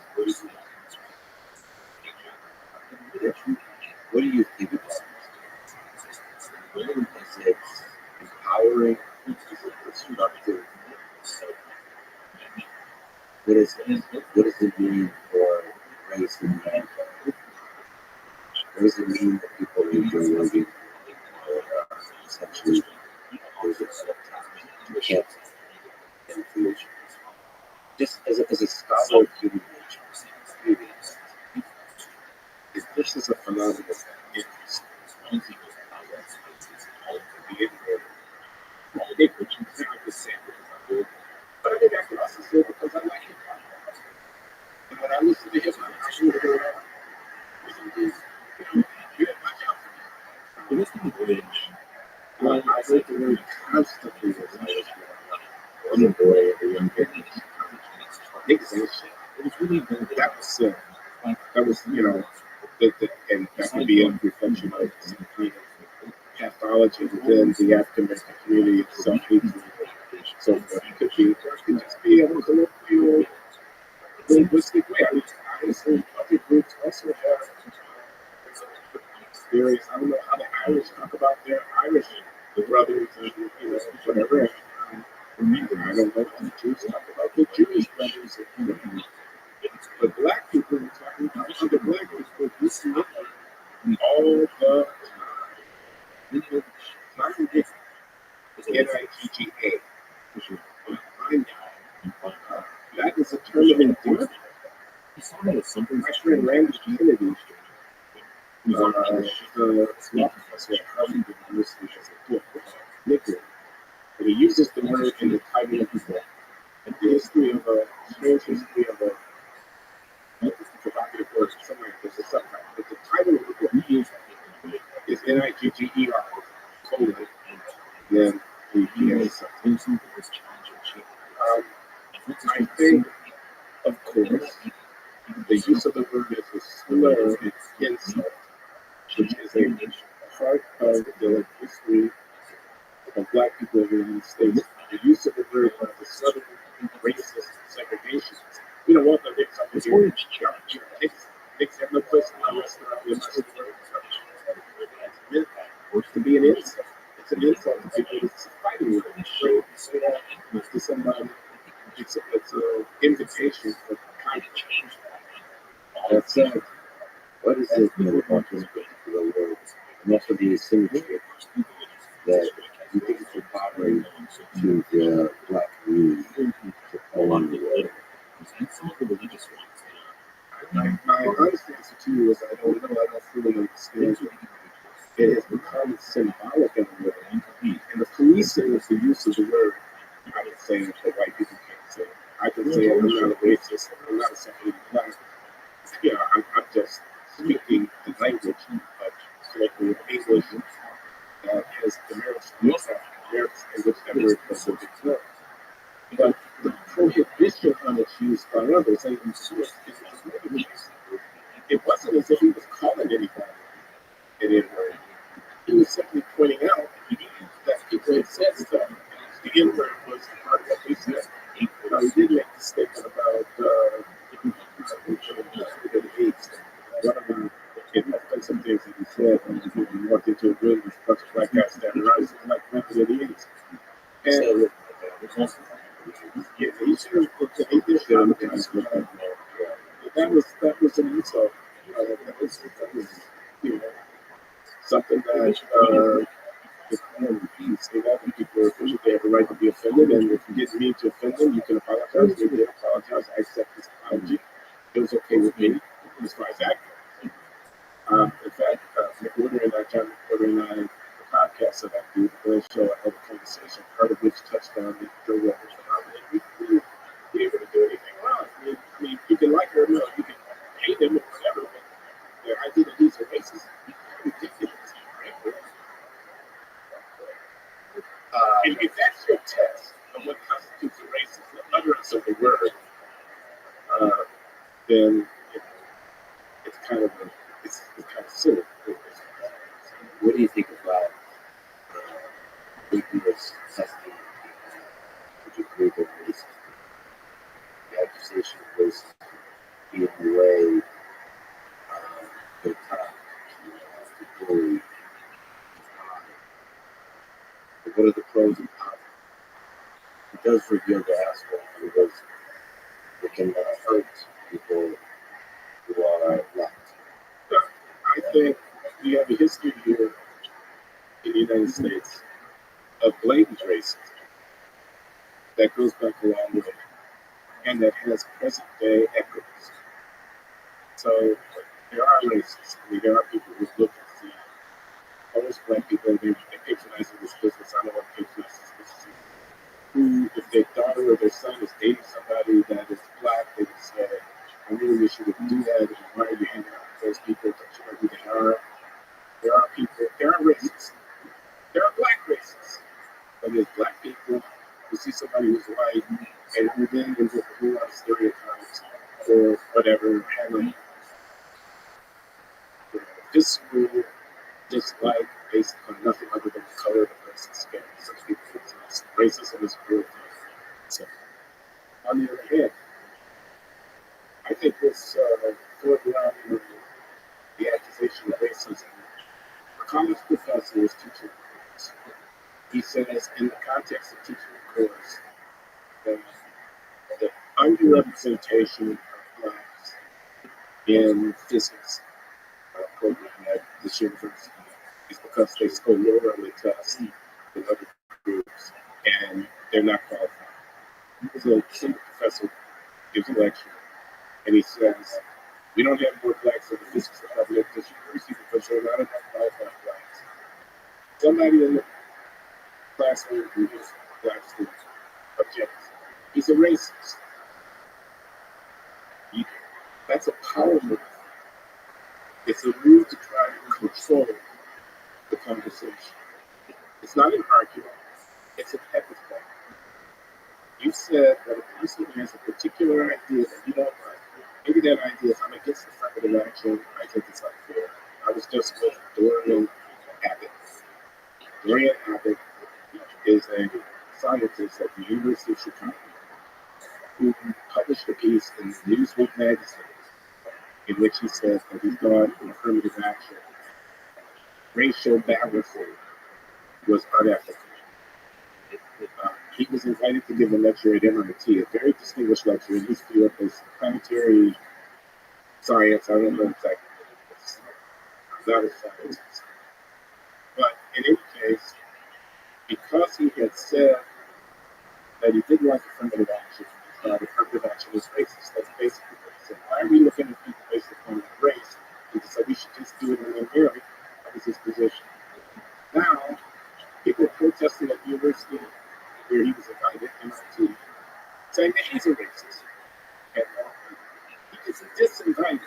What do you think about this? Is it empowering? Is it destructive? What does it mean for race in America? What does it mean that people like Joe Rogan are essentially can't information? Just as a scholar of human nature, if this is a phenomenon that is but I think I can also say because I like hip hop. And when I listen to hip hop, I should hear I heard the word constantly as I was growing up. Boy, as a young kid. Exactly. It was really good. That was that was, and that could be a reflection of some kind of pathology within the African American community itself. So it could just be a colloquial linguistic way. Honestly, other groups also have various. I don't know how the Irish talk about their Irish brothers and whatever. I don't know how the Jews talk about their Jewish brothers. But black people are talking about other black people. You see it all the time. Nigga, that is a term of endearment. My friend Randy Kennedy, the law professor at Harvard University, has a book nickname, and he uses the word in the title of his book. And the history of a strange history of a provocative word somewhere. There's a subtitle, but the title of the book is Nigger, colon, then the PA. I think, of course, the use of the word as a slur is insult, which is a part of the history of black people in the United States. The use of the word as a southern racist segregation. You know what? The next time you Nick's have no place in the restaurant. It's to be an insult. It's an insult to people. It's fighting with them. To somebody. It's an invitation for kind of change. That said, what is it about this particular word? And that's what the asymmetry that you think is empowering to the black community along the way. My honest answer to you is I don't know. I don't fully understand it. It has become symbolic in the word. And the policing of the use of the word, I would say that white people can't say. I can say I'm not a racist. I'm not a second class. I'm just speaking the language of colloquial English that has the merits in which that word was so. But the prohibition on its use by others, it wasn't as if he was calling anybody an N-word. He was simply pointing out that people had said stuff. The N-word was part of what they said. He did make the statement about AIDS. One of them, some things that he said when he walked into a room with a bunch of black guys standing around, he said, like, nothing of the AIDS. And he should have looked at it. That was an insult. That was something that the common peace. They want people are offended. They have a right to be offended, and if you didn't mean to offend them, you can apologize. They did apologize. I accept this apology. It was okay with me as far as that goes. In fact, McWhorter and I, John McWhorter and I, podcasts that I do, the Bill Show, I had a conversation, part of which touched on the Joe Rogan phenomenon. We didn't really do anything wrong. I mean, you can like her or no, you can hate him or whatever, but the idea that he's a racist is ridiculous, right? If that's your test of what constitutes a racist, the utterance of the word, then it's kind of silly. What do you think about ignorance testing to degree of racism? The accusation of racism being the way the top, the bully, but what are the pros and cons? It does reveal the asshole because it can hurt people who are black. I think we have a history here in the United States of blatant racism that goes back a long way and that has present day echoes. So there are racists. I mean, there are people who look and see almost black people and they patronize this business. I don't want to patronize this business. Who, if their daughter or their son is dating somebody that is black, they would say, I really wish you would do that. And why are you hanging out with those people? Don't you know who they are? There are racists. There are black racists. But there's black people who see somebody who's white and who then ends up with a lot of stereotypes or whatever, having visceral dislike based on nothing other than the color of the person's skin. Such people exist. Racism is a real thing. So, on the other hand, I think this foregrounding the accusation of racism, a college professor is teaching a course. He says, in the context of teaching a course, that the underrepresentation of blacks in physics program at this university is because they score lower on the test than other groups, and they're not qualified. So, some professor gives a lecture, and he says, we don't have more blacks in the physics department at this university because there are not enough qualified blacks. Somebody in the classroom who is a black student objects. He's a racist. That's a power move. It's a move to try to control the conversation. It's not an argument, it's an epithet. You said that a person has a particular idea that you don't like. Maybe that idea is I'm against affirmative action, I think it's unfair. I was just with Dorian Abbott. Dorian Abbott is a scientist at the University of Chicago who published a piece in Newsweek magazine in which he says that he thought in affirmative action racial balancing was unethical. He was invited to give a lecture at MIT, a very distinguished lecture in his field is planetary science. I don't know exactly what it is. I'm not a scientist. But in any case, because he had said that he didn't like affirmative action, he thought affirmative action was racist. That's basically what he said. Why are we looking at people based upon race? He said we should just do it in one area. That was his position. Now, people are protesting at the university where he was invited, MIT, saying that he's a racist. And he is disinvited.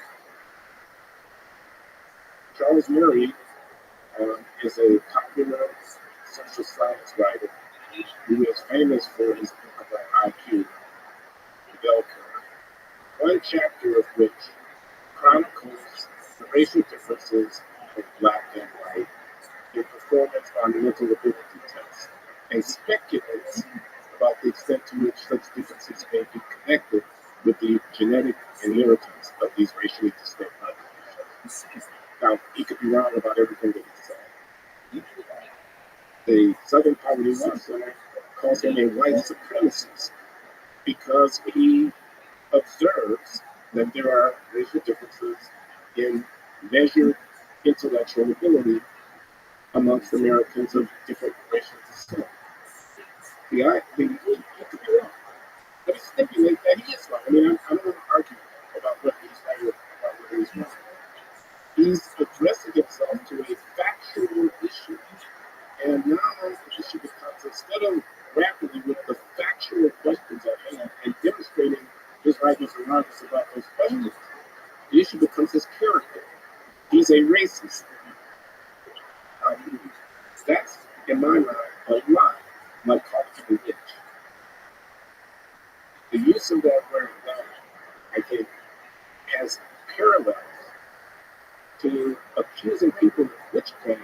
Charles Murray is a popular social science writer who is famous for his book about IQ, the bell curve. One chapter of which chronicles the racial differences of black and white in performance on the mental ability test and speculates about the extent to which such differences may be connected with the genetic inheritance of these racially distinct populations. Now, he could be wrong about everything that he said. The Southern Poverty Law Center calls him a white supremacist because he observes that there are racial differences in measured intellectual ability amongst Americans of different racial descent. He could be wrong, but he stipulates that he is wrong. I mean, I'm not arguing about what he's right or about what he's wrong. He's addressing himself to a factual issue in my mind, a lie, like calling it a witch. The use of that word lie, I think, has parallels to accusing people of witchcraft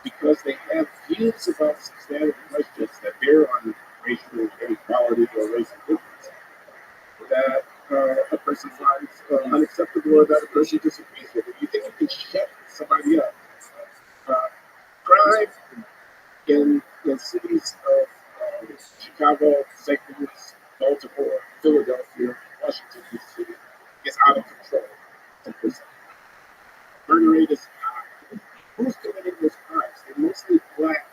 because they have views about systematic questions that bear on racial inequality or racial difference that a person finds unacceptable or that a person disagrees with. If you think you can shut somebody up, uh, crime in cities of Chicago, St. Louis, Baltimore, Philadelphia, Washington, D.C. is out of control. Simply said. Murder rate is high. Who's committing those crimes? They're mostly black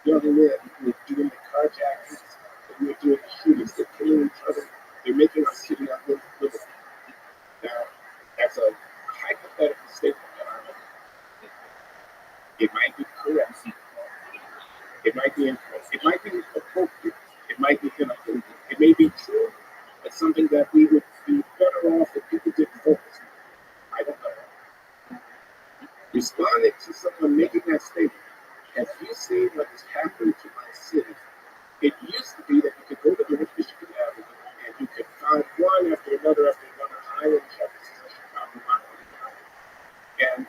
young men who are doing the carjackings, who are doing the shootings. They're killing each other. They're making our city unlivable. Now, that's a hypothetical statement that I make. It might be correct. It might be incorrect. It might be appropriate. It might be inappropriate. It may be true. It's something that we would be better off if people didn't focus on. I don't know. Responding to someone making that statement, have you seen what has happened to my city? It used to be that you could go to the Michigan Avenue and you could find one after another island campuses, and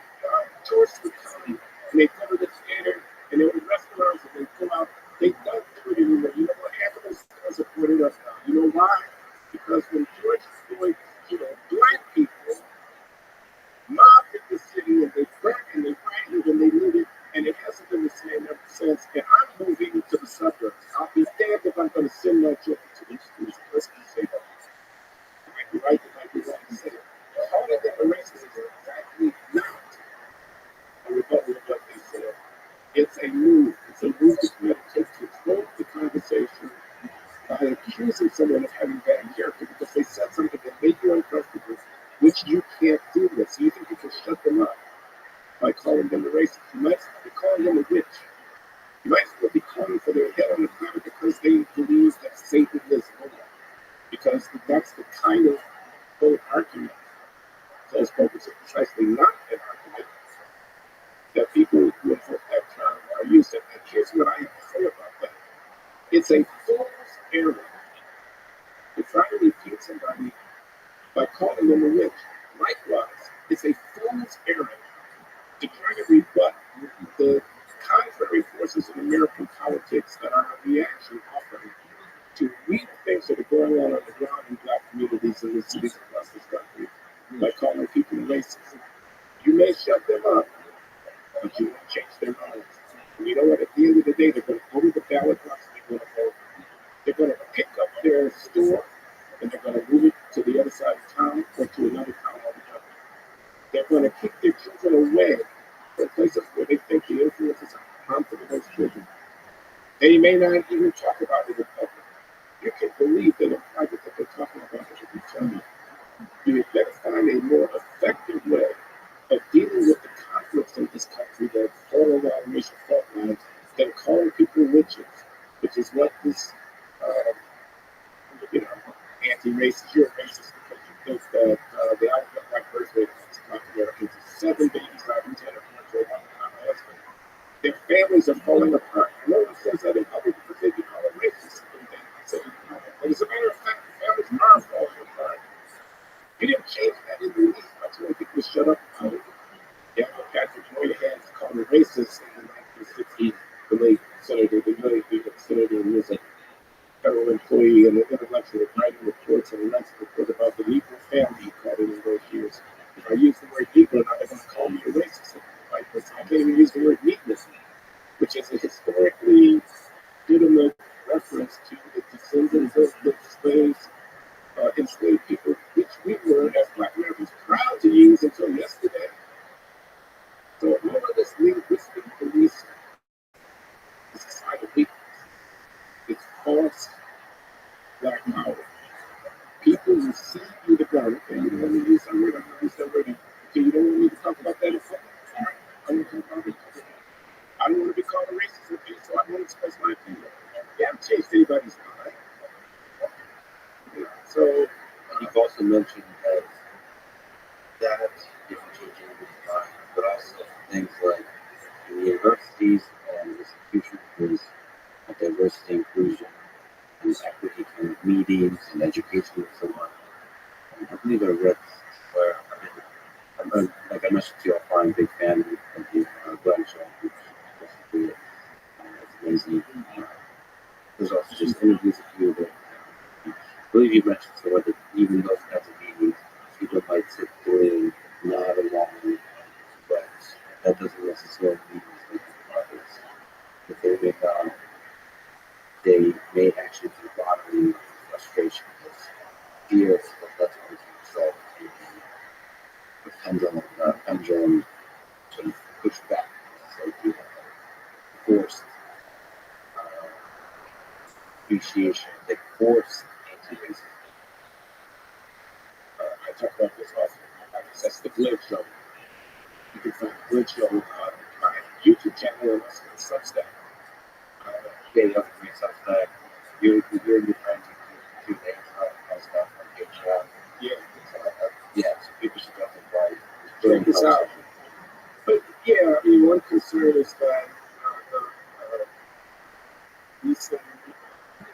tourists would come and they go to the theater and there were restaurants and they go out. They don't do it anymore. You know what? Half of those stores are boarded up now. You know why? Because when George Floyd killed black people, mobbed in the city and they burnt and they rioted and they looted, and it hasn't been the same ever since. And I'm moving to the suburbs. I'll be damned if I'm going to send my children to these schools. Let's say that. It might be right, it might be wrong to say it. Calling them a racist is exactly not a rebuttal of what they said. It's a move. It's a move to try to take control of the conversation by accusing someone of having bad character because they said something that made you uncomfortable, which you can't deal with. So you think you can shut them up by calling them a racist. You might still be calling them a witch. You might still be calling for their head on the planet because they believe that Satan is Lord. Because that's the kind of whole argument. Close focus is precisely not an argument that people who invoke that term are used to. And here's what I have to say about that. It's a fool's errand to try to refute somebody by calling them a witch. Likewise, it's a fool's errand to try to rebut the contrary forces in American politics that are a reaction often to weak things that are going on the ground in black communities in the cities across this country by calling people racist. You may shut them up, but you won't change their minds. And you know what? At the end of the day, they're going to go to the ballot box and they're going to vote. They're going to pick up their store and they're going to move it to the other side of town or to another town altogether. They're going to keep their children away from places where they think the influences are harmful to those children. They may not even talk about it in public. You can believe that in private that they're talking about it with each other. You better find a more effective way of dealing with the conflicts in this country that fall along racial fault lines than calling people witches, which is what this, anti-racist, you're racist because you think that the average black birth rate in Black Americans is 7 babies out of 10 are born to a woman and not a husband. Their families are falling apart. No one says that in public because they become racist. But as a matter of fact, the families are falling apart. You didn't change that in the least by telling people to shut up about it. Yeah, Patrick Moynihan called him racist in the 1960s. The late senator, who was a federal employee and an intellectual writing reports and writes a report about the Negro family, he called it in those years. If I use the word Negro, now they're going to call me a racist. Right? I can't even use the word neatness, which is a historically legitimate reference to the descendants of the enslaved people, which we were, as Black Americans, proud to use until yesterday. So all of this linguistic police is a sign of weakness. It's false black power. People will see through the ground. Okay, you don't want me to use that word, I'm going to use that word. Okay, you don't want me to talk about that in public? All right, I won't talk about it. I don't want to be called a racist, okay, so I won't express my opinion. You haven't changed anybody's mind. So, you've also mentioned that different changing with time, but also things like in universities and institutions is diversity, inclusion, and equity kind of meetings and education and so on. And I believe I read where, like I mentioned to you, I'm a big fan of the Rothschild, which is amazing. There's also just interviews of you that I believe you mentioned so that even those kinds of meetings, people might sit through and nod along, but that doesn't necessarily mean it's making progress. If they may actually be bottling frustration because fear of that's going to solve the pendulum sort of push back. It's like forced uh, appreciation, like forced anti-racism. I talk about this often. That's the Glitch Show. You can find Glitch Show on my YouTube channel and also on Substack. Yeah, you have to make Substack. You're your friends and two names on stuff on Patreon. Yeah. So people should definitely try. Check this out. But yeah, I mean, one concern is that these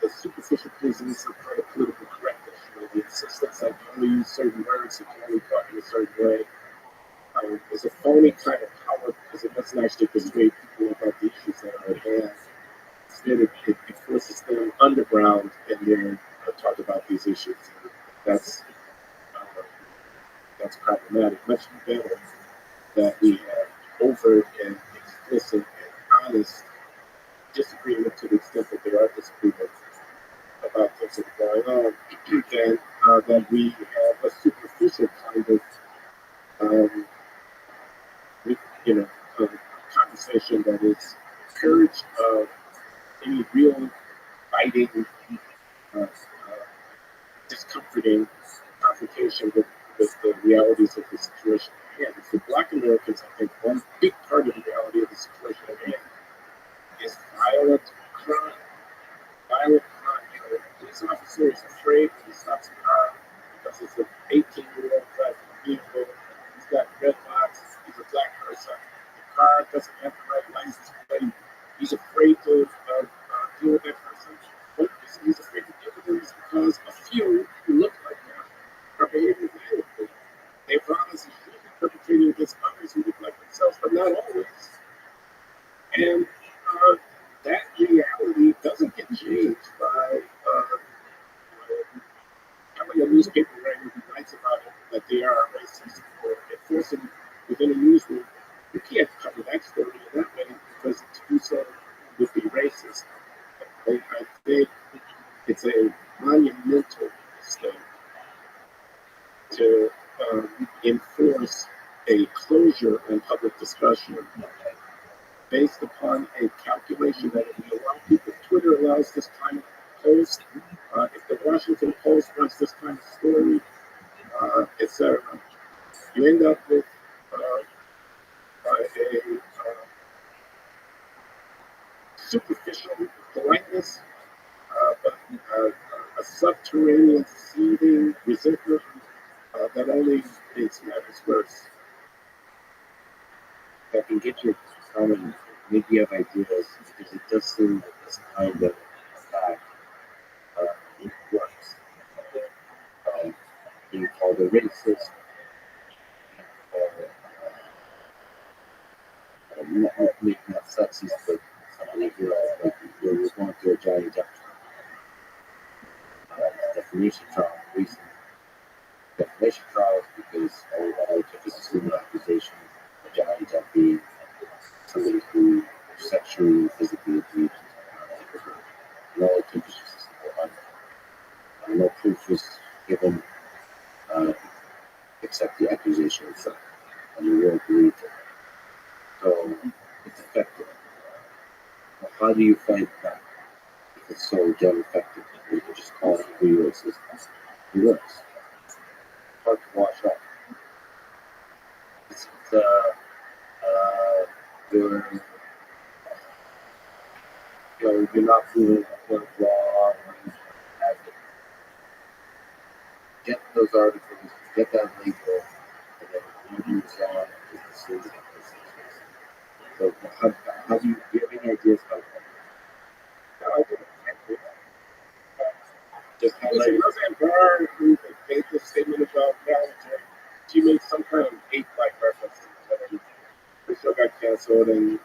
the superficial prisons are part of political correctness. The insistence that you only use certain words, you can only talk in a certain way. Is a phony kind of power because it doesn't actually persuade people about the issues that are at hand. Instead, it forces them underground and then talk about these issues. And that's problematic. Much better that we have overt and explicit and honest disagreement to the extent that there are disagreements about things that are going on, and that we have a superficial kind of um, you know, conversation that is purged of any real biting, uh, discomforting confrontation with the realities of the situation at hand. For Black Americans, I think one big part of the reality of the situation at hand is violent crime. Violent crime. You know, a police officer is afraid when he stops a car because it's an 18-year-old driving a vehicle. He's got red lights. He's a Black person. The car doesn't have the right license plate. He's afraid to deal with that person. One reason he's afraid to deal with them is because a few who look like him are behaving violently. Their violence is usually perpetrated against others who look like themselves, but not always. And that reality doesn't get changed by having a newspaper writer who writes about it that they are racist or enforcing within a newsroom. You can't cover that story in that way because to do so would be racist. I think it's a monumental mistake to enforce a closure on public discussion based upon a calculation that if we allow people, Twitter allows this kind of post, if the Washington Post runs this kind of story, etc., you end up with a superficial politeness, but a subterranean seething resentment that only makes matters worse. If I can get your comment, maybe you have ideas, because it does seem that this kind of attack it works. Being called a racist, maybe not sexist, but something like you're going through a Johnny Depp defamation trial, recent defamation trials, because all took is a single accusation of Johnny Depp being somebody who sexually and physically abused her. And all it took is just a single no proof was given except the accusation itself, and the world believed it. So it's effective. Well, how do you fight back if it's so damn effective? You can just call it who you racist. It works. Hard to wash up. It's you're you're not feeling a point of law or you have to get those articles, get that label, and then you use on to the city. So how do you have any ideas about that? I did it. Just listen, Roseanne Barr, who made this statement about Valentine, she made some kind of ape-like reference to it. The show got canceled, and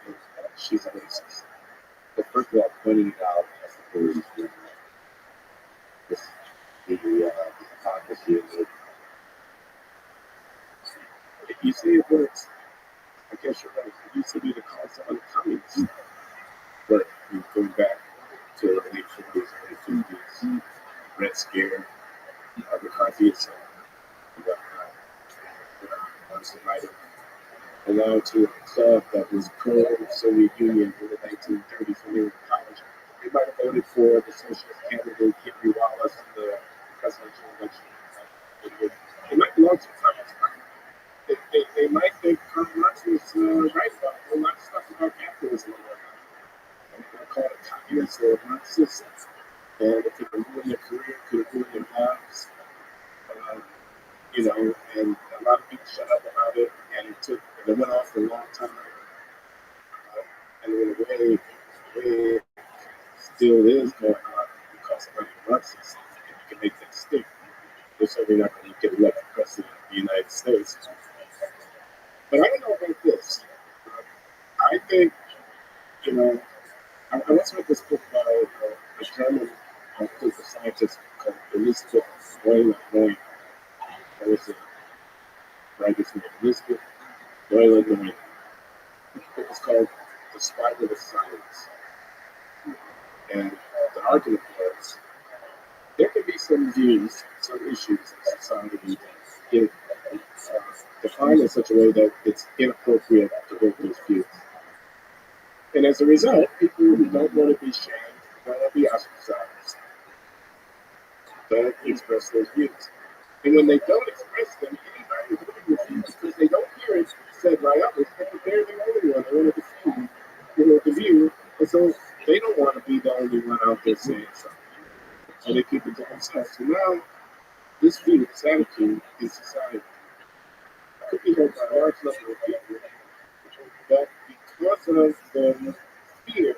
she's a racist. But first of all, pointing it out, I suppose, this, the hypocrisy of it. If you say it works, I guess you're right. It used to be the cause of communists. But going back to the late 40s, early 50s, Red Scare, McCarthyism, and whatnot. Once they might have belonged to a club that was pro-Soviet Union in the 1930s when they were in college, they might have voted for the socialist candidate Henry Wallace in the presidential election. They might belong to the Communist Party. They might think Karl Marx was right about a whole lot of stuff about capitalism and whatnot. And they're going to call it communist or Marxist. And it could ruin their career, could ruin their lives. And a lot of people shut up about it, and it went on for a long time. And in a way, still is going on because of Marxists. And you can make that stick. They're certainly not going to get elected president of the United States. But I don't know about this. I think, I once read this book by a German political scientist called Elizabeth Boyle. That was writer's name, Elizabeth Boyle. The book is called The Spiral of Science. And the argument was there can be some views, some issues in society that get defined in such a way that it's inappropriate to hold those views. And as a result, people who don't want to be shamed, don't want to be ostracized, don't express those views. And when they don't express them, anybody is looking with you because they don't hear it said by others, they're the only one. They want to defend the view. And so they don't want to be the only one out there saying something. So they keep it to themselves. So now, this view, this attitude in society could be held by a large number of people. But because of the fear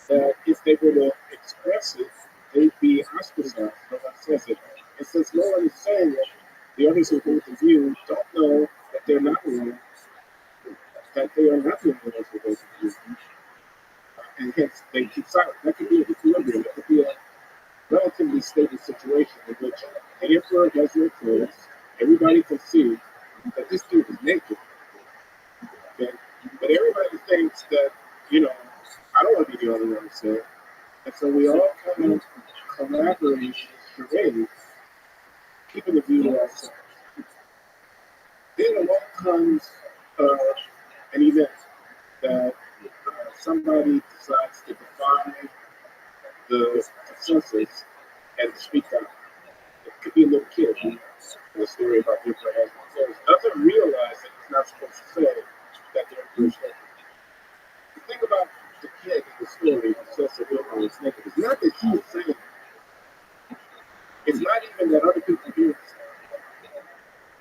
that if they were to express it, they'd be ostracized. No one says it. And since no one is saying it, the others who hold the view don't know that they're not alone, that they are not the only ones who hold the view. And hence, they keep silent. That could be an equilibrium. That could be a relatively stable situation in which the emperor has no clothes. Everybody can see that this dude is naked. Okay? But everybody thinks that, I don't want to be the only one to say it. And so we all kind of collaborate, charade, keeping the view to ourselves. Then along comes an event that somebody decides to defy the consensus and speak out. It could be a little kid. The story about the emperor has no clothes doesn't realize that he's not supposed to say that the emperor is naked. The thing about the kid in the story who says the emperor is naked is not that he is saying it. It's not even that other people hear it.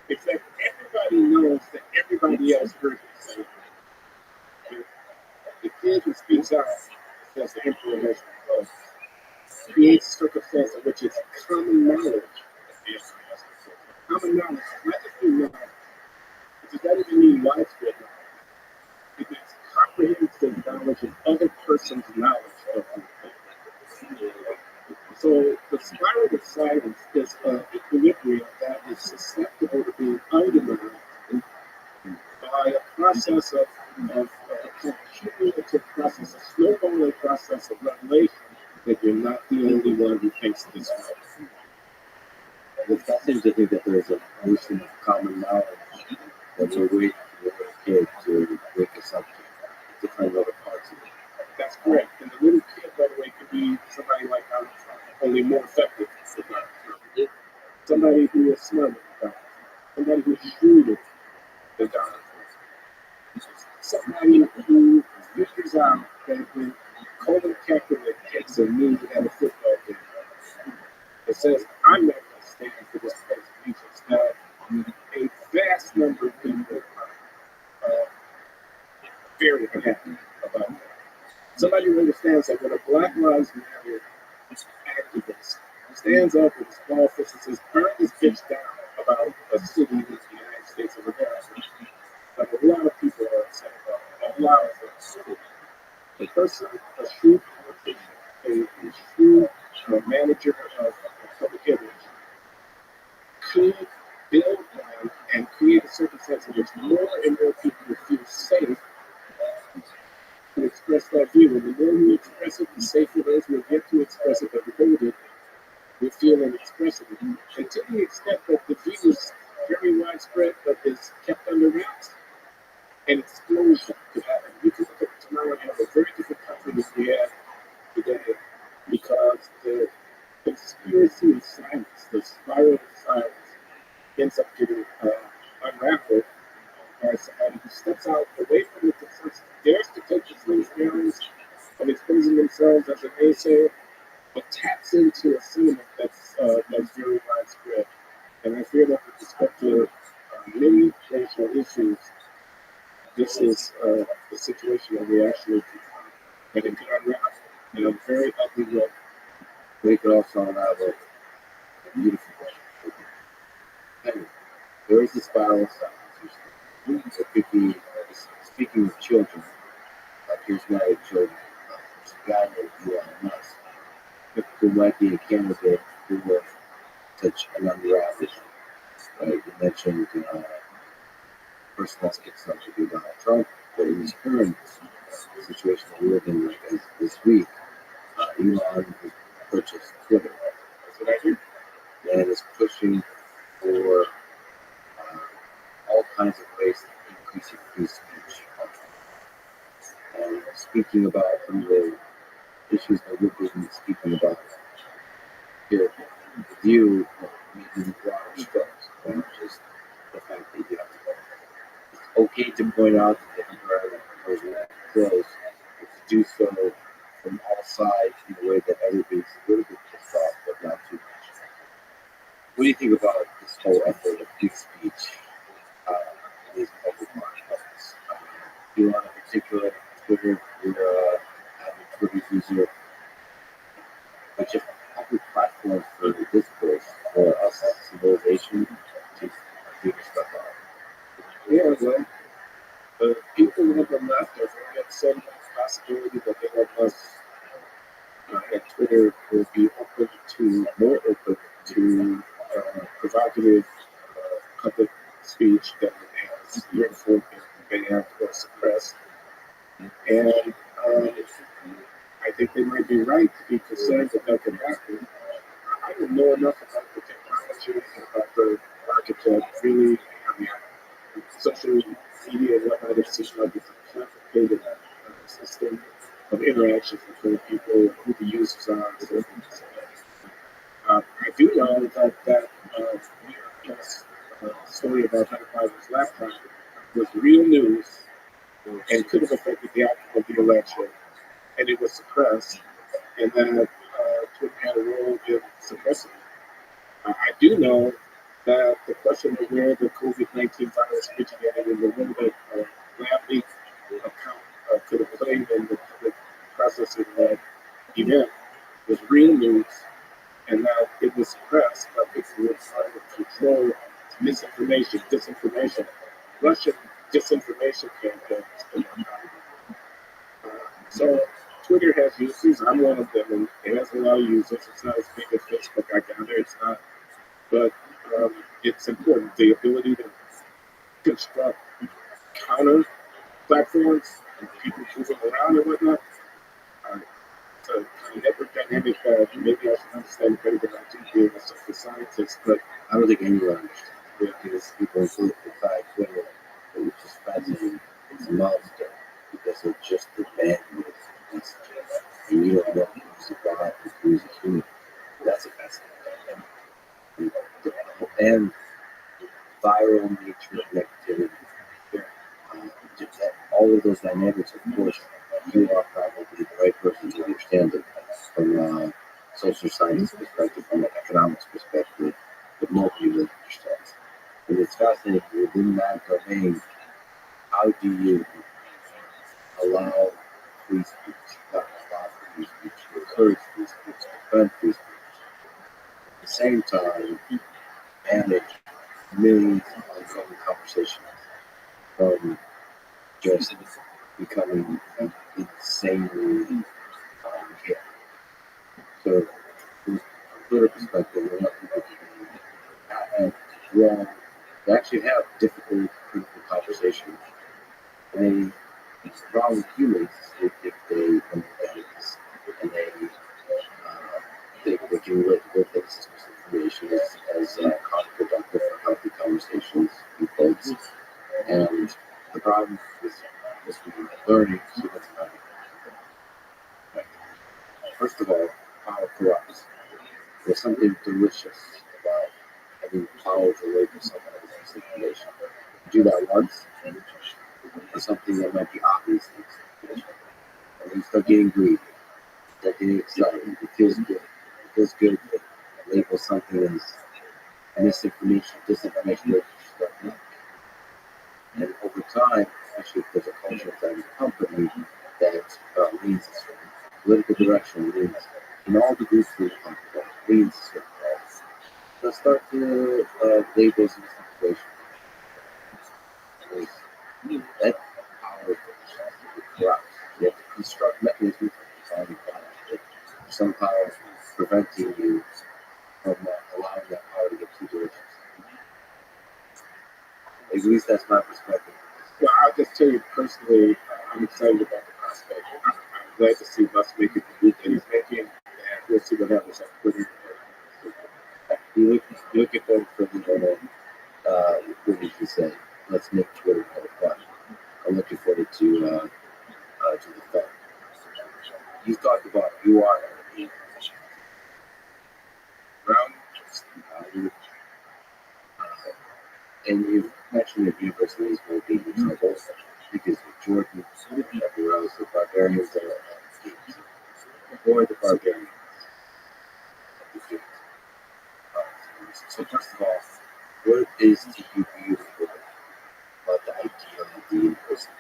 It's that everybody knows that everybody else heard him say it. The kid who speaks out says the emperor has no clothes creates a circumstance in which it's common knowledge. Common knowledge, not just being knowledge. It doesn't even mean widespread knowledge. It means comprehensive knowledge of other person's knowledge of something. So the spiral of silence is an equilibrium that is susceptible to being undermined by a process of a cumulative process, a snowballing process of revelation that you're not the only one who thinks this way. That seems to think that there's an ocean of common knowledge that we're waiting for the kid to wake us up to find other parts of it. That's correct. And the little kid, by the way, could be somebody like Donald Trump, only more effective than Donald Trump. Somebody who is smarter than Donald Trump. Somebody who is shrewder than Donald Trump. Somebody who figures out that when Colin Kaepernick takes a knee at a football game, it says, I'm not going to stand for this place of allegiance. Now, a vast number of people are very unhappy about that. somebody who understands that when a Black Lives Matter activist stands up with a small fist and says, burn this bitch down about a city in the United States of America, like a lot of people are upset about, a lot of them. So the person, a shrewd politician, a shrewd manager of public image, could build on and create a circumstance in which more and more people will feel safe to express that view. And the more we express it, the safer those will get to express it, but hold it, will feel and express it. And to the extent that the view is very widespread, but is kept under wraps, an explosion could happen. We could look at tomorrow and have a very different country than we have today because the conspiracy of silence, the spiral of silence, ends up getting unraveled by somebody who steps out away from the consensus, dares to take the things down of exposing themselves as a naysayer, but taps into a sentiment that's very widespread. And I feel that with respect to many racial issues, this is the situation that we actually confront. And it can unravel in a very ugly way. We could also unravel a beautiful way. Anyway, there is a spiral of silence. So speaking of children, like here's married children, there's a guy named Elon Musk who might be a candidate for such an unraveling. Right? You mentioned person that's kicked up to be Donald Trump, but in his current situation that we live in this week, Elon has purchased Twitter. That's what I hear. And is pushing for all kinds of ways to increase your free speech. And speaking about some of the issues that we've been speaking about here, the view of making broader strokes, and just the fact that you have to go. It's okay to point out that the environment is not close, but to do so from all sides in a way that everybody's a little bit pissed off, but not too much. What do you think about this whole effort of free speech in these public marketplaces? Elon in particular, Twitter, you're having Twitter user, but just public platforms for the discourse for us as civilization to figure stuff out. Yeah, well, the people on the left are very upset at the possibility that they have us that Twitter will be open to, more open to provocative public speech that has therefore been banned or suppressed. And I think they might be right to be concerned that that can happen. I don't know enough about the technology and about the architect. Really, I mean, social media and whatnot is just like it's a complicated system of interactions between people, who the users are, and so forth. I do know that story about Hunter Biden's laptop was real news and could have affected the outcome of the election, and it was suppressed, and that Twitter had a role in suppressing it. I do know that the question of where the COVID-19 virus originated and the role that lab leak account could have played in the public processing that event was real news, and that it was suppressed by people who were trying to control misinformation, disinformation, Russian disinformation campaigns. So Twitter has users. I'm one of them, and it has a lot of users. It's not as big as Facebook. I gather it's not, but it's important. The ability to construct counter platforms and people moving around and whatnot. It's a network dynamic that maybe I should understand better than I do being a social scientist, but I don't think anyone understands. Because people include the fact Twitter, it was just fascinating. It's a monster because of just the bandwidth messages. And you don't know who's a bot and who's a human. That's a fascinating thing. And viral nature of negativity. All of those dynamics, of course, you are probably the right person to understand it from a social science perspective, from an economics perspective, but nobody really understands. And it's fascinating within that domain, how do you allow free speech? same time, manage millions of ongoing conversations from just becoming insanely chaotic. So, from a political perspective, a lot of people can have wrong, they actually have difficult, critical conversations. And the problem with humans is if they empathize and they can relate to both things information as counterproductive for healthy conversations in folks. And the problem is learning humans about it. First of all, power corrupts. There's something delicious about having power to label someone else's information. You do that once for something that might be obvious. And you start getting greedy, start getting excited. It feels good. It feels good to label something as misinformation, disinformation, and over time, especially if there's a culture inside the company that leans a certain political direction, leans in all the groups we talk about, leans a certain way. They'll start to label as misinformation. That power is corrupt. You have to construct mechanisms of somehow preventing you from allowing that power to get too delicious. At least that's my perspective. Well, I'll just tell you personally, I'm excited about the prospect. I'm glad to see Russ making the move that he's making, and we'll see what happens on Twitter. You look at them for what did you say? Let's make Twitter more fun. I'm looking forward to the fun. You talked about you are Brown, and you've mentioned that universities will be in trouble because of Jordan, everywhere else, the barbarians are avoid the barbarians. So first of all, what is to you beautiful about the idea of the university?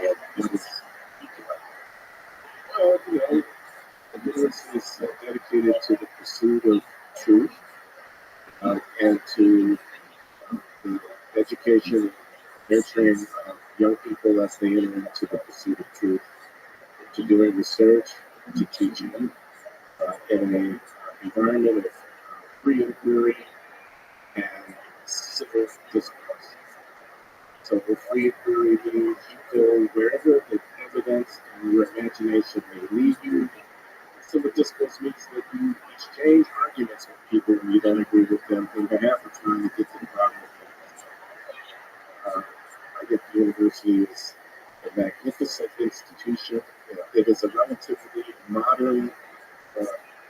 And what is well, the university is dedicated to the pursuit of truth and to the education, nurturing young people as they enter into the pursuit of truth, to doing research, to teaching in an environment of free inquiry and civil discourse. So the free inquiry means you go wherever the evidence and your imagination may lead you. Civil discourse means that you exchange arguments with people when you don't agree with them on behalf of trying to get to the bottom of things. I think the university is a magnificent institution. It is a relatively modern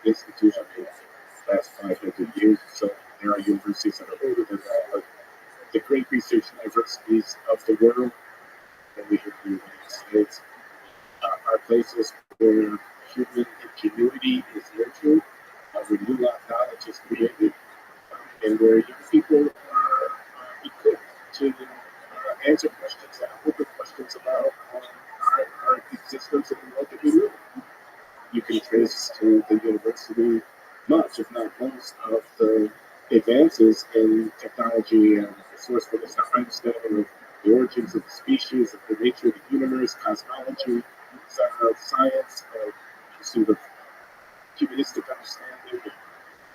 institution in the last 500 years. So there are universities that are older than that, but the great research universities of the world, and we have the United States, are places where human ingenuity is nurtured, where new knowledge is created, and where young people are equipped to answer questions, open questions about our existence and the world that we live in. You can trace to the university much, if not most, of the advances in technology and resourcefulness, our understanding of the origins of the species, of the nature of the universe, cosmology, science, pursuit of humanistic understanding, and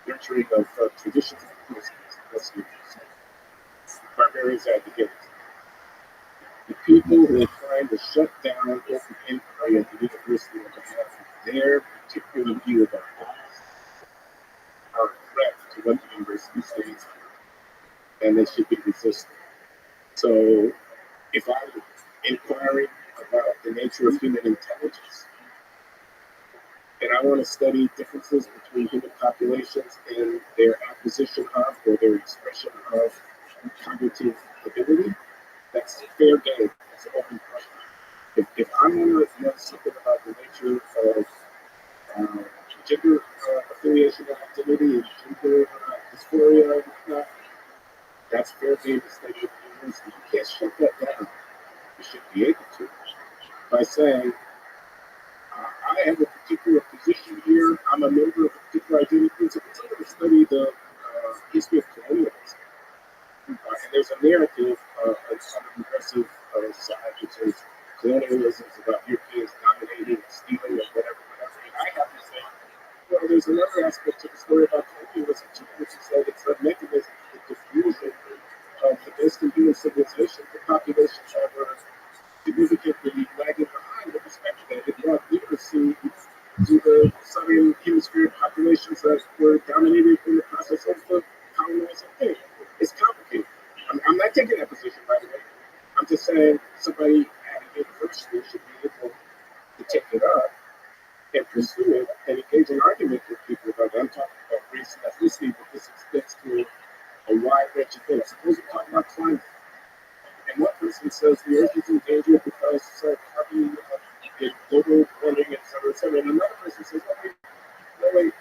nurturing of traditions and customs. That's the barbarians at the gate. The people who are trying to shut down open inquiry at the university on behalf of their particular view about things are a threat to what the university stands for, and they should be resisted. So, if I'm inquiring about the nature of human intelligence, and I want to study differences between human populations and their acquisition of or their expression of cognitive ability, that's fair game. That's an open question. If I want to know something about the nature of gender affiliation and identity and gender dysphoria and whatnot, that's fair game to study at the university. You can't shut that down. You should be able to by saying, I have a particular position here I'm a member of a particular identity group, so continue to study the history of colonialism. And there's a narrative on the progressive side, which is colonialism is about Europeans dominating and stealing and whatever. And I have to say, well, there's another aspect to the story about colonialism too, which is that it's a mechanism for diffusion of the best in human civilization for populations that were significantly lagging behind with respect to that. It brought literacy to the southern hemisphere populations that were dominated in the process of the colonizing thing. It's complicated. I'm not taking that position, by the way. I'm just saying somebody at a university should be able to take it up and pursue it and engage in argument with people about it. I'm talking about race and ethnicity, but this extends to a wide range of things. Suppose we talk about climate. And one person says the earth is in danger because carbon and global warming, et cetera, et cetera. And another person says, wait,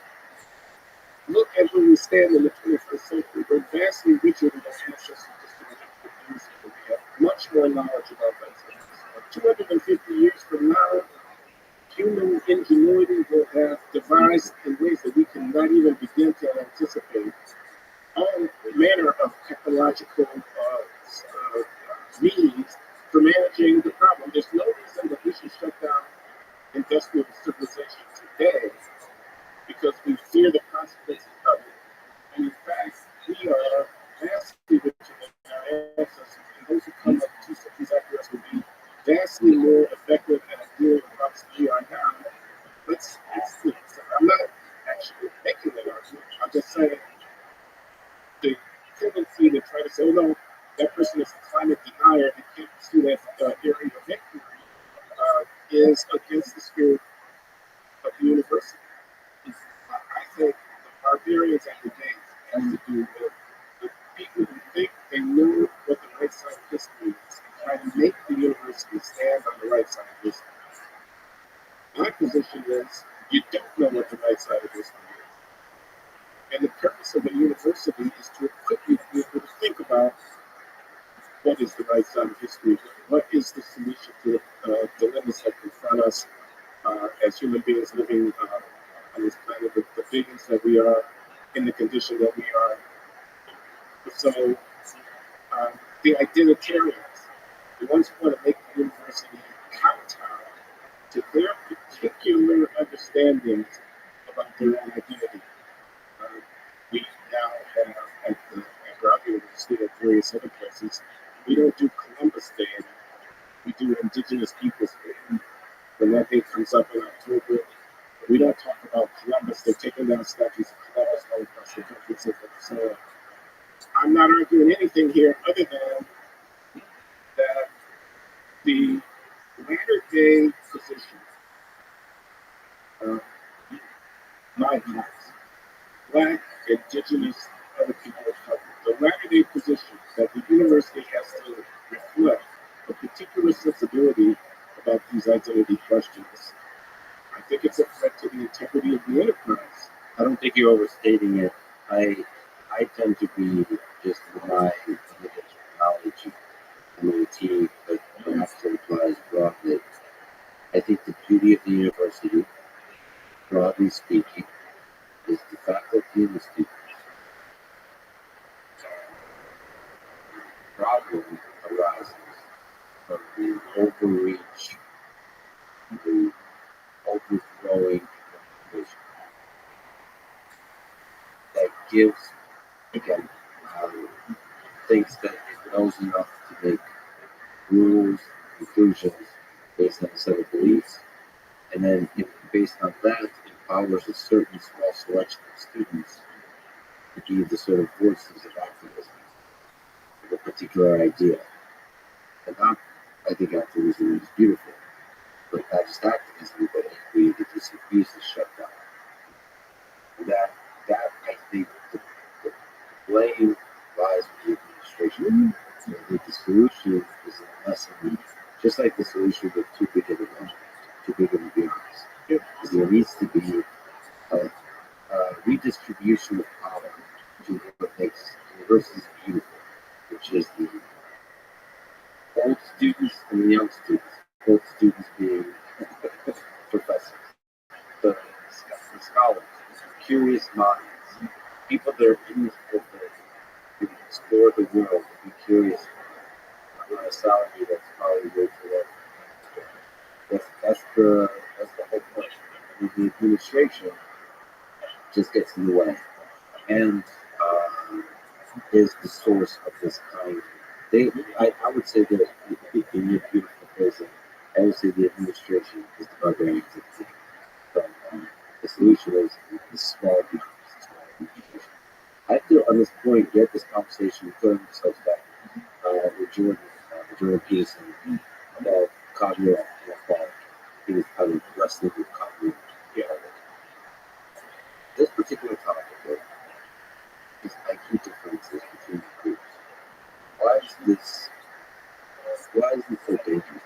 look at where we stand in the 21st century. We're vastly richer than the ancestors just we have much more knowledge about that. 250 years from now, human ingenuity will have devised in ways that we cannot even begin to anticipate all manner of technological means for managing the problem. There's no reason that we should shut down industrial civilization today because we fear the consequences of it. And in fact, we are vastly richer than our ancestors, and those who come up 2 centuries after us will be vastly more effective at dealing with problems than we are now. I'm not actually making that argument. I'm just saying the tendency to try to say, oh no, that person is a climate denier and can't pursue that area of inquiry is against the spirit of the university. I think the barbarians at the days has to do with the people who think they know what the right side of history is and try to make the university stand on the right side of history. My position is you don't know what the right side of history is. And the purpose of a university is to equip you to be able to think about what is the right side of history, what is the solution to the dilemmas that confront us as human beings living on this planet, the beings that we are, in the condition that we are. So the identitarians, the ones who want to make the university counter to their particular understandings about their own identity. We now have at Rabbi University and various other places, we don't do Columbus Day anymore. We do Indigenous Peoples Day. When that day comes up in October, we don't talk about Columbus. They're taking down statues of Columbus all across the country. So I'm not arguing anything here other than that the latter day position, my class, Black, Indigenous, other people of color, the latter day position that the university has to reflect a particular sensibility about these identity questions. I think it's a threat to the integrity of the enterprise. I don't think you're overstating it. I tend to be just my limited knowledge of MIT, but perhaps it applies broadly. I think the beauty of the university, broadly speaking, is the faculty and the students. The problem arises from the overreach, the overthrowing information that gives, again, thinks that it knows enough to make rules, conclusions based on a set of beliefs, and then based on that, empowers a certain small selection of students to be the sort of voices of activism of a particular idea. And that, I think activism is beautiful, but not just activism, but equally the disagrees is shut down. That I think the blame lies with the administration. I think the solution is a lesson, just like the solution with too big of a budget, too big of a business. Because there needs to be a redistribution of power to what makes universities beautiful, which is the old students and the young students. Old students being professors, the scholars, disability that's probably way too low. That's the whole point. The administration just gets in the way, and is the source of this kind. I would say that in your beautiful phrasing, I would say the administration is the barbarian entity. But the solution is the small people. I feel on this point, get this conversation, putting ourselves back with Jordan Peterson about cognitive inequality. He was kind of wrestling with cognitive inequality. This particular topic is IQ differences between the groups. Why is this? Why is this so dangerous?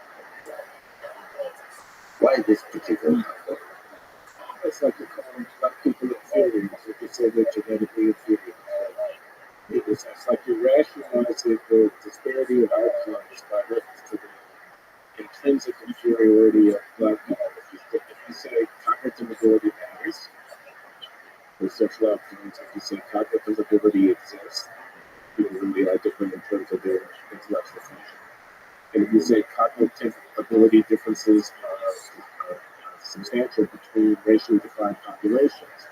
Why this particular topic? It's like you call black people inferior. Like you say they're genetically inferior. It's like you're rationalizing the disparity of outcomes by reference to the intrinsic inferiority of black people. If you say cognitive ability matters, for sexual outcomes, if you say cognitive ability exists, people really are different in terms of their intellectual function. And if you say cognitive ability differences are substantial between racially defined populations,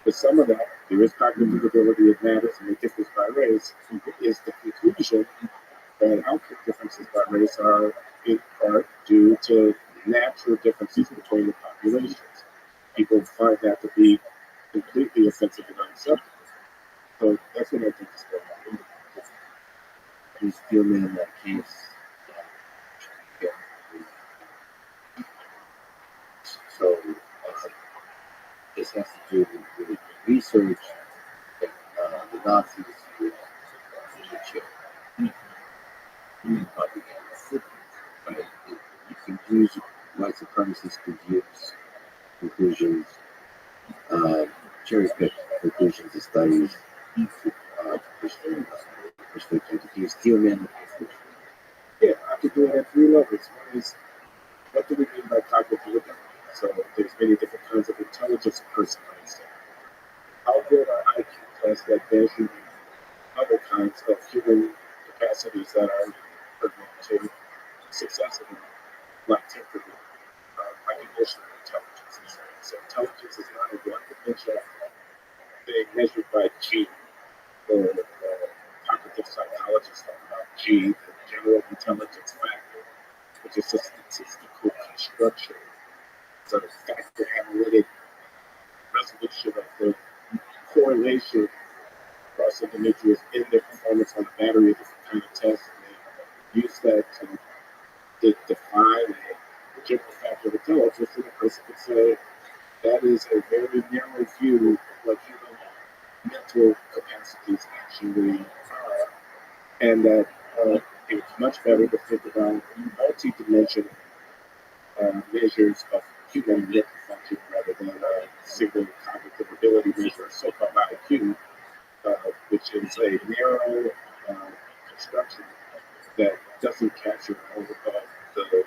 with some of that, there is cognitive ability that matters, and the difference by race is the conclusion that outcome differences by race are in part due to natural differences between the populations. People find that to be completely offensive and unacceptable. So that's what I think is going on. He's still in that case. Yeah. So this has to do with research that the Nazis did in propaganda. Right? You can use white supremacists could use conclusions, cherry pick conclusions of studies to push their agenda. Can you steal men? Yeah, I could do it at three levels. One is, what do we mean by cognitive ability? So there's many different kinds of intelligence a person understands. How good are IQ tests that measure other kinds of human capacities that are pertinent to success in life, like temperament, recognition of intelligence, and so on. So intelligence is not a one-dimensional thing measured by G. The cognitive psychologists talk about G, the general intelligence factor, which is a statistical construction. It's a factor analytic resolution of the correlation across individuals in their performance on a battery of different kind of tests. And they use that to define a general factor of intelligence, and a person could say that is a very narrow view of what human mental capacities actually are, and that it's much better to think about multi-dimensional measures of human mental function rather than a single cognitive ability measure, so-called IQ, which is a narrow construction that doesn't capture all of the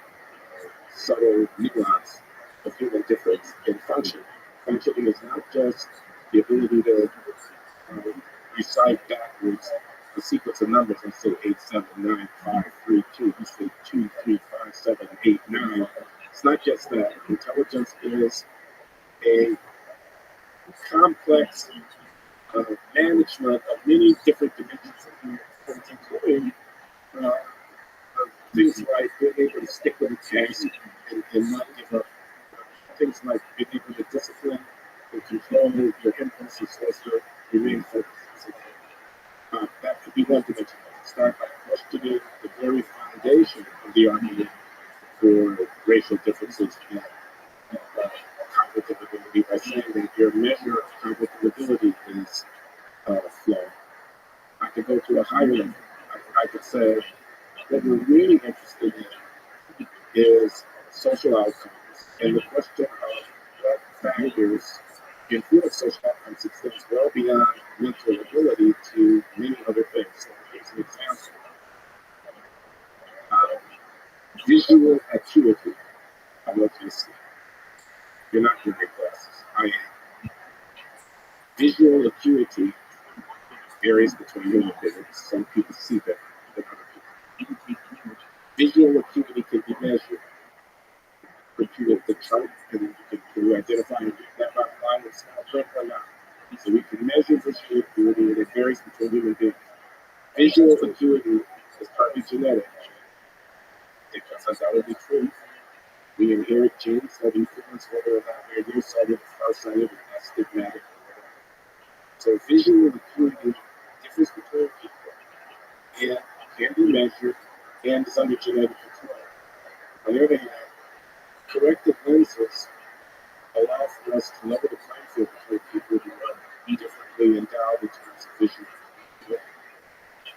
subtle nuance of human difference in function. Functioning is not just the ability to recite backwards the sequence of numbers and say 8, 7, 9, 5, 3, 2. You say 2, 3, 5, 7, 8, 9. It's not just that. Intelligence is a complex management of many different dimensions of human performance, including things like being able to stick with a task and not give up. Things like being able to discipline and control your impulses as you remain focused. That could be one dimension. Start by questioning the very foundation of the argument for racial differences in cognitive ability by saying that your measure of cognitive ability is flawed. I could go to a higher level. I could say what we're really interested in is social outcomes. And the question of what factors influence social outcomes extends well beyond mental ability to many other things. So here's an example. Visual acuity. I want you to see. You're not wearing glasses. I am. Visual acuity varies between human beings. Some people see better than other people. Visual acuity can be measured. Computer the chart and to identify if that bottom line is small print or not. So we can measure visual acuity and it varies between human beings. Visual acuity is partly genetic. It just undoubtedly true. We inherit genes that influence whether or not we're nearsighted, farsighted, or astigmatic. So visual acuity differs between people and can be measured and is under genetic control. On the other hand, corrected lenses allow for us to level the playing field between people who are differently endowed in terms of vision.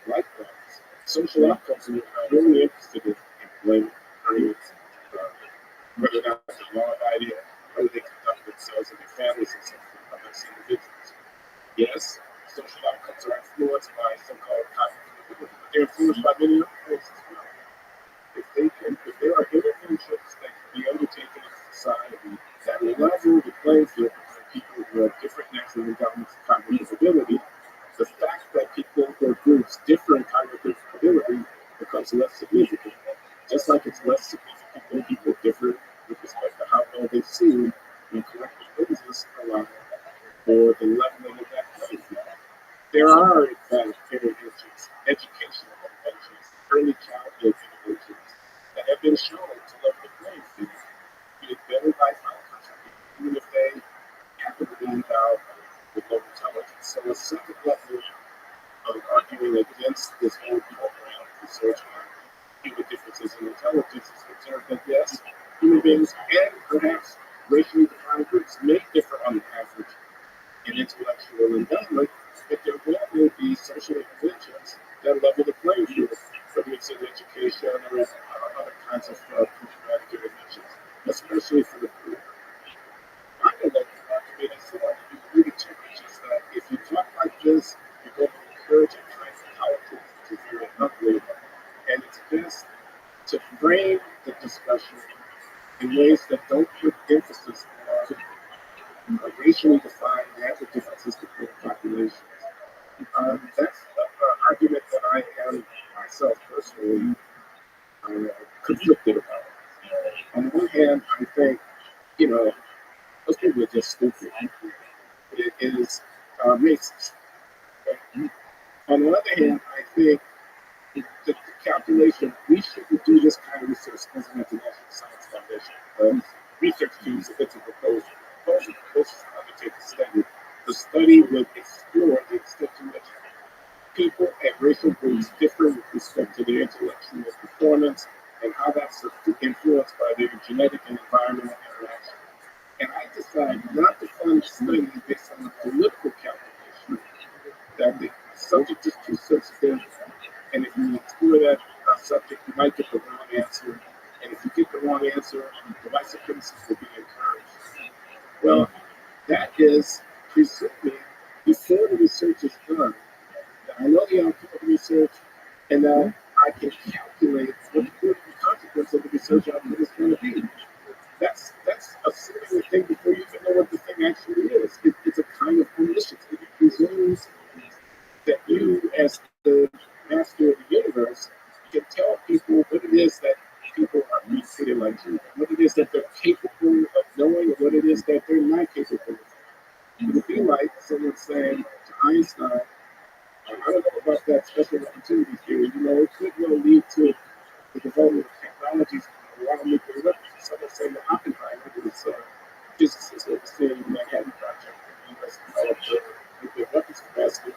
Likewise, social outcomes are really interested in employment, careers, whether or not they're law-abiding, how they conduct themselves and their families and such with other individuals. Yes, social outcomes are influenced by so-called cognitive ability, but they're influenced by many other things as well. If there are interventions that can be undertaken in society that level the playing field between people who have different natural endowments and cognitive ability, the fact that people or groups differ in cognitive ability becomes less significant. Just like it's less significant when people differ with respect to how well they see when corrective lenses allow for the leveling of that playing field. There are, in fact, interventions, educational interventions, early childhood interventions that have been shown to level the playing field, be it better life outcomes, even if they happen to be endowed with low intelligence. So a second level of arguing against this whole program of research on human differences in intelligence is concerned that yes, human beings and perhaps racially defined groups may differ on average in intellectual endowment, but there will be social interventions that level the playing field, whether it's in education or other kinds of programmatic interventions, especially for the poor. I know that argument is really too, which is that if you talk like this, you're going to encourage a kind of politics which is very ugly, and it's best to frame the discussion in ways that don't put emphasis on racially defined natural differences between populations. That's an argument that I am myself personally conflicted about. On the one hand, I think, those people are just stupid. It is racist. On the other hand, I think the calculation, we shouldn't do this kind of research as an international science foundation. Research teams, if it's a proposal, this is to undertake a study. The study would explore the extent to which people and racial groups differ with respect to their intellectual performance and how that's influenced by their genetic and environmental interaction. And I decided not to fund studies based on a political calculation that the subject is too sensitive, and if you explore that subject, you might get the wrong answer. And if you get the wrong answer, the white supremacists will be encouraged. Well, that is presuming before the research is done, that I know the outcome of the research, and that I can calculate what the political consequence of the research outcome is going to be. That's assuming the thing before you even know what the thing actually is. It's a kind of omniscience. It presumes that you, as the master of the universe, can tell people what it is that people are being treated like you, what it is that they're capable of knowing, and what it is that they're not capable of. It would be like someone saying to Einstein, I don't know about that special opportunity theory. It could well lead to the development of technologies in a lot of nuclear weapons. Someone saying to Oppenheimer, who was a physicist overseeing the Manhattan Project, the U.S. developed the nuclear weapons capacity,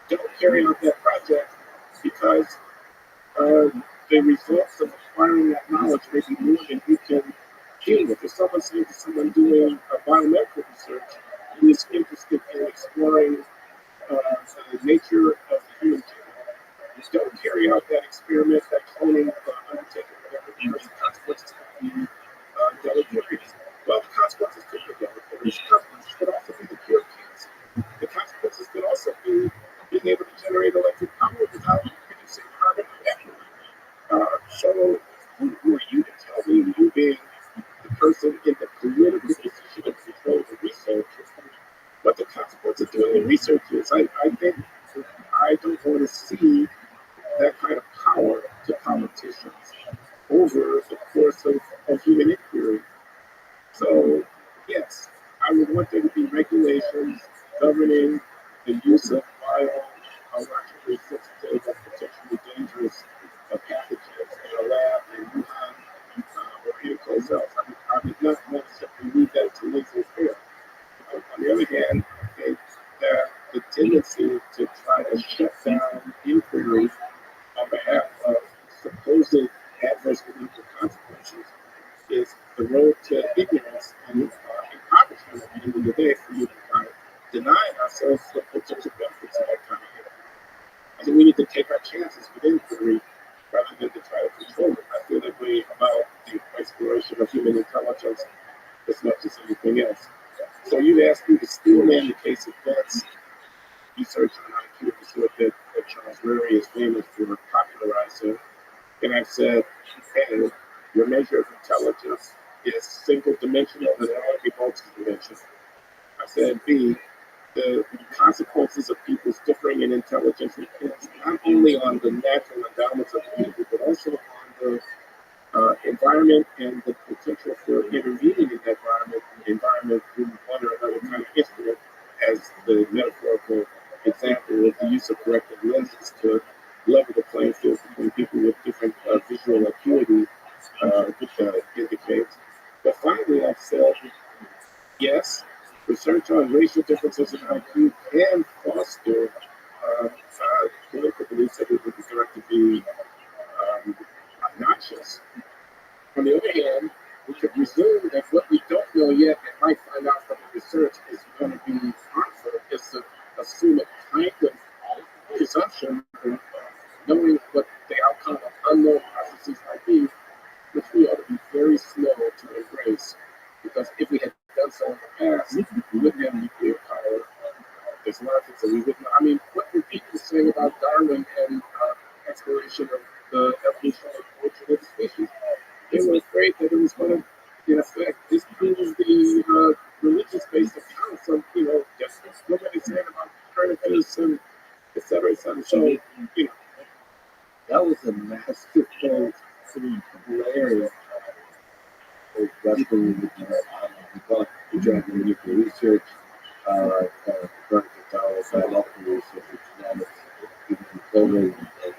don't carry out that project because the results of acquiring that knowledge may be more than you can deal with. If someone saying to someone doing biomedical research who is interested in exploring the nature of the human genome, don't carry out that experiment, that cloning undertaking, whatever, because the consequences could be deleterious. Well, the consequences could be deleterious. The consequences could also be the cure of cancer. The consequences could also be being able to generate electric power without producing carbon dioxide. So who are you to tell me, you being the person in the political position of control of the research, what the consequence of doing the research is? I think I don't want to see that kind of power to politicians. over the course of human inquiry. So, yes, I would want there to be regulations governing the use of biologically sensitive or potentially dangerous pathogens in a lab in Wuhan or anyplace else. I would not want to simply leave that to laissez-faire. On the other hand, I think that the tendency to try to shut down inquiry on behalf of supposed adverse legal consequences is the road to ignorance and impoverishment at the end of the day for you to kind of deny ourselves the potential benefits of that kind of care. I think we need to take our chances with inquiry rather than to try to control it. I feel that way about the exploration of human intelligence as much as anything else. So you asked me to steel man the case of Betts, research on IQ is what that Charles Murray is famous for popularizing. And I said, hey, your measure of intelligence is single dimensional and it only be multi-dimensional. I said, B, the consequences of people's differing in intelligence depends not only on the natural endowments of the people, but also on the environment and the potential for intervening in that environment through one or another kind of instrument, as the metaphorical example of the use of corrective lenses to level the playing field between people with different visual acuity, which indicates. But finally, I've said, yes, research on racial differences in IQ can foster political beliefs that we would consider to be obnoxious. On the other hand, we could presume that what we don't know yet and might find out from the research is going to be harmful, is to assume a kind of presumption of knowing what the outcome of unknown processes might be, which we ought to be very slow to embrace. Because if we had done so in the past, we wouldn't have nuclear power. There's a lot of things that we wouldn't know. I mean, what were people saying about Darwin and exploration of the evolution of origin of the species? They were afraid that it was going to, in effect, disprove the religious-based accounts of, just what were they saying about Copernicus and et cetera, et cetera. So, That was a massive thing in the area. That's when we got the Dragon Nuclear Research, Berkeley Towers, biological research, economics, even clothing, and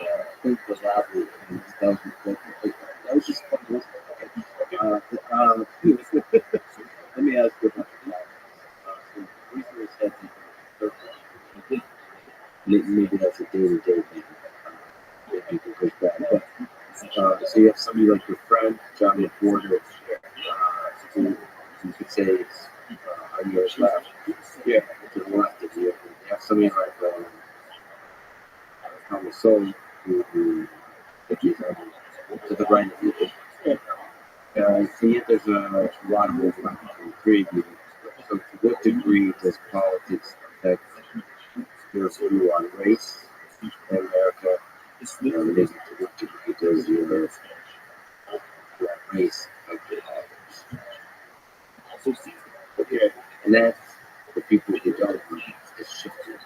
I think the lab that was just fun. Let me ask you about the research that maybe that's a day-to-day thing. You can push back. But, so you have somebody like your friend, John McWhorter, who you could say is on your left, Yeah. to the left of you. You have somebody like Thomas Soul, who is to the right of you. So yet there's a lot of overlap between the three of you. So to what degree does politics affect your view on race in America? Maybe to what degree does your race affect your politics? Okay. And that's the people who don't agree is shifting.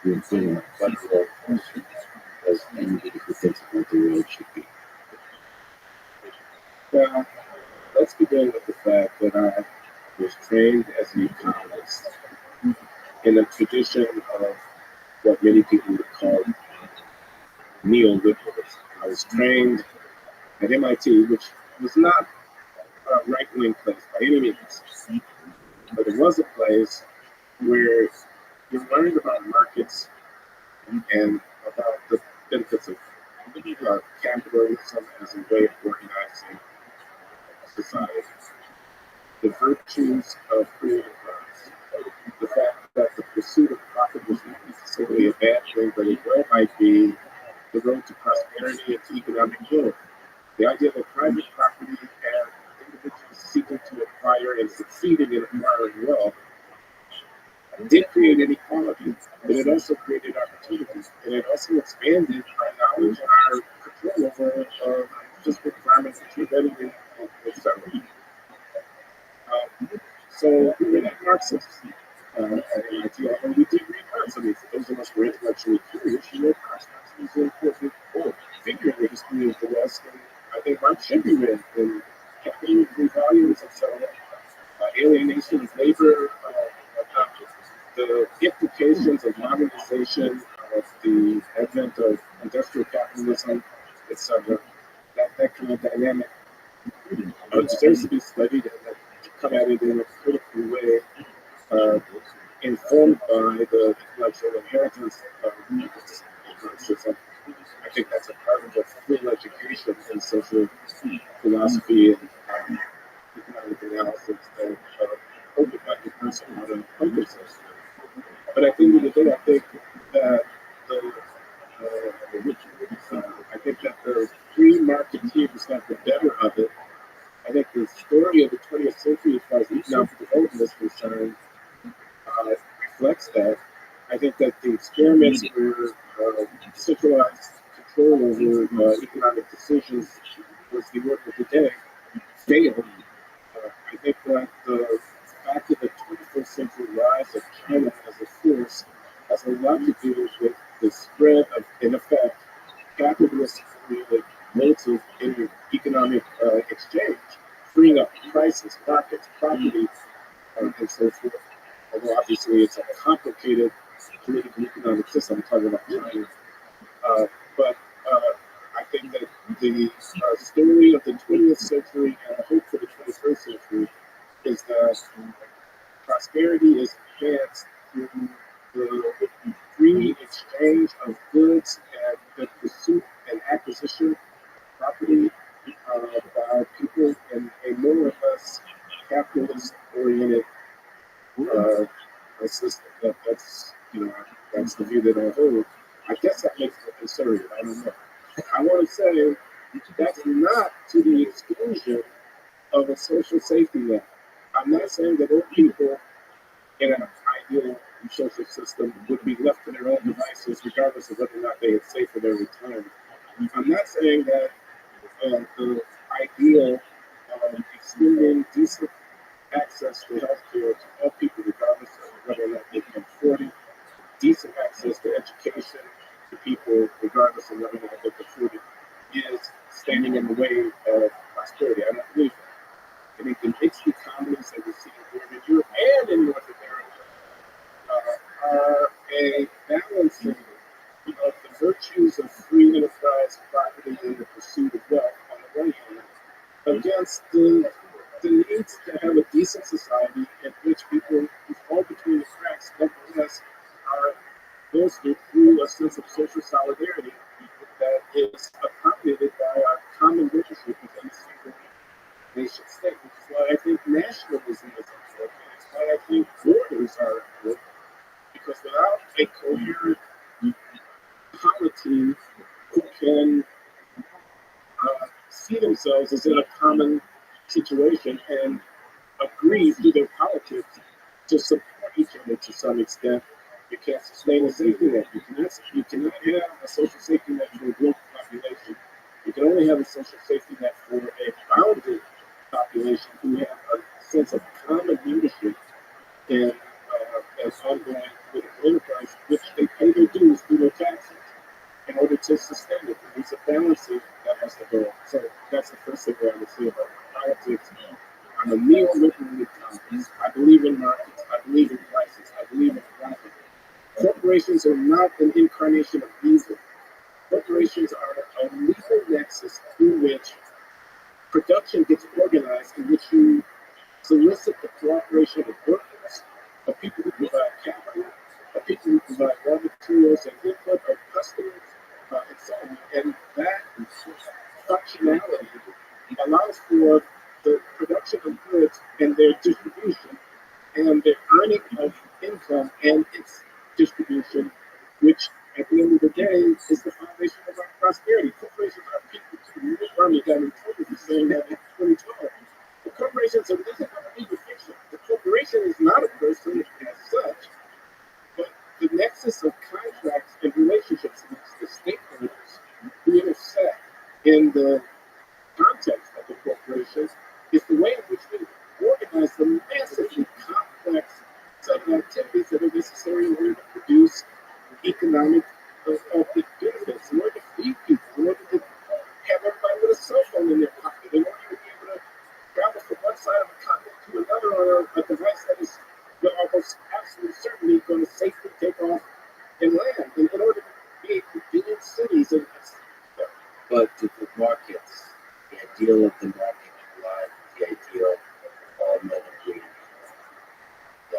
You're feeling a flexible as anybody who thinks about the way it should be. Well, let's begin with the fact that I was trained as an economist in a tradition of what many people would call neoliberalism. I was trained at MIT, which was not a right-wing place by any means, but it was a place where you learned about markets and about the benefits of capitalism as a way of organizing society, the virtues of creative arts, the fact that the pursuit of profit was not necessarily a bad thing, but it well might be the road to prosperity and to economic growth. The idea that private property and individuals seeking to acquire and succeeding in acquiring wealth did create inequality, but it also created opportunities, and it also expanded our knowledge and our control over just the environment that you're living in, etc. So we were not Marxists at MIT, although we did read Marx. I mean, for those of us who are intellectually curious, you read Marx. Marx was an important book. history of the West, and I think Marx should be read in capital three volumes and so on. Alienation of labor, the implications of modernization, of the advent of industrial capitalism, etc. That kind of dynamic deserves to be studied and come at it in a critical way, uh, informed by the intellectual inheritance of Marxism. I think that's a part of a full education in social philosophy and economic analysis that open up the person how to focus this. But at the end of the day, I think that the free marketeers got the better of it. I think the story of the 20th century, as far as economic development is concerned, reflects that. I think that the experiments where centralized control over economic decisions was the order of the day failed. I think that the fact of the 21st century rise of China as a force has a lot to do with the spread of, in effect, capitalist created motive in economic exchange, freeing up prices, markets, property, and so forth. Although obviously it's a complicated political economic system, I'm talking about China. But I think that the story of the 20th century and the hope for the 21st century is that prosperity is enhanced through the free exchange of goods and the pursuit and acquisition of property by people in a more or less capitalist-oriented system. That's the view that I hold. I guess that makes me conservative. I don't know. I want to say that's not to the exclusion of a social safety net. I'm not saying that all people in an ideal social system would be left to their own devices, regardless of whether or not they had saved for their retirement. I'm not saying that the ideal extending decent access to healthcare to all people, regardless of whether or not they can afford it, decent access to education to people, regardless of whether or not they can afford it, is standing in the way of prosperity. I don't believe that. I think the mixed economies that we see in Europe and in North America are a balancing of the virtues of free enterprise, property, and the pursuit of wealth on the one hand, against the needs to have a decent society in which people who fall between the cracks nevertheless are goes through a sense of social solidarity that is accompanied by our common leadership within a single nation state, which is why I think nationalism is important. It's why I think borders are important, because without a coherent polity who can see themselves as in a common situation and agree through their politics to support each other to some extent, you can't sustain a safety net. You cannot have a social safety net for a global population. You can only have a social safety net for a bounded population who have a sense of common leadership and as ongoing political enterprise, which they pay their dues through their taxes in order to sustain it. It's a balancing that has to go on. So that's the first thing I would say about politics. I'm a neoliberal economist. I believe in markets. I believe in prices. I believe in profit. Corporations are not an incarnation of evil. Corporations are a legal nexus through which production gets organized, in which you solicit the cooperation of workers, of people who provide capital, of people who provide raw materials and input, of customers, and so on. And that functionality allows for the production of goods and their distribution and the earning of income and its distribution, which at the end of the day is the foundation of our prosperity. Corporations are people too. Bernie got in trouble for saying that in 2012. The corporations are nothing but a legal fiction. The corporation is not a person as such, but the nexus of contracts and relationships amongst the stakeholders who intersect in the context of the corporation is the way in which we organize the massively complex set of activities that are necessary in order to produce economic benefits, in order to feed people, in order to But the markets, the ideal of the market collide with the ideal of all men agree. The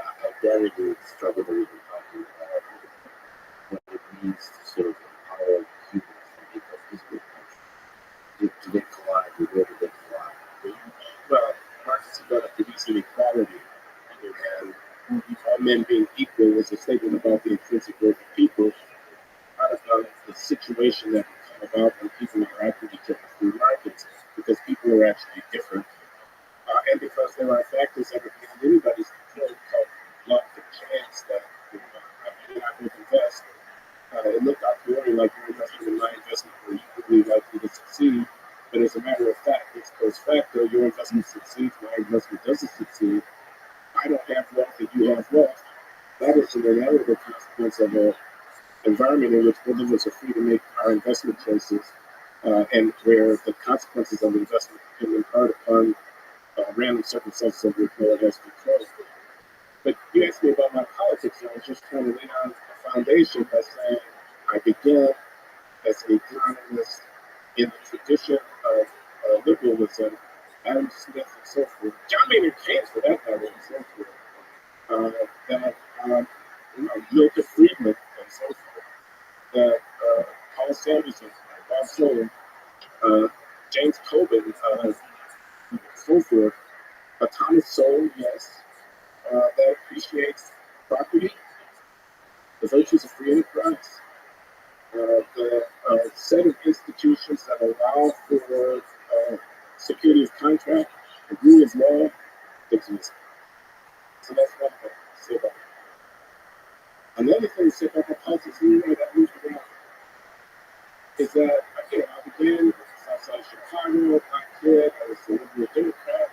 identity struggle that we've been talking about, what it means to sort of empower humans to make a physical country. Do they collide? Where do they collide? Well, Marx is about producing equality, and all men being equal is a statement about the intrinsic worth of people, not about the situation that can come about when people interact with each other through markets, because people are actually different, and because there are factors that are beyond anybody's control, called luck and chance that you're not going to invest. It looked a priori like you're investing in my investment where you could be likely to succeed, but as a matter of fact, it's post facto, your investment succeeds, my investment doesn't succeed. I don't have wealth and you have wealth. That is an inevitable consequence of an environment in which both of us are free to make our investment choices, and where the consequences of investment can impart upon random circumstances of which no one has control. But you asked me about my politics, and I was just trying to lay down a foundation by saying I began as an economist in the tradition of liberalism, Adam Smith and so forth, John Maynard Keynes for that matter, and so forth, that Milton Friedman and so forth, that Paul Sanderson, Bob Sawyer, James Coben, so forth, Thomas Sowell, yes, that appreciates property, the virtues of free enterprise, the set of institutions that allow for security of contract, the rule of law, exist. So that's one thing to say about it. Another thing to say about the politics that moves around is that, again, I began with the South Side of Chicago, black kid, I was a liberal Democrat.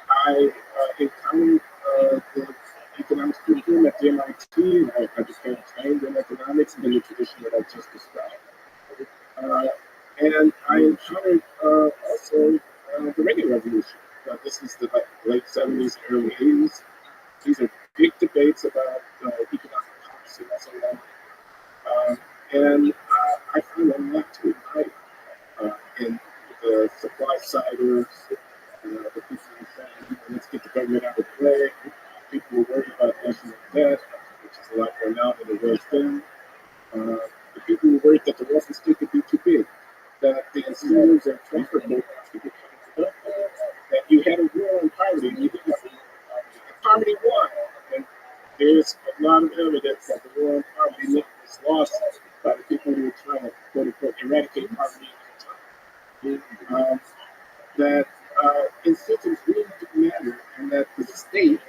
I encountered the economics curriculum at the MIT, and I became trained in economics in the tradition that I just described. And I encountered also the radio revolution. This is the late 70s, early 80s. These are big debates about economic policy and so on. And I found a lot to admire in the supply siders, the people who saying, let's get the government out of play. People were worried about national debt, which is a lot more now than it was then. The people were worried that the welfare state could be too big, that the incentives and profit motives could become productive, that you had a war on poverty, and you didn't have a war on poverty. And poverty won. And there's a lot of evidence that the war on poverty was lost by the people who were trying to, quote unquote, eradicate poverty at the time. That incentives really do matter, and that the state,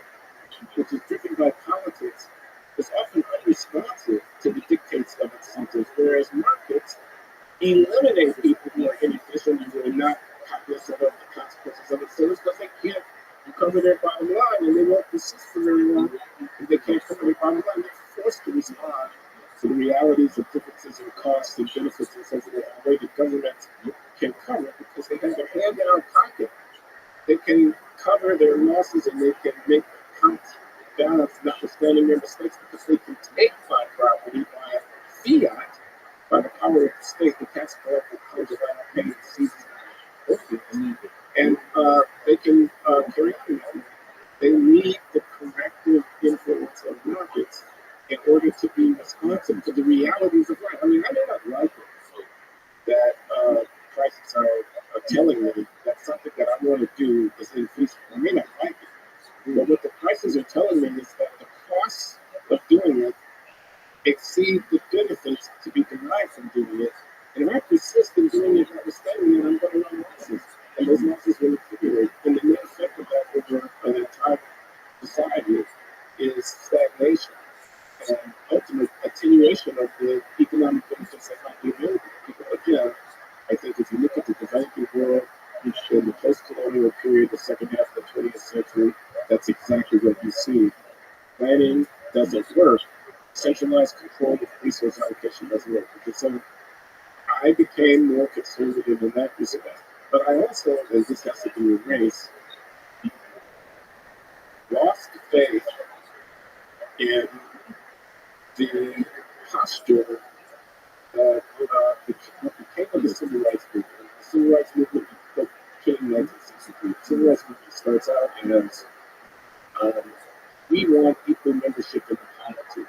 which is driven by politics, is often unresponsive to the dictates of incentives, whereas markets eliminate people who are inefficient and who are not cognizant of the consequences of incentives because they can't cover their bottom line and they won't persist for very long. If they can't cover their bottom line, they're forced to respond to the realities of differences in costs and benefits and so forth in a way that governments can cover because they have their hand in our pocket. They can cover their losses and they can make accounts balance, notwithstanding their mistakes, because they can take my property by fiat, by the power of the state, the tax collector comes around paying seasons, and they can carry on. They need the corrective influence of markets in order to be responsive to the realities of life. I mean, I may not like it that prices are telling me that something that I want to do is increasing. I may not like it, but what the prices are telling me is that the costs of doing it exceed the benefits to be derived from doing it. And if I persist in doing it notwithstanding it, I'm going to run losses. And those losses will accumulate. And the net effect of that over an entire society is stagnation and ultimate attenuation of the economic benefits that might be available to people. Again, I think if you look at the developing world in the post-colonial period, the second half of the 20th century, that's exactly what you see. Planning doesn't work. Centralized control of resource allocation doesn't work. So I became more conservative in that respect. But I also, and this has to do with race, lost faith in the posture that what became of the civil rights movement. The civil rights movement came in 1963. The civil rights movement starts out as um, we want equal membership in the polity,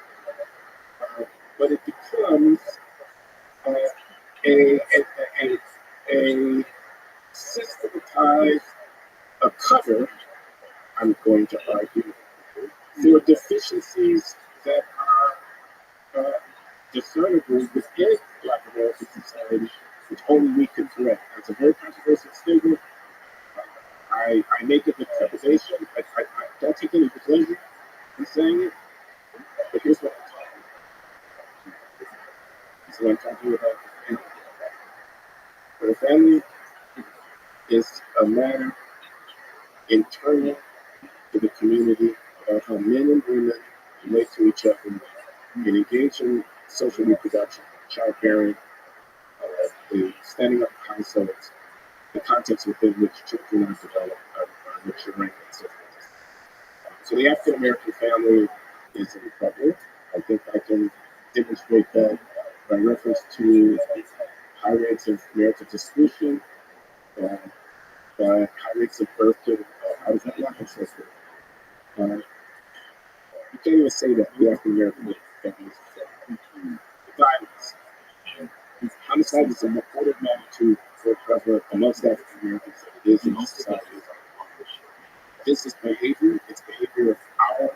but it becomes uh, a systematized, a cover, I'm going to argue, for deficiencies that are discernible within Black American society, which only we can correct. It's a very controversial statement. I make it with trepidation. I don't take any pleasure in saying it, but here's what I'm talking about. So I'm talking about the family. The family is a matter internal to the community about how men and women relate to each other and engage in social reproduction, childbearing, the standing up households, the context within which children are developed, are maturing, and so forth. So the African American family is a republic. I think I can demonstrate that by reference to high rates of marital dissolution, uh, high rates of birth to out of wedlock, and so forth. Uh, you can't even say that the African American family is violence. Homicide is an order of magnitude more prevalent amongst African Americans than it is in society. This is behavior. It's behavior of our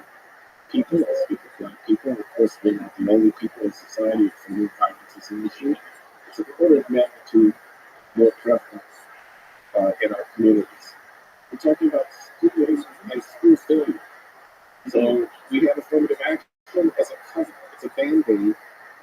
people, I speak of Black people. Of course, we're not the only people in society for whom violence is an issue. It's an order of magnitude more prevalent in our communities. We're talking about schooling and school failure. So we have affirmative action as a cover, as a band-aid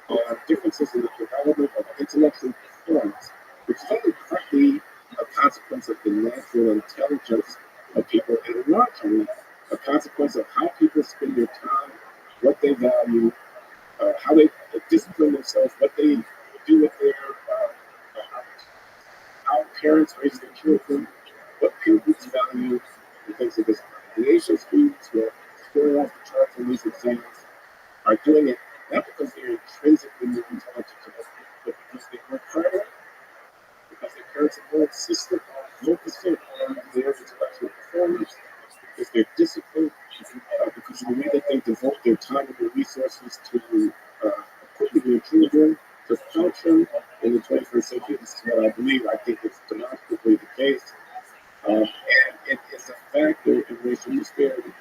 on differences in the development of intellectual performance, which is only partly a consequence of the natural intelligence of people, and largely a consequence of how people spend their time, what they value, how they discipline themselves, what they do with their, how parents raise their children, what peer groups value, and things of this kind. The Asian students who are scoring off the charts in these exams are doing it not because they're intrinsically more intelligent to us, but because they work harder, because their parents are more insistent on focusing on their intellectual performance, because they're disciplined, because of the way that they devote their time and their resources to equipping their children to function in the 21st century. This is what I believe. I think it's demonstrably the case. And it is a factor in racial disparity.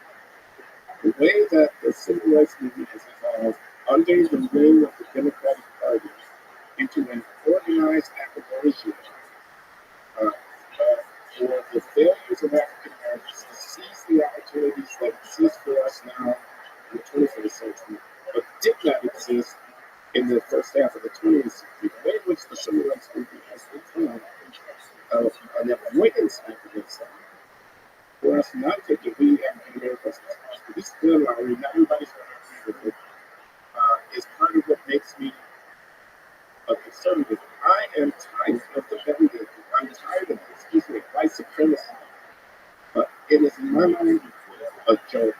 The way that the civil rights movement has evolved under the wing of the Democratic Party into an organized appellation for the failures of African Americans to seize the opportunities that exist for us now in the 21st century, but did not exist in the first half of the 20th century. The way in which the civil rights movement has become an avoidance mechanism for us not to give we African Americans this bill lottery, not everybody's going to agree with it, is part of what makes me a conservative. I am tired of the vendetta. I'm tired of, white supremacy. But it is in my mind a joke.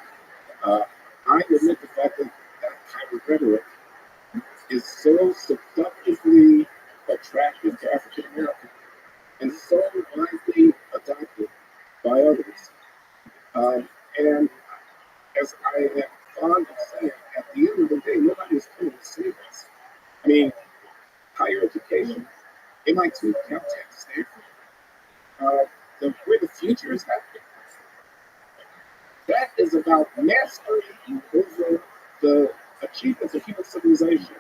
I admit the fact that that kind of rhetoric is so seductively attractive to African Americans and so widely adopted by others. And as I am fond of saying, at the end of the day, nobody is coming to save us. I mean, higher education, MIT, Caltech, Stanford, where the future is happening. That is about mastery over the achievements of human civilization,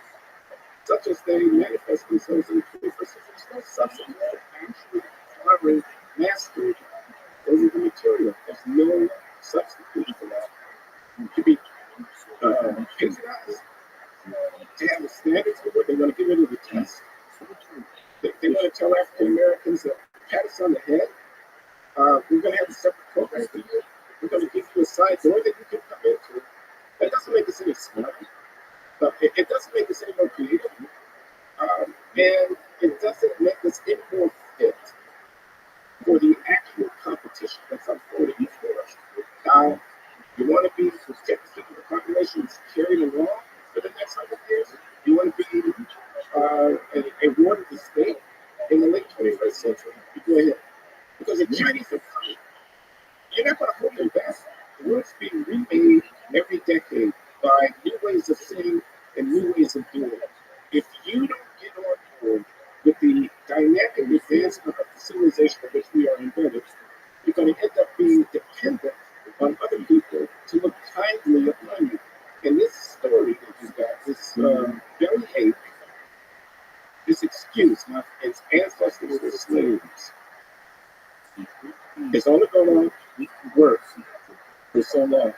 such as they manifest themselves in the 21st century. There's no substitute for actually acquiring mastery over the material. There's no substitute for that. To be patronized, to have the standards for what they want to get rid of the test. They want to tell African Americans that pat us on the head. We're going to have a separate program for you. We're going to give you a side door that you can come into. That doesn't make us any smarter. It doesn't make us any more creative. And it doesn't make us any more fit for the actual competition that's unfolding before us. You want to be 50% of the population is carried along for the next 100 years? You want to be in the late 21st century. Go ahead. Because the Chinese economy, you're not going to hold them back. The world's being remade every decade by new ways of saying and new ways of doing it. If you don't get on board with the dynamic advancement of the civilization in which we are embedded, you're going to end up being dependent on other people to look kindly upon you. And this story that you got, this bellyache, this excuse, now its ancestors were slaves. It's only going to work for so long.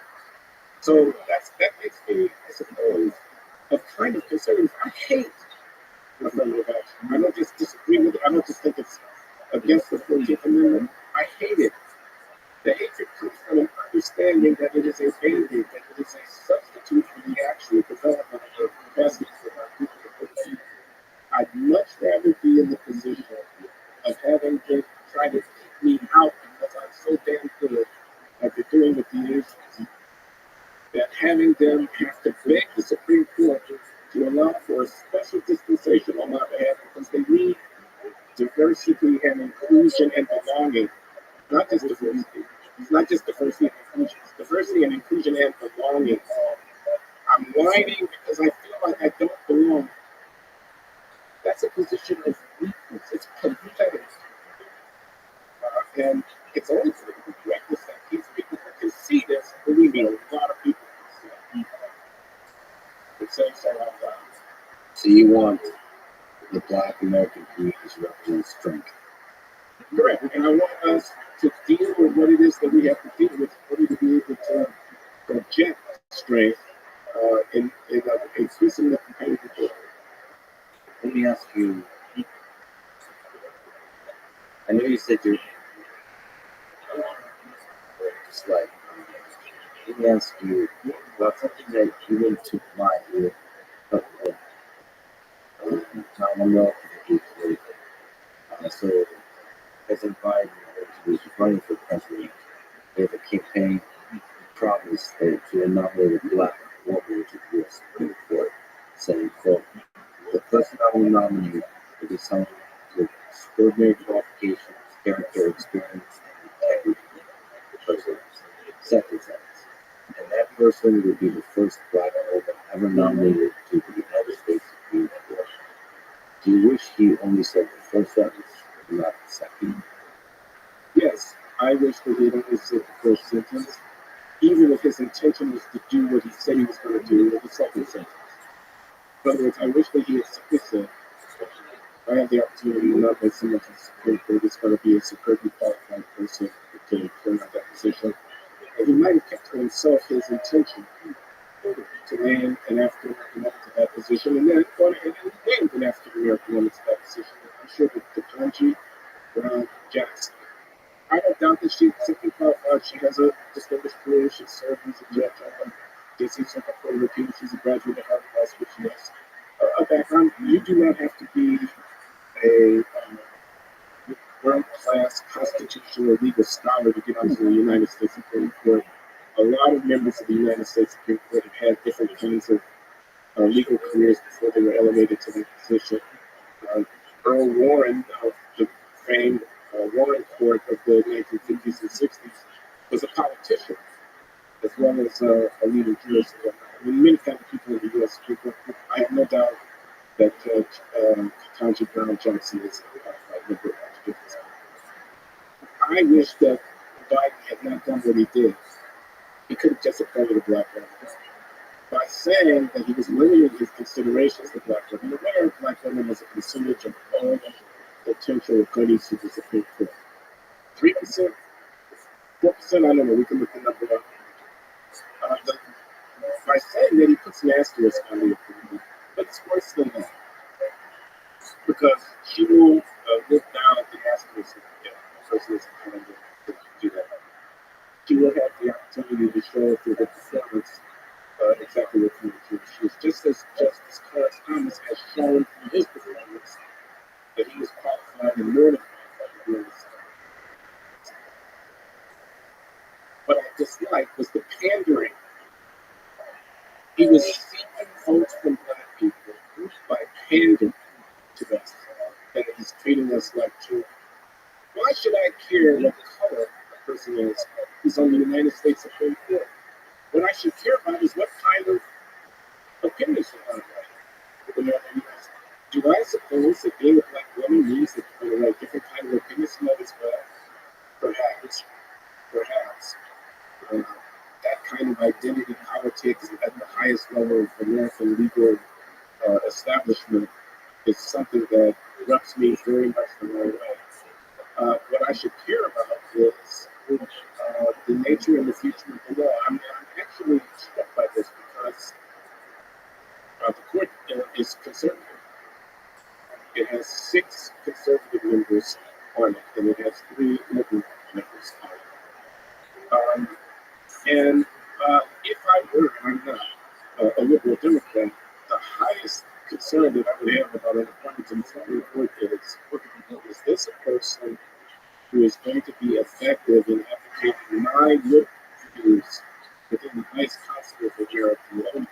So that makes me, I suppose, a kind of conservative. I hate affirmative action. I don't just disagree with it. I don't just think it's against the 14th Amendment. I hate it. The hatred comes from an understanding that it is a band-aid, that it is a substitute for the actual development of the capacity for our people to proceed. I'd much rather be in the position of having them try to keep me out because I'm so damn good at doing with the agency, that having them have to beg the Supreme Court to allow for a special dispensation on my behalf because they need diversity and inclusion and belonging. Not just diversity. It's not just diversity and inclusion. It's diversity and inclusion and belonging. I'm whining because I feel like I don't belong. That's a position of weakness. It's pathetic. And it's only for the reckless that these people who can see this. Believe me, a lot of people can see it. It's so out loud. So you want the Black American community to represent strength. Correct. And I want us to deal with what it is that we have to deal with in order to be able to project strength in increasing the competitive world. Let me ask you, I know you said you're just like, let me ask you about something that even took my ear a couple of time. I'm relatively political. So President Biden, when he was running for president, gave a campaign promise that to nominate a black woman to the U.S. Supreme Court, saying, quote, the person I will nominate will be someone with extraordinary qualifications, character, experience, and integrity. Person, second sentence. And that person will be the first black woman ever nominated to the United States Supreme Court. Do you wish he only said the first sentence, not the second? Yes, I wish that he had only said the first sentence, even if his intention was to do what he said he was going to do in the second sentence. In other words, I wish that he had simply said, I have the opportunity to nominate someone to the Supreme Court. It's going to be a superbly qualified person to fill out that position. And he might have kept to himself his intention to name an African American woman to that position, and then gone ahead and named an African American woman to that position. I'm sure that the Ketanji Brown Jackson. I don't doubt that she's simply qualified. She has a distinguished career. She served as a judge on DC Circuit Court of Appeals. She's a graduate of Harvard Law School. She has a background. You do not have to be a world-class constitutional legal scholar to get onto the United States Supreme Court. A lot of members of the United States Supreme Court have had different kinds of legal careers before they were elevated to that position. Earl Warren of the famed Warren Court of the 1950s and 60s was a politician as well as a leading jurist. I mean, many kind of people in the U.S. Supreme Court. I have no doubt that Ketanji Brown Jackson is a liberal. I wish that Biden had not done what he did. He could have just appointed a black woman. By saying that he was limiting his considerations to black women, aware black women as a percentage of all potential goodies to the Supreme Court. 3%, 4%, I don't know, we can look the number up. By saying that, he puts an asterisk on the approval, but it's worse than that. Because she will look down at the asterisk if the person is going to do that. She will have the opportunity to show through her performance exactly what kind of judge she is. Just as Justice Clarence Thomas has shown through his performance that he was qualified and more than qualified to be on the side. What I disliked was the pandering. He was seeking votes from black people by pandering to us, and he's treating us like children. Why should I care what color a person is who's on the United States Supreme Court? What I should care about is what kind of opinions they have. You know, do I suppose that being a black woman means that you're going to write different kind of opinions from others? Well, perhaps. That kind of identity politics at the highest level of American legal establishment is something that rubs me very much the wrong way. What I should care about is the nature and the future of the law. I'm actually struck by this because the court is conservative. It has 6 conservative members on it, and it has 3 liberal members on it. And if I were, and I'm not, a liberal Democrat, the highest concern that I would have about an appointment in the Supreme Court is this a person who is going to be effective in advocating my liberal views within the highest concept of American law?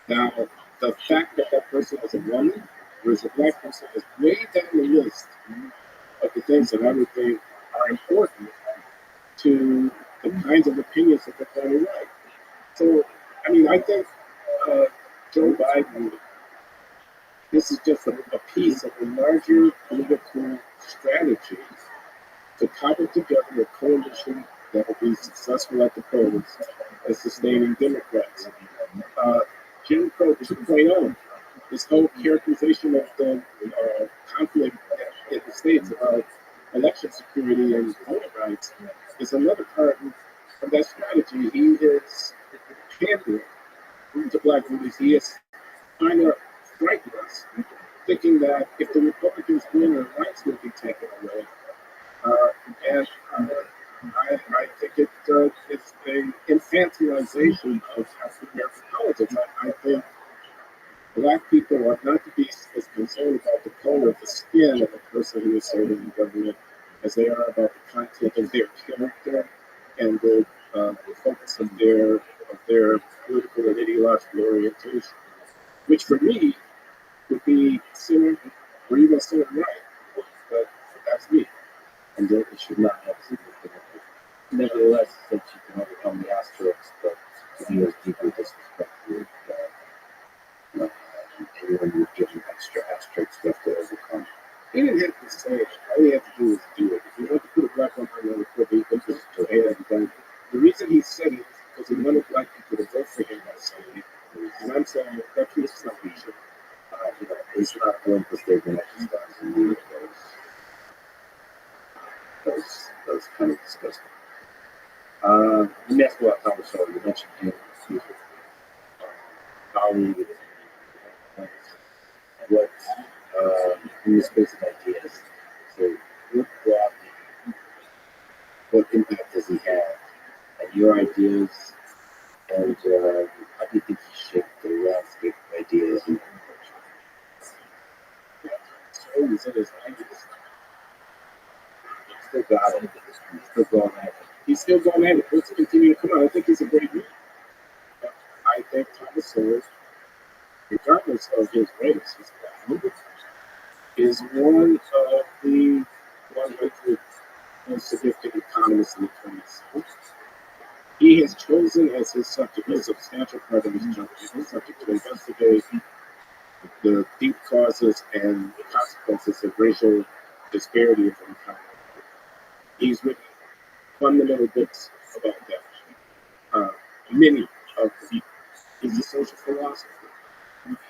Now, the fact that that person is a woman versus a black person is way down the list of the things that I would think are important to the kinds of opinions that they're going to write. So, I mean, I think Joe Biden, this is just a piece of a larger political strategy to cobble together a coalition that will be successful at the polls and sustaining Democrats. Jim Crow 2.0, this whole characterization of the conflict in the states about election security and voting rights is another part of that strategy. He is pandering to black voters. He is trying to frighten us, thinking that if the Republicans win, their rights will be taken away. And I think it's an infantilization of African American politics. I think black people are not to be as concerned about the color of the skin of the person who is serving in government as they are about the content of their character and the focus of their political and ideological orientation, which for me would be center or even center right. But that's me. And that it should not have significant effect. Nevertheless, since you can overcome the asterisks, but to me, is deeply disrespectful that anyone would give you extra asterisks you have to overcome. He didn't have to say it. All he had to do was do it. If you want to put a black woman on the court, he could just go ahead and done it. The reason he said it is because he wanted black people to vote for him by saying it. And I'm saying that piece is not true. It's not going to stay the next exercise and do those kind of disgusting. Let me ask you about Thomas Sowell. You mentioned him, colleague, what in the space of ideas. So, what impact does he have on your ideas, and how do you think he shaped the landscape of ideas and culture? So he's in his 90s. Still got it. Still going at it. He's still going at it. Let's continue to come on. I think he's a great man. I think Thomas Sowell, regardless of his race, his black, is one of the 100 most significant economists in the 20th century. He has chosen as his subject, a substantial part of his subject, to investigate the deep causes and consequences of racial disparity in the economy. He's written fundamental books about that. Many of them. He's a social philosopher.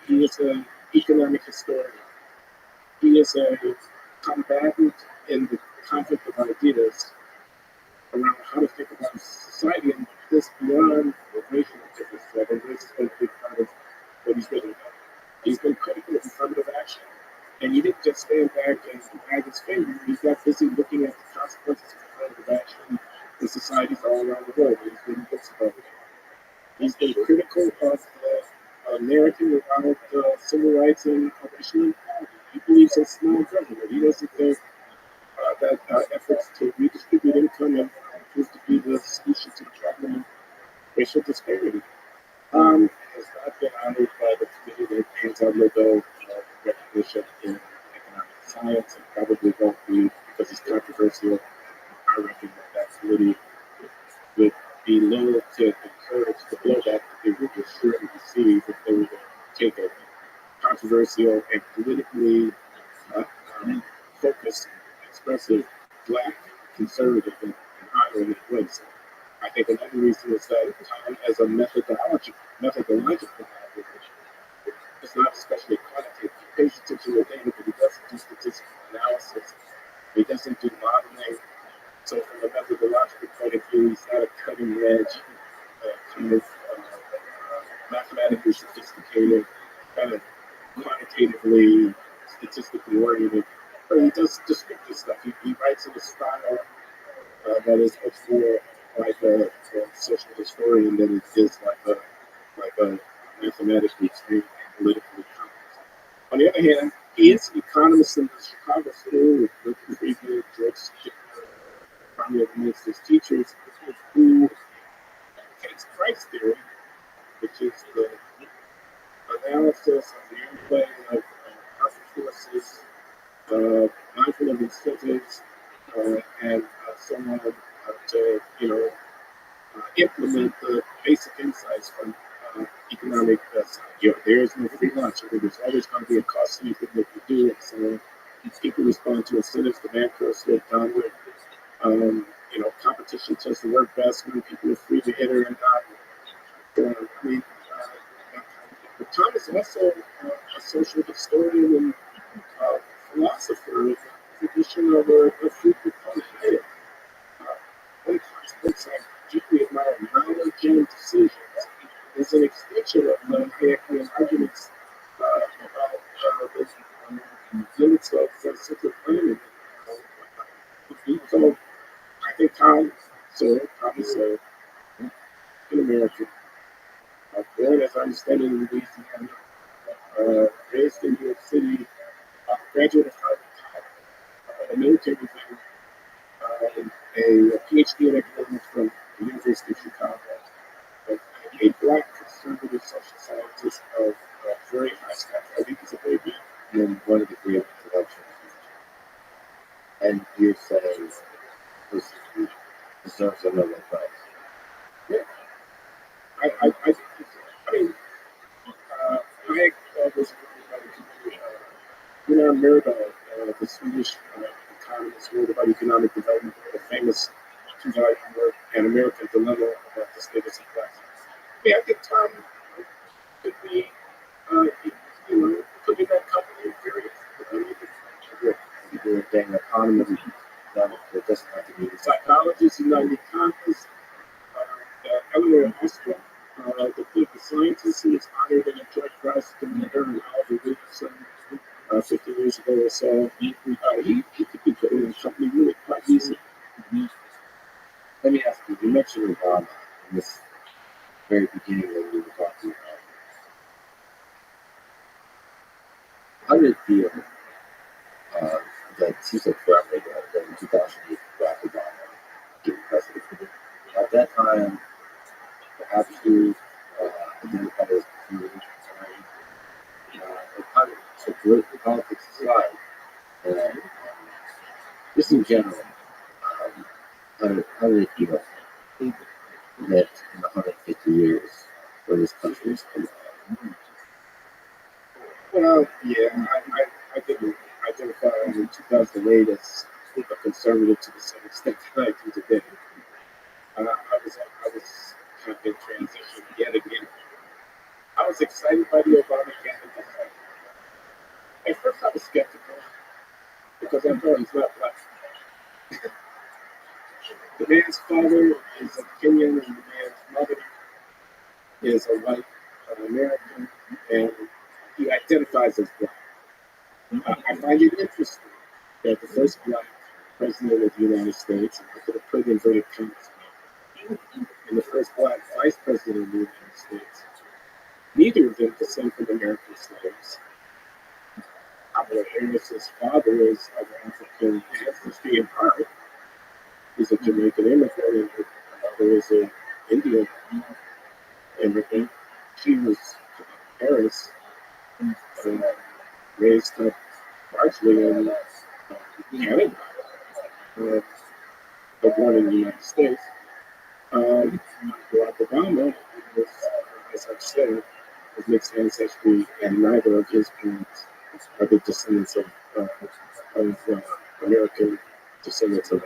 He is an economic historian. He is a combatant in the conflict of ideas around how to think about society and this beyond the racial difference. And race has been a big part of what he's written about. He's been critical of affirmative action. And he didn't just stand back and wag his finger. He got busy looking at the consequences of affirmative action in societies all around the world. He's written books about it. He's been critical of the narrative about civil rights and racial inequality. He believes in small government. He doesn't think that efforts to redistribute income and prove to be the solution to the problem of racial disparity. Has not been honored by the committee that hands out Nobel recognition in economics. science and probably won't be because it's controversial. I reckon that's really would be low to encourage the blowback that they would just surely receive if they were to take a controversial and politically uh, um, focused, expressive black conservative in honoring the place. I think another reason is that time as a methodological language, it's not especially quantitative. He pays attention to data, but he doesn't do statistical analysis. He doesn't do modeling. So from a methodological point of view, he's not a cutting edge, kind of mathematically sophisticated, kind of quantitatively, statistically oriented. But he does descriptive stuff. He writes in a style that is much more like a social historian than it is like a mathematically trained analytical economist. On the other hand, he is an economist in the Chicago School with Milton Friedman, George Schiffner, probably amongst his teachers, who takes price theory, which is the analysis of the interplay of market forces, mindful of incentives, and so on to implement the basic insights from economic side. There is no free lunch. There's always going to be a cost to anything that you do, and so on. People respond to incentives, demand curve slope downward. Competition tends to work best when people are free to enter and not. But Tom is also a social historian and philosopher in the tradition of a free proponent. One consequence I deeply admire knowledge and decisions is an extension of the Hayekian arguments about the limits of central planning. So I think Tom is an American, born as I understand it in Louisiana, raised in New York City, graduate of Harvard College, a military veteran, a PhD in economics from the University of Chicago, a black conservative social scientist of very high stature. I think he's a baby. And one of the great introductions. And you're saying this deserves a Nobel Prize. Yeah, I mean, Hayek was Gunnar Myrdal, the Swedish economist, wrote about economic development, the famous two-volume work, An American Dilemma about the status of class. Yeah, I think Tom could be, could be that company, period. You do a thing, economy, that doesn't have to be Psychologists, United Economists, Eleanor Ostrom, the scientist who was honored in a George Washington and Oliver Williamson 50 years ago or so. He could be put in a company really quite easily. Let me ask you, you mentioned Obama in this very beginning when we were talking about. How did it feel that he said forever ago, that in 2008, Barack Obama became president? At that time, perhaps you identified as being so politics aside, just in general, how did it feel that in 150 years where this country is coming? Well, yeah, I didn't identify in 2008 as a conservative to the same extent that I do today. I was kind of in transition yet again. I was excited by the Obama candidacy. At first, I was skeptical because I thought he's not black. The man's father is a Kenyan, and the man's mother is a white American, and he identifies as black. I find it interesting that the first black president of the United States, I could have put inverted commas, and the first black vice president of the United States, neither of them descend from American slaves. Kamala Harris's father is of African ancestry in part. He's a Jamaican immigrant, and her mother is an Indian immigrant. She was Harris, raised up largely in anybody, uh, but born in the United States. Barack Obama, was, as I've said, has mixed ancestry, and neither of his parents are the descendants of American descendants of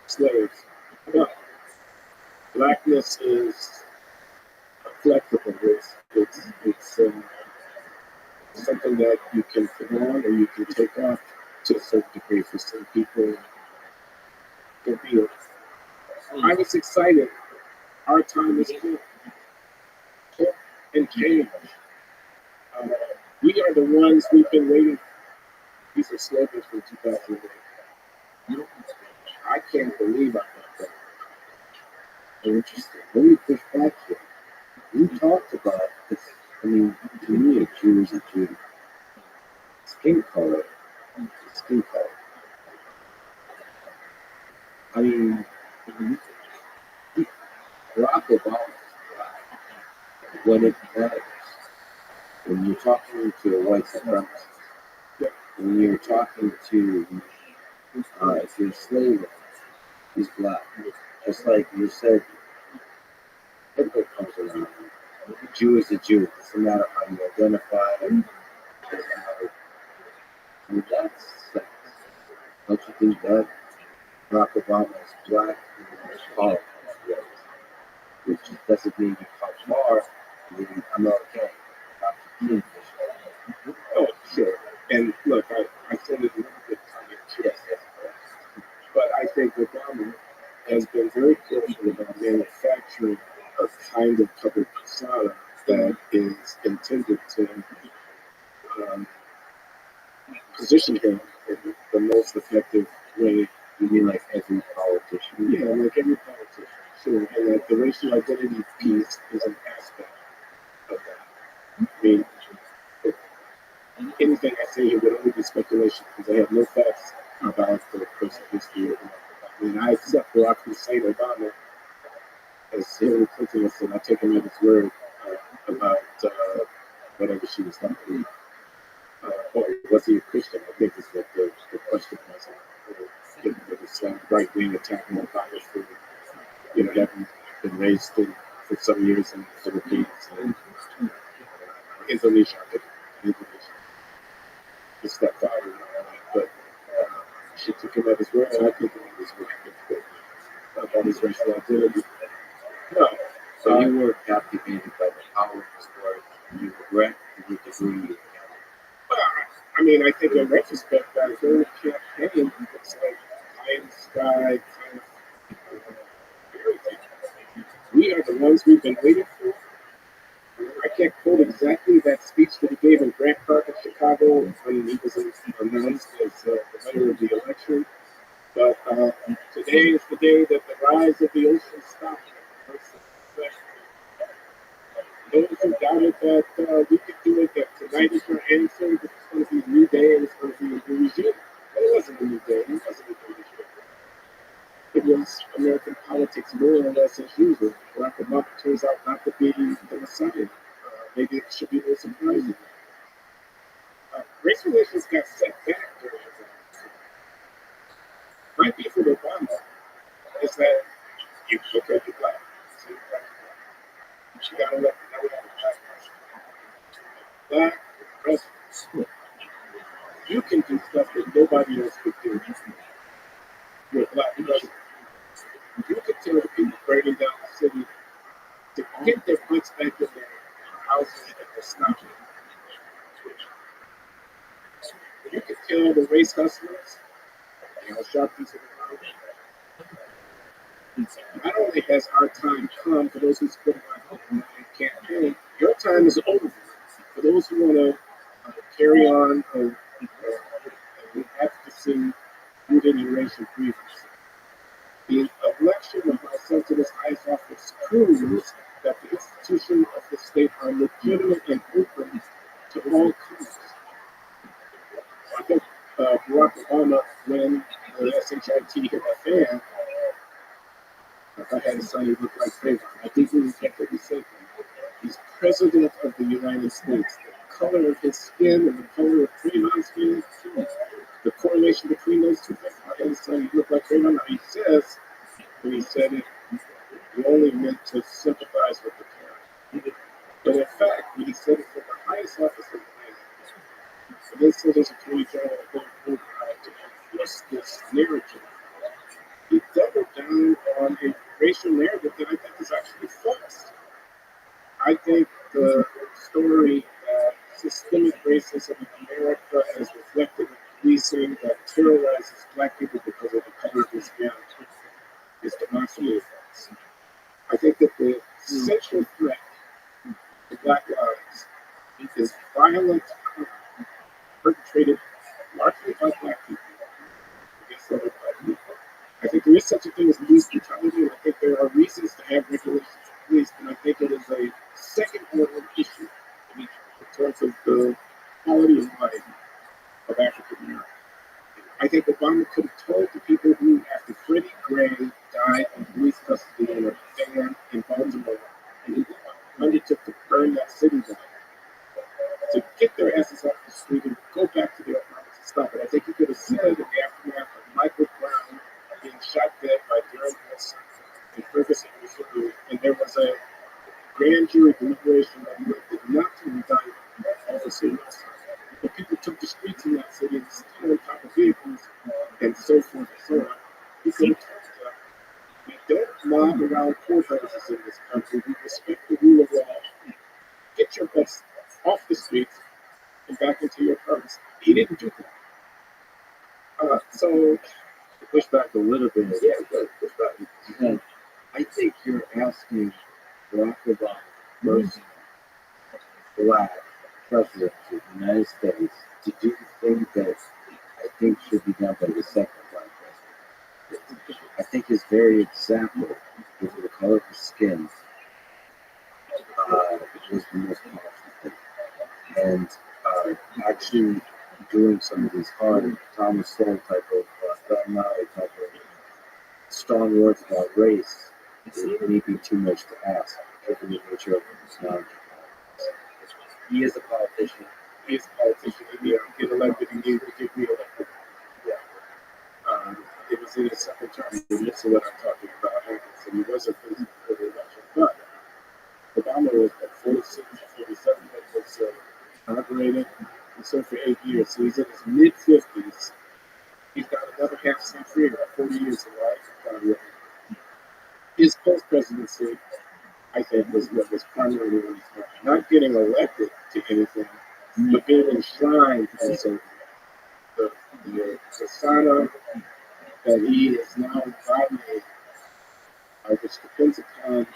slaves. But blackness is flexible. It's something that you can put on or you can take off to a certain degree. For some people, it be. I was excited. Our time is here. Hope and change. Uh, we are the ones we've been waiting for. These are slogans from 2008. I can't believe I got that. Interesting. Let me push back here. You talked about this. I mean, to me, a Jew is a Jew. Skin color, skin color. I mean, Barack Obama, when it matters, when you're talking to a white supremacist, when you're talking to, if you're a slave, he's black. Just like you said, everybody comes around. A Jew is a Jew. It doesn't matter how you identify. It doesn't matter. I mean, that's sex. Don't you think that Barack Obama is black and is called white? Which doesn't mean you come far. I mean, I'm okay. I'm being Oh, sure. And look, I said it a little bit tongue in cheek, but I think Obama has been very careful about manufacturing a kind of covered persona that is intended to um, position him in the most effective way. You mean like every politician? Yeah, like every politician, sure. And that the racial identity piece is an aspect of that. I mean, anything I say here would only be speculation because I have no facts about the personal history of Obama. I mean, I accept Barack Hussein Obama as Hillary Clinton said. I take him at his word about whatever she was talking about. Or was he a Christian? I think is what the question was. It was right wing attacking Obama for having been raised for some years in the Philippines and Indonesia. I think Indonesia. His stepfather and all that, but she took him at his word, and I took him at his word about his racial identity. No, So you were captivated by the power of his words. You regret the degree. well, I mean, I think in retrospect, that whole campaign, it's like pie in the sky kind of everything. We are the ones we've been waiting for. I can't quote exactly that speech that he gave in Grant Park in Chicago when he was announced as the winner of the election. But today is the day that the rise of the ocean stopped. Those who doubted that we could do it, that tonight is our answer, that it's going to be a new day and it's going to be a new regime. But it wasn't a new day, it wasn't a new regime. It was American politics more or less as usual. Barack Obama turns out not to be the Messiah. Maybe it should be a little surprising. Race relations got set back during the my beef with Obama is that you look at the black. She got elected. Now we have a black president. You can do stuff that nobody else could do. You're a black president. You can tell the people burning down the city to get their butts back in their houses and their stopping. You can tell the race hustlers, sharpies in the mouth. Not only has our time come for those who spend my hope in the campaign, your time is over. For those who want to carry on we have to see rooted in racial grievance. The election of my son to this highest office proves that the institutions of the state are legitimate and open to all comers. I think Barack Obama, when the SHIT hit the fan, if I had a son, he looked like Trayvon. I think he was what he said. He's president of the United States. The color of his skin and the color of Trayvon's skin, the correlation between those two things. My other son, he looked like Raymond. He says, when he said it, he only meant to sympathize with the parent. But in fact, when he said it from the highest office of the land, so they said there's a attorney general to enforce this narrative. He doubled down on a racial narrative that I think is actually false. I think the story that systemic racism in America is reflected in policing that terrorizes black people because of the color of their skin is demonstrably false. I think that the central threat to black lives is violent crime perpetrated largely by black people against other black people. I think there is such a thing as police brutality, and I think there are reasons to have regulations for police, but I think it is a second order issue in terms of the quality of life of African Americans. I think Obama could have told the people who, after Freddie Gray died in police custody in a van in Baltimore, and he undertook to burn that city down, to get their asses off the street and go back to their apartments and stop it. I think he could have said in the aftermath of Michael Brown being shot dead by Darren Wilson in Ferguson, Missouri, and there was a grand jury deliberation that elected not to indict Officer Wilson. But people took the streets in that city and stood on top of vehicles and so forth and so on. He could have told them, we don't mob around courthouses in this country. We respect the rule of law. Get your butts off the streets and back into your apartments. He didn't do that. So To push back a little bit, push back. And I think you're asking Barack Obama, first black president of the United States, to do the thing that I think should be done by the second black president. I think his very example with the color of his skin was the most powerful thing. And actually doing some of these hard Thomas Sowell type of type of strong words about race is maybe too much to ask, given the nature of his knowledge. He is a politician. he is a politician. He get elected and get reelected. Yeah. It was in his second term. This is what I'm talking about. So he wasn't for the election. But Obama was at 46, 47, that was inaugurated. He served for 8 years. So he's in his mid 50s. He's got another half century, about 40 years of life. His post presidency, I think, was what was primarily what he's doing. Not getting elected to anything, but being enshrined also. The persona that he is now embodying, which depends upon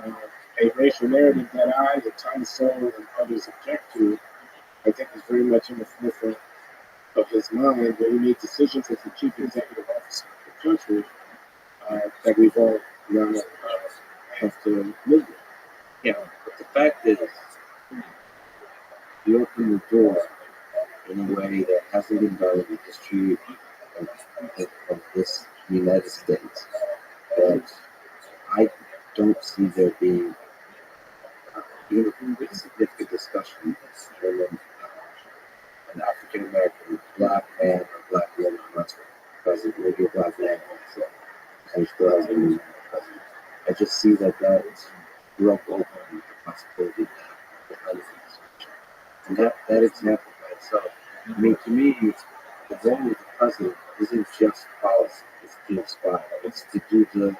a racial narrative that I, the Thomas Sowell, and others object to, I think is very much in the forefront of his mind when he made decisions as the chief executive officer of the country that we've all now have to live with. Yeah, but the fact is, he opened the door in a way that hasn't been done in the history of this United States. But I don't see there being even a significant discussion when an African American black man or black woman runs for president, maybe a black man also, and still has a new president. I just see that broke open the possibility that the other things. And that example by itself, I mean, to me, the role of the president isn't just policy, it's to inspire, it's to do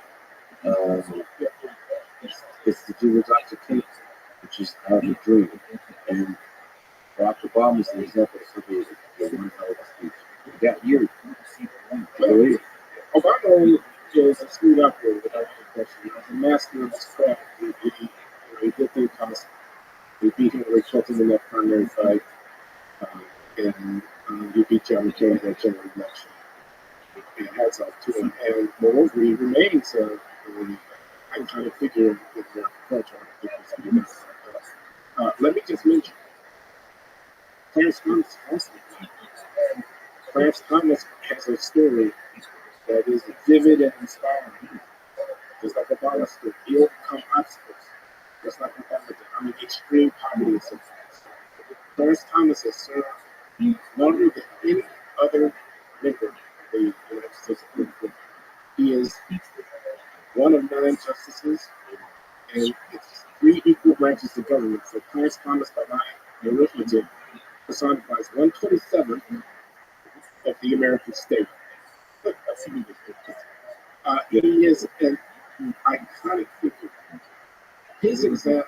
it's to do what Dr. King, which is to have a dream. And Barack Obama is an example of somebody that one hell of a speech. You got you. Obama is a smooth operator without any question. He's a master of his craft. He did things constantly. He beat Hillary Clinton in that primary fight, and he beat John McCain in that general election. And hats off to him. And moreover, he remains I'm trying to figure if the French are. Let me just mention Clarence Thomas also. Clarence Thomas has a story that is vivid and inspiring. Just like Obama stood, he overcome obstacles. Just like Obama did. I mean, extreme poverty and suffering. Clarence Thomas has served longer than any other member of the United States Supreme Court. He is one of 9 justices, and it's 3 equal branches of government. So Clarence Thomas by arithmetic personifies 1/27 of the American state. He is an iconic figure. His example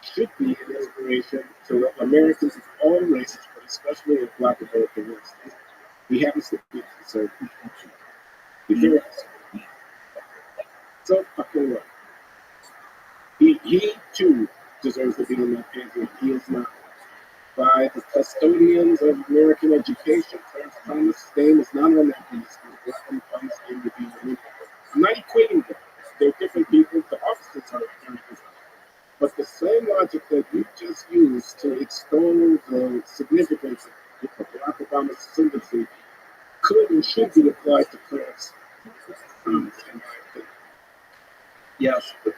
should be an inspiration to Americans of all races, but especially of Black American races. We happens to be concerned. So fucking what? He too deserves to be in that pantheon. He is not. By the custodians of American education, Clarence Thomas' name is not on that list. Thomas' name to be removed. I'm not equating them. They're different people. The officers are very different. But the same logic that you just used to extol the significance of Barack Obama's ascendancy could and should be applied to Clarence Thomas, in my opinion. Yes, but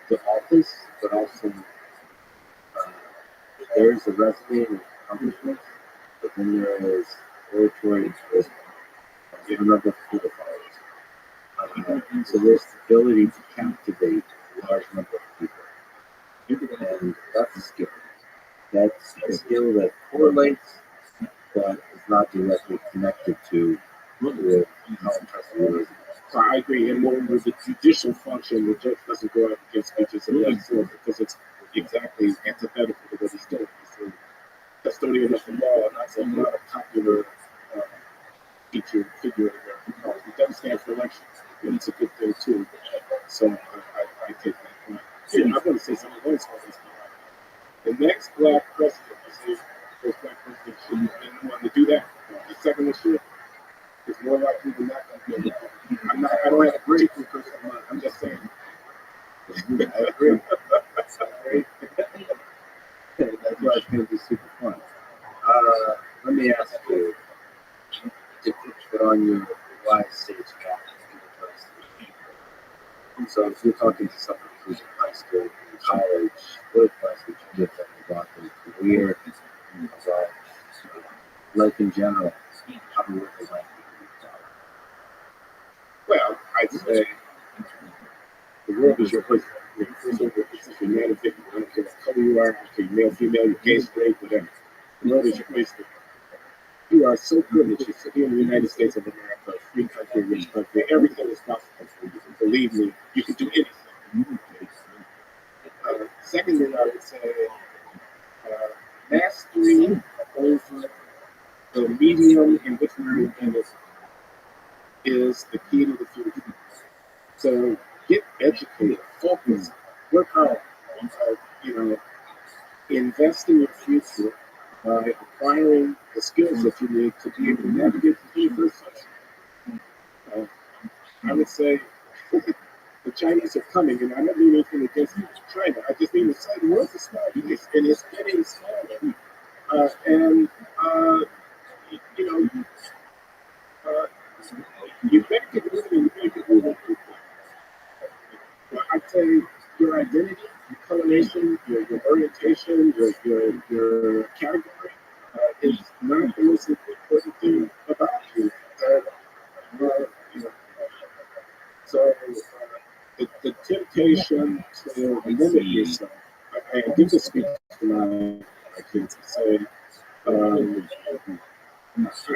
the office, but also there is a resume and accomplishments, but then there is oratory and charisma. You remember who the followers. So there's the ability to captivate a large number of people, and that's a skill. That's a skill that correlates, but is not directly connected to with how impressive it is. So I agree. And more with the judicial function, the judge doesn't go out against speeches and legislation because it's exactly antithetical to what he's doing. He's a custodian of the law, not a popular feature figure in American politics. He doesn't stand for election, and it's a good thing too. So I take that point. Yeah, I'm going to say something else. The next black president, I say, first black president should want to do that. The second one should. It's more likely than not going to be. I don't have a particular person in mind. I'm just saying. I agree. That's why it's going to be super fun. Let me ask you to put on your wise sage cap. So if you're talking to someone who's in high school, in college, what advice would you give them about their career, about life in general, how to work a life? Well, I'd say the world is your place. If you're man or female, I don't care what color you are, if you're male, female, you're gay, straight, whatever. The world is your place. You are so privileged to be in the United States of America, a free country, rich country. Everything is possible for you. Believe me, you can do anything. Secondly, I would say mastery over the medium in which we're in is the key to the future. So get educated, focus, work hard, invest in your future by acquiring the skills that you need to be able to navigate the 21st century. I would say the Chinese are coming, and I don't mean anything against China. I just mean to say the world is small, and it's getting smaller. You better get moving, and you better get moving quickly. I'd say your identity, your coloration, your orientation, your category is not the most important thing about you. So the temptation to limit yourself. I give this speech to my kids and say,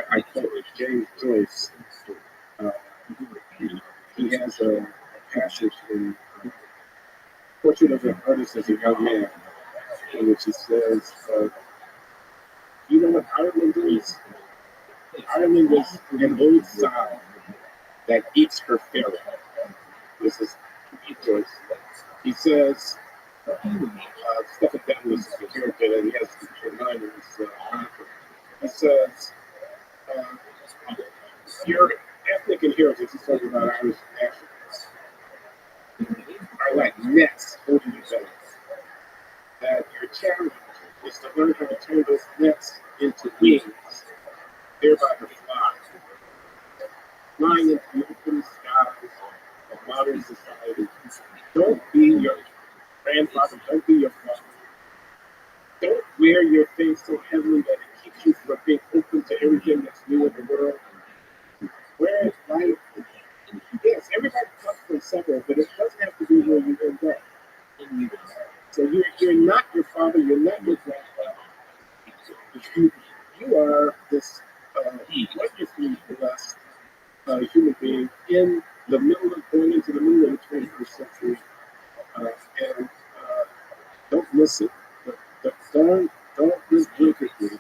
I quote James Joyce. He has a passage in Portrait of an Artist as a Young Man, in which he says, you know what Ireland is? Ireland is an old sow that eats her farrow. This is Joyce. He says, Stephen Dennis is the character that he has to remind in his chronicle. He says, your ethnic inheritance, he's talking about Irish nationalists, are like nets holding you back. That your challenge is to learn how to turn those nets into wings, thereby to fly. Flying into the open skies of modern society. Don't be your grandfather, don't be your father. Don't wear your thing so heavily that it keeps you for being open to everything that's new in the world. Whereas life, yes, everybody comes from somewhere, but it doesn't have to be where you end up. So you're not your father, you're not your grandfather. You are this wonderfully blessed human being in the middle of going into the middle of the 21st century, and don't miss it. But don't live wickedly.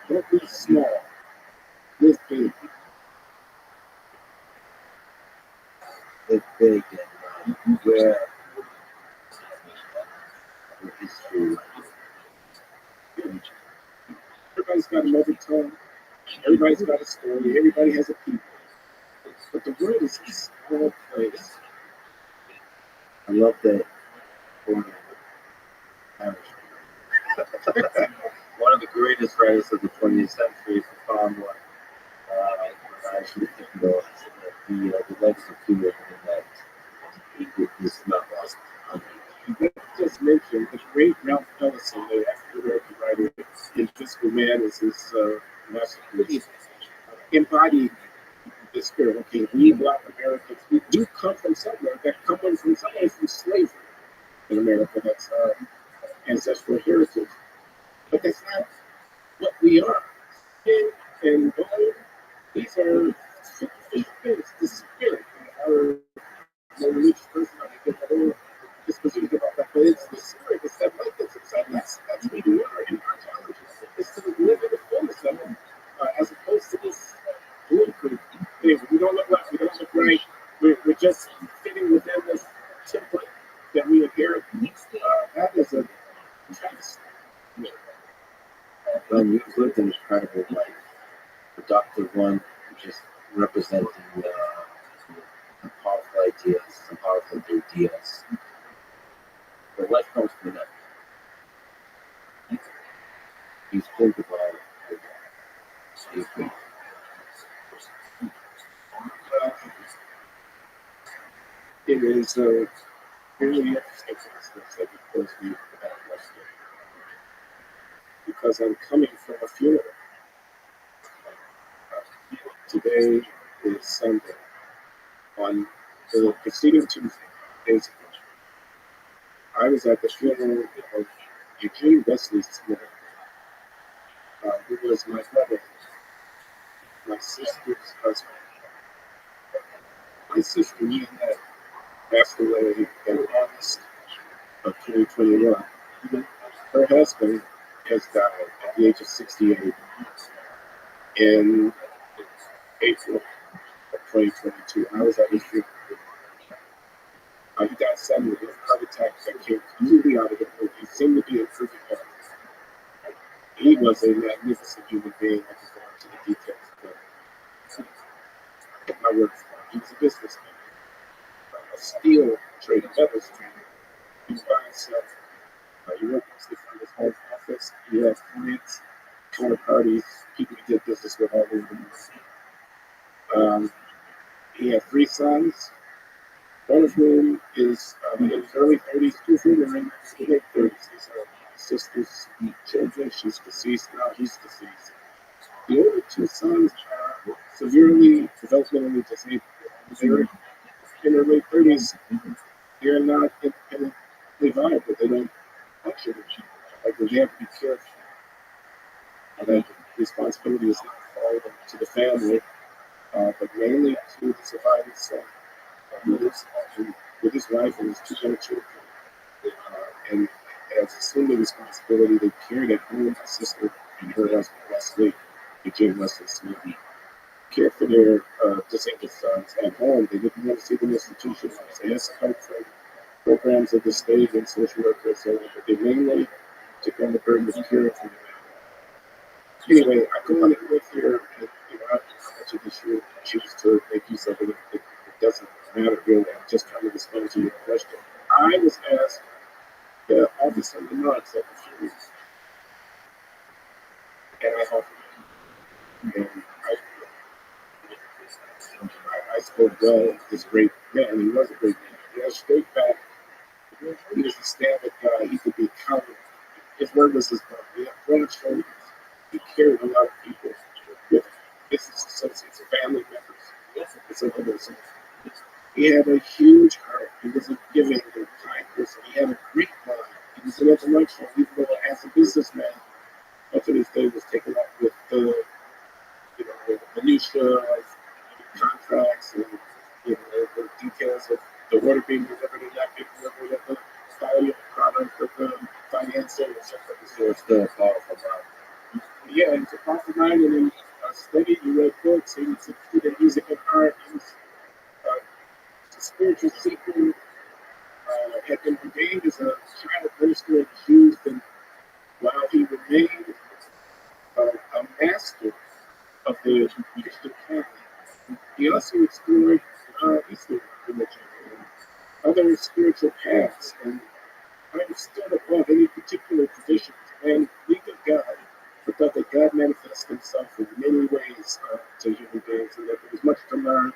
Don't live small. Live big. Live big and where your history Everybody's got a mother tongue. Everybody's got a story. Everybody has a people. But the world is a small place. I love that one one of the greatest writers of the 20th century is the found one. I actually think the legs of humor in that is not lost on me. Just mentioned the great Ralph Ellison, the African-American writer, Invisible Man is his masterpiece. Embodied the spirit. Okay, we Black Americans, we do come from somewhere. That comes from somewhere from slavery in America. That's our ancestral heritage. But that's not what we are. Skin and bone, these are things. The spirit. Our religious person, I think, a whole disposition about that. But it's the spirit, it's that light that's inside. That's who we are. And our challenge is to live in the fullness of it, as opposed to this political thing. We don't look like, we don't look right. We're just fitting within this template that we inherit. That is a travesty. Well, you've lived an incredible life, productive one, just representing some powerful ideas, some powerful ideas. But life comes to an end. You think about it. It is really interesting process that because we have Western. Because I'm coming from a funeral. Today is Sunday. On the preceding 2 days ago, I was at the funeral of Eugene Wesley Smith, who was my brother, my sister's husband. My sister, Leonette, passed away in August of 2021. Her husband has died at the age of 68 in April of 2022. I was at his funeral. He died suddenly of a heart attack that came completely out of the blue. He seemed to be in perfect health. He was a magnificent human being. I can go into the details, but my word for it. He was a businessman, a steel trader, metals trader. He was by himself. He worked mostly from his home office. He had clients, counterparties, people he did business with all over the world. He had 3 sons. One of whom is in his early 30s, 2 of whom are in his late 30s. These are my sister's children. She's deceased now, he's deceased. The older 2 sons are severely developmentally disabled. They're in their late 30s. They're not independently viable. They don't function. Like they have to be careful. That responsibility is not falling to the family, but mainly to the surviving son. With his wife and his 2 young children. And as assumed the responsibility, they carried at home my sister and her husband, Wesley, Eugene Wesley Smith, cared for their disabled sons at home. They didn't want to see them institutionalized. They had support from programs of the state and social workers and so on, but they mainly took on the burden of caring for them. Anyway, I go on with here, and how much of this you choose to make use of it. It doesn't matter really. I'm just trying to respond to your question. I was asked the office of the non-secretary, and I offered it. And I spoke well of this great man. He was a great man. He had a straight back. He was a stand-up guy. He could be counted. His word was his bond. He had broad shoulders. he carried a lot of people with business associates, family members, and so on. He had a huge heart. He was a giving and kind person. He had a great mind. He was an intellectual, even though as a businessman, much of his day was taken up with the minutia of contracts and the details of the water being delivered and not being delivered, and the quality of the product, of the financing, etc. So it's still a powerful mind. Yeah, it's a powerful mind, and he studied, he read books, he was interested in music and art. He was a spiritual seeker, had been ordained as a child minister and used, and while he remained a master of the Christian canon, he also explored Eastern religion and other spiritual paths, and understood above any particular traditions and believed in God, but thought that God manifests himself in many ways to human beings, and that there was much to learn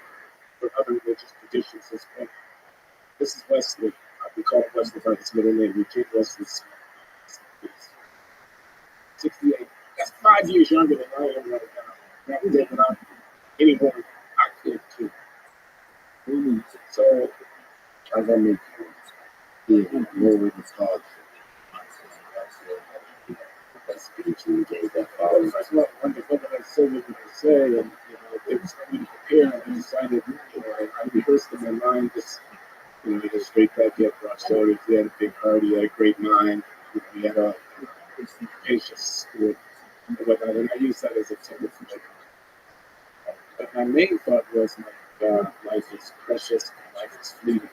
from other religious traditions as well. This is Wesley. We call him Wesley by his middle name. Eugene Wesley. 68. That's 5 years younger than I am right now. Back then, without anyone, I could too. So, How's that make you feel? What were the thoughts? That speech you gave that father? first of all, wonderful that I said what I say, and it was for me to prepare. I decided, I rehearsed in my mind this, just straight back at Rothschild. He had a big heart. He had a great mind. He had a patience with whatnot, and I use that as a template for me. But my main thought was, my God, life is precious, life is fleeting,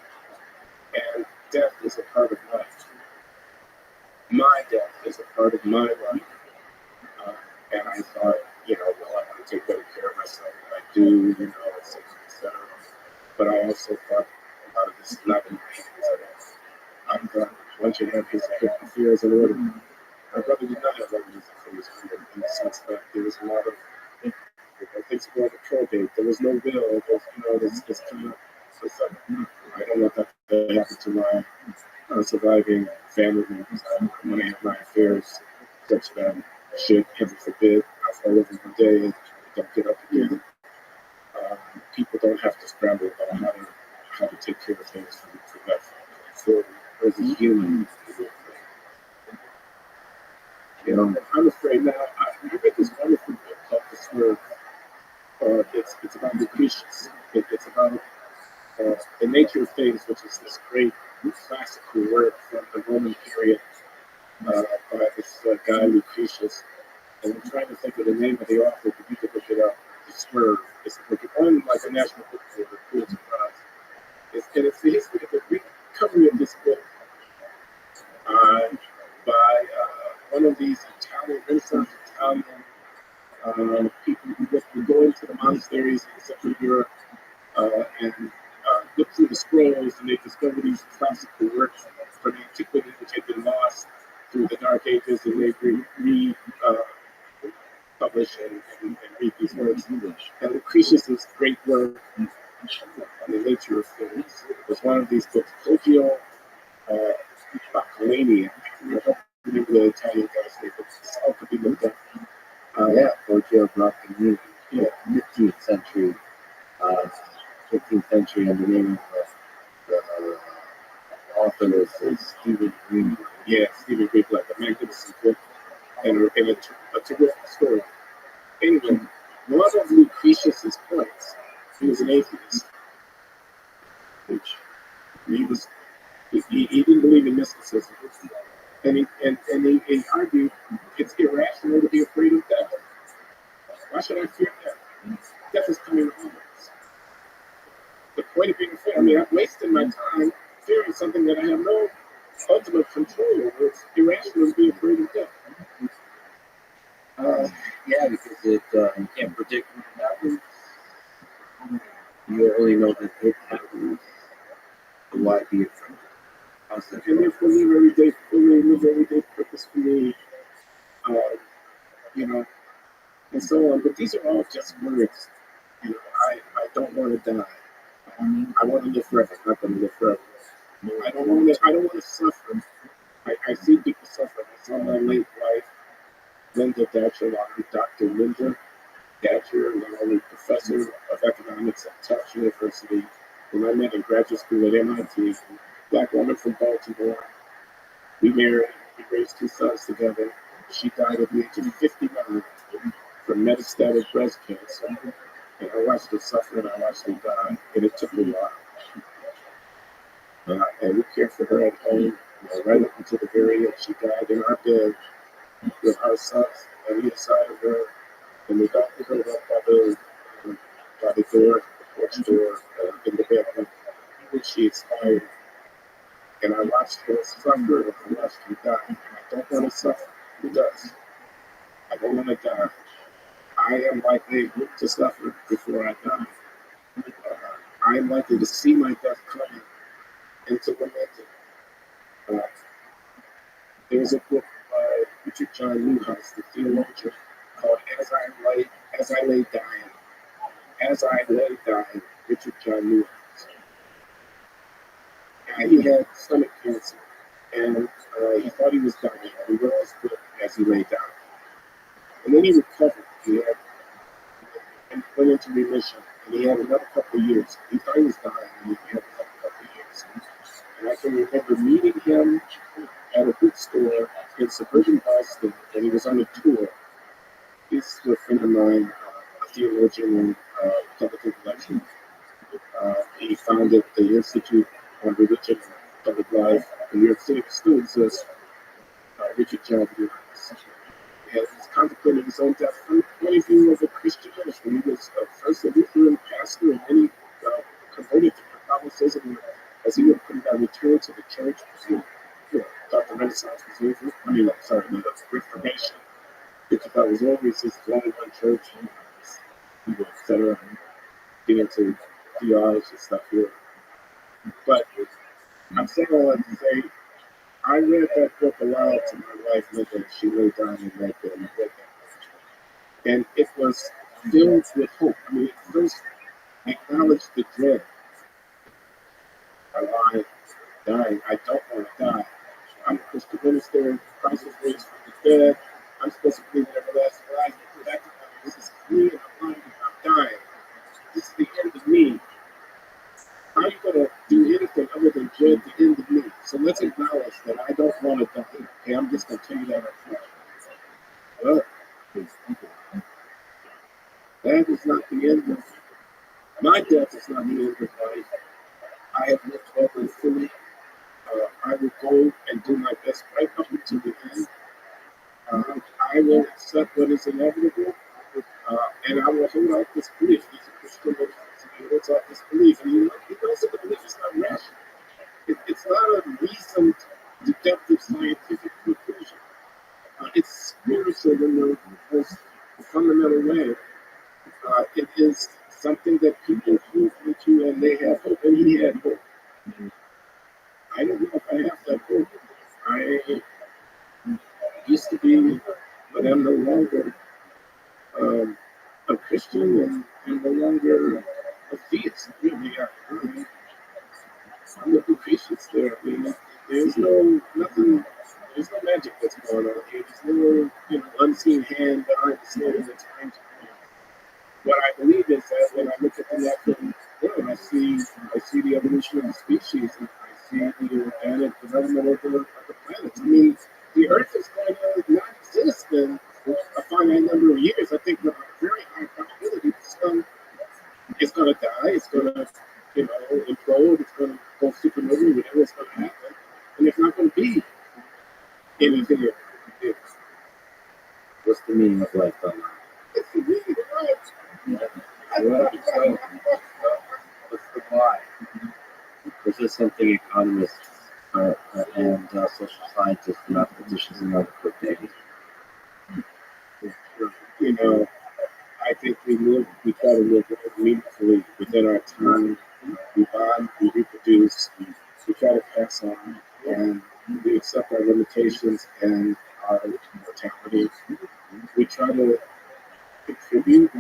and death is a part of life. My death is a part of my life. And I thought, well, I want to take better care of myself than I do, etc. But I also thought a lot of this is not going to be easy. I'm done. One should have his affairs in order. My brother did not have all these affairs in the sense that there was a lot of things called a probate. There was no will. This kind of I don't want that to happen to my surviving family members. I want to have my affairs such that should, heaven forbid, I fall over one day and don't get up again. People don't have to scramble about how to take care of things for that family. So as a human, I'm afraid now. I read this wonderful book called The Swerve. It's about Lucretius. It's about the nature of things, which is this great classical work from the Roman period by this guy Lucretius. And I'm trying to think of the name of the author, but you could look it up. The Swerve. It's a book. It won like a national book award, the Pulitzer Prize. And it's the history of the recovery of this book by one of these Italian, Renaissance Italian people who would go into the monasteries in Central Europe and look through the scrolls, and they discover these classical works from antiquity which had been lost through the Dark Ages, and they publish and read these works. And Lucretius' great work on the nature of things was one of these books, Poggio Bacalani. I don't remember the Italian guy's name, but it's all could be looked up. Poggio Bacalani. Yeah. 15th century. 15th century, and the name of the author is Stephen Greenberg. Yeah, Stephen Greenberg, a magnificent book and a terrific story. Anyway, one of Lucretius' points, he was an atheist, which he didn't believe in mysticism, and he argued it's irrational to be afraid of death. Why should I fear death? Death is coming upon us. The point of being afraid, I'm wasting my time fearing something that I have no ultimate control over. It's irrational to be afraid of death. Because you can't predict when it happens. You only know that it happens. So why be afraid? And therefore live every day fully, live every day purposefully, and so on. But these are all just words. I don't want to die. I want to live forever. I'm not going to live forever. I don't want to suffer. I see people suffer. I saw my late wife Linda Datcher, Dr. Linda Datcher, not only professor of economics at Tufts University, whom I met in graduate school at MIT, black woman from Baltimore. We married, we raised two sons together. She died at the age of 59 from metastatic breast cancer. And I watched her suffer and I watched her die, and it took a while. And we cared for her at home, right up until the very end. She died in our bed with our sons on either side of her, and we got her up by the door, the porch door, in the bedroom, when she expired. And I watched her suffer and I watched her die. And I don't want to suffer. Who does? I don't want to die. I am likely to suffer before I die. I am likely to see my death coming and to lament it. There's a book by Richard John Newhouse, the theologian, called As I Lay Dying. As I Lay Dying, Richard John Newhouse. He had stomach cancer, and he thought he was dying. He wrote this book as he lay down. And then he recovered. And went into remission, and he had another couple of years. He thought he was dying, and he had another couple of years. And I can remember meeting him at a bookstore in suburban Boston, and he was on a tour. He's a friend of mine, a theologian and public intellectual. He founded the Institute on Religion and Public Life in New York City. Still exists. Richard John Newhouse. And he's contemplating his own death from the point of view of a Christian ministry. He was first a Lutheran pastor, and then he converted to Catholicism as he would return to the church. Thought the Renaissance was over. The Reformation, which that was always his only one church, etc. Get into theology and stuff here. But I'm saying all that to say, I read that book aloud to my wife, Linda. She lay down and read that and read that. And it was filled with hope. It first acknowledged the dread. I'm dying. I don't want to die. I'm a Christian minister. Christ was raised from the dead. I'm supposed to believe in everlasting life. This is me, and I'm dying. This is the end of me. How are you going to do anything other than dread the end of me? So let's acknowledge that I don't want to die. Okay, I'm just going to tell you that up front. Well, that is not the end of my death. Is not the end of life. I have lived well and fully. I will go and do my best right up until the end. I will accept what is inevitable, and I will hold out this belief. He's a Christian, but he holds out this belief. And he knows that the belief is not rational. It's not a reasoned, deductive, scientific conclusion. It's spiritual in the most fundamental way. It is something that people move into, and they have hope, and he had hope. I don't know if I have that hope. I used to be, but I'm no longer a Christian and no longer a theist. Really, I'm a Lucretius there. There's nothing. There's no magic that's going on here. There's no unseen hand behind the scenes that's trying to. What I believe is that when I look at the natural world, I see the evolution of the species, and I see the organic development of the planet. The Earth is going to not exist in a finite number of years. I think with a very high probability it's going to die. It's going to implode. It's going to go supernova. Whatever's going to happen, and it's not going to be anything. What's the meaning of life, though? It's the meaning of life. What's the why? This is something economists and social scientists and mathematicians and other quick. I think we try to live meaningfully within our time. We bond, we reproduce, we try to pass on, and we accept our limitations and our mortality. We try to contribute,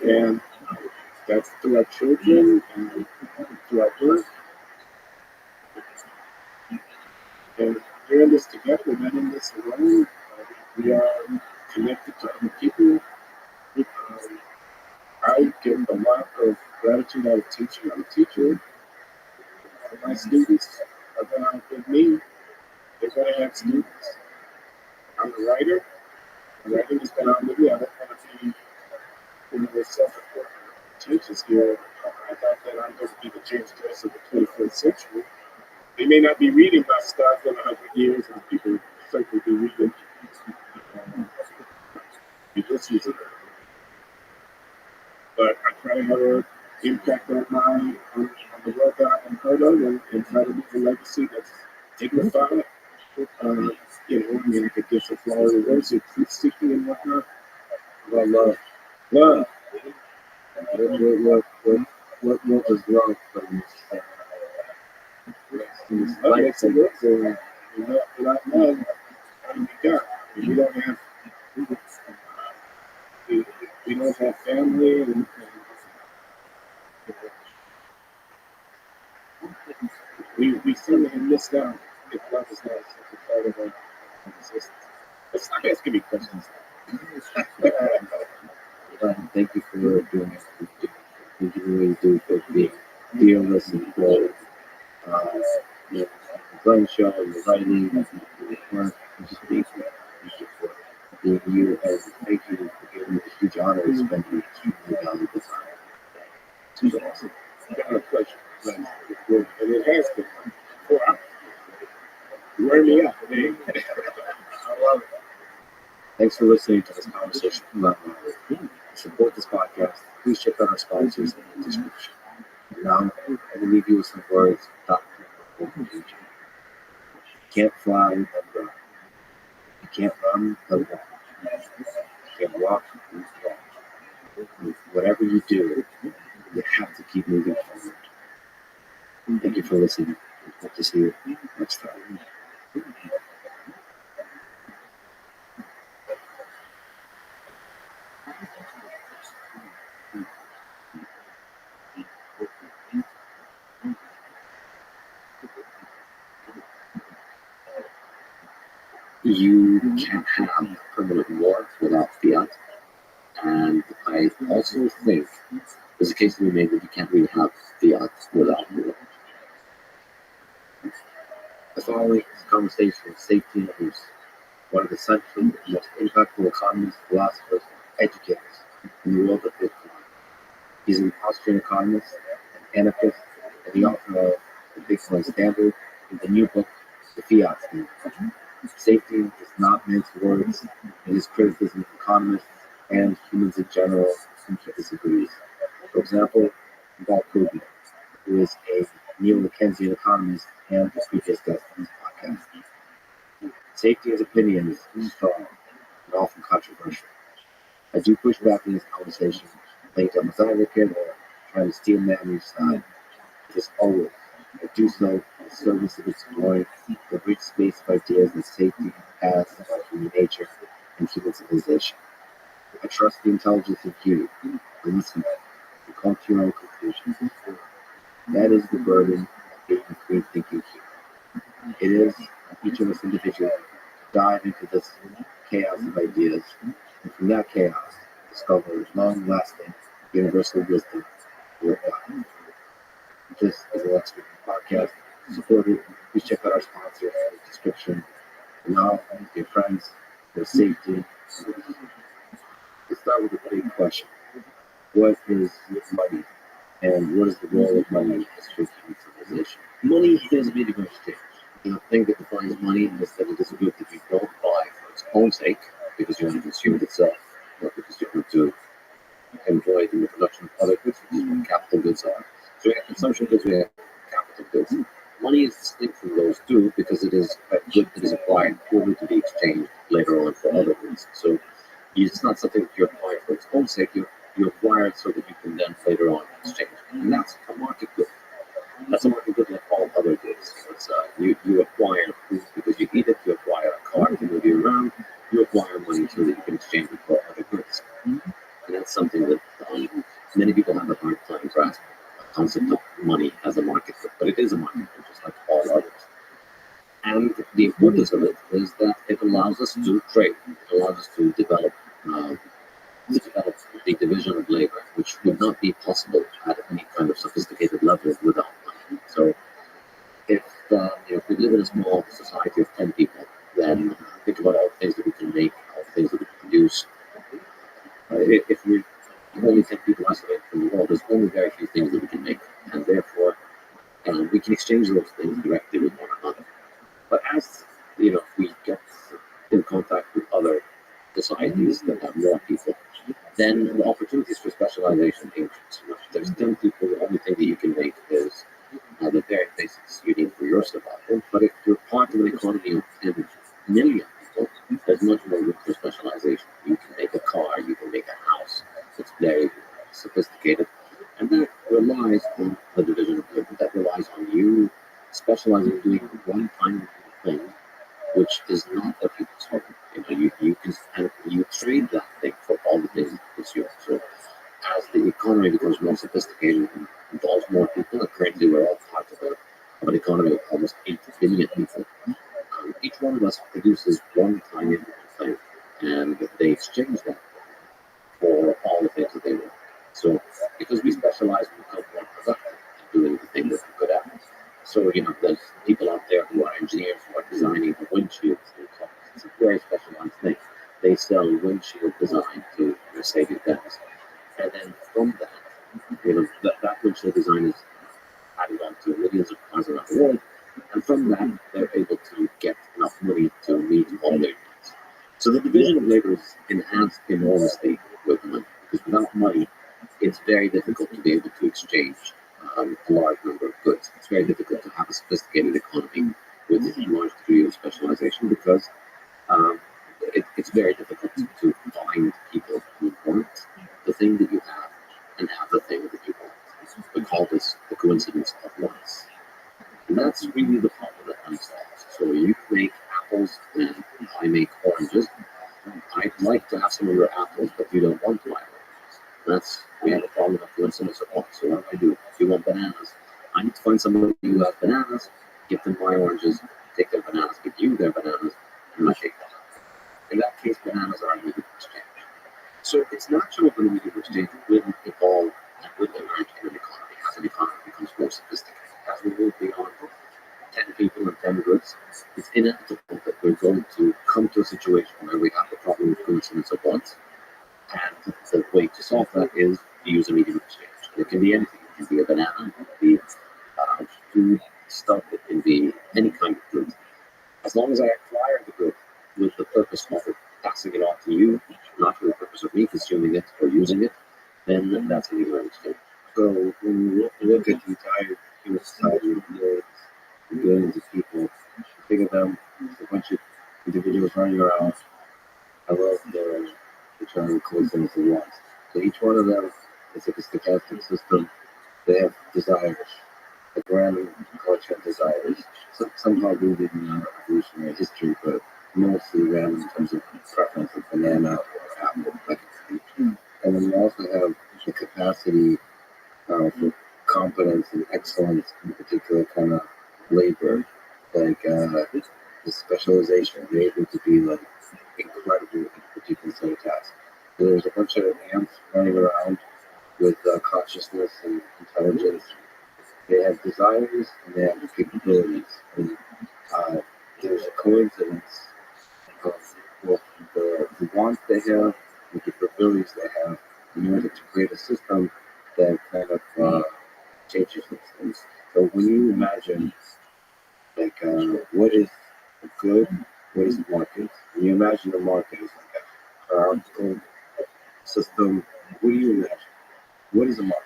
and that's through our children and through our work. And we're in this together. We're not in this alone. We are connected to other people. I get a lot of gratitude out of teaching. I'm a teacher. My students are going to outlive me. They're going to have students. I'm a writer. Writing is going to outlive me. I don't want to be self-important teachers here. I thought that I'm going to be the James Joyce of the 21st century. They may not be reading my stuff in 100 years, and people certainly be reading Ulysses. But I try to have an impact on the world that I'm part of, and try to leave a legacy that's dignified. I could give some flowers and words and truth seeking and whatnot. About love. Love. What was love from this Okay, so without love, how do we got? We don't have we don't have family, and we certainly have missed out if love is not such a part of our existence. But stop asking me questions. Thank you for doing it. Thank you really do for being fearless and bold. The playing show, the writing, the work, and just being here. Thank you for being you, and thank you for giving me the huge honor of spending extremely valuable time. It's awesome. A pleasure. And it has been 4 hours. You wear me out, man. I love it. Thanks for listening to this conversation. Support this podcast. Please check out our sponsors in the description. And now, I will leave you with some words about you can't fly, then run. You can't run, then walk. You can't walk, then walk. Whatever you do, you have to keep moving forward. Thank you for listening. Hope to see you next time. You can't have permanent war without fiat, and I also think there's a case to be made that you can't really have fiat without war. The following is a conversation with safety and abuse, one of the central, most impactful economists, philosophers, educators in the world of Bitcoin. He's an Austrian economist, an anarchist, and the author of the Bitcoin Standard and the new book, The Fiat Standard. Safety does not mince words in his criticism of economists and humans in general whom he disagrees. For example, Paul Krugman, who is a neo-Keynesian economist and a previous guest on this podcast. Safety as opinion is strong and often controversial. I do push back in this conversation, playing devil's advocate or trying to steal man on each side. Just always, I do so in the service of exploring the rich space of ideas that safety has about human nature and human civilization. I trust the intelligence of you, the listener, to come to your own conclusions. That is the burden of being a free thinking human. It is each of us individually to dive into this chaos of ideas, and from that chaos, discover long-lasting, universal wisdom worthwhile. This is the Let's Speak podcast. Support it. Please check out our sponsors in the description. And now, dear friends, for safety. Let's start with a big question. What is money? And what is the role of money in history of human civilization? Money is a medium of exchange. The thing that defines money is that it is a good that you don't buy for its own sake, because you want to consume it itself, or because you want to enjoy the production of other goods, which is what capital goods are. So we have consumption goods, we have capital goods. Money is distinct from those two because it is a good that is acquired purely to be exchanged later on for other goods. So it's not something that you acquire for its own sake, you acquire it so that you can then later on exchange it. And that's a market good. That's a market good like all other goods. You acquire food because you eat it, you acquire a car to move you around, you acquire money so that you can exchange it for other goods. And that's something that many people have a hard time grasping. The concept of money as a market good, but it is a market good, just like all others. And the importance of it is that it allows us to trade. It allows us uh, to develop the division of labor, which would not be possible at any kind of sophisticated level without money. So if if we live in a small society of 10 people, then think about all the things that we can make, all the things that we can produce. If we only 10 people isolated from the world, there's only very few things that we can make, and therefore we can exchange those things directly with one another. But as we get in contact with other societies that have more people, then the opportunities for specialization increase. There's 10 people, the only thing that you can make is the very basics you need for your survival. But if you're part of an economy of 10 million people, there's much more room for specialization. You can make a car, you can make a house. It's very sophisticated. And that relies on the division of labor. That relies on you specializing in doing one tiny thing, which is not a people's hobby. You can you trade that thing for all the things it's yours. So as the economy becomes more sophisticated and involves more people, and currently we're all part of an economy of almost 8 billion people, each one of us produces one tiny thing, and they exchange that for all the things that they want. So because we specialize, we become more productive at doing the thing that we're good at. So, there's people out there who are engineers who are designing windshields in cars. It's a very specialized thing. They sell windshield design to Mercedes-Benz. And then from that, that windshield design is added on to millions of cars around the world. And from that, they're able to get enough money to meet all their needs. So the division of labor is enhanced enormously with money, because without money, it's very difficult to be able to exchange a large number of goods. It's very difficult to have a sophisticated economy with a large degree of specialization, because it's very difficult to find people who want the thing that you have and have the thing that you want. We call this the coincidence of wants. And that's really the problem that unsolves. So you make apples and I make oranges. I'd like to have some of your apples, but you don't want my oranges. We have a problem of coincidence of wants. So what do? If you want bananas, I need to find somebody who has bananas, give them my oranges, take their bananas, give you their bananas, and I take that. In that case, bananas are a medium exchange. So it's natural for the medium exchange will evolve and will emerge in an economy as an economy becomes more sophisticated. As we move beyond 10 people and 10 goods, it's inevitable that we're going to come to a situation where we have the problem of coincidence of wants. And the way to solve that is to use a medium exchange. It can be anything. It can be a banana, it can be food stuff, it can be any kind of good. As long as I acquire the good with the purpose of passing it on to you, not for the purpose of me consuming it or using it, then that's a medium exchange. So when you look at the entire human society of billions of people, think of them as a bunch of individuals running around. I love the term coincidence of wants. So each one of them is like a stochastic system. They have desires, like random culture desires. Somehow rooted in evolutionary history, but mostly random in terms of preference of banana or apple. And then you also have the capacity for competence and excellence in particular kind of labor, like the specialization, they're able to be like incredible in a particular set of tasks. So there's a bunch of ants running around with consciousness and intelligence. They have desires and they have capabilities. And there's a coincidence of both the wants they have, the capabilities they have, in order to create a system that kind of changes those things. So when you imagine, like, what is a good, what is a market? When you imagine the market is like a hierarchical system, what do you imagine? What is a market?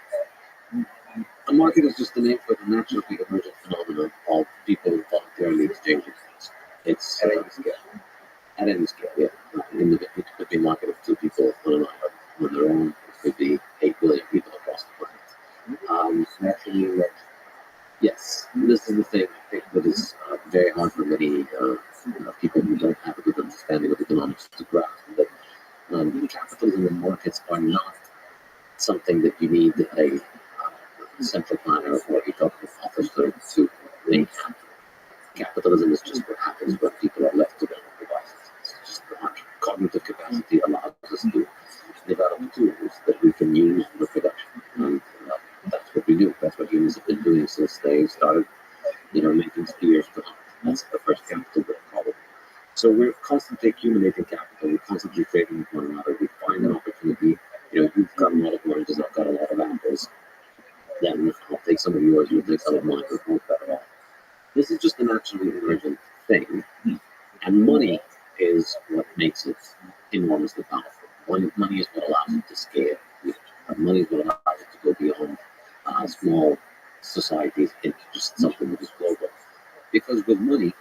A market is just the name for the naturally emergent phenomenon of people voluntarily exchanging things. It's At any scale. at any scale, yeah. It could be a market of 2 people on an island on their own. It could be 8 billion people across the planet. Naturally emergent. Yes, this is the thing I think that is very hard for many people who don't have a good understanding of economics to grasp. That capitalism and markets are not something that you need a central planner or a government officer to make happen. Capitalism is just what happens when people are left to their own devices. It's just our cognitive capacity allows us to develop tools that we can use for production. And that's what we do. That's what humans have been doing since they started, making spears to hunt. That's the first capital growth problem. So we're constantly accumulating capital. We're constantly trading with one another. We find an opportunity. You've got a lot of oranges. I've got a lot of apples. Then I'll take some of yours. You'll take some of mine. We'll both better off. This is just a naturally emergent thing. And money is what makes it enormously powerful. Money is what allows it to scale. Money is what allows it to go beyond small societies into just something that is global. Because with money,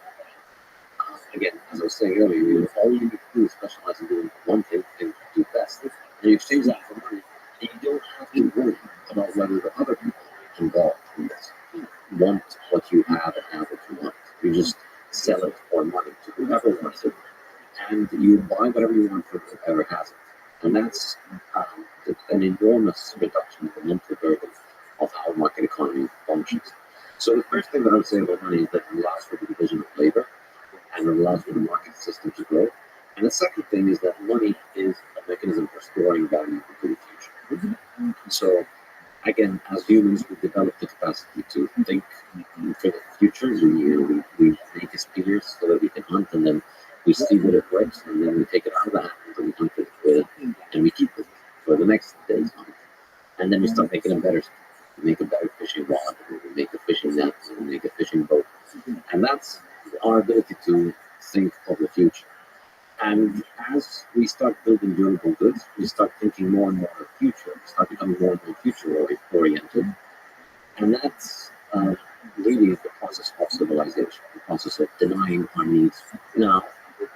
again, as I was saying earlier, all you need to do is specialize in doing one thing and do best. And you exchange that for money, and you don't have to worry about whether the other people involved in this want what you have and have what you want. You just sell it for money to whoever wants it, and you buy whatever you want from whoever has it. And that's an enormous reduction in the mental burden of how market economy functions. So the first thing that I would say about money is that it allows for the division of labor and it allows for the market system to grow. And the second thing is that money is a mechanism for storing value into the future. So again, as humans, we develop the capacity to think for the future. We make a spear so that we can hunt, and then we see that it works, and then we take it out of the hand and we hunt it with it, and we keep it for the next day's hunt. And then we start making them better. We make a better fishing rod, we make a fishing net, we make a fishing boat. And that's our ability to think of the future. And as we start building durable goods, we start thinking more and more of the future, we start becoming more and more future oriented. And that's really the process of civilization, the process of denying our needs now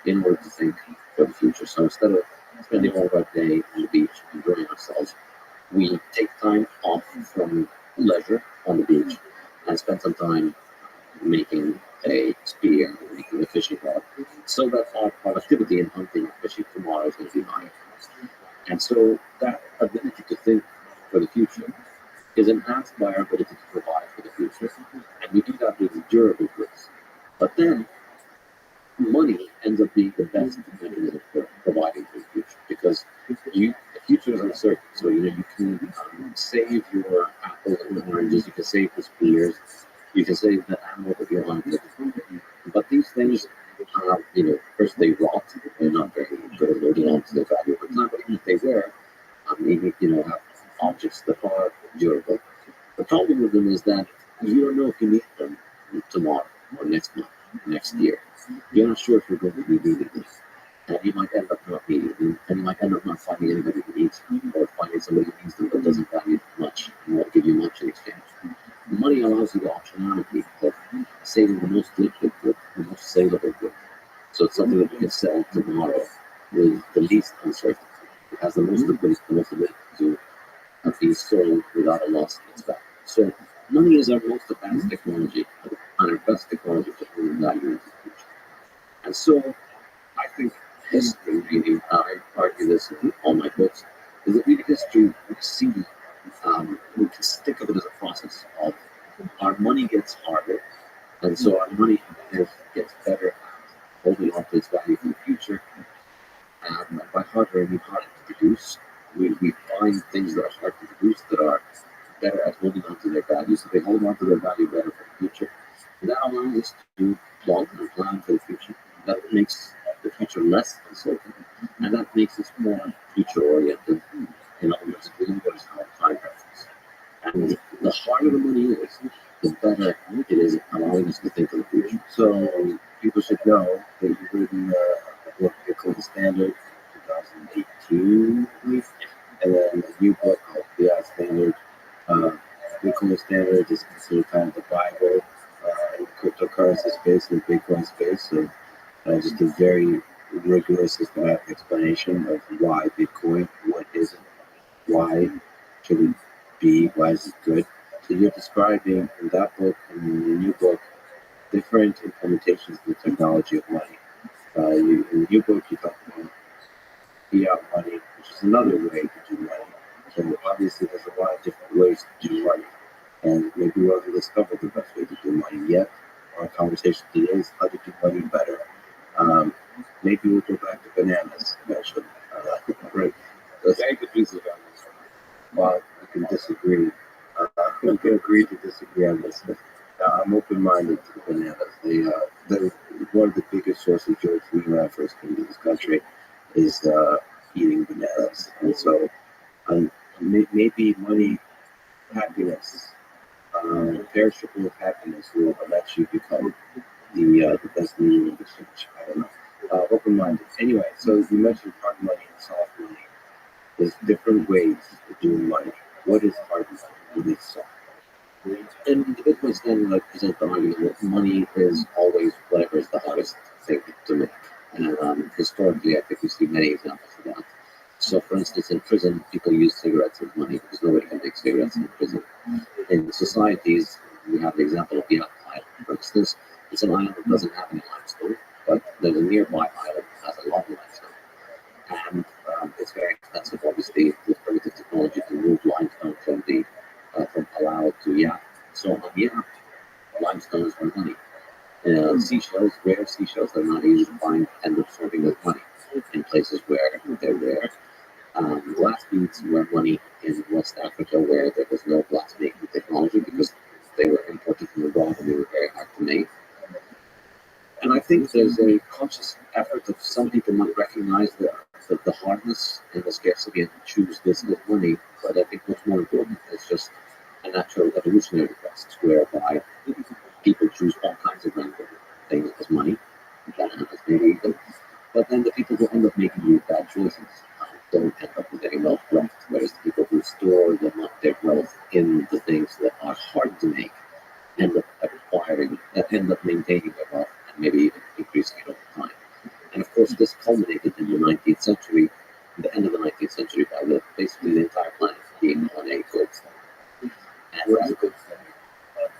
in order to think for the future. So instead of spending all of our day on the beach enjoying ourselves, we take time off from leisure on the beach and spend some time making a spear, making a fishing rod, so that our productivity in hunting and fishing tomorrow is going to be higher. And so that ability to think for the future is enhanced by our ability to provide for the future. And we do that with durable goods. But then money ends up being the best mechanism for providing for the future, because the future is uncertain. So you can save your apples and oranges, you can save the spears, you can save the animal that you hunted. But these things, first they rot. They're not very good at holding on to their value over time. But even if they were, have objects that are durable. The problem with them is that you don't know if you need them tomorrow or next month, next year. You're not sure if you're going to be needing them. And you might end up not needing them, and you might end up not finding anybody who needs them, or finding somebody who needs them but doesn't value much and won't give you much in exchange. Money allows you the optionality of saving the most liquid good, the most saleable good. So it's something that you can sell tomorrow with the least uncertainty. It has the most liquidity, the most ability to be sold without a loss in its value. So money is our most advanced technology and our best technology for bringing value into the future. And so I think history, really, I argue this in all my books, is that really history we see, we can think of it as a process of our money gets harder, and so our money gets better at holding on to its value for the future. And by harder, I mean harder to produce. We find things that are hard to produce that are better at holding on to their value, so they hold on to their value better for the future. And that allows us to plot and plan for the future. That makes the future less uncertain, and that makes us more future-oriented. In other words, we lose our time preference. And the harder the money is, the better it is at allowing us to think of the future. So people should know that you've written a book called The Standard, 2018, and then a new book called The Standard. Bitcoin Standard is considered kind of the Bible in the cryptocurrency space and Bitcoin space. So just a very rigorous, systematic explanation of why Bitcoin, what is it, why should it be, why is it good. So you're describing in that book and in the new book different implementations of the technology of money. In the new book, you talk about fiat money, which is another way to do money. So obviously, there's a lot of different ways to do money, and maybe we haven't discovered the best way to do money yet. our conversation today is how to do money better. Maybe we'll go back to bananas eventually. Right. That's a good piece of advice. Well, we can disagree. We can agree to disagree on this. I'm open-minded to the bananas. They're one of the biggest sources of joy for me when I first came to this country is eating bananas. And so maybe money, happiness, perishable happiness will eventually become the best meaning of the church. I don't know. Open-minded. Anyway, so you mentioned hard money and soft money. There's different ways of doing money. What is hard money? What is soft money? And the Bitcoin standard like present the argument that money is always whatever is the hardest thing to make. And historically, I think we see many examples of that. So, for instance, in prison, people use cigarettes as money because nobody can make cigarettes in prison. In societies, we have the example of the island. For instance, it's an island that doesn't have any limestone, but there's a nearby island that has a lot of limestone. And it's very expensive, obviously, with primitive technology to move limestone from Palau to Yap. So on Yap, limestone is for money. Seashells, rare seashells that are not easy to find, end up serving as money in places where they're rare. Glass beads were money in West Africa where there was no glass making technology because they were imported from abroad and they were very hard to make. And I think there's a conscious effort of some people might recognize the hardness and the scarcity and choose this as money. But I think what's more important is just a natural evolutionary process whereby people choose all kinds of random things as money, bananas maybe even. But then the people who end up making these bad choices don't end up with any wealth left, whereas the people who store their wealth in the things that are hard to make end up maintaining their wealth and maybe even increasing it over time. And of course, this culminated in the 19th century, the end of the 19th century, by basically the entire planet being on a gold standard. And what is a gold standard?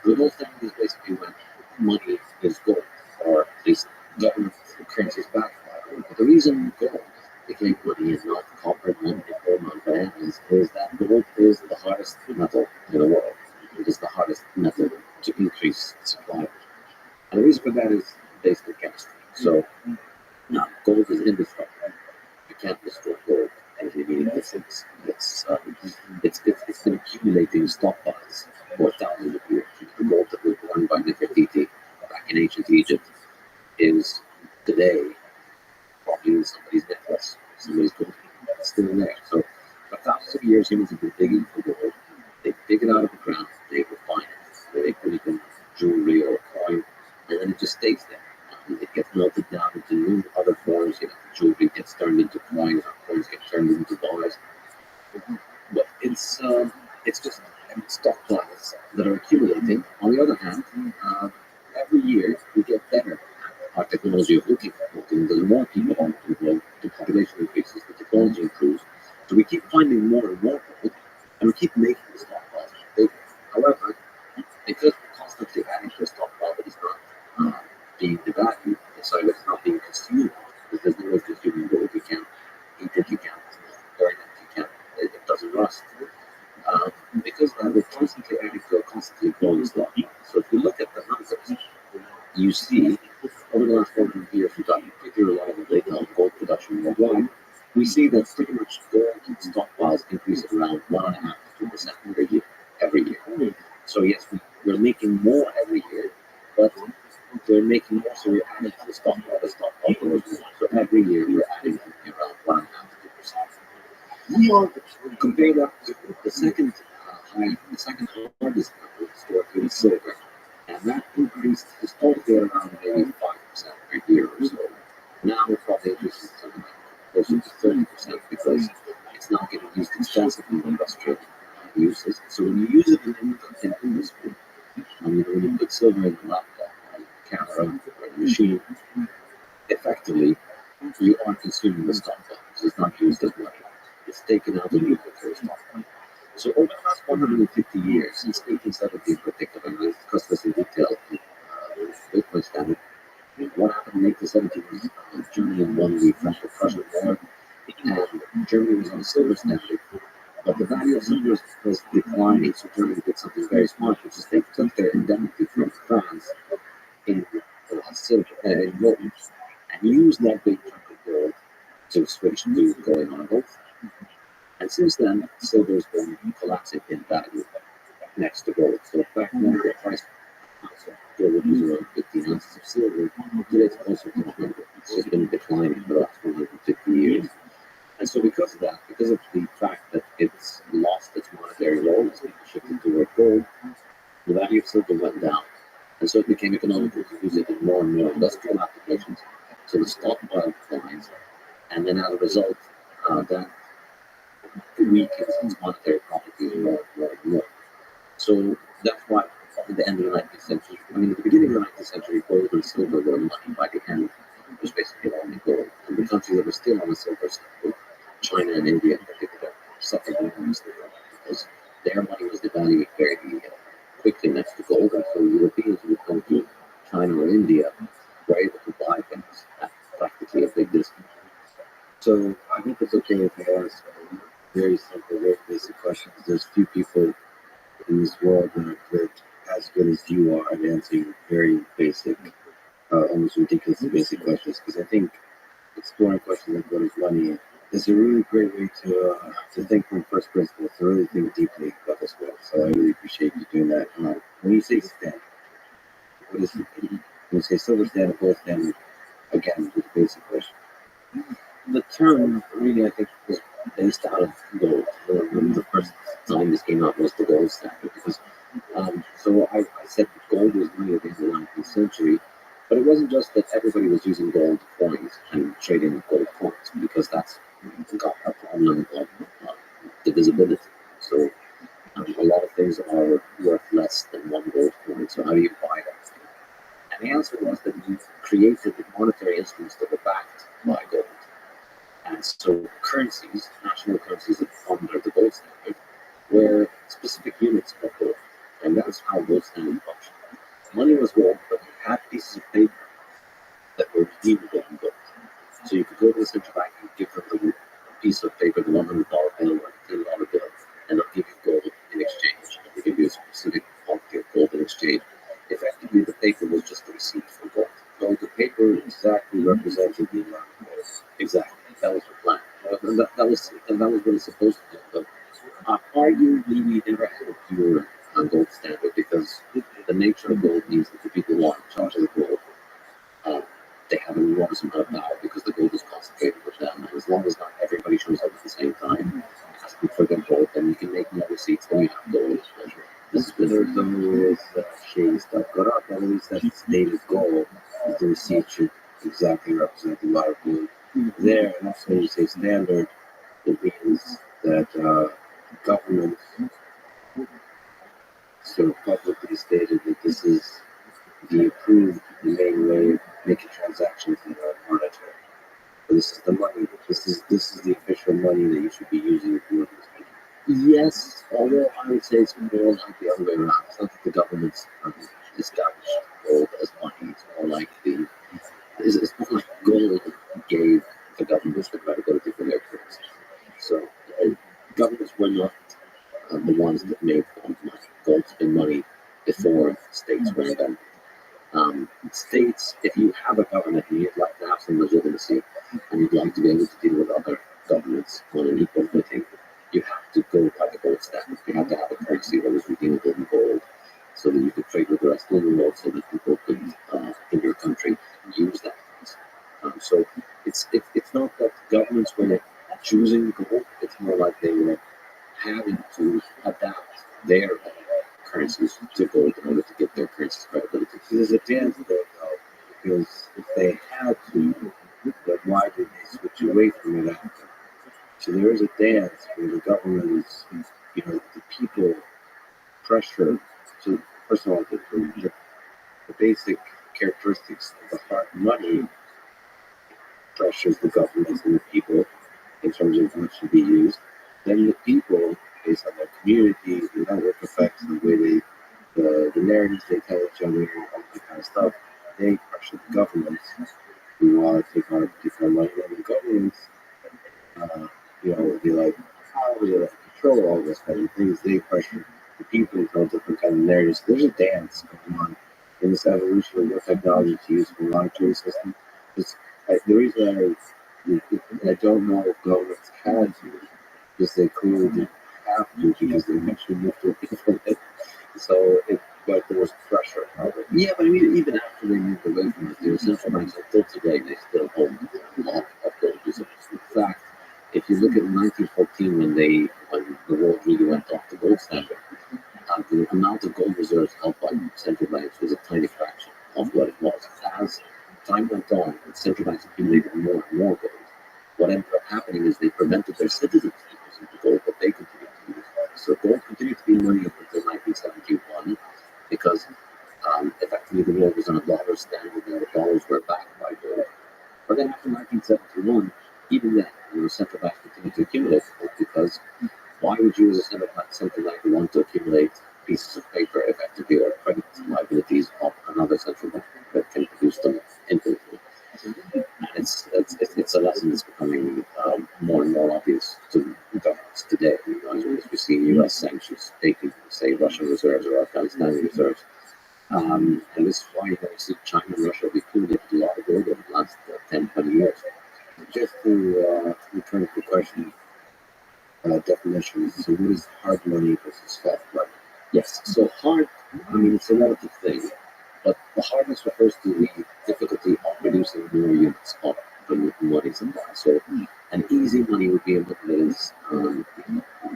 The gold standard is basically when money is gold, or at least government currency is backed by gold. But the reason gold became money and not copper, not nickel, not bananas is that gold is the hardest metal in the world. It is the hardest metal to increase supply. And the reason for that is basically chemistry. So now, gold is indestructible. You can't destroy gold in any meaningful sense. It's been accumulating stockpiles for thousands of years. The gold that was worn by Nefertiti back in ancient Egypt is today probably in somebody's necklace, somebody's gold. It's still there. So for thousands of years, humans have been digging for gold. They dig it out of the ground, they refine it, they put it in jewelry or coin, and then it just stays there. It gets melted down into new other forms. Jewelry gets turned into coins, or coins get turned into dollars. But it's just stockpiles that are accumulating. On the other hand, every year we get better at our technology of looking for gold. And there's more people on the globe. The population increases, the technology improves. So we keep finding more and more gold, and we keep making the stockpiles bigger. However, because we're constantly adding to a stockpile that is not being devalued, so it's not being consumed, because there's no way of consuming gold. You can't eat it, you can't burn it, it doesn't rust. Because we're constantly adding to a constantly growing stockpile. So if you look at the numbers, you see over the last 400 years we've gotten pretty reliable data on gold production worldwide. We see that pretty much gold stockpiles increase at around 1.5% to 2% every year. So yes, we're making more every year, but we're making more, so we're adding to the stockpile. The stockpile grows more. So every year we're adding around 1.5% to 2%. Compare that to the second hardest metal historically was silver, and that increased historically around maybe 5% per year or so. Now we're probably increasing something like closer to 30% because it's not getting used extensively in industrial uses. So when you use it in industry, when you put silver in a laptop, camera, or a machine, effectively you are consuming the stockpile because it's not used as much. It's taken out of the inventory stockpile. So over the last 150 years, since 1870 in particular, and I discussed this in detail in the Bitcoin standard, what happened in 1870 was Germany won the Franco-Prussian War, and Germany was on a silver standard, but the value of silver was declining, so Germany did something very smart, which is they took their indemnity from France in the last century, in Rome, and used that big chunk of gold to switch to going on a gold standard. And since then, silver has been collapsing in value next to gold. So back when the price of gold was around 15 ounces of silver, today it's closer to 100. It's just been declining for the last 150 years. And so because of that, because of the fact that it's lost its monetary role, it's been shifted toward gold, the value of silver went down. And so it became economical to use it in more and more industrial applications. So the stockpile declines, and then as a result, that weakens its monetary properties more and more and more. So that's why at the end of the 19th century, at the beginning of the 19th century, gold and silver were money. By the end, it was basically only gold. And the countries that were still on the silver standard, China and India in particular, suffered enormously because their money was devaluing very quickly next to gold. And so Europeans who would come to China or India were able to buy things at practically a big discount. So I think it's okay if I ask very simple, very basic questions. There's few people in this world that are good, as good as you are at answering very basic, almost ridiculously basic questions. Because I think exploring questions like what is money is a really great way to think from first principles, to really think deeply about this world. So I really appreciate you doing that. When you say standard, what is it? When you say silver standard, gold standard, again, just a basic question. The term really, I think, was based out of gold. When the first time this came out was the gold standard, because so I said that gold was money at the end of the 19th century, but it wasn't just that everybody was using gold coins and trading gold coins, because that's got a problem of divisibility. So a lot of things are worth less than one gold coin. So how do you buy that? And the answer was that we created monetary instruments that were backed by gold. And so currencies, national currencies that under the gold standard, were specific units of gold. And that's how gold standard functioned. Money was gold, but you had pieces of paper that were redeemable in gold. So you could go to the central bank and give them the piece of paper, the $100 bill or the $10 bill, and they'll give you gold in exchange. They'll give you a specific quantity of gold in exchange. Effectively, the paper was just a receipt for gold. So the paper exactly represented the amount of gold. Exactly. That was the plan. That was what it's supposed to do. But arguably, we never had a pure gold standard, because the nature of gold means that the people who are in charge of the gold, they have an enormous amount of power because the gold is concentrated with them. And as long as not everybody shows up at the same time asking for their gold, then you can make more receipts than you have gold. This is there's always shady stuff. But at least that stated goal is the receipt should exactly represent the amount of gold there. And also, when you say standard, it means that government sort of publicly stated that this is the approved, the main way of making transactions in our monetary. So this is the money. This is the official money that you should be using if you want this money. Yes, although I would say it's more like the other way around. It's not that the government's established gold as money. It's more like gold gave the governments the credibility for their currency. So governments were not the ones that made gold money. Gold's been money before states were invented. States, if you have a government and you'd like to have some legitimacy and you'd like to be able to deal with other governments on an equal footing, you have to go by the gold standard. You have to have a currency that was redeemable in gold so that you could trade with the rest of the world, so that people could, in your country, use that currency. So it's not that governments were choosing gold, it's more like they were having to adapt their currencies to gold in order to get their currencies credibility. There's a dance there, though, because if they had to, then why did they switch away from it after? So there is a dance where the government is, the people pressure. So first of all, the basic characteristics of the hard money pressures the government and the people in terms of what should be used. Then the people, based on their communities, the network effects, the way the narratives they tell each other, all that kind of stuff, they pressure the governments who want to take on a particular money. And the governments, they like power, they like control all this kind of things. They pressure the people to tell different kind of narratives. There's a dance going on in this evolution of what technology to use for monitoring system. It's, the reason I don't know if governments had to, because they clearly didn't have to, because they actually moved away from it. So but there was pressure. Yeah, but I mean, even after they moved away from it, there were central banks until today, they still hold a lot of gold reserves. In fact, if you look at 1914, when the world really went off the gold standard, the amount of gold reserves held by central banks was a tiny fraction of what it was. As time went on, and central banks accumulated more and more gold. What ended up happening is they prevented their citizens from using the gold, but they continued to use it. So gold continued to be money up until 1971, because effectively the world was on a dollar standard and the dollars were backed by gold. But then after 1971, even then, central banks continued to accumulate gold, because why would you as a central bank want to accumulate pieces of paper effectively, or credit liabilities of another central bank that can produce them infinitely? It's a lesson that's becoming more and more obvious to governments today. As we see U.S. sanctions taking, say, Russian reserves or Afghanistan reserves. And this is why you see China and Russia have accumulated a lot of gold over the last 10, 20 years. Just to return to the question, definitions. So what is hard money versus soft money? Yes, so hard, I mean, it's a relative thing, but the hardness refers to the difficulty of producing more units of the money supply. So an easy money would be a money that is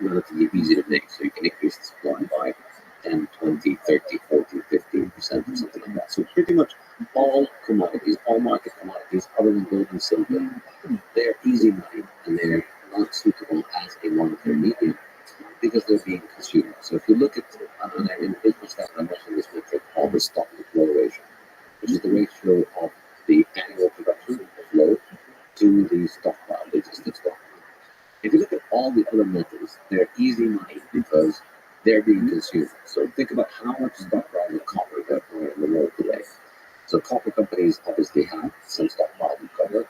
relatively easy to make. So you can increase the supply by 10, 20, 30, 40, 15% or something like that. So pretty much all commodities, all market commodities other than gold and silver, they're easy money, and they're not suitable as a monetary medium because they're being consumed. So if you look at, in business that I mentioned this metric called the stock to flow ratio, which is the ratio of the annual production of flow to the stockpile, the existing stockpile. If you look at all the other metals, they're easy money because they're being consumed. So think about how much stockpile of copper there are in the world today. So copper companies obviously have some stockpiles of copper.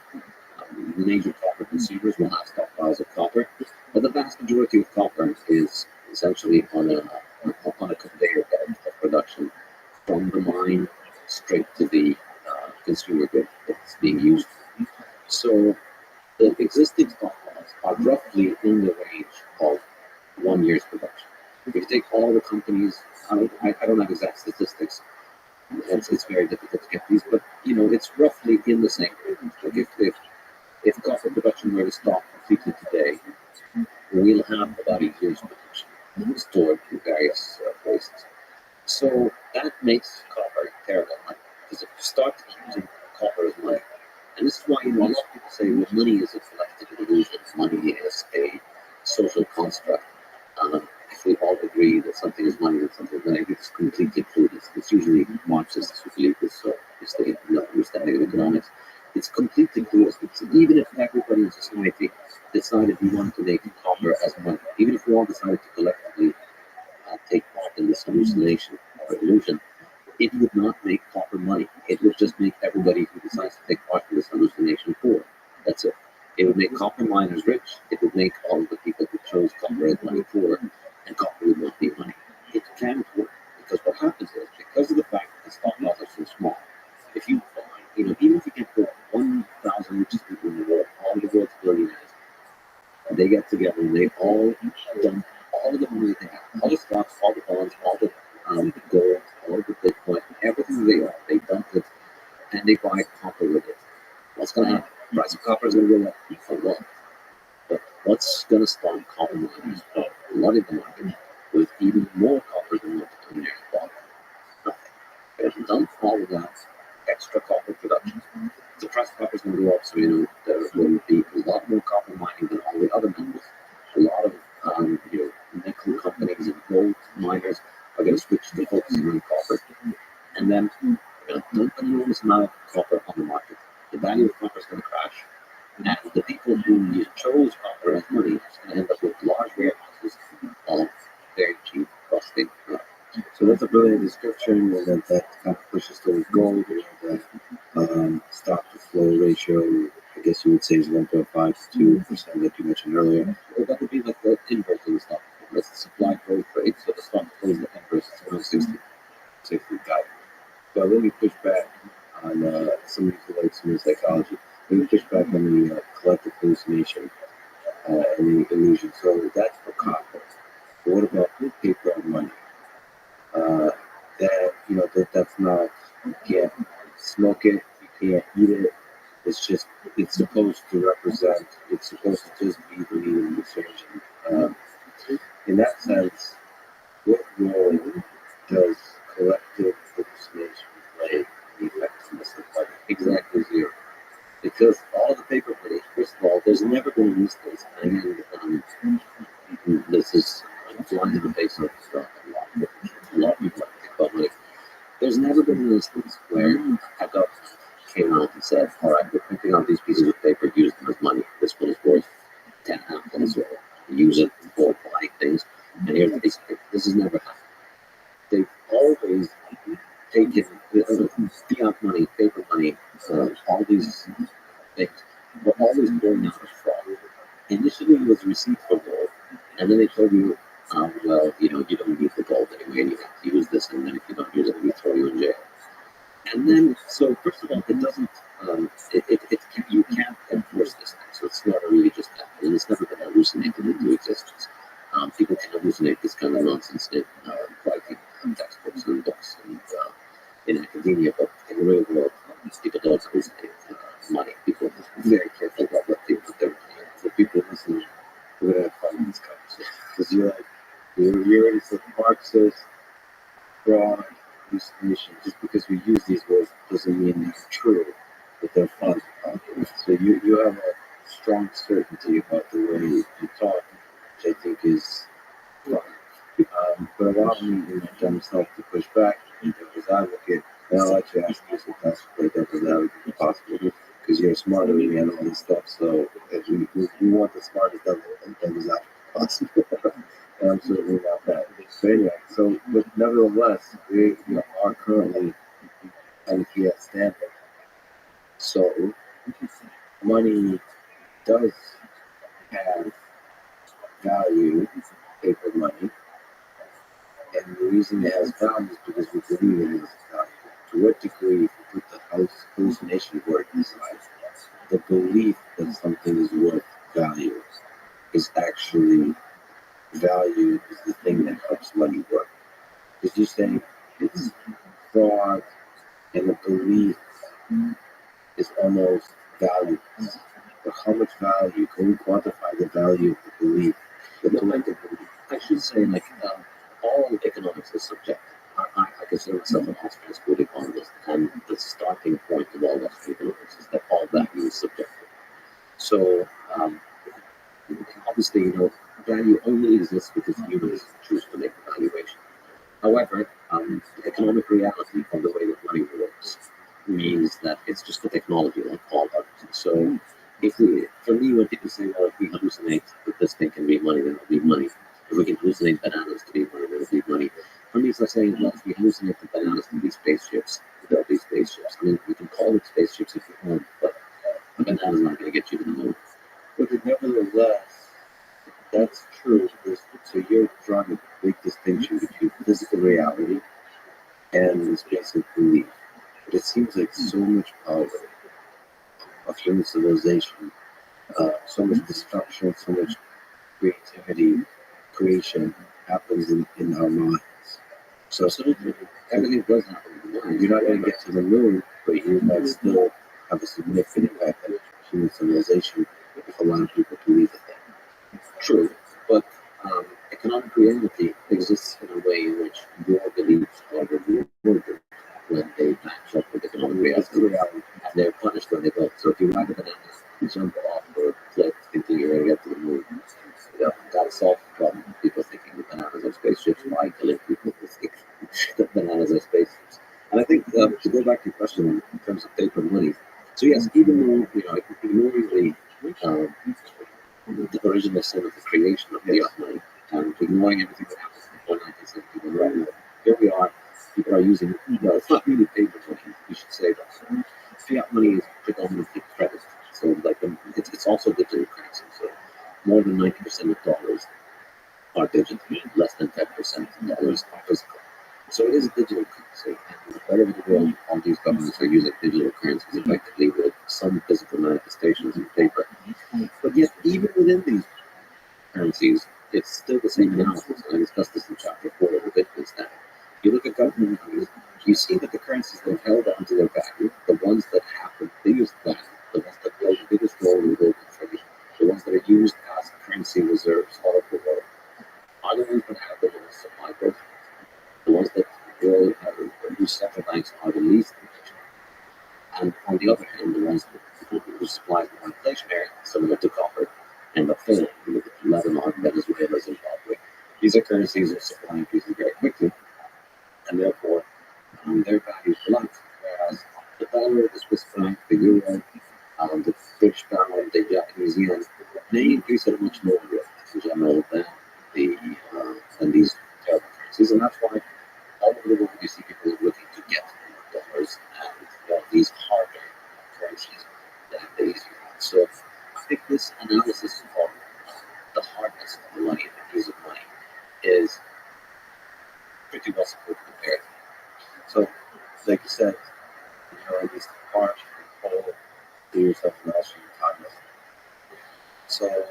Major copper consumers will have stockpiles of copper, but the vast majority of copper is essentially on a conveyor belt of production from the mine straight to the consumer good that's being used. So the existing stockpiles are roughly in the range of 1 year's production. If you take all the companies, I don't have exact statistics. It's very difficult to get these, but it's roughly in the same range. Like if copper production were to stop completely today, we'll have about a year's production stored in various places. So that makes copper terrible money, because if you start using copper as money, and this is why a lot of people say, well, money is a collective illusion, money is a social construct. If we all agree that something is money and something is money, it's completely clueless. It's usually Marxists who believe this, so it's the understanding of economics. It's completely clueless, because even if everybody in society decided we wanted to make copper as money, even if we all decided to collectively take part in this hallucination or illusion, it would not make copper money. It would just make everybody who decides to take part in this hallucination poor. That's it. It would make copper miners rich. It would make all of the people who chose copper as money poor, and copper would not be money. It can't work, because what happens is, because of the fact that the stock lots are so small, if you even if you get the 1,000 richest people in the world, all the world's billionaires, they get together and they all dump all of the money they have, all the stocks, all the bonds, all the gold, all the Bitcoin, everything they own, they dump it and they buy copper with it. What's going to happen? The price of copper is going to go up for what? But what's going to stop copper miners from flooding the market with even more copper than what the billionaires bought? Nothing. They're going to dump all of that extra copper production. The price of copper is going to go up, so there will be a lot more copper mining than all the other metals. A lot of nickel companies and gold miners are going to switch to focusing on copper, and then dump an enormous amount of copper on the market. The value of copper is going to crash, and the people who chose copper as money are going to end up with large warehouses of very cheap, rusting copper. So that's a brilliant description, and that kind of pushes towards gold. The stock to flow ratio, I guess you would say, is 1.5 to 2% that you mentioned earlier. Well, that would be like the inverse of the stock. That's the supply growth rate. So the stock flows the inverse. It's around 60. So if we got But let me push back on somebody who likes human psychology. Let me push back on the collective hallucination and the illusion. So that's for copper. But what about paper and money? Uh, that's not, you can't smoke it, you can't eat it. It's just, it's supposed to represent, it's supposed to just be the meaning of the search. Um, in that sense, what role does collective hallucination play in the effectiveness of money? Exactly zero. Because all the paper money, first of all, there's never been an instance, and this is flying in the face of a lot of people think about money. There's never been an instance where a government came out and said, all right, we're printing out these pieces of paper, use them as money. This one is worth 10 apples, or use it for buying things. And here's the piece of paper. This has never happened. They've always taken fiat money, paper money, all these things, were always born out of fraud. Initially, it was receipt for gold, and then they told you, well, you don't need the gold anyway, and you have to use this, and then if you don't use it, we throw you in jail. And then, so first of all, it doesn't, you can't enforce this thing, so it's not really just happened, and it's never been hallucinated into existence. People can hallucinate this kind of nonsense in writing textbooks and books and in academia, but in the real world, people don't hallucinate money. People are very careful about what they put their money in. For people listening, we're going to have fun in this conversation. Because you're already said Marxist, fraud, hallucination. Just because we use these words doesn't mean they're true, but they're fun. So you have a strong certainty about the way you talk, which I think is fun. But allow me, John myself, to push back and devil's advocate. And I'll let you ask me some questions like devil's advocate if possible, because you're smarter than me and all this stuff. So if we want the smartest devil's advocate possible, and I'm certainly not that. But anyway, but nevertheless, we are currently at a fiat standard. So money does have value, paper money. And the reason it has value is because we believe it has value. To what degree, if you put the hallucination word aside, the belief that something is worth value is actually value is the thing that helps money work. Because you say it's fraud and the belief is almost valueless. But how much value can we quantify the value of the belief, the collective belief? I should say, all economics is subjective. I consider myself an Austrian school economist, and the starting point of all Austrian economics is that all value is subjective. So, obviously, value only exists because humans choose to make the valuation. However, the economic reality of the way that money works means that it's just a technology like all others. So, for me, when people say, well, if we hallucinate that this thing can be money, then it'll be money. If we can hallucinate bananas to be money, then it'll be money. For me, it's like saying, well, if we hallucinate the bananas to be spaceships, there'll be spaceships. I mean, we can call it spaceships if you want, but a banana's not going to get you to the moon. But nevertheless, that's true. So you're drawing a big distinction between physical reality and the space of belief. But it seems like so much power of human civilization, so much destruction, so much creativity, creation happens in our minds. So everything does happen in the mind. You're not going to get to the moon, but you might still have a significant impact on human civilization if a lot of people believe it. True, but economic reality exists in a way in which your beliefs are rewarded when they match up with economic reality, and they're punished when they don't. So if you ride a banana and jump off a cliff thinking you're going to get to the moon, that solves the problem. People thinking that bananas are spaceships, why killing people who think that bananas are spaceships? And I think to go back to your question in terms of paper money, so yes, even though ignoring the original sin of the creation of fiat money and ignoring everything that happened before 1971, right now, here we are. People are using, it's not really paper money, you should say that. Fiat money is predominantly credit. So, it's also digital currency. So, more than 90% of dollars are digital, less than 10% of dollars are physical. So, it is digital currency. And the part of the world using digital currencies effectively with some physical manifestations in paper. But yet, even within these currencies, it's still the same analysis. And I discussed this in chapter 4 of the Bitcoin stack. You look at government values, you see that the currencies that have held on to their value, the ones that have the biggest value, the ones that play the biggest role in global trade, the ones that are used as currency reserves all over the world, are the ones that have the lowest supply growth. The ones that grow whose central banks are the least inflationary. And on the other hand, the ones whose supplies are more inflationary, similar to copper and the full, you look at Lebanon, Venezuela, Zimbabwe. These are currencies whose supply increases very quickly, and therefore their values collapse. Whereas the dollar, the Swiss franc, the euro, the British pound, the Japanese yen, they increase at a much lower rate in general than these terrible currencies, and that's why all over the world you see people looking to get dollars and these harder currencies that they easier. So I think this analysis of the hardness of the money and the ease of money is pretty well supported compared. So, like you said, at least part whole, do yourself an Austrian timeless. So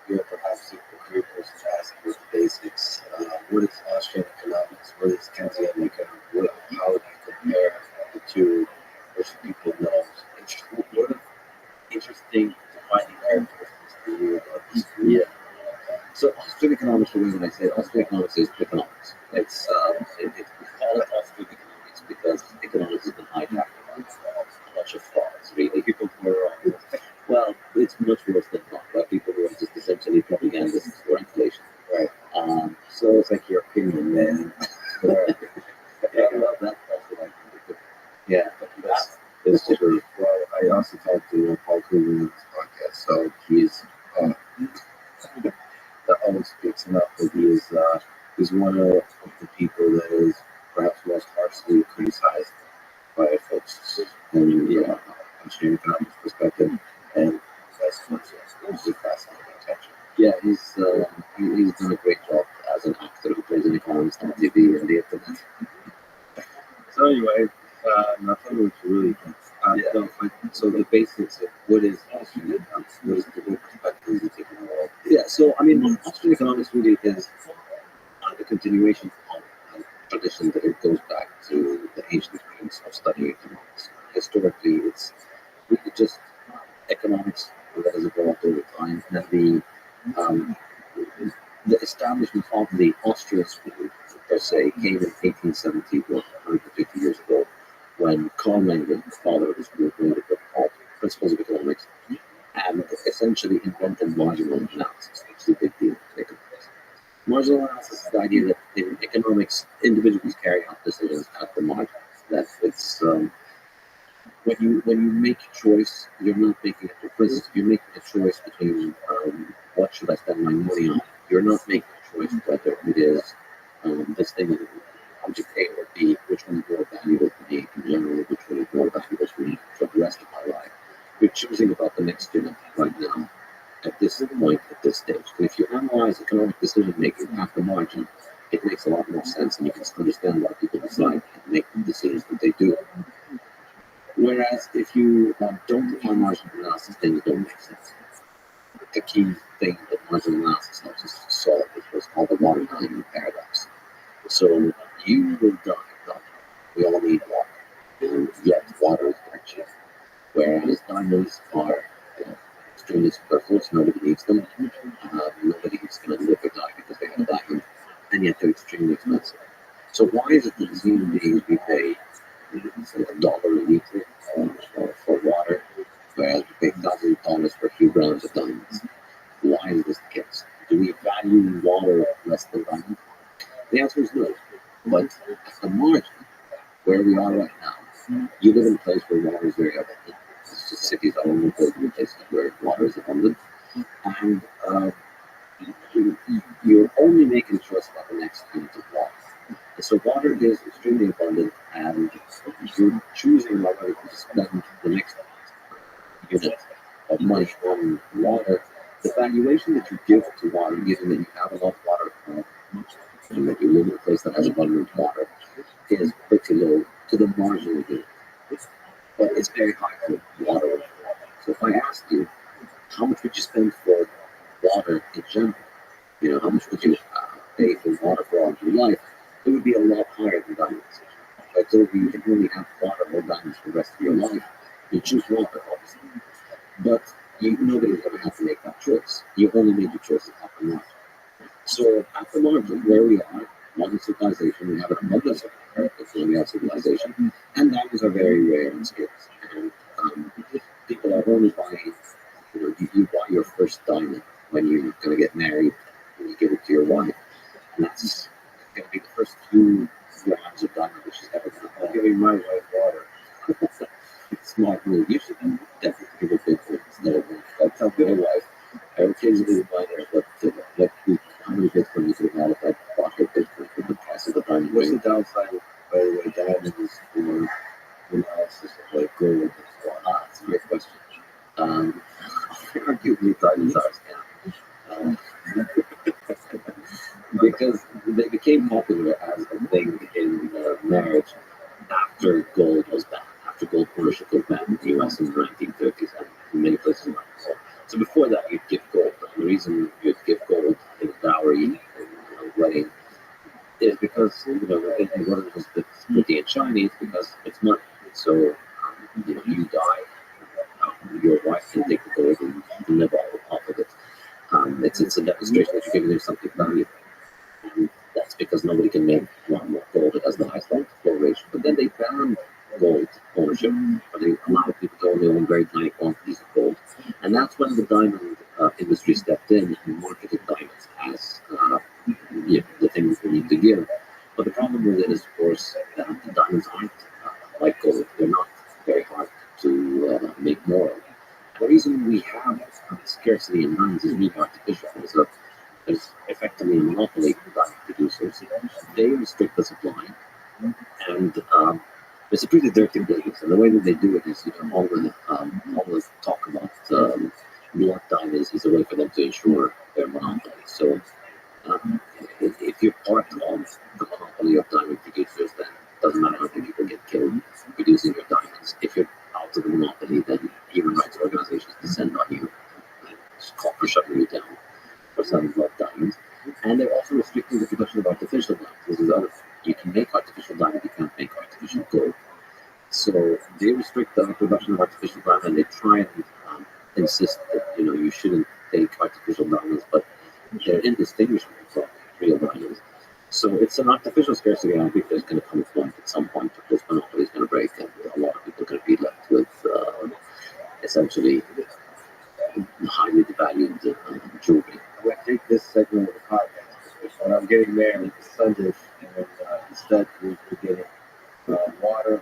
you're perhaps equal careers to ask you the basics. What is Austrian economics? What is Keynesian economics? How do you compare the two? What should people know? What are interesting defining characteristics for you about this? Yeah. So Austrian economics, the reason I say Austrian economics is economics. We call it Austrian economics because economics has been hijacked by a bunch of frauds. Really, people were well, it's much worse than fraud. Right? People were just essentially propagandists for inflation. Right. So it's like your opinion, man. Yeah, well, that's what I think. Yeah, that's true. Well, I also talked to Paul Coogan in this podcast, so he's that always speaks enough that he's one of the people that is perhaps most harshly criticized by folks in the Austrian economics perspective, and that's what's really fascinating attention. Yeah, he's done a great job as an actor who plays an economist on TV and the internet. So anyway, nothing was really no, so the basics of what is Austrian economics, what is the perspective you take in the world. Yeah, so I mean, Austrian economics really is the continuation of a tradition that it goes back to the ancient Greeks of studying economics. Historically, it's really just economics that has evolved over time, and the establishment of the Austrian school per se came in 1870, 150 years ago, when Karl Menger, the father of the school, wrote a book called Principles of Economics, and essentially invented marginal analysis, which is a big deal in economics. Marginal analysis is the idea that in economics, individuals carry out decisions at the margin. That it's when you make a choice, you're not making a choice. You're making a choice between what should I spend my money on. You're not making a choice whether it is this thing, object A or B, which one is more valuable for me in general, which one is more valuable for me for the rest of my life. You're choosing about the next unit right now, at this point, at this stage. And if you analyze economic decision making at the margin, it makes a lot more sense, and you can understand why people decide and make the decisions that they do. Whereas if you don't apply marginal analysis, things don't make sense. The key thing that marginal analysis helps us solve is what's called the water diamond paradox. So you will die. We all need water, and yet water is very cheap. Whereas diamonds are extremely superfluous. Nobody needs them. Nobody is going to live or die because they have a diamond, and yet they're extremely expensive. So why is it that as human beings we pay $1 a liter for water, whereas we pay $1,000 for a few grams of diamonds? Why is this the case? Do we value water less than diamonds? The answer is no. But at the margin, where we are right now, you live in a place where water is very abundant. It's just cities are only built in places where water is abundant. And you're only making a choice about the next unit of water. And so water is extremely abundant, and you're choosing whether to spend the next unit of money on water. The valuation that you give to water, given that you have enough water and that you live in a place that has abundant water, is pretty low to the marginal good. but it's very high for water. So if I asked you, how much would you spend for water in general? How much would you pay for water for all of your life? It would be a lot higher than diamonds. Right? So if you can only have water or diamonds for the rest of your life, you choose water, obviously. But nobody's ever had to make that choice. You only made your choice at the margin. So at the margin, where we are, modern civilization, we have an abundance of water, before we have civilization, and diamonds are very rare and scarce. And people are only buying, you buy your first diamond when you're going to get married, and you give it to your wife, and that's going to be the first few grams of diamond that she's ever going to buy. Giving my wife water. Smart move. You should definitely give a Bitcoin instead of I tell my wife, I occasionally remind her how many Bitcoin you could have had if I bought her Bitcoin for the price of the diamond What's the ring. downside, by the way, diamonds for analysis of like gold and so on? That's a great question. Arguably, diamonds are a scam. Because they became popular as a thing in marriage after gold was banned, after gold ownership was banned in the US in the 1930s and in many places around the world. So before that, you'd give gold. And the reason you'd give gold in a dowry in a wedding is because, it wasn't just pretty and shiny, it's because it's money. So, you die, your wife can take the gold and live off of it. It's a demonstration that you're giving them something valuable. And that's because nobody can make a lot more gold. It has the highest flow ratio. But then they banned gold ownership, but they allowed people to only own very tiny quantities of gold. And that's when the diamond industry stepped in and marketed diamonds as the thing that we need to give. But the problem with it is, of course, that the diamonds aren't like gold. They're not very hard to make more of. The reason we have scarcity in diamonds is really artificial. There's effectively a monopoly of diamond producers. They restrict the supply, and it's a pretty dirty business. And the way that they do it is, all the talk about black diamonds is a way for them to ensure their monopoly. So if you're part of the monopoly of diamond producers, then it doesn't matter how many people get killed producing your diamonds. If you're out of the monopoly, then human rights organizations descend on you and call for shutting you down for selling black diamonds. And they're also restricting the production of artificial diamonds. This is other. You can make artificial diamonds, you can't make artificial gold. So they restrict the production of artificial diamonds, and they try and insist that you shouldn't take artificial diamonds, but they're indistinguishable from real diamonds. So it's an artificial scarcity. I think there's going to come a point at some point that this monopoly is going to break, and a lot of people are going to be left with essentially highly devalued jewelry. I take this segment of the podcast. When I'm getting married this Sunday, and instead we're getting water.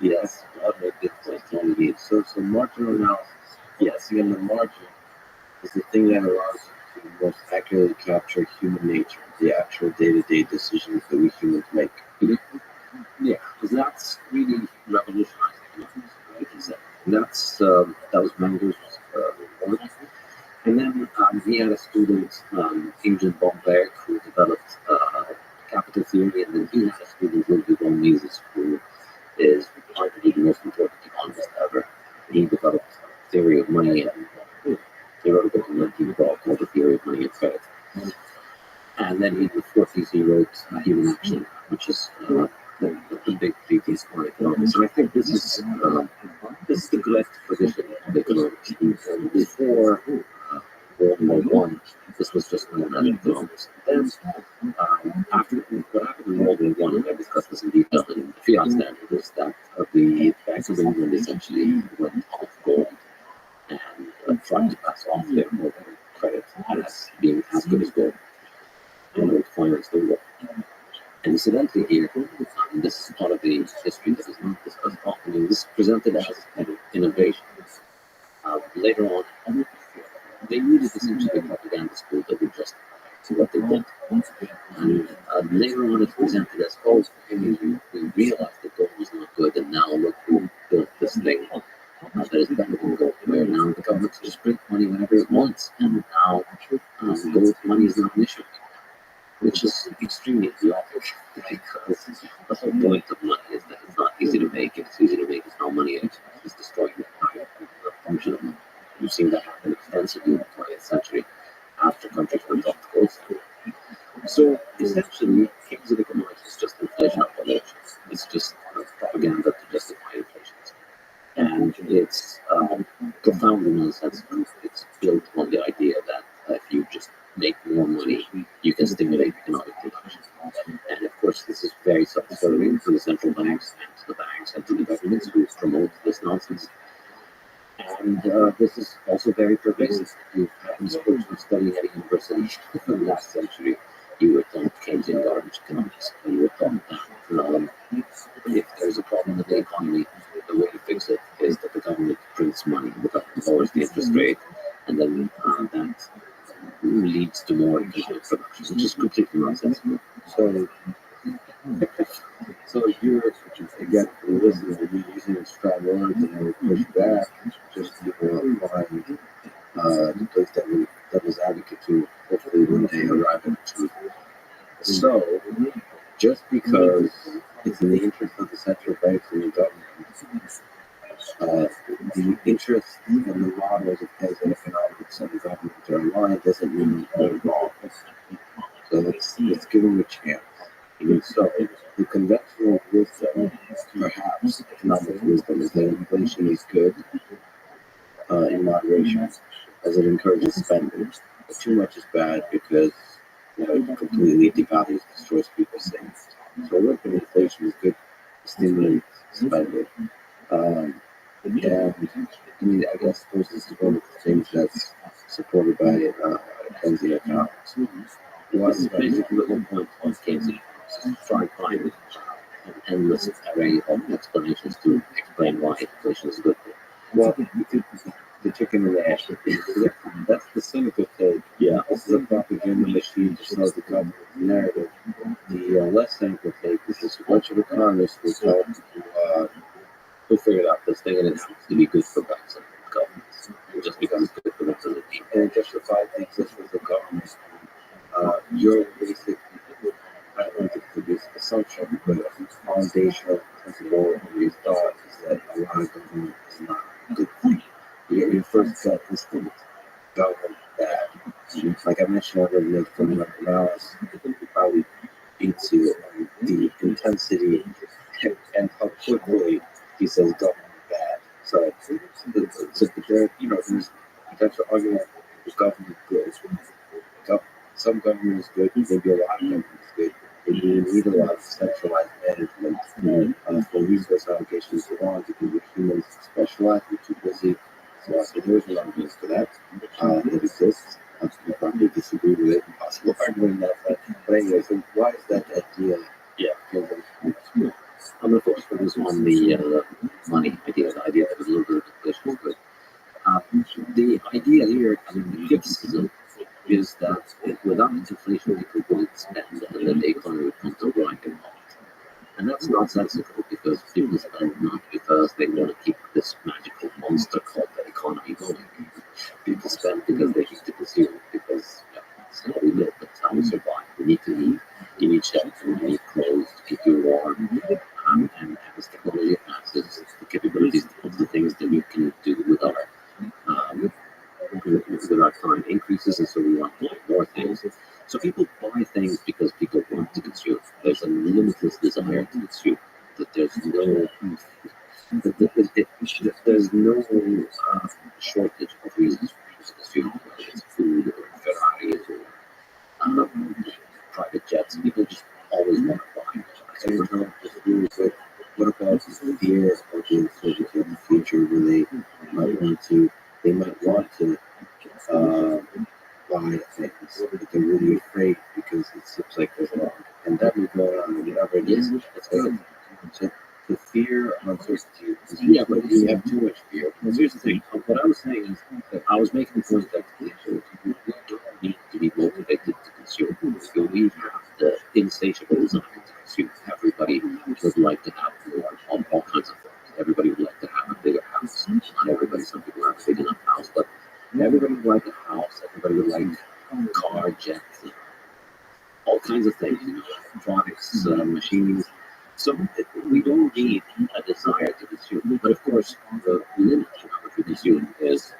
Yes, water, Bitcoin, all you need. So marginal analysis. Yes. See, in the margin is the thing that allows you to most accurately capture human nature, the actual day-to-day decisions that we humans make. Yeah, because that's really revolutionizing economics, like you said. And that was Menger's work. And then he had a student, Agent Bomberg, who developed capital theory, and then he had a student, Ludwig von Mises, who is arguably the most important economist ever. He developed theory of money, and he wrote a book in 1912 called The Theory of Money and Credit. And then in the 40s, he wrote Human Action, which is a big treatise on economics. So I think this is the correct position of economics. Before World War One, this was just known as economics. Then, after what happened in World War One, and I discussed this in detail in the fiat standard, is that the Bank of England essentially went off gold and tried to pass off their modern credit as being as good as gold in order to finance the war. And incidentally here, this is part of the history that is not discussed often. This is presented as an innovation. Later on, they needed essentially a propaganda school that would justify what they did. And later on, it's presented as, we realized that gold was not good, and now look who built this thing that is better than gold. Where now the government can just print money whenever it wants, and now gold money is not an issue. Which is extremely idiotic, because the whole point of money is that it's not easy to make. If it's easy to make, it's no money. If course, this is very self-serving to the central banks and to the banks and to the governments who promote this nonsense. And this is also very pervasive. You haven't supposed to study at a university in the last century. You were taught Keynesian garbage economics, and you were taught that if there's a problem with the economy, the way to fix it is that the government prints money, the government lowers the interest rate, and then that leads to more economic production, which is completely nonsensical. So, so you're again listening to me using strong words and I would push back just to find the place that we devil's advocate to hopefully one day arrive at the truth. So, just because it's in the interest of the central banks and the government, the interests and the models of Keynesian economics and the government are aligned doesn't mean they're wrong. So let's give them a chance. Even so, the conventional wisdom, perhaps economic wisdom, is that inflation is good in moderation, as it encourages spending. But too much is bad because it completely devalues, destroys people's savings. So working inflation is good, stimulates spending. And I mean, I guess this is one of the things that's supported by Keynesian economics. What's basically the whole point of Keynesian is try and find an endless array of explanations to explain why inflation is good. Well, the chicken and the egg. That's the cynical take. Yeah. This is a propaganda machine to sell the government narrative. The less cynical take is this: a bunch of economists will tell people Who figured out this thing and it happens to be good for banks and governments, just because it's good for them to live. and justify the existence of government. Your basic, I don't think it could be assumption, but a foundational principle of your thought is that a lot of government is not a good thing. Your first gut instinct, government bad. Like I mentioned earlier, from the analysis, it probably beats you on the intensity and how quickly he says government bad. So there, there's potential argument for government good. Some government is good, maybe a lot of government is good. Maybe you need a lot of centralized management for resource allocations so on because the humans specialize, we're too busy. So there's a argument for that that exists. You probably disagree with it, impossible argument that. But anyway, so why is that idea? Yeah. Yeah. I'm going to focus for this on the money idea, the idea that a little bit of inflation is good. The idea here, I mean, the criticism is that without inflation, people wouldn't spend and then the economy would come to a grinding halt. And that's nonsensical because people spend not because they want to keep this magical monster called the economy going. People spend because they need to consume, because it's how we live, that's how we survive. We need to eat, you need shelter, you need clothes to keep you warm. And as technology advances, the capabilities of the things that we can do with our time increases, and so we want to buy more things. So people buy things because people want to consume. There's a limitless desire to consume. That there's no shortage of reasons for people to consume, whether it's food or Ferraris or private jets. People just always want to buy. I don't disagree with it. What about the fear of being subject in the future where they might want to buy things, but they're really afraid because it seems like there's a pandemic going on or whatever it is. So the fear of uncertainty is but you have too much fear. Because here's the thing, what I was saying is that I was making the point that people don't need to be motivated to consume. So we have the insatiable desire to consume. Everybody would like to have more on all kinds of things. Everybody would like to have a bigger house. Not everybody, some people have a big enough house, but everybody would like a house. Everybody would like a car, jets, all kinds of things, electronics, machines. So we don't need a desire to consume. But of course, the limit to how much we consume is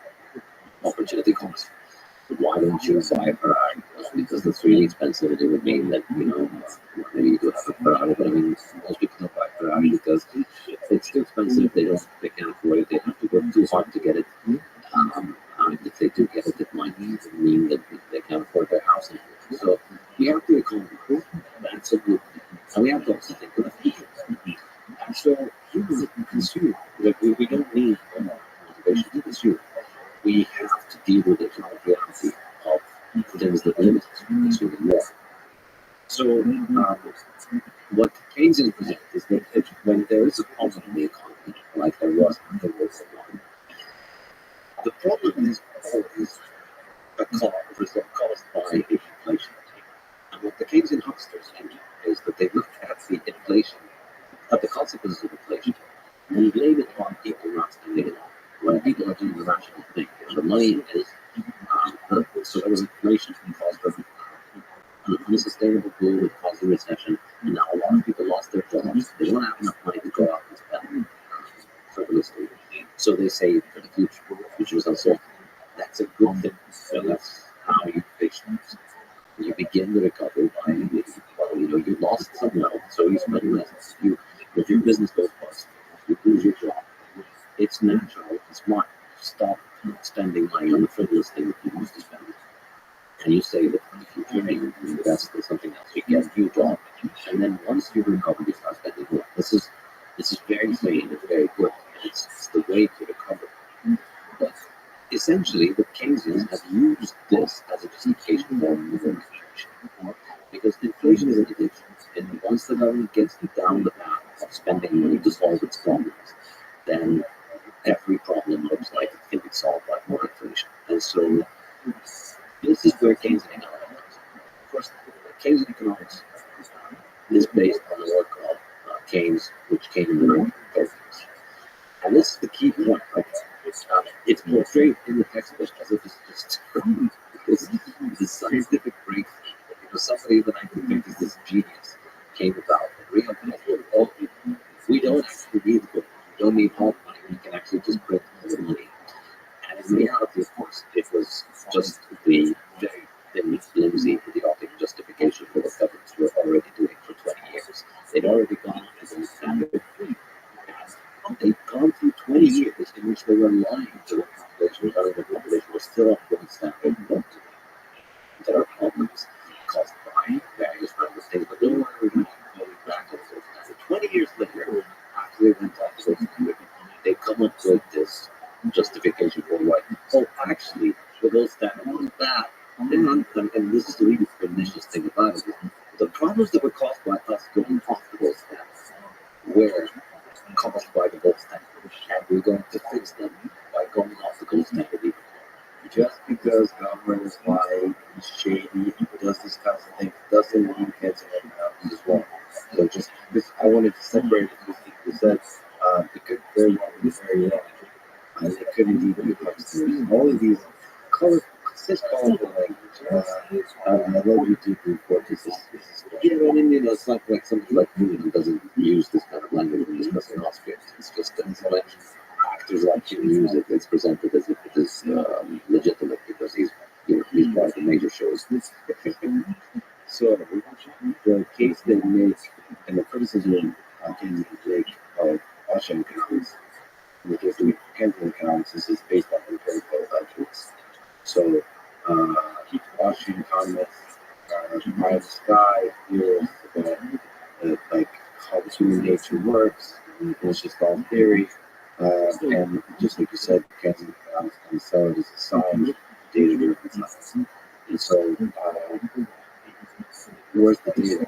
opportunity cost. Why don't you buy a Ferrari? Because that's really expensive, and it would mean that, maybe you do have a Ferrari, but I mean, most people don't buy a Ferrari because it's too expensive, they can't afford it, they have to work too hard to get it. If they do get it, it might mean that they can't afford their house anymore. So we have the economy. That's a good thing. And we have to also think of the future. And so humans consume. Like we don't need motivation to consume. We have to deal with the economic reality of things that limit us from consuming more. So what Keynesians present is that when there is a problem in the economy, like there was after World War I, the problem is always caused by inflation. And what the Keynesian hucksters think is that they look at the inflation, at the consequences of inflation, and blame it on people not spending enough. When people are doing the rational thing, the money is, so there was inflation caused by an unsustainable goal that caused a recession, and now a lot of people lost their jobs. They don't have enough money to go out and spend frivolously. So they save for the future. The future is uncertain. That's a good thing. So that's how you fix things. You begin the recovery by, well, you lost some wealth, so you spend less. If your business goes bust, you lose your job. It's natural, it's smart. Stop spending money on the frivolous thing that you used to spend. And you save it for the future, and you invest in something else. You get a new job, and then once you recover, you start spending more. This is very sane. It's very good. It's the way to recover. But essentially, the Keynesians have used this as a justification for inflation, because inflation is an addiction. And once the government gets down the path of spending money to solve its problems, then every problem looks like it can be solved by more inflation. And so this is where Keynesian economics comes in. Of course, Keynesian economics is based on the work of Keynes, which came in the 1930s. And this is the key point. Like, it's portrayed in the textbook as if it's just this scientific breakthrough. Somebody in the 1950s, this genius, came about and realized, oh, we don't actually need the book. We don't need all the money. We can actually just print all the money. And in reality, of course, it was just the very thin, flimsy, idiotic justification for what governments were already doing for 20 years. They'd already gone to the standard. They'd gone through 20 years in which they were lying to the population, telling the population was still on gold standard. There are problems caused by various random things, but don't worry, we're going back to the gold standard. 20 years later, after they went off the gold standard, they come up with this justification for why, oh, actually, the gold standard wasn't bad. And this is the really pernicious thing about it. The problems that were caused by us going off the gold standard were caused by the gold standard, and we're going to fix them by going off the gold standard even more. Just because government is lying, shady, does this kind of thing, doesn't mean Keynesian economics is wrong. So just this, I wanted to separate the two things. You said it could very well be very wrong, and it could indeed be hucksters. All of these such colorful language. I love you deeply for this. Yeah, but it's not like somebody like me who doesn't use this kind of language when discussing Austria. It's just that when actors like him use it, it's presented as if it is legitimate because he's part of the major shows. So the case they make and the criticism Keynesians make of Austrian economics, in the case of Keynesian economics, is based on empirical evidence. So Austrian economists eye of the sky, theories about like how human nature works. It's just all theory. And just like you said, Keynesian economics can sell it as a science, data-driven science. And so, where's the data?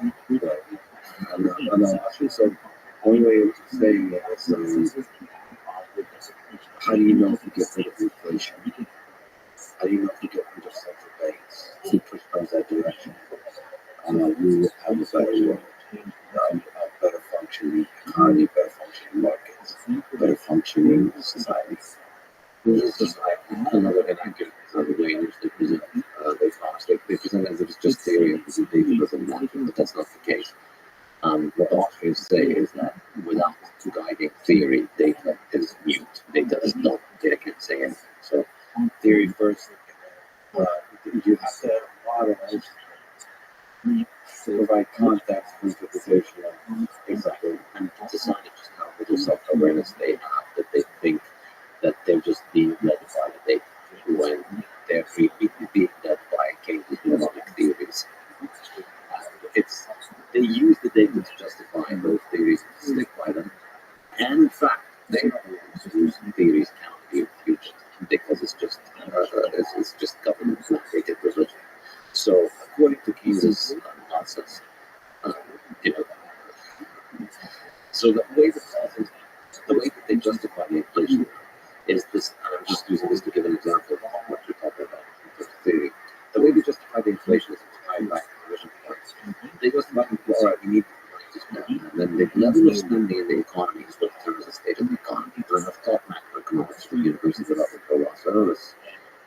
I'm not sure. So, one way of saying it is, how do you know if you get rid of inflation? How do you know if you get rid of central banks? If you push towards that direction, we will have a better world, a better functioning economy, better functioning markets, better functioning societies. This is just like another way in which they present the economics. They present it as if it's just theory and the data doesn't matter, but that's not the case. What the Austrians say is that without guiding theory, data is mute. Data can't say anything. So theory first, you have to model to provide context for interpretation of exactly, and decide just how little self-awareness they have, that they think that they're just being led by the data when they're being led by Keynesian economic theories. They use the data to So the way that they justify the inflation is this, and I'm just using this to give an example of what you're talking about in terms of theory. The way they justify the inflation is tied back to the original points. They justify, all right, we need money to spend, and then the level of spending in the economy is what determines the state of the economy. And I've taught macroeconomics for university level for a while, so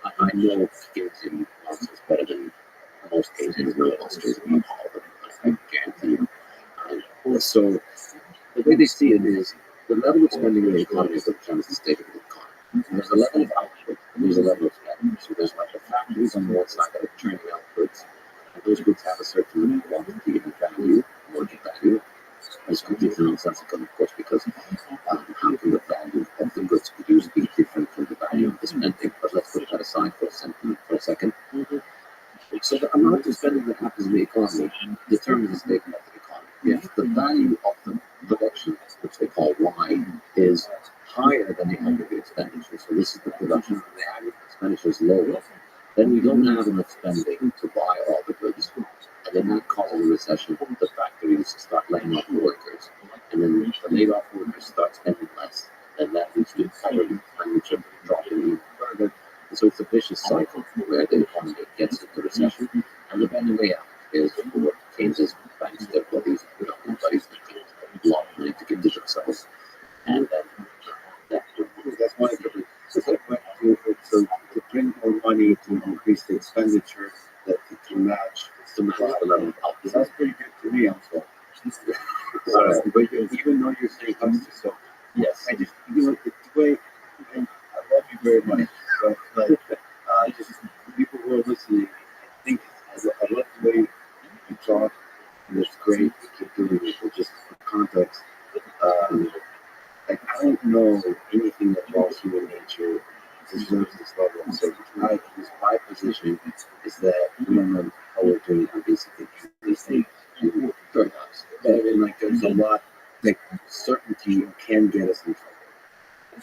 I know Keynesian nonsense better than most Keynesians know Austrians about all of them. I guarantee you. So the way they see it is the level of spending in the economy is what determines the state of the economy. And there's a level of output and there's a level of spending. So there's like the factories on one side that are turning out goods, and those goods have a certain quantity and value, market value. It's completely nonsensical, of course, because how can the value of the goods produced be different from the value of the spending? But let's put that aside for a second. So the amount of spending that happens in the economy determines the state of the economy. If the value of the production, which they call Y, is higher than the aggregate expenditure, so this is the production and the aggregate expenditure is lower, then we don't have enough spending to buy all the goods. And then that causes a recession. The factories start laying off workers. And then the laid off workers start spending less. And that leads to poverty and which are dropping even further. And so it's a vicious cycle where the economy gets into recession. And the only way out is for Keynes's banks, their buddies, buddies that a lot of money to give to themselves. And That's one of the so to print more money to increase the expenditure that to match to match the level of output. That's pretty good to me also. But even though you're saying comes to so Yes. I just the way and I love you very much. But like just people who are listening, I think I love the way you talk and it's great you keep doing it, but just for context. Like I don't know anything about human nature deserves this level of certainty. My position is that human how we're doing are basically these things. Perhaps. But I mean, like there's a lot like certainty can get us in trouble.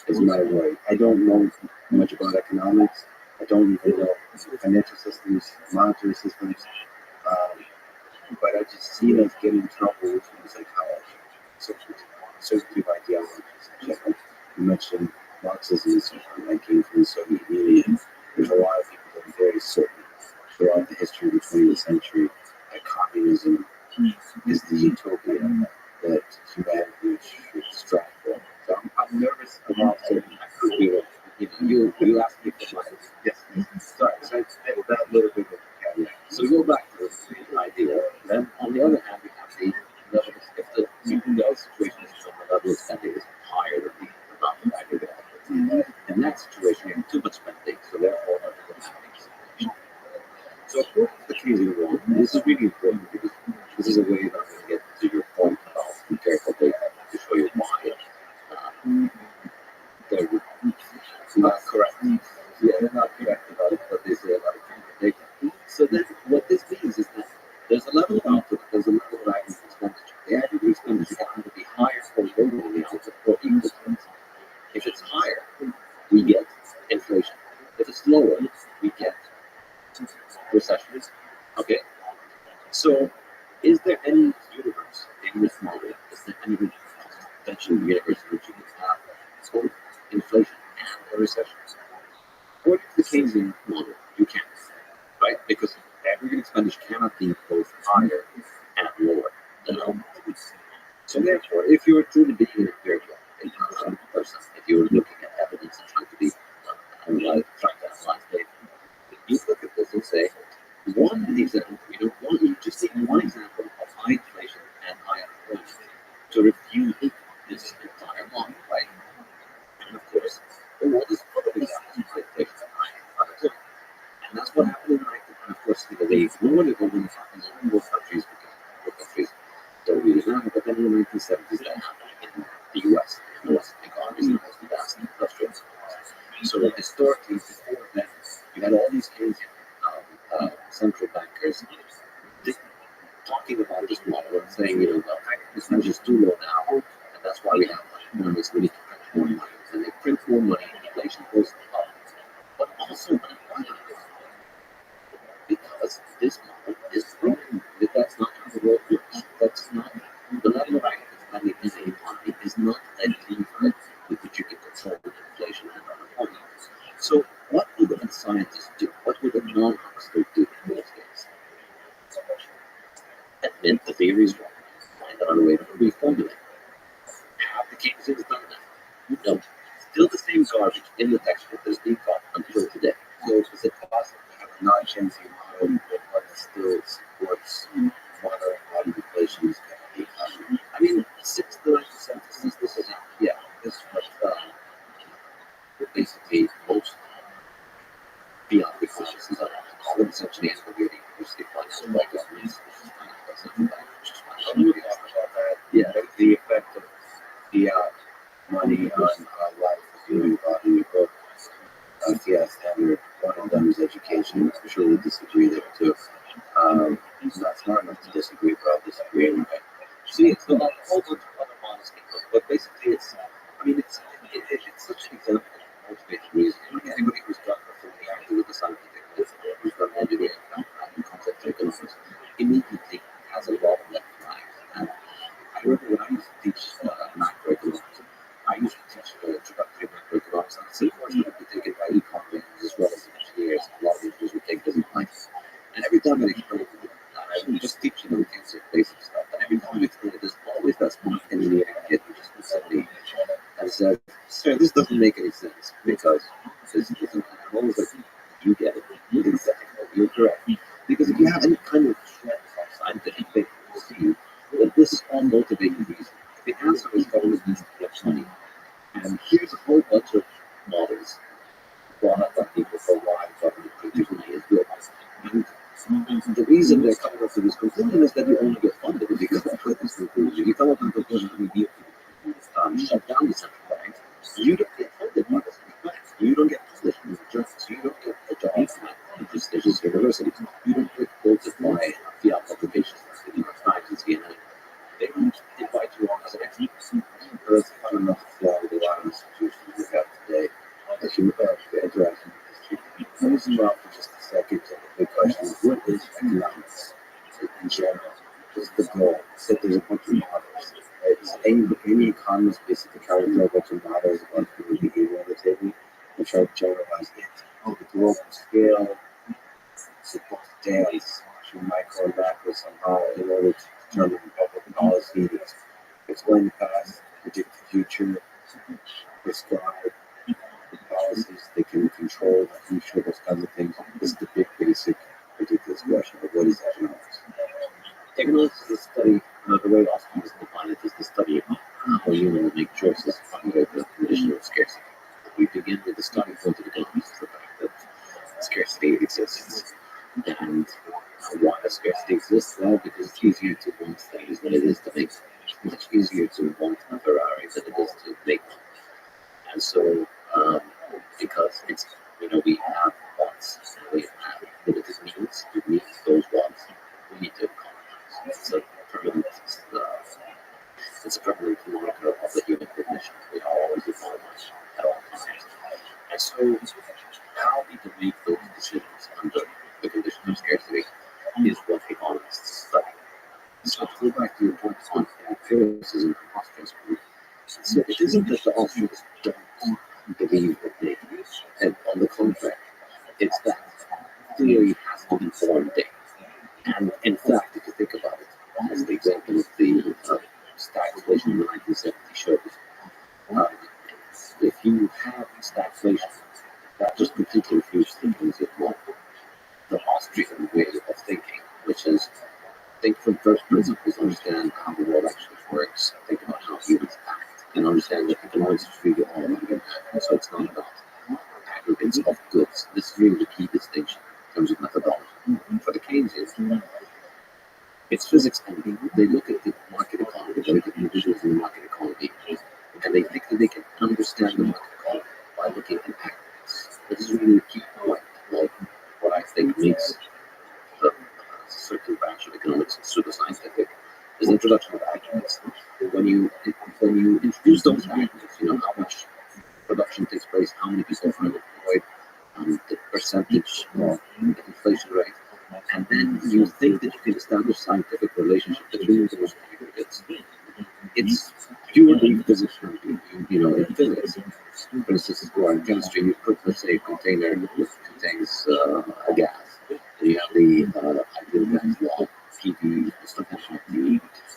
Is my way. I don't know much about economics. I don't even know financial systems, monetary systems. But I just see us get in trouble with things like how certainty of ideologies. Like you mentioned Marxism and so on, that came from the Soviet Union. There's a lot of people that are very certain throughout the history of the 20th century that communism is the utopia that humanity should strive for. So I'm nervous about certain you asked me for my yes. Sorry, so I said that a little bit of a caveat. So we go back to the idea. Then on the other hand, we have the level of if the other situation is when the level of spending is higher than the amount of aggregate output. In that situation, you have too much spending, so therefore everything happens. So according to the Keynesian law, this is really important because this is a way that I'm going to get to your point about empirical data to show you why they're not correct. Yeah, they're not correct about it, but they say about empirical data. So then what this means is that there's a level of output, there's a level of aggregate expenditure. The aggregate expenditure can either be higher or lower than the output or equal to it. If it's higher, we get inflation. If it's lower, we get recession. Okay? So, is there any universe in this model? Is there any potential universe in which you can have both inflation and a recession? According to the Keynesian model, you can't, right? Because aggregate expenditure cannot be both higher and lower than output. So therefore, if you were truly being an empirical person, if you were looking at evidence and trying to be trying to analyze data, you look at this and say, one example, you just take one example of high inflation and high unemployment to refute this entire model, right? And of course, the world is full of examples of high inflation and high unemployment. And that's what happened in the 19th. And of course, they ignored it when it happened in most countries because most countries don't really matter. But then in the 1970s, that happened in the US, in the Western economies, and most advanced industrial economies. So historically, before then, you had all these Keynesian central bankers talking about this model and saying, well, this money is too low now, and that's why we have economists really to print more money. And they print more money, and inflation goes up. But also unemployment goes up. Because this model is broken. That's not how the world works. That's not the level of aggregate spending in the economy not a lever with which you can control inflation and unemployment. So what would a scientist do? What would a non-huckster do in those days? Admit the theory is wrong, find another way to reformulate. Have the Keynesians done that? No. Still the same garbage in the textbook that's being taught until today. So is it possible to have a non-changing model but still supports moderate body inflation is going to be economy? I mean, 6 to 9% this is this is what basically most beyond efficiencies are. All of essentially is what you're university funds like governments, which is kind of central bank, which is kind of about that. Yeah, the effect of fiat money on life, your body, your book. Yes, and one of them is education. I surely disagree there too. Not smart enough to disagree, but I'll disagree anyway. See, it's not a whole bunch of other models, but basically, it's such an example of motivated reasoning. Anybody who's got a familiarity with the scientific method, who's got an engineering background in concept economics, immediately has a lot of red flags. And I remember when I used to teach macroeconomics, I used to teach introductory macroeconomics, and the same course would be taken by economists as well as engineers. A lot of engineers would take business science. And every time I explained it to them, I would just teach them things of basic stuff. And every time I explained it, there's always that smart engineering kid who just would say to me and said, "Sir, this doesn't make any sense because this isn't." And I'm always like, "You get it. Exactly. You're correct." Because if you have any kind of threat of scientific thinking, you see that this is all motivated reason. The answer is government needs to collect money. And here's a whole bunch of models brought up by people for why government producing money is good. And the reason they're coming up with this conclusion is that you only get funded if you come up with this conclusion. You come up with the conclusion that you shut down the central banks, you don't get funded by the central banks. You don't get published in the journals. You don't get a job at prestigious universities. You don't get multiply fiat publications like the New York Times and CNN. They don't invite you on as an expert. There's a fundamental flaw with a lot of institutions we have today. As you interact with history, let me zoom out for just a second to the big question: what is economics in general? What's the goal? So there's a bunch of models. Right? Any economist basically try to throw a bunch of models about human behavior on the table and try to generalize it. Oh, the global scale is supposed to dance through micro and macro somehow in order to determine public policy, explain the past, predict the future, prescribe the policies they can control the future, those kinds of things. This is the big, basic, ridiculous question of what is economics. Economics is a study, the way Austin is defined it is the study of how humans make choices under the condition of scarcity. We begin with the starting point of economics, the fact that scarcity exists. And why does scarcity exist? Well, because it's easier to want things than it is to make them. It's much easier to want a Ferrari than it is to make one. And so, because it's, we have wants, we have limited means to meet those wants, we need to economize. It's a permanent marker of the human condition. We are always economized at all times. And so, how we can make those decisions under the condition of scarcity is what economists study. So to go back to your point on empiricism and Austrians, so it isn't that the Austrians don't believe what they do, and on the contrary, it's that theory has to inform data. And in fact, if you think about it, as the example of the stagflation in the 1970s shows, if you have stagflation, that just completely refutes the Keynesian model. The Austrian way of thinking, which is think from first principles, understand how the world actually works, think about how humans act, and understand that economics is really all about impact. So it's not about aggregates of goods. This is really the key distinction in terms of methodology. For the Keynesians, it's physics only. They look at the market economy, they look at individuals in the market economy, and they think that they can understand the market economy by looking at aggregates. This is really the key point of what I think makes the certain branch of economics pseudoscientific is the introduction of aggregates. When you introduce those aggregates, how much production takes place, how many people are unemployed, the percentage of the inflation rate, and then you think that you can establish scientific relationship between those aggregates. It's If you were to physics, in physics, for instance, or in chemistry, you put, let's say, a container that contains a gas. And you have the ideal gas law, PV, the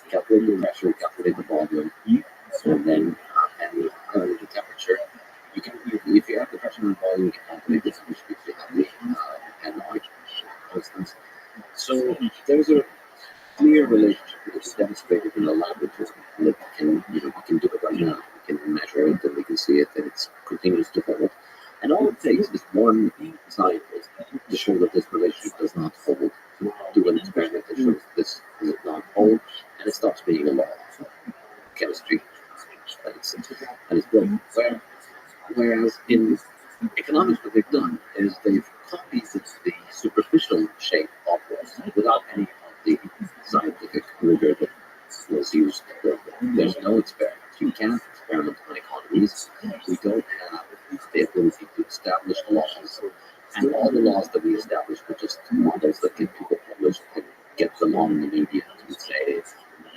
calculate the pressure, calculate the volume, and then the temperature. If you have the pressure and volume, you can calculate the temperature if you have the and the constants. So there's a clear relationship which is demonstrated in the laboratory. That we can do it right now. We can measure it and we can see it, and it continues to hold. And all it takes is one scientist to show that this relationship does not hold. Do an experiment that shows this does not hold, and it stops being a law of chemistry. And it's broken. Whereas in economics, what they've done is they've copied the superficial shape of this without any of the scientific rigor that was used. There's no experiment. You can't experiment on economies. We don't have the ability to establish laws. And all the laws that we establish are just models that get people published and get them on the media to say,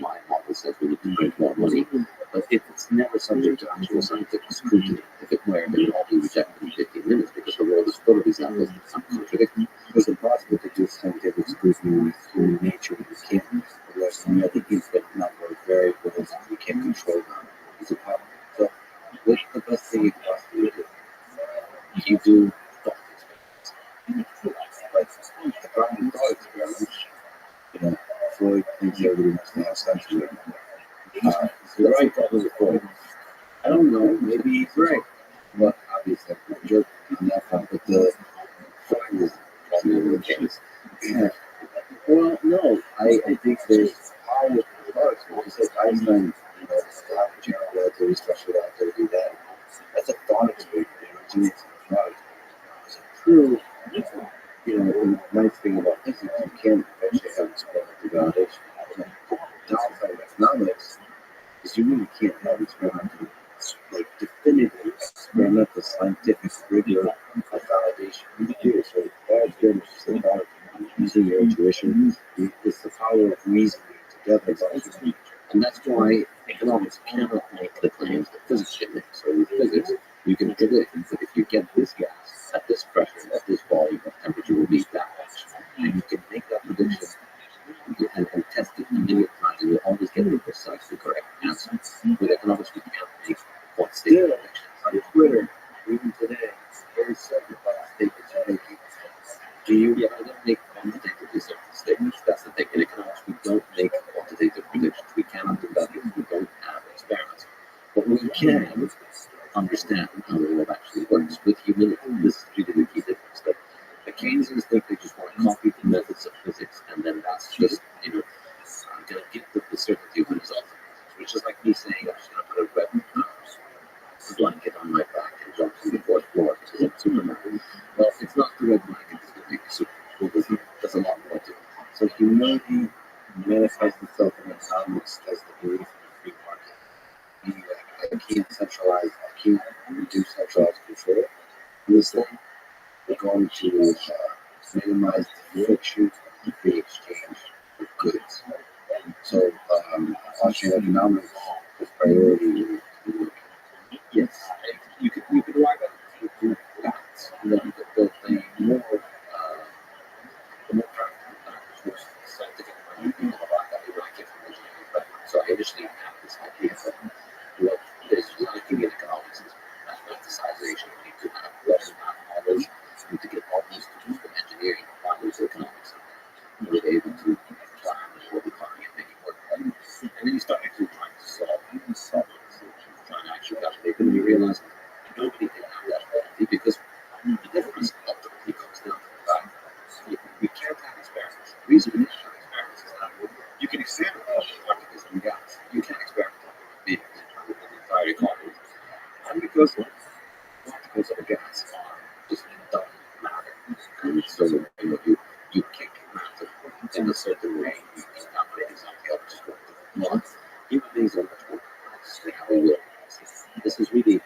my model says we need to print more money. But if it's never subject to actual scientific scrutiny, if it were, then it would all be rejected in 15 minutes because the world is full of examples that some contradict. It's impossible to do scientific scrutiny with human nature. You can't. There's another infinite number of variables that you can't control them. It's a problem. So, what's the best thing you can possibly do? You do thought But the problem with thought experiments, Freud thinks everybody wants to have sex with him. you're right, probably Freud. I don't know. Maybe he's right. But obviously, I'm joking on that front. But the Freud is probably the case. Yeah. Well, no, I think there's power with the thought experiment. Just like Einstein, stop general relativity, special relativity, that's a thought experiment. It's a thought experiment. Is it true? The nice thing about physics, you can eventually have experimental validation. The downside of economics is you really can't have experimental, definitive experimental scientific rigor of validation. You do. So all it's good is just about using your intuition. It's the power of reasoning together. And that's why economics cannot make the claims that physics can make. So with physics, you can predict that if you get this gas at this pressure, at this volume, of temperature will be that much. And you can make that prediction and test it a million times, and you'll always get the precisely correct answer. With economics, we can't make what state Still, predictions. on Twitter, even today, very certain about statements you're making. Yeah, I don't make quantitatively certain statements. That's the thing. In economics, we don't make quantitative predictions. We cannot do that because we don't have experiments. But we can understand how the world actually works with humility. This is really the key difference. That the Keynesians think they just want to copy the methods of physics, and then that's just, going to give them the certainty of the result. Which is like me saying, I'm just going to put a red blanket on my back and jump from the fourth floor because I'm Superman. Well, it's not the red blanket that's going to make you Superman. There's a lot more to it. So humility manifests itself in economics as the belief in the free market. Meaning that I can't centralize, I can't reduce centralized control. This thing, we're going to minimize the friction of the free exchange of goods. So, Austrian economics is priority. Yes, you could arrive at facts, and then you could build a more practical factors, which scientific people arrive at a ranking from engineering background. So I initially had this idea that what is lacking in economics is mathematicization. You need to have less math knowledge, you need to get all these tools from engineering apply those to economics, and you're able to plan the world economy and make it work better. And then you start actually trying to solve these problems, trying to actually calculate them, and you realize nobody can have that ability because the difference ultimately comes down to the fact that we can't have experiments. The reason we can't have experiments is that you can experiment on particles and gas. You can't experiment on beings and the entire economy. And because particles of a gas are just don't matter. And so you kick matter in a certain way, you can calculate exactly how much is going to want. Human beings are much more complex. They have a will. This is really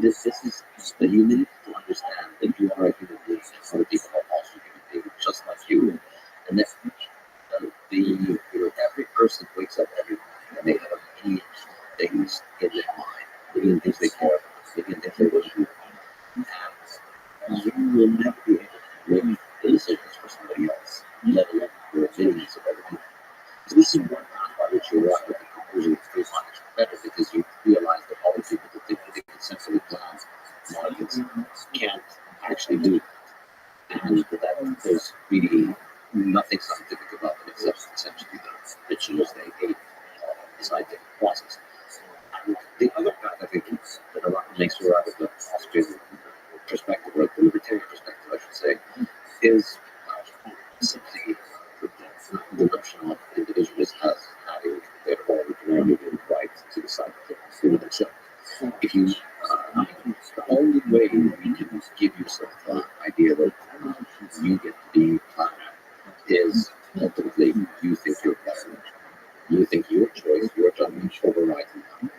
this is the humility to understand that you are a human being and other people are also human beings just like you. And that every person wakes up every morning and they have a need things in their mind, a million things they care about, a million things they want to do. And you will never be able to make the decisions for somebody else, let alone your opinions of other people. So this is one path by which you arrive at the conclusion that free markets are better, because you realize that all the people that think they can centrally plan markets can't actually do that. And that there's really nothing scientific about them except essentially that it shows they hate the scientific process. And the other path, I think, that a lot makes you arrive at the Austrian perspective, or the libertarian perspective, I should say, is simply the notion of individuals as having their own prerogative right to decide for themselves. If you, the only way you can give yourself the idea that you get to be planner is ultimately you think you're better. You think your choice, your judgment overrides mine.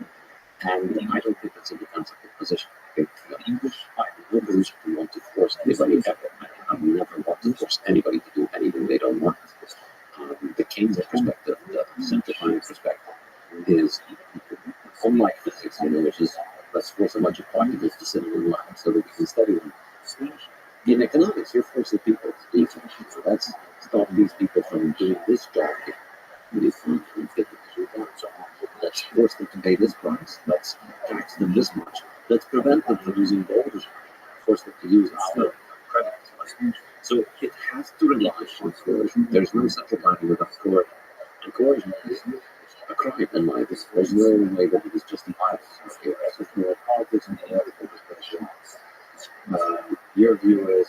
And I don't think that's a defensible position. I have no reason to want to force anybody ever. I would never want to force anybody to do anything they don't want. The Keynesian perspective, the simplifying perspective, is unlike physics, which is let's force a bunch of particles to sit in a lab so that we can study them. In economics, you're forcing people to do something. So let's stop these people from doing this job. Let's force them to pay this price. Let's tax them this much. Let's prevent them from using gold. Force them to use our credit. So it has to rely on coercion. There's no central planning without coercion. And coercion is a crime in my view. There's no way that it is justified. So from a politics and political perspective, your view is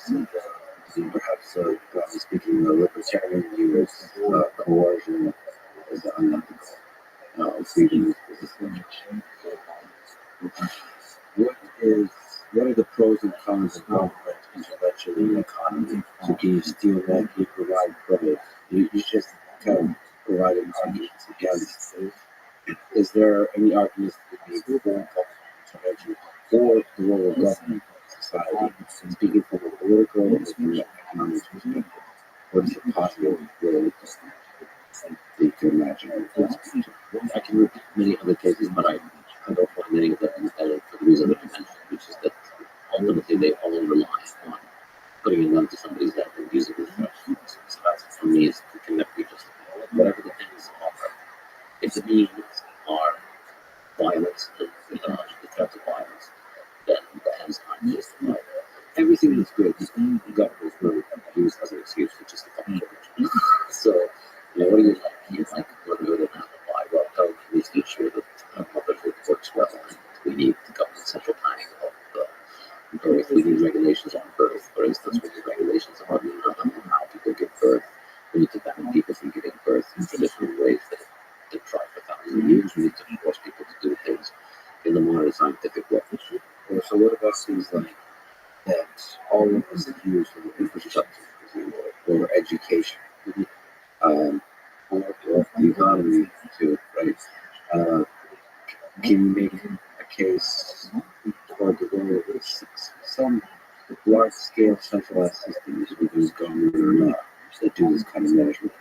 perhaps, broadly speaking, the libertarian view is coercion is unethical. Freedom is essential. What are the pros and cons of government intervention in the economy? So can you still let you provide pros? You just kind of providing arguments against it. Is there any arguments that can be for intervention or the role of government in society? Speaking from a political and from an economic perspective, what is the possible role that you can imagine? I can repeat many other cases, but I don't find any of them compelling for the reason that I mentioned, which is that ultimately they all rely on putting a gun to somebody's head and using it for us. So that's, for me, is it can never be justified. Whatever the ends are, if the means are violence and the threat of violence, then the ends aren't justified. Everything that's good, the government will use as an excuse to justify it. So, what do you like? You like what good and amplify? Well, health needs to ensure that motherhood works well, and we need the government central planning of birth. We need regulations on birth. For instance, we need regulations about how people give birth. We need to ban people from giving birth in traditional ways that they've tried for thousands of years. We need to force people to do things in the modern scientific way. So what about things like that all of us use for the infrastructure, or education, or the economy too, right? Can you make a case for the role of some large-scale centralized systems within government or not that do this kind of management?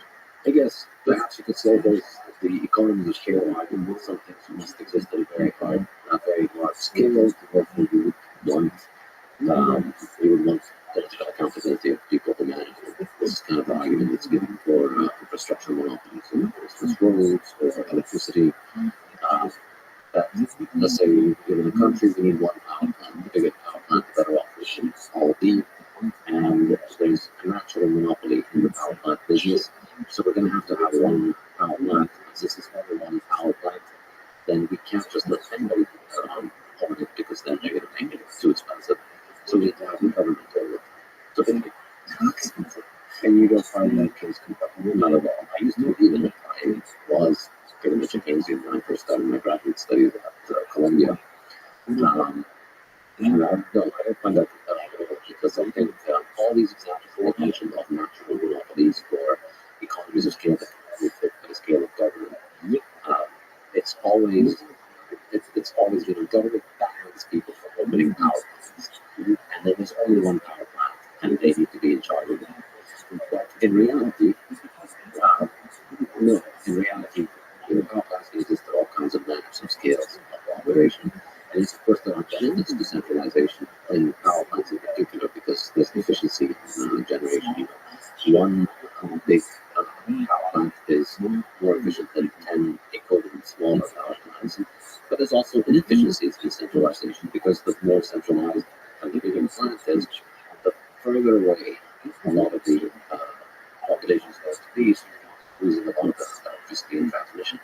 I guess perhaps you could say there's the economies of scale argument. Some things must exist at a very high, not very large scale. Therefore, you would want political accountability of people who manage it. This is kind of the argument that's given for infrastructure monopolies. For instance, roads or electricity. Let's say we live in a country, we need one power plant. The bigger power plant, the better off we should all be. And there's a natural monopoly in the power plant business. So we're going to have one power plant. Since it's only one power plant, then we can't just let anybody own it, because then they're going to make it too expensive. So we have to have the government own it. So it's expensive. And you don't find that case compelling? Not at all. I used to, even if I was pretty much a Keynesian when I first started my graduate studies at Columbia. And I don't find that compelling, because I think all these examples that I mentioned of natural monopolies or economies of scale that can only fit by the scale of government, it's always been a government bans people from opening power plants, and then there's only one power plant, and they need to be in charge of it. But in reality, no. In reality, power plants exist at all kinds of manners of scales of operation. And it's, of course, there are benefits to centralization in power plants in particular because there's efficiency generation. One big power plant is more efficient than 10 equivalent smaller power plants. But there's also inefficiencies in centralization because the more centralized the bigger the plant is, the further away a lot of the population is supposed to be, so you're losing a lot of electricity in transmission.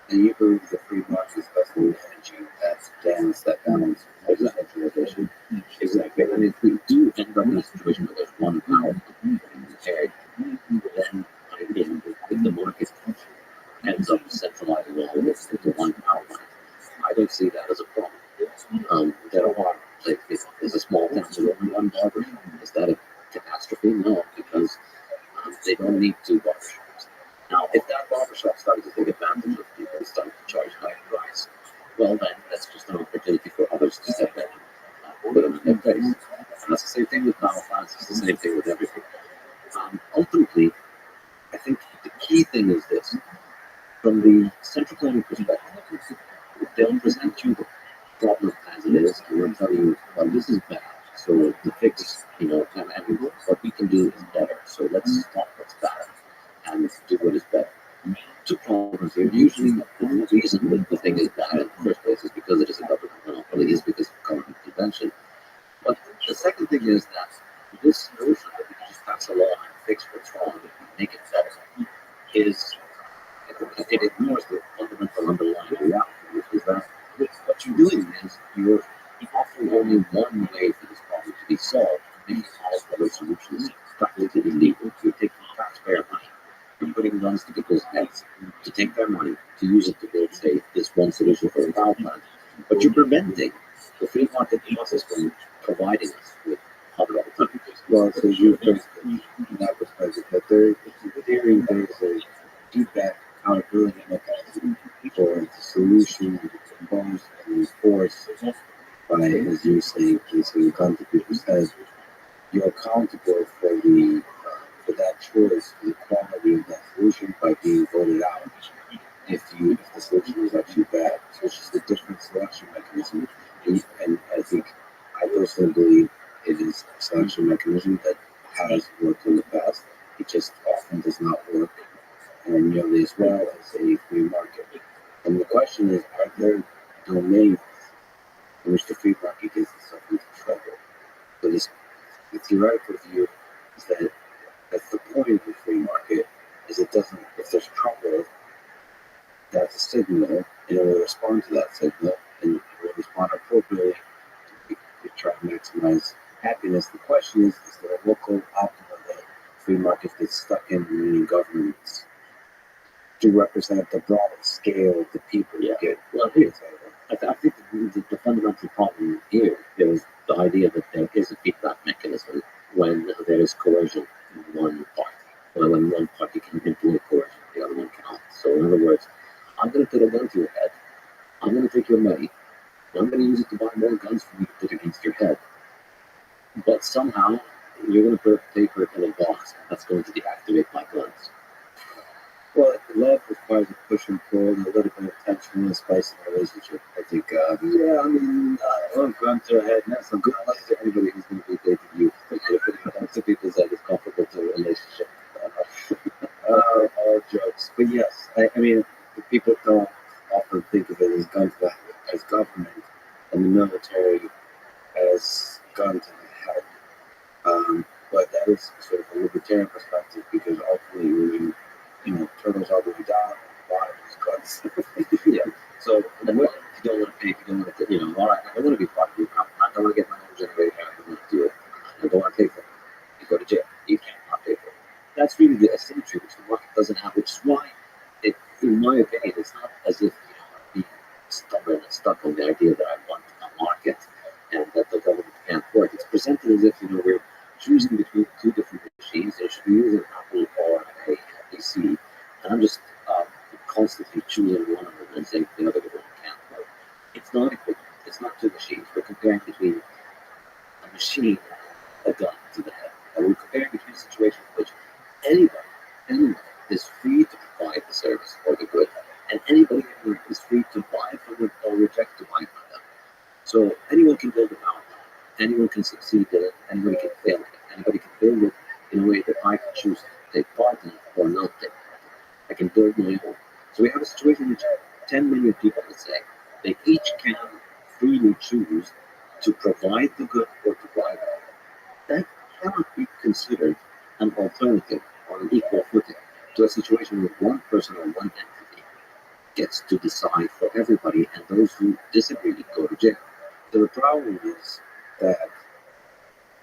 And you believe the free market is best managing that balance of centralization? Exactly. And if we do end up in a situation where there's one power plant paired, then if the market ends up centralizing all of this into one power plant, I don't see that as a problem. There are, like, if there's a small town with only one barber, is that a catastrophe? No, because they don't need two barbershops. Now, if that barbershop started to take advantage of people and started to charge higher price, well, then that's just an opportunity for others to step in and put them in their place. And that's the same thing with power plants, it's the same thing with everything. Ultimately, I think the key thing is this. From the central planning perspective, they'll present you the problem as it is, and they'll tell you, well, this is bad, so the fix, and what we can do is better. So let's stop what's bad and do what is better. Two problems here. Usually, the reason that the thing is bad in the first place is because it is a government monopoly, is because of government intervention. But the second thing is that this notion that we can just pass a law and fix what's wrong and make it better is, it ignores the fundamental underlying reality, which is that what you're doing is you're offering only one way for this problem to be solved, making all other solutions practically illegal. You're taking taxpayer money, you're putting guns to people's heads to take their money, to use it to build, say, this one solution for a power plant. But you're preventing the free market process from providing us with other alternatives. Well, so you think from that perspective, that there, in theory, there's a feedback accountability mechanism for the solution to propose and enforce by, as you say, placing a gun to people's heads. You're accountable for the for that choice, for the quality of that solution by being voted out. If the solution is actually bad, so it's just a different selection mechanism. And I think I personally believe it is a selection mechanism that has worked in the past. It just often does not work nearly as well as a free market. And the question is, are there domains in which the free market gets itself into trouble? So the theoretical view is that that's the point of the free market, is it doesn't, if there's trouble, that's a signal, and it will respond to that signal, and it will respond appropriately to try to maximize happiness. The question is there a local optimum that free markets get stuck in, meaning governments, to represent the broader scale of the people Yeah. get? Well, here, I think the fundamental problem here is the idea that there is a feedback mechanism when there is coercion in one party. Well, when one party can employ coercion, the other one cannot. So, in other words, I'm going to put a gun to your head, I'm going to take your money, and I'm going to use it to buy more guns for you to put against your head. But somehow, you're going to put a paper in a box that's going to deactivate my guns. Well, love requires a push and pull, and a little bit of tension and spice in a relationship. I think, love gun to a head, and that's some good luck to anybody who's going to be dating you. To people's head is comfortable to a relationship. All jokes. But yes, I mean, people don't often think of it as gun to the head, as government and the military as gun to the head. But that is sort of a libertarian perspective, because ultimately, when turtles all the way down, bottom is guns. Yeah. So, and what, if you don't want to pay, if you don't want to, all right, I don't want to be part of your company. I don't want to get my own generator. I don't want to do it. I don't want to pay for it. You go to jail. You can't not pay for it. That's really the asymmetry which the market doesn't have, which is why, in my opinion, it's not as if I'm being stubborn and stuck on the idea that I want a market and that the government can't work. It's presented as if we're choosing between two different machines. There should be either an Apple or a PC, and I'm just constantly choosing one of them and saying the other one can't work. It's not equivalent. It's not two machines. We're comparing between a machine and a gun to the head. And we're comparing between a situation in which anybody is free to provide the service or the good, and anybody is government or reject to abide by them. So anyone can build a power plant. Anyone can succeed in it. Anybody can fail in it. Anybody can build it in a way that I can choose to take part in or not take part in. I can build my own. So we have a situation in which 10 million people, let's say, they each can freely choose to provide the good or to buy the good. That cannot be considered an alternative or an equal footing to a situation where one person or one entity gets to decide for everybody, and those who disagree go to jail. So the problem is that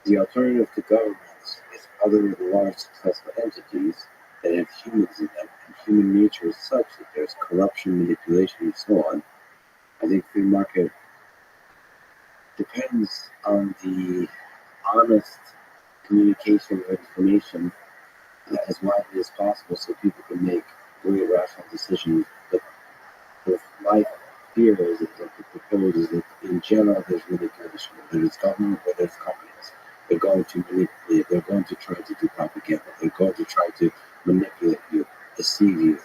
the alternative to governments is other large successful entities that have humans in them, and human nature is such that there's corruption, manipulation, and so on. I think free market depends on the honest communication of information as widely as possible so people can make very rational decisions. But my fear is that the proposal is that in general there's manipulation, whether it's government, whether it's companies. They're going to manipulate, they're going to try to do propaganda, they're going to try to manipulate you, deceive you,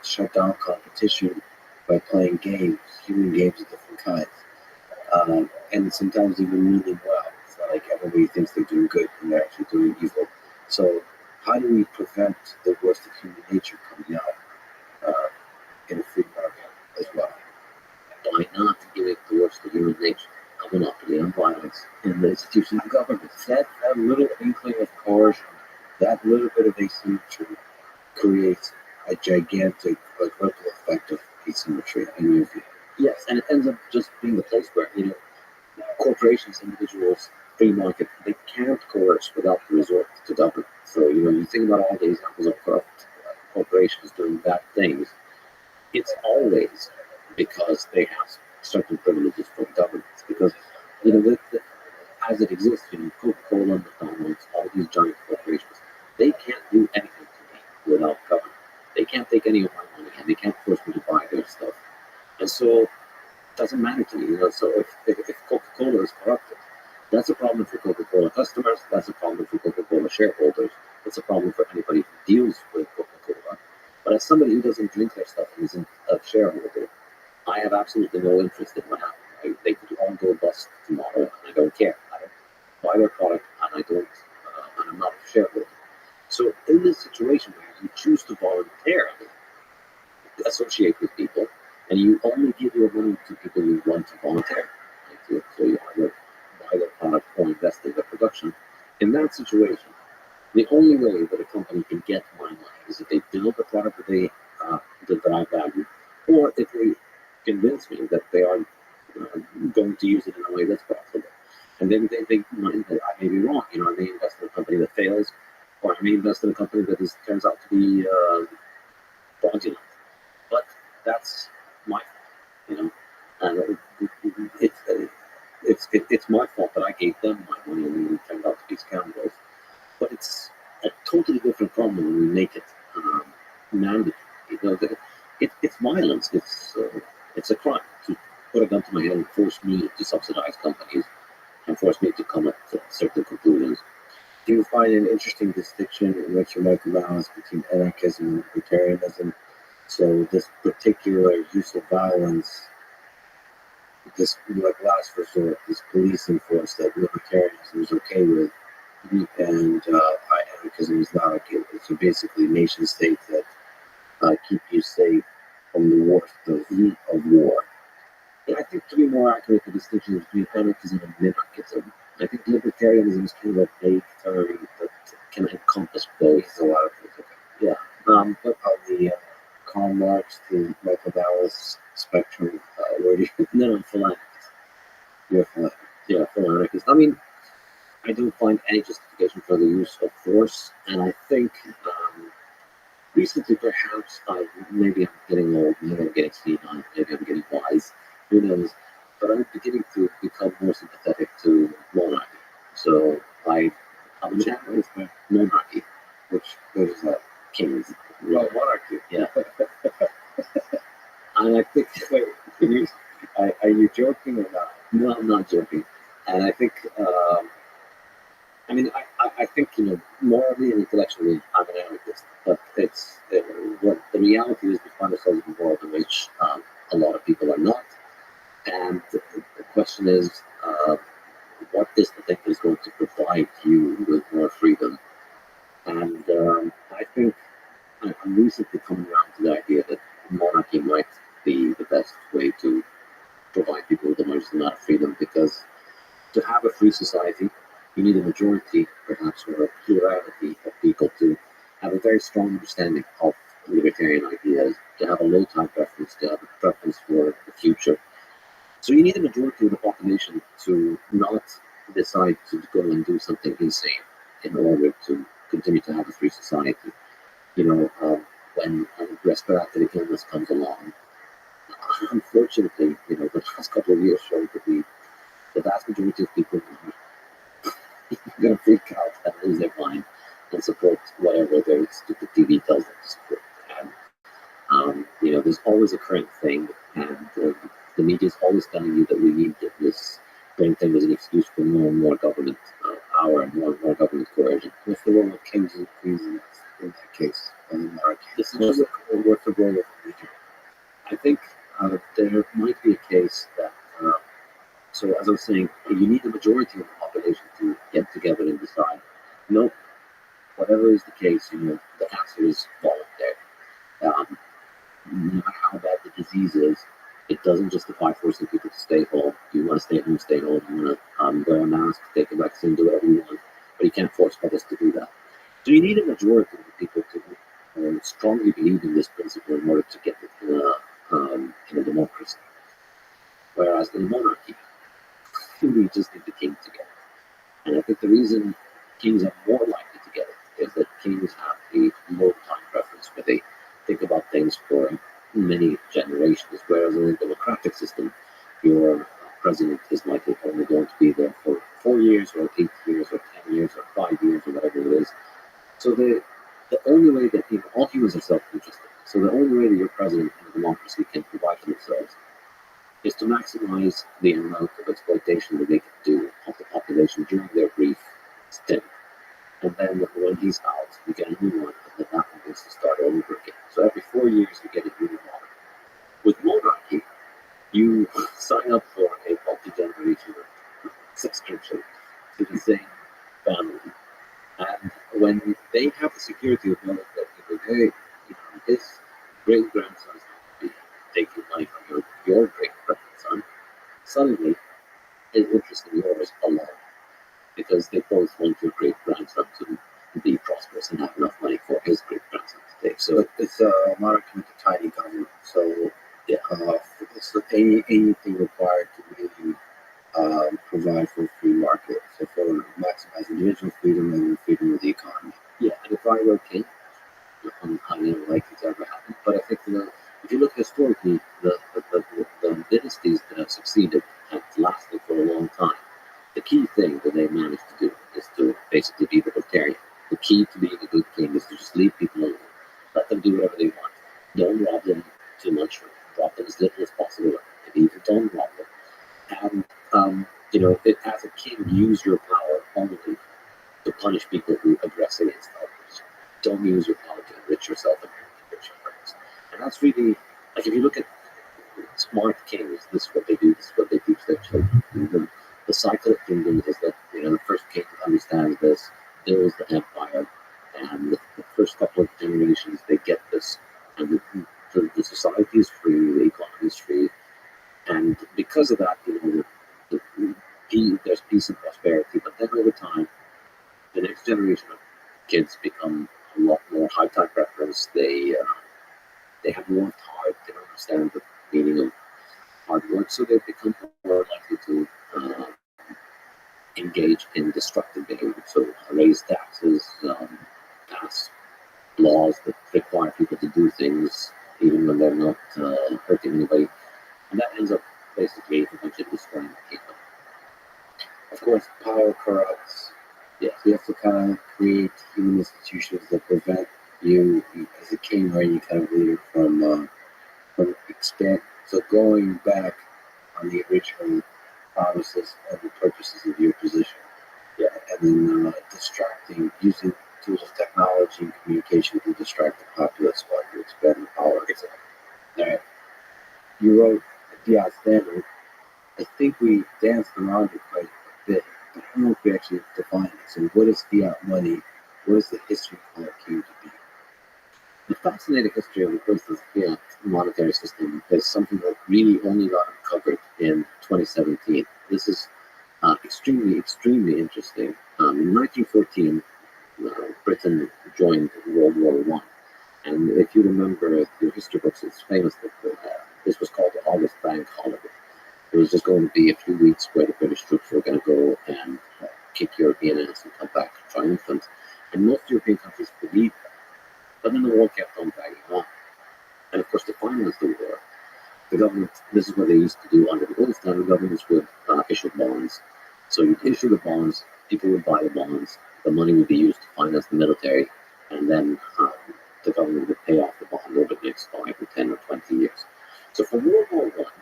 shut down competition by playing games, human games of different kinds. And sometimes even meaning well. It's not like everybody thinks they're doing good and they're actually doing evil. So how do we prevent the worst of human nature coming out in a free market as well? By not giving the worst of human nature a monopoly on violence in the institutions of government. That little inkling of coercion, that little bit of asymmetry creates a gigantic ripple effect of asymmetry in your view. Yes, and it ends up just being the place where, corporations, individuals, free market, they can't coerce without resort to government. So, you think about all the examples of corrupt corporations doing bad things, it's always because they have certain privileges from governments. Because, as it exists, Coca-Cola, McDonald's, all these giant corporations, they can't do anything to me without government. They can't take any of my money and they can't force me to buy their stuff. And so doesn't matter to me. So if Coca-Cola is corrupted, that's a problem for Coca-Cola customers. That's a problem for Coca-Cola shareholders. It's a problem for anybody who deals with Coca-Cola. But as somebody who doesn't drink their stuff and isn't a shareholder, I have absolutely no interest in what happens. They could all go bust tomorrow, and I don't care. I don't buy their product, and and I'm not a shareholder. So in this situation where you choose to voluntarily associate with people, and you only give your money to people you want to volunteer. So you either buy their product or invest in their production. In that situation, the only way that a company can get my money is if they build a product that I value, or if they convince me that they are going to use it in a way that's profitable. And then they money that I may be wrong. I may invest in a company that fails, or I may invest in a company that turns out to be fraudulent. But that's my fault, and it's my fault that I gave them my money and it turned out to be scoundrels. But it's a totally different problem when we make it mandatory. It's violence. It's a crime to put a gun to my head and force me to subsidize companies and force me to come up to certain conclusions. Do you find an interesting distinction in which you make a balance between anarchism and libertarianism? So this particular use of violence, this last resort, this policing force that libertarianism is okay with, and anarchism is not okay with. So basically, nation states that keep you safe from the heat of war. And I think to be more accurate, the distinction between anarchism and minarchism. I think libertarianism is kind of a vague term that can encompass both. A lot of things. Okay. Yeah. But on the Karl Marx to Michael Dallas spectrum, where do you? No, I'm full anarchist. You're full anarchist. Yeah, full anarchist. I mean, I don't find any justification for the use of force, and I think recently perhaps maybe I'm getting old, maybe I'm getting senile, maybe I'm getting wise, who knows? But I'm beginning to become more sympathetic to monarchy. So I'm a champion of monarchy, which is kings. Well, monarchy. Yeah. And I think, wait, are you joking or not? No, I'm not joking. And I think, I think, morally and intellectually, I'm an anarchist. But what the reality is, we find ourselves in a world in which a lot of people are not. question is, what is the thing that's going to provide you with more freedom? And I think I'm recently coming around to the idea that monarchy might be the best way to provide people with the most amount of freedom, because to have a free society, you need a majority, perhaps, or a plurality of people to have a very strong understanding of libertarian ideas, to have a low time preference, to have a preference for the future. So you need a majority of the population to not decide to go and do something insane in order to continue to have a free society. You know, when respiratory illness comes along, unfortunately, you know, the last couple of years showed that the vast majority of people are going to freak out and lose their mind and support whatever their stupid TV tells them to support. And, you know, there's always a current thing, and the media is always telling you that we need this current thing as an excuse for more and more government power and more government coercion. What's the role of kings and queens in that case, in the monarchy? This is what's the role of religion. I think there might be a case that, so as I was saying, you need the majority of the population to get together and decide. No, whatever is the case, you know, the answer is voluntary. No matter how bad the disease is, it doesn't justify forcing people to stay home. You want to stay home, stay home. You want to wear a mask, take a vaccine, do whatever you want, but you can't force others to do that. So you need a majority of the people to strongly believe in this principle in order to get it in a democracy. Whereas in a monarchy, you just need the king to get it. And I think the reason kings are more likely to get it is that kings have a low time preference where they think about things for many generations, whereas in a democratic system, your president is likely only going to be there for 4 years or 8 years or 10 years or 5 years or whatever it is. So the only way that all humans are self-interested. So the only way that your president in a democracy can provide for themselves is to maximize the amount of exploitation that they can do of the population during their brief stint. And then when he's out, you get a new one, and then that one needs to start all over again. So every 4 years, you get a new monarch. With monarchy, you sign up for a multi-generational subscription to the same family. And when they have the security of knowing that hey, you know, his great grandson is going to be taking money from your great grandson, suddenly his interest in yours align, because they both want your great grandson to be prosperous and have enough money for his great grandson to take. So it's a monarchy with a tiny government. So yeah, it's anything required to really provide for a free market, so for maximize individual freedom and freedom of the economy. yeah. And if I were king, I never likely to ever happen. But I think if you look historically, the dynasties that have succeeded have lasted for a long time. The key thing that they managed to do is to basically be libertarian. The key to being a good king is to just leave people alone. Let them do whatever they want. Don't rob them too much. Rob them as little as possible. Maybe even don't rob them. And, you know, as a king, use your power only to punish people who aggress against others. Don't use your power to enrich yourself and enrich others. And that's really, like, if you look at smart kings, this is what they do, this is what they teach their children. The cycle of kingdoms is that, you know, the first king understands this, builds the empire, and the first couple of generations they get this, and the society is free, the economy is free, and because of that, you know, there's peace and prosperity. But then over time, the next generation of kids become a lot more high time preference. They have worked hard, they don't understand the meaning of hard work, so they become more likely to engage in destructive behavior. So raise taxes, pass laws that require people to do things even when they're not hurting anybody, and that ends up basically eventually destroying the kingdom. Of course, power corrupts. Yes. You have to kind of create human institutions that prevent you as a king or any kind of leader from expand. So going back on the original promises and the purposes of your position. Yeah. And then distracting, using tools of technology and communication to distract the populace while you expand the power. Exactly. All right. You wrote the Standard, I think we danced around it quite a bit, but I don't know if we actually define it. So, what is fiat money? What is the history of how it came to be? The fascinating history of the first fiat monetary system is something that really only got uncovered in 2017. This is extremely interesting. In 1914, Britain joined World War One, and if you remember your history books, it's famous that this was called the August Bank Holiday. It was just going to be a few weeks where the British troops were going to go and kick European ass and come back triumphant, and most European countries believed that. But then the war kept on dragging on, and of course, to finance the war, the government, this is what they used to do under the gold standard, governments would issue bonds. So you'd issue the bonds, people would buy the bonds, the money would be used to finance the military, and then the government would pay off the bond over the next 5 or 10 or 20 years. So for World War One,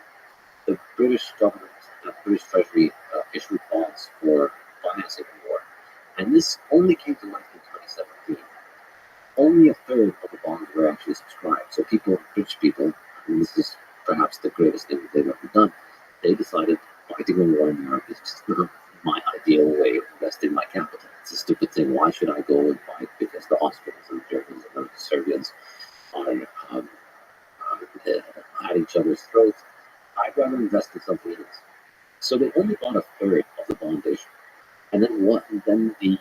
the British government, the British Treasury issued bonds for financing the war. And this only came to light in 2017. Only a third of the bonds were actually subscribed. So people, rich people, and this is perhaps the greatest thing that they've ever done, they decided fighting a war in Europe is just not my ideal way of investing my capital. It's a stupid thing. Why should I go and fight because the Austrians and the Germans and the Serbians are at each other's throats? I'd rather invest in something else. So they only bought a third of the bond issue. And then what? And then the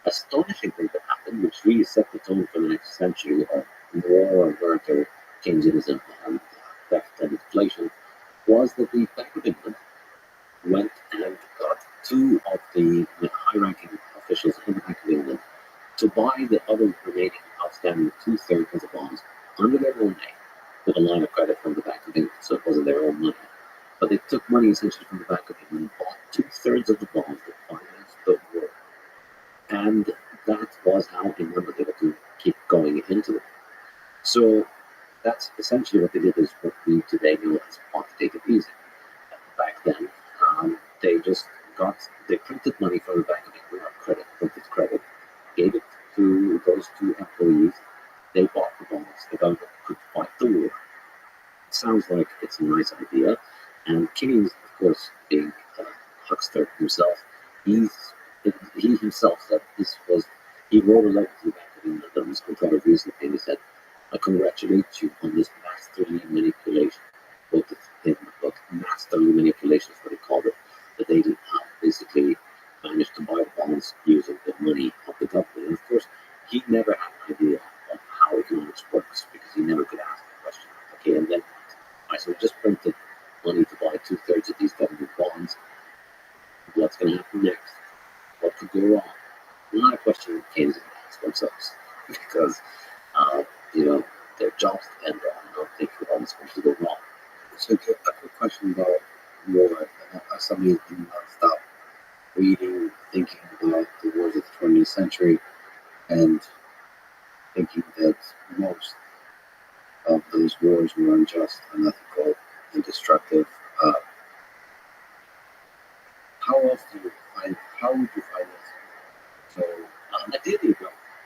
astonishing thing that happened, which really set the tone for the next century of war, murder, Keynesianism, and theft and inflation, was that the Bank of England went and got two of the high-ranking officials in the Bank of England to buy the other remaining outstanding two-thirds of the bonds under their own name with a line of credit from the Bank of England, so it wasn't their own money. But they took money essentially from the Bank of England and bought two-thirds of the bonds that financed the war. And that was how England was able to keep going into it. So that's essentially what they did, is what we today know as quantitative easing. Back then, they printed money from the Bank of England on printed credit, gave it to those two employees. They bought the bonds. The government could fight the war. It sounds like it's a nice idea. And Keynes, of course, being a huckster himself, he himself said he wrote a letter to the Bank of England on this controlled reason thing. He said, I congratulate you on this masterly manipulation. Both in the book, masterly manipulation is what he called it, that they basically managed to buy bonds using the money of the government. And of course, he never had an idea of how economics works because he never could ask the question. Okay, and then I said, just printed money to buy two-thirds of these government bonds. What's going to happen next? What could go wrong? Not a question Keynesians ask themselves because, their jobs depend on not thinking about what's going to go wrong. So, a quick question about war. As somebody who's been nonstop reading, thinking about the wars of the 20th century, and thinking that most of those wars were unjust, unethical, and destructive. How else do you find? How would you find this? So, Ideally,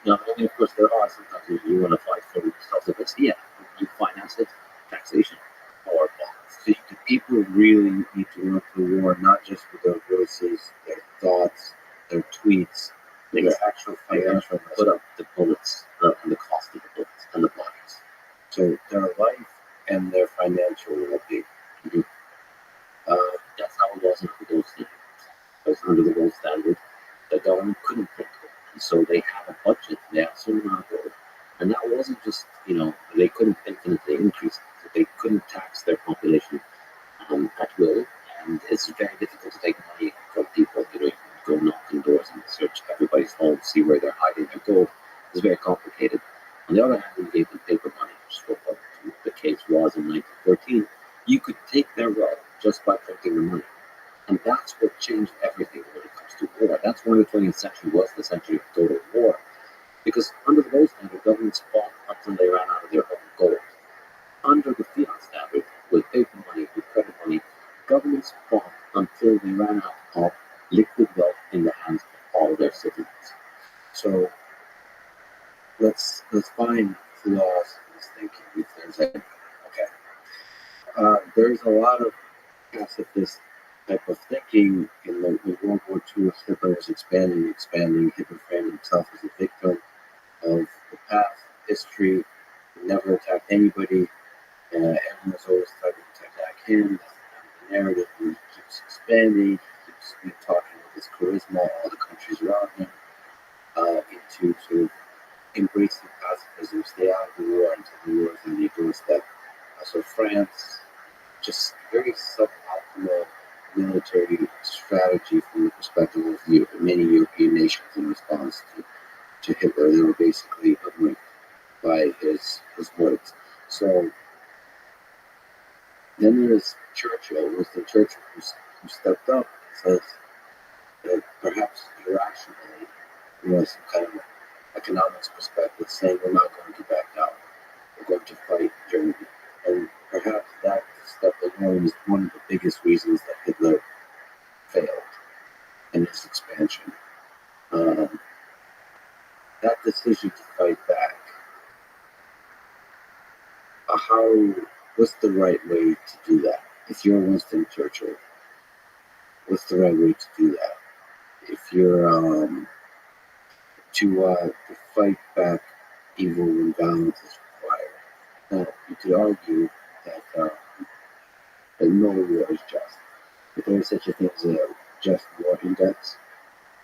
no. I mean, of course, there are sometimes you want to fight for self-defense. Yeah, you finance it, taxation, or bonds. so people really need to run to war, not just with their voices, their thoughts, their tweets, their actual financial put up the bullets and the cost of the bullets and the bodies. So their life and their financial well-being. Mm-hmm. That's how it was under the gold standard. Because under the gold standard, the government couldn't print gold. And so they had a budget, they had a certain amount of gold. And that wasn't just, they couldn't infinitely increase it. They couldn't tax their population at will. And it's very difficult to take money from people. You go knock on doors and search everybody's home, see where they're hiding their gold. It's very complicated. On the other hand, when you gave them paper money, which is what the case was in 1914, you could take their wealth just by printing the money. And that's what changed everything when it comes to war. That's why the 20th century was the century of total war. Because under the gold standard, governments fought until they ran out of their own gold. Under the fiat standard, with paper money, with credit money, governments fought until they ran out of liquid wealth in the hands of all their citizens. So let's find flaws in this thinking. If there's any. Okay. There's a lot of pacifist type of thinking in World War II. Hitler was expanding. Hitler framed himself as a victim of the past, history. He never attacked anybody. Everyone was always threatening to attack him. The narrative keeps expanding. He keeps talking with his charisma, all the countries around him, into sort of embracing pacifism, stay out of the war until the war is on the doorstep. So France, just very suboptimal military strategy from the perspective of many European nations in response to Hitler. They were basically hoodwinked by his words. So then there's Churchill, Winston Churchill, who stepped up and says that perhaps irrationally, some kind of economics perspective, saying we're not going to back down, we're going to fight Germany. And perhaps that step alone is one of the biggest reasons that Hitler failed in his expansion. That decision to fight back, what's the right way to do that? If you're Winston Churchill, what's the right way to do that? If you're to fight back evil when violence is required. Now, you could argue that no war is just. But there is such a thing as a just war index,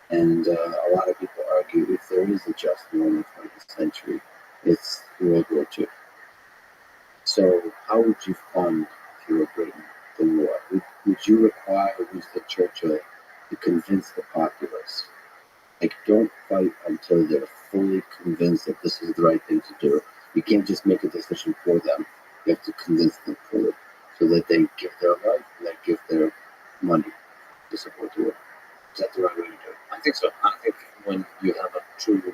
and a lot of people argue if there is a just war in the 20th century, it's World War II. So how would you fund, if you were Britain, the war? Would you require Winston Churchill to convince the populace? Like, don't fight until they're fully convinced that this is the right thing to do. You can't just make a decision for them. You have to convince them fully so that they give their life, they give their money to support the war. Is that the right way to do it? I think so. I think when you have a true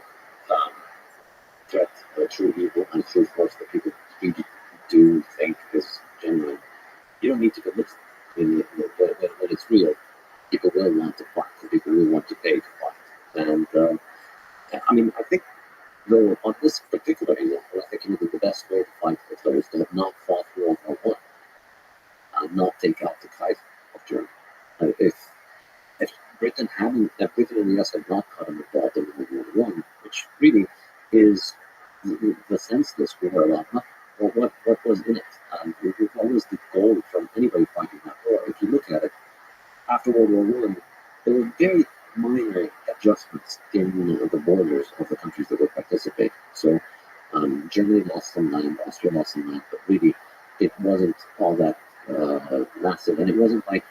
threat, a true evil, and a true force that people really do think is genuine, you don't need to convince them. When it's real, people will want to fight, and people will want to pay to fight. And I think, though, on this particular example, I think the best way to fight Hitler is to have not fought World War I and not take out the Kaiser of Germany. If Britain and the US had not gotten involved in World War I, which really is the senseless war about what was in it, and what was the goal from anybody fighting that war. If you look at it, after World War I, there were very minor adjustments in the borders of the countries that would participate. So Germany lost some land, Austria lost some land, but really it wasn't all that massive. And it wasn't like,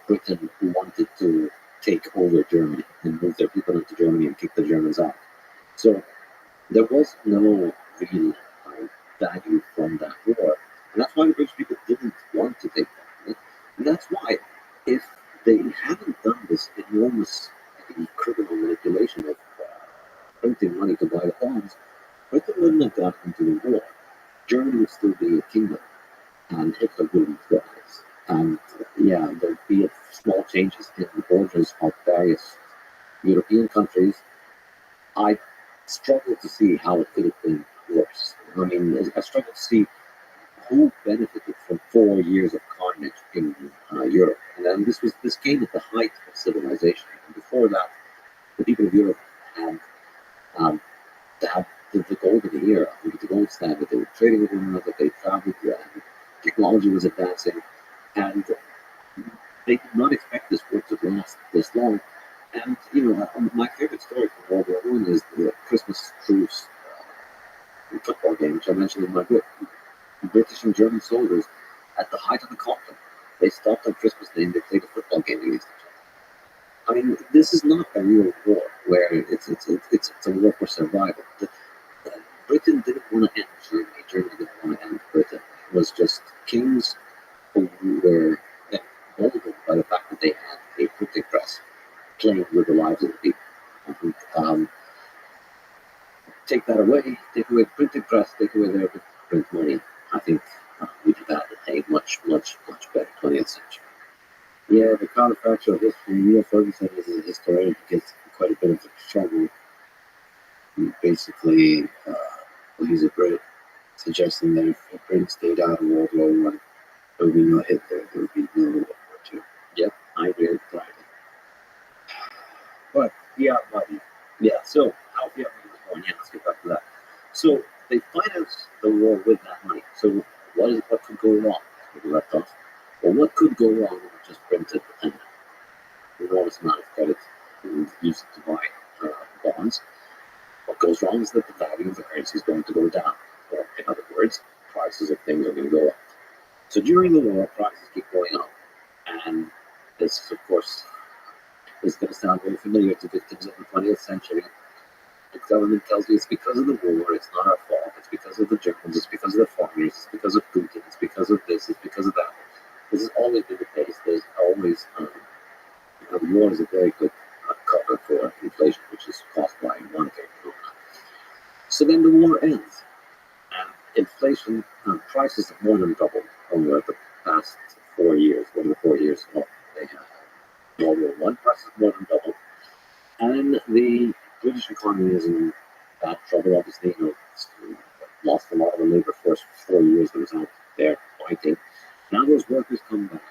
Britain who wanted to take over Germany and move their people into Germany and kick the Germans out. So there was no real value from that war. And that's why the British people didn't want to take that. And that's why, if they hadn't done this enormous criminal manipulation of printing money to buy the bonds, Britain wouldn't have gotten into the war. Germany would still be a kingdom, and Hitler wouldn't rise. And there'd be small changes in the borders of various European countries. I struggle to see how it could have been worse. I struggle to see who benefited from 4 years of carnage in Europe. And then this came at the height of civilization. And before that, the people of Europe had the golden era, the gold standard. They were trading with one another, they traveled, technology was advancing, and they did not expect this war to last this long. And, my favorite story from World War I is the Christmas truce football game, which I mentioned in my book. British and German soldiers, at the height of the conflict, they stopped on Christmas Day and they played a football game against each other. This is not a real war where it's a war for survival. Britain didn't want to end Germany. Germany didn't want to end Britain. It was just kings who were emboldened by the fact that they had a printing press playing with the lives of the people. I think, take that away, take away the printing press, take away their print money. I think we'd have had a much, much, much better 20th century. Yeah, the counterfactual history, Neil Ferguson is a historian who gets quite a bit of trouble. Basically, he's a Brit, suggesting that if Britain stayed out of World War I, there would be no Hitler, there would be no World War II. So they finance the war with that money. So what could go wrong? We left off. Well, what could go wrong if we just printed an enormous amount of credit and use it to buy bonds? What goes wrong is that the value of the currency is going to go down. Or, in other words, prices of things are going to go up. So during the war, prices keep going up. And this, of course, is going to sound very familiar to victims of the 20th century. The government tells you it's because of the war, it's not our fault, it's because of the Germans, it's because of the foreigners, it's because of Putin, it's because of this, it's because of that. This has always been the case. There's always, the war is a very good cover for inflation, which is caused by monetary phenomena. So then the war ends, and inflation prices have more than doubled over the past 4 years. Over the 4 years, they have World War One prices more than doubled, and the British economy is in bad trouble. Obviously, it's lost a lot of the labor force for 4 years. That was out there fighting. Now those workers come back.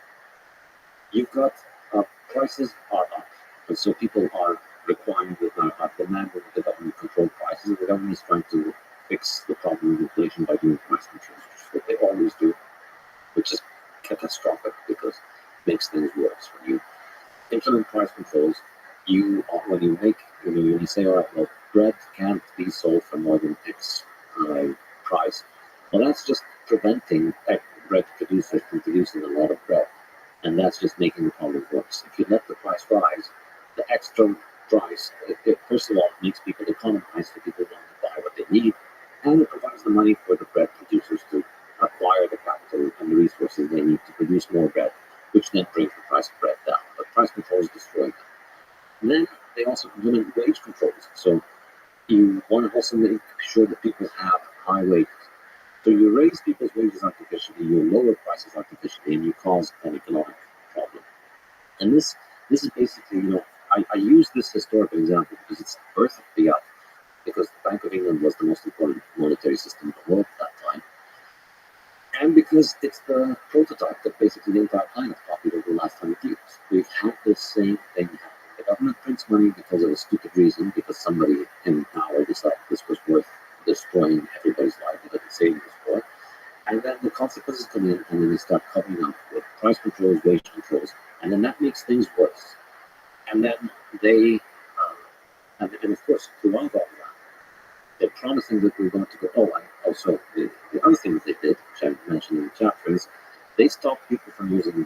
You've got prices are up, and so people are requiring demanding the government control prices. And the government is trying to fix the problem of inflation by doing price controls, which is what they always do, which is catastrophic because it makes things worse. When you implement price controls, when you say, all right, well, bread can't be sold for more than X price. Well, that's just preventing bread producers from producing a lot of bread, and that's just making the problem worse. If you let the price rise, the extra price, first of all, makes people economize, so people want to buy what they need, and it provides the money for the bread producers to acquire the capital and the resources they need to produce more bread, which then brings the price of bread down. But price controls destroy that. And then they also implement wage controls. So you want to also make sure that people have high wages. So you raise people's wages artificially, you lower prices artificially, and you cause an economic problem. And this is basically, I use this historical example because it's the birth of fiat, because the Bank of England was the most important monetary system in the world at that time. And because it's the prototype that basically the entire planet copied over the last 100 years. We've had the same thing happen. The government prints money because of a stupid reason, because somebody in power decided this was worth destroying everybody's livelihood and saving this war. And then the consequences come in, and then they start covering up with price controls, wage controls, and then that makes things worse. And then they, and of course, throughout all of that, they're promising that we're going to go. Oh, and also the other thing that they did, which I mentioned in the chapter, is they stopped people from using